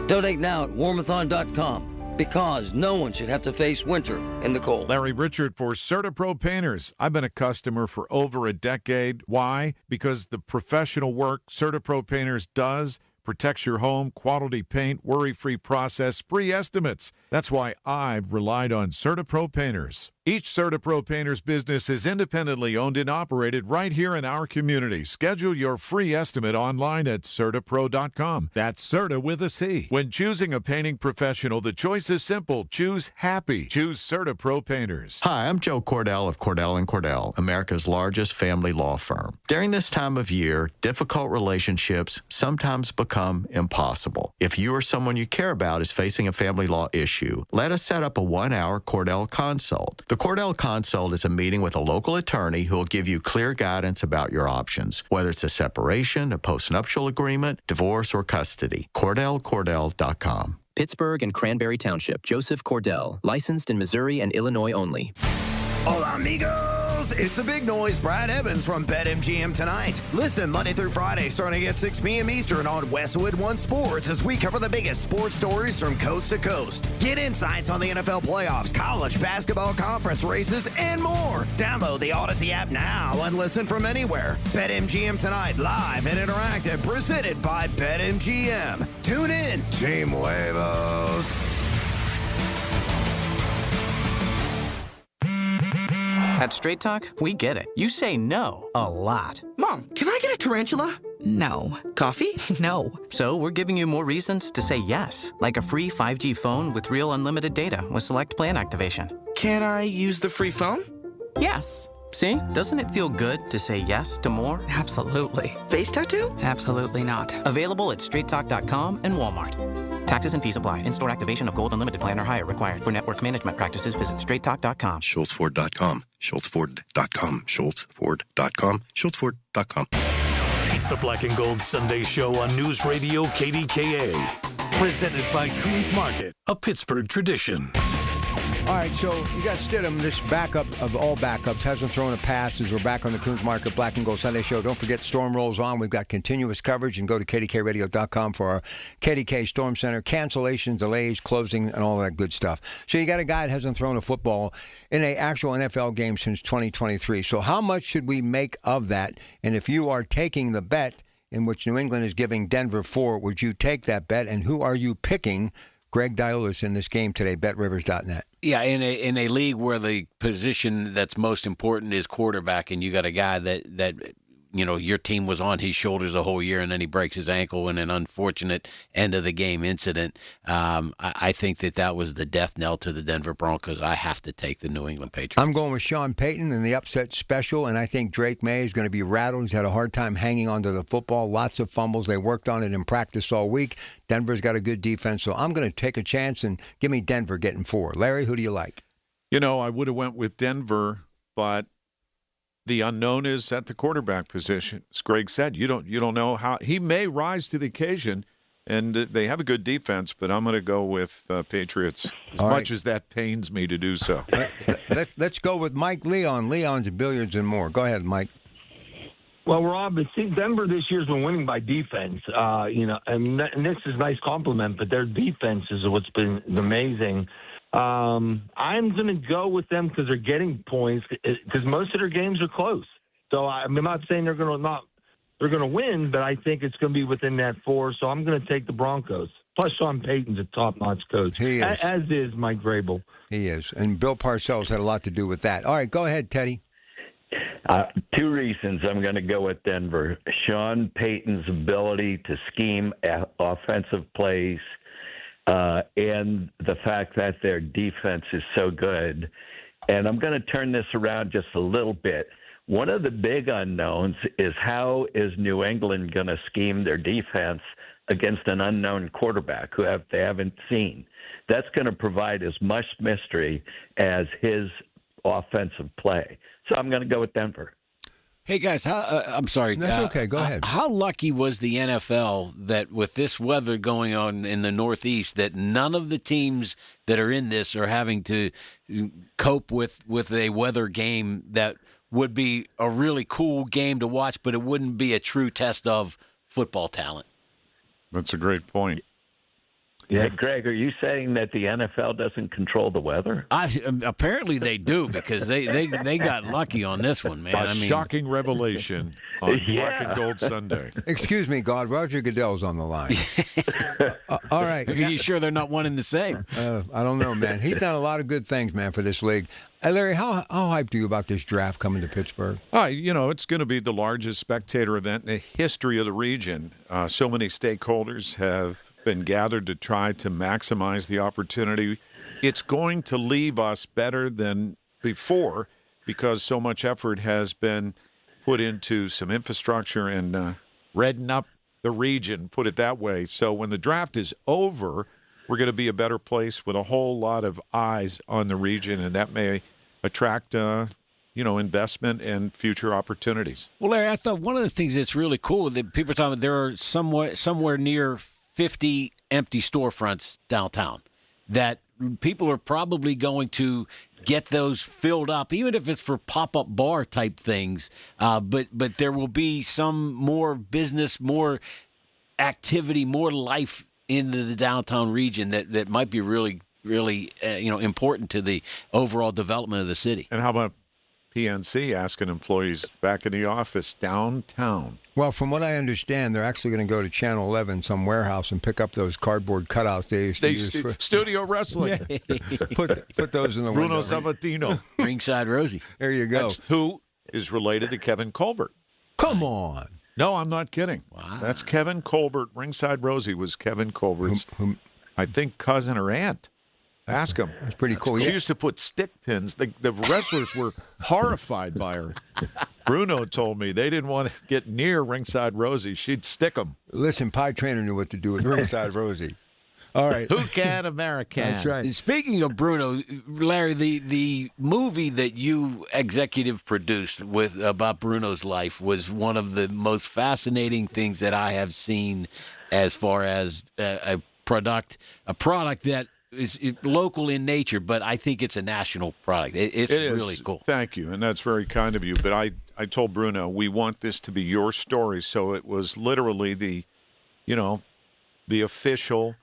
Donate now at warmathon.com. Because no one should have to face winter in the cold. Larry Richard for CertaPro Painters. I've been a customer for over a decade. Why? Because the professional work CertaPro Painters does protects your home, quality paint, worry-free process, free estimates. That's why I've relied on CertaPro Painters. Each CertaPro Painters business is independently owned and operated right here in our community. Schedule your free estimate online at CertaPro.com. That's Certa with a C. When choosing a painting professional, the choice is simple. Choose happy. Choose CertaPro Painters. Hi, I'm Joe Cordell of Cordell & Cordell, America's largest family law firm. During this time of year, difficult relationships sometimes become impossible. If you or someone you care about is facing a family law issue, let us set up a 1-hour Cordell consult. The Cordell Consult is a meeting with a local attorney who will give you clear guidance about your options, whether it's a separation, a postnuptial agreement, divorce, or custody. CordellCordell.com. Pittsburgh and Cranberry Township. Joseph Cordell. Licensed in Missouri and Illinois only. Hola, amigos! It's the big noise, Brad Evans from BetMGM tonight. Listen Monday through Friday starting at 6 p.m. Eastern on Westwood One Sports as we cover the biggest sports stories from coast to coast. Get insights on the NFL playoffs, college basketball conference races, and more. Download the Odyssey app now and listen from anywhere. BetMGM tonight, live and interactive, presented by BetMGM. Tune in, Team Huevos. At Straight Talk, we get it. You say no a lot. Mom, can I get a tarantula? No. Coffee? No. So we're giving you more reasons to say yes, like a free 5G phone with real unlimited data with select plan activation. Can I use the free phone? Yes. See? Doesn't it feel good to say yes to more? Absolutely. Face tattoo? Absolutely not. Available at straighttalk.com and Walmart. Taxes and fees apply. In-store activation of Gold Unlimited plan or higher required. For network management practices, visit straighttalk.com. SchultzFord.com. SchultzFord.com. SchultzFord.com. SchultzFord.com. It's the Black and Gold Sunday Show on News Radio KDKA. Presented by Coons Market, a Pittsburgh tradition. All right, so you got Stidham, this backup of all backups, hasn't thrown a pass as we're back on the Coons Market Black and Gold Sunday Show. Don't forget, Storm rolls on. We've got continuous coverage, and go to KDKRadio.com for our KDK Storm Center, cancellations, delays, closing, and all that good stuff. So you got a guy that hasn't thrown a football in an actual NFL game since 2023. So how much should we make of that? And if you are taking the bet in which New England is giving Denver 4, would you take that bet? And who are you picking? Greg Diolis in this game today, betrivers.net. Yeah, in a league where the position that's most important is quarterback, and you got a guy that you know your team was on his shoulders the whole year, and then he breaks his ankle in an unfortunate end of the game incident. I think that was the death knell to the Denver Broncos. I have to take the New England Patriots. I'm going with Sean Payton in the upset special, and I think Drake May is going to be rattled. He's had a hard time hanging onto the football. Lots of fumbles. They worked on it in practice all week. Denver's got a good defense, so I'm going to take a chance and give me Denver getting 4. Larry, who do you like? You know, I would have went with Denver, but the unknown is at the quarterback position. As Greg said, you don't know how he may rise to the occasion, and they have a good defense. But I'm going to go with Patriots, as much as that pains me to do so. Let's go with Mike Leon. Leon's Billiards and More. Go ahead, Mike. Well, Rob, it seems Denver this year's been winning by defense. And this is a nice compliment, but their defense is what's been amazing. I'm going to go with them because they're getting points because most of their games are close. So I'm not saying they're going to win, but I think it's going to be within that 4. So I'm going to take the Broncos. Plus, Sean Payton's a top-notch coach. He is. As is Mike Vrabel. He is. And Bill Parcells had a lot to do with that. All right, go ahead, Teddy. 2 reasons I'm going to go with Denver. Sean Payton's ability to scheme offensive plays and the fact that their defense is so good. And I'm going to turn this around just a little bit. One of the big unknowns is how is New England going to scheme their defense against an unknown quarterback who they haven't seen. That's going to provide as much mystery as his offensive play. So I'm going to go with Denver. Hey, guys, I'm sorry. That's okay. Go ahead. How lucky was the NFL that with this weather going on in the Northeast that none of the teams that are in this are having to cope with a weather game that would be a really cool game to watch, but it wouldn't be a true test of football talent? That's a great point. Hey, Greg, are you saying that the NFL doesn't control the weather? Apparently they do, because they got lucky on this one, man. A shocking revelation on Black and Gold Sunday. Excuse me, God. Roger Goodell's on the line. All right. Are you sure they're not one and the same? I don't know, man. He's done a lot of good things, man, for this league. Larry, how hyped are you about this draft coming to Pittsburgh? It's going to be the largest spectator event in the history of the region. So many stakeholders have been gathered to try to maximize the opportunity. It's going to leave us better than before because so much effort has been put into some infrastructure and redden up the region, put it that way. So when the draft is over, we're going to be a better place with a whole lot of eyes on the region, and that may attract investment and future opportunities. Well, Larry, I thought one of the things that's really cool that people are talking about, there are somewhere near 50 empty storefronts downtown that people are probably going to get those filled up, even if it's for pop-up bar type things. But there will be some more business, more activity, more life in the downtown region that might be really, really important to the overall development of the city. And how about PNC asking employees back in the office downtown? Well, from what I understand, they're actually going to go to Channel 11, some warehouse, and pick up those cardboard cutouts they used to use for studio wrestling. put those in the Bruno window. Sammartino. Ringside Rosie. There you go. That's who is related to Kevin Colbert. Come on. No, I'm not kidding. Wow. That's Kevin Colbert. Ringside Rosie was Kevin Colbert's, I think, cousin or aunt. Ask him. That's pretty cool. She Yeah. used to put stick pins. The wrestlers were horrified by her. Bruno told me they didn't want to get near Ringside Rosie. She'd stick them. Listen, Pie Trainer knew what to do with Ringside Rosie. All right. Who can, American? That's right. Speaking of Bruno, Larry, the movie that you executive produced about Bruno's life was one of the most fascinating things that I have seen as far as a product that is local in nature, but I think it's a national product. It's really cool. Thank you, and that's very kind of you. But I told Bruno, we want this to be your story, so it was literally the official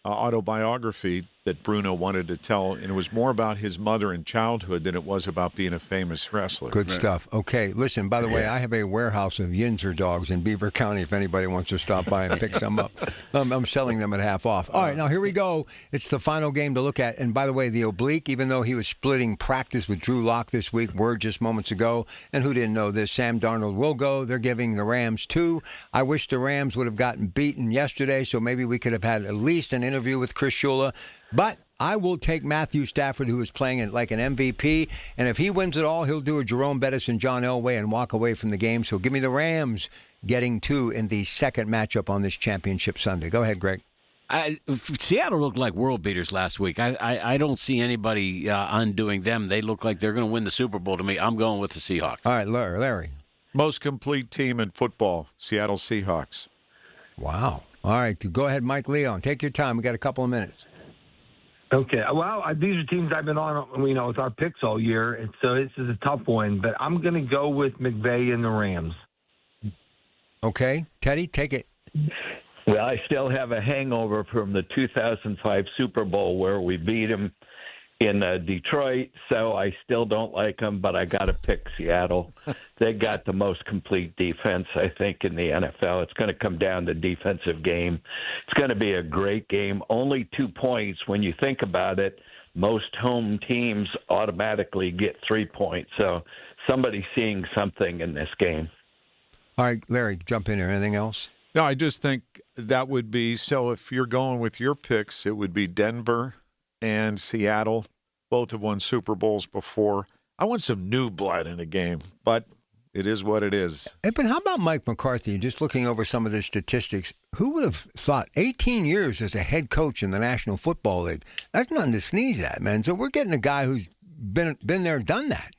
autobiography that Bruno wanted to tell, and it was more about his mother and childhood than it was about being a famous wrestler. Good stuff. Okay, listen, by the way, I have a warehouse of Yinzer dogs in Beaver County if anybody wants to stop by and pick some up. I'm selling them at half off. All right, now here we go. It's the final game to look at. And by the way, the oblique, even though he was splitting practice with Drew Lock this week, word just moments ago, and who didn't know this, Sam Darnold will go. They're giving the Rams 2. I wish the Rams would have gotten beaten yesterday, so maybe we could have had at least an interview with Chris Shula. But I will take Matthew Stafford, who is playing it like an MVP, and if he wins it all, he'll do a Jerome Bettis and John Elway and walk away from the game. So give me the Rams getting 2 in the second matchup on this championship Sunday. Go ahead, Greg. Seattle looked like world beaters last week. I don't see anybody undoing them. They look like they're going to win the Super Bowl to me. I'm going with the Seahawks. All right, Larry. Most complete team in football, Seattle Seahawks. Wow. All right, go ahead, Mike Leon. Take your time. We got a couple of minutes. Okay. Well, these are teams I've been on, with our picks all year, and so this is a tough one. But I'm going to go with McVay and the Rams. Okay. Teddy, take it. Well, I still have a hangover from the 2005 Super Bowl where we beat them in Detroit, so I still don't like them, but I got to pick Seattle. They got the most complete defense, I think, in the NFL. It's going to come down to defensive game. It's going to be a great game. Only 2 points. When you think about it, most home teams automatically get 3 points. So somebody's seeing something in this game. All right, Larry, jump in here. Anything else? No, I just think that would be, so if you're going with your picks, it would be Denver and Seattle. Both have won Super Bowls before. I want some new blood in the game, but it is what it is. Hey, but how about Mike McCarthy? Just looking over some of the statistics, who would have thought 18 years as a head coach in the National Football League? That's nothing to sneeze at, man. So we're getting a guy who's been there, done that.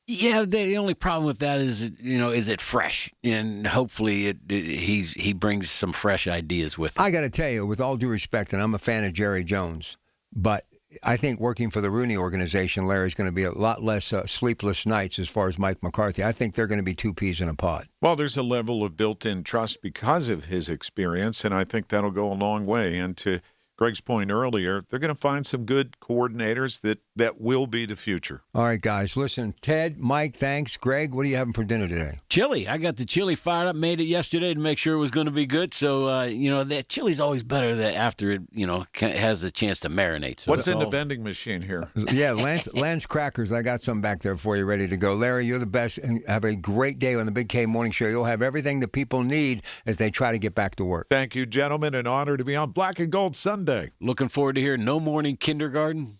Yeah, the only problem with that is, is it fresh? And hopefully he brings some fresh ideas with him. I got to tell you, with all due respect, and I'm a fan of Jerry Jones, but I think working for the Rooney organization, Larry's going to be a lot less sleepless nights as far as Mike McCarthy. I think they're going to be 2 peas in a pod. Well, there's a level of built-in trust because of his experience, and I think that'll go a long way. And to Greg's point earlier, they're going to find some good coordinators that will be the future. All right, guys. Listen, Ted, Mike, thanks. Greg, what are you having for dinner today? Chili. I got the chili fired up, made it yesterday to make sure it was going to be good. So, that chili's always better after it, has a chance to marinate. So what's in the vending machine here? Yeah, Lance Crackers. I got some back there for you ready to go. Larry, you're the best. And have a great day on the Big K Morning Show. You'll have everything that people need as they try to get back to work. Thank you, gentlemen. An honor to be on Black and Gold Sunday. Looking forward to hearing no morning kindergarten.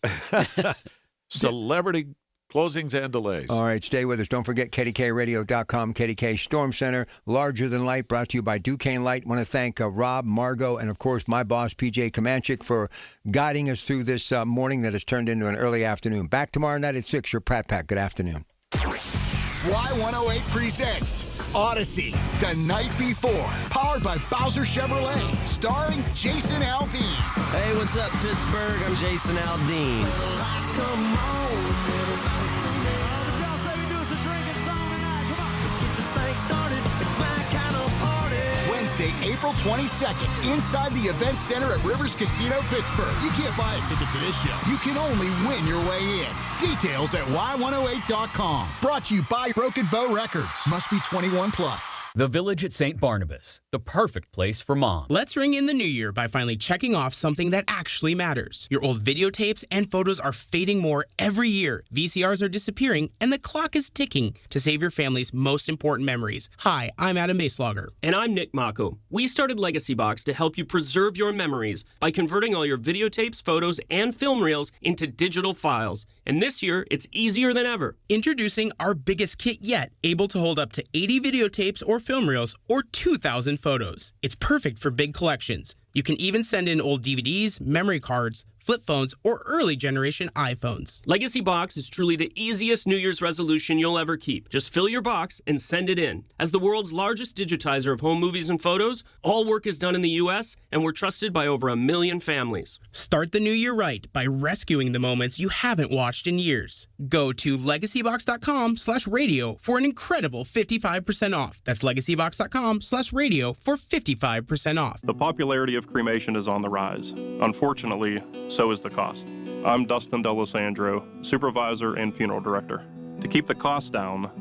Celebrity closings and delays. All right, stay with us. Don't forget KDKRadio.com, KDK Storm Center, larger than light, brought to you by Duquesne Light. Want to thank Rob, Margot, and, of course, my boss, PJ Kamanchik, for guiding us through this morning that has turned into an early afternoon. Back tomorrow night at 6, your Pratt Pack. Good afternoon. Y108 presents Odyssey, The Night Before, powered by Bowser Chevrolet, starring Jason Aldean. Hey, what's up, Pittsburgh? I'm Jason Aldean. Wednesday, April 22nd, inside the Event Center at Rivers Casino, Pittsburgh. You can't buy a ticket to this show. You can only win your way in. Details at y108.com. Brought to you by Broken Bow Records. Must be 21 plus. The Village at St. Barnabas, the perfect place for mom. Let's ring in the new year by finally checking off something that actually matters. Your old videotapes and photos are fading more every year. VCRs are disappearing, and the clock is ticking to save your family's most important memories. Hi, I'm Adam Baselogger. And I'm Nick Mako. We started Legacy Box to help you preserve your memories by converting all your videotapes, photos, and film reels into digital files. And this year, it's easier than ever. Introducing our biggest kit yet, able to hold up to 80 videotapes or film reels or 2,000 photos. It's perfect for big collections. You can even send in old DVDs, memory cards, flip phones, or early generation iPhones. Legacy Box is truly the easiest New Year's resolution you'll ever keep. Just fill your box and send it in. As the world's largest digitizer of home movies and photos, all work is done in the U.S., and we're trusted by over 1 million families. Start the new year right by rescuing the moments you haven't watched in years. Go to legacybox.com/radio for an incredible 55% off. That's legacybox.com/radio for 55% off. The popularity of cremation is on the rise. Unfortunately, so is the cost. I'm Dustin D'Alessandro, supervisor and funeral director. To keep the cost down,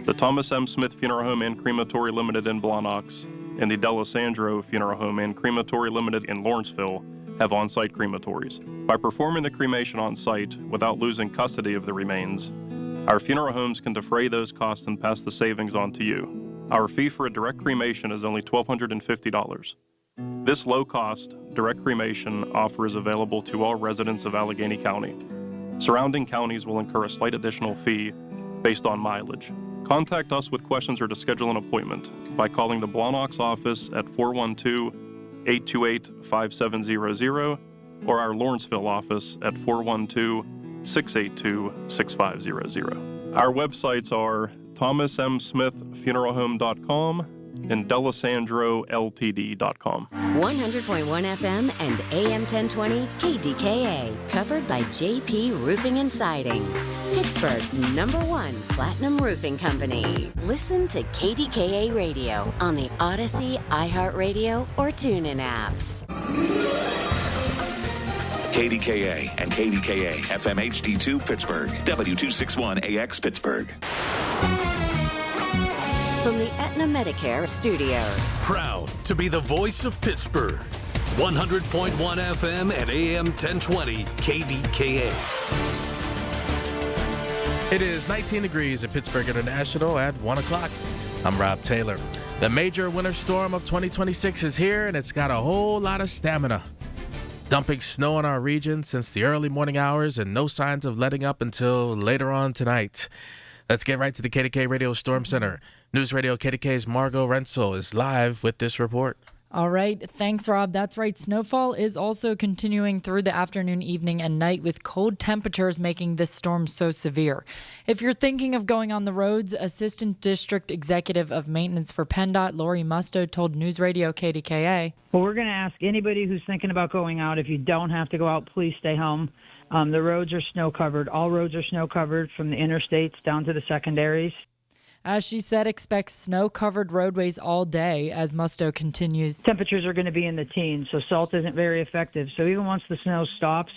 the Thomas M. Smith Funeral Home and Crematory Limited in Blawnox and the D'Alessandro Funeral Home and Crematory Limited in Lawrenceville have on-site crematories. By performing the cremation on-site without losing custody of the remains, our funeral homes can defray those costs and pass the savings on to you. Our fee for a direct cremation is only $1,250. This low-cost, direct cremation offer is available to all residents of Allegheny County. Surrounding counties will incur a slight additional fee based on mileage. Contact us with questions or to schedule an appointment by calling the Blawnox office at 412-828-5700 or our Lawrenceville office at 412-682-6500. Our websites are thomasmsmithfuneralhome.com and DeLisandroLTD.com. 100.1 FM and AM 1020 KDKA, covered by JP Roofing and Siding, Pittsburgh's #1 platinum roofing company. Listen to KDKA Radio on the Odyssey, iHeartRadio, or TuneIn apps. KDKA and KDKA FM HD2 Pittsburgh, W261AX Pittsburgh. From the Aetna Medicare Studios. Proud to be the voice of Pittsburgh. 100.1 FM and AM 1020 KDKA. It is 19 degrees at Pittsburgh International at 1 o'clock. I'm Rob Taylor. The major winter storm of 2026 is here, and it's got a whole lot of stamina. Dumping snow in our region since the early morning hours and no signs of letting up until later on tonight. Let's get right to the KDK Radio Storm Center. News Radio KDK's Margot Rensel is live with this report. All right. Thanks, Rob. That's right. Snowfall is also continuing through the afternoon, evening, and night, with cold temperatures making this storm so severe. If you're thinking of going on the roads, Assistant District Executive of Maintenance for PennDOT, Lori Musto, told News Radio KDKA. Well, we're going to ask anybody who's thinking about going out, if you don't have to go out, please stay home. The roads are snow covered. All roads are snow covered from the interstates down to the secondaries. As she said, expect snow-covered roadways all day as Musto continues. Temperatures are going to be in the teens, so salt isn't very effective. So even once the snow stops,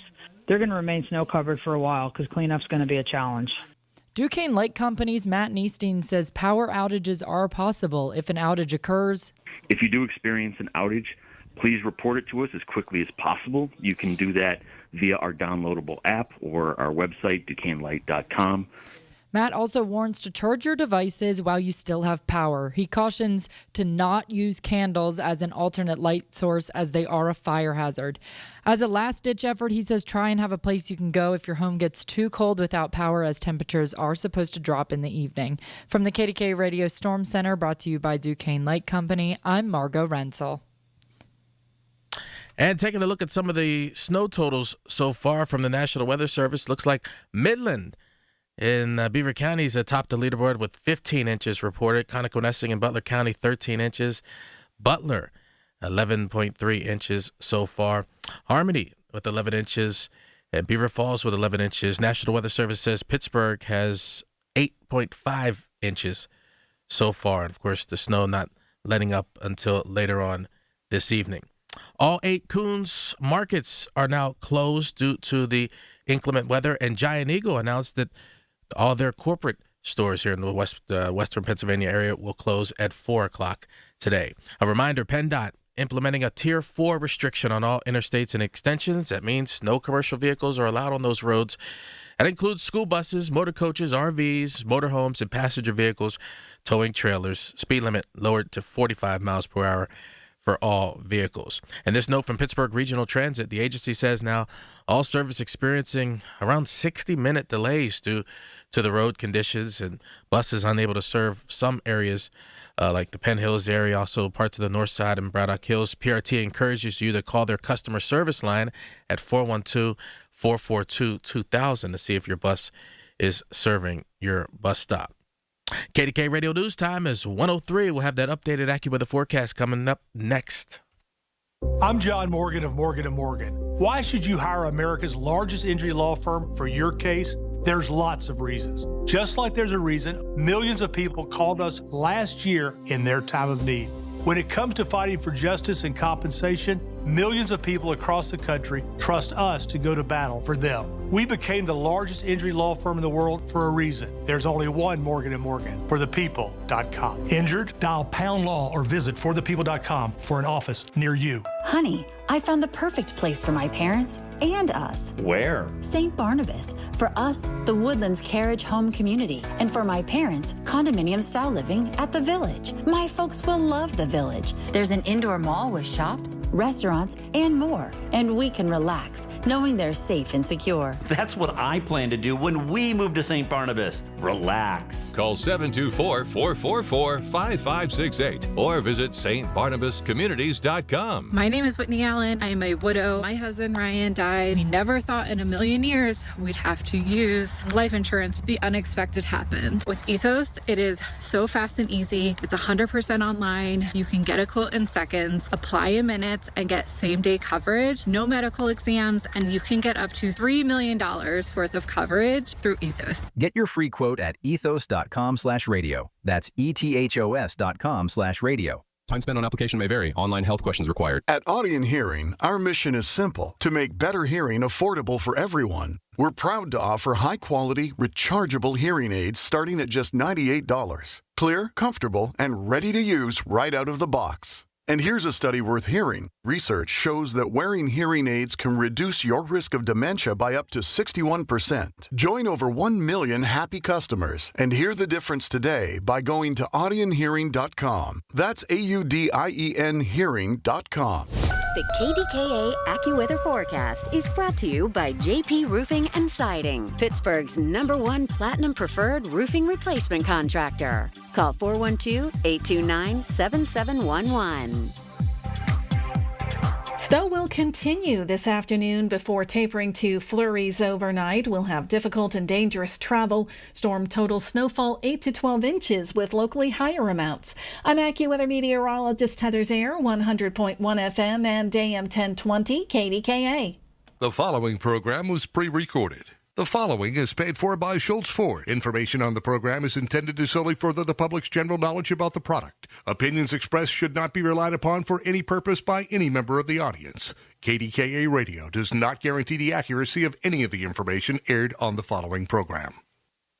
they're going to remain snow-covered for a while because cleanup's going to be a challenge. Duquesne Light Company's Matt Niestein says power outages are possible if an outage occurs. If you do experience an outage, please report it to us as quickly as possible. You can do that via our downloadable app or our website, DuquesneLight.com. Matt also warns to charge your devices while you still have power. He cautions to not use candles as an alternate light source as they are a fire hazard. As a last-ditch effort, he says try and have a place you can go if your home gets too cold without power, as temperatures are supposed to drop in the evening. From the KDKA Radio Storm Center, brought to you by Duquesne Light Company, I'm Margot Rensel. And taking a look at some of the snow totals so far from the National Weather Service, looks like Midland in Beaver County is atop the leaderboard with 15 inches reported. Conoconesing in Butler County, 13 inches. Butler, 11.3 inches so far. Harmony with 11 inches. And Beaver Falls with 11 inches. National Weather Service says Pittsburgh has 8.5 inches so far. And, of course, the snow not letting up until later on this evening. All 8 Coons markets are now closed due to the inclement weather, and Giant Eagle announced that all their corporate stores here in the western Pennsylvania area will close at 4 o'clock today. A reminder, PennDOT implementing a Tier 4 restriction on all interstates and extensions. That means no commercial vehicles are allowed on those roads. That includes school buses, motor coaches, RVs, motorhomes, and passenger vehicles towing trailers. Speed limit lowered to 45 miles per hour for all vehicles. And this note from Pittsburgh Regional Transit, the agency says now all service experiencing around 60-minute delays due to the road conditions and buses unable to serve some areas like the Penn Hills area, also parts of the north side and Braddock Hills. PRT encourages you to call their customer service line at 412-442-2000 to see if your bus is serving your bus stop. KDKA Radio News Time is 1:03. We'll have that updated AccuWeather forecast coming up next. I'm John Morgan of Morgan & Morgan. Why should you hire America's largest injury law firm for your case? There's lots of reasons. Just like there's a reason millions of people called us last year in their time of need. When it comes to fighting for justice and compensation, millions of people across the country trust us to go to battle for them. We became the largest injury law firm in the world for a reason. There's only one Morgan & Morgan, forthepeople.com. Injured? Dial #law or visit forthepeople.com for an office near you. Honey, I found the perfect place for my parents and us. Where? St. Barnabas. For us, the Woodlands Carriage Home Community. And for my parents, condominium-style living at the Village. My folks will love the Village. There's an indoor mall with shops, restaurants, and more. And we can relax, knowing they're safe and secure. That's what I plan to do when we move to St. Barnabas. Relax. Call 724-444-5568 or visit stbarnabascommunities.com. My name is Whitney Allen. I am a widow. My husband, Ryan, died. We never thought in a million years we'd have to use life insurance. The unexpected happened. With Ethos, it is so fast and easy. It's 100% online. You can get a quote in seconds, apply in minutes, and get same-day coverage, no medical exams, and you can get up to $3 million worth of coverage through Ethos. Get your free quote at ethos.com/radio. That's ethos.com/radio. Time spent on application may vary. Online health questions required. At Audion Hearing, our mission is simple: to make better hearing affordable for everyone. We're proud to offer high-quality, rechargeable hearing aids starting at just $98. Clear, comfortable, and ready to use right out of the box. And here's a study worth hearing. Research shows that wearing hearing aids can reduce your risk of dementia by up to 61%. Join over 1 million happy customers and hear the difference today by going to audionhearing.com. That's AUDIEN hearing.com. The KDKA AccuWeather forecast is brought to you by JP Roofing and Siding, Pittsburgh's #1 Platinum Preferred Roofing Replacement Contractor. Call 412-829-7711. Snow will continue this afternoon before tapering to flurries overnight. We'll have difficult and dangerous travel. Storm total snowfall 8 to 12 inches with locally higher amounts. I'm AccuWeather meteorologist Heather Zare, 100.1 FM and AM 1020 KDKA. The following program was pre-recorded. The following is paid for by Schultz Ford. Information on the program is intended to solely further the public's general knowledge about the product. Opinions expressed should not be relied upon for any purpose by any member of the audience. KDKA Radio does not guarantee the accuracy of any of the information aired on the following program.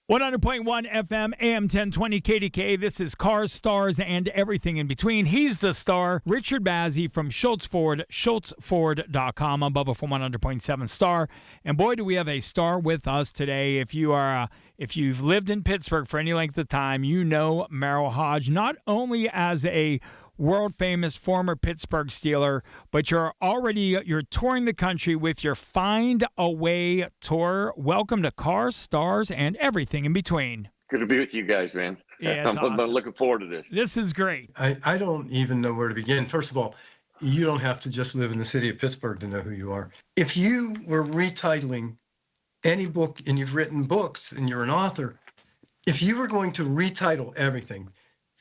100.1 FM, AM 1020 KDKA. This is Cars, Stars, and everything in between. He's the star, Richard Bazzi from Schultz Ford, schultzford.com. I'm Bubba from 100.7 Star. And boy, do we have a star with us today. If you've lived in Pittsburgh for any length of time, you know Merrill Hodge, not only as a world-famous former Pittsburgh Steeler, but you're touring the country with your Find a Way tour. Welcome to Cars, Stars, and everything in between. Good to be with you guys, man. Yeah, I'm awesome. looking forward to this. This is great. I don't even know where to begin. First of all, you don't have to just live in the city of Pittsburgh to know who you are. If you were retitling any book, and you've written books, and you're an author, if you were going to retitle everything,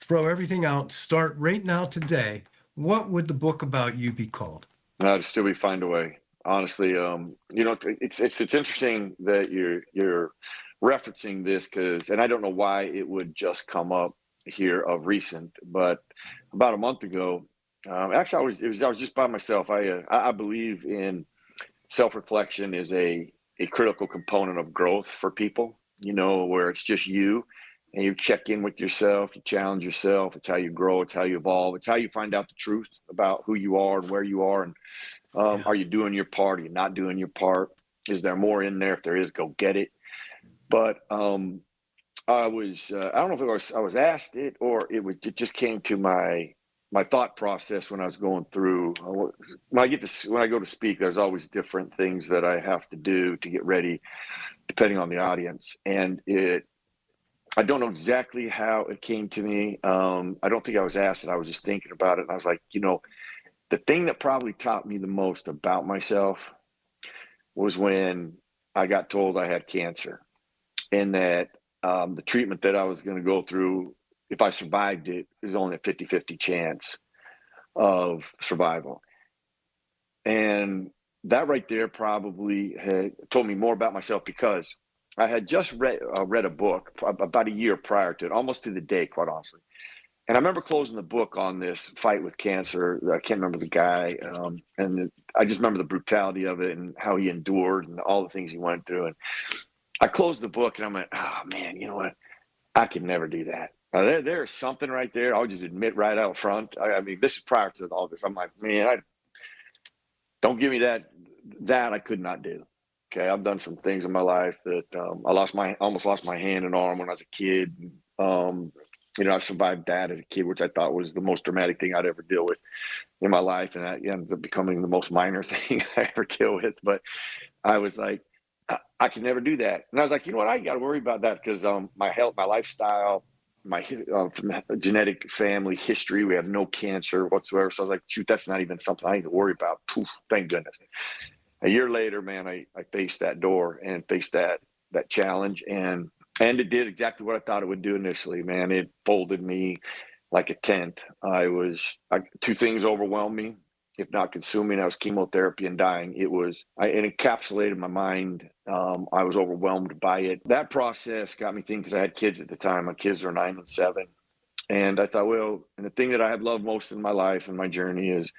throw everything out, start right now today, what would the book about you be called? I'd still be Find a Way. Honestly, it's interesting that you're referencing this and I don't know why it would just come up here of recent, but about a month ago, actually I was just by myself. I believe in self-reflection is a critical component of growth for people, where it's just you. And you check in with yourself, you challenge yourself. It's how you grow, it's how you evolve. It's how you find out the truth about who you are and where you are. And are you doing your part? Are you not doing your part? Is there more in there? If there is, go get it. But I don't know if I was asked it or it just came to my thought process when I was going through. When I go to speak, there's always different things that I have to do to get ready, depending on the audience. And I don't know exactly how it came to me. I don't think I was asked it. I was just thinking about it. And I was like, the thing that probably taught me the most about myself was when I got told I had cancer and that the treatment that I was going to go through, if I survived it, is only a 50-50 chance of survival. And that right there probably had told me more about myself because I had just read a book about a year prior to it, almost to the day, quite honestly. And I remember closing the book on this fight with cancer. I can't remember the guy. And I just remember the brutality of it and how he endured and all the things he went through. And I closed the book and I'm like, oh, man, you know what? I could never do that. There's something right there. I'll just admit right out front. I mean, this is prior to all this. I'm like, man, don't give me that I could not do. Okay, I've done some things in my life that I almost lost my hand and arm when I was a kid. I survived that as a kid, which I thought was the most dramatic thing I'd ever deal with in my life, and that ends up becoming the most minor thing I ever deal with. But I was like, I can never do that, and I was like, you know what, I got to worry about that because my health, my lifestyle, my genetic family history, we have no cancer whatsoever. So I was like, shoot, that's not even something I need to worry about. Poof, thank goodness. A year later, man, I faced that door and faced that challenge, and it did exactly what I thought it would do initially, man. It folded me like a tent. Two things overwhelmed me, if not consuming. I was chemotherapy and dying. It encapsulated my mind. I was overwhelmed by it. That process got me thinking because I had kids at the time. My kids were 9 and 7. And I thought, and the thing that I have loved most in my life and my journey is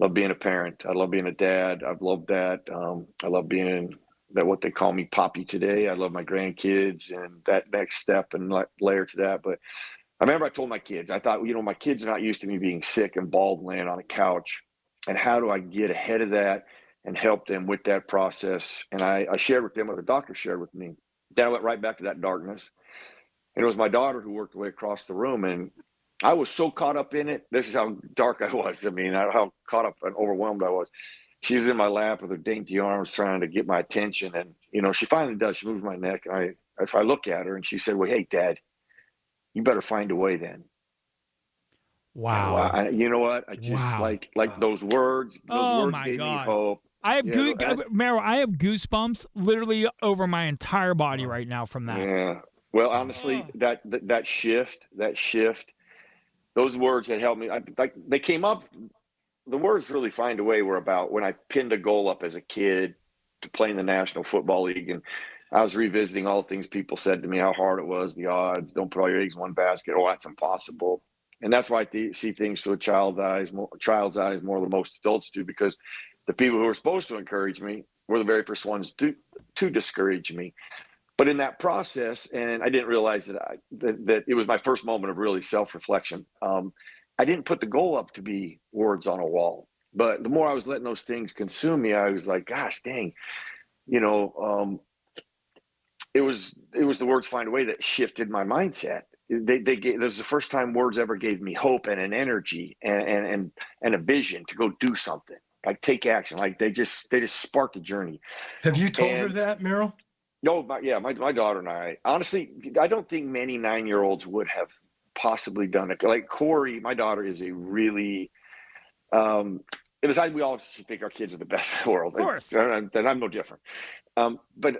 love being a parent. I love being a dad. I've loved that. I love being what they call me Poppy today. I love my grandkids and that next step and layer to that. But I remember I told my kids, I thought, my kids are not used to me being sick and bald laying on a couch. And how do I get ahead of that and help them with that process? And I shared with them what the doctor shared with me. Then I went right back to that darkness. And it was my daughter who worked way across the room. And I was so caught up in it. This is how dark I was. I mean, how caught up and overwhelmed I was. She was in my lap with her dainty arms trying to get my attention. And, she finally does. She moves my neck. And if I look at her and she said, well, hey, Dad, you better find a way then. Wow. You know what? I just like those words. Those words gave me hope. I have Merrill, I have goosebumps literally over my entire body right now from that. Yeah. Well, honestly, that shift, those words had helped me. They came up. The words really find a way were about when I pinned a goal up as a kid to play in the National Football League, and I was revisiting all the things people said to me, how hard it was, the odds, don't put all your eggs in one basket. Oh, that's impossible. And that's why I see things through a child's eyes more than most adults do, because the people who were supposed to encourage me were the very first ones to discourage me. But in that process, and I didn't realize that it was my first moment of really self-reflection. I didn't put the goal up to be words on a wall. But the more I was letting those things consume me, I was like, gosh, dang, it was the words find a way that shifted my mindset. That was the first time words ever gave me hope and an energy and a vision to go do something, like take action. Like they just sparked a journey. Have you told her that, Merrill? No, my daughter and I, honestly, I don't think many 9-year-olds would have possibly done it. Like Corey, my daughter, is a really, we all think our kids are the best in the world. Of course. And I'm no different. But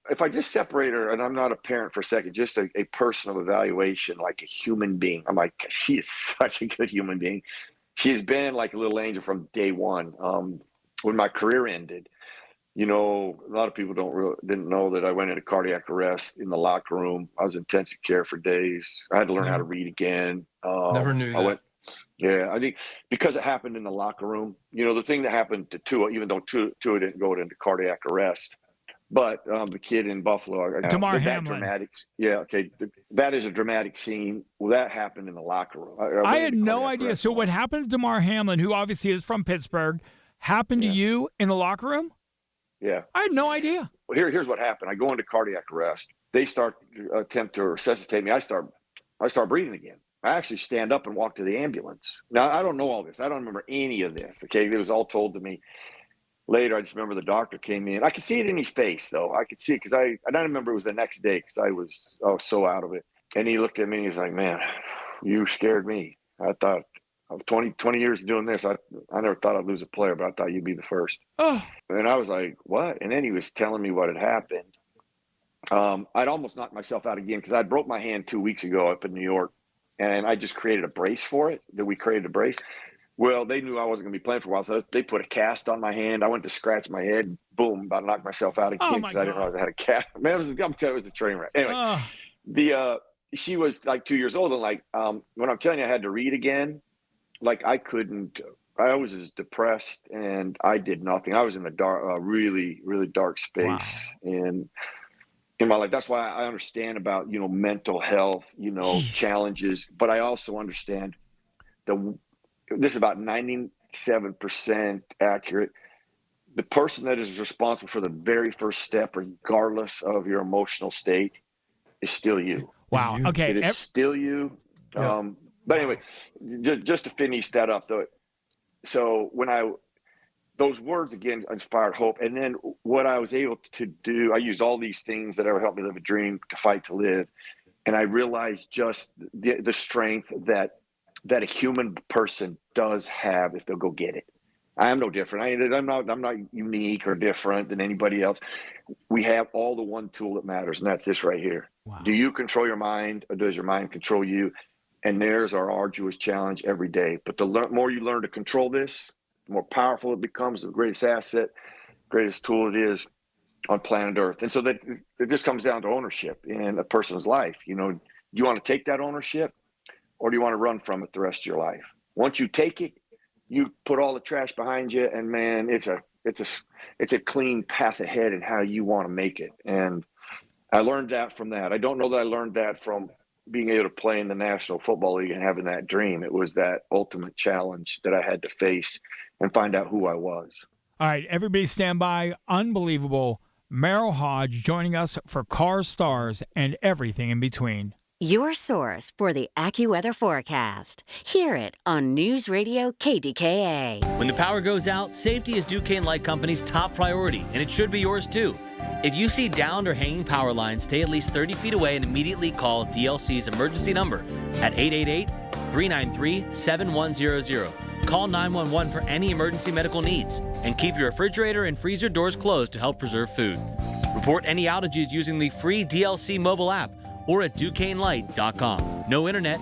if I just separate her, and I'm not a parent for a second, just a personal evaluation, like a human being, I'm like, she is such a good human being. She's been like a little angel from day one. When my career ended, a lot of people didn't know that I went into cardiac arrest in the locker room. I was in intensive care for days. I had to learn how to read again. Never knew that. I think because it happened in the locker room, the thing that happened to Tua, even though Tua didn't go into cardiac arrest, but the kid in Buffalo, Damar that Hamlin. dramatic, that is a dramatic scene. Well, that happened in the locker room. I had no idea. So what happened to Damar Hamlin, who obviously is from Pittsburgh, happened to you in the locker room? Yeah. I had no idea. Well, here's what happened. I go into cardiac arrest. They start to attempt to resuscitate me. I start breathing again. I actually stand up and walk to the ambulance. Now, I don't know all this. I don't remember any of this. Okay. It was all told to me later. I just remember the doctor came in. I could see it in his face, though. I could see it because I don't remember it was the next day because I was so out of it. And he looked at me and he was like, man, you scared me. I thought, 20 years doing this, I never thought I'd lose a player, but I thought you'd be the first. Oh. And I was like, what? And then he was telling me what had happened. I'd almost knocked myself out again because I broke my hand 2 weeks ago up in New York, and I just created a brace for it. We created a brace. Well, they knew I wasn't going to be playing for a while, so they put a cast on my hand. I went to scratch my head. Boom, about to knock myself out again because I didn't realize I had a cast. Man, I'm telling you, it was a train wreck. Anyway, she was like 2 years old, and when I'm telling you I had to read again, I was as depressed and I did nothing. I was in the dark, really, really dark space. And in my life, that's why I understand about, mental health, challenges, but I also understand this is about 97% accurate. The person that is responsible for the very first step, regardless of your emotional state, is still you. Wow. Okay. It is still you. Yeah. But anyway, just to finish that up, though. So those words again inspired hope, and then what I was able to do, I used all these things that ever helped me live a dream, to fight to live, and I realized just the strength that a human person does have if they'll go get it. I am no different. I'm not unique or different than anybody else. We have all the one tool that matters, and that's this right here. Wow. Do you control your mind, or does your mind control you? And there's our arduous challenge every day. But the more you learn to control this, the more powerful it becomes, the greatest asset, greatest tool it is on planet Earth. And so that it just comes down to ownership in a person's life. Do you want to take that ownership, or do you want to run from it the rest of your life? Once you take it, you put all the trash behind you, and man, it's a clean path ahead in how you want to make it. And I learned that from that. I don't know that I learned that from being able to play in the National Football League and having that dream. It was that ultimate challenge that I had to face and find out who I was. All right, everybody stand by. Unbelievable. Merrill Hodge joining us for Cars, Stars, and everything in between. Your source for the AccuWeather forecast. Hear it on News Radio KDKA. When the power goes out, safety is Duquesne Light Company's top priority, and it should be yours too. If you see downed or hanging power lines, stay at least 30 feet away and immediately call DLC's emergency number at 888-393-7100. Call 911 for any emergency medical needs, and keep your refrigerator and freezer doors closed to help preserve food. Report any outages using the free DLC mobile app or at DuquesneLight.com. No internet.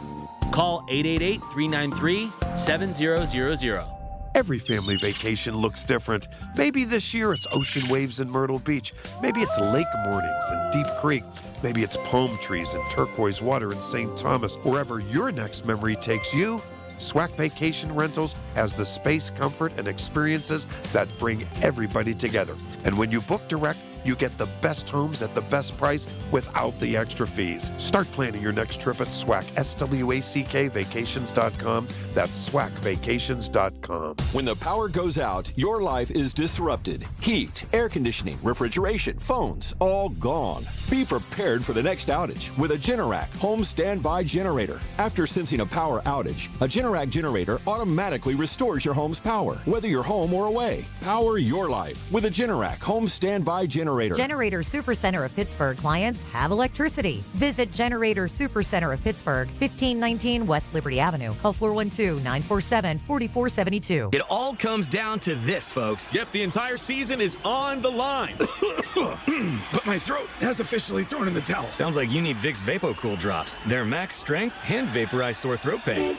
Call 888-393-7000. Every family vacation looks different. Maybe this year it's ocean waves in Myrtle Beach. Maybe it's lake mornings in Deep Creek. Maybe it's palm trees and turquoise water in St. Thomas. Wherever your next memory takes you, SWAC Vacation Rentals has the space, comfort, and experiences that bring everybody together. And when you book direct, you get the best homes at the best price without the extra fees. Start planning your next trip at SWAC, SWACK vacations.com. That's SWACvacations.com. When the power goes out, your life is disrupted. Heat, air conditioning, refrigeration, phones, all gone. Be prepared for the next outage with a Generac home standby generator. After sensing a power outage, a Generac generator automatically restores your home's power, whether you're home or away. Power your life with a Generac home standby generator. Generator Supercenter of Pittsburgh clients have electricity. Visit Generator Supercenter of Pittsburgh, 1519 West Liberty Avenue, 412-947-4472. It all comes down to this, folks. Yep, the entire season is on the line. But my throat has officially thrown in the towel. Sounds like you need Vicks VapoCool drops. They're max strength and vaporize sore throat pain.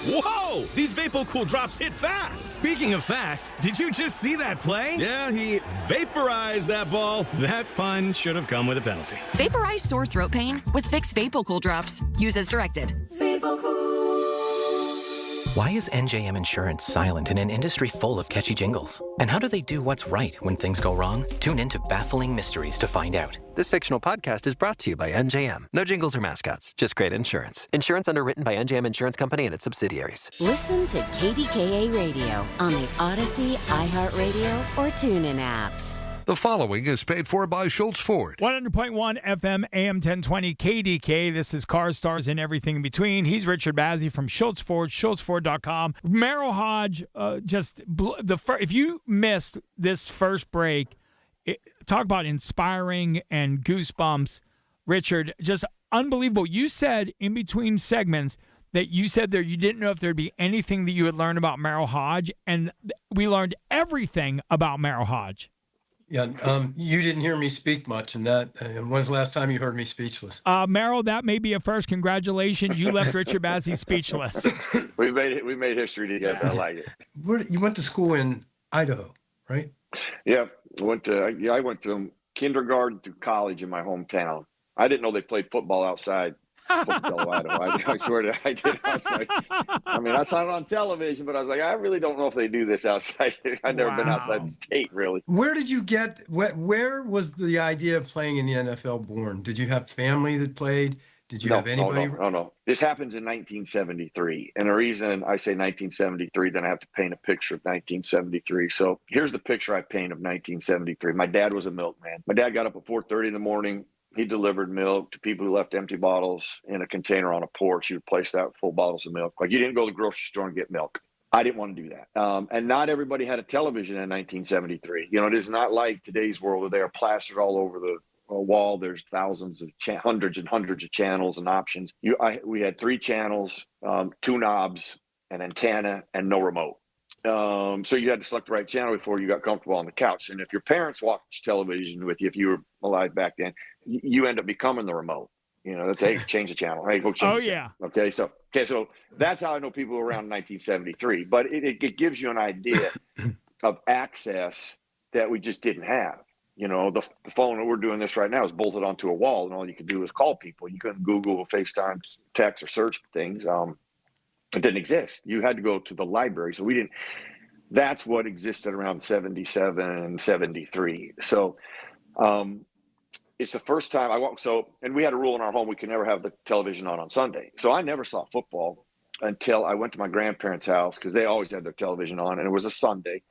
Whoa! These VapoCool drops hit fast. Speaking of fast, did you just see that play? Yeah, he vaporized that ball. That pun should have come with a penalty. Vaporize sore throat pain with Vicks VapoCool drops. Use as directed. Why is NJM Insurance silent in an industry full of catchy jingles? And how do they do what's right when things go wrong? Tune in to Baffling Mysteries to find out. This fictional podcast is brought to you by NJM. No jingles or mascots, just great insurance. Insurance underwritten by NJM Insurance Company and its subsidiaries. Listen to KDKA Radio on the Odyssey, iHeartRadio, or TuneIn apps. The following is paid for by Schultz Ford. 100.1 FM, AM 1020, KDK. This is Cars, Stars, and everything in between. He's Richard Bazzi from Schultz Ford, schultzford.com. Merrill Hodge, if you missed this first break, talk about inspiring and goosebumps. Richard, just unbelievable. You said in between segments that you said there you didn't know if there'd be anything that you had learned about Merrill Hodge, and we learned everything about Merrill Hodge. Yeah, you didn't hear me speak much, and when's the last time you heard me speechless? Merrill, that may be a first. Congratulations, you left Richard Bazzi speechless. We made history together. I like it. You went to school in Idaho, right? Yeah, I went from kindergarten through college in my hometown. I didn't know they played football outside Colorado. I swear to I did. I was like, I saw it on television, but I was like, I really don't know if they do this outside. I've never been outside the state, really. Where did you where was the idea of playing in the NFL born? Did you have family that played? Did you have anybody? No. This happens in 1973. And the reason I say 1973, then I have to paint a picture of 1973. So here's the picture I paint of 1973. My dad was a milkman. My dad got up at 4:30 in the morning. He delivered milk to people who left empty bottles in a container on a porch. He would place that with full bottles of milk. Like, you didn't go to the grocery store and get milk. I didn't want to do that. And not everybody had a television in 1973. It is not like today's world where they are plastered all over the wall. There's thousands of hundreds and hundreds of channels and options. We had 3 channels, 2 knobs, an antenna, and no remote. So you had to select the right channel before you got comfortable on the couch. And if your parents watched television with you, if you were alive back then, you end up becoming the remote. They change the channel. Hey, go change. Yeah. Okay, so that's how I know people around 1973. But it gives you an idea of access that we just didn't have. The phone that we're doing this right now is bolted onto a wall, and all you could do is call people. You couldn't Google, FaceTime, text, or search things. It didn't exist. You had to go to the library. So we didn't. That's what existed around 77, 73. So it's the first time and we had a rule in our home, we could never have the television on Sunday. So I never saw football until I went to my grandparents' house, because they always had their television on, and it was a Sunday.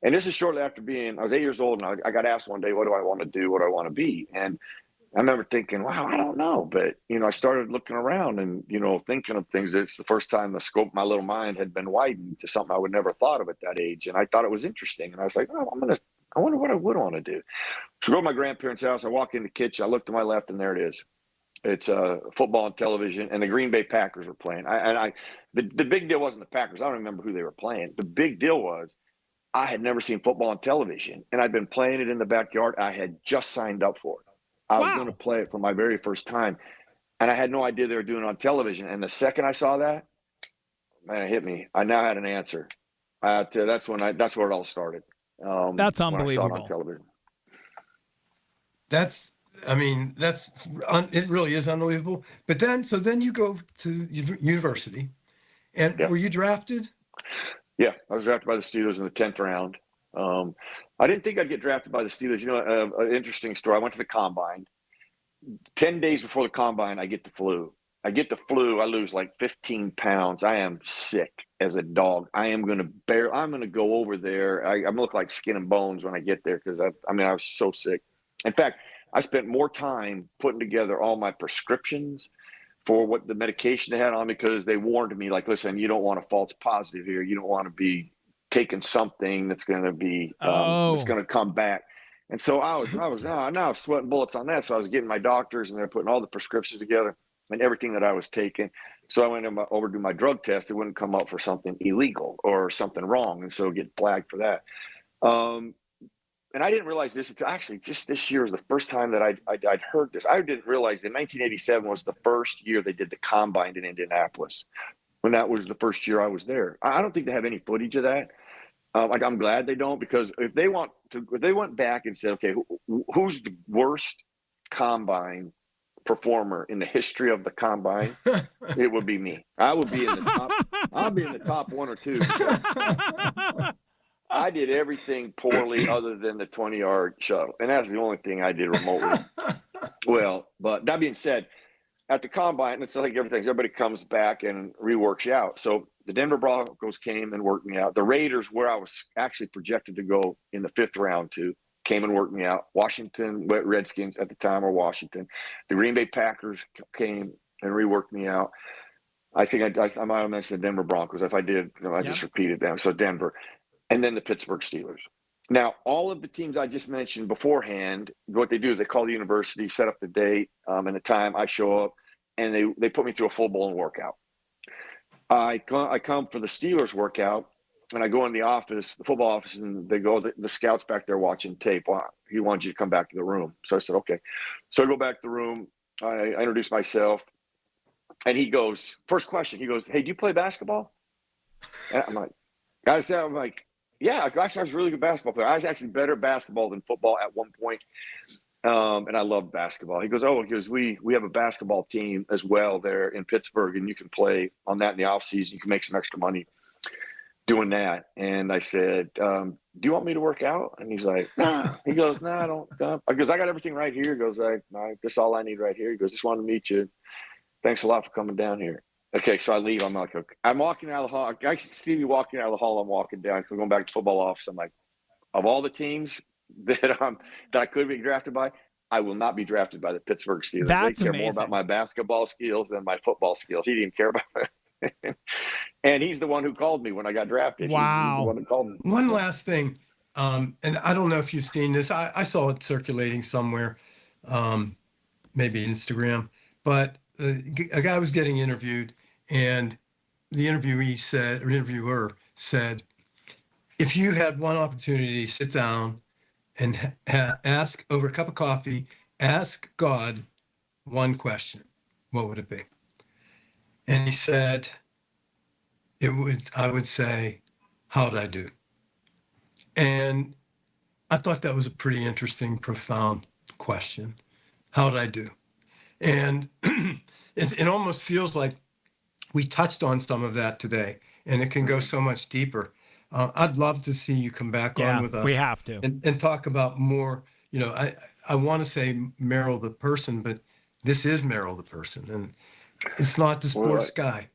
And this is shortly after I was 8 years old, and I got asked one day, what do I want to do? What do I want to be? And I remember thinking, wow, I don't know. But, I started looking around and, thinking of things. It's the first time the scope of my little mind had been widened to something I would never thought of at that age. And I thought it was interesting. And I was like, I wonder what I would want to do. So I go to my grandparents' house. I walk in the kitchen. I look to my left, and there it is. It's football and television, and the Green Bay Packers were playing. The big deal wasn't the Packers. I don't remember who they were playing. The big deal was I had never seen football on television, and I'd been playing it in the backyard. I had just signed up for it. I was going to play it for my very first time, and I had no idea they were doing it on television. And the second I saw that, man, it hit me. I now had an answer. That's where it all started. That's when I saw it unbelievable. on television. It really is unbelievable. But then you go to university, and were you drafted? Yeah, I was drafted by the Steelers in the 10th round. I didn't think I'd get drafted by the Steelers. You know, an interesting story. I went to the combine. 10 days before the combine, I get the flu. I lose like 15 pounds. I am sick as a dog. I'm going to go over there. I look like skin and bones when I get there because I was so sick. In fact, I spent more time putting together all my prescriptions for what the medication they had on me because they warned me, like, listen, you don't want a false positive here. You don't want to be taking something that's going to be that's going to come back. And so I was sweating bullets on that. So I was getting my doctors and they're putting all the prescriptions together and everything that I was taking. So I went over to do my drug test. It wouldn't come up for something illegal or something wrong. And so get flagged for that. And I didn't realize this until actually just this year was the first time that I'd heard this. I didn't realize that 1987 was the first year they did the combine in Indianapolis. When that was the first year I was there. I don't think they have any footage of that. I'm glad they don't, because if they went back and said, okay, who's the worst combine performer in the history of the combine, it would be me. I would be in the top. I'll be in the top one or two. I did everything poorly other than the 20-yard shuttle, and that's the only thing I did remotely well. But that being said, at the combine, it's like everybody comes back and reworks you out. So the Denver Broncos came and worked me out. The Raiders, where I was actually projected to go in the 5th round to, came and worked me out. Washington Redskins at the time were Washington. The Green Bay Packers came and reworked me out. I think I might have mentioned the Denver Broncos. If I did, I just repeated them. So Denver. And then the Pittsburgh Steelers. Now, all of the teams I just mentioned beforehand, what they do is they call the university, set up the date and the time. I show up, and they put me through a full-blown workout. I come for the Steelers workout, and I go in the office, the football office, and they go, the scouts back there watching tape. Well, he wants you to come back to the room. So I said, okay. So I go back to the room. I introduce myself, and he goes, first question, he goes, hey, do you play basketball? And I'm like, yeah, actually, I was a really good basketball player. I was actually better at basketball than football at one point. And I loved basketball. He goes, we have a basketball team as well there in Pittsburgh, and you can play on that in the off season. You can make some extra money doing that. And I said, do you want me to work out? And he's like, nah. He goes, no, I don't. I goes, I got everything right here. He goes, that's all I need right here. He goes, just wanted to meet you. Thanks a lot for coming down here. Okay, so I leave. I'm like, okay. I'm walking out of the hall. I see me walking out of the hall. I'm walking down. I'm going back to the football office. I'm like, of all the teams that I could be drafted by, I will not be drafted by the Pittsburgh Steelers. That's they care amazing. more about my basketball skills than my football skills. He didn't care about it. And he's the one who called me when I got drafted. Wow. He's the one who called me. One last thing, and I don't know if you've seen this. I saw it circulating somewhere, maybe Instagram, but a guy was getting interviewed, and the interviewer said, if you had one opportunity to sit down and ask over a cup of coffee, ask God one question, what would it be? And he said, I would say, how'd I do? And I thought that was a pretty interesting, profound question. How'd I do? And it almost feels like we touched on some of that today, and it can go so much deeper. I'd love to see you come back on with us. We have to. And talk about more, I want to say Merrill the person, but this is Merrill the person, and it's not the sports guy.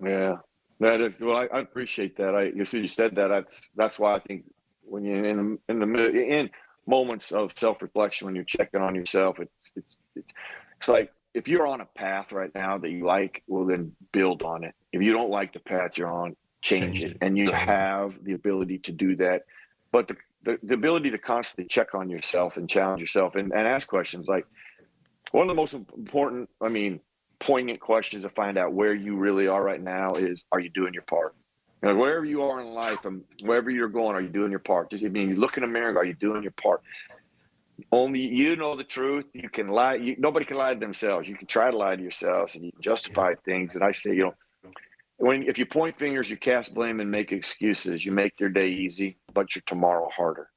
Yeah, that is. Well, I appreciate that. You said that. That's why I think when you're in moments of self-reflection, when you're checking on yourself, it's like if you're on a path right now that you like, well, then build on it. If you don't like the path you're on, change it. And you have the ability to do that. But the ability to constantly check on yourself and challenge yourself and ask questions, like one of the most important, poignant questions to find out where you really are right now is, are you doing your part? Wherever you are in life and wherever you're going, are you doing your part? You look in the mirror, are you doing your part? Only you know the truth. You can lie. Nobody can lie to themselves. You can try to lie to yourselves and you can justify things. And I say, if you point fingers, you cast blame and make excuses, you make your day easy, but your tomorrow harder.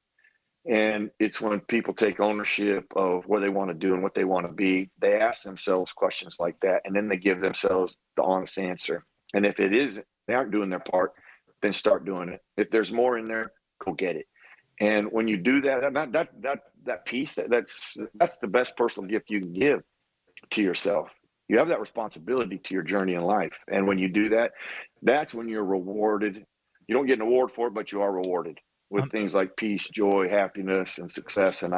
And it's when people take ownership of what they want to do and what they want to be, they ask themselves questions like that, and then they give themselves the honest answer. And if it isn't, they aren't doing their part, then start doing it. If there's more in there, go get it. And when you do that piece, that's the best personal gift you can give to yourself. You have that responsibility to your journey in life. And when you do that, that's when you're rewarded. You don't get an award for it, but you are rewarded with things like peace, joy, happiness, and success. And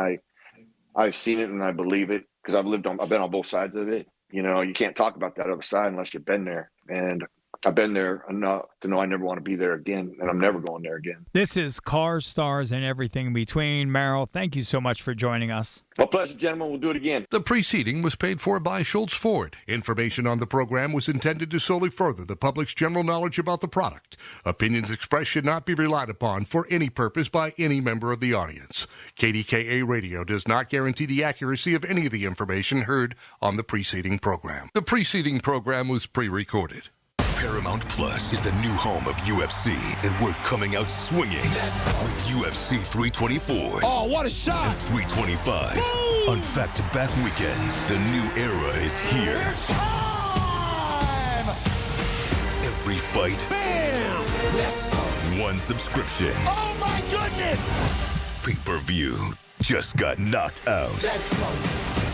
I've seen it and I believe it because I've been on both sides of it. You know, you can't talk about that other side unless you've been there. And I've been there enough to know I never want to be there again, and I'm never going there again. This is Cars, Stars, and Everything in Between. Merrill, thank you so much for joining us. Well, pleasure, gentlemen. We'll do it again. The preceding was paid for by Schultz Ford. Information on the program was intended to solely further the public's general knowledge about the product. Opinions expressed should not be relied upon for any purpose by any member of the audience. KDKA Radio does not guarantee the accuracy of any of the information heard on the preceding program. The preceding program was pre-recorded. Paramount Plus is the new home of UFC, and we're coming out swinging with UFC 324. Oh, what a shot! And 325 on back-to-back weekends. The new era is here. It's time! Every fight. Bam! Yes! One subscription. Oh my goodness! Pay-per-view just got knocked out. Let's go!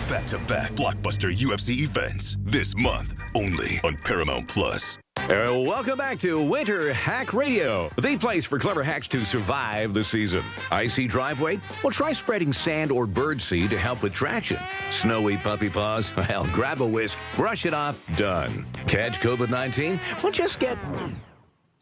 Back-to-back blockbuster UFC events this month, only on Paramount Plus. Welcome back to Winter Hack Radio, the place for clever hacks to survive the season. Icy driveway? Well, try spreading sand or birdseed to help with traction. Snowy puppy paws? Well, grab a whisk, brush it off, done. Catch COVID-19? Well, just get...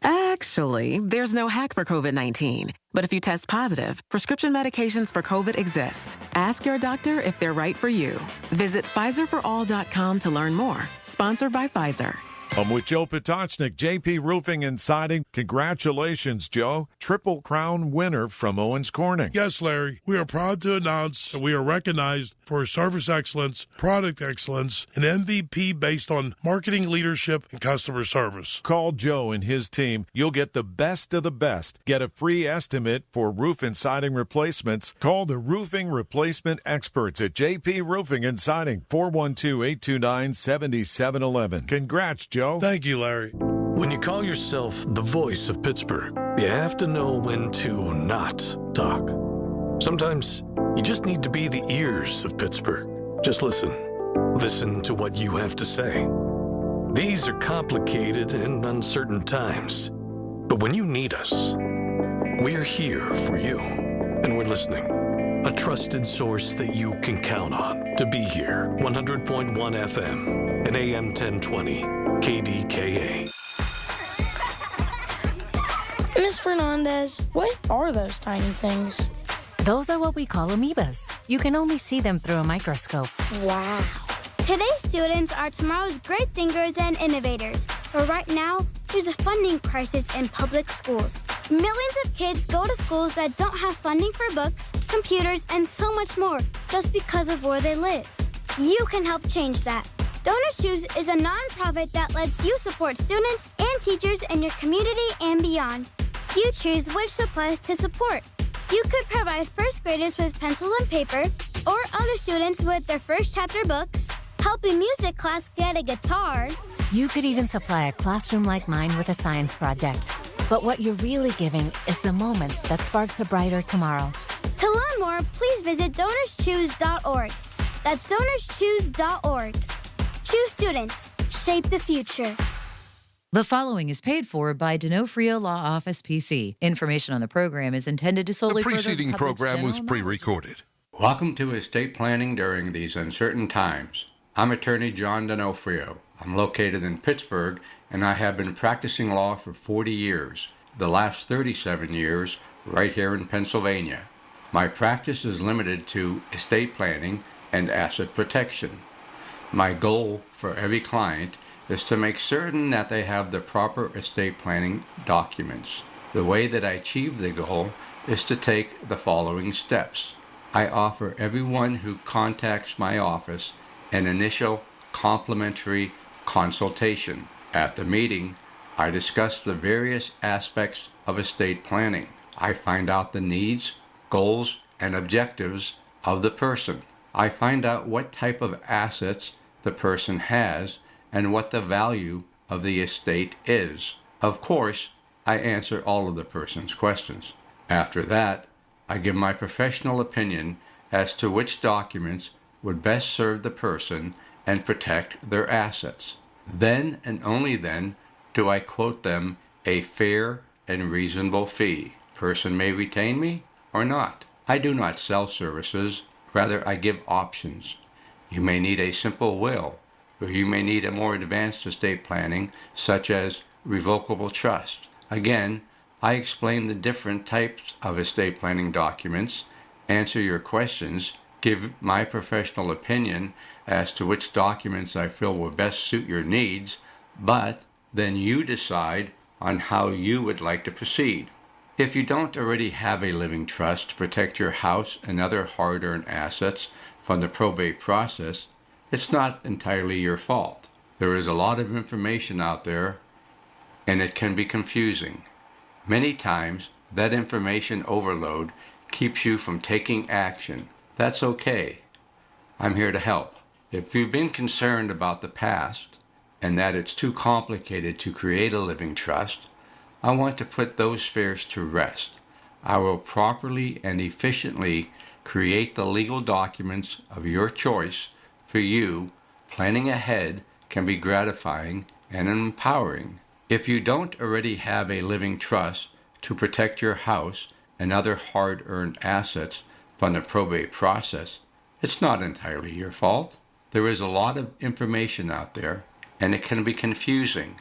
Actually, there's no hack for COVID-19. But if you test positive, prescription medications for COVID exist. Ask your doctor if they're right for you. Visit PfizerForAll.com to learn more. Sponsored by Pfizer. I'm with Joe Potocznik, JP Roofing and Siding. Congratulations, Joe. Triple Crown winner from Owens Corning. Yes, Larry. We are proud to announce that we are recognized for service excellence, product excellence, and MVP based on marketing leadership and customer service. Call Joe and his team. You'll get the best of the best. Get a free estimate for roof and siding replacements. Call the roofing replacement experts at JP Roofing and Siding, 412-829-7711. Congrats, Joe. Thank you, Larry. When you call yourself the voice of Pittsburgh, you have to know when to not talk. Sometimes you just need to be the ears of Pittsburgh. Just listen. Listen to what you have to say. These are complicated and uncertain times. But when you need us, we are here for you. And we're listening. A trusted source that you can count on to be here. 100.1 FM and AM 1020. KDKA. Miss Fernandez, what are those tiny things? Those are what we call amoebas. You can only see them through a microscope. Wow. Today's students are tomorrow's great thinkers and innovators. But right now, there's a funding crisis in public schools. Millions of kids go to schools that don't have funding for books, computers, and so much more just because of where they live. You can help change that. Donors Choose is a nonprofit that lets you support students and teachers in your community and beyond. You choose which supplies to support. You could provide first graders with pencils and paper, or other students with their first chapter books, help a music class get a guitar. You could even supply a classroom like mine with a science project. But what you're really giving is the moment that sparks a brighter tomorrow. To learn more, please visit DonorsChoose.org. That's DonorsChoose.org. Choose students. Shape the future. The following is paid for by D'Onofrio Law Office PC. Information on the program is intended to solely The preceding further the public's program was general pre-recorded. Welcome to estate planning during these uncertain times. I'm attorney John D'Onofrio. I'm located in Pittsburgh, and I have been practicing law for 40 years, the last 37 years right here in Pennsylvania. My practice is limited to estate planning and asset protection. My goal for every client is to make certain that they have the proper estate planning documents. The way that I achieve the goal is to take the following steps. I offer everyone who contacts my office an initial complimentary consultation. At the meeting, I discuss the various aspects of estate planning. I find out the needs, goals, and objectives of the person. I find out what type of assets the person has and what the value of the estate is. Of course, I answer all of the person's questions. After that, I give my professional opinion as to which documents would best serve the person and protect their assets. Then and only then do I quote them a fair and reasonable fee. Person may retain me or not. I do not sell services, rather I give options. You may need a simple will, or you may need a more advanced estate planning, such as revocable trust. Again, I explain the different types of estate planning documents, answer your questions, give my professional opinion as to which documents I feel will best suit your needs, but then you decide on how you would like to proceed. If you don't already have a living trust to protect your house and other hard-earned assets from the probate process, it's not entirely your fault. There is a lot of information out there, and it can be confusing. Many times, that information overload keeps you from taking action. That's okay. I'm here to help. If you've been concerned about the past and that it's too complicated to create a living trust, I want to put those fears to rest. I will properly and efficiently create the legal documents of your choice for you. Planning ahead can be gratifying and empowering. If you don't already have a living trust to protect your house and other hard-earned assets from the probate process, it's not entirely your fault. There is a lot of information out there, and it can be confusing.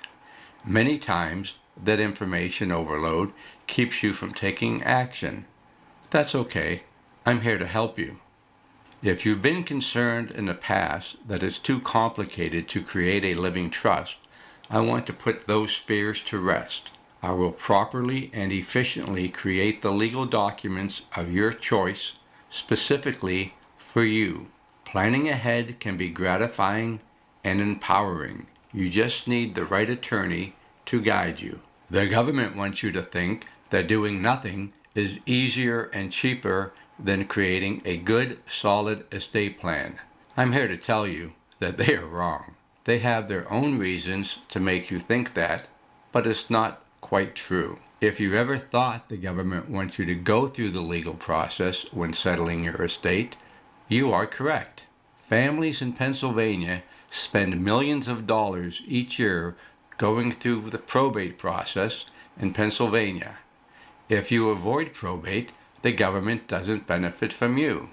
Many times, that information overload keeps you from taking action. That's okay. I'm here to help you. If you've been concerned in the past that it's too complicated to create a living trust, I want to put those fears to rest. I will properly and efficiently create the legal documents of your choice specifically for you. Planning ahead can be gratifying and empowering. You just need the right attorney to guide you. The government wants you to think that doing nothing is easier and cheaper than creating a good, solid estate plan. I'm here to tell you that they are wrong. They have their own reasons to make you think that, but it's not quite true. If you ever thought the government wants you to go through the legal process when settling your estate, you are correct. Families in Pennsylvania spend millions of dollars each year going through the probate process in Pennsylvania. If you avoid probate, the government doesn't benefit from you.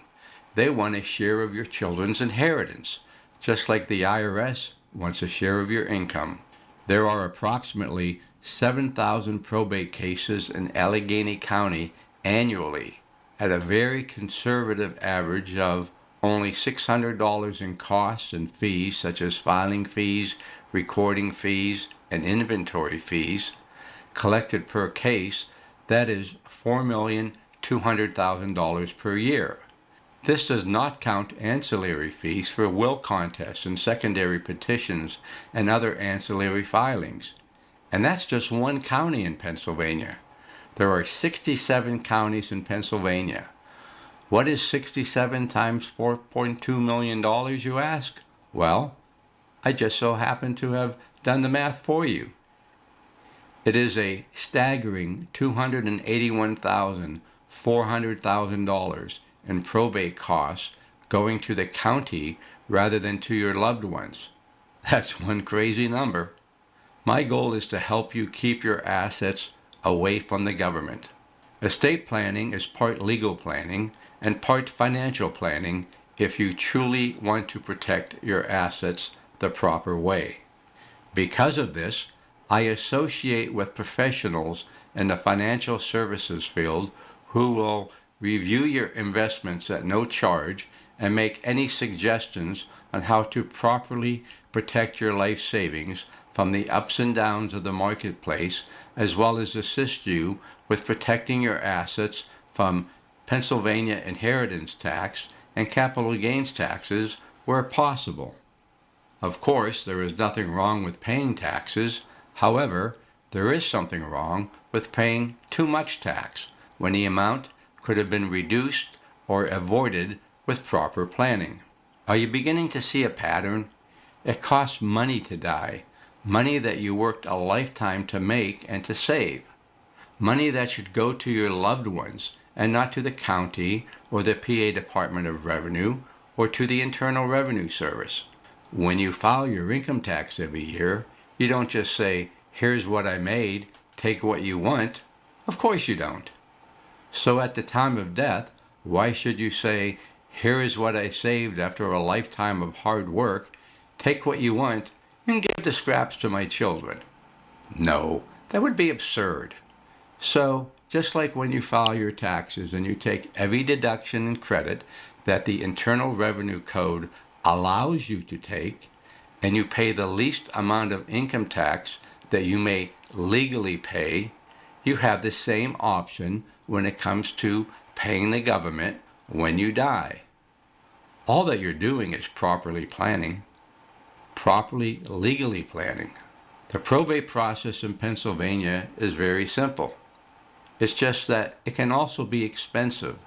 They want a share of your children's inheritance, just like the IRS wants a share of your income. There are approximately 7,000 probate cases in Allegheny County annually, at a very conservative average of only $600 in costs and fees such as filing fees, recording fees, and inventory fees, collected per case. That is $4,200,000 per year. This does not count ancillary fees for will contests and secondary petitions and other ancillary filings. And that's just one county in Pennsylvania. There are 67 counties in Pennsylvania. What is 67 times $4.2 million, you ask? Well, I just so happen to have done the math for you. It is a staggering $281,400 in probate costs going to the county rather than to your loved ones. That's one crazy number. My goal is to help you keep your assets away from the government. Estate planning is part legal planning and part financial planning if you truly want to protect your assets the proper way. Because of this, I associate with professionals in the financial services field who will review your investments at no charge and make any suggestions on how to properly protect your life savings from the ups and downs of the marketplace, as well as assist you with protecting your assets from Pennsylvania inheritance tax and capital gains taxes where possible. Of course, there is nothing wrong with paying taxes. However, there is something wrong with paying too much tax when the amount could have been reduced or avoided with proper planning. Are you beginning to see a pattern? It costs money to die, money that you worked a lifetime to make and to save, money that should go to your loved ones and not to the county or the PA Department of Revenue or to the Internal Revenue Service. When you file your income tax every year, you don't just say, "Here's what I made, take what you want." Of course you don't. So at the time of death, why should you say, "Here is what I saved after a lifetime of hard work, take what you want, and give the scraps to my children"? No, that would be absurd. So, just like when you file your taxes and you take every deduction and credit that the Internal Revenue Code allows you to take, and you pay the least amount of income tax that you may legally pay, you have the same option when it comes to paying the government when you die. All that you're doing is properly planning, properly legally planning. The probate process in Pennsylvania is very simple. It's just that it can also be expensive.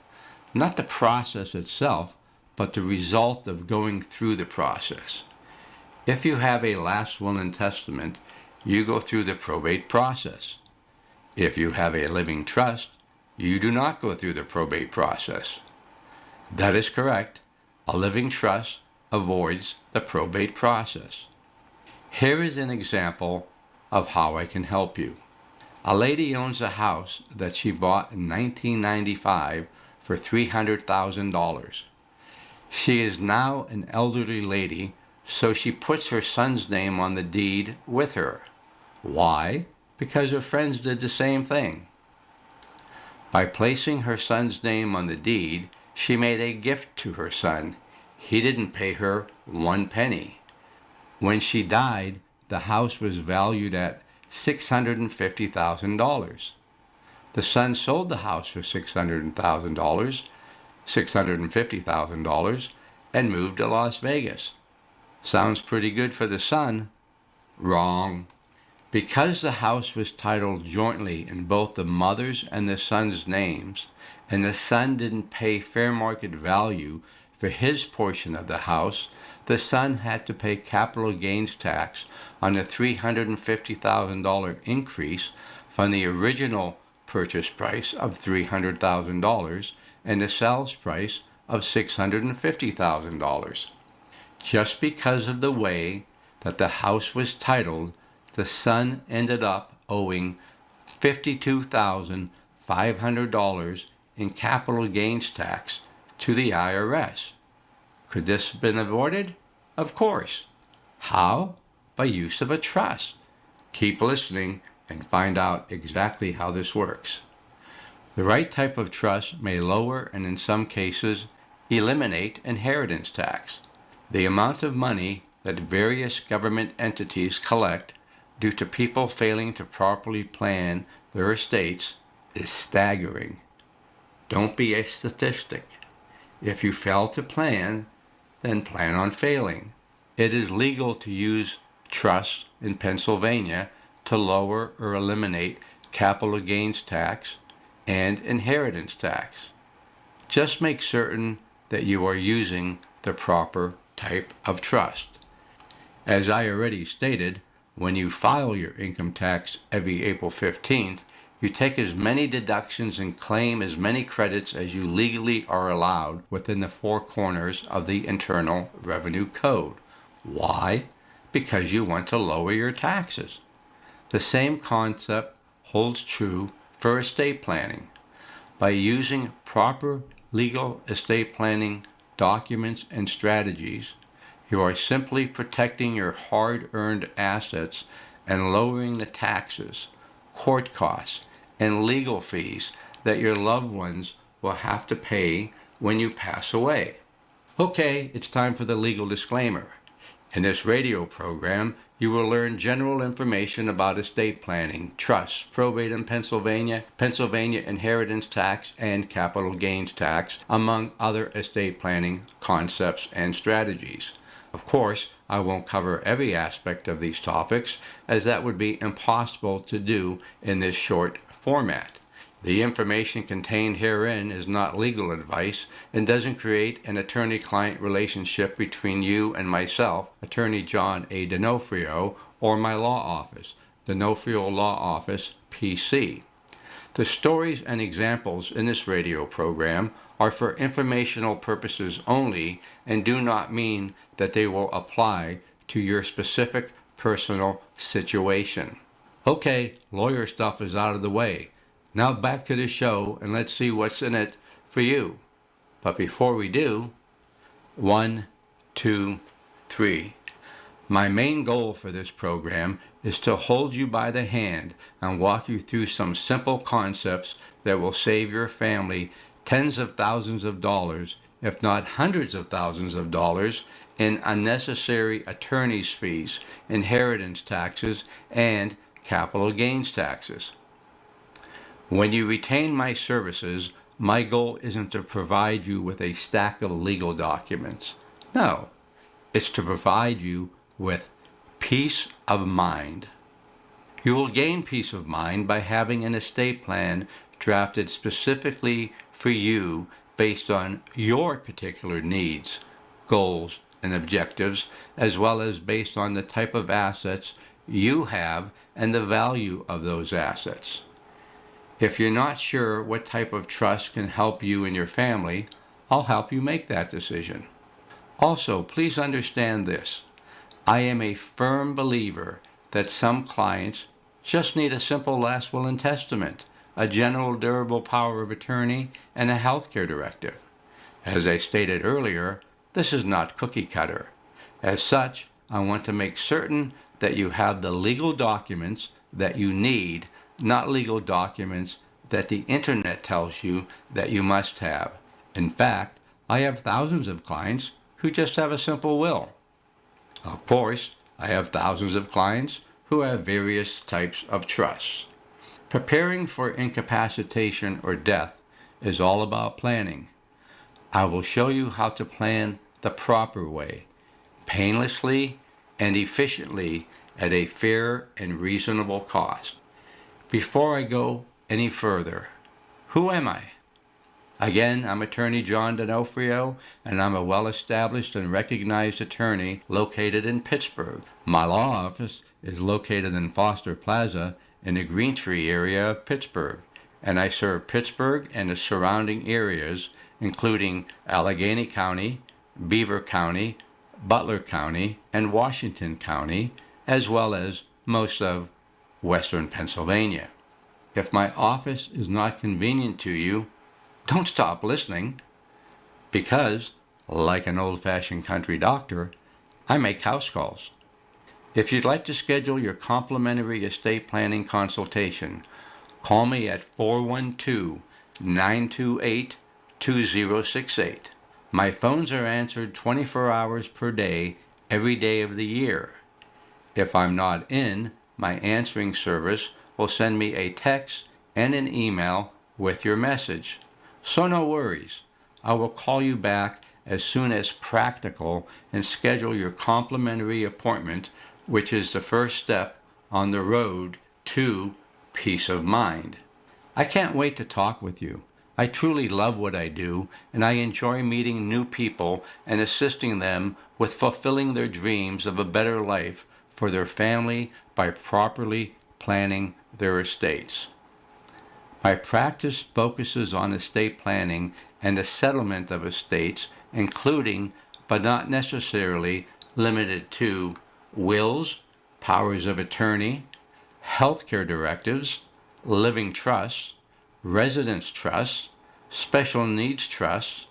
Not the process itself, but the result of going through the process. If you have a last will and testament, you go through the probate process. If you have a living trust, you do not go through the probate process. That is correct. A living trust avoids the probate process. Here is an example of how I can help you. A lady owns a house that she bought in 1995 for $300,000. She is now an elderly lady, so she puts her son's name on the deed with her. Why? Because her friends did the same thing. By placing her son's name on the deed, she made a gift to her son. He didn't pay her 1 penny. When she died, the house was valued at $650,000. The son sold the house for $650,000, and moved to Las Vegas. Sounds pretty good for the son. Wrong. Because the house was titled jointly in both the mother's and the son's names, and the son didn't pay fair market value for his portion of the house, the son had to pay capital gains tax on the $350,000 increase from the original purchase price of $300,000 and the sales price of $650,000. Just because of the way that the house was titled, the son ended up owing $52,500 in capital gains tax to the IRS. Could this have been avoided? Of course. How? By use of a trust. Keep listening and find out exactly how this works. The right type of trust may lower and in some cases eliminate inheritance tax. The amount of money that various government entities collect due to people failing to properly plan their estates is staggering. Don't be a statistic. If you fail to plan, then plan on failing. It is legal to use trusts in Pennsylvania to lower or eliminate capital gains tax and inheritance tax. Just make certain that you are using the proper type of trust. As I already stated, when you file your income tax every April 15th, you take as many deductions and claim as many credits as you legally are allowed within the four corners of the Internal Revenue Code. Why? Because you want to lower your taxes. The same concept holds true for estate planning. By using proper legal estate planning documents and strategies, you are simply protecting your hard-earned assets and lowering the taxes, court costs, and legal fees that your loved ones will have to pay when you pass away. Okay, it's time for the legal disclaimer. In this radio program, you will learn general information about estate planning, trusts, probate in Pennsylvania, Pennsylvania inheritance tax, and capital gains tax, among other estate planning concepts and strategies. Of course, I won't cover every aspect of these topics, as that would be impossible to do in this short format. The information contained herein is not legal advice and doesn't create an attorney-client relationship between you and myself, Attorney John A. D'Onofrio, or my law office, D'Onofrio Law Office, PC. The stories and examples in this radio program are for informational purposes only and do not mean that they will apply to your specific personal situation. Okay, lawyer stuff is out of the way. Now back to the show and let's see what's in it for you. But before we do, 1, 2, 3. My main goal for this program is to hold you by the hand and walk you through some simple concepts that will save your family tens of thousands of dollars, if not hundreds of thousands of dollars, in unnecessary attorney's fees, inheritance taxes, and capital gains taxes. When you retain my services, my goal isn't to provide you with a stack of legal documents. No, it's to provide you with peace of mind. You will gain peace of mind by having an estate plan drafted specifically for you based on your particular needs, goals, and objectives, as well as based on the type of assets you have and the value of those assets. If you're not sure what type of trust can help you and your family, I'll help you make that decision. Also, please understand this. I am a firm believer that some clients just need a simple last will and testament, a general durable power of attorney, and a healthcare directive. As I stated earlier, this is not cookie cutter. As such, I want to make certain that you have the legal documents that you need, not legal documents that the internet tells you that you must have. In fact, I have thousands of clients who just have a simple will. Of course, I have thousands of clients who have various types of trusts. Preparing for incapacitation or death is all about planning. I will show you how to plan the proper way, painlessly and efficiently at a fair and reasonable cost. Before I go any further, who am I? Again, I'm Attorney John D'Onofrio, and I'm a well-established and recognized attorney located in Pittsburgh. My law office is located in Foster Plaza in the Green Tree area of Pittsburgh, and I serve Pittsburgh and the surrounding areas, including Allegheny County, Beaver County, Butler County, and Washington County, as well as most of Western Pennsylvania. If my office is not convenient to you, don't stop listening, because, like an old-fashioned country doctor, I make house calls. If you'd like to schedule your complimentary estate planning consultation, call me at 412-928-2068. My phones are answered 24 hours per day, every day of the year. If I'm not in, my answering service will send me a text and an email with your message. So no worries. I will call you back as soon as practical and schedule your complimentary appointment, which is the first step on the road to peace of mind. I can't wait to talk with you. I truly love what I do, and I enjoy meeting new people and assisting them with fulfilling their dreams of a better life for their family by properly planning their estates. My practice focuses on estate planning and the settlement of estates, including, but not necessarily limited to, wills, powers of attorney, healthcare directives, living trusts, residence trusts, special needs trusts,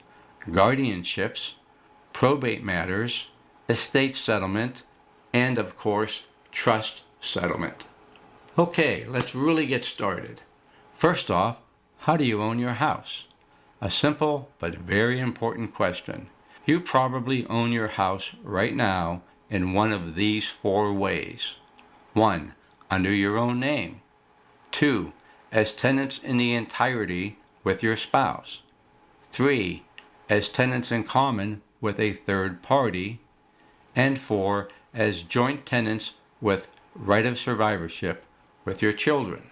guardianships, probate matters, estate settlement, and of course, trust settlement. Okay, let's really get started. First off, how do you own your house? A simple but very important question. You probably own your house right now in one of these 4 ways. 1. Under your own name. 2. As tenants in the entirety with your spouse. 3. As tenants in common with a third party. and 4 as joint tenants with right of survivorship with your children.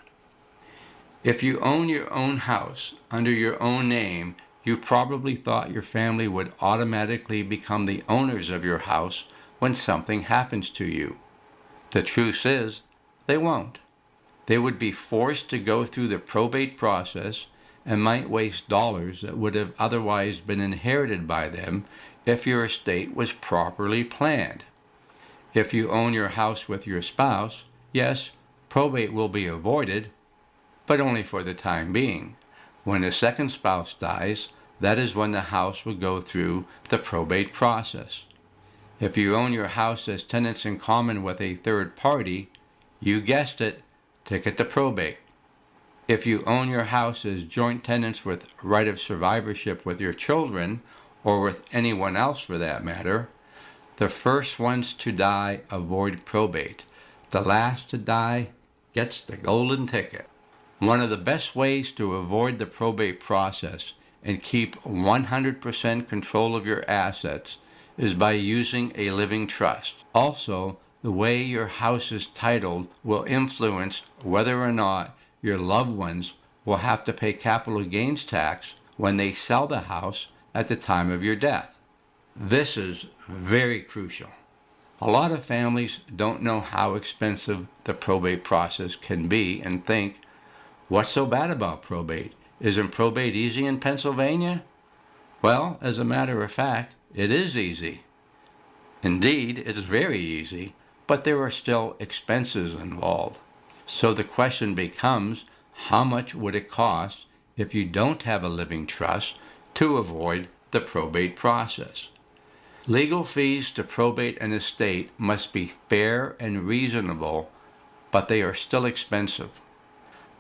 If you own your own house under your own name, you probably thought your family would automatically become the owners of your house when something happens to you. The truth is, they won't. They would be forced to go through the probate process and might waste dollars that would have otherwise been inherited by them if your estate was properly planned. If you own your house with your spouse, yes, probate will be avoided, but only for the time being. When the second spouse dies, that is when the house will go through the probate process. If you own your house as tenants in common with a third party, you guessed it, take it to probate. If you own your house as joint tenants with right of survivorship with your children, or with anyone else for that matter, the first ones to die avoid probate. The last to die gets the golden ticket. One of the best ways to avoid the probate process and keep 100% control of your assets is by using a living trust. Also, the way your house is titled will influence whether or not your loved ones will have to pay capital gains tax when they sell the house at the time of your death. This is very crucial. A lot of families don't know how expensive the probate process can be and think, what's so bad about probate? Isn't probate easy in Pennsylvania? Well, as a matter of fact, it is easy. Indeed, it's very easy, but there are still expenses involved. So the question becomes, how much would it cost if you don't have a living trust to avoid the probate process? Legal fees to probate an estate must be fair and reasonable, but they are still expensive.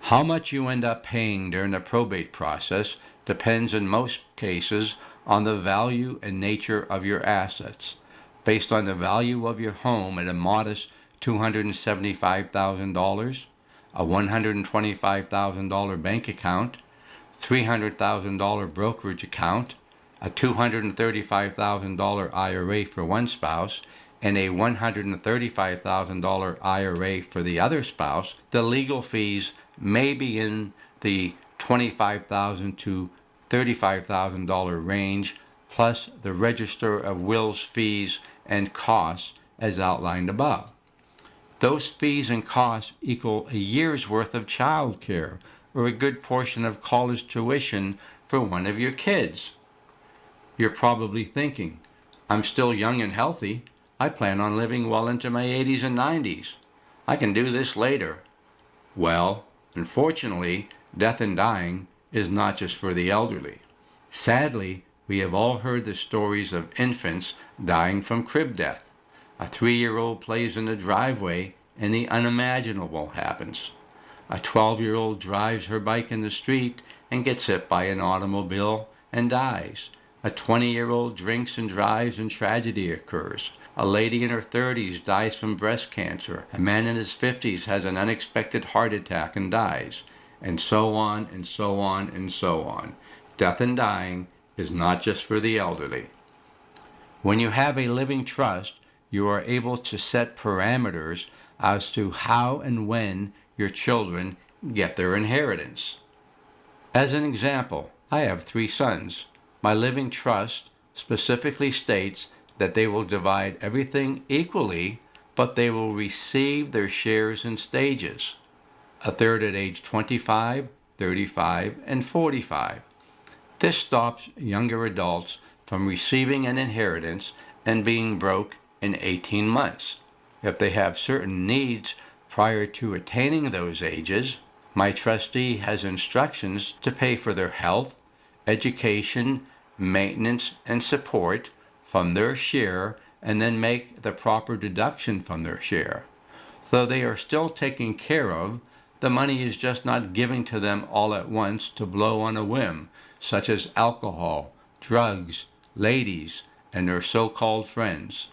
How much you end up paying during the probate process depends in most cases on the value and nature of your assets. Based on the value of your home at a modest $275,000, a $125,000 bank account, $300,000 brokerage account, a $235,000 IRA for one spouse, and a $135,000 IRA for the other spouse, the legal fees may be in the $25,000 to $35,000 range, plus the Register of Wills fees and costs as outlined above. Those fees and costs equal a year's worth of child care or a good portion of college tuition for one of your kids. You're probably thinking, I'm still young and healthy. I plan on living well into my 80s and 90s. I can do this later. Well, unfortunately, death and dying is not just for the elderly. Sadly, we have all heard the stories of infants dying from crib death. A 3-year-old plays in the driveway and the unimaginable happens. A 12-year-old drives her bike in the street and gets hit by an automobile and dies. A 20-year-old drinks and drives and tragedy occurs. A lady in her 30s dies from breast cancer. A man in his 50s has an unexpected heart attack and dies. And so on and so on and so on. Death and dying is not just for the elderly. When you have a living trust, you are able to set parameters as to how and when your children get their inheritance. As an example, I have 3 sons. My living trust specifically states that they will divide everything equally, but they will receive their shares in stages. A third at age 25, 35, and 45. This stops younger adults from receiving an inheritance and being broke in 18 months. If they have certain needs prior to attaining those ages, my trustee has instructions to pay for their health, education, maintenance, and support from their share and then make the proper deduction from their share. Though they are still taken care of, the money is just not given to them all at once to blow on a whim, such as alcohol, drugs, ladies, and their so-called friends.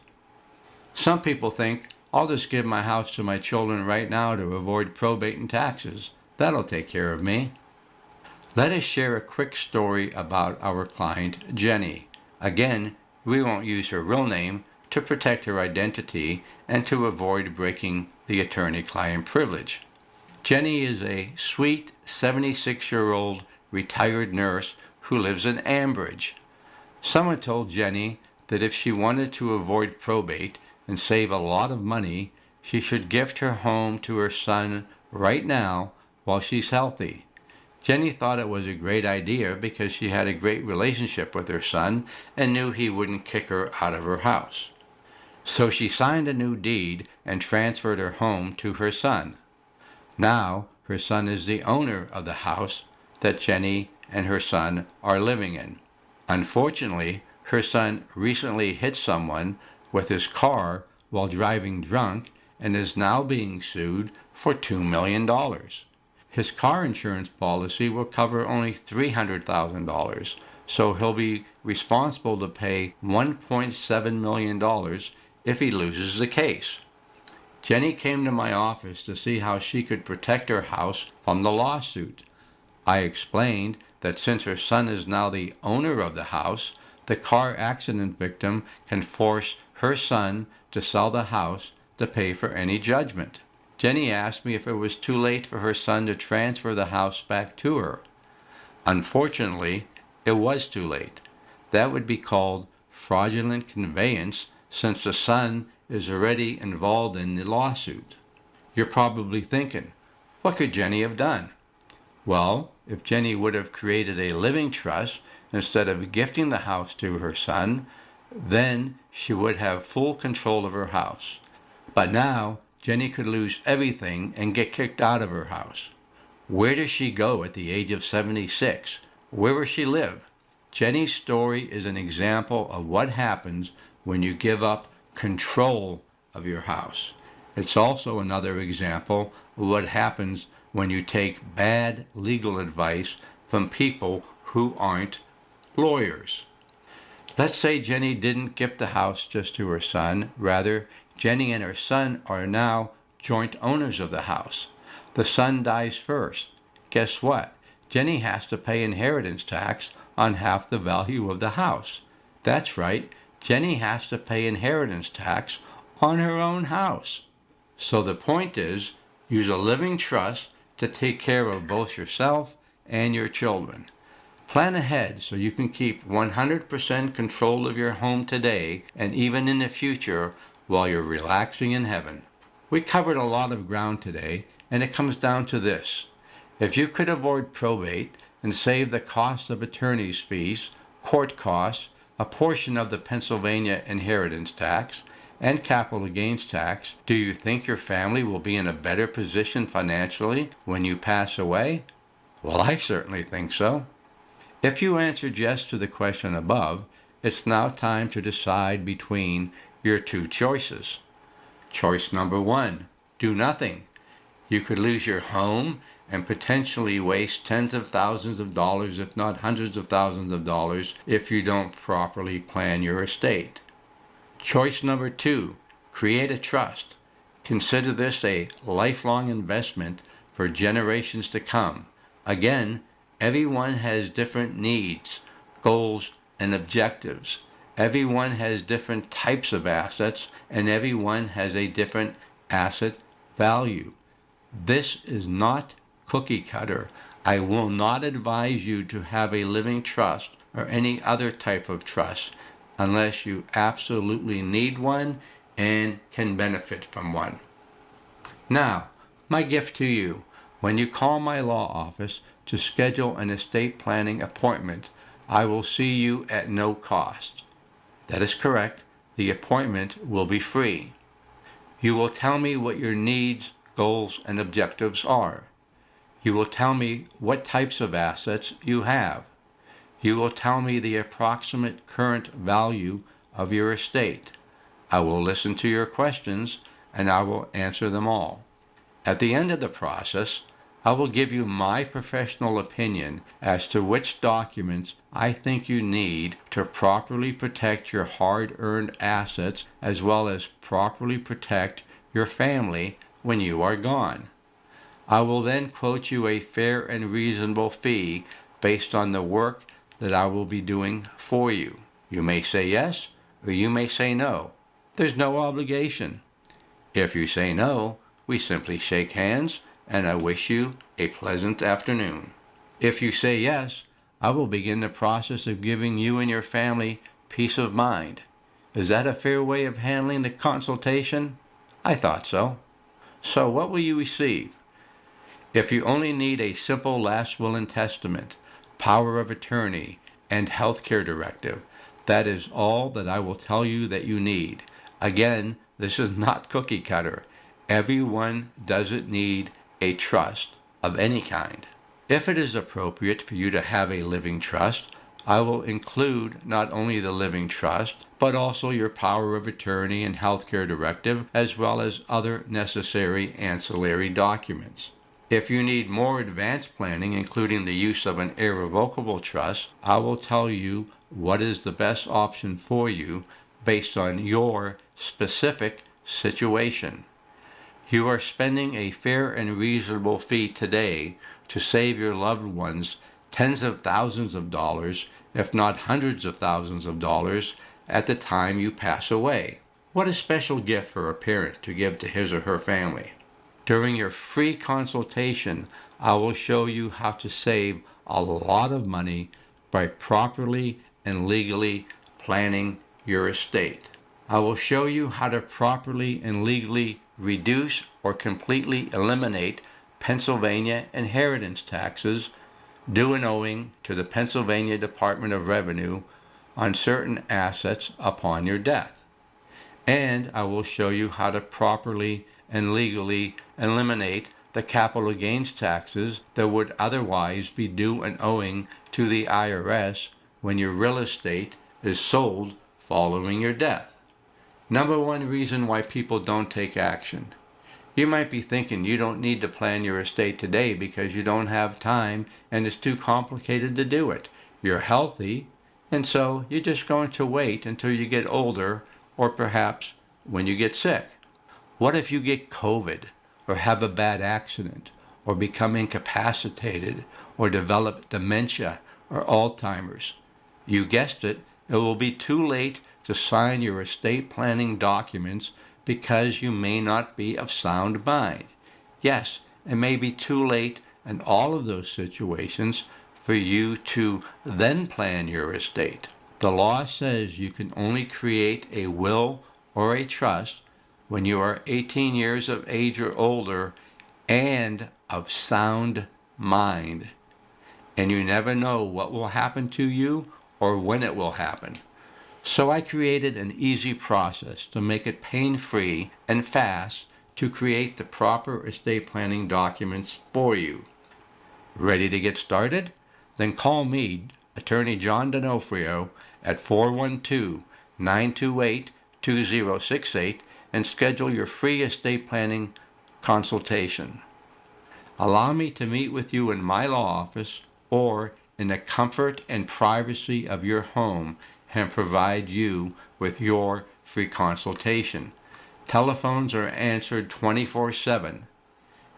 Some people think, I'll just give my house to my children right now to avoid probate and taxes. That'll take care of me. Let us share a quick story about our client, Jenny. Again, we won't use her real name to protect her identity and to avoid breaking the attorney-client privilege. Jenny is a sweet 76-year-old retired nurse who lives in Ambridge. Someone told Jenny that if she wanted to avoid probate and save a lot of money, she should gift her home to her son right now while she's healthy. Jenny thought it was a great idea because she had a great relationship with her son and knew he wouldn't kick her out of her house. So she signed a new deed and transferred her home to her son. Now her son is the owner of the house that Jenny and her son are living in. Unfortunately, her son recently hit someone with his car while driving drunk and is now being sued for $2 million. His car insurance policy will cover only $300,000, so he'll be responsible to pay $1.7 million if he loses the case. Jenny came to my office to see how she could protect her house from the lawsuit. I explained that since her son is now the owner of the house, the car accident victim can force her son to sell the house to pay for any judgment. Jenny asked me if it was too late for her son to transfer the house back to her. Unfortunately, it was too late. That would be called fraudulent conveyance since the son is already involved in the lawsuit. You're probably thinking, what could Jenny have done? Well, if Jenny would have created a living trust instead of gifting the house to her son, then she would have full control of her house. But now, Jenny could lose everything and get kicked out of her house. Where does she go at the age of 76? Where will she live? Jenny's story is an example of what happens when you give up control of your house. It's also another example of what happens when you take bad legal advice from people who aren't lawyers. Let's say Jenny didn't gift the house just to her son. Rather, Jenny and her son are now joint owners of the house. The son dies first. Guess what? Jenny has to pay inheritance tax on half the value of the house. That's right, Jenny has to pay inheritance tax on her own house. So the point is, use a living trust to take care of both yourself and your children. Plan ahead so you can keep 100% control of your home today and even in the future while you're relaxing in heaven. We covered a lot of ground today, and it comes down to this. If you could avoid probate and save the cost of attorney's fees, court costs, a portion of the Pennsylvania inheritance tax, and capital gains tax, do you think your family will be in a better position financially when you pass away? Well, I certainly think so. If you answered yes to the question above, it's now time to decide between your two choices. Choice number one, do nothing. You could lose your home and potentially waste tens of thousands of dollars, if not hundreds of thousands of dollars, if you don't properly plan your estate. Choice number two, create a trust. Consider this a lifelong investment for generations to come. Again, everyone has different needs, goals, and objectives. Everyone has different types of assets, and everyone has a different asset value. This is not cookie cutter. I will not advise you to have a living trust or any other type of trust unless you absolutely need one and can benefit from one. Now, my gift to you, when you call my law office to schedule an estate planning appointment, I will see you at no cost. That is correct. The appointment will be free. You will tell me what your needs, goals, and objectives are. You will tell me what types of assets you have. You will tell me the approximate current value of your estate. I will listen to your questions and I will answer them all. At the end of the process, I will give you my professional opinion as to which documents I think you need to properly protect your hard-earned assets as well as properly protect your family when you are gone. I will then quote you a fair and reasonable fee based on the work that I will be doing for you. You may say yes or you may say no. there's no obligation. If you say no, we simply shake hands and I wish you a pleasant afternoon. If you say yes, I will begin the process of giving you and your family peace of mind. Is that a fair way of handling the consultation? I thought so. So what will you receive? If you only need a simple last will and testament, power of attorney, and healthcare directive, that is all that I will tell you that you need. Again, this is not cookie cutter. Everyone doesn't need a trust of any kind. If it is appropriate for you to have a living trust, I will include not only the living trust, but also your power of attorney and healthcare directive, as well as other necessary ancillary documents. If you need more advanced planning, including the use of an irrevocable trust, I will tell you what is the best option for you based on your specific situation. You are spending a fair and reasonable fee today to save your loved ones tens of thousands of dollars, if not hundreds of thousands of dollars, at the time you pass away. What a special gift for a parent to give to his or her family. During your free consultation, I will show you how to save a lot of money by properly and legally planning your estate. I will show you how to properly and legally reduce or completely eliminate Pennsylvania inheritance taxes due and owing to the Pennsylvania Department of Revenue on certain assets upon your death. And I will show you how to properly and legally eliminate the capital gains taxes that would otherwise be due and owing to the IRS when your real estate is sold following your death. Number one reason why people don't take action. You might be thinking you don't need to plan your estate today because you don't have time and it's too complicated to do it. You're healthy, and so you're just going to wait until you get older or perhaps when you get sick. What if you get COVID or have a bad accident or become incapacitated or develop dementia or Alzheimer's? You guessed it, it will be too late to sign your estate planning documents because you may not be of sound mind. Yes, it may be too late in all of those situations for you to then plan your estate. The law says you can only create a will or a trust when you are 18 years of age or older and of sound mind. And you never know what will happen to you or when it will happen. So I created an easy process to make it pain-free and fast to create the proper estate planning documents for you. Ready to get started? Then call me, Attorney John D'Onofrio, at 412-928-2068 and schedule your free estate planning consultation. Allow me to meet with you in my law office or in the comfort and privacy of your home and provide you with your free consultation. Telephones are answered 24/7.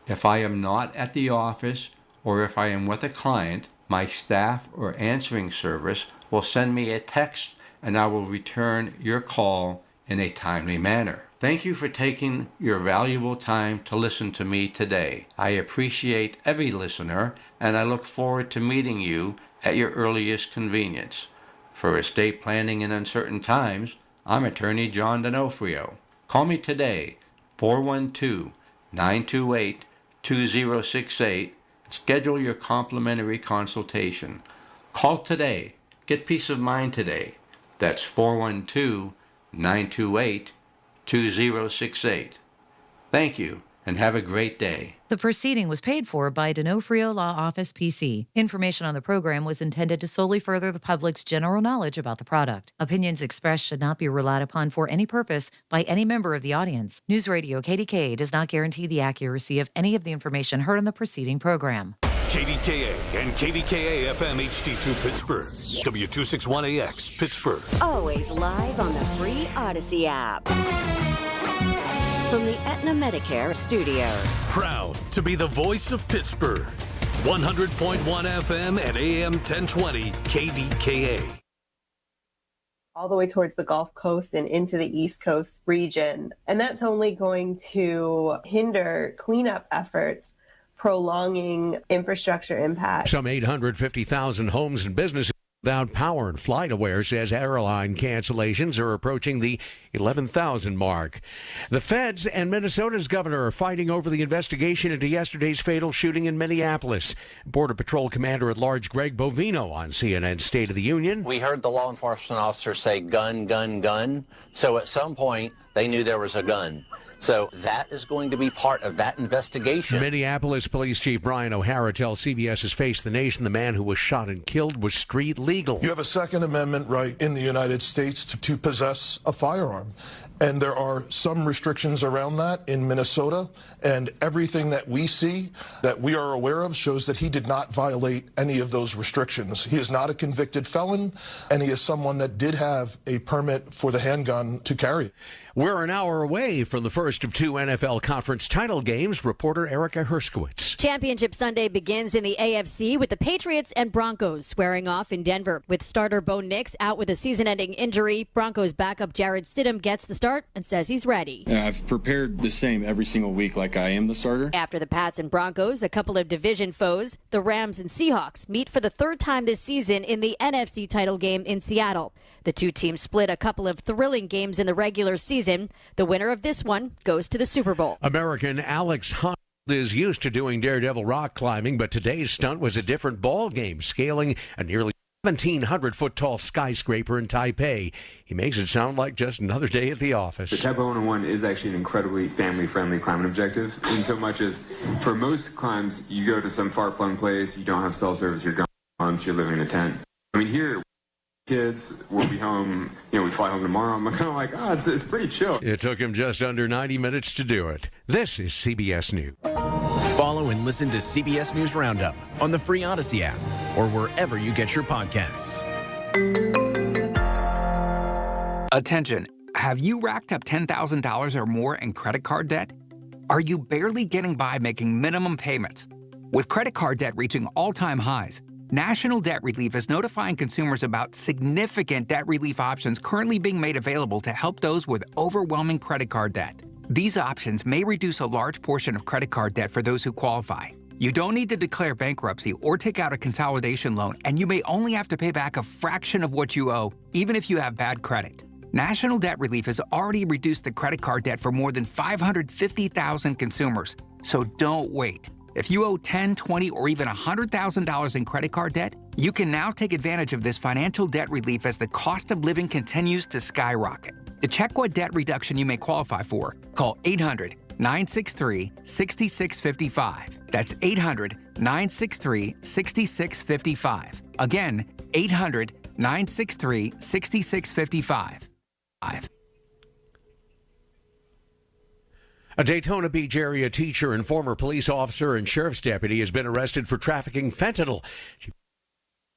If I am not at the office or if I am with a client, my staff or answering service will send me a text and I will return your call in a timely manner. Thank you for taking your valuable time to listen to me today. I appreciate every listener and I look forward to meeting you at your earliest convenience. For estate planning in uncertain times, I'm Attorney John D'Onofrio. Call me today, 412-928-2068. Schedule your complimentary consultation. Call today. Get peace of mind today. That's 412-928-2068. Thank you, and have a great day. The proceeding was paid for by D'Onofrio Law Office, PC. Information on the program was intended to solely further the public's general knowledge about the product. Opinions expressed should not be relied upon for any purpose by any member of the audience. News Radio KDKA does not guarantee the accuracy of any of the information heard on the preceding program. KDKA and KDKA-FM HD2 Pittsburgh. W261AX Pittsburgh. Always live on the free Odyssey app. From the Aetna Medicare studios. Proud to be the voice of Pittsburgh. 100.1 FM and AM 1020 KDKA. all the way towards the Gulf Coast and into the East Coast region. And that's only going to hinder cleanup efforts, prolonging infrastructure impact. Some 850,000 homes and businesses without power. FlightAware says airline cancellations are approaching the 11,000 mark. The feds and Minnesota's governor are fighting over the investigation into yesterday's fatal shooting in Minneapolis. Border Patrol Commander-at-Large Greg Bovino on CNN's State of the Union. We heard the law enforcement officer say gun, gun, gun. So at some point, they knew there was a gun. So that is going to be part of that investigation. Minneapolis Police Chief Brian O'Hara tells CBS's Face the Nation the man who was shot and killed was street legal. You have a Second Amendment right in the United States to possess a firearm. And there are some restrictions around that in Minnesota. And everything that we see, that we are aware of, shows that he did not violate any of those restrictions. He is not a convicted felon, and he is someone that did have a permit for the handgun to carry it. We're an hour away from the first of two NFL conference title games. Reporter Erica Herskowitz. Championship Sunday begins in the AFC with the Patriots and Broncos squaring off in Denver. With starter Bo Nix out with a season-ending injury, Broncos backup Jarrett Stidham gets the start and says he's ready. I've prepared the same every single week like I am the starter. After the Pats and Broncos, a couple of division foes, the Rams and Seahawks, meet for the third time this season in the NFC title game in Seattle. The two teams split a couple of thrilling games in the regular season. The winner of this one goes to the Super Bowl. American Alex Hunt is used to doing daredevil rock climbing, but today's stunt was a different ball game, scaling a nearly 1,700-foot-tall skyscraper in Taipei. He makes it sound like just another day at the office. The Taipei 101 is actually an incredibly family-friendly climbing objective, in so much as for most climbs, you go to some far-flung place, you don't have cell service, you're gone, so you're living in a tent. I mean, here, kids will be home, we fly home tomorrow. I'm kind of like, it's pretty chill. It took him just under 90 minutes to do it. This is CBS News. Follow and listen to CBS News Roundup on the free Odyssey app or wherever you get your podcasts. Attention. Have you racked up $10,000 or more in credit card debt? Are you barely getting by making minimum payments? With credit card debt reaching all-time highs, National Debt Relief is notifying consumers about significant debt relief options currently being made available to help those with overwhelming credit card debt. These options may reduce a large portion of credit card debt for those who qualify. You don't need to declare bankruptcy or take out a consolidation loan, and you may only have to pay back a fraction of what you owe, even if you have bad credit. National Debt Relief has already reduced the credit card debt for more than 550,000 consumers. So don't wait. If you owe $10,000, $20,000, or even $100,000 in credit card debt, you can now take advantage of this financial debt relief as the cost of living continues to skyrocket. To check what debt reduction you may qualify for, call 800-963-6655. That's 800-963-6655. Again, 800-963-6655. A Daytona Beach area teacher and former police officer and sheriff's deputy has been arrested for trafficking fentanyl. She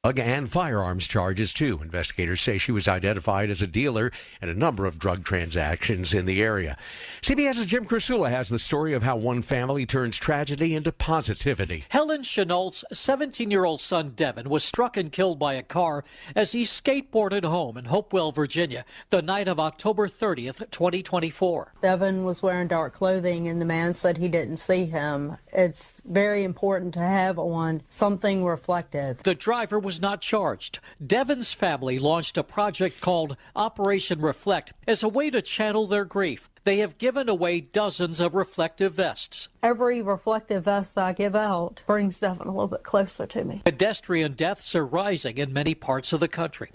drug and firearms charges, too. Investigators say she was identified as a dealer in a number of drug transactions in the area. CBS's Jim Krasula has the story of how one family turns tragedy into positivity. Helen Chenault's 17-year-old son, Devin, was struck and killed by a car as he skateboarded home in Hopewell, Virginia, the night of October 30th, 2024. Devin was wearing dark clothing, and the man said he didn't see him. It's very important to have on something reflective. The driver was not charged. Devin's family launched a project called Operation Reflect as a way to channel their grief. They have given away dozens of reflective vests. Every reflective vest I give out brings Devin a little bit closer to me. Pedestrian deaths are rising in many parts of the country.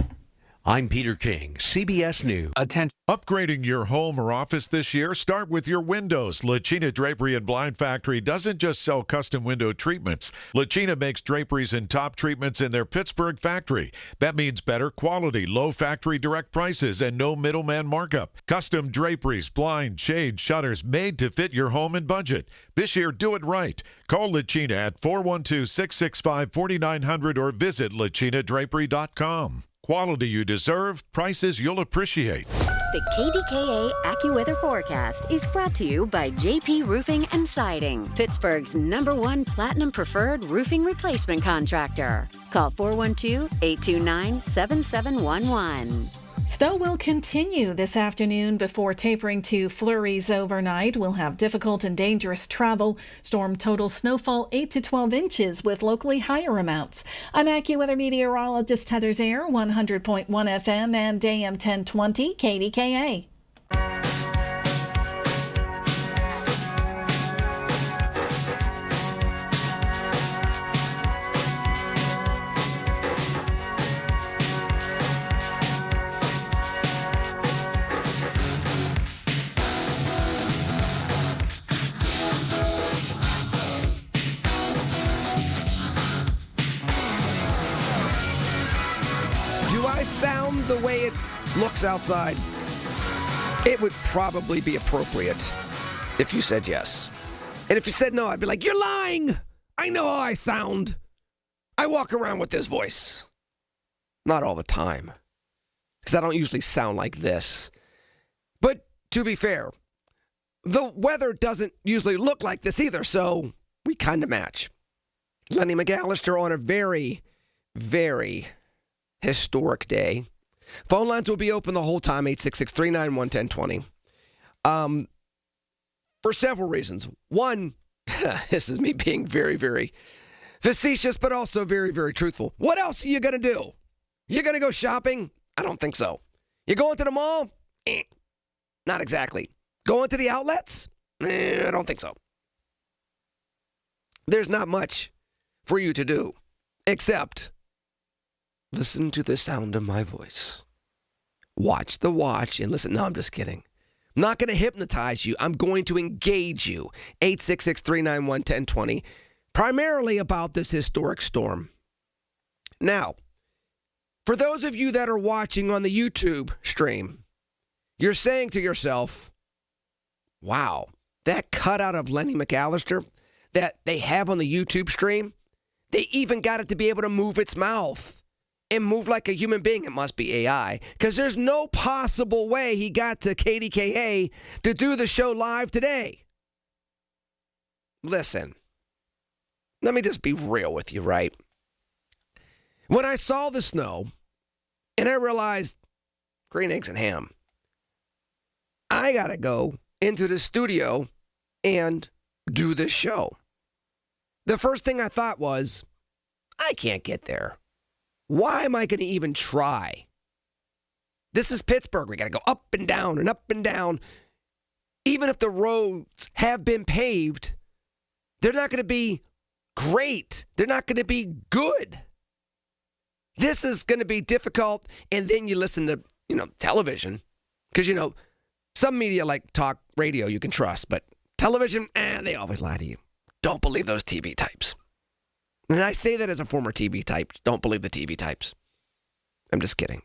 I'm Peter King, CBS News. Attention. Upgrading your home or office this year? Start with your windows. Lachina Drapery and Blind Factory doesn't just sell custom window treatments. Lachina makes draperies and top treatments in their Pittsburgh factory. That means better quality, low factory direct prices, and no middleman markup. Custom draperies, blinds, shades, shutters made to fit your home and budget. This year, do it right. Call Lachina at 412-665-4900 or visit lachinadrapery.com. Quality you deserve, prices you'll appreciate. The KDKA AccuWeather forecast is brought to you by JP Roofing and Siding, Pittsburgh's #1 Platinum Preferred roofing replacement contractor. Call 412-829-7711. Snow will continue this afternoon before tapering to flurries overnight. We'll have difficult and dangerous travel. Storm total snowfall 8 to 12 inches with locally higher amounts. I'm AccuWeather meteorologist Heather Zaire, 100.1 FM and AM 1020 KDKA. Sound the way it looks outside, it would probably be appropriate if you said yes. And if you said no, I'd be like, you're lying. I know how I sound. I walk around with this voice. Not all the time, because I don't usually sound like this. But to be fair, the weather doesn't usually look like this either, so we kind of match. Lenny McAllister on a very, very historic day. Phone lines will be open the whole time, 866-391-1020. For several reasons. One, this is me being very, very facetious, but also very, very truthful. What else are you going to do? You're going to go shopping? I don't think so. You going to the mall? Not exactly. Going to the outlets? I don't think so. There's not much for you to do, except listen to the sound of my voice. Watch the watch and listen. No, I'm just kidding. I'm not going to hypnotize you. I'm going to engage you. 866-391-1020. Primarily about this historic storm. Now, for those of you that are watching on the YouTube stream, you're saying to yourself, wow, that cutout of Lenny McAllister that they have on the YouTube stream, they even got it to be able to move its mouth and move like a human being. It must be AI, because there's no possible way he got to KDKA to do the show live today. Listen, let me just be real with you, right? When I saw the snow and I realized green eggs and ham, I got to go into the studio and do this show. The first thing I thought was, I can't get there. Why am I going to even try? This is Pittsburgh. We got to go up and down and up and down. Even if the roads have been paved, they're not going to be great. They're not going to be good. This is going to be difficult. And then you listen to, television. Because, some media like talk radio you can trust. But television, they always lie to you. Don't believe those TV types. And I say that as a former TV type. Don't believe the TV types. I'm just kidding.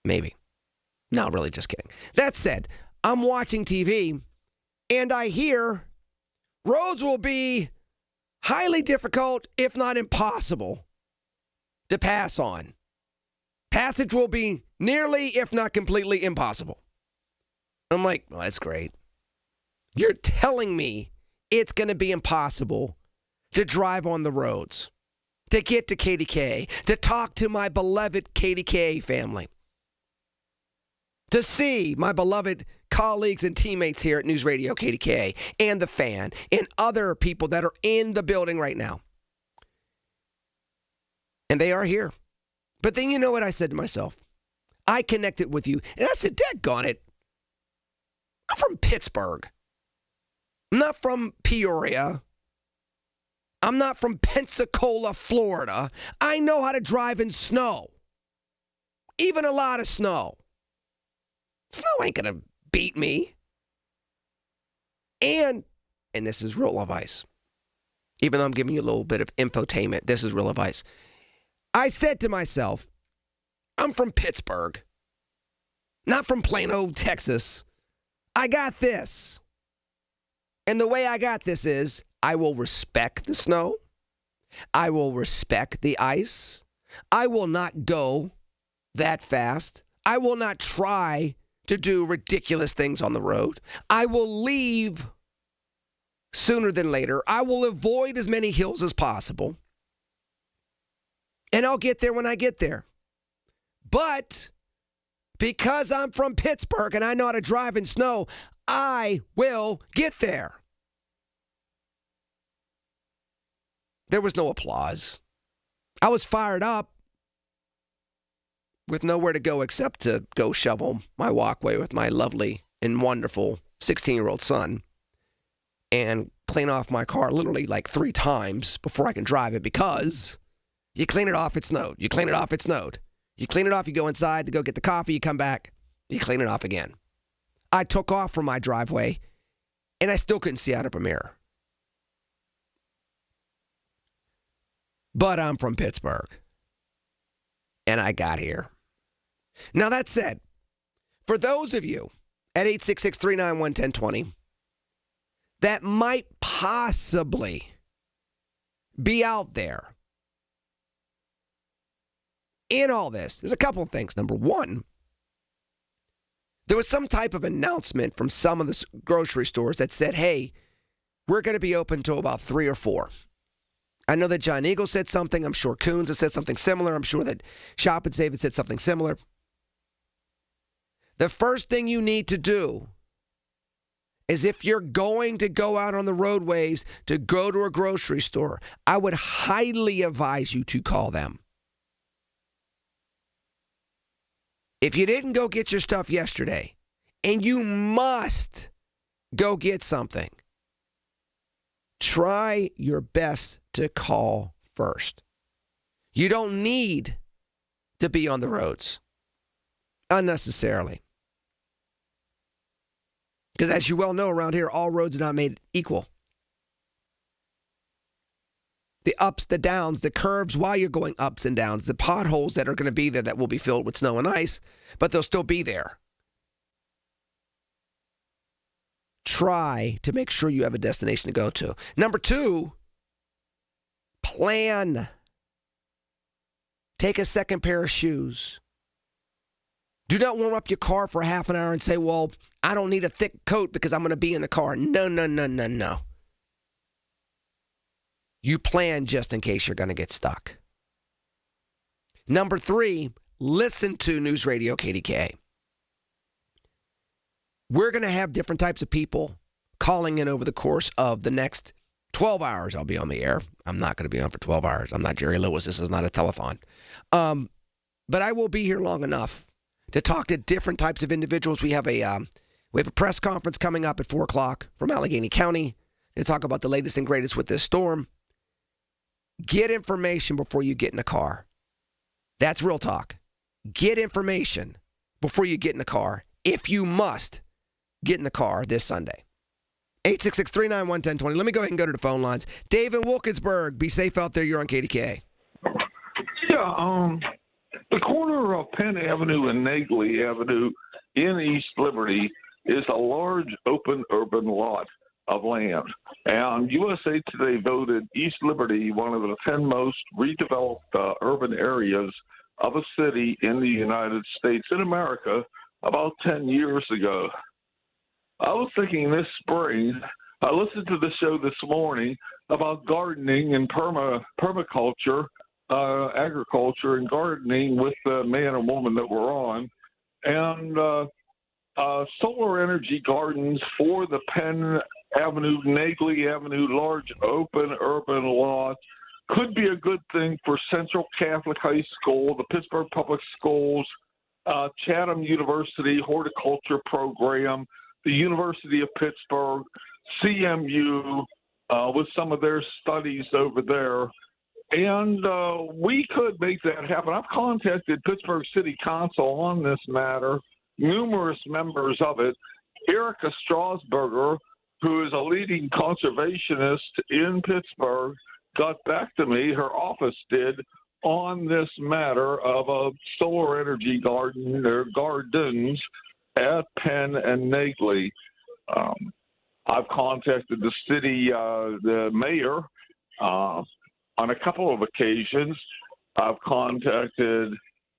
Maybe. No, really just kidding. That said, I'm watching TV, and I hear roads will be highly difficult, if not impossible, to pass on. Passage will be nearly, if not completely, impossible. I'm like, well, that's great. You're telling me it's going to be impossible to drive on the roads, to get to KDKA, to talk to my beloved KDKA family, to see my beloved colleagues and teammates here at News Radio KDKA and The Fan and other people that are in the building right now. And they are here. But then you know what I said to myself? I connected with you, and I said, daggone it, I'm from Pittsburgh. I'm not from Peoria. I'm not from Pensacola, Florida. I know how to drive in snow. Even a lot of snow. Snow ain't going to beat me. And this is real advice. Even though I'm giving you a little bit of infotainment, this is real advice. I said to myself, I'm from Pittsburgh. Not from Plano, Texas. I got this. And the way I got this is, I will respect the snow. I will respect the ice. I will not go that fast. I will not try to do ridiculous things on the road. I will leave sooner than later. I will avoid as many hills as possible. And I'll get there when I get there. But Because I'm from Pittsburgh and I know how to drive in snow, I will get there. There was no applause. I was fired up with nowhere to go except to go shovel my walkway with my lovely and wonderful 16-year-old son and clean off my car literally like 3 times before I can drive it, because you clean it off, it snowed. You clean it off, it snowed. You clean it off, you go inside to go get the coffee, you come back, you clean it off again. I took off from my driveway, and I still couldn't see out of a mirror. But I'm from Pittsburgh, and I got here. Now, that said, for those of you at 866-391-1020 that might possibly be out there in all this, there's a couple of things. Number one, there was some type of announcement from some of the grocery stores that said, hey, we're going to be open until about 3 or 4. I know that John Eagle said something. I'm sure Coons has said something similar. I'm sure that Shop and Save has said something similar. The first thing you need to do is, if you're going to go out on the roadways to go to a grocery store, I would highly advise you to call them. If you didn't go get your stuff yesterday, and you must go get something, try your best to call first. You don't need to be on the roads unnecessarily. Because as you well know, around here, all roads are not made equal. The ups, the downs, the curves while you're going ups and downs, the potholes that are going to be there that will be filled with snow and ice, but they'll still be there. Try to make sure you have a destination to go to. Number 2, plan. Take a second pair of shoes. Do not warm up your car for half an hour and say, well, I don't need a thick coat because I'm going to be in the car. No, no, no, no, no. You plan just in case you're going to get stuck. Number 3, listen to News Radio KDKA. We're going to have different types of people calling in over the course of the next 12 hours. I'll be on the air. I'm not going to be on for 12 hours. I'm not Jerry Lewis. This is not a telethon. But I will be here long enough to talk to different types of individuals. We have a press conference coming up at 4 o'clock from Allegheny County to talk about the latest and greatest with this storm. Get information before you get in a car. That's real talk. Get information before you get in a car. If you must get in the car this Sunday. 866-391-1020. Let me go ahead and go to the phone lines. Dave in Wilkinsburg. Be safe out there. You're on KDKA. Yeah, the corner of Penn Avenue and Nagley Avenue in East Liberty is a large open urban lot of land. And USA Today voted East Liberty one of the 10 most redeveloped urban areas of a city in the United States, in America, about 10 years ago. I was thinking this spring, I listened to the show this morning about gardening and permaculture, agriculture and gardening with the man and woman that we're on, and solar energy gardens for the Penn Avenue, Nagley Avenue, large open urban lots could be a good thing for Central Catholic High School, the Pittsburgh Public Schools, Chatham University horticulture program, the University of Pittsburgh, CMU, with some of their studies over there. And we could make that happen. I've contacted Pittsburgh City Council on this matter, numerous members of it. Erica Strasburger, who is a leading conservationist in Pittsburgh, got back to me, her office did, on this matter of a solar energy garden or gardens at Penn and Nagley. I've contacted the city, the mayor, on a couple of occasions. I've contacted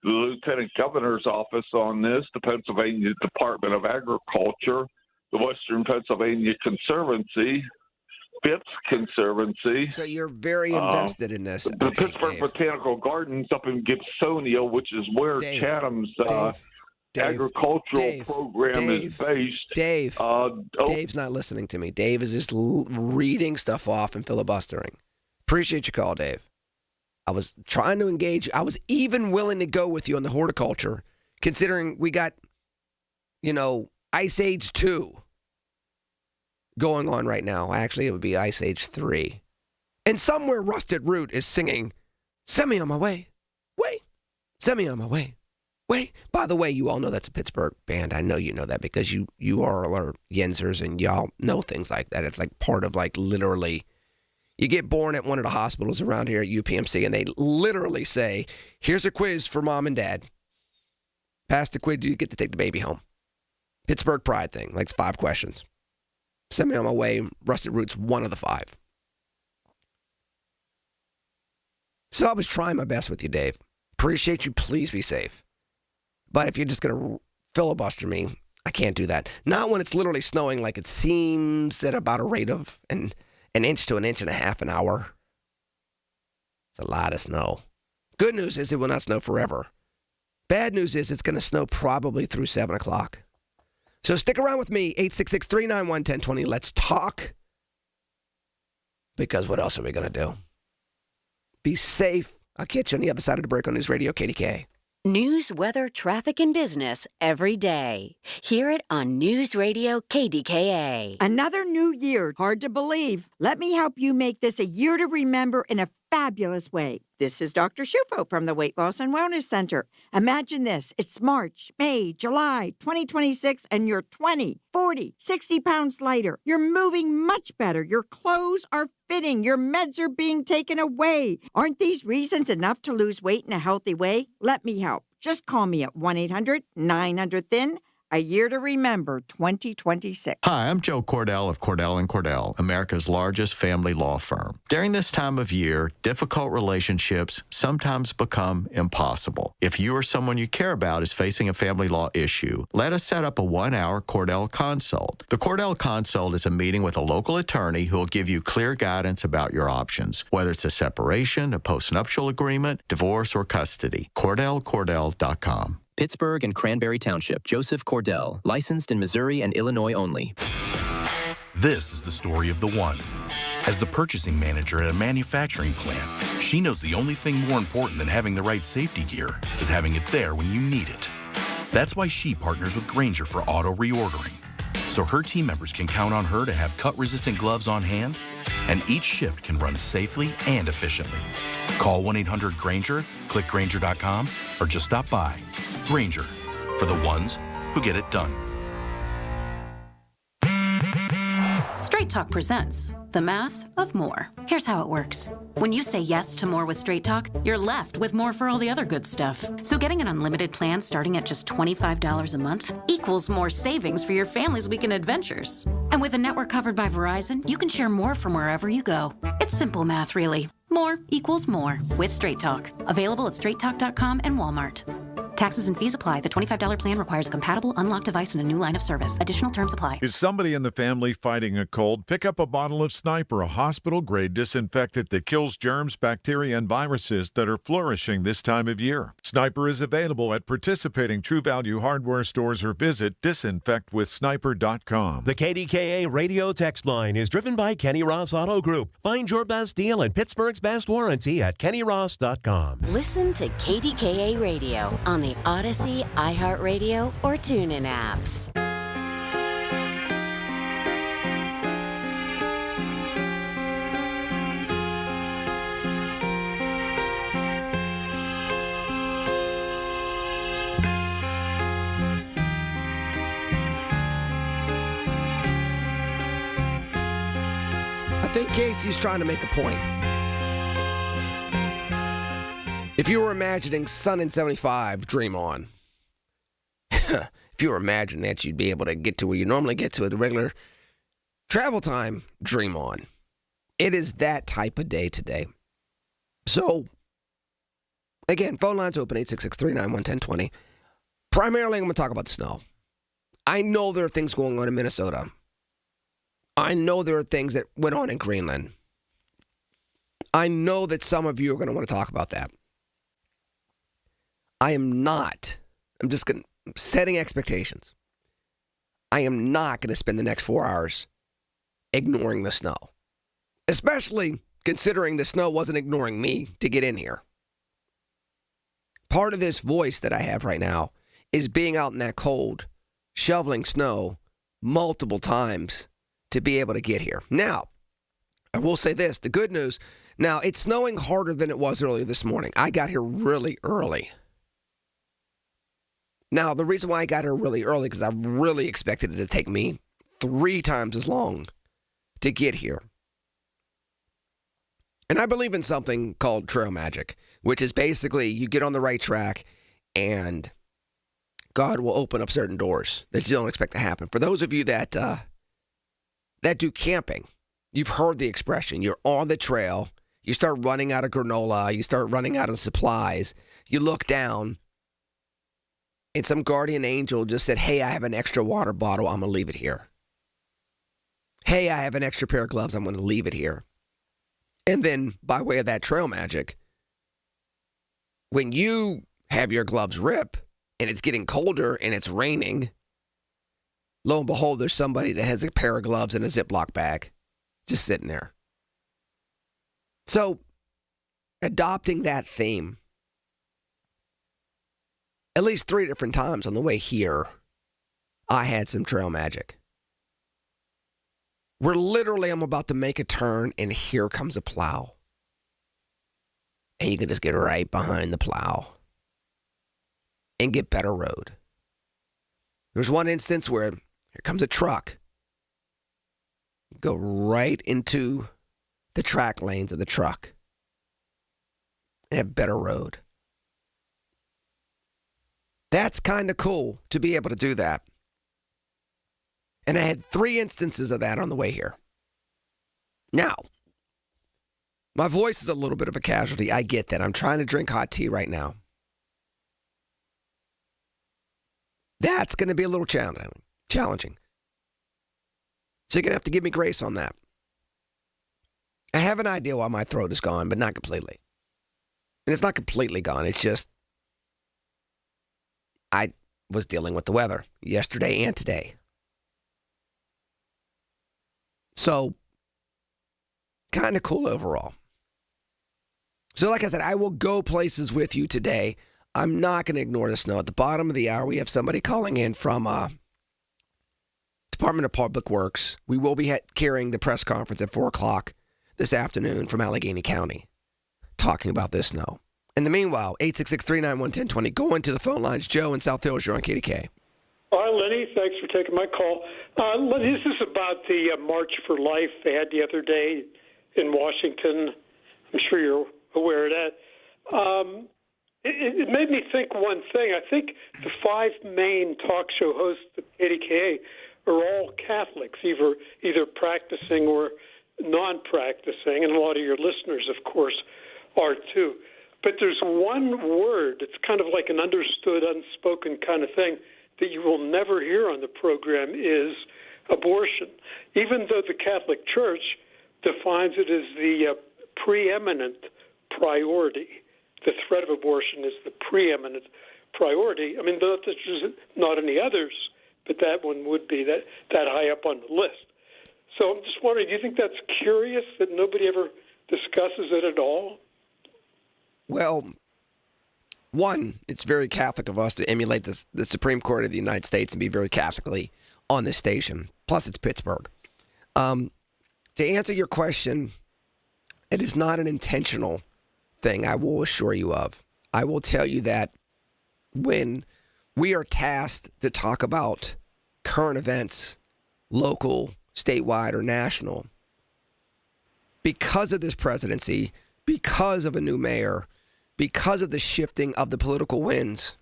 the Lieutenant Governor's office on this, the Pennsylvania Department of Agriculture, the Western Pennsylvania Conservancy, Fitz Conservancy. So you're very invested in this. The Pittsburgh Botanical Gardens up in Gibsonia, which is where Chatham's agricultural program is based. Dave's not listening to me. Dave is just reading stuff off and filibustering. Appreciate your call, Dave. I was trying to engage. I was even willing to go with you on the horticulture, considering we got, Ice Age 2 going on right now. Actually, it would be Ice Age 3. And somewhere Rusted Root is singing, "Send me on my way. Way. Send me on my way. Way." By the way, you all know that's a Pittsburgh band. I know you know that because you all are Yenzers and y'all know things like that. It's like part of like literally, you get born at one of the hospitals around here at UPMC and they literally say, "Here's a quiz for mom and dad. Pass the quiz, you get to take the baby home." Pittsburgh pride thing, like 5 questions. Send me on my way. Rusted Root's one of the 5. So I was trying my best with you, Dave. Appreciate you. Please be safe. But if you're just going to filibuster me, I can't do that. Not when it's literally snowing like it seems at about a rate of an inch to an inch and a half an hour. It's a lot of snow. Good news is it will not snow forever. Bad news is it's going to snow probably through 7 o'clock. So stick around with me, 866-391-1020. Let's talk. Because what else are we going to do? Be safe. I'll catch you on the other side of the break on News Radio KDKA. News, weather, traffic, and business every day. Hear it on News Radio KDKA. Another new year. Hard to believe. Let me help you make this a year to remember in a fabulous way. This is Dr. Shufo from the Weight Loss and Wellness Center. Imagine this. It's March, May, July 2026, and you're 20, 40, 60 pounds lighter. You're moving much better. Your clothes are fitting. Your meds are being taken away. Aren't these reasons enough to lose weight in a healthy way? Let me help. Just call me at 1-800-900-THIN. A year to remember, 2026. Hi, I'm Joe Cordell of Cordell & Cordell, America's largest family law firm. During this time of year, difficult relationships sometimes become impossible. If you or someone you care about is facing a family law issue, let us set up a 1-hour Cordell Consult. The Cordell Consult is a meeting with a local attorney who will give you clear guidance about your options, whether it's a separation, a postnuptial agreement, divorce, or custody. CordellCordell.com. Pittsburgh and Cranberry Township. Joseph Cordell. Licensed in Missouri and Illinois only. This is the story of the one. As the purchasing manager at a manufacturing plant, she knows the only thing more important than having the right safety gear is having it there when you need it. That's why she partners with Grainger for auto reordering, so her team members can count on her to have cut-resistant gloves on hand, and each shift can run safely and efficiently. Call 1-800-GRAINGER, click Grainger.com, or just stop by. Grainger, for the ones who get it done. Straight Talk presents the math of more. Here's how it works. When you say yes to more with Straight Talk, you're left with more for all the other good stuff. So getting an unlimited plan starting at just $25 a month equals more savings for your family's weekend adventures. And with a network covered by Verizon, you can share more from wherever you go. It's simple math, really. More equals more with Straight Talk. Available at straighttalk.com and Walmart. Taxes and fees apply. The $25 plan requires a compatible unlocked device and a new line of service. Additional terms apply. Is somebody in the family fighting a cold? Pick up a bottle of Sniper, a hospital-grade disinfectant that kills germs, bacteria, and viruses that are flourishing this time of year. Sniper is available at participating True Value hardware stores or visit disinfectwithsniper.com. The KDKA radio text line is driven by Kenny Ross Auto Group. Find your best deal and Pittsburgh's best warranty at kennyross.com. Listen to KDKA Radio on the Odyssey, iHeartRadio, or TuneIn apps. I think Casey's trying to make a point. If you were imagining sun in 75, dream on. If you were imagining that you'd be able to get to where you normally get to at the regular travel time, dream on. It is that type of day today. So, again, phone lines open, 866-391-1020. Primarily, I'm going to talk about the snow. I know there are things going on in Minnesota. I know there are things that went on in Greenland. I know that some of you are going to want to talk about that. I am not. I'm just going to setting expectations. I am not going to spend the next 4 hours ignoring the snow, especially considering the snow wasn't ignoring me to get in here. Part of this voice that I have right now is being out in that cold, shoveling snow multiple times to be able to get here. Now, I will say this, the good news, now it's snowing harder than it was earlier this morning. I got here really early. Now, the reason why I got here really early, because I really expected it to take me 3 times as long to get here. And I believe in something called trail magic, which is basically you get on the right track and God will open up certain doors that you don't expect to happen. For those of you that do camping, you've heard the expression. You're on the trail. You start running out of granola. You start running out of supplies. You look down, and some guardian angel just said, hey, I have an extra water bottle. I'm going to leave it here. Hey, I have an extra pair of gloves. I'm going to leave it here. And then, by way of that trail magic, when you have your gloves rip and it's getting colder and it's raining, lo and behold, there's somebody that has a pair of gloves in a Ziploc bag just sitting there. So, adopting that theme, at least 3 different times on the way here, I had some trail magic. Where literally I'm about to make a turn and here comes a plow. And you can just get right behind the plow and get better road. There's one instance where here comes a truck. Go right into the track lanes of the truck and have better road. That's kind of cool to be able to do that. And I had 3 instances of that on the way here. Now, my voice is a little bit of a casualty. I get that. I'm trying to drink hot tea right now. That's going to be a little challenging. So you're going to have to give me grace on that. I have an idea why my throat is gone, but not completely. And it's not completely gone. It's just I was dealing with the weather yesterday and today. So, kind of cool overall. So, like I said, I will go places with you today. I'm not going to ignore the snow. At the bottom of the hour, we have somebody calling in from Department of Public Works. We will be carrying the press conference at 4 o'clock this afternoon from Allegheny County, talking about this snow. In the meanwhile, 866-391-1020. Go into the phone lines. Joe in South Hills, you're on KDKA. Hi, Lenny. Thanks for taking my call. This is about the March for Life they had the other day in Washington. I'm sure you're aware of that. It made me think one thing. I think the 5 main talk show hosts of KDKA are all Catholics, either practicing or non-practicing, and a lot of your listeners, of course, are too. But there's one word, it's kind of like an understood, unspoken kind of thing, that you will never hear on the program is abortion, even though the Catholic Church defines it as the preeminent priority. The threat of abortion is the preeminent priority. I mean, there's not any others, but that one would be that high up on the list. So I'm just wondering, do you think that's curious that nobody ever discusses it at all? Well, one, it's very Catholic of us to emulate the Supreme Court of the United States and be very Catholically on this station. Plus, it's Pittsburgh. To answer your question, it is not an intentional thing, I will assure you of. I will tell you that when we are tasked to talk about current events, local, statewide, or national, because of this presidency, because of a new mayor, because of the shifting of the political winds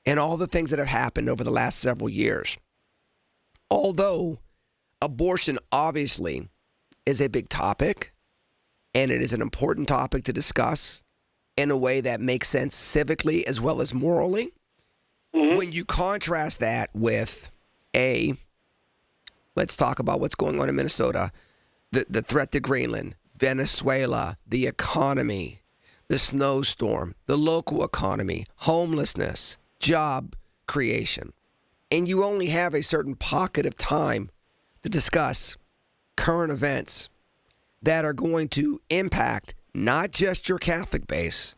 and all the things that have happened over the last several years, although abortion obviously is a big topic and it is an important topic to discuss in a way that makes sense civically as well as morally, when you contrast that with let's talk about what's going on in Minnesota, the threat to Greenland, Venezuela, the economy, the snowstorm, the local economy, homelessness, job creation, and you only have a certain pocket of time to discuss current events that are going to impact not just your Catholic base,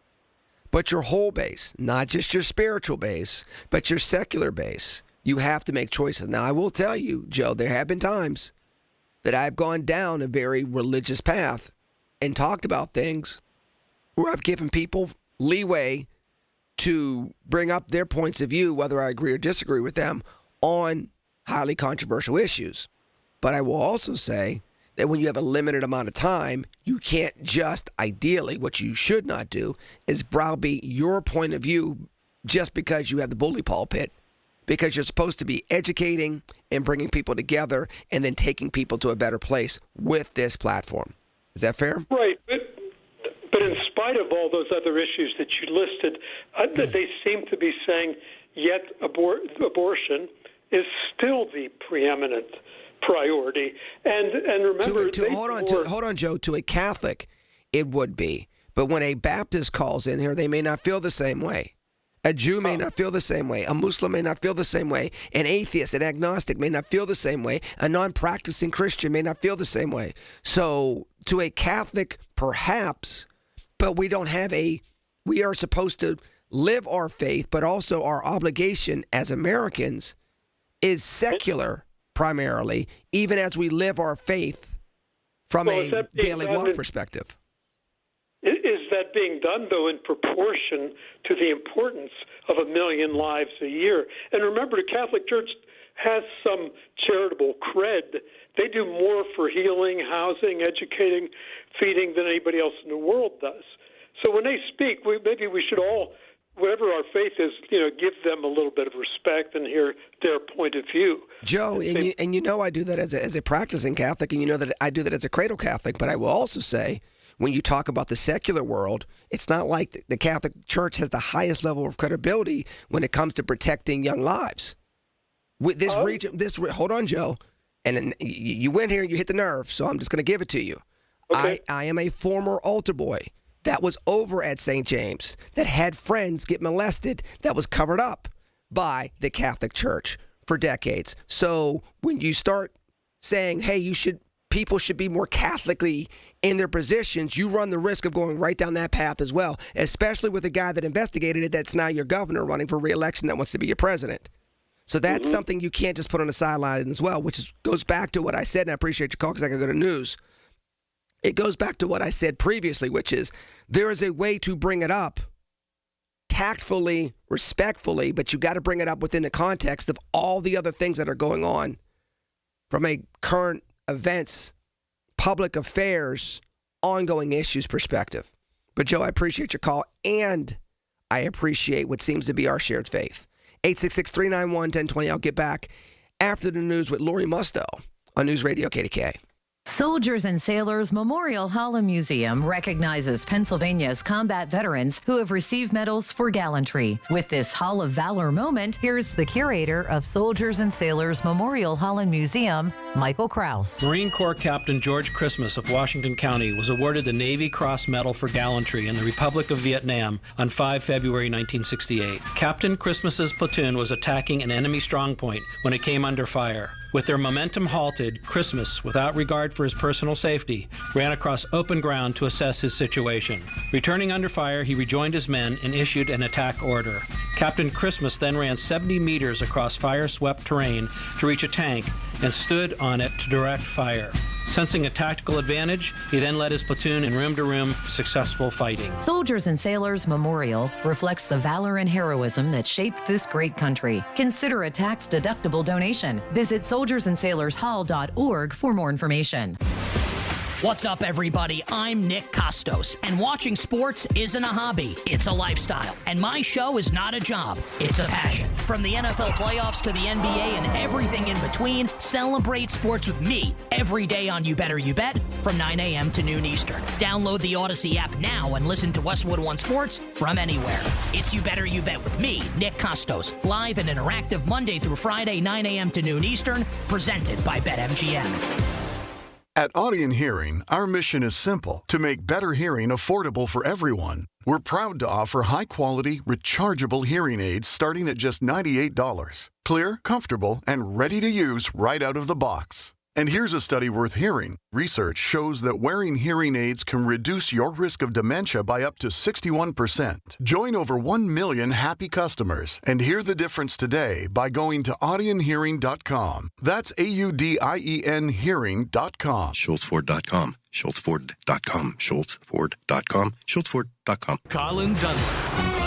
but your whole base, not just your spiritual base, but your secular base, you have to make choices. Now, I will tell you, Joe, there have been times that I've gone down a very religious path and talked about things where I've given people leeway to bring up their points of view, whether I agree or disagree with them, on highly controversial issues. But I will also say that when you have a limited amount of time, you can't just, ideally, what you should not do is browbeat your point of view just because you have the bully pulpit, because you're supposed to be educating and bringing people together and then taking people to a better place with this platform. Is that fair? Right. But in spite of all those other issues that you listed, they seem to be saying yet abortion is still the preeminent priority. And remember, hold on, Joe. To a Catholic, it would be. But when a Baptist calls in here, they may not feel the same way. A Jew may not feel the same way. A Muslim may not feel the same way. An atheist, an agnostic may not feel the same way. A non-practicing Christian may not feel the same way. So to a Catholic, perhaps, but we are supposed to live our faith, but also our obligation as Americans is secular primarily, even as we live our faith from a daily walk perspective. Is that being done, though, in proportion to the importance of 1 million lives a year? And remember, the Catholic Church has some charitable cred. They do more for healing, housing, educating, feeding than anybody else in the world does. So when they speak, maybe we should all, whatever our faith is, give them a little bit of respect and hear their point of view. Joe, and you know I do that as a practicing Catholic, and you know that I do that as a cradle Catholic, but I will also say, when you talk about the secular world, it's not like the Catholic Church has the highest level of credibility when it comes to protecting young lives. With this hold on, Joe, and you went here and you hit the nerve, so I'm just going to give it to you. Okay. I am a former altar boy that was over at St. James that had friends get molested that was covered up by the Catholic Church for decades. So when you start saying, hey, people should be more Catholically in their positions, you run the risk of going right down that path as well, especially with a guy that investigated it that's now your governor running for re-election that wants to be your president. So that's something you can't just put on the sideline as well, which goes back to what I said, and I appreciate your call because I can go to news. It goes back to what I said previously, which is there is a way to bring it up tactfully, respectfully, but you got to bring it up within the context of all the other things that are going on from a current events, public affairs, ongoing issues perspective. But Joe, I appreciate your call, and I appreciate what seems to be our shared faith. 866-391-1020. I'll get back after the news with Lori Musto on News Radio KDKA. Soldiers and Sailors Memorial Hall and Museum recognizes Pennsylvania's combat veterans who have received medals for gallantry. With this Hall of Valor moment, here's the curator of Soldiers and Sailors Memorial Hall and Museum, Michael Krause. Marine Corps Captain George Christmas of Washington County was awarded the Navy Cross Medal for gallantry in the Republic of Vietnam on 5 February 1968. Captain Christmas's platoon was attacking an enemy strongpoint when it came under fire. With their momentum halted, Christmas, without regard for his personal safety, ran across open ground to assess his situation. Returning under fire, he rejoined his men and issued an attack order. Captain Christmas then ran 70 meters across fire-swept terrain to reach a tank and stood on it to direct fire. Sensing a tactical advantage, he then led his platoon in room-to-room successful fighting. Soldiers and Sailors Memorial reflects the valor and heroism that shaped this great country. Consider a tax-deductible donation. Visit soldiersandsailorshall.org for more information. What's up, everybody? I'm Nick Costos, and watching sports isn't a hobby, it's a lifestyle. And my show is not a job, it's a passion. From the NFL playoffs to the NBA and everything in between, celebrate sports with me every day on You Better You Bet from 9 a.m. to noon Eastern. Download the Odyssey app now and listen to Westwood One Sports from anywhere. It's You Better You Bet with me, Nick Costos, live and interactive Monday through Friday, 9 a.m. to noon Eastern, presented by BetMGM. At Audion Hearing, our mission is simple: to make better hearing affordable for everyone. We're proud to offer high-quality, rechargeable hearing aids starting at just $98. Clear, comfortable, and ready to use right out of the box. And here's a study worth hearing. Research shows that wearing hearing aids can reduce your risk of dementia by up to 61%. Join over 1 million happy customers and hear the difference today by going to audionhearing.com. That's AUDIEN hearing.com. SchultzFord.com. SchultzFord.com. SchultzFord.com. SchultzFord.com. Colin Dunlap.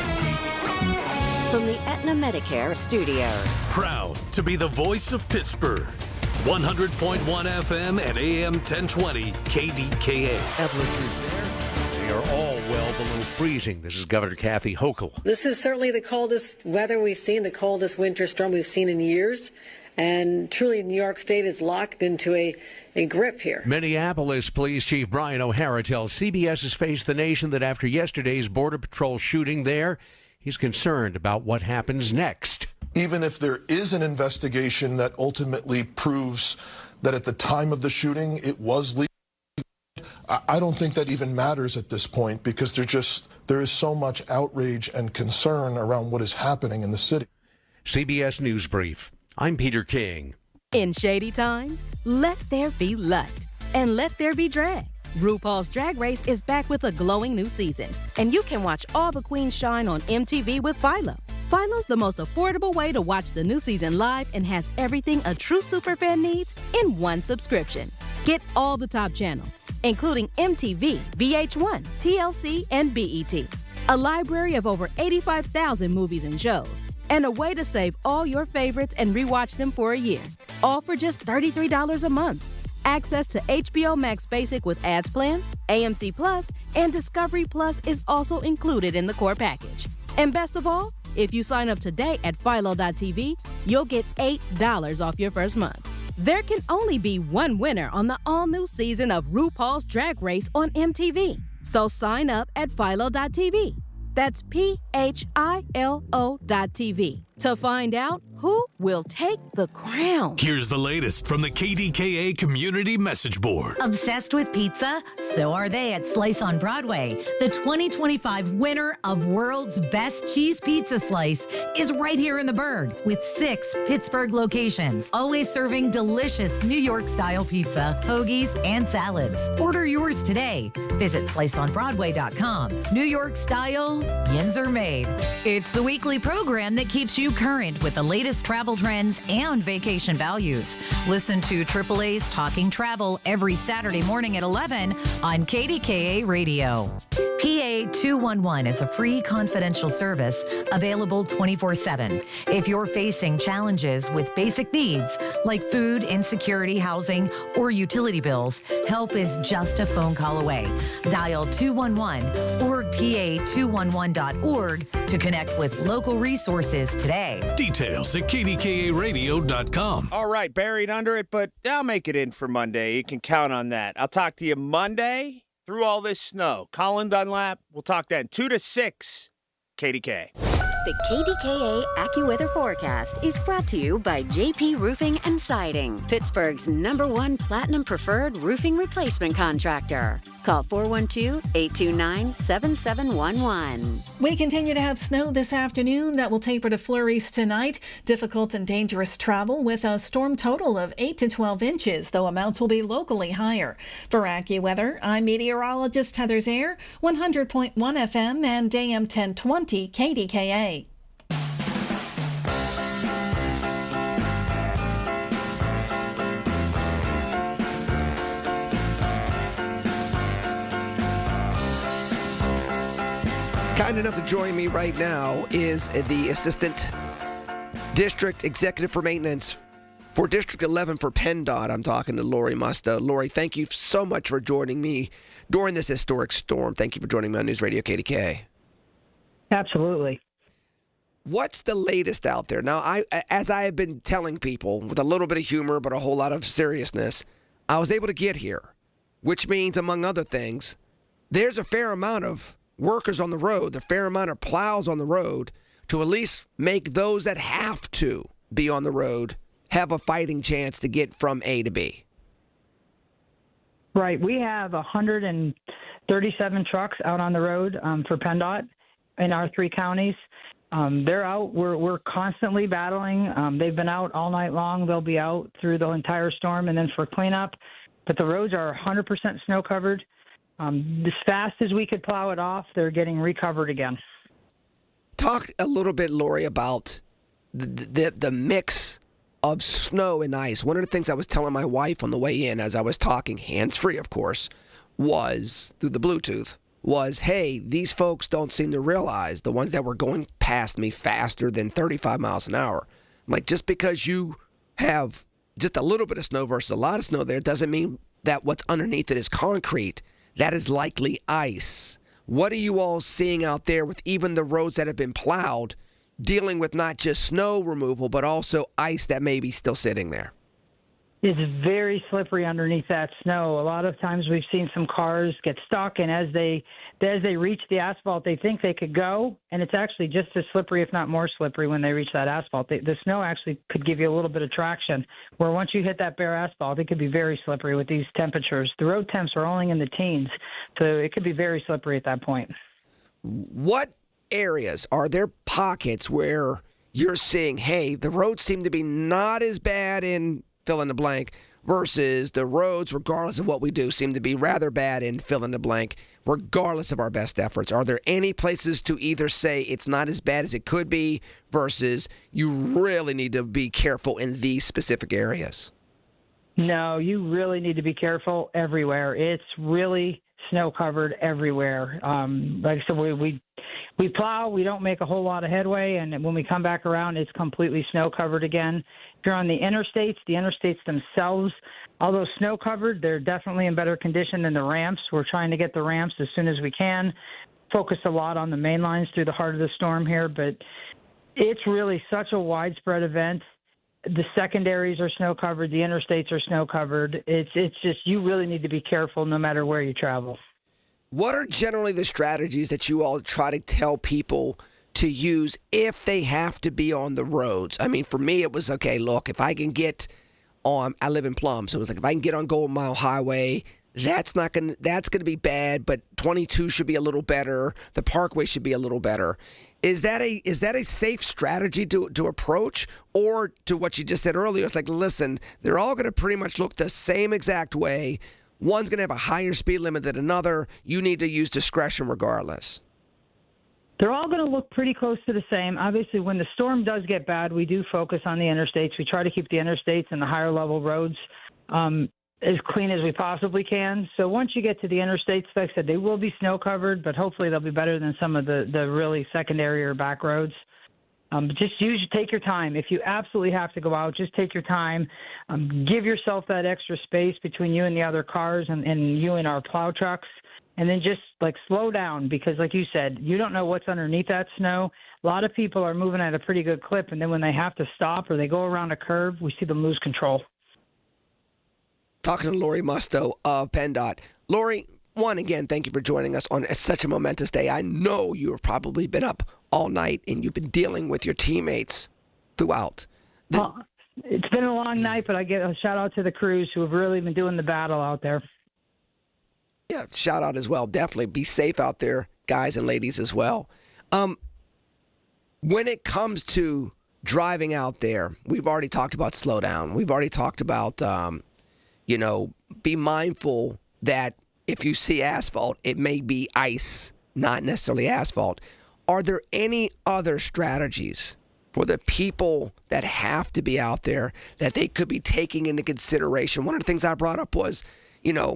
From the Aetna Medicare Studios. Proud to be the voice of Pittsburgh. 100.1 FM and AM 1020 KDKA. Temperatures there. They are all well below freezing. This is Governor Kathy Hochul. This is certainly the coldest weather we've seen, the coldest winter storm we've seen in years. And truly, New York State is locked into a grip here. Minneapolis Police Chief Brian O'Hara tells CBS has faced the nation that after yesterday's Border Patrol shooting there, he's concerned about what happens next. Even if there is an investigation that ultimately proves that at the time of the shooting it was legal, I don't think that even matters at this point, because there is so much outrage and concern around what is happening in the city. CBS News Brief. I'm Peter King. In shady times, let there be light and let there be drag. RuPaul's Drag Race is back with a glowing new season, and you can watch all the queens shine on MTV with Philo. Philo's the most affordable way to watch the new season live and has everything a true superfan needs in one subscription. Get all the top channels, including MTV, VH1, TLC, and BET. A library of over 85,000 movies and shows, and a way to save all your favorites and rewatch them for a year. All for just $33 a month. Access to HBO Max Basic with Ads Plan, AMC Plus, and Discovery Plus is also included in the core package. And best of all, if you sign up today at philo.tv, you'll get $8 off your first month. There can only be one winner on the all-new season of RuPaul's Drag Race on MTV. So sign up at philo.tv. That's PHILO.tv to find out who will take the crown. Here's the latest from the KDKA Community Message Board. Obsessed with pizza? So are they at Slice on Broadway. The 2025 winner of World's Best Cheese Pizza Slice is right here in the Burgh with 6 Pittsburgh locations, always serving delicious New York-style pizza, hoagies, and salads. Order yours today. Visit sliceonbroadway.com. New York style, yins are made. It's the weekly program that keeps you current with the latest travel trends and vacation values. Listen to AAA's Talking Travel every Saturday morning at 11 on KDKA Radio. PA 211 is a free confidential service available 24/7. If you're facing challenges with basic needs like food, insecurity, housing, or utility bills, help is just a phone call away. Dial 211 or pa211.org to connect with local resources today. Details at KDKARadio.com. All right, buried under it, but I'll make it in for Monday. You can count on that. I'll talk to you Monday through all this snow. Colin Dunlap, we'll talk then. 2 to 6, KDK. The KDKA AccuWeather forecast is brought to you by JP Roofing and Siding, Pittsburgh's #1 Platinum Preferred roofing replacement contractor. Call 412-829-7711. We continue to have snow this afternoon that will taper to flurries tonight. Difficult and dangerous travel with a storm total of 8 to 12 inches, though amounts will be locally higher. For AccuWeather, I'm meteorologist Heather Zaire, 100.1 FM and AM 1020 KDKA. Kind enough to join me right now is the Assistant District Executive for Maintenance for District 11 for PennDOT. I'm talking to Lori Musto. Lori, thank you so much for joining me during this historic storm. Thank you for joining me on News Radio KDK. Absolutely. What's the latest out there? Now, as I have been telling people, with a little bit of humor but a whole lot of seriousness, I was able to get here, which means, among other things, there's a fair amount of workers on the road, a fair amount of plows on the road to at least make those that have to be on the road have a fighting chance to get from A to B. Right. We have 137 trucks out on the road for PennDOT in our 3 counties. They're out. We're constantly battling. They've been out all night long. They'll be out through the entire storm and then for cleanup. But the roads are 100% snow covered. As fast as we could plow it off, they're getting recovered again. Talk a little bit, Lori, about the mix of snow and ice. One of the things I was telling my wife on the way in as I was talking, hands-free, of course, was, through the Bluetooth, was, hey, these folks don't seem to realize, the ones that were going past me faster than 35 miles an hour. I'm like, just because you have just a little bit of snow versus a lot of snow there doesn't mean that what's underneath it is concrete. That is likely ice. What are you all seeing out there with even the roads that have been plowed, dealing with not just snow removal, but also ice that may be still sitting there? It's very slippery underneath that snow. A lot of times we've seen some cars get stuck, and as they reach the asphalt, they think they could go, and it's actually just as slippery, if not more slippery, when they reach that asphalt. The snow actually could give you a little bit of traction, where once you hit that bare asphalt, it could be very slippery with these temperatures. The road temps are only in the teens, so it could be very slippery at that point. What areas are there pockets where you're seeing, hey, the roads seem to be not as bad in fill in the blank versus the roads, regardless of what we do, seem to be rather bad in fill in the blank, regardless of our best efforts? Are there any places to either say it's not as bad as it could be versus you really need to be careful in these specific areas? No, you really need to be careful everywhere. It's really snow covered everywhere. Like I said, we plow, we don't make a whole lot of headway, and when we come back around, it's completely snow covered again. If you're on the interstates themselves, although snow covered, they're definitely in better condition than the ramps. We're trying to get the ramps as soon as we can. Focus a lot on the main lines through the heart of the storm here, but it's really such a widespread event. The secondaries are snow covered. The interstates are snow covered. It's just, you really need to be careful no matter where you travel. What are generally the strategies that you all try to tell people to use if they have to be on the roads? I mean, for me, it was, okay, look, if I can get on, I live in Plum, so it was like, if I can get on Golden Mile Highway, that's going to be bad, but 22 should be a little better. The Parkway should be a little better. Is that a safe strategy to approach? Or to what you just said earlier, it's like, listen, they're all going to pretty much look the same exact way. One's going to have a higher speed limit than another. You need to use discretion regardless. They're all going to look pretty close to the same. Obviously, when the storm does get bad, we do focus on the interstates. We try to keep the interstates and the higher level roads as clean as we possibly can. So once you get to the interstates, like I said, they will be snow covered, but hopefully they'll be better than some of the really secondary or back roads. Just take your time. If you absolutely have to go out, just take your time. Give yourself that extra space between you and the other cars and you and our plow trucks. And then just slow down, because like you said, you don't know what's underneath that snow. A lot of people are moving at a pretty good clip, and then when they have to stop or they go around a curve, we see them lose control. Talking to Lori Musto of PennDOT. Lori, again, thank you for joining us on such a momentous day. I know you have probably been up all night and you've been dealing with your teammates throughout. It's been a long night, but I give a shout out to the crews who have really been doing the battle out there. Yeah, shout out as well. Definitely be safe out there, guys and ladies as well. When it comes to driving out there, we've already talked about slow down. We've already talked about, be mindful that if you see asphalt, it may be ice, not necessarily asphalt. Are there any other strategies for the people that have to be out there that they could be taking into consideration? One of the things I brought up was,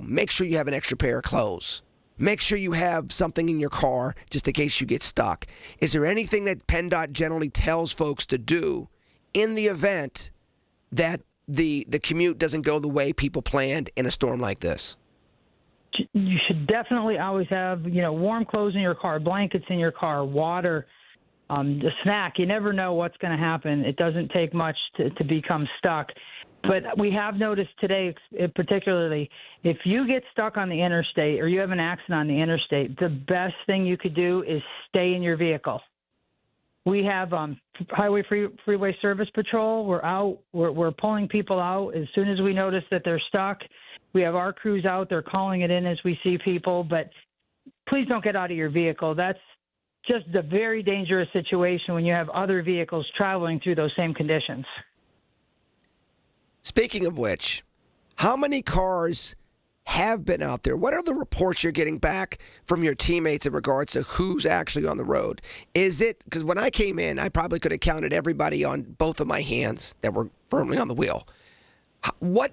make sure you have an extra pair of clothes. Make sure you have something in your car just in case you get stuck. Is there anything that PennDOT generally tells folks to do in the event that the commute doesn't go the way people planned in a storm like this? You should definitely always have, warm clothes in your car, blankets in your car, water, a snack. You never know what's going to happen. It doesn't take much to become stuck. But we have noticed today, particularly, if you get stuck on the interstate or you have an accident on the interstate, the best thing you could do is stay in your vehicle. We have Highway Freeway Service Patrol. We're out. We're pulling people out as soon as we notice that they're stuck. We have our crews out there calling it in as we see people, but please don't get out of your vehicle. That's just a very dangerous situation when you have other vehicles traveling through those same conditions. Speaking of which, how many cars have been out there? What are the reports you're getting back from your teammates in regards to who's actually on the road? Is it, because when I came in, I probably could have counted everybody on both of my hands that were firmly on the wheel. What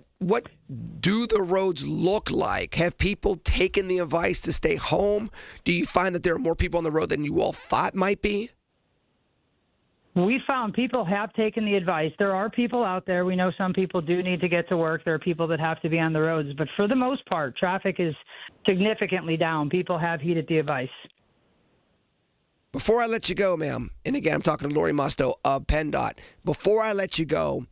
do the roads look like? Have people taken the advice to stay home? Do you find that there are more people on the road than you all thought might be? We found people have taken the advice. There are people out there. We know some people do need to get to work. There are people that have to be on the roads. But for the most part, traffic is significantly down. People have heeded the advice. Before I let you go, ma'am, and again, I'm talking to Lori Musto of PennDOT. Before I let you go,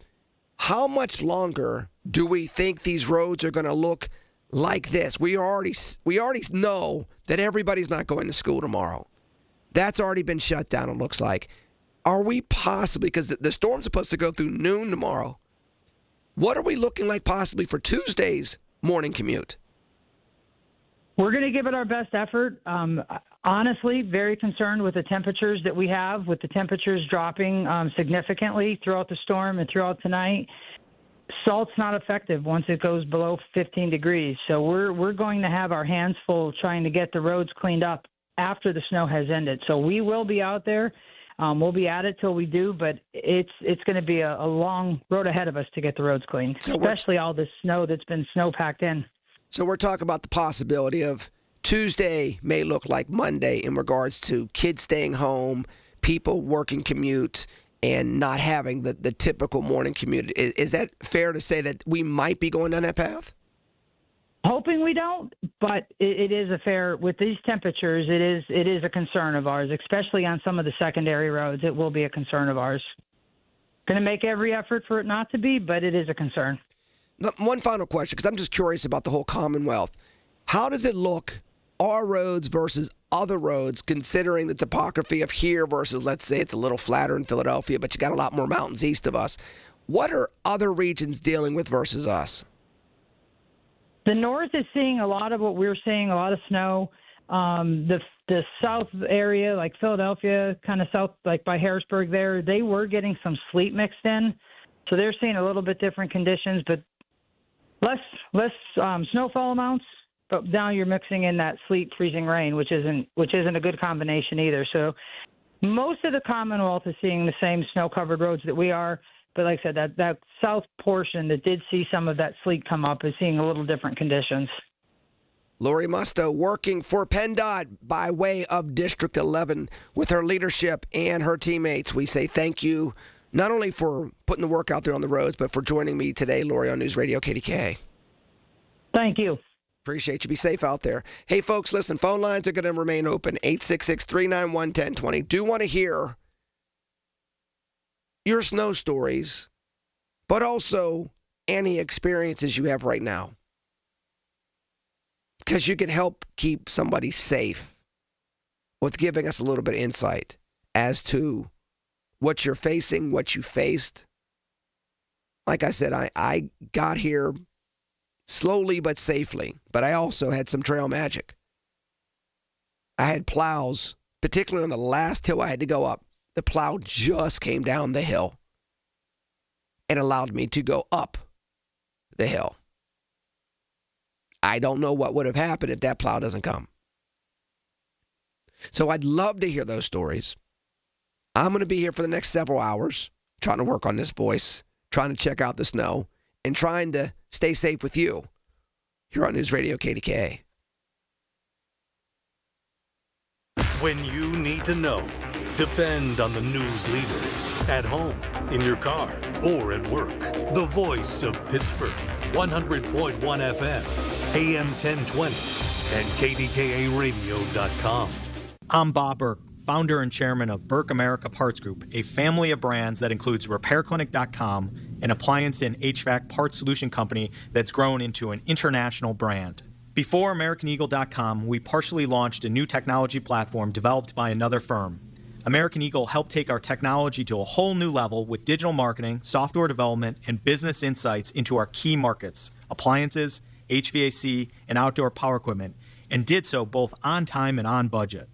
how much longer do we think these roads are going to look like this? We already know that everybody's not going to school tomorrow. That's already been shut down, it looks like. Are we possibly, because the storm's supposed to go through noon tomorrow, what are we looking like possibly for Tuesday's morning commute? We're going to give it our best effort. Honestly, very concerned with the temperatures that we have, with the temperatures dropping significantly throughout the storm and throughout tonight. Salt's not effective once it goes below 15 degrees. So we're going to have our hands full trying to get the roads cleaned up after the snow has ended. So we will be out there. We'll be at it till we do, but it's going to be a long road ahead of us to get the roads cleaned, especially all this snow that's been snow-packed in. So we're talking about the possibility of Tuesday may look like Monday in regards to kids staying home, people working commute, and not having the typical morning commute. Is that fair to say that we might be going down that path? Hoping we don't, but it is a fair, with these temperatures, it is a concern of ours, especially on some of the secondary roads. It will be a concern of ours. Going to make every effort for it not to be, but it is a concern. One final question, because I'm just curious about the whole Commonwealth. How does it look, our roads versus other roads, considering the topography of here versus, let's say, it's a little flatter in Philadelphia, but you got a lot more mountains east of us. What are other regions dealing with versus us? The north is seeing a lot of what we're seeing, a lot of snow. The south area, like Philadelphia, kind of south, like by Harrisburg there, they were getting some sleet mixed in. So they're seeing a little bit different conditions, but less snowfall amounts. But now you're mixing in that sleet, freezing rain, which isn't a good combination either. So most of the Commonwealth is seeing the same snow-covered roads that we are. But like I said, that south portion that did see some of that sleet come up is seeing a little different conditions. Lori Musto working for PennDOT by way of District 11 with her leadership and her teammates. We say thank you not only for putting the work out there on the roads, but for joining me today, Lori, on News Radio KDKA. Thank you. Appreciate you. Be safe out there. Hey, folks, listen, phone lines are going to remain open, 866-391-1020. Do want to hear your snow stories, but also any experiences you have right now. Because you can help keep somebody safe with giving us a little bit of insight as to what you're facing, what you faced. Like I said, I got here slowly but safely, but I also had some trail magic. I had plows, particularly on the last hill I had to go up. The plow just came down the hill and allowed me to go up the hill. I don't know what would have happened if that plow doesn't come. So I'd love to hear those stories. I'm going to be here for the next several hours trying to work on this voice, trying to check out the snow, and trying to stay safe with you here on News Radio KDKA. When you need to know, depend on the news leader. At home, in your car, or at work. The voice of Pittsburgh. 100.1 FM, AM 1020, and KDKARadio.com. I'm Bob Burke, founder and chairman of Burke America Parts Group, a family of brands that includes RepairClinic.com, an appliance and HVAC parts solution company that's grown into an international brand. Before AmericanEagle.com, we partially launched a new technology platform developed by another firm. American Eagle helped take our technology to a whole new level with digital marketing, software development, and business insights into our key markets, appliances, HVAC, and outdoor power equipment, and did so both on time and on budget.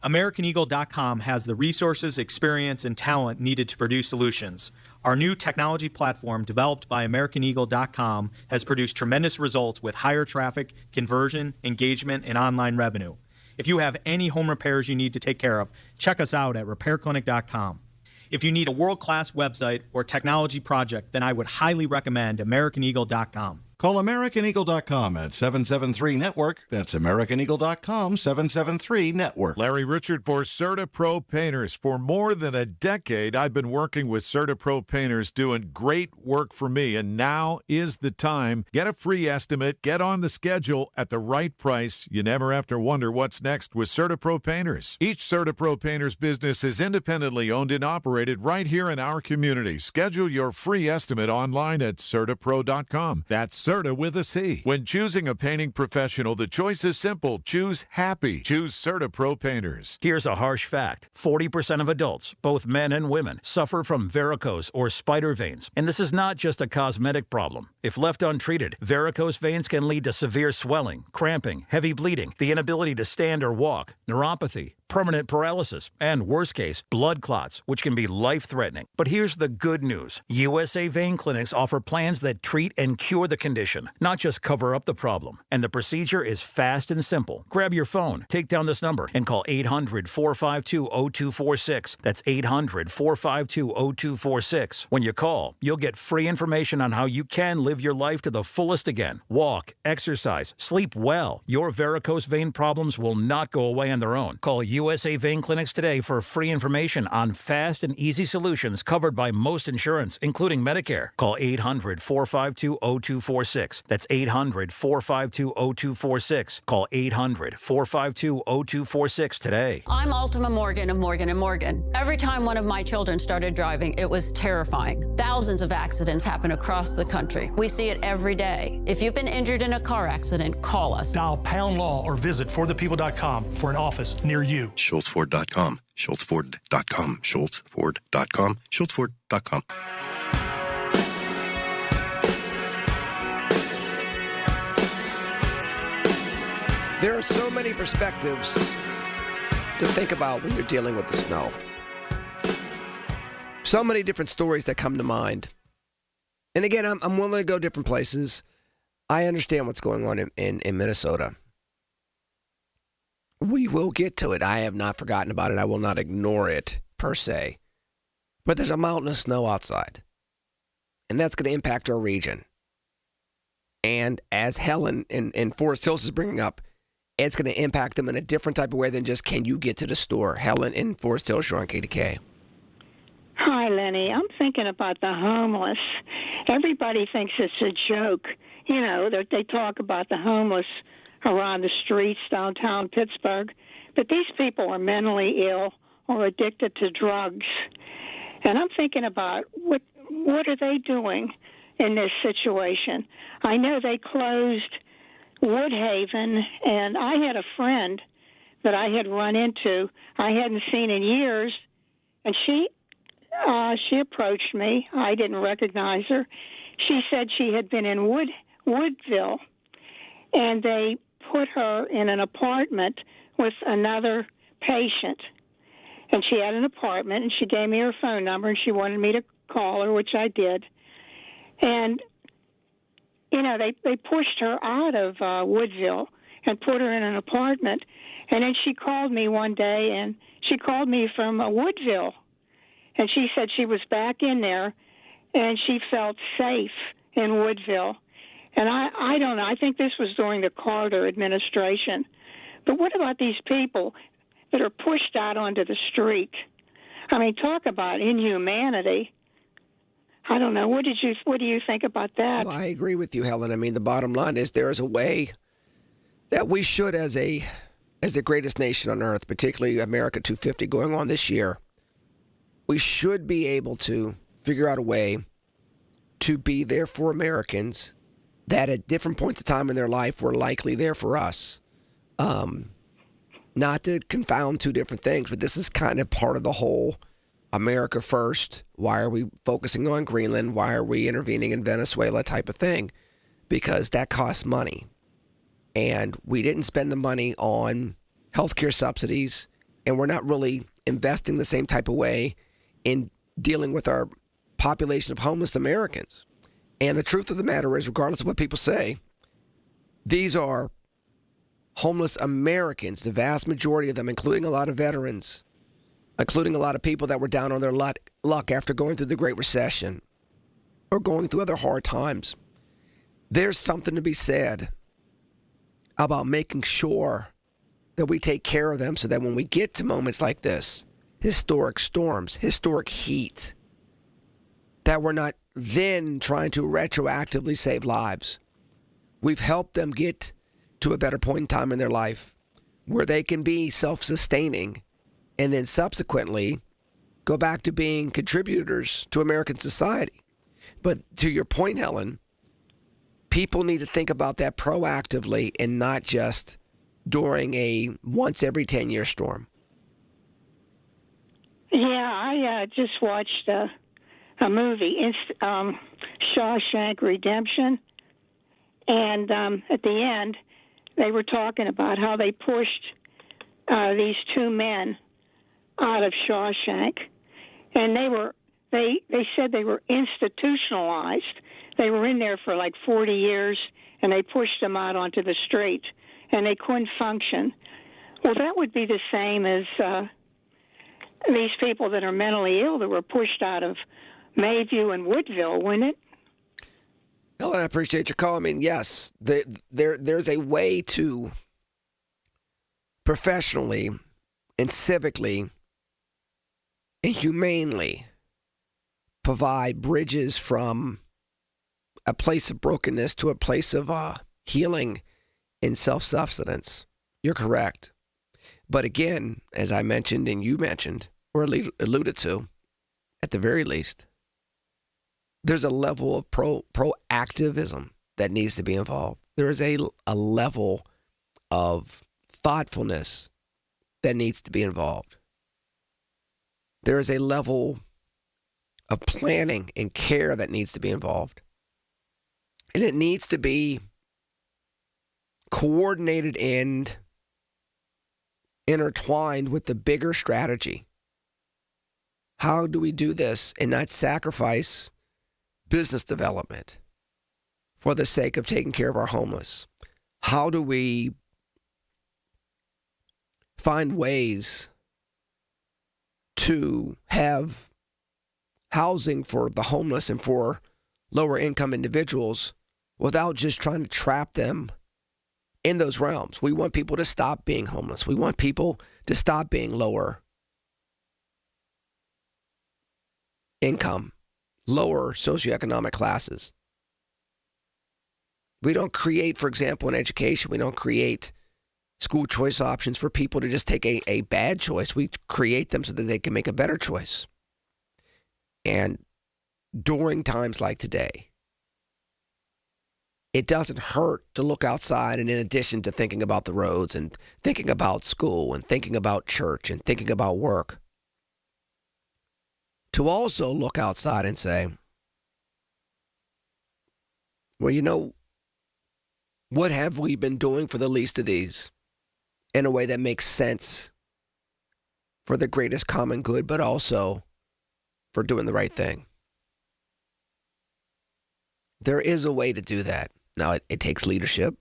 AmericanEagle.com has the resources, experience, and talent needed to produce solutions. Our new technology platform, developed by AmericanEagle.com, has produced tremendous results with higher traffic, conversion, engagement, and online revenue. If you have any home repairs you need to take care of, check us out at RepairClinic.com. If you need a world-class website or technology project, then I would highly recommend AmericanEagle.com. Call AmericanEagle.com at 773-NETWORK. That's AmericanEagle.com, 773-NETWORK. Larry Richard for CertaPro Painters. For more than a decade, I've been working with CertaPro Painters doing great work for me, and now is the time. Get a free estimate, get on the schedule at the right price. You never have to wonder what's next with CertaPro Painters. Each CertaPro Painters business is independently owned and operated right here in our community. Schedule your free estimate online at CertaPro.com. That's Certa with a C. When choosing a painting professional, the choice is simple. Choose happy. Choose CertaPro Painters. Here's a harsh fact. 40% of adults, both men and women, suffer from varicose or spider veins. And this is not just a cosmetic problem. If left untreated, varicose veins can lead to severe swelling, cramping, heavy bleeding, the inability to stand or walk, neuropathy, permanent paralysis, and worst case, blood clots, which can be life-threatening. But here's the good news. USA Vein Clinics offer plans that treat and cure the condition, not just cover up the problem. And the procedure is fast and simple. Grab your phone, take down this number, and call 800-452-0246. That's 800-452-0246. When you call, you'll get free information on how you can live your life to the fullest again. Walk, exercise, sleep well. Your varicose vein problems will not go away on their own. Call USA Vein Clinics today for free information on fast and easy solutions covered by most insurance, including Medicare. Call 800-452-0246. That's 800-452-0246. Call 800-452-0246 today. I'm Ultima Morgan of Morgan & Morgan. Every time one of my children started driving, it was terrifying. Thousands of accidents happen across the country. We see it every day. If you've been injured in a car accident, call us. Dial pound law or visit forthepeople.com for an office near you. SchultzFord.com. SchultzFord.com. SchultzFord.com. SchultzFord.com. There are so many perspectives to think about when you're dealing with the snow. So many different stories that come to mind. And again, I'm willing to go different places. I understand what's going on in Minnesota. We will get to it. I have not forgotten about it. I will not ignore it, per se. But there's a mountain of snow outside. And that's going to impact our region. And as Helen in Forest Hills is bringing up, it's going to impact them in a different type of way than just can you get to the store. Helen in Forest Hills, you're on KDKA. Hi, Lenny. I'm thinking about the homeless. Everybody thinks it's a joke. You know, they talk about the homeless around the streets downtown Pittsburgh, but these people are mentally ill or addicted to drugs. And I'm thinking about what are they doing in this situation? I know they closed Woodhaven, and I had a friend that I had run into I hadn't seen in years, and she approached me. I didn't recognize her. She said she had been in Woodville, and they put her in an apartment with another patient. And she had an apartment, and she gave me her phone number, and she wanted me to call her, which I did. And, you know, they pushed her out of Woodville and put her in an apartment. And then she called me one day, and she called me from Woodville. And she said she was back in there, and she felt safe in Woodville. And I don't know. I think this was during the Carter administration. But what about these people that are pushed out onto the street? I mean, talk about inhumanity. I don't know. What do you think about that? Well, I agree with you, Helen. I mean, the bottom line is there is a way that we should, as the greatest nation on earth, particularly America 250 going on this year, we should be able to figure out a way to be there for Americans that at different points of time in their life were likely there for us. Not to confound two different things, but this is kind of part of the whole America first. Why are we focusing on Greenland? Why are we intervening in Venezuela type of thing? because that costs money. And we didn't spend the money on healthcare subsidies, and we're not really investing the same type of way in dealing with our population of homeless Americans. And the truth of the matter is, regardless of what people say, these are homeless Americans, the vast majority of them, including a lot of veterans, including a lot of people that were down on their luck after going through the Great Recession or going through other hard times. There's something to be said about making sure that we take care of them so that when we get to moments like this, historic storms, historic heat, that we're not then trying to retroactively save lives. We've helped them get to a better point in time in their life where they can be self-sustaining and then subsequently go back to being contributors to American society. But to your point, Helen, people need to think about that proactively and not just during a once every 10-year storm. Yeah, I just watched a movie, Shawshank Redemption, and at the end, they were talking about how they pushed these two men out of Shawshank, and they said they were institutionalized. They were in there for like 40 years, and they pushed them out onto the street, and they couldn't function. Well, that would be the same as these people that are mentally ill that were pushed out of Mayview and Woodville, wouldn't it? Helen, I appreciate your call. I mean, yes, there's a way to professionally and civically and humanely provide bridges from a place of brokenness to a place of healing and self-substance. You're correct. But again, as I mentioned and you mentioned, or alluded to, at the very least, there's a level of proactivism that needs to be involved. There is a level of thoughtfulness that needs to be involved. There is a level of planning and care that needs to be involved. And it needs to be coordinated and intertwined with the bigger strategy. How do we do this and not sacrifice business development for the sake of taking care of our homeless? How do we find ways to have housing for the homeless and for lower income individuals without just trying to trap them in those realms? We want people to stop being homeless. We want people to stop being lower income, lower socioeconomic classes. We don't create, for example, in education, we don't create school choice options for people to just take a bad choice. We create them so that they can make a better choice. And during times like today, it doesn't hurt to look outside, and in addition to thinking about the roads and thinking about school and thinking about church and thinking about work, to also look outside and say, well, you know, what have we been doing for the least of these in a way that makes sense for the greatest common good, but also for doing the right thing? There is a way to do that. Now, it takes leadership,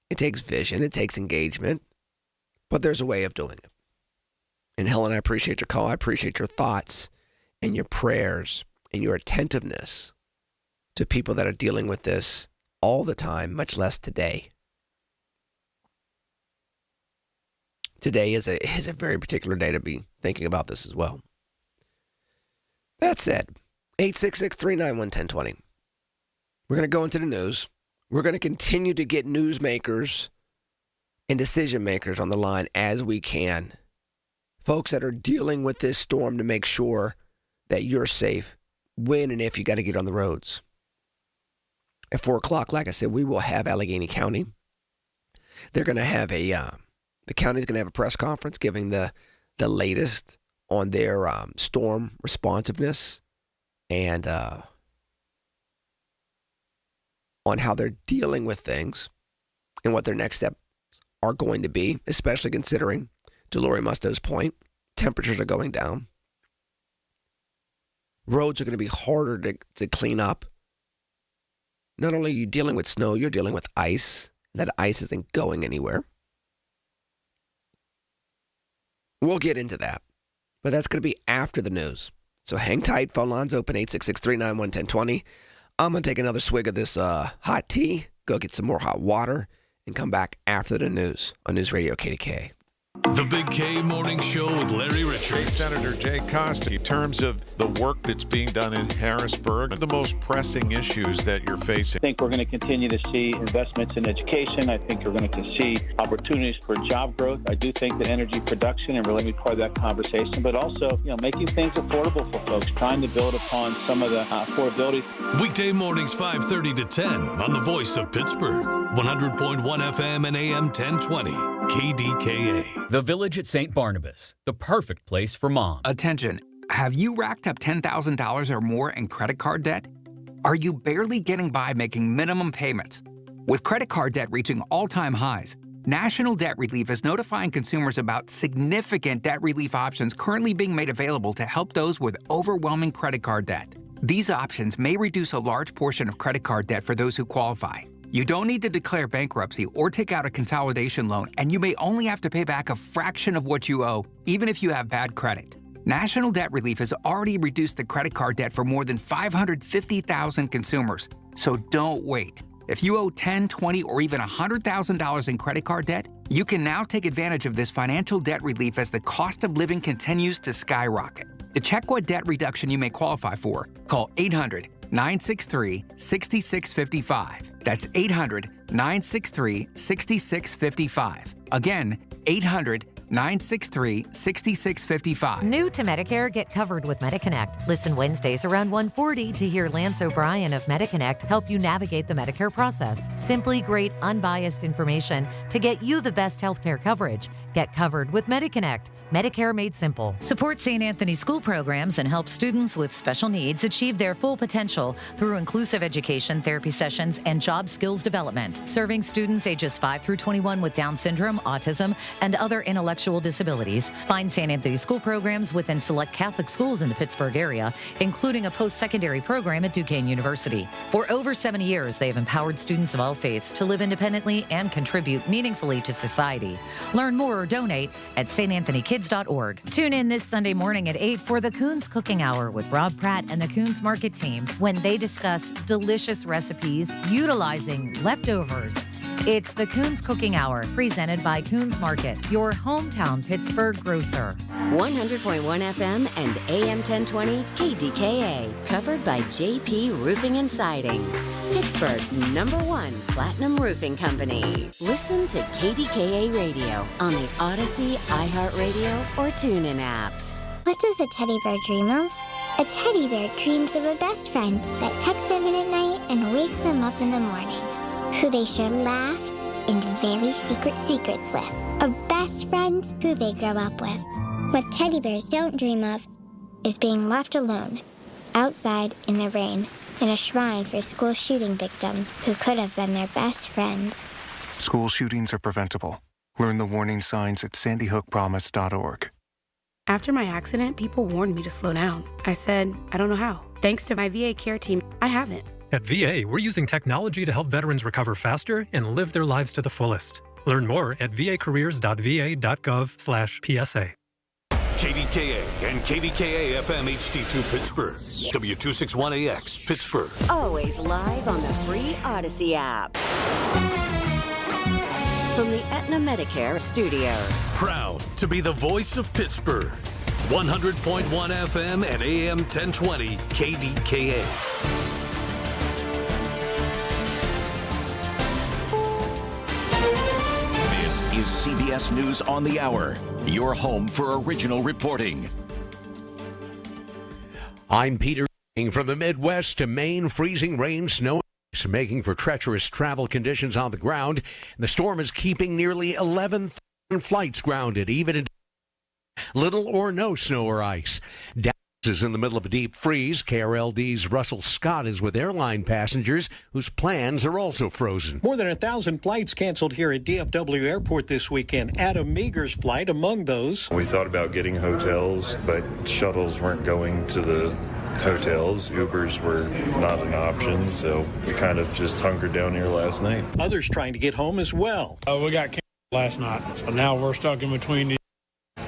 it takes vision, it takes engagement, but there's a way of doing it. And Helen, I appreciate your call. I appreciate your thoughts and your prayers and your attentiveness to people that are dealing with this all the time, much less today. Today is a very particular day to be thinking about this as well. That said, 866-391-1020. We're going to go into the news. We're going to continue to get newsmakers and decision makers on the line as we can. Folks that are dealing with this storm to make sure that you're safe when and if you got to get on the roads. At 4 o'clock, like I said, we will have Allegheny County. They're going to have the county's going to have a press conference giving the latest on their storm responsiveness and on how they're dealing with things and what their next steps are going to be, especially considering, to Lori Musto's point, temperatures are going down. Roads are going to be harder to clean up. Not only are you dealing with snow, you're dealing with ice. That ice isn't going anywhere. We'll get into that. But that's going to be after the news. So hang tight. Phone lines open 866-391-1020. I'm going to take another swig of this hot tea, go get some more hot water, and come back after the news on News Radio KDKA. The Big K Morning Show with Larry Richards. Senator Jay Costa, in terms of the work that's being done in Harrisburg, the most pressing issues that you're facing. I think we're going to continue to see investments in education. I think we're going to see opportunities for job growth. I do think that energy production and really be part of that conversation, but also, making things affordable for folks, trying to build upon some of the affordability. Weekday mornings 5:30 to 10 on the Voice of Pittsburgh, 100.1 FM and AM 1020. KDKA. The Village at St. Barnabas, the perfect place for mom. Attention, have you racked up $10,000 or more in credit card debt? Are you barely getting by making minimum payments? With credit card debt reaching all-time highs, National Debt Relief is notifying consumers about significant debt relief options currently being made available to help those with overwhelming credit card debt. These options may reduce a large portion of credit card debt for those who qualify. You don't need to declare bankruptcy or take out a consolidation loan, and you may only have to pay back a fraction of what you owe, even if you have bad credit. National Debt Relief has already reduced the credit card debt for more than 550,000 consumers, so don't wait. If you owe $10,000, $20,000, or even $100,000 in credit card debt, you can now take advantage of this financial debt relief as the cost of living continues to skyrocket. To check what debt reduction you may qualify for, call 800-963-6655. That's 800-963-6655. Again, 800-963-6655. New to Medicare, get covered with MediConnect. Listen Wednesdays around 1:40 to hear Lance O'Brien of MediConnect help you navigate the Medicare process. Simply great, unbiased information to get you the best healthcare coverage. Get covered with MediConnect. Medicare made simple. Support St. Anthony school programs and help students with special needs achieve their full potential through inclusive education, therapy sessions, and job skills development. Serving students ages 5 through 21 with Down syndrome, autism, and other intellectual disabilities. Find St. Anthony school programs within select Catholic schools in the Pittsburgh area, including a post-secondary program at Duquesne University. For over 70 years, they have empowered students of all faiths to live independently and contribute meaningfully to society. Learn more or donate at StAnthonyKids.org. Tune in this Sunday morning at 8 for the Coons Cooking Hour with Rob Pratt and the Coons Market team when they discuss delicious recipes utilizing leftovers. It's the Coons Cooking Hour, presented by Coons Market, your hometown Pittsburgh grocer. 100.1 FM and AM 1020 KDKA, covered by JP Roofing and Siding, Pittsburgh's #1 platinum roofing company. Listen to KDKA Radio on the Odyssey, iHeartRadio, or TuneIn apps. What does a teddy bear dream of? A teddy bear dreams of a best friend that tucks them in at night and wakes them up in the morning, who they share laughs and very secret secrets with. A best friend who they grow up with. What teddy bears don't dream of is being left alone, outside in the rain, in a shrine for school shooting victims who could have been their best friends. School shootings are preventable. Learn the warning signs at sandyhookpromise.org. After my accident, people warned me to slow down. I said, I don't know how. Thanks to my VA care team, I haven't. At VA, we're using technology to help veterans recover faster and live their lives to the fullest. Learn more at vacareers.va.gov/PSA. KDKA and KDKA FM HD2 Pittsburgh. W261AX Pittsburgh. Always live on the free Odyssey app. From the Aetna Medicare studios. Proud to be the voice of Pittsburgh. 100.1 FM and AM 1020 KDKA. This is CBS News on the Hour, your home for original reporting. I'm Peter from the Midwest to Maine. Freezing rain, snow, making for treacherous travel conditions on the ground. The storm is keeping nearly 11,000 flights grounded, even in little or no snow or ice. is in the middle of a deep freeze. KRLD's Russell Scott is with airline passengers whose plans are also frozen. More than 1,000 flights canceled here at DFW Airport this weekend. Adam Meager's flight among those. We thought about getting hotels, but shuttles weren't going to the hotels. Ubers were not an option, so we kind of just hunkered down here last night. Others trying to get home as well. We got canceled last night, so now we're stuck in between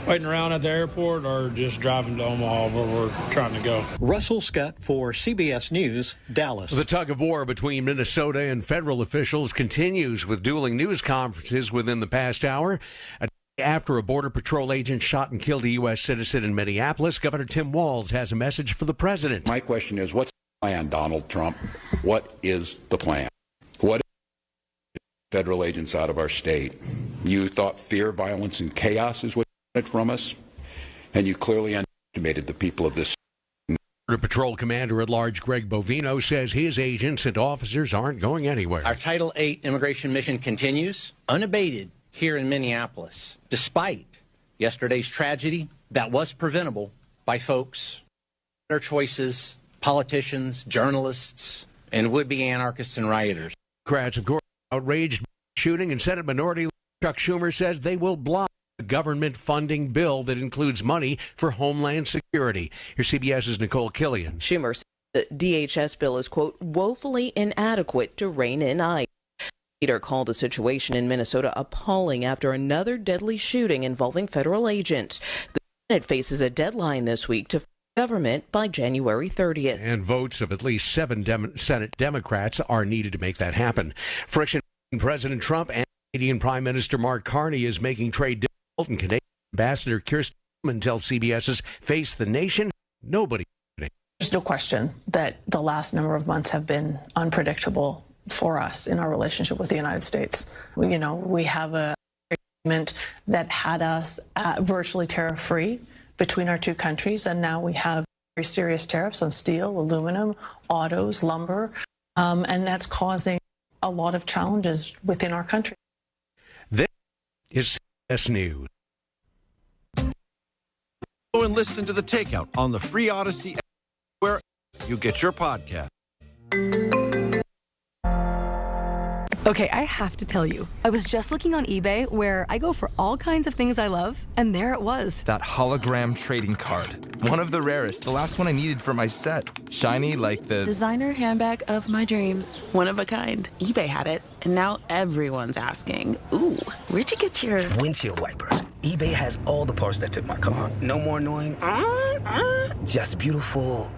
waiting around at the airport or just driving to Omaha where we're trying to go. Russell Scott for CBS News, Dallas. The tug of war between Minnesota and federal officials continues with dueling news conferences within the past hour. After a Border Patrol agent shot and killed a U.S. citizen in Minneapolis, Governor Tim Walz has a message for the president. My question is, what's the plan, Donald Trump? What is the plan? What is federal agents out of our state? You thought fear, violence, and chaos is what you wanted from us, and you clearly underestimated the people of this. Border Patrol Commander-at-Large Greg Bovino says his agents and officers aren't going anywhere. Our Title VIII immigration mission continues unabated here in Minneapolis, despite yesterday's tragedy that was preventable by folks, their choices, politicians, journalists, and would-be anarchists and rioters. Democrats, of course, outraged by the shooting, and Senate Minority Leader Chuck Schumer says they will block a government funding bill that includes money for Homeland Security. Here's CBS's Nicole Killian. Schumer said the DHS bill is, quote, woefully inadequate to rein in ICE. The leader called the situation in Minnesota appalling after another deadly shooting involving federal agents. The Senate faces a deadline this week to fund government by January 30th. And votes of at least 7 Senate Democrats are needed to make that happen. Friction between President Trump and Canadian Prime Minister Mark Carney is making trade difficult, and Canadian Ambassador Kirsten Gilliland tells CBS's Face the Nation, nobody. There's no question that the last number of months have been unpredictable for us in our relationship with the United States. We have a agreement that had us virtually tariff-free between our two countries, and now we have very serious tariffs on steel, aluminum, autos, lumber, and that's causing a lot of challenges within our country. This is CBS News. Go and listen to The Takeout on the free Odyssey, where you get your podcast. Okay, I have to tell you, I was just looking on eBay where I go for all kinds of things I love, and there it was. That hologram trading card. One of the rarest, the last one I needed for my set. Shiny like the designer handbag of my dreams. One of a kind. eBay had it, and now everyone's asking, ooh, where'd you get your windshield wipers? eBay has all the parts that fit my car. No more annoying, just beautiful.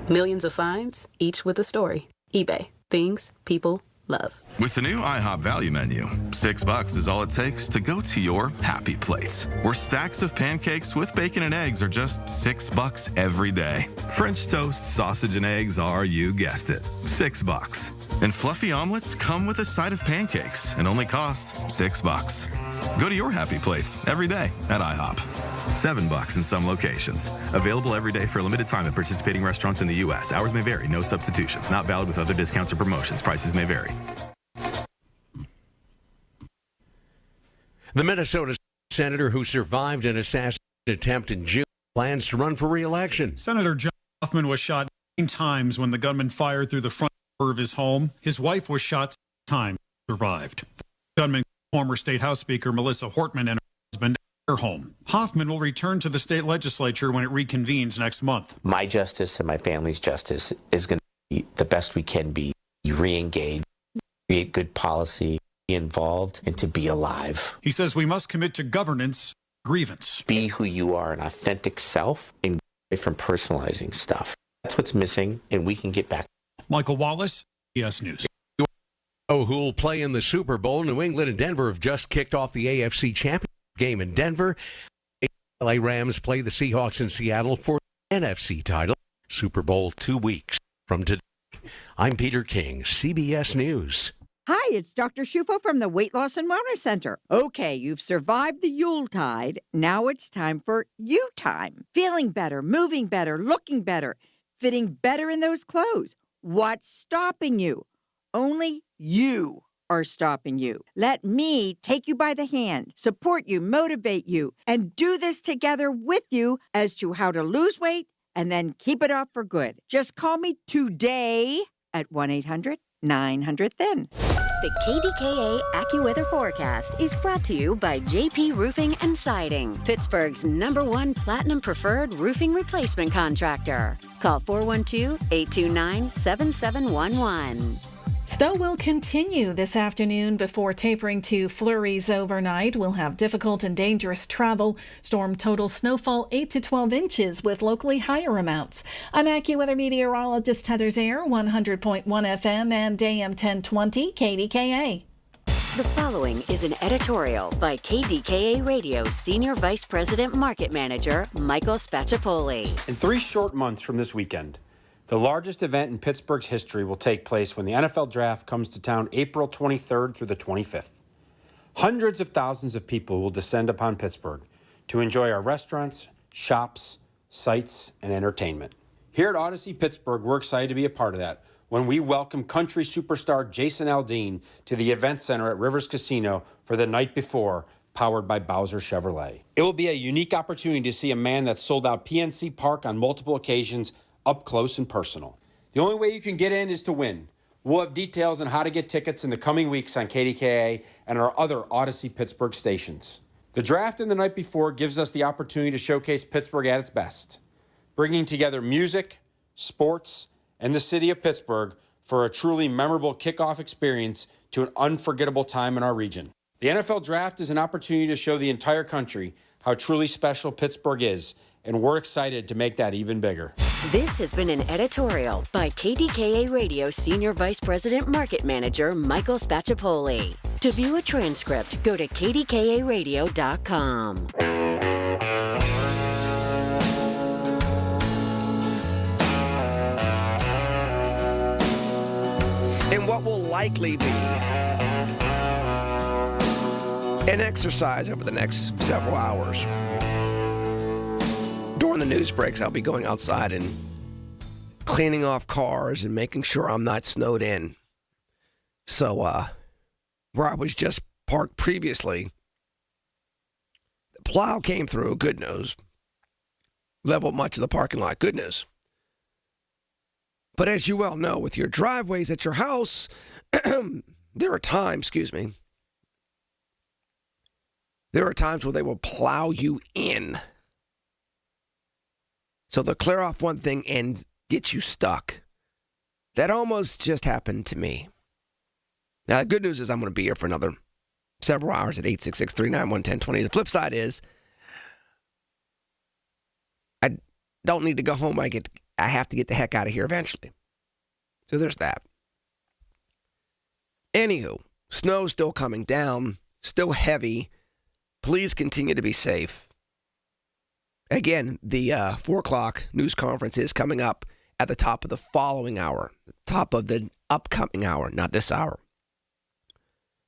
Millions of finds, each with a story. eBay. Things people love. With the new IHOP value menu, $6 is all it takes to go to your happy place, where stacks of pancakes with bacon and eggs are just $6 every day. French toast, sausage, and eggs are, you guessed it, $6. And fluffy omelets come with a side of pancakes and only cost $6. Go to your happy place every day at IHOP. $7 in some locations. Available every day for a limited time at participating restaurants in the U.S. Hours may vary. No substitutions. Not valid with other discounts or promotions. Prices may vary. The Minnesota senator who survived an assassination attempt in June plans to run for re-election. Senator John Hoffman was shot 9 times when the gunman fired through the front door of his home. His wife was shot 6 times, survived. The gunman, former State House Speaker Melissa Hortman, and her husband at her home. Hoffman will return to the state legislature when it reconvenes next month. My justice and my family's justice is going to be the best we can be, re-engage, create good policy, be involved, and to be alive. He says we must commit to governance, grievance. Be who you are, an authentic self, and get away from personalizing stuff. That's what's missing, and we can get back. Michael Wallace, CBS News. Who'll play in the Super Bowl? New England and Denver have just kicked off the AFC Championship game in Denver. LA Rams play the Seahawks in Seattle for the NFC title. Super Bowl 2 weeks from today. I'm Peter King, CBS News. Hi, it's Dr. Shufo from the Weight Loss and Wellness Center. Okay, you've survived the Yuletide. Now it's time for you time. Feeling better, moving better, looking better, fitting better in those clothes. What's stopping you? Only you are stopping you. Let me take you by the hand, support you, motivate you, and do this together with you as to how to lose weight and then keep it off for good. Just call me today at 1-800-900-THIN. The KDKA AccuWeather forecast is brought to you by JP Roofing and Siding, Pittsburgh's #1 Platinum Preferred roofing replacement contractor. Call 412-829-7711. Snow will continue this afternoon before tapering to flurries overnight. We'll have difficult and dangerous travel. Storm total snowfall 8 to 12 inches with locally higher amounts. I'm AccuWeather meteorologist Heather Zaire, 100.1 FM and AM 1020 KDKA. The following is an editorial by KDKA Radio Senior Vice President Market Manager Michael Spacciapoli. In 3 short months from this weekend, the largest event in Pittsburgh's history will take place when the NFL Draft comes to town April 23rd through the 25th. Hundreds of thousands of people will descend upon Pittsburgh to enjoy our restaurants, shops, sights, and entertainment. Here at Odyssey Pittsburgh, we're excited to be a part of that when we welcome country superstar Jason Aldean to the event center at Rivers Casino for the night before, powered by Bowser Chevrolet. It will be a unique opportunity to see a man that sold out PNC Park on multiple occasions up close and personal. The only way you can get in is to win. We'll have details on how to get tickets in the coming weeks on KDKA and our other Odyssey Pittsburgh stations. The draft and the night before gives us the opportunity to showcase Pittsburgh at its best, bringing together music, sports, and the city of Pittsburgh for a truly memorable kickoff experience to an unforgettable time in our region. The NFL Draft is an opportunity to show the entire country how truly special Pittsburgh is, and we're excited to make that even bigger. This has been an editorial by KDKA Radio Senior Vice President Market Manager Michael Spacciapoli. To view a transcript, go to kdkaradio.com. And what will likely be an exercise over the next several hours. During the news breaks, I'll be going outside and cleaning off cars and making sure I'm not snowed in. So, where I was just parked previously, the plow came through, good news. Leveled much of the parking lot, good news. But as you well know, with your driveways at your house, there are times where they will plow you in. So they'll clear off one thing and get you stuck. That almost just happened to me. Now, the good news is I'm going to be here for another several hours at 866-391-1020. The flip side is I don't need to go home. I have to get the heck out of here eventually. So there's that. Anywho, snow's still coming down, still heavy. Please continue to be safe. Again, the 4 o'clock news conference is coming up at the top of the following hour, the top of the upcoming hour, not this hour.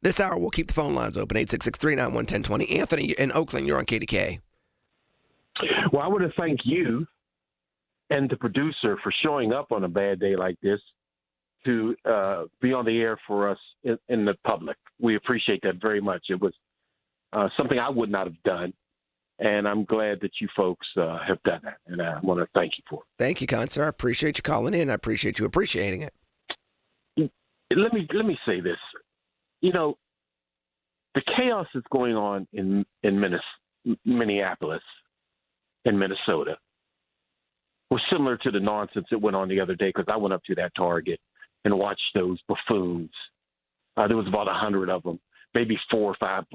This hour, we'll keep the phone lines open, 866-391-1020. Anthony in Oakland, you're on KDKA. Well, I want to thank you and the producer for showing up on a bad day like this to be on the air for us in the public. We appreciate that very much. It was something I would not have done. And I'm glad that you folks have done that, and I want to thank you for it. Thank you, Con, sir. I appreciate you calling in. I appreciate you appreciating it. Let me say this. You know, the chaos that's going on in Minneapolis and Minnesota was similar to the nonsense that went on the other day, because I went up to that Target and watched those buffoons. There was about 100 of them, maybe 4 or 5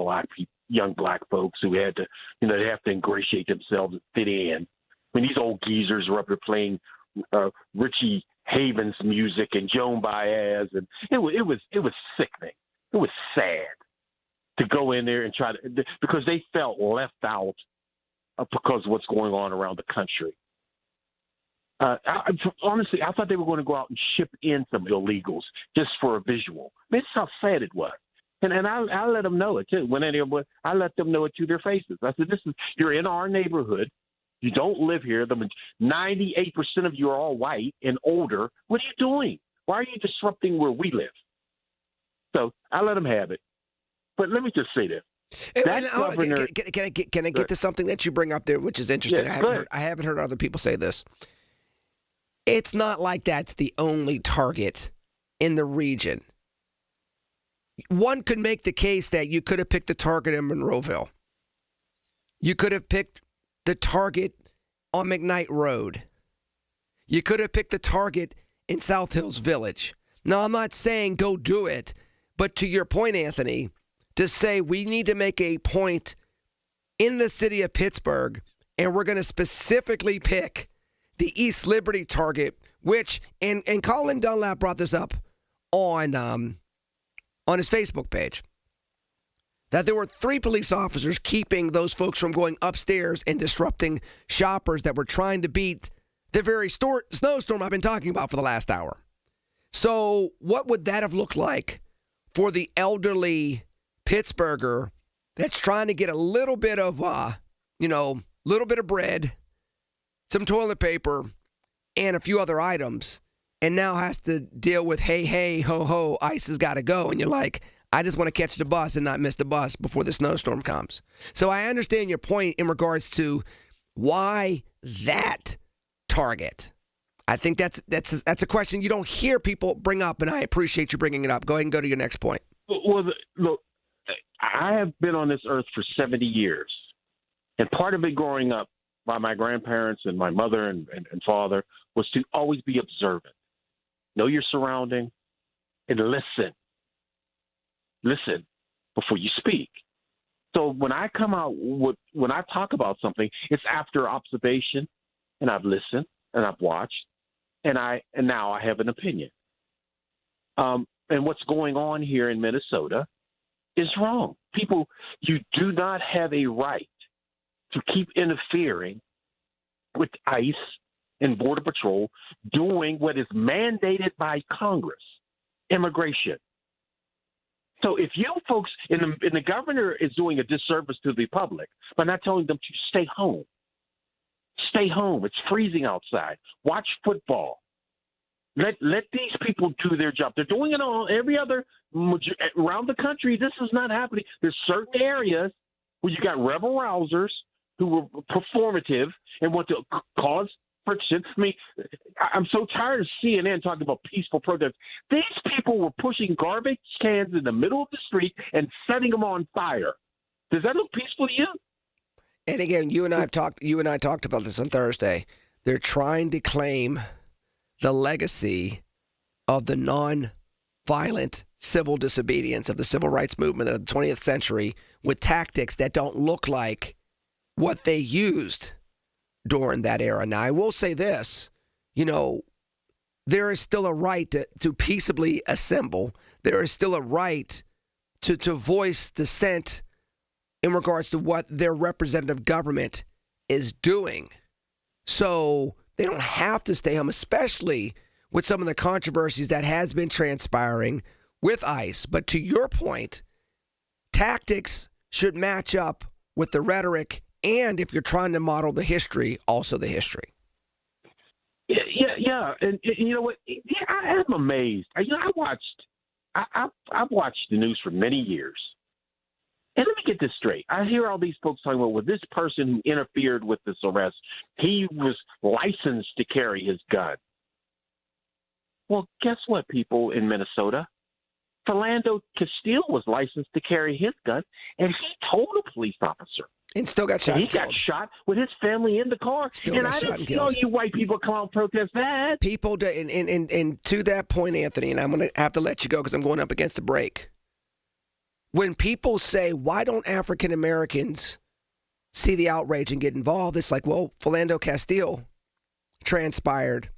young black folks who had to, they have to ingratiate themselves and fit in. I mean, these old geezers were up there playing Richie Havens music and Joan Baez, and it was sickening. It was sad to go in there and try to, because they felt left out because of what's going on around the country. Honestly, I thought they were going to go out and ship in some illegals just for a visual. I mean, that's how sad it was. And I let them know it too. I let them know it to their faces. I said, you're in our neighborhood. You don't live here. 98% of you are all white and older. What are you doing? Why are you disrupting where we live? So I let them have it. But let me just say this. Can I get to something that you bring up there, which is interesting? Yes, I haven't heard other people say this. It's not like that's the only target in the region. One could make the case that you could have picked the target in Monroeville. You could have picked the target on McKnight Road. You could have picked the target in South Hills Village. Now, I'm not saying go do it, but to your point, Anthony, to say we need to make a point in the city of Pittsburgh, and we're going to specifically pick the East Liberty target, which, and Colin Dunlap brought this up on his Facebook page, that there were 3 police officers keeping those folks from going upstairs and disrupting shoppers that were trying to beat the very snowstorm I've been talking about for the last hour. So what would that have looked like for the elderly Pittsburgher that's trying to get a little bit of, little bit of bread, some toilet paper, and a few other items, and now has to deal with, hey, ho, ho, ICE has got to go. And you're like, I just want to catch the bus and not miss the bus before the snowstorm comes. So I understand your point in regards to why that target. I think that's a question you don't hear people bring up, and I appreciate you bringing it up. Go ahead and go to your next point. Well, look, I have been on this earth for 70 years, and part of it growing up by my grandparents and my mother and father was to always be observant. Know your surrounding and listen. Listen before you speak. So when I come out when I talk about something, it's after observation, and I've listened and I've watched, and now I have an opinion. And what's going on here in Minnesota is wrong. People, you do not have a right to keep interfering with ICE and Border Patrol doing what is mandated by Congress, immigration. So if you folks, and the governor is doing a disservice to the public by not telling them to stay home. Stay home. It's freezing outside. Watch football. Let these people do their job. They're doing it on every other around the country. This is not happening. There's certain areas where you got rebel rousers who were performative and want to cause friction. I mean, I'm so tired of CNN talking about peaceful protests. These people were pushing garbage cans in the middle of the street and setting them on fire. Does that look peaceful to you? And again, you and I talked about this on Thursday. They're trying to claim the legacy of the non-violent civil disobedience of the civil rights movement of the 20th century with tactics that don't look like what they used during that era. Now, I will say this, there is still a right to peaceably assemble. There is still a right to voice dissent in regards to what their representative government is doing. So they don't have to stay home, especially with some of the controversies that has been transpiring with ICE. But to your point, tactics should match up with the rhetoric, and if you're trying to model the history, also the history. Yeah. And you know what? Yeah, I'm amazed. I've watched the news for many years. And let me get this straight. I hear all these folks talking about, well, this person who interfered with this arrest, he was licensed to carry his gun. Well, guess what, people in Minnesota? Philando Castile was licensed to carry his gun, and he told a police officer. And still got shot. And he got shot with his family in the car. And I didn't see all you white people come out and protest that. People, and to that point, Anthony, and I'm going to have to let you go because I'm going up against the break. When people say, why don't African Americans see the outrage and get involved? It's like, well, Philando Castile transpired,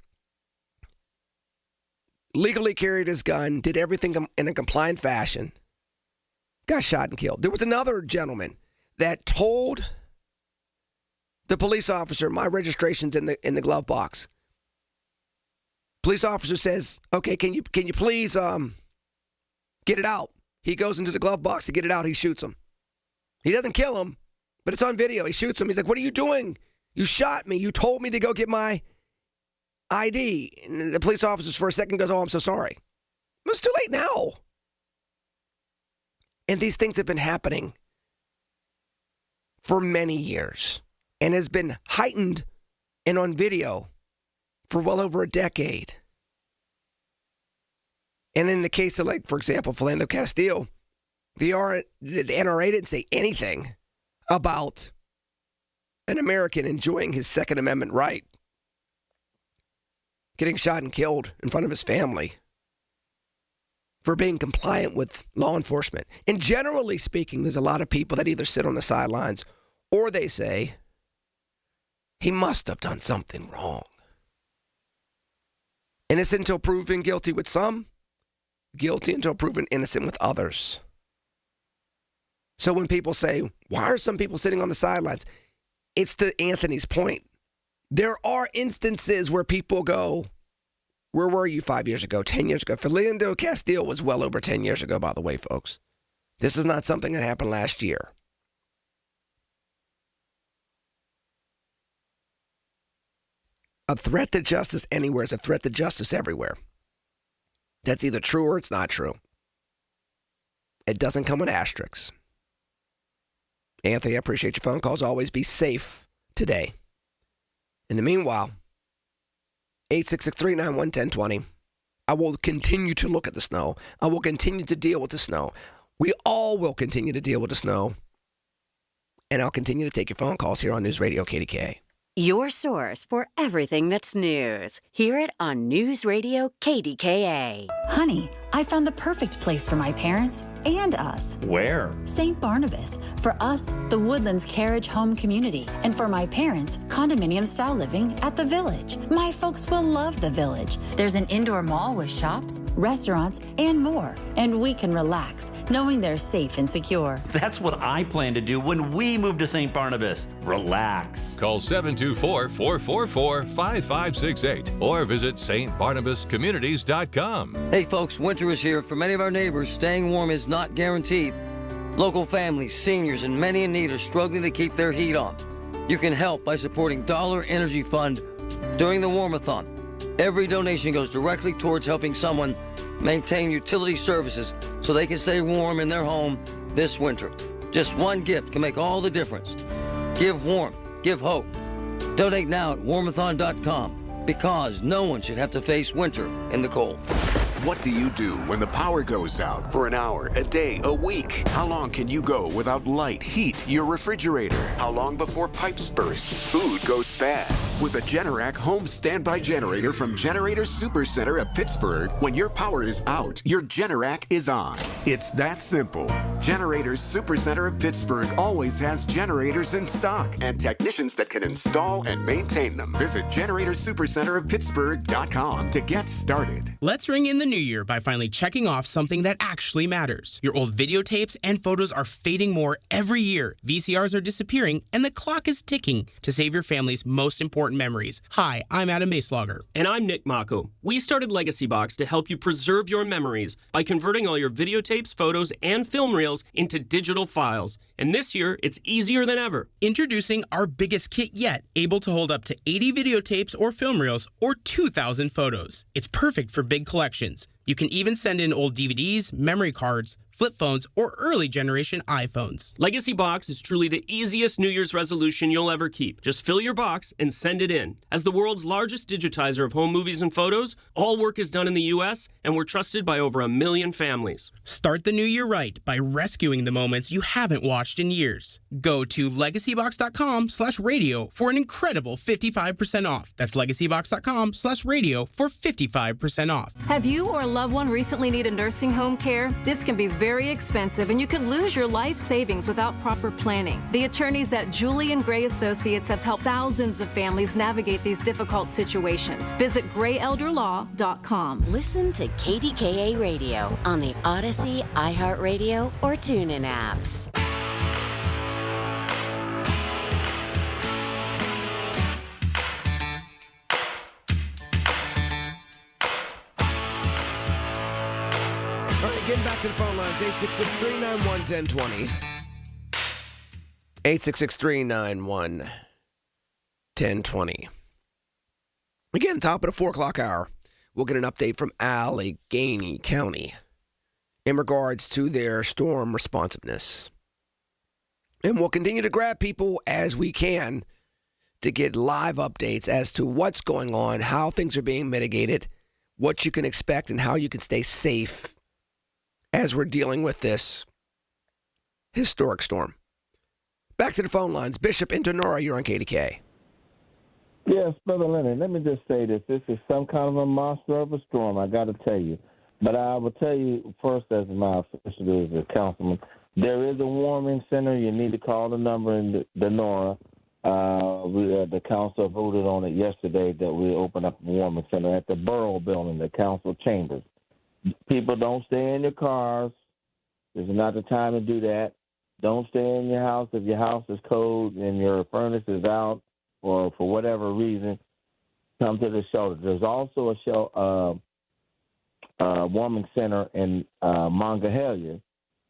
legally carried his gun, did everything in a compliant fashion, got shot and killed. There was another gentleman that told the police officer, my registration's in the glove box. Police officer says, okay, can you please get it out? He goes into the glove box to get it out. He shoots him. He doesn't kill him, but it's on video. He shoots him. He's like, what are you doing? You shot me. You told me to go get my ID. And the police officer for a second goes, oh, I'm so sorry. It's too late now. And these things have been happening for many years and has been heightened and on video for well over a decade. And in the case of, like, for example, Philando Castile, the NRA didn't say anything about an American enjoying his Second Amendment right, getting shot and killed in front of his family for being compliant with law enforcement. And generally speaking, there's a lot of people that either sit on the sidelines or they say, he must have done something wrong. Innocent until proven guilty with some, guilty until proven innocent with others. So when people say, why are some people sitting on the sidelines? It's to Anthony's point. There are instances where people go, where were you 5 years ago, 10 years ago? Philando Castile was well over 10 years ago, by the way, folks. This is not something that happened last year. A threat to justice anywhere is a threat to justice everywhere. That's either true or it's not true. It doesn't come with asterisks. Anthony, I appreciate your phone calls. Always be safe today. In the meanwhile, 866-391-1020. I will continue to look at the snow. I will continue to deal with the snow. We all will continue to deal with the snow. And I'll continue to take your phone calls here on News Radio KDKA. Your source for everything that's news. Hear it on News Radio KDKA. Honey, I found the perfect place for my parents and us. Where? St. Barnabas. For us, the Woodlands Carriage Home Community. And for my parents, condominium-style living at the Village. My folks will love the Village. There's an indoor mall with shops, restaurants, and more. And we can relax, knowing they're safe and secure. That's what I plan to do when we move to St. Barnabas. Relax. Call 724-444-5568 or visit stbarnabascommunities.com. Hey folks, winter is here. For many of our neighbors, staying warm is not guaranteed. Local families, seniors, and many in need are struggling to keep their heat on. You can help by supporting Dollar Energy Fund during the Warmathon. Every donation goes directly towards helping someone maintain utility services so they can stay warm in their home this winter. Just one gift can make all the difference. Give warmth, give hope. Donate now at warmathon.com because no one should have to face winter in the cold. What do you do when the power goes out for an hour, a day, a week? How long can you go without light, heat, your refrigerator? How long before pipes burst, food goes bad? With a Generac home standby generator from Generator Supercenter of Pittsburgh, when your power is out, your Generac is on. It's that simple. Generator Supercenter of Pittsburgh always has generators in stock and technicians that can install and maintain them. Visit GeneratorSupercenterofPittsburgh.com to get started. Let's ring in the new year by finally checking off something that actually matters. Your old videotapes and photos are fading more every year. VCRs are disappearing, and the clock is ticking to save your family's most important memories. Hi, I'm Adam Maslauger. And I'm Nick Mako. We started Legacy Box to help you preserve your memories by converting all your videotapes, photos, and film reels into digital files. And this year, it's easier than ever. Introducing our biggest kit yet, able to hold up to 80 videotapes or film reels or 2,000 photos. It's perfect for big collections. You can even send in old DVDs, memory cards, flip phones, or early generation iPhones. Legacy Box is truly the easiest New Year's resolution you'll ever keep. Just fill your box and send it in. As the world's largest digitizer of home movies and photos, all work is done in the U.S., and we're trusted by over 1 million families. Start the new year right by rescuing the moments you haven't watched in years. Go to legacybox.com/radio for an incredible 55% off. That's legacybox.com/radio for 55% off. Have you or a loved one recently needed nursing home care? This can be very expensive, and you can lose your life savings without proper planning. The attorneys at Julian Gray Associates have helped thousands of families navigate these difficult situations. Visit grayelderlaw.com. Listen to KDKA Radio on the Odyssey, iHeartRadio, or TuneIn apps. Getting back to the phone lines, 866-391-1020. 866-391-1020. Again, top of the 4 o'clock hour, we'll get an update from Allegheny County in regards to their storm responsiveness. And we'll continue to grab people as we can to get live updates as to what's going on, how things are being mitigated, what you can expect, and how you can stay safe as we're dealing with this historic storm. Back to the phone lines. Bishop in Donora, you're on KDKA. Yes, Brother Leonard, let me just say this. This is some kind of a monster of a storm, I got to tell you. But I will tell you first, as my official as a councilman, there is a warming center. You need to call the number in Donora. The council voted on it yesterday that we open up a warming center at the Borough Building, the council chambers. People, don't stay in your cars. This is not the time to do that. Don't stay in your house if your house is cold and your furnace is out, or for whatever reason. Come to the shelter. There's also a warming center in Monongahela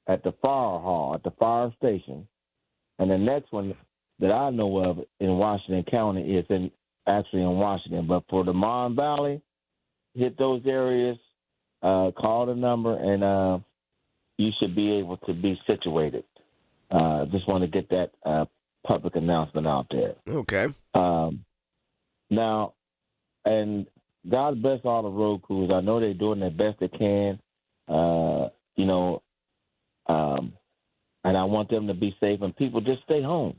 at the fire hall, at the fire station. And the next one that I know of in Washington County is actually in Washington. But for the Mon Valley, hit those areas, call the number, and you should be able to be situated. Just want to get that public announcement out there. Okay. Now, and God bless all the road crews. I know they're doing their best they can, and I want them to be safe. And people, just stay home.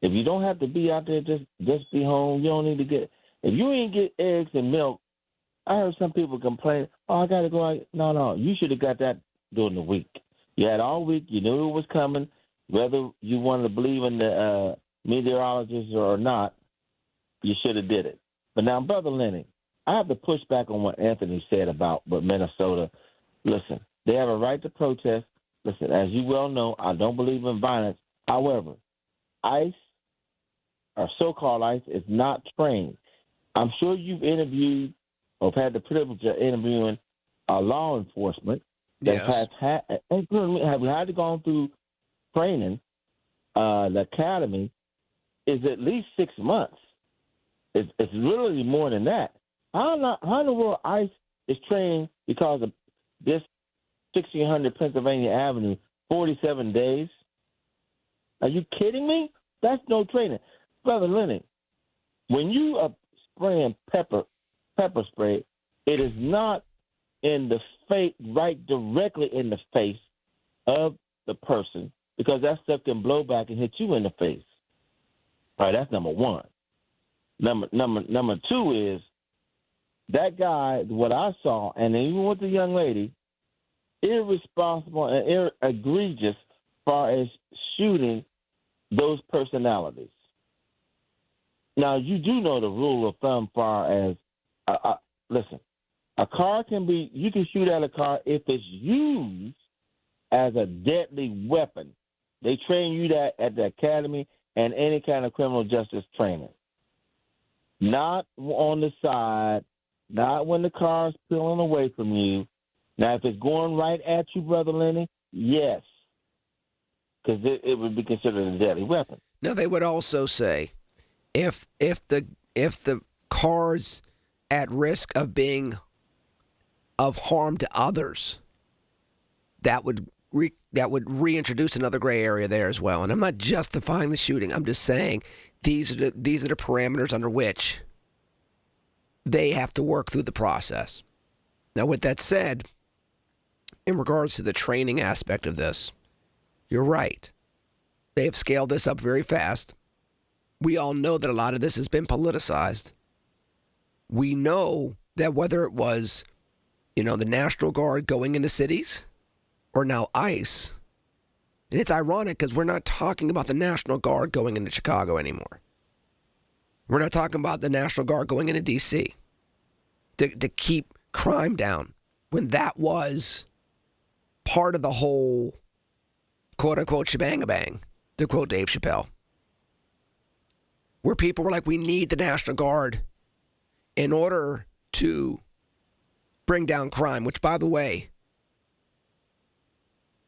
If you don't have to be out there, just be home. You don't need to get. If you ain't get eggs and milk, I heard some people complain. Oh, I got to go out. No, you should have got that during the week. You had all week. You knew it was coming. Whether you wanted to believe in the meteorologists or not, you should have did it. But now, Brother Lenny, I have to push back on what Anthony said about Minnesota. Listen, they have a right to protest. Listen, as you well know, I don't believe in violence. However, ICE, or so-called ICE, is not trained. I'm sure you've interviewed or had the privilege of interviewing law enforcement that have had to go through training. The academy is at least 6 months. It's literally more than that. How in the world ICE is trained because of this 1600 Pennsylvania Avenue, 47 days? Are you kidding me? That's no training. Brother Lenny, when you are spraying pepper spray, it is not in the face, right directly in the face of the person, because that stuff can blow back and hit you in the face. All right, that's number one. Number two is that guy, what I saw, and even with the young lady, irresponsible and egregious as far as shooting those personalities. Now, you do know the rule of thumb far as, listen, a car you can shoot at a car if it's used as a deadly weapon. They train you that at the academy and any kind of criminal justice training. Not on the side, not when the car's pulling away from you. Now, if it's going right at you, Brother Lenny, yes, because it would be considered a deadly weapon. Now, they would also say if the car's at risk of being of harm to others, that would reintroduce another gray area there as well. And I'm not justifying the shooting. I'm just saying these are the parameters under which they have to work through the process. Now, with that said, in regards to the training aspect of this, you're right. They have scaled this up very fast. We all know that a lot of this has been politicized. We know that whether it was, the National Guard going into cities or now ICE, and it's ironic because we're not talking about the National Guard going into Chicago anymore. We're not talking about the National Guard going into D.C. to keep crime down, when that was part of the whole quote-unquote shebang-a-bang, to quote Dave Chappelle, where people were like, we need the National Guard in order to bring down crime, which, by the way,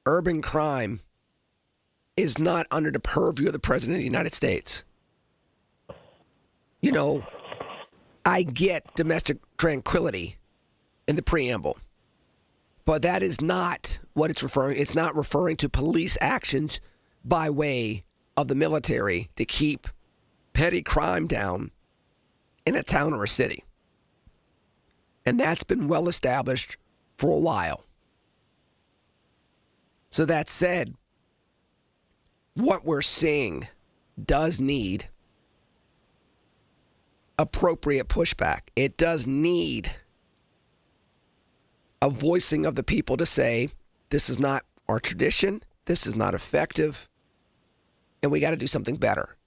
urban crime is not under the purview of the President of the United States. I get domestic tranquility in the preamble, but that is not what it's referring. It's not referring to police actions by way of the military to keep petty crime down in a town or a city. And that's been well established for a while. So that said, what we're seeing does need appropriate pushback. It does need a voicing of the people to say, this is not our tradition, this is not effective, and we got to do something better.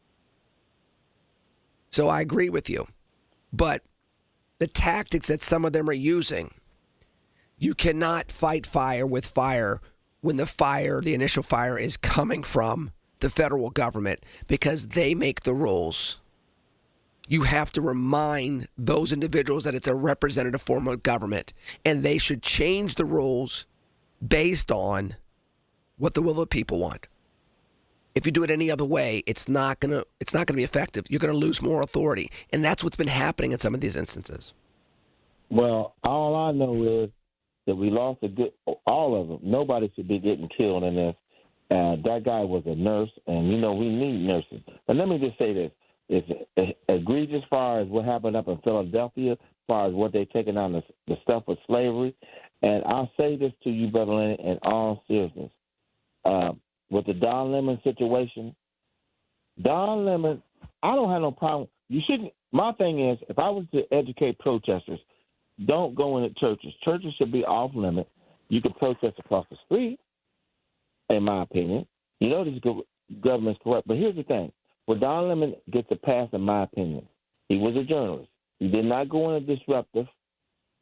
So I agree with you. But the tactics that some of them are using, you cannot fight fire with fire when the initial fire is coming from the federal government because they make the rules. You have to remind those individuals that it's a representative form of government and they should change the rules based on what the will of the people want. If you do it any other way, it's not gonna be effective. You're gonna lose more authority, and that's what's been happening in some of these instances. Well, all I know is that we lost all of them. Nobody should be getting killed in this. That guy was a nurse, and, we need nurses. But let me just say this. It's egregious as far as what happened up in Philadelphia, as far as what they're taking on the stuff with slavery. And I'll say this to you, Brother Lenny, in all seriousness. With the Don Lemon situation, Don Lemon, I don't have no problem. You shouldn't. My thing is, if I was to educate protesters, don't go into churches. Churches should be off limit. You can protest across the street, in my opinion. This government's corrupt. But here's the thing. Well, Don Lemon gets a pass, in my opinion. He was a journalist. He did not go into disruptive.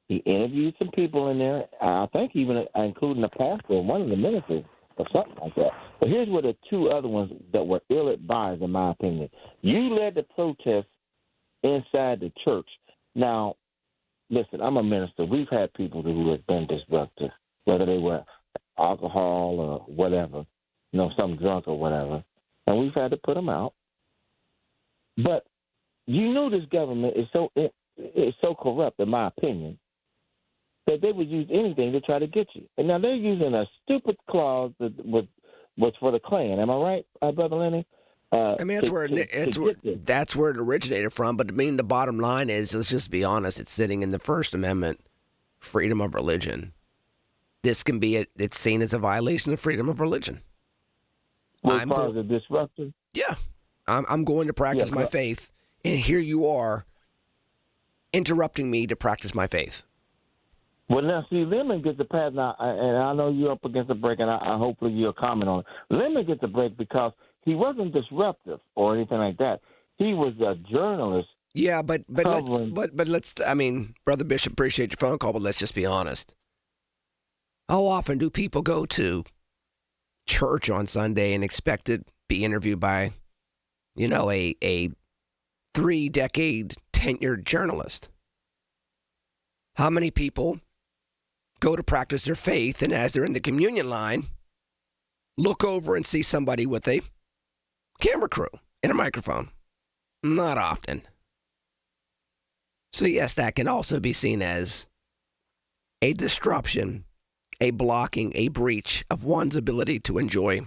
He interviewed some people in there. I think even including the pastor and one of the ministers or something like that. But here's what the two other ones that were ill-advised, in my opinion. You led the protest inside the church. Now, listen, I'm a minister. We've had people who have been disruptive, whether they were alcohol or whatever, some drunk or whatever, and we've had to put them out. But this government is so corrupt, in my opinion, that they would use anything to try to get you. And now they're using a stupid clause that was for the Klan. Am I right, Brother Lenny? That's where it originated from. But the bottom line is, let's just be honest, it's sitting in the First Amendment, freedom of religion. This can be it's seen as a violation of freedom of religion. As far as a disruptor? Yeah. I'm going to practice my faith, and here you are interrupting me to practice my faith. Well, now, see, Lemon gets a pass now, and I know you're up against the break, and I hopefully you'll comment on it. Lemon gets a break because he wasn't disruptive or anything like that. He was a journalist. Yeah, but let's Brother Bishop, appreciate your phone call, but let's just be honest. How often do people go to church on Sunday and expect to be interviewed by, a 3-decade tenured journalist? How many people go to practice their faith, and as they're in the communion line, look over and see somebody with a camera crew and a microphone? Not often. So yes, that can also be seen as a disruption, a blocking, a breach of one's ability to enjoy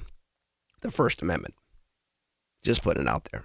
the First Amendment. Just putting it out there.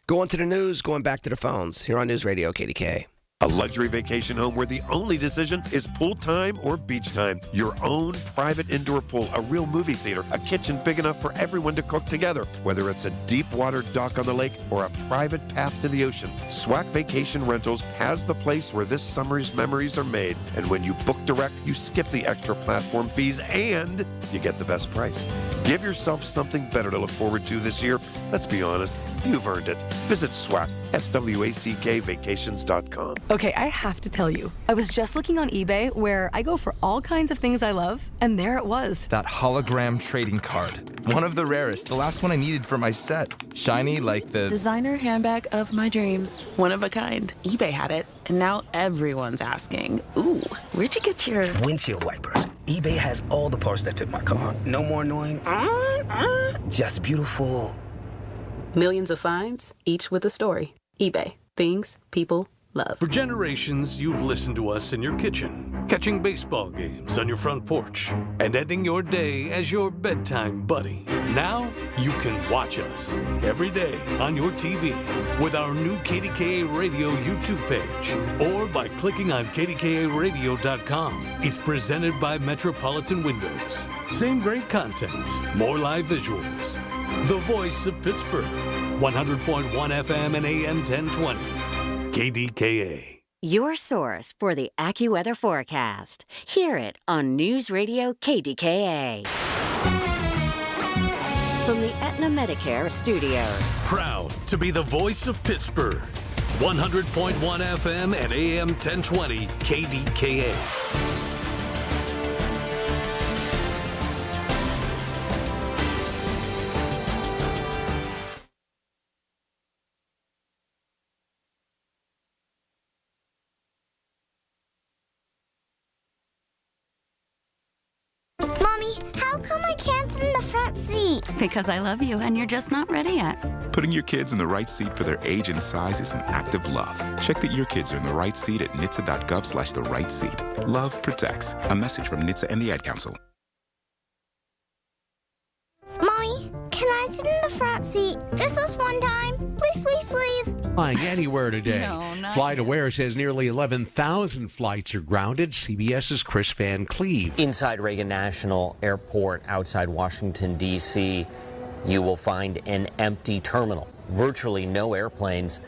Going to the news, going back to the phones here on News Radio KDKA. A luxury vacation home where the only decision is pool time or beach time. Your own private indoor pool, a real movie theater, a kitchen big enough for everyone to cook together. Whether it's a deep water dock on the lake or a private path to the ocean, SWAC Vacation Rentals has the place where this summer's memories are made. And when you book direct, you skip the extra platform fees and you get the best price. Give yourself something better to look forward to this year. Let's be honest, you've earned it. Visit SWAC, SWACK vacations.com. Okay, I have to tell you, I was just looking on eBay where I go for all kinds of things I love, and there it was. That hologram trading card. One of the rarest, the last one I needed for my set. Shiny like the designer handbag of my dreams. One of a kind. eBay had it, and now everyone's asking, ooh, where'd you get your windshield wipers? eBay has all the parts that fit my car. No more annoying, just beautiful. Millions of finds, each with a story. eBay. Things people love. For generations, you've listened to us in your kitchen. catching baseball games on your front porch, and ending your day as your bedtime buddy. Now you can watch us every day on your TV with our new KDKA Radio YouTube page or by clicking on KDKARadio.com. It's presented by Metropolitan Windows. Same great content, more live visuals. The voice of Pittsburgh, 100.1 FM and AM 1020. KDKA. Your source for the AccuWeather forecast. Hear it on News Radio KDKA. From the Aetna Medicare studios. Proud to be the voice of Pittsburgh. 100.1 FM and AM 1020 KDKA. Mommy, how come I can't sit in the front seat? Because I love you and you're just not ready yet. Putting your kids in the right seat for their age and size is an act of love. Check that your kids are in the right seat at nhtsa.gov/the right seat. Love protects. A message from NHTSA and the Ad Council. Mommy, can I sit in the front seat just this one time? Please, please, please. Flying anywhere today. No, not FlightAware says nearly 11,000 flights are grounded. CBS's Chris Van Cleve. Inside Reagan National Airport outside Washington, D.C., you will find an empty terminal, virtually no airplanes,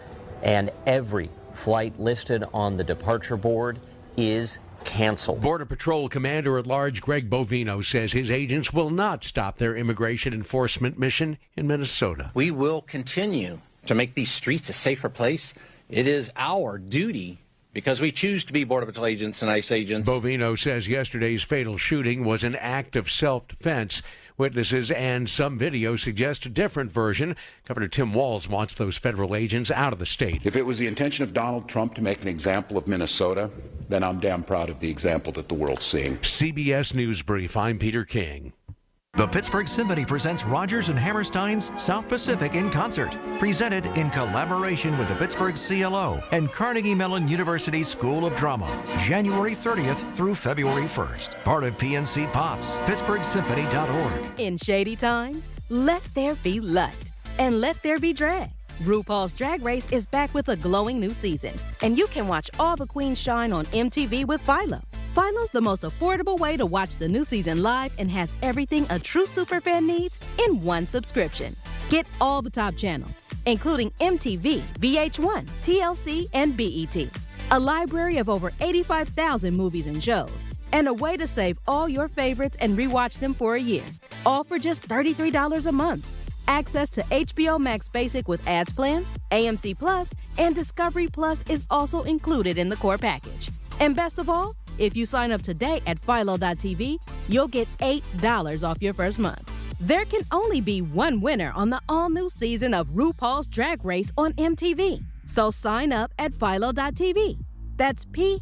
and every flight listed on the departure board is canceled. Border Patrol Commander-at-Large Greg Bovino says his agents will not stop their immigration enforcement mission in Minnesota. We will continue to make these streets a safer place. It is our duty because we choose to be Border Patrol agents and ICE agents. Bovino says yesterday's fatal shooting was an act of self-defense. Witnesses and some video suggest a different version. Governor Tim Walz wants those federal agents out of the state. If it was the intention of Donald Trump to make an example of Minnesota, then I'm damn proud of the example that the world's seeing. CBS News Brief, I'm Peter King. The Pittsburgh Symphony presents Rodgers and Hammerstein's South Pacific in Concert, presented in collaboration with the Pittsburgh CLO and Carnegie Mellon University School of Drama, January 30th through February 1st. Part of PNC Pops, PittsburghSymphony.org. In shady times, let there be light and let there be drag. RuPaul's Drag Race is back with a glowing new season, and you can watch all the queens shine on MTV with Philo. Philo's the most affordable way to watch the new season live and has everything a true superfan needs in one subscription. Get all the top channels, including MTV, VH1, TLC, and BET. A library of over 85,000 movies and shows, and a way to save all your favorites and rewatch them for a year. All for just $33 a month. Access to HBO Max Basic with ads plan, AMC Plus, and Discovery Plus is also included in the core package. And best of all, if you sign up today at Philo.tv, you'll get $8 off your first month. There can only be one winner on the all-new season of RuPaul's Drag Race on MTV. So sign up at Philo.tv. That's PHILO.tv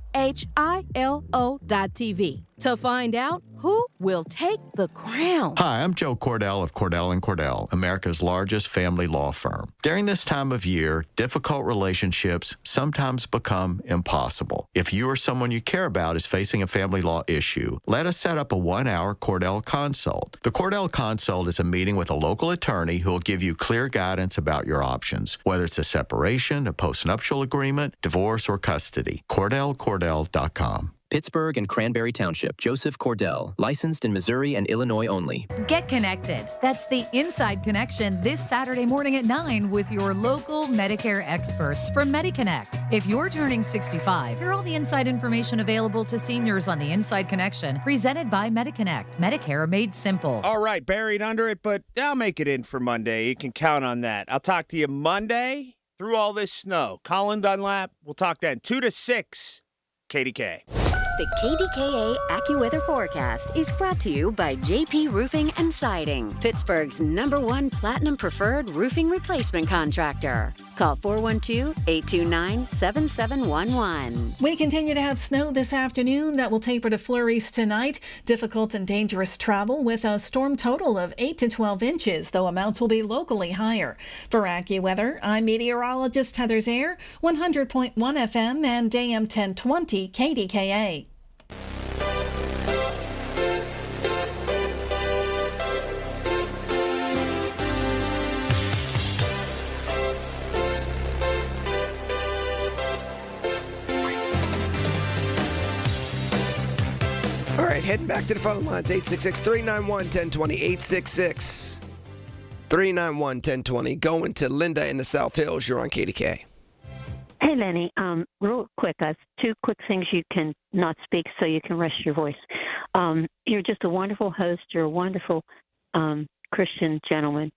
to find out who will take the crown. Hi, I'm Joe Cordell of Cordell & Cordell, America's largest family law firm. During this time of year, difficult relationships sometimes become impossible. If you or someone you care about is facing a family law issue, let us set up a 1-hour Cordell Consult. The Cordell Consult is a meeting with a local attorney who will give you clear guidance about your options, whether it's a separation, a postnuptial agreement, divorce, or custody. CordellCordell.com. Pittsburgh and Cranberry Township. Joseph Cordell. Licensed in Missouri and Illinois only. Get connected. That's the Inside Connection this Saturday morning at 9 with your local Medicare experts from MediConnect. If you're turning 65, hear all the inside information available to seniors on the Inside Connection, presented by MediConnect. Medicare made simple. All right, buried under it, but I'll make it in for Monday. You can count on that. I'll talk to you Monday through all this snow. Colin Dunlap, we'll talk then. 2 to 6, KDK. The KDKA AccuWeather forecast is brought to you by JP Roofing and Siding, Pittsburgh's #1 Platinum Preferred roofing replacement contractor. Call 412-829-7711. We continue to have snow this afternoon that will taper to flurries tonight. Difficult and dangerous travel with a storm total of 8 to 12 inches, though amounts will be locally higher. For AccuWeather, I'm meteorologist Heather Zaire, 100.1 FM and AM 1020 KDKA. heading back to the phone lines. 866-391-1020. 866-391-1020. Going to Linda in the South Hills. You're on KDKA. Hey, Lenny. Real quick, I have two quick things you can not speak so you can rest your voice. You're just a wonderful host. You're a wonderful Christian gentleman.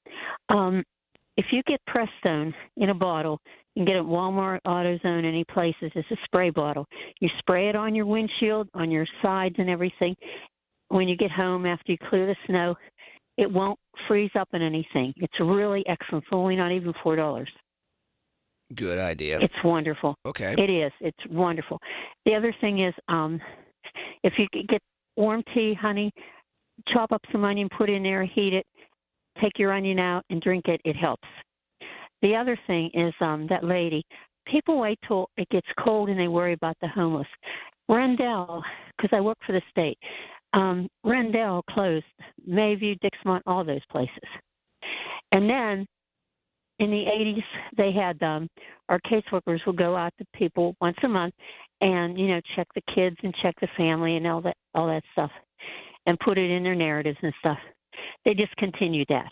If you get Prestone in a bottle, you can get it at Walmart, AutoZone, any places. It's a spray bottle. You spray it on your windshield, on your sides and everything. When you get home after you clear the snow, it won't freeze up in anything. It's really excellent. It's only not even $4. Good idea. It's wonderful. Okay. It is. It's wonderful. The other thing is, if you could get warm tea, honey, chop up some onion, put it in there, heat it, take your onion out and drink it. It helps. The other thing is that lady, people wait till it gets cold and they worry about the homeless. Rendell, because I work for the state, Rendell closed, Mayview, Dixmont, all those places. And then in the 80s, they had our caseworkers would go out to people once a month and, check the kids and check the family and all that stuff and put it in their narratives and stuff. They discontinued that.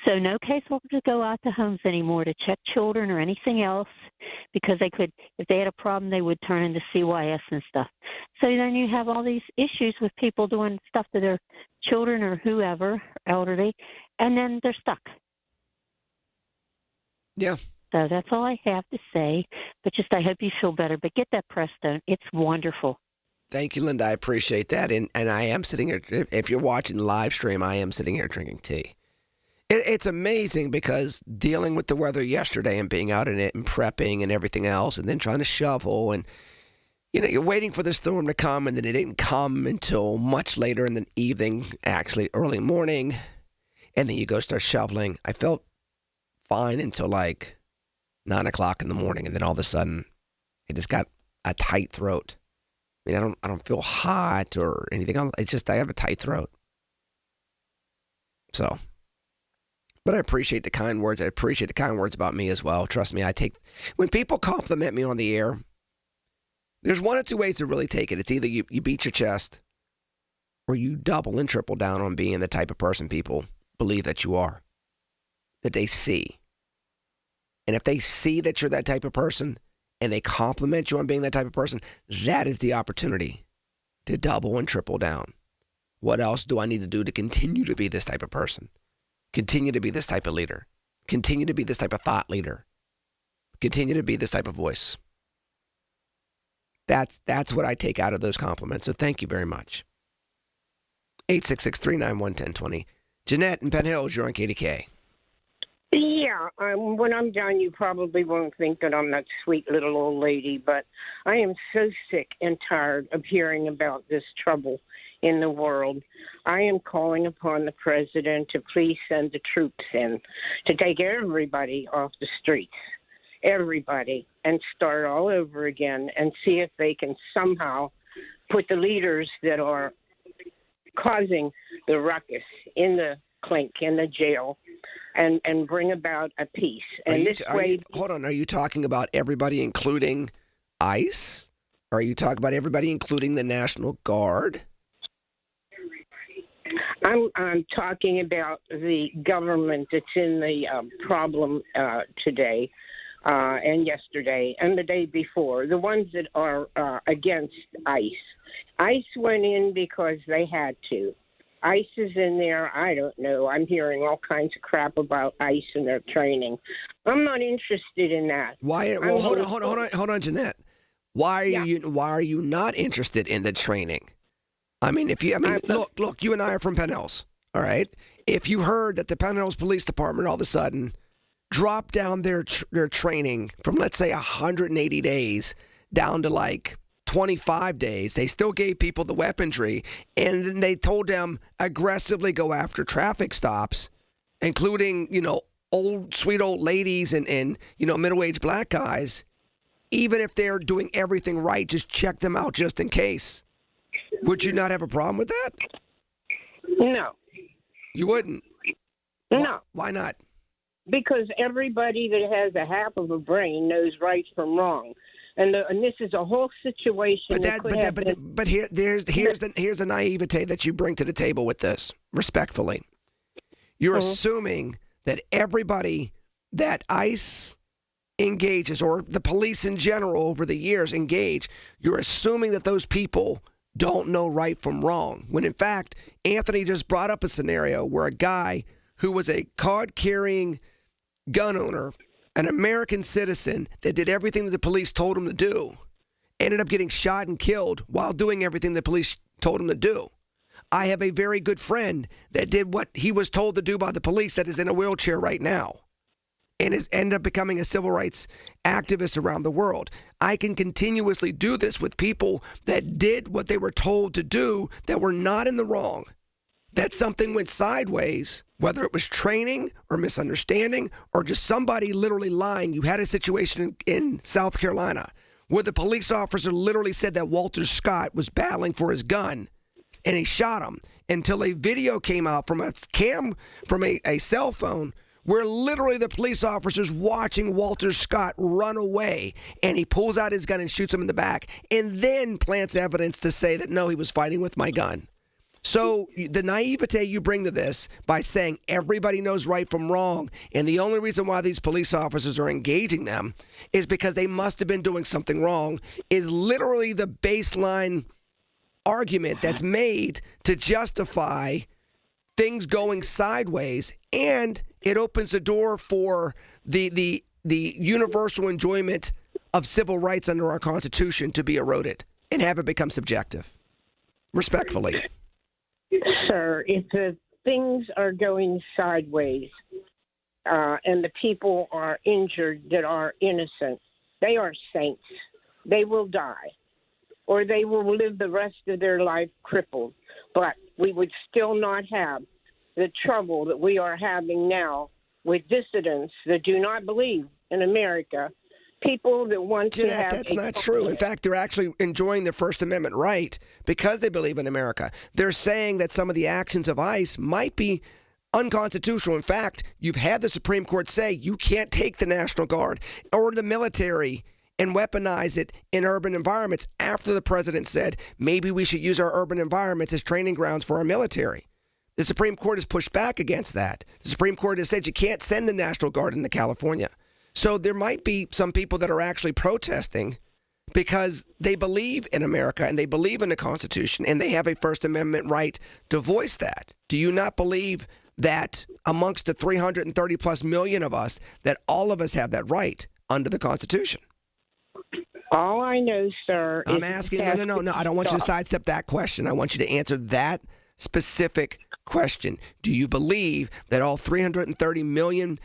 So no caseworkers go out to homes anymore to check children or anything else because they could, if they had a problem, they would turn into CYS and stuff. So then you have all these issues with people doing stuff to their children or whoever, elderly, and then they're stuck. Yeah. So that's all I have to say. But just I hope you feel better. But get that Prestone. It's wonderful. Thank you, Linda. I appreciate that. And I am sitting here, if you're watching the live stream, I am sitting here drinking tea. It's amazing because dealing with the weather yesterday and being out in it and prepping and everything else and then trying to shovel and, you're waiting for the storm to come and then it didn't come until much later in the evening, actually early morning. And then you go start shoveling. I felt fine until like 9 o'clock in the morning. And then all of a sudden, it just got a tight throat. I mean, I don't feel hot or anything. It's just I have a tight throat. So, but I appreciate the kind words. I appreciate the kind words about me as well. Trust me, when people compliment me on the air, there's one or two ways to really take it. It's either you beat your chest or you double and triple down on being the type of person people believe that you are, that they see. And if they see that you're that type of person, and they compliment you on being that type of person, that is the opportunity to double and triple down. What else do I need to do to continue to be this type of person? Continue to be this type of leader. Continue to be this type of thought leader. Continue to be this type of voice. That's what I take out of those compliments. So thank you very much. 866-391-1020. Jeanette in Penn Hills, you're on KDKA. Yeah, when I'm done, you probably won't think that I'm that sweet little old lady, but I am so sick and tired of hearing about this trouble in the world. I am calling upon the president to please send the troops in to take everybody off the streets, everybody, and start all over again and see if they can somehow put the leaders that are causing the ruckus in the clink, in the jail, and bring about a peace. And hold on, are you talking about everybody including ICE? Or are you talking about everybody including the National Guard? I'm talking about the government that's in the problem today and yesterday and the day before, the ones that are against ICE. ICE went in because they had to. ICE is in there. I don't know. I'm hearing all kinds of crap about ICE and their training. I'm not interested in that. Why? Well, hold on, Jeanette. Why are you not interested in the training? Look, you and I are from Penn Hills, all right? If you heard that the Penn Hills Police Department all of a sudden dropped down their training from, let's say, 180 days down to like 25 days, they still gave people the weaponry, and then they told them aggressively go after traffic stops, including, sweet old ladies and middle-aged black guys. Even if they're doing everything right, just check them out just in case. Would you not have a problem with that? No. You wouldn't? No. Why not? Because everybody that has a half of a brain knows right from wrong. And this is a whole situation. Here's the naivete that you bring to the table with this. Respectfully, you're assuming that everybody that ICE engages, or the police in general over the years engage, you're assuming that those people don't know right from wrong. When in fact, Anthony just brought up a scenario where a guy who was a card-carrying gun owner, an American citizen that did everything that the police told him to do, ended up getting shot and killed while doing everything the police told him to do. I have a very good friend that did what he was told to do by the police that is in a wheelchair right now and has ended up becoming a civil rights activist around the world. I can continuously do this with people that did what they were told to do that were not in the wrong. That something went sideways, whether it was training or misunderstanding or just somebody literally lying. You had a situation in South Carolina where the police officer literally said that Walter Scott was battling for his gun and he shot him, until a video came out from a cell phone where literally the police officer's watching Walter Scott run away, and he pulls out his gun and shoots him in the back and then plants evidence to say that, no, he was fighting with my gun. So the naivete you bring to this by saying everybody knows right from wrong, and the only reason why these police officers are engaging them is because they must have been doing something wrong, is literally the baseline argument that's made to justify things going sideways, and it opens the door for the universal enjoyment of civil rights under our Constitution to be eroded and have it become subjective. Respectfully. Sir, if the things are going sideways and the people are injured that are innocent, they are saints. They will die, or they will live the rest of their life crippled. But we would still not have the trouble that we are having now with dissidents that do not believe in America. People that want to have... That's not true. In fact, they're actually enjoying their First Amendment right because they believe in America. They're saying that some of the actions of ICE might be unconstitutional. In fact, you've had the Supreme Court say you can't take the National Guard or the military and weaponize it in urban environments after the president said maybe we should use our urban environments as training grounds for our military. The Supreme Court has pushed back against that. The Supreme Court has said you can't send the National Guard into California. So there might be some people that are actually protesting because they believe in America and they believe in the Constitution and they have a First Amendment right to voice that. Do you not believe that amongst the 330 plus million of us, that all of us have that right under the Constitution? All I know, sir, I'm asking, no. I don't want you to sidestep that question. I want you to answer that specific question. Do you believe that all 330 million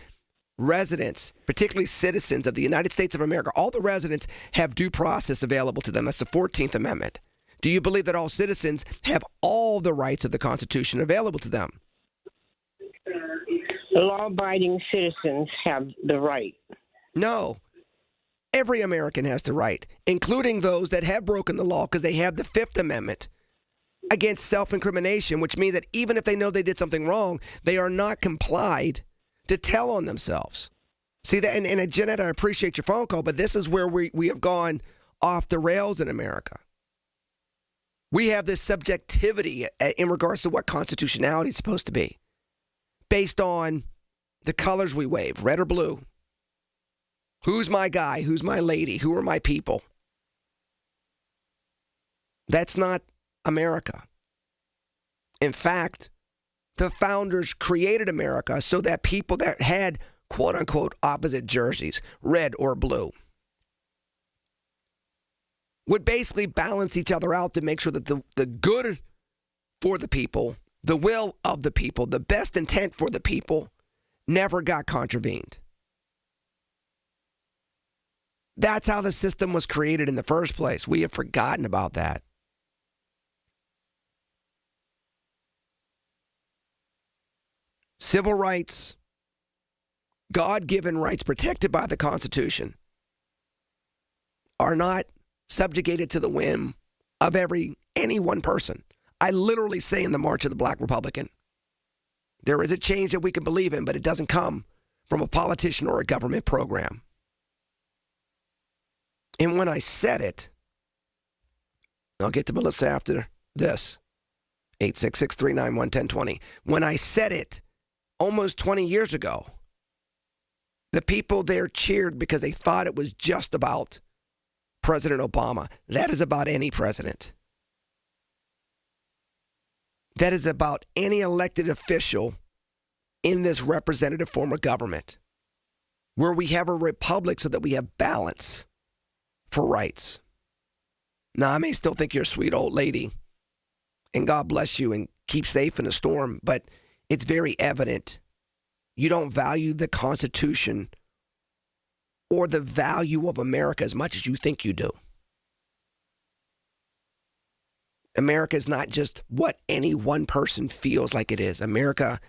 residents, particularly citizens of the United States of America, all the residents have due process available to them? That's the 14th Amendment. Do you believe that all citizens have all the rights of the Constitution available to them? Law-abiding citizens have the right. No. Every American has the right, including those that have broken the law because they have the Fifth Amendment against self-incrimination, which means that even if they know they did something wrong, they are not complied to tell on themselves. See that, and Jeanette, I appreciate your phone call, but this is where we have gone off the rails in America. We have this subjectivity in regards to what constitutionality is supposed to be, based on the colors we wave, red or blue. Who's my guy? Who's my lady? Who are my people? That's not America. In fact, the founders created America so that people that had quote-unquote opposite jerseys, red or blue, would basically balance each other out to make sure that the good for the people, the will of the people, the best intent for the people never got contravened. That's how the system was created in the first place. We have forgotten about that. Civil rights, God-given rights protected by the Constitution, are not subjugated to the whim of any one person. I literally say in the March of the Black Republican, there is a change that we can believe in, but it doesn't come from a politician or a government program. And when I said it, I'll get to Melissa after this, 866-391-1020. When I said it almost 20 years ago, the people there cheered because they thought it was just about President Obama. That is about any president. That is about any elected official in this representative form of government, where we have a republic so that we have balance for rights. Now, I may still think you're a sweet old lady, and God bless you and keep safe in the storm, but it's very evident you don't value the Constitution or the value of America as much as you think you do. America is not just what any one person feels like it is. America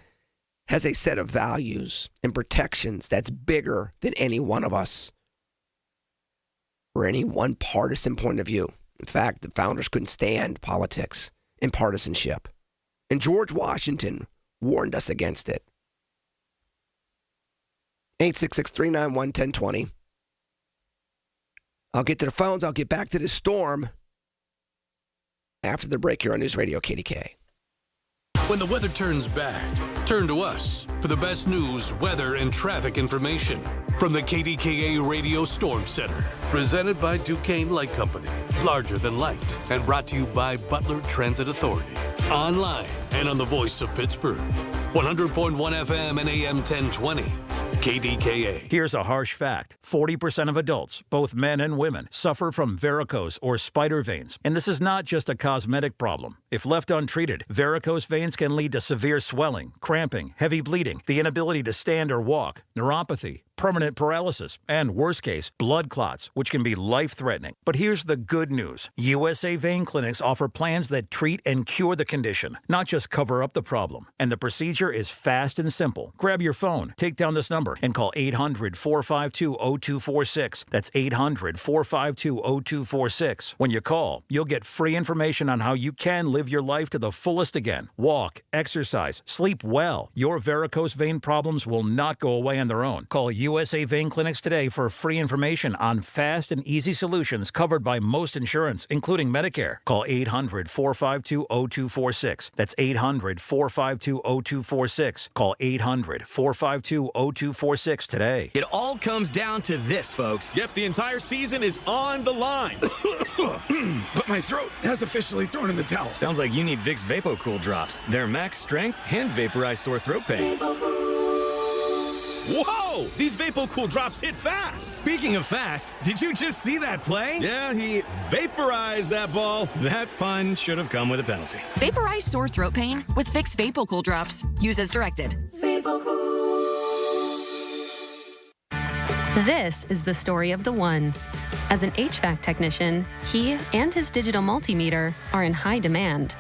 has a set of values and protections that's bigger than any one of us or any one partisan point of view. In fact, the founders couldn't stand politics and partisanship. And George Washington warned us against it. 866-391-1020. I'll get to the phones. I'll get back to the storm after the break here on News Radio KDKA. When the weather turns bad, turn to us for the best news, weather, and traffic information from the KDKA Radio Storm Center. Presented by Duquesne Light Company, larger than light, and brought to you by Butler Transit Authority. Online and on the voice of Pittsburgh. 100.1 FM and AM 1020. KDKA. Here's a harsh fact. 40% of adults, both men and women, suffer from varicose or spider veins. And this is not just a cosmetic problem. If left untreated, varicose veins can lead to severe swelling, cramping, heavy bleeding, the inability to stand or walk, neuropathy, permanent paralysis, and worst case, blood clots, which can be life-threatening. But here's the good news. USA Vein Clinics offer plans that treat and cure the condition, not just cover up the problem. And the procedure is fast and simple. Grab your phone, take down this number, and call 800-452-0246. That's 800-452-0246. When you call, you'll get free information on how you can live your life to the fullest again. Walk, exercise, sleep well. Your varicose vein problems will not go away on their own. Call USA Vein Clinics today for free information on fast and easy solutions covered by most insurance, including Medicare. Call 800-452-0246. That's 800-452-0246. Call 800-452-0246 today. It all comes down to this, folks. Yep, the entire season is on the line. But my throat has officially thrown in the towel. Sounds like you need Vicks VapoCool drops. Their max strength and vaporize sore throat pain. Whoa! These VapoCool drops hit fast. Speaking of fast, did you just see that play? Yeah, he vaporized that ball. That pun should have come with a penalty. Vaporize sore throat pain with Vicks VapoCool drops. Use as directed. This is the story of the one. As an HVAC technician, he and his digital multimeter are in high demand.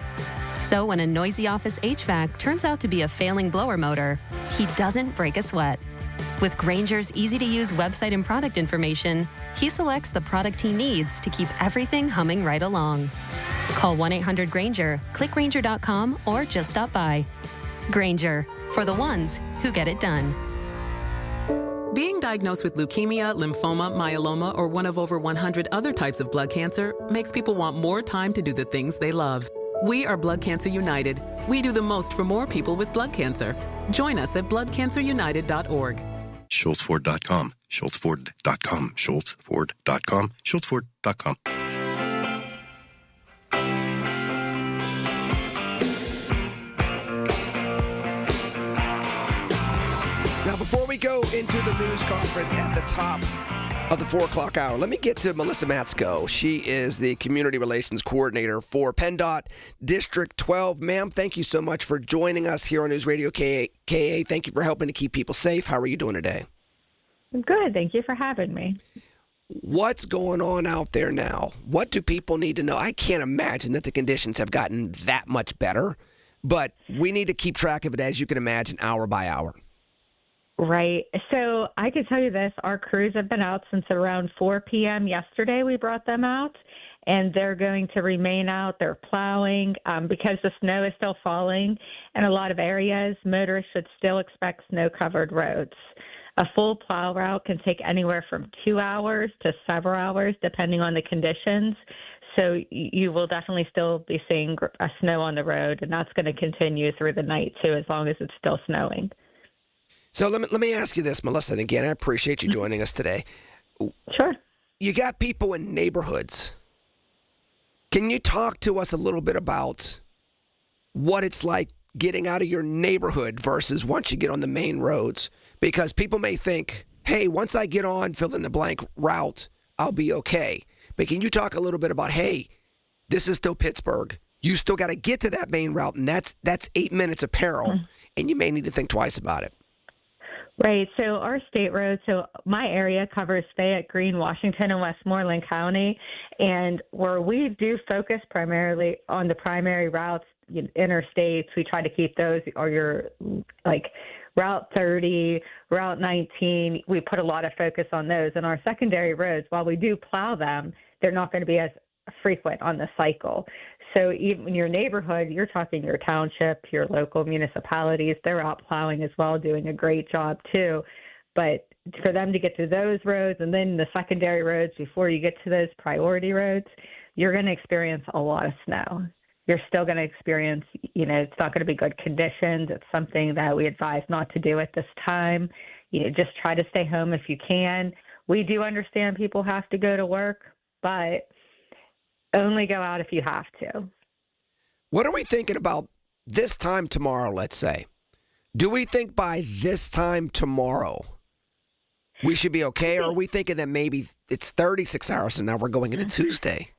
So when a noisy office HVAC turns out to be a failing blower motor, he doesn't break a sweat. With Grainger's easy-to-use website and product information, he selects the product he needs to keep everything humming right along. Call 1-800-GRAINGER, click Grainger.com, or just stop by. Grainger, for the ones who get it done. Being diagnosed with leukemia, lymphoma, myeloma, or one of over 100 other types of blood cancer makes people want more time to do the things they love. We are Blood Cancer United. We do the most for more people with blood cancer. Join us at bloodcancerunited.org. SchultzFord.com, SchultzFord.com, SchultzFord.com, SchultzFord.com. Now, before we go into the news conference at the top of the 4 o'clock hour, let me get to Melissa Matsko. She is the Community Relations Coordinator for PennDOT District 12. Ma'am, thank you so much for joining us here on News Radio KDKA. Thank you for helping to keep people safe. How are you doing today? I'm good. Thank you for having me. What's going on out there now? What do people need to know? I can't imagine that the conditions have gotten that much better, but we need to keep track of it, as you can imagine, hour by hour. Right. So I can tell you this, our crews have been out since around 4 p.m. yesterday. We brought them out, and they're going to remain out. They're plowing because the snow is still falling in a lot of areas. Motorists should still expect snow-covered roads. A full plow route can take anywhere from 2 hours to several hours, depending on the conditions. So you will definitely still be seeing snow on the road, and that's going to continue through the night, too, as long as it's still snowing. So let me ask you this, Melissa, and again, I appreciate you joining us today. Sure. You got people in neighborhoods. Can you talk to us a little bit about what it's like getting out of your neighborhood versus once you get on the main roads? Because people may think, hey, once I get on fill in the blank route, I'll be okay. But can you talk a little bit about, hey, this is still Pittsburgh. You still got to get to that main route, and that's 8 minutes of peril, and you may need to think twice about it. Right. So our state roads, so my area covers Fayette, Greene, Washington, and Westmoreland County. And where we do focus primarily on the primary routes, interstates, we try to keep those, or your like Route 30, Route 19, we put a lot of focus on those. And our secondary roads, while we do plow them, they're not going to be as frequent on the cycle. So even in your neighborhood, you're talking your township, your local municipalities, they're out plowing as well, doing a great job too. But for them to get to those roads and then the secondary roads before you get to those priority roads, you're going to experience a lot of snow. You're still going to experience, it's not going to be good conditions. It's something that we advise not to do at this time. Just try to stay home if you can. We do understand people have to go to work, but only go out if you have to. What are we thinking about this time tomorrow, let's say? Do we think by this time tomorrow we should be okay, or are we thinking that maybe it's 36 hours and now we're going into Tuesday?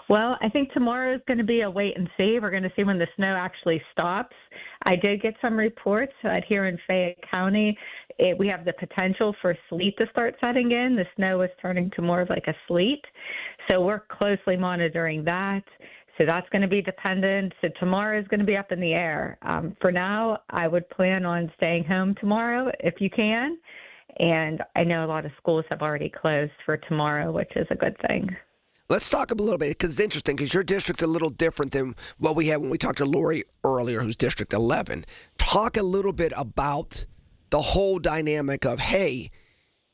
Well, I think tomorrow is going to be a wait and see. We're going to see when the snow actually stops. I did get some reports that here in Fayette County, we have the potential for sleet to start setting in. The snow is turning to more of like a sleet. So we're closely monitoring that. So that's going to be dependent. So tomorrow is going to be up in the air. For now, I would plan on staying home tomorrow if you can. And I know a lot of schools have already closed for tomorrow, which is a good thing. Let's talk a little bit, because it's interesting, because your district's a little different than what we had when we talked to Lori earlier, who's District 11. Talk a little bit about the whole dynamic of, hey,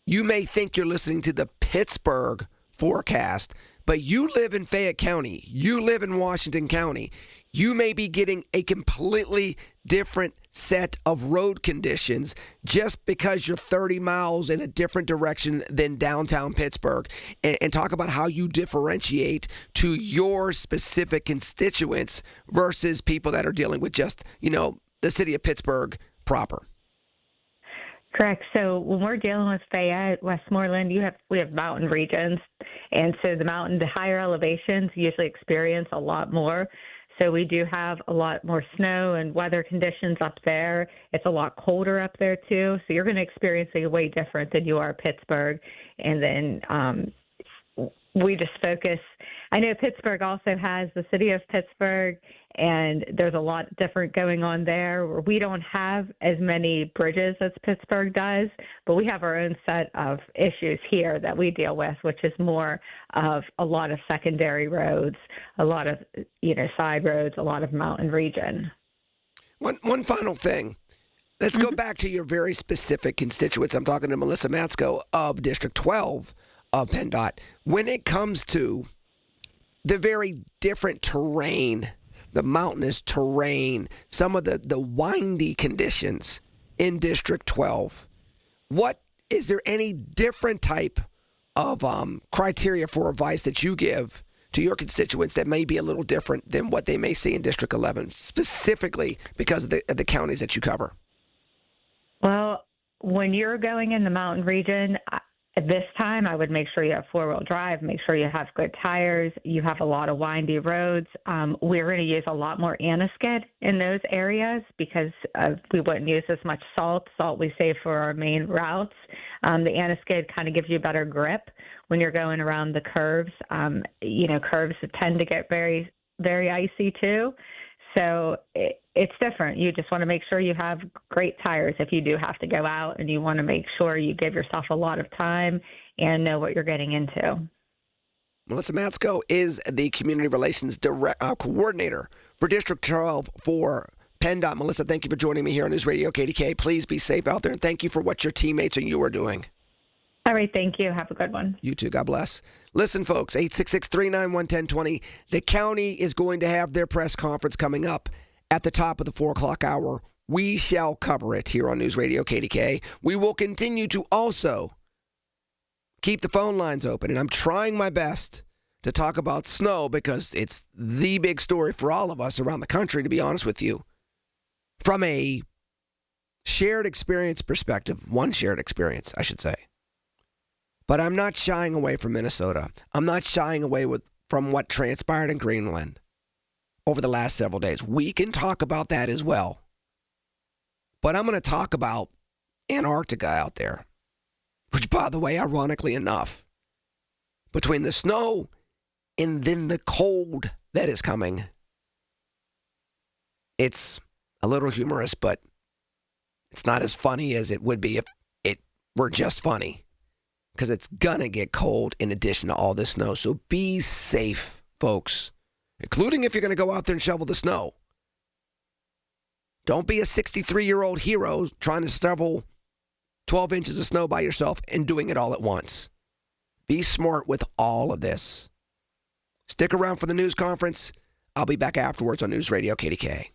you may think you're listening to the Pittsburgh forecast, but you live in Fayette County. You live in Washington County. You may be getting a completely different set of road conditions just because you're 30 miles in a different direction than downtown Pittsburgh. And talk about how you differentiate to your specific constituents versus people that are dealing with just, the city of Pittsburgh proper. Correct. So when we're dealing with Fayette, Westmoreland, we have mountain regions. And so the higher elevations usually experience a lot more. So we do have a lot more snow and weather conditions up there. It's a lot colder up there too. So you're going to experience it way different than you are Pittsburgh. And then we just focus. I know Pittsburgh also has the city of Pittsburgh, and there's a lot different going on there. Where we don't have as many bridges as Pittsburgh does, but we have our own set of issues here that we deal with, which is more of a lot of secondary roads, a lot of side roads, a lot of mountain region. One final thing. Let's go back to your very specific constituents. I'm talking to Melissa Matsko of District 12 of PennDOT. When it comes to the very different terrain, the mountainous terrain, some of the windy conditions in District 12, is there any different type of criteria for advice that you give to your constituents that may be a little different than what they may see in District 11, specifically because of the counties that you cover? Well, when you're going in the mountain region, at this time, I would make sure you have four-wheel drive, make sure you have good tires, you have a lot of windy roads. We're going to use a lot more Aniskid in those areas because we wouldn't use as much salt. Salt we save for our main routes. The Aniskid kind of gives you better grip when you're going around the curves. Curves tend to get very, very icy too. So it's different. You just want to make sure you have great tires if you do have to go out, and you want to make sure you give yourself a lot of time and know what you're getting into. Melissa Matsko is the Community Relations Coordinator for District 12 for PennDOT. Melissa, thank you for joining me here on News Radio KDK. Please be safe out there, and thank you for what your teammates and you are doing. All right, thank you. Have a good one. You too. God bless. Listen, folks, 866-391-1020. The county is going to have their press conference coming up at the top of the 4 o'clock hour. We shall cover it here on News Radio KDK. We will continue to also keep the phone lines open, and I'm trying my best to talk about snow because it's the big story for all of us around the country, to be honest with you. From a shared experience perspective, one shared experience, I should say. But I'm not shying away from Minnesota. I'm not shying away from what transpired in Greenland over the last several days. We can talk about that as well. But I'm going to talk about Antarctica out there, which, by the way, ironically enough, between the snow and then the cold that is coming, it's a little humorous, but it's not as funny as it would be if it were just funny. Because it's going to get cold in addition to all this snow. So be safe, folks, including if you're going to go out there and shovel the snow. Don't be a 63-year-old hero trying to shovel 12 inches of snow by yourself and doing it all at once. Be smart with all of this. Stick around for the news conference. I'll be back afterwards on News Radio KDK.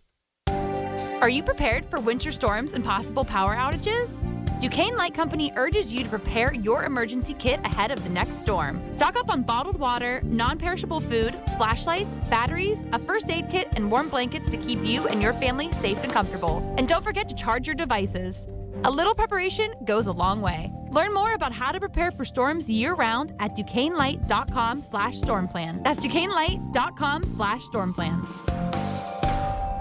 Are you prepared for winter storms and possible power outages? Duquesne Light Company urges you to prepare your emergency kit ahead of the next storm. Stock up on bottled water, non-perishable food, flashlights, batteries, a first aid kit, and warm blankets to keep you and your family safe and comfortable. And don't forget to charge your devices. A little preparation goes a long way. Learn more about how to prepare for storms year-round at DuquesneLight.com/stormplan. That's DuquesneLight.com/stormplan.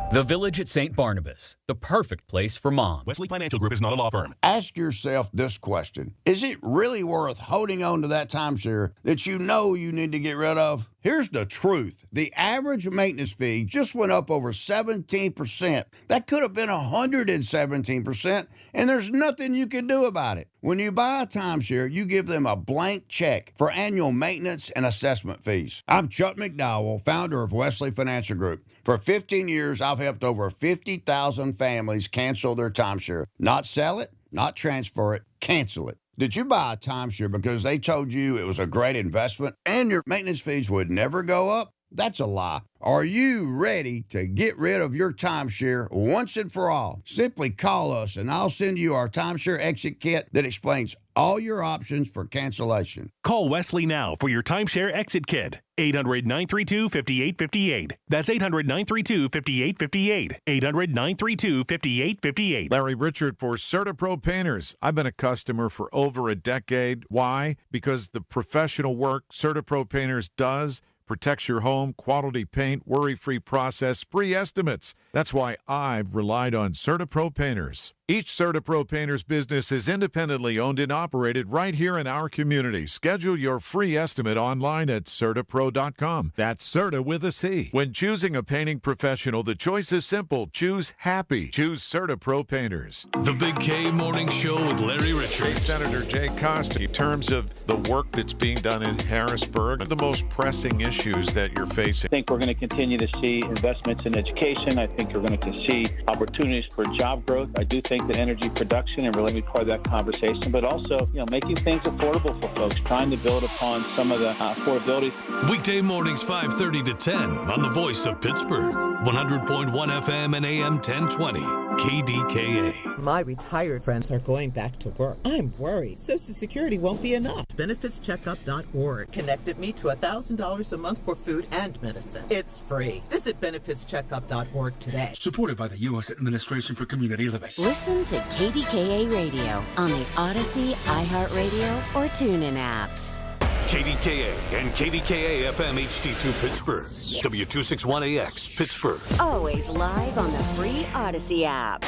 The Village at St. Barnabas, the perfect place for moms. Wesley Financial Group is not a law firm. Ask yourself this question. Is it really worth holding on to that timeshare that you know you need to get rid of? Here's the truth. The average maintenance fee just went up over 17%. That could have been 117%, and there's nothing you can do about it. When you buy a timeshare, you give them a blank check for annual maintenance and assessment fees. I'm Chuck McDowell, founder of Wesley Financial Group. For 15 years, I've helped over 50,000 families cancel their timeshare. Not sell it, not transfer it, cancel it. Did you buy a timeshare because they told you it was a great investment and your maintenance fees would never go up? That's a lie. Are you ready to get rid of your timeshare once and for all? Simply call us and I'll send you our timeshare exit kit that explains all your options for cancellation. Call Wesley now for your timeshare exit kit. 800-932-5858. That's 800-932-5858. 800-932-5858. Larry Richard for CertaPro Painters. I've been a customer for over a decade. Why? Because the professional work CertaPro Painters does protects your home, quality paint, worry-free process, free estimates. That's why I've relied on CertaPro Painters. Each CertaPro Painters business is independently owned and operated right here in our community. Schedule your free estimate online at CertaPro.com. That's Certa with a C. When choosing a painting professional, the choice is simple. Choose happy. Choose CertaPro Painters. The Big K Morning Show with Larry Richards. Senator Jay Costa, in terms of the work that's being done in Harrisburg, the most pressing issues that you're facing. I think we're going to continue to see investments in education. I think we're going to see opportunities for job growth. I do think that energy production and really be part of that conversation, but also, making things affordable for folks, trying to build upon some of the affordability. Weekday mornings 5:30 to 10 on the Voice of Pittsburgh, 100.1 FM and AM 1020. KDKA. My retired friends are going back to work. I'm worried Social Security won't be enough. BenefitsCheckup.org connected me to $1,000 a month for food and medicine. It's free. Visit BenefitsCheckup.org today. Supported by the U.S. Administration for Community Living. Listen to KDKA Radio on the Odyssey, iHeartRadio, or TuneIn apps. KDKA and KDKA-FM HD2 Pittsburgh. W261AX Pittsburgh. Always live on the free Odyssey app.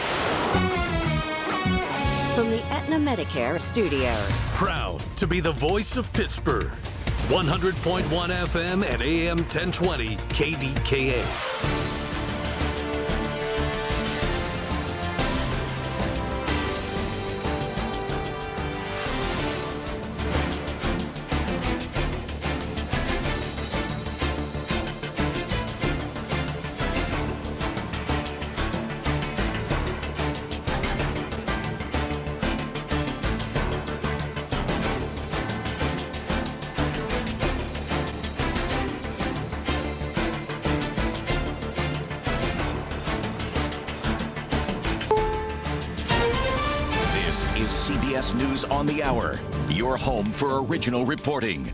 From the Aetna Medicare studios. Proud to be the voice of Pittsburgh. 100.1 FM and AM 1020 KDKA. is CBS News on the Hour, your home for original reporting.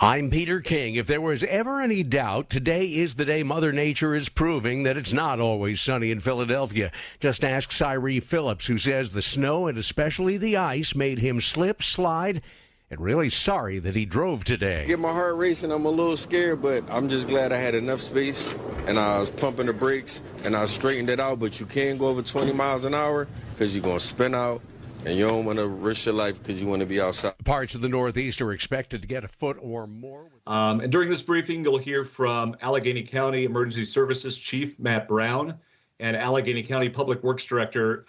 I'm Peter King. If there was ever any doubt, today is the day Mother Nature is proving that it's not always sunny in Philadelphia. Just ask Cyree Phillips, who says the snow and especially the ice made him slip, slide, and really sorry that he drove today. Get my heart racing. I'm a little scared, but I'm just glad I had enough space, and I was pumping the brakes, and I straightened it out. But you can't go over 20 miles an hour because you're going to spin out. And you don't want to risk your life because you want to be outside. Parts of the Northeast are expected to get a foot or more. And during this briefing, you'll hear from Allegheny County Emergency Services Chief Matt Brown and Allegheny County Public Works Director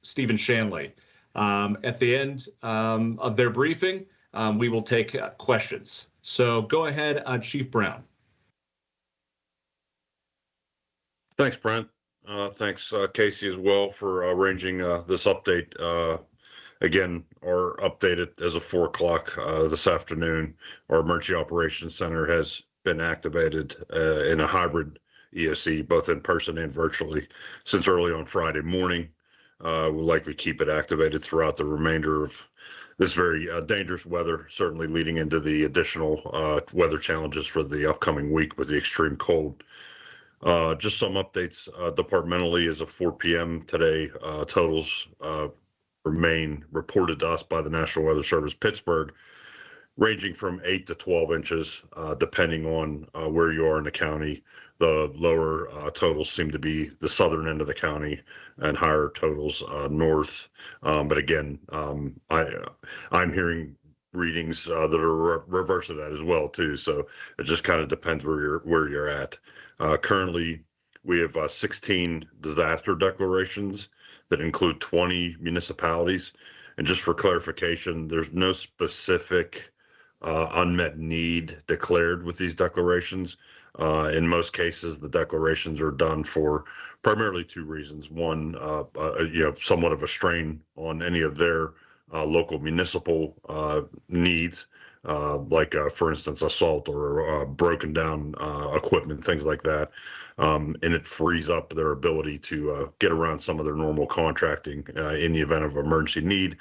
Stephen Shanley. At the end of their briefing, we will take questions. So go ahead, Chief Brown. Thanks, Brent. Thanks, Casey, as well, for arranging this update. Again, our update as of 4 o'clock this afternoon. Our Emergency Operations Center has been activated in a hybrid EOC, both in person and virtually, since early on Friday morning. We'll likely keep it activated throughout the remainder of this very dangerous weather, certainly leading into the additional weather challenges for the upcoming week with the extreme cold. Just some updates departmentally as of 4 p.m. today. Totals remain reported to us by the National Weather Service Pittsburgh, ranging from 8 to 12 inches, depending on where you are in the county. The lower totals seem to be the southern end of the county, and higher totals north. But again, I'm hearing readings that are reverse of that as well too. So it just kind of depends where you're at. Currently, we have 16 disaster declarations that include 20 municipalities. And just for clarification, there's no specific unmet need declared with these declarations. In most cases, the declarations are done for primarily two reasons. One, somewhat of a strain on any of their local municipal needs, like, for instance, assault or broken down equipment, things like that. And it frees up their ability to get around some of their normal contracting in the event of emergency need.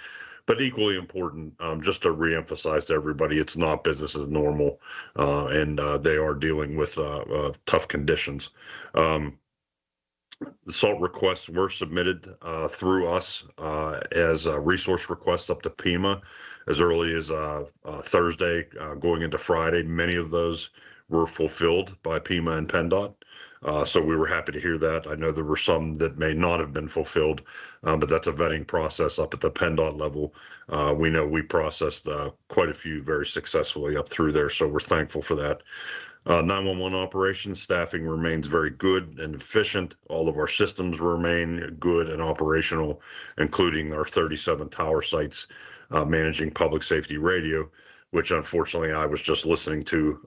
But equally important, just to reemphasize to everybody, it's not business as normal, and they are dealing with tough conditions. The SALT requests were submitted through us as resource requests up to PEMA as early as Thursday, going into Friday. Many of those were fulfilled by PEMA and PennDOT. So we were happy to hear that. I know there were some that may not have been fulfilled, but that's a vetting process up at the PennDOT level. We know we processed quite a few very successfully up through there, so we're thankful for that. 911 operations staffing remains very good and efficient. All of our systems remain good and operational, including our 37 tower sites managing public safety radio, which unfortunately I was just listening to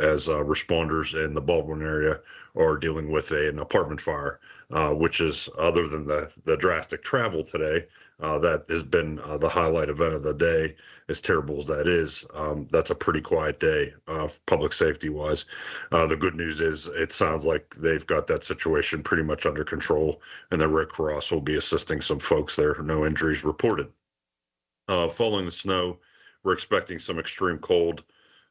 as responders in the Baldwin area are dealing with an apartment fire, which is, other than the drastic travel today, that has been the highlight event of the day. As terrible as that is, that's a pretty quiet day public safety wise. The good news is it sounds like they've got that situation pretty much under control, and the Red Cross will be assisting some folks there. No injuries reported. Following the snow, we're expecting some extreme cold.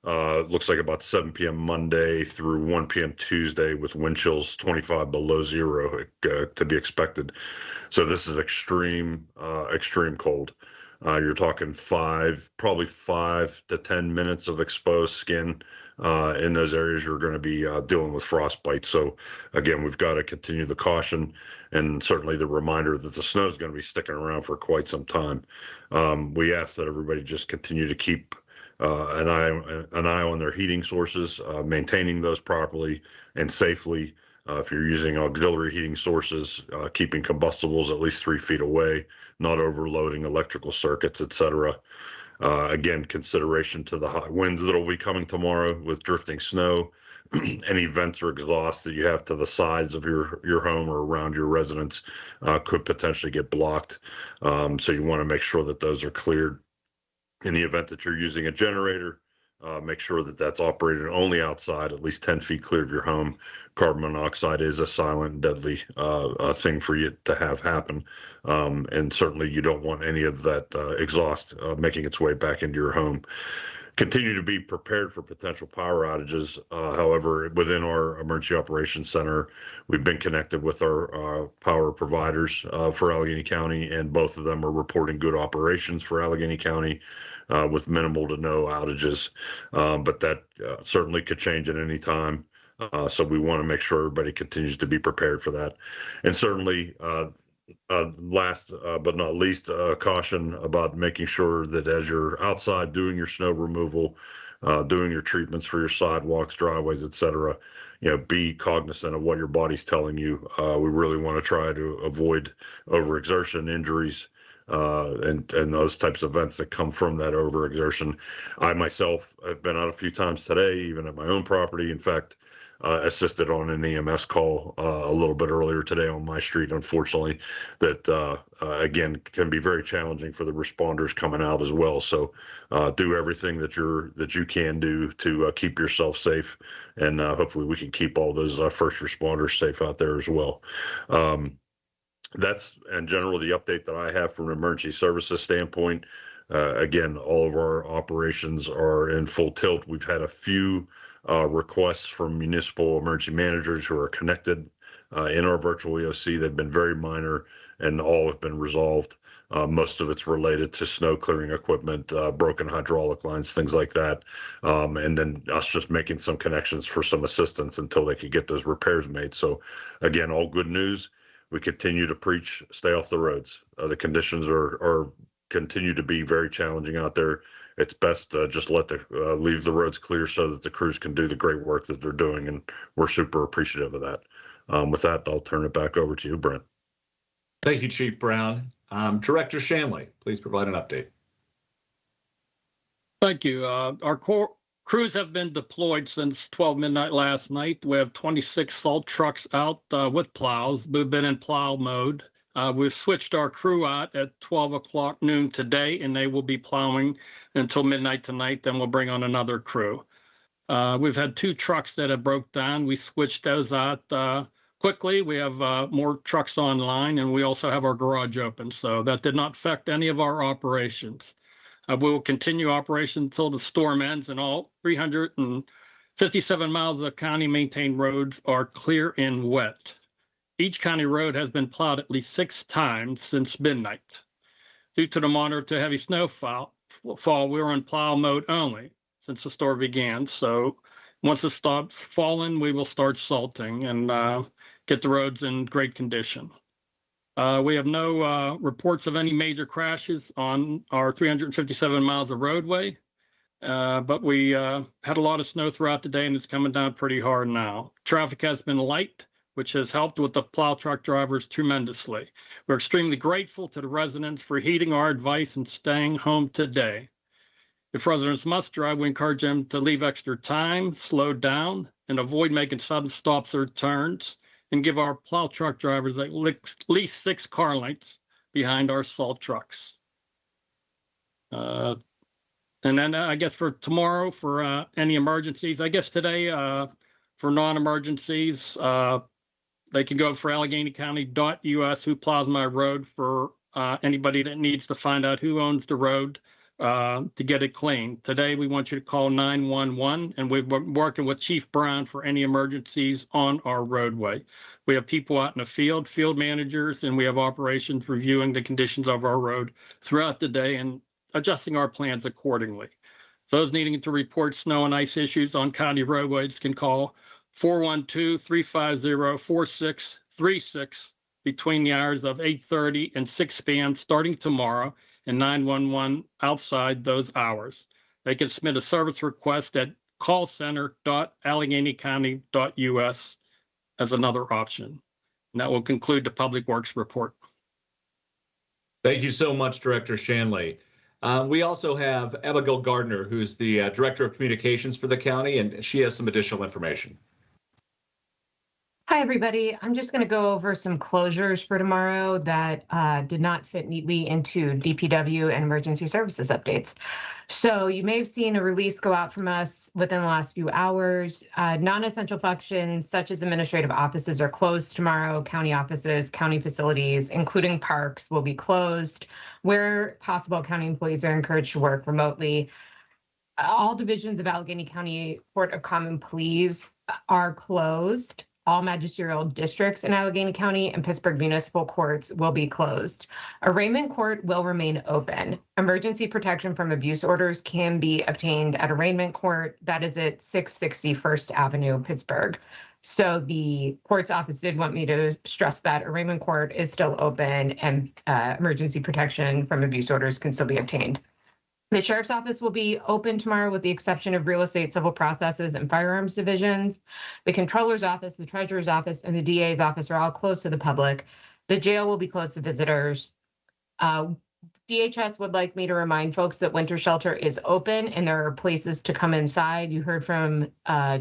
Looks like about 7 p.m. Monday through 1 p.m. Tuesday, with wind chills 25 below zero to be expected. So this is extreme cold. You're talking probably 5 to 10 minutes of exposed skin in those areas. You're going to be dealing with frostbite. So again, we've got to continue the caution, and certainly the reminder that the snow is going to be sticking around for quite some time. We ask that everybody just continue to keep an eye on their heating sources, maintaining those properly and safely. If you're using auxiliary heating sources, keeping combustibles at least 3 feet away, not overloading electrical circuits, etc. Again, consideration to the high winds that will be coming tomorrow with drifting snow. Any vents or exhaust that you have to the sides of your home or around your residence could potentially get blocked. So you want to make sure that those are cleared. In the event that you're using a generator, make sure that that's operated only outside, at least 10 feet clear of your home. Carbon monoxide is a silent, deadly thing for you to have happen. And certainly you don't want any of that exhaust making its way back into your home. Continue to be prepared for potential power outages. However, within our emergency operations center, we've been connected with our power providers for Allegheny County, and both of them are reporting good operations for Allegheny County with minimal to no outages. But that certainly could change at any time. So we want to make sure everybody continues to be prepared for that. And certainly, last but not least, caution about making sure that as you're outside doing your snow removal, doing your treatments for your sidewalks, driveways, etc., be cognizant of what your body's telling you. We really want to try to avoid overexertion, injuries, and those types of events that come from that overexertion. I myself have been out a few times today, even at my own property. In fact, assisted on an EMS call a little bit earlier today on my street, unfortunately, that again can be very challenging for the responders coming out as well. So do everything that you can do to keep yourself safe, and hopefully we can keep all those first responders safe out there as well. That's in general the update that I have from an emergency services standpoint. Again, all of our operations are in full tilt. We've had a few requests from municipal emergency managers who are connected in our virtual EOC. They've been very minor and all have been resolved. Most of it's related to snow clearing equipment, broken hydraulic lines, things like that. And then us just making some connections for some assistance until they could get those repairs made. So again, all good news. We continue to preach, stay off the roads. The conditions are continue to be very challenging out there. It's best to just leave the roads clear so that the crews can do the great work that they're doing, and we're super appreciative of that. With that, I'll turn it back over to you, Brent. Thank you, Chief Brown. Director Shanley, please provide an update. Thank you. Our crews have been deployed since 12 midnight last night. We have 26 salt trucks out with plows. We've been in plow mode. We've switched our crew out at 12 o'clock noon today, and they will be plowing until midnight tonight. Then we'll bring on another crew. We've had 2 trucks that have broke down. We switched those out quickly. We have more trucks online, and we also have our garage open. So that did not affect any of our operations. We will continue operation until the storm ends, and all 357 miles of county-maintained roads are clear and wet. Each county road has been plowed at least 6 times since midnight. Due to the moderate to heavy snowfall, we're in plow mode only since the storm began. So once it stops falling, we will start salting and get the roads in great condition. We have no reports of any major crashes on our 357 miles of roadway, but we had a lot of snow throughout the day, and it's coming down pretty hard now. Traffic has been light, which has helped with the plow truck drivers tremendously. We're extremely grateful to the residents for heeding our advice and staying home today. If residents must drive, we encourage them to leave extra time, slow down, and avoid making sudden stops or turns, and give our plow truck drivers at least 6 car lengths behind our salt trucks. And then I guess for tomorrow, for any emergencies, I guess today for non-emergencies, they can go for AlleghenyCounty.us, who plows my road, for anybody that needs to find out who owns the road to get it clean. Today, we want you to call 911, and we're working with Chief Brown for any emergencies on our roadway. We have people out in the field managers, and we have operations reviewing the conditions of our road throughout the day and adjusting our plans accordingly. Those needing to report snow and ice issues on county roadways can call 412-350-4636 between the hours of 8:30 and 6 p.m. starting tomorrow, and 911 outside those hours. They can submit a service request at callcenter.AlleghenyCounty.us as another option. And that will conclude the Public Works report. Thank you so much, Director Shanley. We also have Abigail Gardner, who's the Director of Communications for the county, and she has some additional information. Hi, everybody. I'm just going to go over some closures for tomorrow that did not fit neatly into DPW and emergency services updates. So you may have seen a release go out from us within the last few hours. Non-essential functions such as administrative offices are closed tomorrow. County offices, county facilities, including parks, will be closed. Where possible, county employees are encouraged to work remotely. All divisions of Allegheny County Court of Common Pleas are closed. All magisterial districts in Allegheny County and Pittsburgh municipal courts will be closed. Arraignment court will remain open. Emergency protection from abuse orders can be obtained at arraignment court. That is at 660 First Avenue, Pittsburgh. So the court's office did want me to stress that arraignment court is still open and emergency protection from abuse orders can still be obtained. The sheriff's office will be open tomorrow with the exception of real estate, civil processes, and firearms divisions. The controller's office, the treasurer's office, and the DA's office are all closed to the public. The jail will be closed to visitors. DHS would like me to remind folks that winter shelter is open and there are places to come inside. You heard from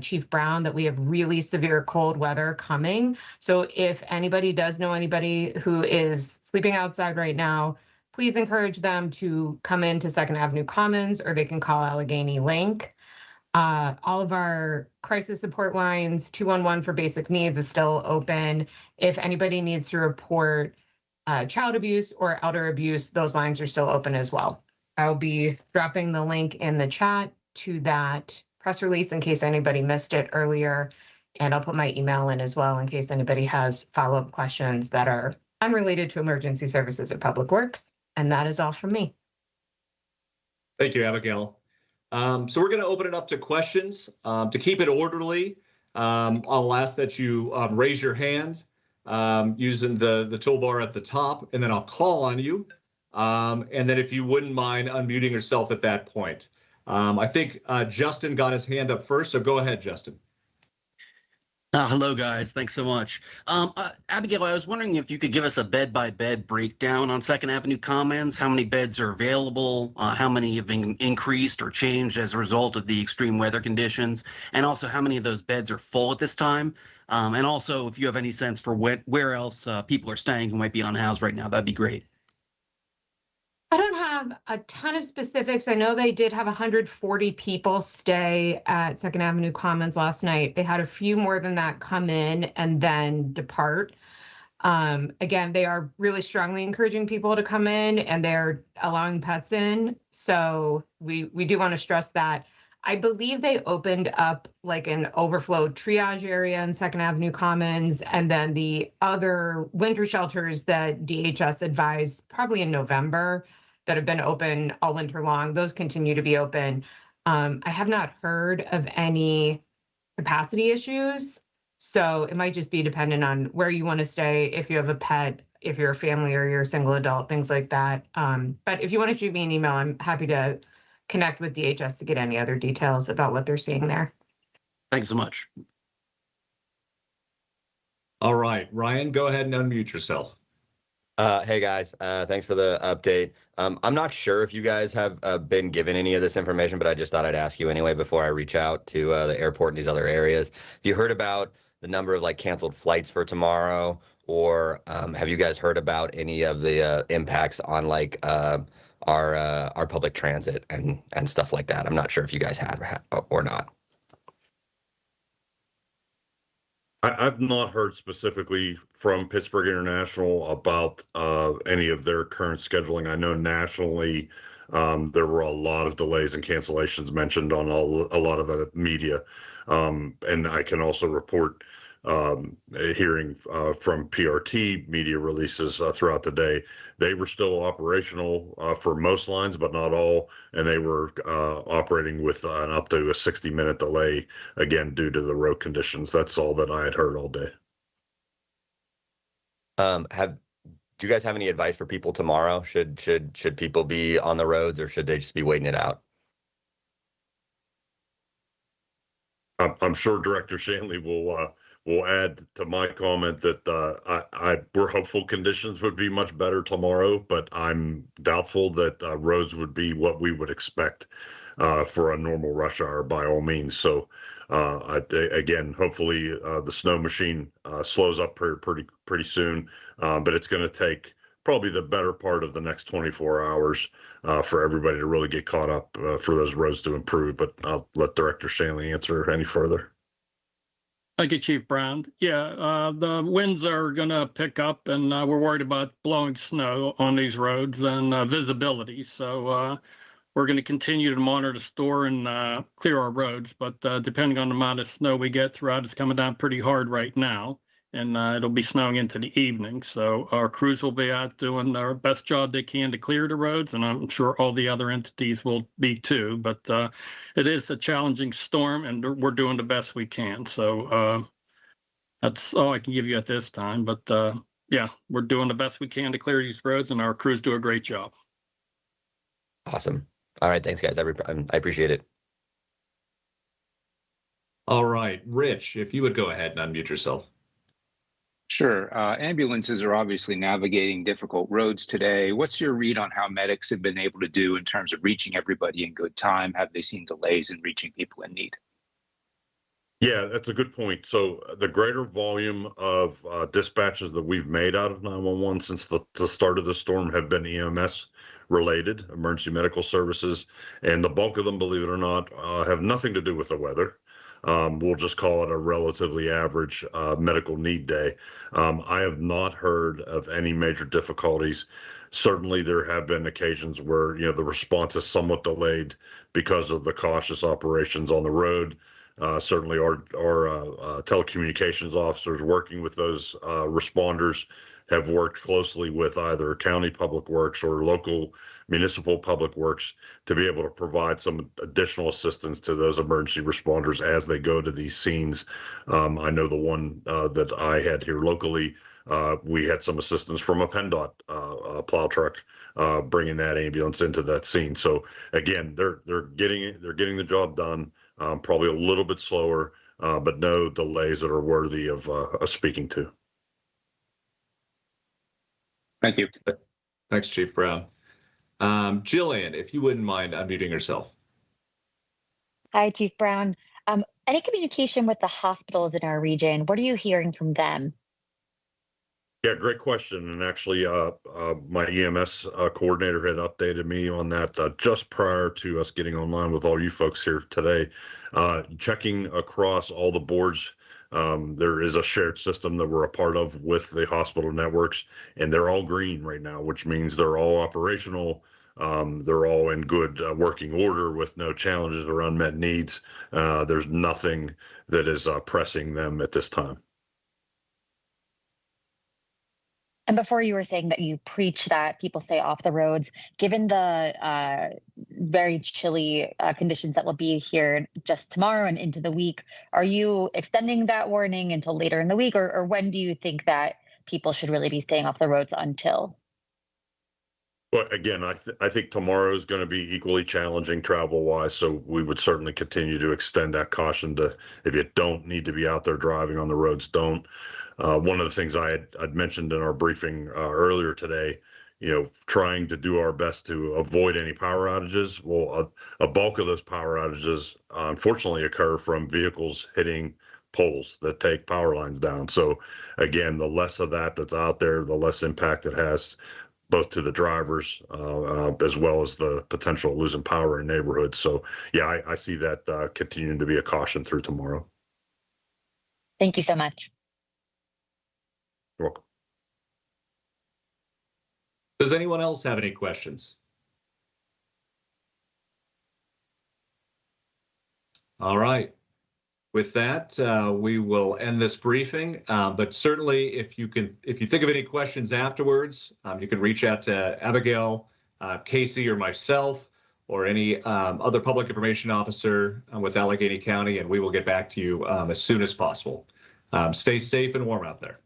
Chief Brown that we have really severe cold weather coming. So if anybody does know anybody who is sleeping outside right now, please encourage them to come into Second Avenue Commons or they can call Allegheny Link. All of our crisis support lines, 211 for basic needs is still open. If anybody needs to report child abuse or elder abuse, those lines are still open as well. I'll be dropping the link in the chat to that press release in case anybody missed it earlier. And I'll put my email in as well in case anybody has follow-up questions that are unrelated to emergency services or public works. And that is all from me. Thank you, Abigail. So we're going to open it up to questions. To keep it orderly, I'll ask that you raise your hand using the toolbar at the top, and then I'll call on you. And then if you wouldn't mind unmuting yourself at that point. I think Justin got his hand up first, so go ahead, Justin. Hello, guys. Thanks so much. Abigail, I was wondering if you could give us a bed-by-bed breakdown on Second Avenue Commons. How many beds are available? How many have been increased or changed as a result of the extreme weather conditions? And also, how many of those beds are full at this time? And also, if you have any sense for where else people are staying who might be unhoused right now, that'd be great. I don't have a ton of specifics. I know they did have 140 people stay at Second Avenue Commons last night. They had a few more than that come in and then depart. Again, they are really strongly encouraging people to come in and they're allowing pets in. So we do want to stress that. I believe they opened up like an overflow triage area in Second Avenue Commons, and then the other winter shelters that DHS advised probably in November that have been open all winter long, those continue to be open. I have not heard of any capacity issues, so it might just be dependent on where you want to stay, if you have a pet, if you're a family or you're a single adult, things like that. But if you want to shoot me an email, I'm happy to connect with DHS to get any other details about what they're seeing there. Thanks so much. All right, Ryan, go ahead and unmute yourself. Hey guys, thanks for the update. I'm not sure if you guys have been given any of this information, but I just thought I'd ask you anyway before I reach out to the airport and these other areas. Have you heard about the number of like canceled flights for tomorrow, or have you guys heard about any of the impacts on like our public transit and stuff like that? I'm not sure if you guys had or not. I've not heard specifically from Pittsburgh International about any of their current scheduling. I know nationally there were a lot of delays and cancellations mentioned on a lot of the media. And I can also report hearing from PRT media releases throughout the day. They were still operational for most lines, but not all, and they were operating with up to a 60-minute delay, again, due to the road conditions. That's all that I had heard all day. Do you guys have any advice for people tomorrow? Should people be on the roads, or should they just be waiting it out? I'm sure Director Shanley will add to my comment that we're hopeful conditions would be much better tomorrow, but I'm doubtful that roads would be what we would expect for a normal rush hour by all means. So again, hopefully the snow machine slows up pretty soon, but it's going to take probably the better part of the next 24 hours for everybody to really get caught up for those roads to improve. But I'll let Director Shanley answer any further. Thank you, Chief Brown. Yeah, the winds are going to pick up, and we're worried about blowing snow on these roads and visibility. So we're going to continue to monitor the store and clear our roads. But depending on the amount of snow we get throughout, it's coming down pretty hard right now, and it'll be snowing into the evening. So our crews will be out doing their best job they can to clear the roads, and I'm sure all the other entities will be too. But it is a challenging storm, and we're doing the best we can. So that's all I can give you at this time. But yeah, we're doing the best we can to clear these roads, and our crews do a great job. Awesome. All right. Thanks, guys. I appreciate it. All right. Rich, if you would go ahead and unmute yourself. Sure. Ambulances are obviously navigating difficult roads today. What's your read on how medics have been able to do in terms of reaching everybody in good time? Have they seen delays in reaching people in need? Yeah, that's a good point. So the greater volume of dispatches that we've made out of 911 since the start of the storm have been EMS related, emergency medical services, and the bulk of them, believe it or not, have nothing to do with the weather. We'll just call it a relatively average medical need day. I have not heard of any major difficulties. Certainly, there have been occasions where the response is somewhat delayed because of the cautious operations on the road. Certainly, our telecommunications officers working with those responders have worked closely with either county public works or local municipal public works to be able to provide some additional assistance to those emergency responders as they go to these scenes. I know the one that I had here locally, we had some assistance from a PennDOT plow truck bringing that ambulance into that scene. So again, they're getting the job done. Probably a little bit slower, but no delays that are worthy of speaking to. Thank you. Thanks, Chief Brown. Jillian, if you wouldn't mind unmuting yourself. Hi, Chief Brown. Any communication with the hospitals in our region? What are you hearing from them? Yeah, great question. And actually, my EMS coordinator had updated me on that just prior to us getting online with all you folks here today. Checking across all the boards, there is a shared system that we're a part of with the hospital networks, and they're all green right now, which means they're all operational. They're all in good working order with no challenges or unmet needs. There's nothing that is pressing them at this time. And before, you were saying that you preach that people stay off the roads. Given the very chilly conditions that will be here just tomorrow and into the week, are you extending that warning until later in the week, or when do you think that people should really be staying off the roads until? Well, again, I think tomorrow is going to be equally challenging travel-wise, so we would certainly continue to extend that caution to, if you don't need to be out there driving on the roads, don't. One of the things I'd mentioned in our briefing earlier today, trying to do our best to avoid any power outages. Well, a bulk of those power outages, unfortunately, occur from vehicles hitting poles that take power lines down. So again, the less of that's out there, the less impact it has, both to the drivers as well as the potential losing power in neighborhoods. So yeah, I see that continuing to be a caution through tomorrow. Thank you so much. You're welcome. Does anyone else have any questions? All right. With that, we will end this briefing. But certainly, if you think of any questions afterwards, you can reach out to Abigail, Casey, or myself, or any other public information officer with Allegheny County, and we will get back to you as soon as possible. Stay safe and warm out there.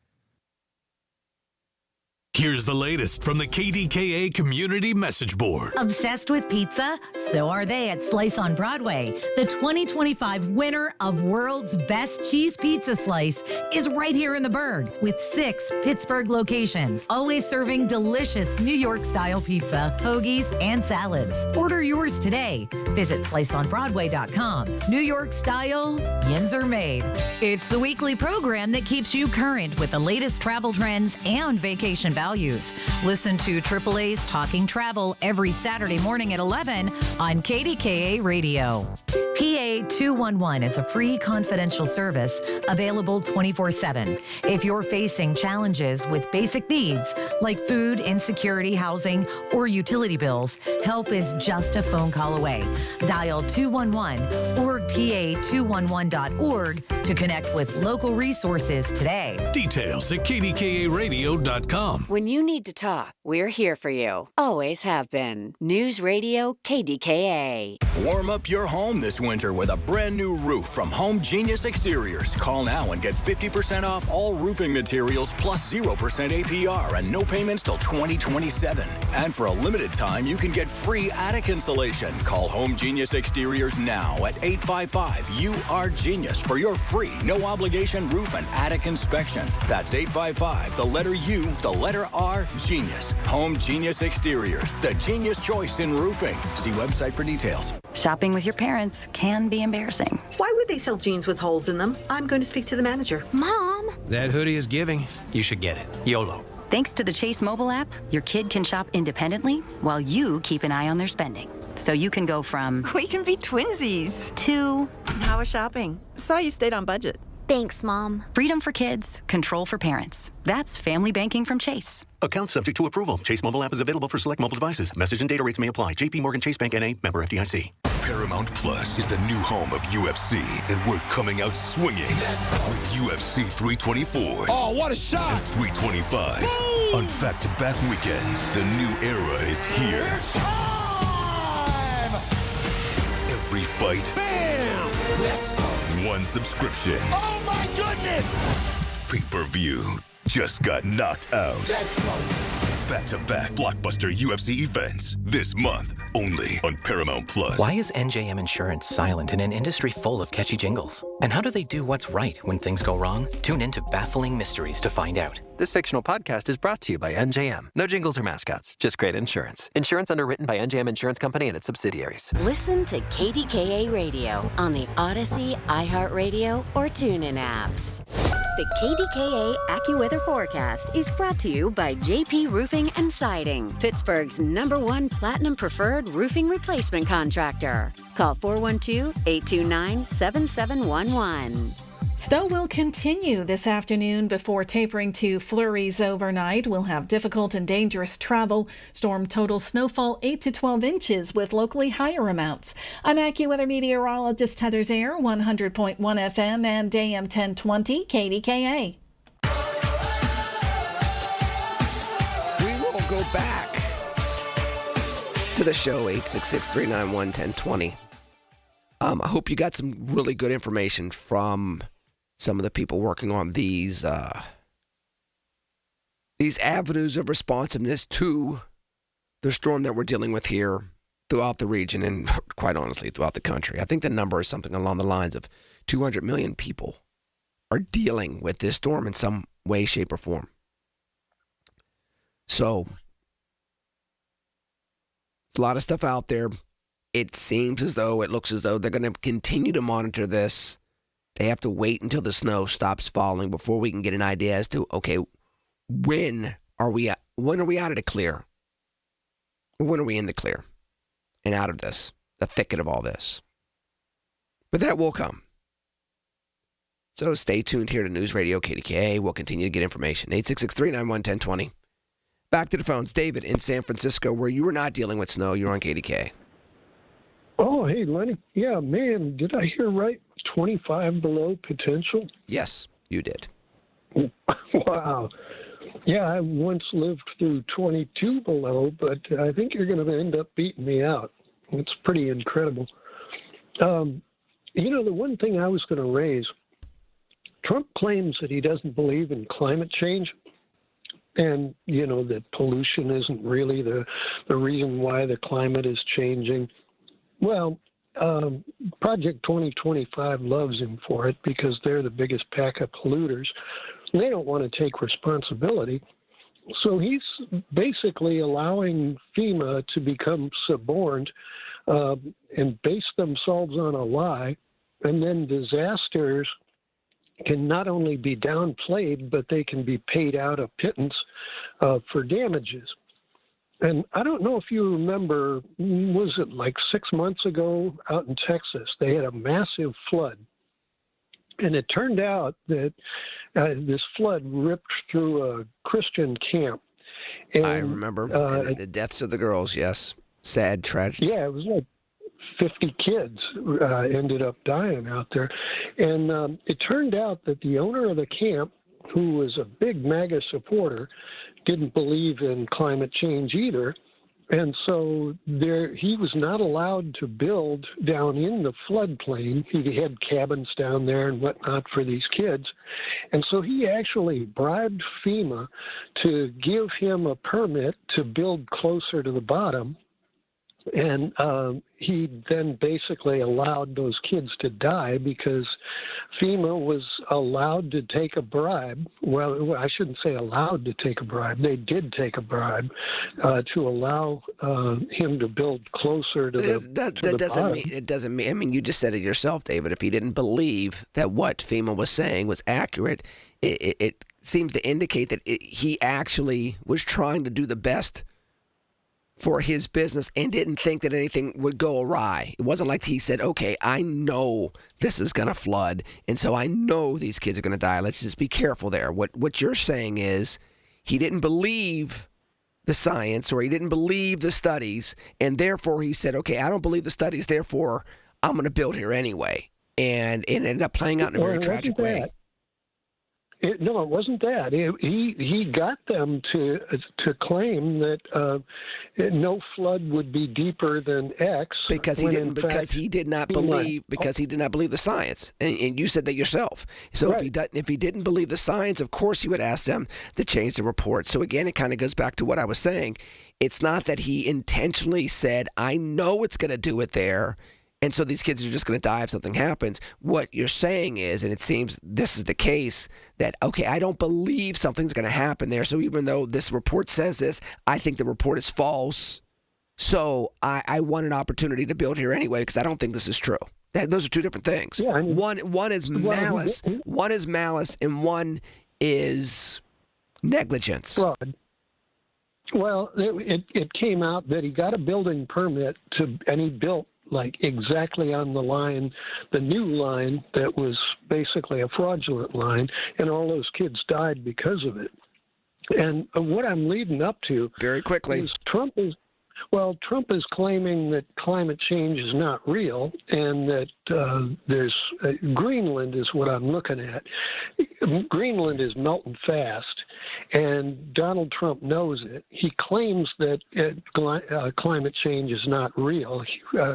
Here's the latest from the KDKA Community Message Board. Obsessed with pizza? So are they at Slice on Broadway. The 2025 winner of World's Best Cheese Pizza Slice is right here in the Berg with 6 Pittsburgh locations, always serving delicious New York-style pizza, hoagies, and salads. Order yours today. Visit sliceonbroadway.com. New York style, yins are made. It's the weekly program that keeps you current with the latest travel trends and vacation values. Listen to AAA's Talking Travel every Saturday morning at 11 on KDKA Radio. PA 211 is a free confidential service available 24/7. If you're facing challenges with basic needs like food, insecurity, housing, or utility bills, help is just a phone call away. Dial 211 or pa211.org to connect with local resources today. Details at kdkaradio.com. When you need to talk, we're here for you. Always have been. News Radio KDKA. Warm up your home this winter with a brand new roof from Home Genius Exteriors. Call now and get 50% off all roofing materials plus 0% APR and no payments till 2027. And for a limited time, you can get free attic insulation. Call Home Genius Exteriors now at 855-UR-GENIUS for your free, no obligation roof and attic inspection. That's 855, the letter U, the letter R, Genius. Home Genius Exteriors, the genius choice in roofing. See website for details. Shopping with your parents can be embarrassing. Why would they sell jeans with holes in them? I'm going to speak to the manager. Mom! That hoodie is giving. You should get it. YOLO. Thanks to the Chase mobile app, your kid can shop independently while you keep an eye on their spending. So you can go from... We can be twinsies. To... How was shopping? Saw you stayed on budget. Thanks, Mom. Freedom for kids, control for parents. That's family banking from Chase. Account subject to approval. Chase mobile app is available for select mobile devices. Message and data rates may apply. JP Morgan Chase Bank N.A. member FDIC. Paramount Plus is the new home of UFC, and we're coming out swinging with UFC 324. Oh, what a shot! And 325 on back-to-back weekends. The new era is here. Every fight. Bam! Let's go. One subscription. Oh my goodness! Pay-per-view just got knocked out. Let's go. Back-to-back blockbuster UFC events this month only on Paramount Plus. Why is NJM Insurance silent in an industry full of catchy jingles? And how do they do what's right when things go wrong? Tune into Baffling Mysteries to find out. This fictional podcast is brought to you by NJM. No jingles or mascots, just great insurance. Insurance underwritten by NJM Insurance Company and its subsidiaries. Listen to KDKA Radio on the Odyssey, iHeartRadio, or TuneIn apps. The KDKA AccuWeather forecast is brought to you by JP Roofing and Siding, Pittsburgh's #1 Platinum Preferred Roofing Replacement Contractor. Call 412-829-7711. Snow will continue this afternoon before tapering to flurries overnight. We'll have difficult and dangerous travel. Storm total snowfall 8 to 12 inches with locally higher amounts. I'm AccuWeather meteorologist Heather Zaire, 100.1 FM and AM 1020 KDKA. We will go back to the show, 866-391-1020. I hope you got some really good information from some of the people working on these avenues of responsiveness to the storm that we're dealing with here throughout the region and, quite honestly, throughout the country. I think the number is something along the lines of 200 million people are dealing with this storm in some way, shape, or form. So, there's a lot of stuff out there. It looks as though they're going to continue to monitor this. They have to wait until the snow stops falling before we can get an idea as to, okay, when are we out of the clear? When are we in the clear and out of this, the thicket of all this? But that will come. So stay tuned here to News Radio KDKA. We'll continue to get information. 866-391-1020. Back to the phones. David in San Francisco, where you were not dealing with snow. You're on KDKA. Oh, hey, Lenny. Yeah, man, did I hear right? 25 below potential? Yes, you did. Wow. Yeah, I once lived through 22 below, but I think you're going to end up beating me out. It's pretty incredible. The one thing I was going to raise, Trump claims that he doesn't believe in climate change. and that pollution isn't really the reason why the climate is changing. Well, Project 2025 loves him for it because they're the biggest pack of polluters. They don't want to take responsibility. So he's basically allowing FEMA to become suborned and base themselves on a lie, and then disasters can not only be downplayed, but they can be paid out a pittance for damages. And I don't know if you remember, was it like 6 months ago out in Texas, they had a massive flood. And it turned out that this flood ripped through a Christian camp. And, I remember the deaths of the girls, yes. Sad tragedy. Yeah, it was like 50 kids ended up dying out there. And it turned out that the owner of the camp, who was a big MAGA supporter, didn't believe in climate change either. And so he was not allowed to build down in the floodplain. He had cabins down there and whatnot for these kids. And so he actually bribed FEMA to give him a permit to build closer to the bottom. And he then basically allowed those kids to die because FEMA was allowed to take a bribe. Well, I shouldn't say allowed to take a bribe. They did take a bribe to allow him to build closer to the bottom. It doesn't mean. I mean, you just said it yourself, David. If he didn't believe that what FEMA was saying was accurate, it seems to indicate that he actually was trying to do the best for his business and didn't think that anything would go awry. It wasn't like he said, okay, I know this is going to flood, and so I know these kids are going to die. Let's just be careful there. What you're saying is he didn't believe the science or he didn't believe the studies, and therefore he said, okay, I don't believe the studies, therefore I'm going to build here anyway. And it ended up playing out in a very tragic way. No, it wasn't that. He got them to claim that no flood would be deeper than X because he didn't. Because he did not believe. Because he did not believe the science, and you said that yourself. So right. If he didn't believe the science, of course he would ask them to change the report. So again, it kind of goes back to what I was saying. It's not that he intentionally said, "I know it's going to do it there." And so these kids are just going to die if something happens. What you're saying is, and it seems this is the case, that, okay, I don't believe something's going to happen there. So even though this report says this, I think the report is false. So I want an opportunity to build here anyway because I don't think this is true. Those are two different things. Yeah, I mean, one is malice. One is malice, and one is negligence. Fraud. Well, it came out that he got a building permit and he built like exactly on the line, the new line that was basically a fraudulent line, and all those kids died because of it. And what I'm leading up to very quickly is Trump is claiming that climate change is not real and that there's Greenland is what I'm looking at. Greenland is melting fast, and Donald Trump knows it. He claims that climate change is not real,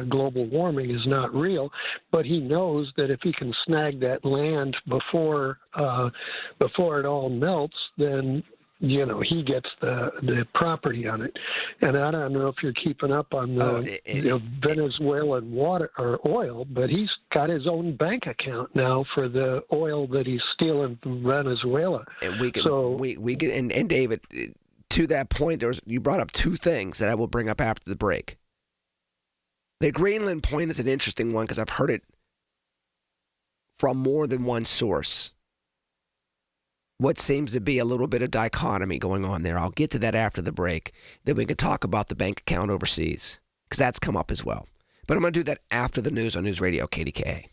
global warming is not real, but he knows that if he can snag that land before it all melts, then he gets the property on it. And I don't know if you're keeping up on the Venezuelan water or oil, but he's got his own bank account now for the oil that he's stealing from Venezuela. And we can, and David, to that point, you brought up two things that I will bring up after the break. The Greenland point is an interesting one because I've heard it from more than one source. What seems to be a little bit of dichotomy going on there. I'll get to that after the break. Then we can talk about the bank account overseas, because that's come up as well. But I'm going to do that after the news on News Radio KDKA.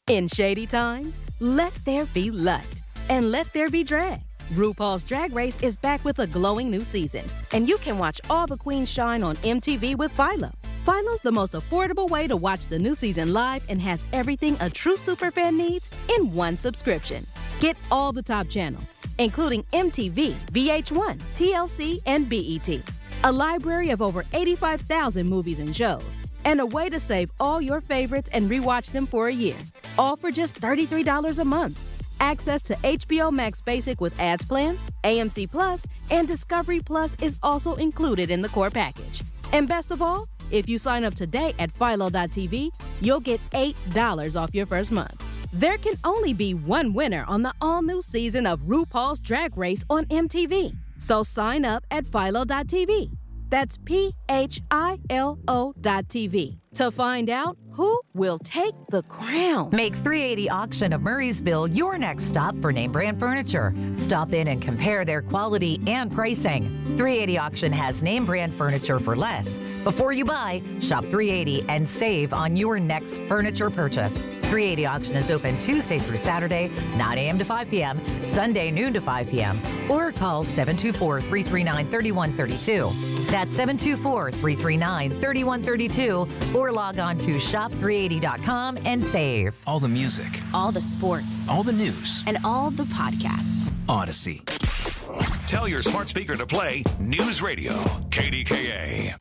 In shady times, let there be light and let there be drag. RuPaul's Drag Race is back with a glowing new season, and you can watch all the queens shine on MTV with Philo. Philo's the most affordable way to watch the new season live and has everything a true superfan needs in one subscription. Get all the top channels, including MTV, VH1, TLC, and BET. A library of over 85,000 movies and shows, and a way to save all your favorites and rewatch them for a year. All for just $33 a month. Access to HBO Max Basic with ads plan, AMC Plus, and Discovery Plus is also included in the core package. And best of all, if you sign up today at philo.tv, you'll get $8 off your first month. There can only be one winner on the all-new season of RuPaul's Drag Race on MTV. So sign up at philo.tv. That's PHILO.TV to find out who will take the crown. Make 380 Auction of Murraysville your next stop for name brand furniture. Stop in and compare their quality and pricing. 380 Auction has name brand furniture for less. Before you buy, shop 380 and save on your next furniture purchase. 380 Auction is open Tuesday through Saturday, 9 a.m. to 5 p.m., Sunday noon to 5 p.m., or call 724-339-3132. That's 724-339-3132, or log on to shop380.com and save. All the music. All the sports. All the news. And all the podcasts. Odyssey. Tell your smart speaker to play News Radio, KDKA.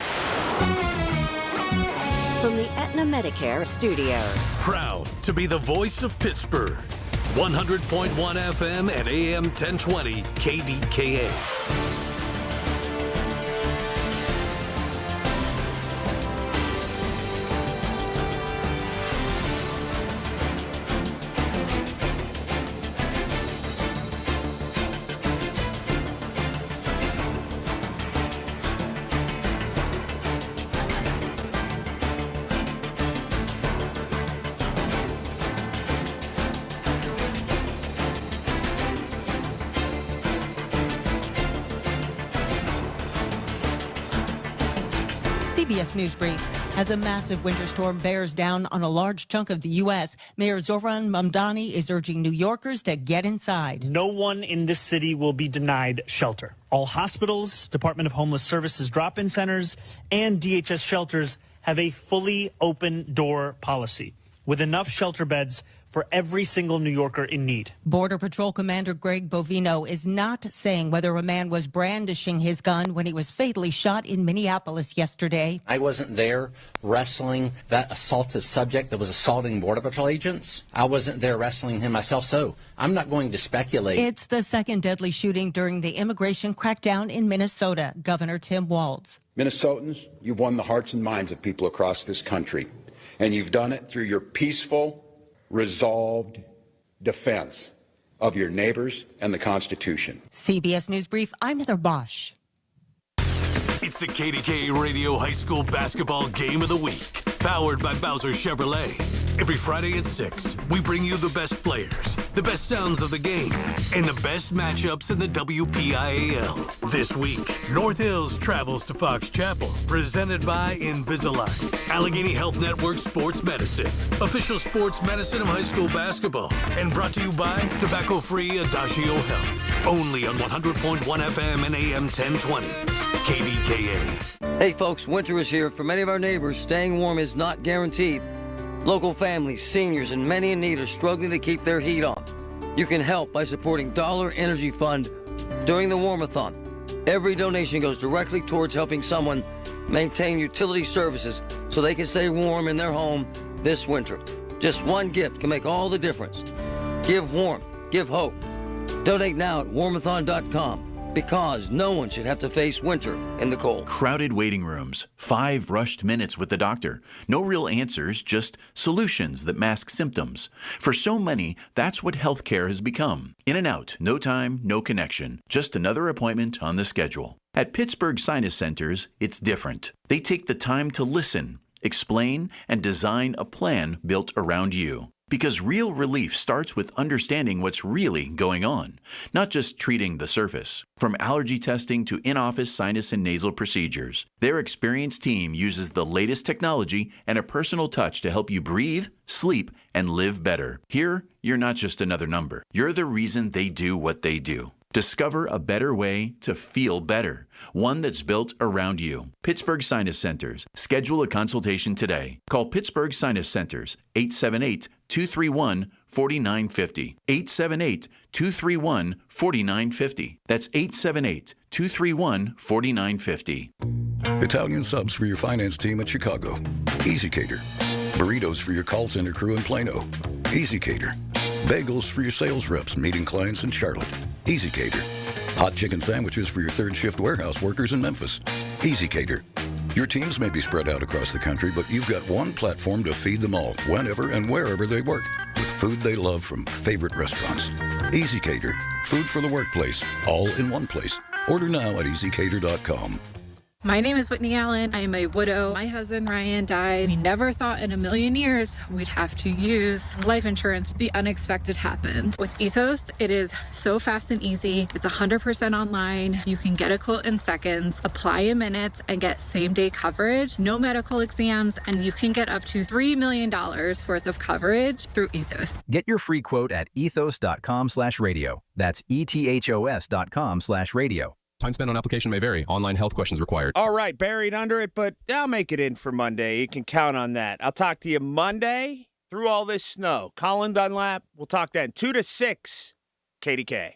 From the Aetna Medicare Studios. Proud to be the voice of Pittsburgh. 100.1 FM and AM 1020 KDKA. CBS News Brief. As a massive winter storm bears down on a large chunk of the U.S., Mayor Zohran Mamdani is urging New Yorkers to get inside. No one in this city will be denied shelter. All hospitals, Department of Homeless Services drop-in centers, and DHS shelters have a fully open door policy with enough shelter beds for every single New Yorker in need. Border Patrol Commander Greg Bovino is not saying whether a man was brandishing his gun when he was fatally shot in Minneapolis yesterday. I wasn't there wrestling that assaulted subject that was assaulting Border Patrol agents. I wasn't there wrestling him myself, so I'm not going to speculate. It's the second deadly shooting during the immigration crackdown in Minnesota. Governor Tim Walz. Minnesotans, you've won the hearts and minds of people across this country, and you've done it through your peaceful, resolved defense of your neighbors and the Constitution. CBS News Brief, I'm Heather Bosch. It's the KDKA Radio High School Basketball Game of the Week, powered by Bowser Chevrolet. Every Friday at 6, we bring you the best players, the best sounds of the game, and the best matchups in the WPIAL. This week, North Hills travels to Fox Chapel, presented by Invisalign, Allegheny Health Network Sports Medicine, official sports medicine of high school basketball, and brought to you by tobacco-free Adagio Health. Only on 100.1 FM and AM 1020. KDKA. Hey folks, winter is here. For many of our neighbors, staying warm is not guaranteed. Local families, seniors, and many in need are struggling to keep their heat on. You can help by supporting Dollar Energy Fund during the Warmathon. Every donation goes directly towards helping someone maintain utility services so they can stay warm in their home this winter. Just one gift can make all the difference. Give warmth, give hope. Donate now at warmathon.com. Because no one should have to face winter in the cold. Crowded waiting rooms, 5 rushed minutes with the doctor. No real answers, just solutions that mask symptoms. For so many, that's what healthcare has become. In and out, no time, no connection. Just another appointment on the schedule. At Pittsburgh Sinus Centers, it's different. They take the time to listen, explain, and design a plan built around you. Because real relief starts with understanding what's really going on, not just treating the surface. From allergy testing to in-office sinus and nasal procedures, their experienced team uses the latest technology and a personal touch to help you breathe, sleep, and live better. Here, you're not just another number. You're the reason they do what they do. Discover a better way to feel better, one that's built around you. Pittsburgh Sinus Centers. Schedule a consultation today. Call Pittsburgh Sinus Centers, 878-231-4950. 878-231-4950. That's 878-231-4950. Italian subs for your finance team at Chicago. Easy Cater. Burritos for your call center crew in Plano. Easy Cater. Bagels for your sales reps meeting clients in Charlotte. Easy Cater. Hot chicken sandwiches for your third shift warehouse workers in Memphis. Easy Cater. Your teams may be spread out across the country, but you've got one platform to feed them all, whenever and wherever they work, with food they love from favorite restaurants. Easy Cater. Food for the workplace, all in one place. Order now at easycater.com. My name is Whitney Allen. I am a widow. My husband, Ryan, died. We never thought in a million years we'd have to use life insurance. The unexpected happened. With Ethos, it is so fast and easy. It's 100% online. You can get a quote in seconds, apply in minutes, and get same-day coverage, no medical exams, and you can get up to $3 million worth of coverage through Ethos. Get your free quote at ethos.com/radio. That's ethos.com/radio. Time spent on application may vary. Online health questions required. All right, buried under it, but I'll make it in for Monday. You can count on that. I'll talk to you Monday through all this snow. Colin Dunlap, we'll talk then. 2 to 6, KDK.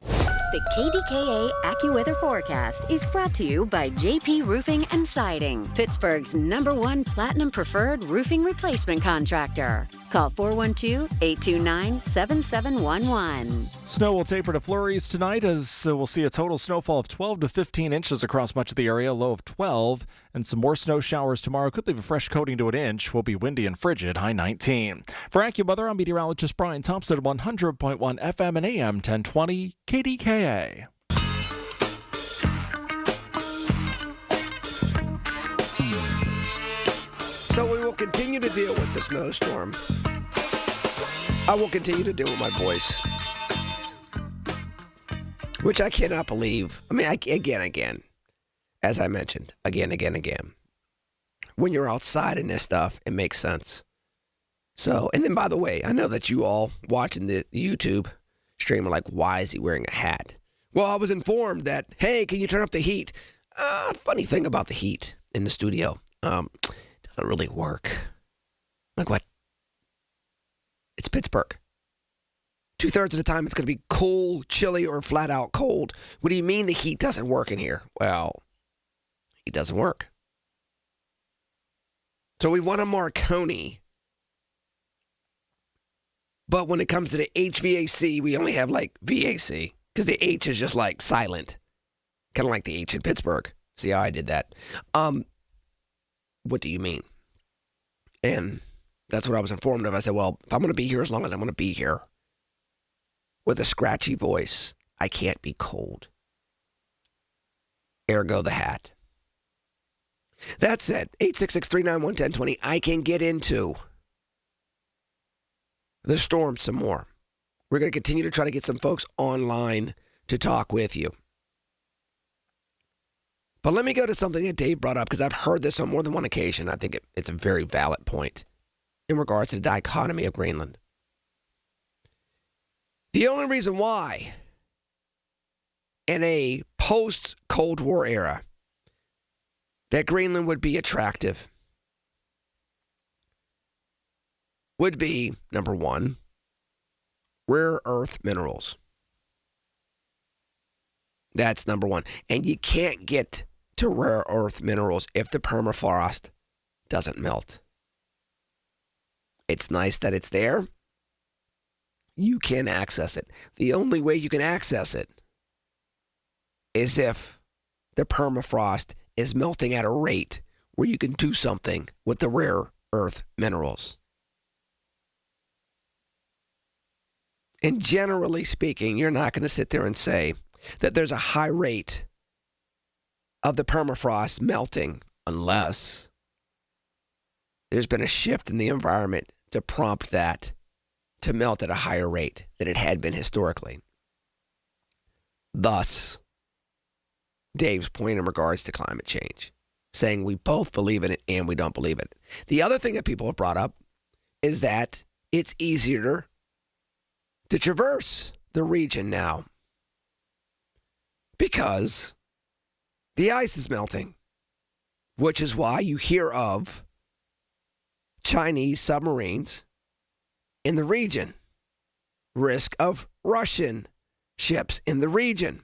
The KDKA AccuWeather forecast is brought to you by JP Roofing and Siding, Pittsburgh's #1 Platinum Preferred roofing replacement contractor. Call 412-829-7711. Snow will taper to flurries tonight as we'll see a total snowfall of 12 to 15 inches across much of the area, low of 12, and some more snow showers tomorrow could leave a fresh coating to an inch. Will be windy and frigid, high 19. For AccuWeather, I'm meteorologist Brian Thompson, 100.1 FM and AM 1020 KDKA. So we will continue to deal with the snowstorm. I will continue to deal with my voice, which I cannot believe. I mean, again, as I mentioned, again. When you're outside in this stuff, it makes sense. So, and then by the way, I know that you all watching the YouTube stream are like, why is he wearing a hat? Well, I was informed that, hey, can you turn up the heat? Funny thing about the heat in the studio, doesn't really work. Like what? It's Pittsburgh. 2/3 of the time it's going to be cool, chilly, or flat out cold. What do you mean the heat doesn't work in here? Well, it doesn't work. So we want a Marconi. But when it comes to the HVAC, we only have like VAC. Because the H is just like silent. Kind of like the H in Pittsburgh. See how I did that? What do you mean? And that's what I was informed of. I said, well, if I'm going to be here as long as I'm going to be here with a scratchy voice, I can't be cold. Ergo the hat. That said, 866-391-1020, I can get into the storm some more. We're going to continue to try to get some folks online to talk with you. But let me go to something that Dave brought up, because I've heard this on more than one occasion. I think it's a very valid point in regards to the dichotomy of Greenland. The only reason why in a post-Cold War era that Greenland would be attractive would be, number one, rare earth minerals. That's number one. And you can't get to rare earth minerals if the permafrost doesn't melt. It's nice that it's there. You can access it. The only way you can access it is if the permafrost is melting at a rate where you can do something with the rare earth minerals. And generally speaking, you're not going to sit there and say that there's a high rate of the permafrost melting unless there's been a shift in the environment to prompt that to melt at a higher rate than it had been historically. Thus, Dave's point in regards to climate change, saying we both believe in it and we don't believe it. The other thing that people have brought up is that it's easier to traverse the region now because the ice is melting, which is why you hear of Chinese submarines in the region, risk of Russian ships in the region.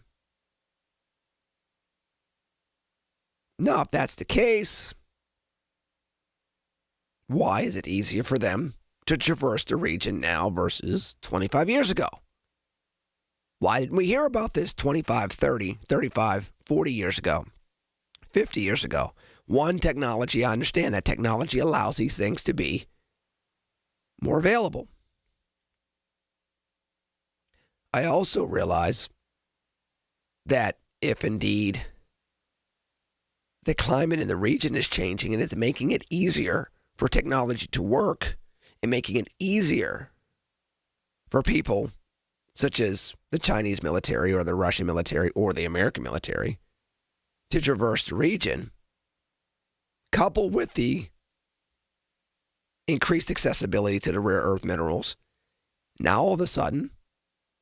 Now, if that's the case, why is it easier for them to traverse the region now versus 25 years ago? Why didn't we hear about this 25, 30, 35, 40 years ago, 50 years ago? One, technology. I understand that technology allows these things to be more available. I also realize that if indeed the climate in the region is changing and it's making it easier for technology to work and making it easier for people such as the Chinese military or the Russian military or the American military to traverse the region, coupled with the increased accessibility to the rare earth minerals, now all of a sudden,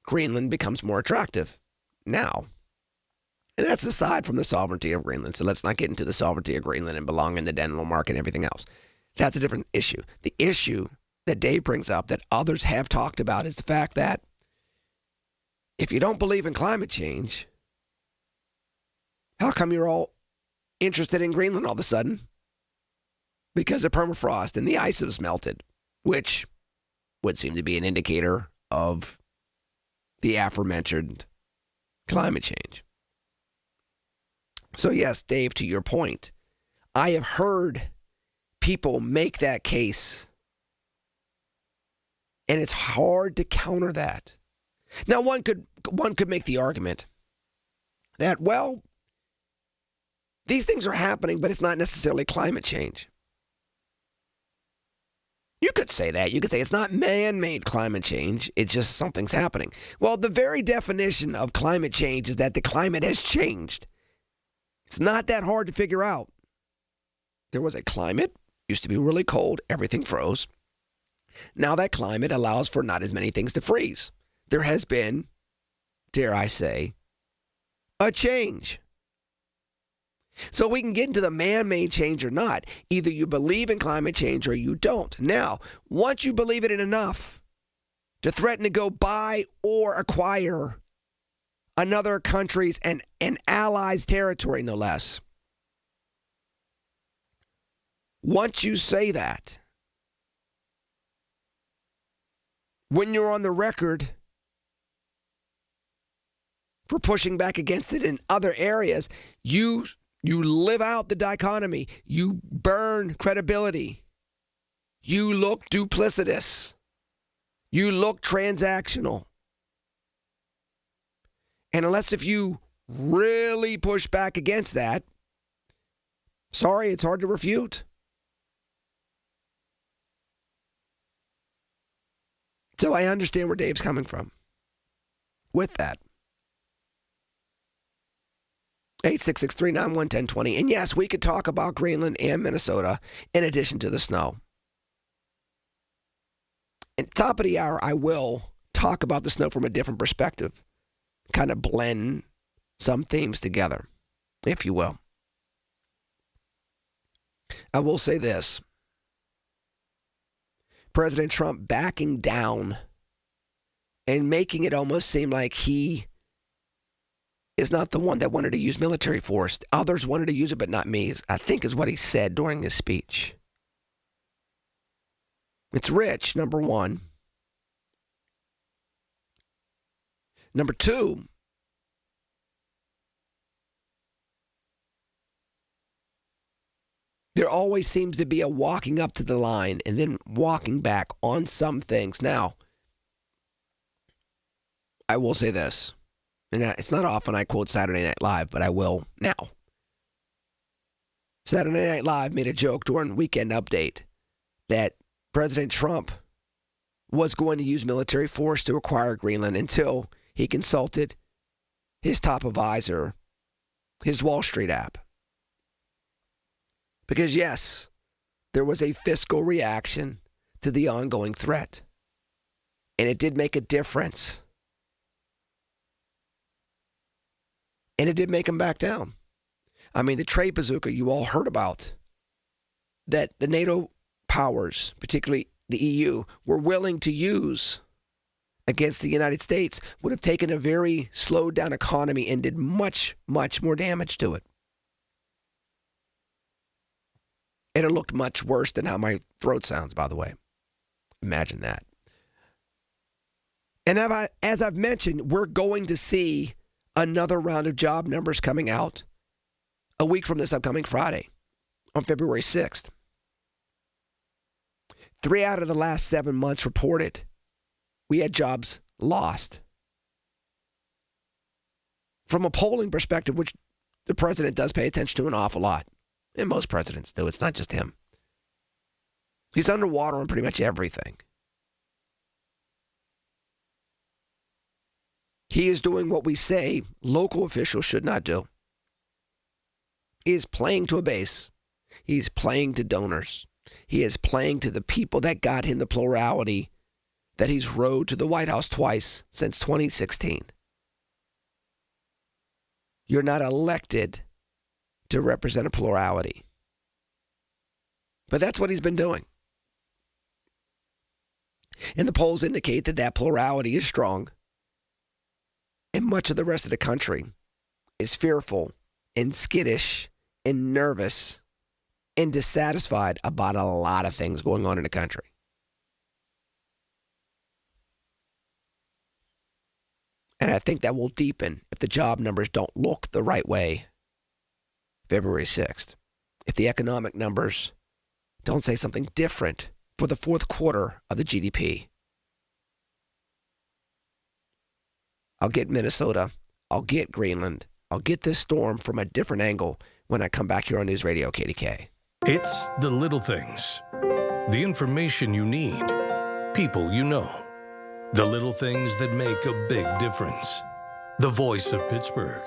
Greenland becomes more attractive. Now, and that's aside from the sovereignty of Greenland. So let's not get into the sovereignty of Greenland and belong in the Denmark market and everything else. That's a different issue. The issue that Dave brings up that others have talked about is the fact that if you don't believe in climate change, how come you're all interested in Greenland all of a sudden? Because of permafrost and the ice has melted, which would seem to be an indicator of the aforementioned climate change. So yes, Dave, to your point, I have heard people make that case, and it's hard to counter that. Now, one could make the argument that, well, these things are happening, but it's not necessarily climate change. You could say that. You could say it's not man-made climate change. It's just something's happening. Well, the very definition of climate change is that the climate has changed. It's not that hard to figure out. There was a climate, used to be really cold, everything froze. Now that climate allows for not as many things to freeze. There has been, dare I say, a change. So we can get into the man-made change or not. Either you believe in climate change or you don't. Now, once you believe it in enough to threaten to go buy or acquire another country's and ally's territory, no less. Once you say that, when you're on the record for pushing back against it in other areas, you live out the dichotomy. You burn credibility. You look duplicitous. You look transactional. And unless if you really push back against that, sorry, it's hard to refute. So I understand where Dave's coming from with that. 866-391-1020. And yes, we could talk about Greenland and Minnesota in addition to the snow. At the top of the hour, I will talk about the snow from a different perspective. Kind of blend some themes together, if you will. I will say this. President Trump backing down and making it almost seem like he is not the one that wanted to use military force. Others wanted to use it, but not me, I think is what he said during his speech. It's rich, number one. Number two, there always seems to be a walking up to the line and then walking back on some things. Now, I will say this, and it's not often I quote Saturday Night Live, but I will now. Saturday Night Live made a joke during Weekend Update that President Trump was going to use military force to acquire Greenland until he consulted his top advisor, his Wall Street app. Because yes, there was a fiscal reaction to the ongoing threat. And it did make a difference. And it did make him back down. I mean, the trade bazooka you all heard about that the NATO powers, particularly the EU, were willing to use against the United States would have taken a very slowed down economy and did much, much more damage to it. And it looked much worse than how my throat sounds, by the way. Imagine that. And as I've mentioned, we're going to see another round of job numbers coming out a week from this upcoming Friday on February 6th. 3 out of the last 7 months reported we had jobs lost. From a polling perspective, which the president does pay attention to an awful lot, and most presidents do, it's not just him. He's underwater on pretty much everything. He is doing what we say local officials should not do. He is playing to a base. He's playing to donors. He is playing to the people that got him the plurality that he's rode to the White House twice since 2016. You're not elected to represent a plurality. But that's what he's been doing. And the polls indicate that that plurality is strong. And much of the rest of the country is fearful and skittish and nervous and dissatisfied about a lot of things going on in the country. And I think that will deepen if the job numbers don't look the right way February 6th. If the economic numbers don't say something different for the fourth quarter of the GDP. I'll get Minnesota. I'll get Greenland. I'll get this storm from a different angle when I come back here on News Radio KDKA. It's the little things. The information you need. People you know. The little things that make a big difference. The voice of Pittsburgh.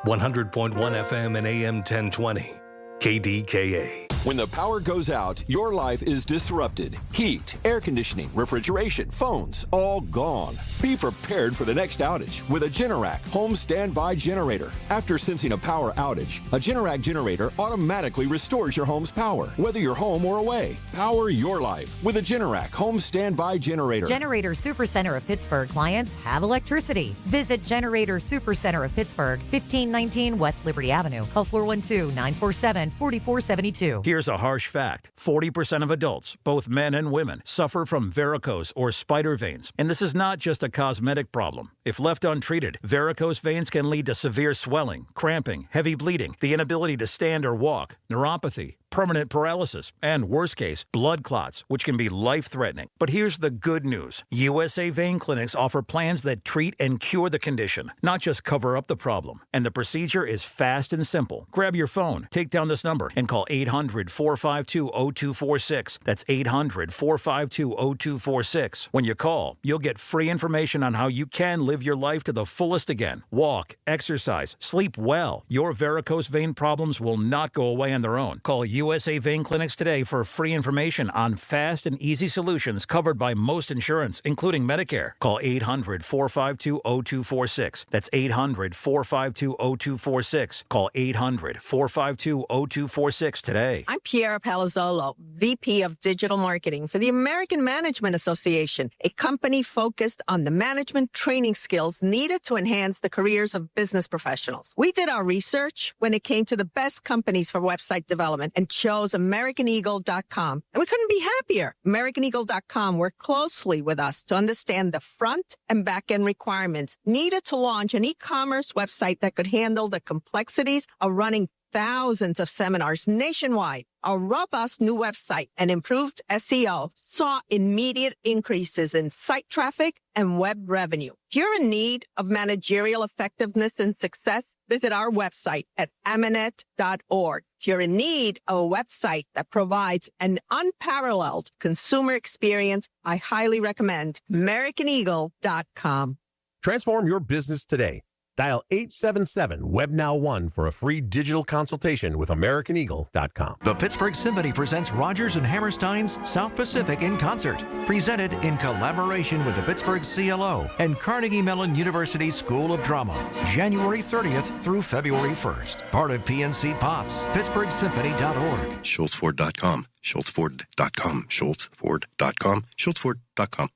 100.1 FM and AM 1020. KDKA. When the power goes out, your life is disrupted. Heat, air conditioning, refrigeration, phones, all gone. Be prepared for the next outage with a Generac home standby generator. After sensing a power outage, a Generac generator automatically restores your home's power, whether you're home or away. Power your life with a Generac home standby generator. Generator Supercenter of Pittsburgh clients have electricity. Visit Generator Supercenter of Pittsburgh, 1519 West Liberty Avenue. Call 412-947-4472. Here's a harsh fact. 40% of adults, both men and women, suffer from varicose or spider veins. And this is not just a cosmetic problem. If left untreated, varicose veins can lead to severe swelling, cramping, heavy bleeding, the inability to stand or walk, neuropathy, permanent paralysis, and worst case, blood clots, which can be life-threatening. But here's the good news. USA Vein Clinics offer plans that treat and cure the condition, not just cover up the problem. And the procedure is fast and simple. Grab your phone, take down this number, and call 800-452-0246. That's 800-452-0246. When you call, you'll get free information on how you can live your life to the fullest again. Walk, exercise, sleep well. Your varicose vein problems will not go away on their own. Call USA Vein Clinics today for free information on fast and easy solutions covered by most insurance, including Medicare. Call 800-452-0246. That's 800-452-0246. Call 800-452-0246 today. I'm Piera Palazzolo, VP of Digital Marketing for the American Management Association, a company focused on the management training skills needed to enhance the careers of business professionals. We did our research when it came to the best companies for website development and chose AmericanEagle.com. And we couldn't be happier. AmericanEagle.com worked closely with us to understand the front and back end requirements needed to launch an e-commerce website that could handle the complexities of running thousands of seminars nationwide. Our robust new website and improved SEO saw immediate increases in site traffic and web revenue. If you're in need of managerial effectiveness and success, visit our website at amanet.org. If you're in need of a website that provides an unparalleled consumer experience, I highly recommend AmericanEagle.com. Transform your business today. Dial 877-WEB-NOW1 for a free digital consultation with AmericanEagle.com. The Pittsburgh Symphony presents Rodgers and Hammerstein's South Pacific in Concert, presented in collaboration with the Pittsburgh CLO and Carnegie Mellon University School of Drama, January 30th through February 1st. Part of PNC Pops, PittsburghSymphony.org. SchultzFord.com, SchultzFord.com, SchultzFord.com, SchultzFord.com.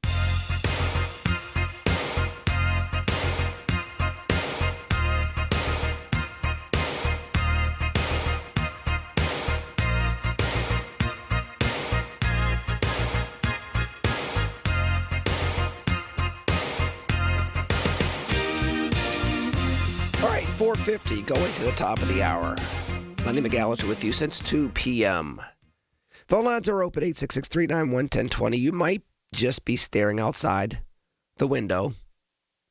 4:50, going to the top of the hour. Lenny McAllister with you since 2 p.m. Phone lines are open, 866-391-1020. You might just be staring outside the window,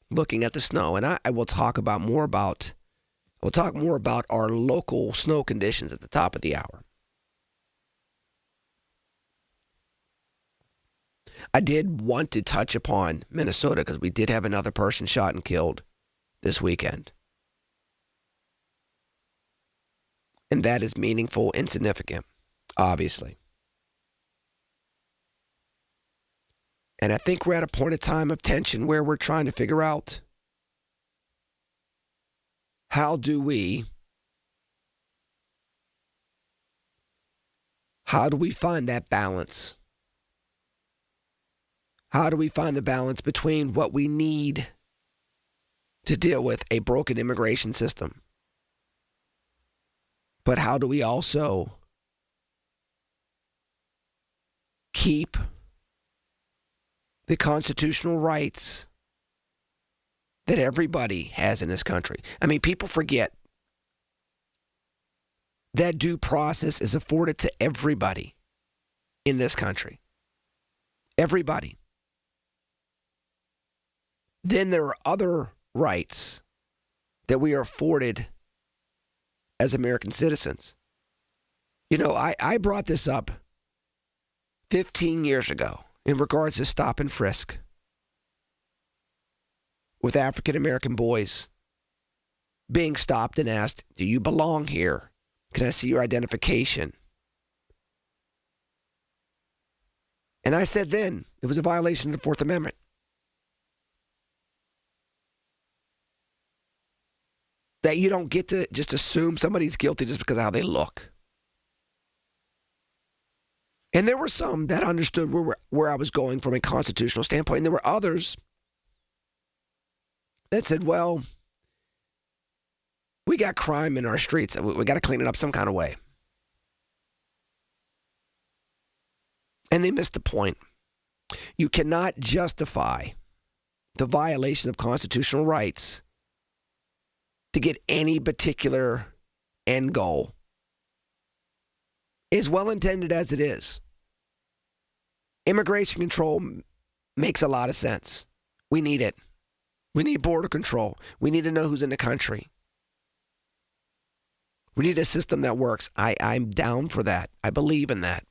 looking at the snow, and I will talk more about our local snow conditions at the top of the hour. I did want to touch upon Minnesota because we did have another person shot and killed this weekend. And that is meaningful and significant, obviously. And I think we're at a point of time of tension where we're trying to figure out how do we find that balance? How do we find the balance between what we need to deal with a broken immigration system? But how do we also keep the constitutional rights that everybody has in this country? I mean, people forget that due process is afforded to everybody in this country. Everybody. Then there are other rights that we are afforded as American citizens. You know, I brought this up 15 years ago in regards to stop and frisk with African American boys being stopped and asked, do you belong here? Can I see your identification? And I said then, it was a violation of the Fourth Amendment. That you don't get to just assume somebody's guilty just because of how they look. And there were some that understood where I was going from a constitutional standpoint. And there were others that said, well, we got crime in our streets. We got to clean it up some kind of way. And they missed the point. You cannot justify the violation of constitutional rights to get any particular end goal, as well intended as it is. Immigration control makes a lot of sense. We need it. We need border control. We need to know who's in the country. We need a system that works. I'm down for that. I believe in that.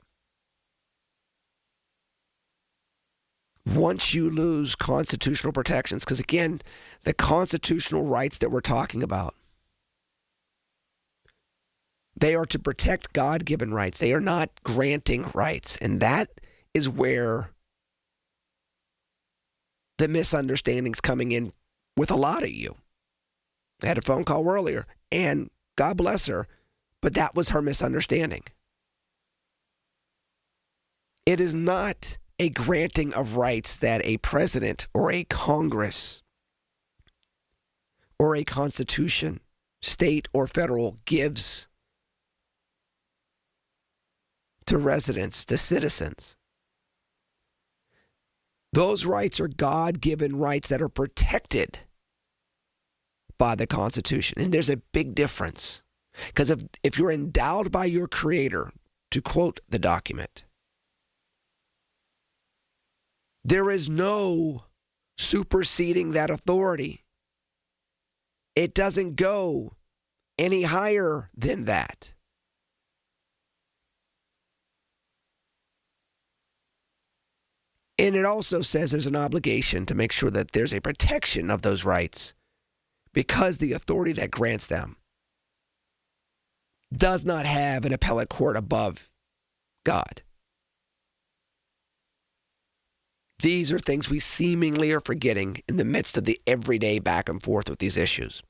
Once you lose constitutional protections, because again, the constitutional rights that we're talking about, they are to protect God-given rights. They are not granting rights. And that is where the misunderstanding's coming in with a lot of you. I had a phone call earlier, and God bless her, but that was her misunderstanding. It is not a granting of rights that a president or a Congress or a constitution, state or federal, gives to residents, to citizens. Those rights are God-given rights that are protected by the Constitution. And there's a big difference. Because if you're endowed by your Creator, to quote the document, there is no superseding that authority. It doesn't go any higher than that. And it also says there's an obligation to make sure that there's a protection of those rights because the authority that grants them does not have an appellate court above God. These are things we seemingly are forgetting in the midst of the everyday back and forth with these issues.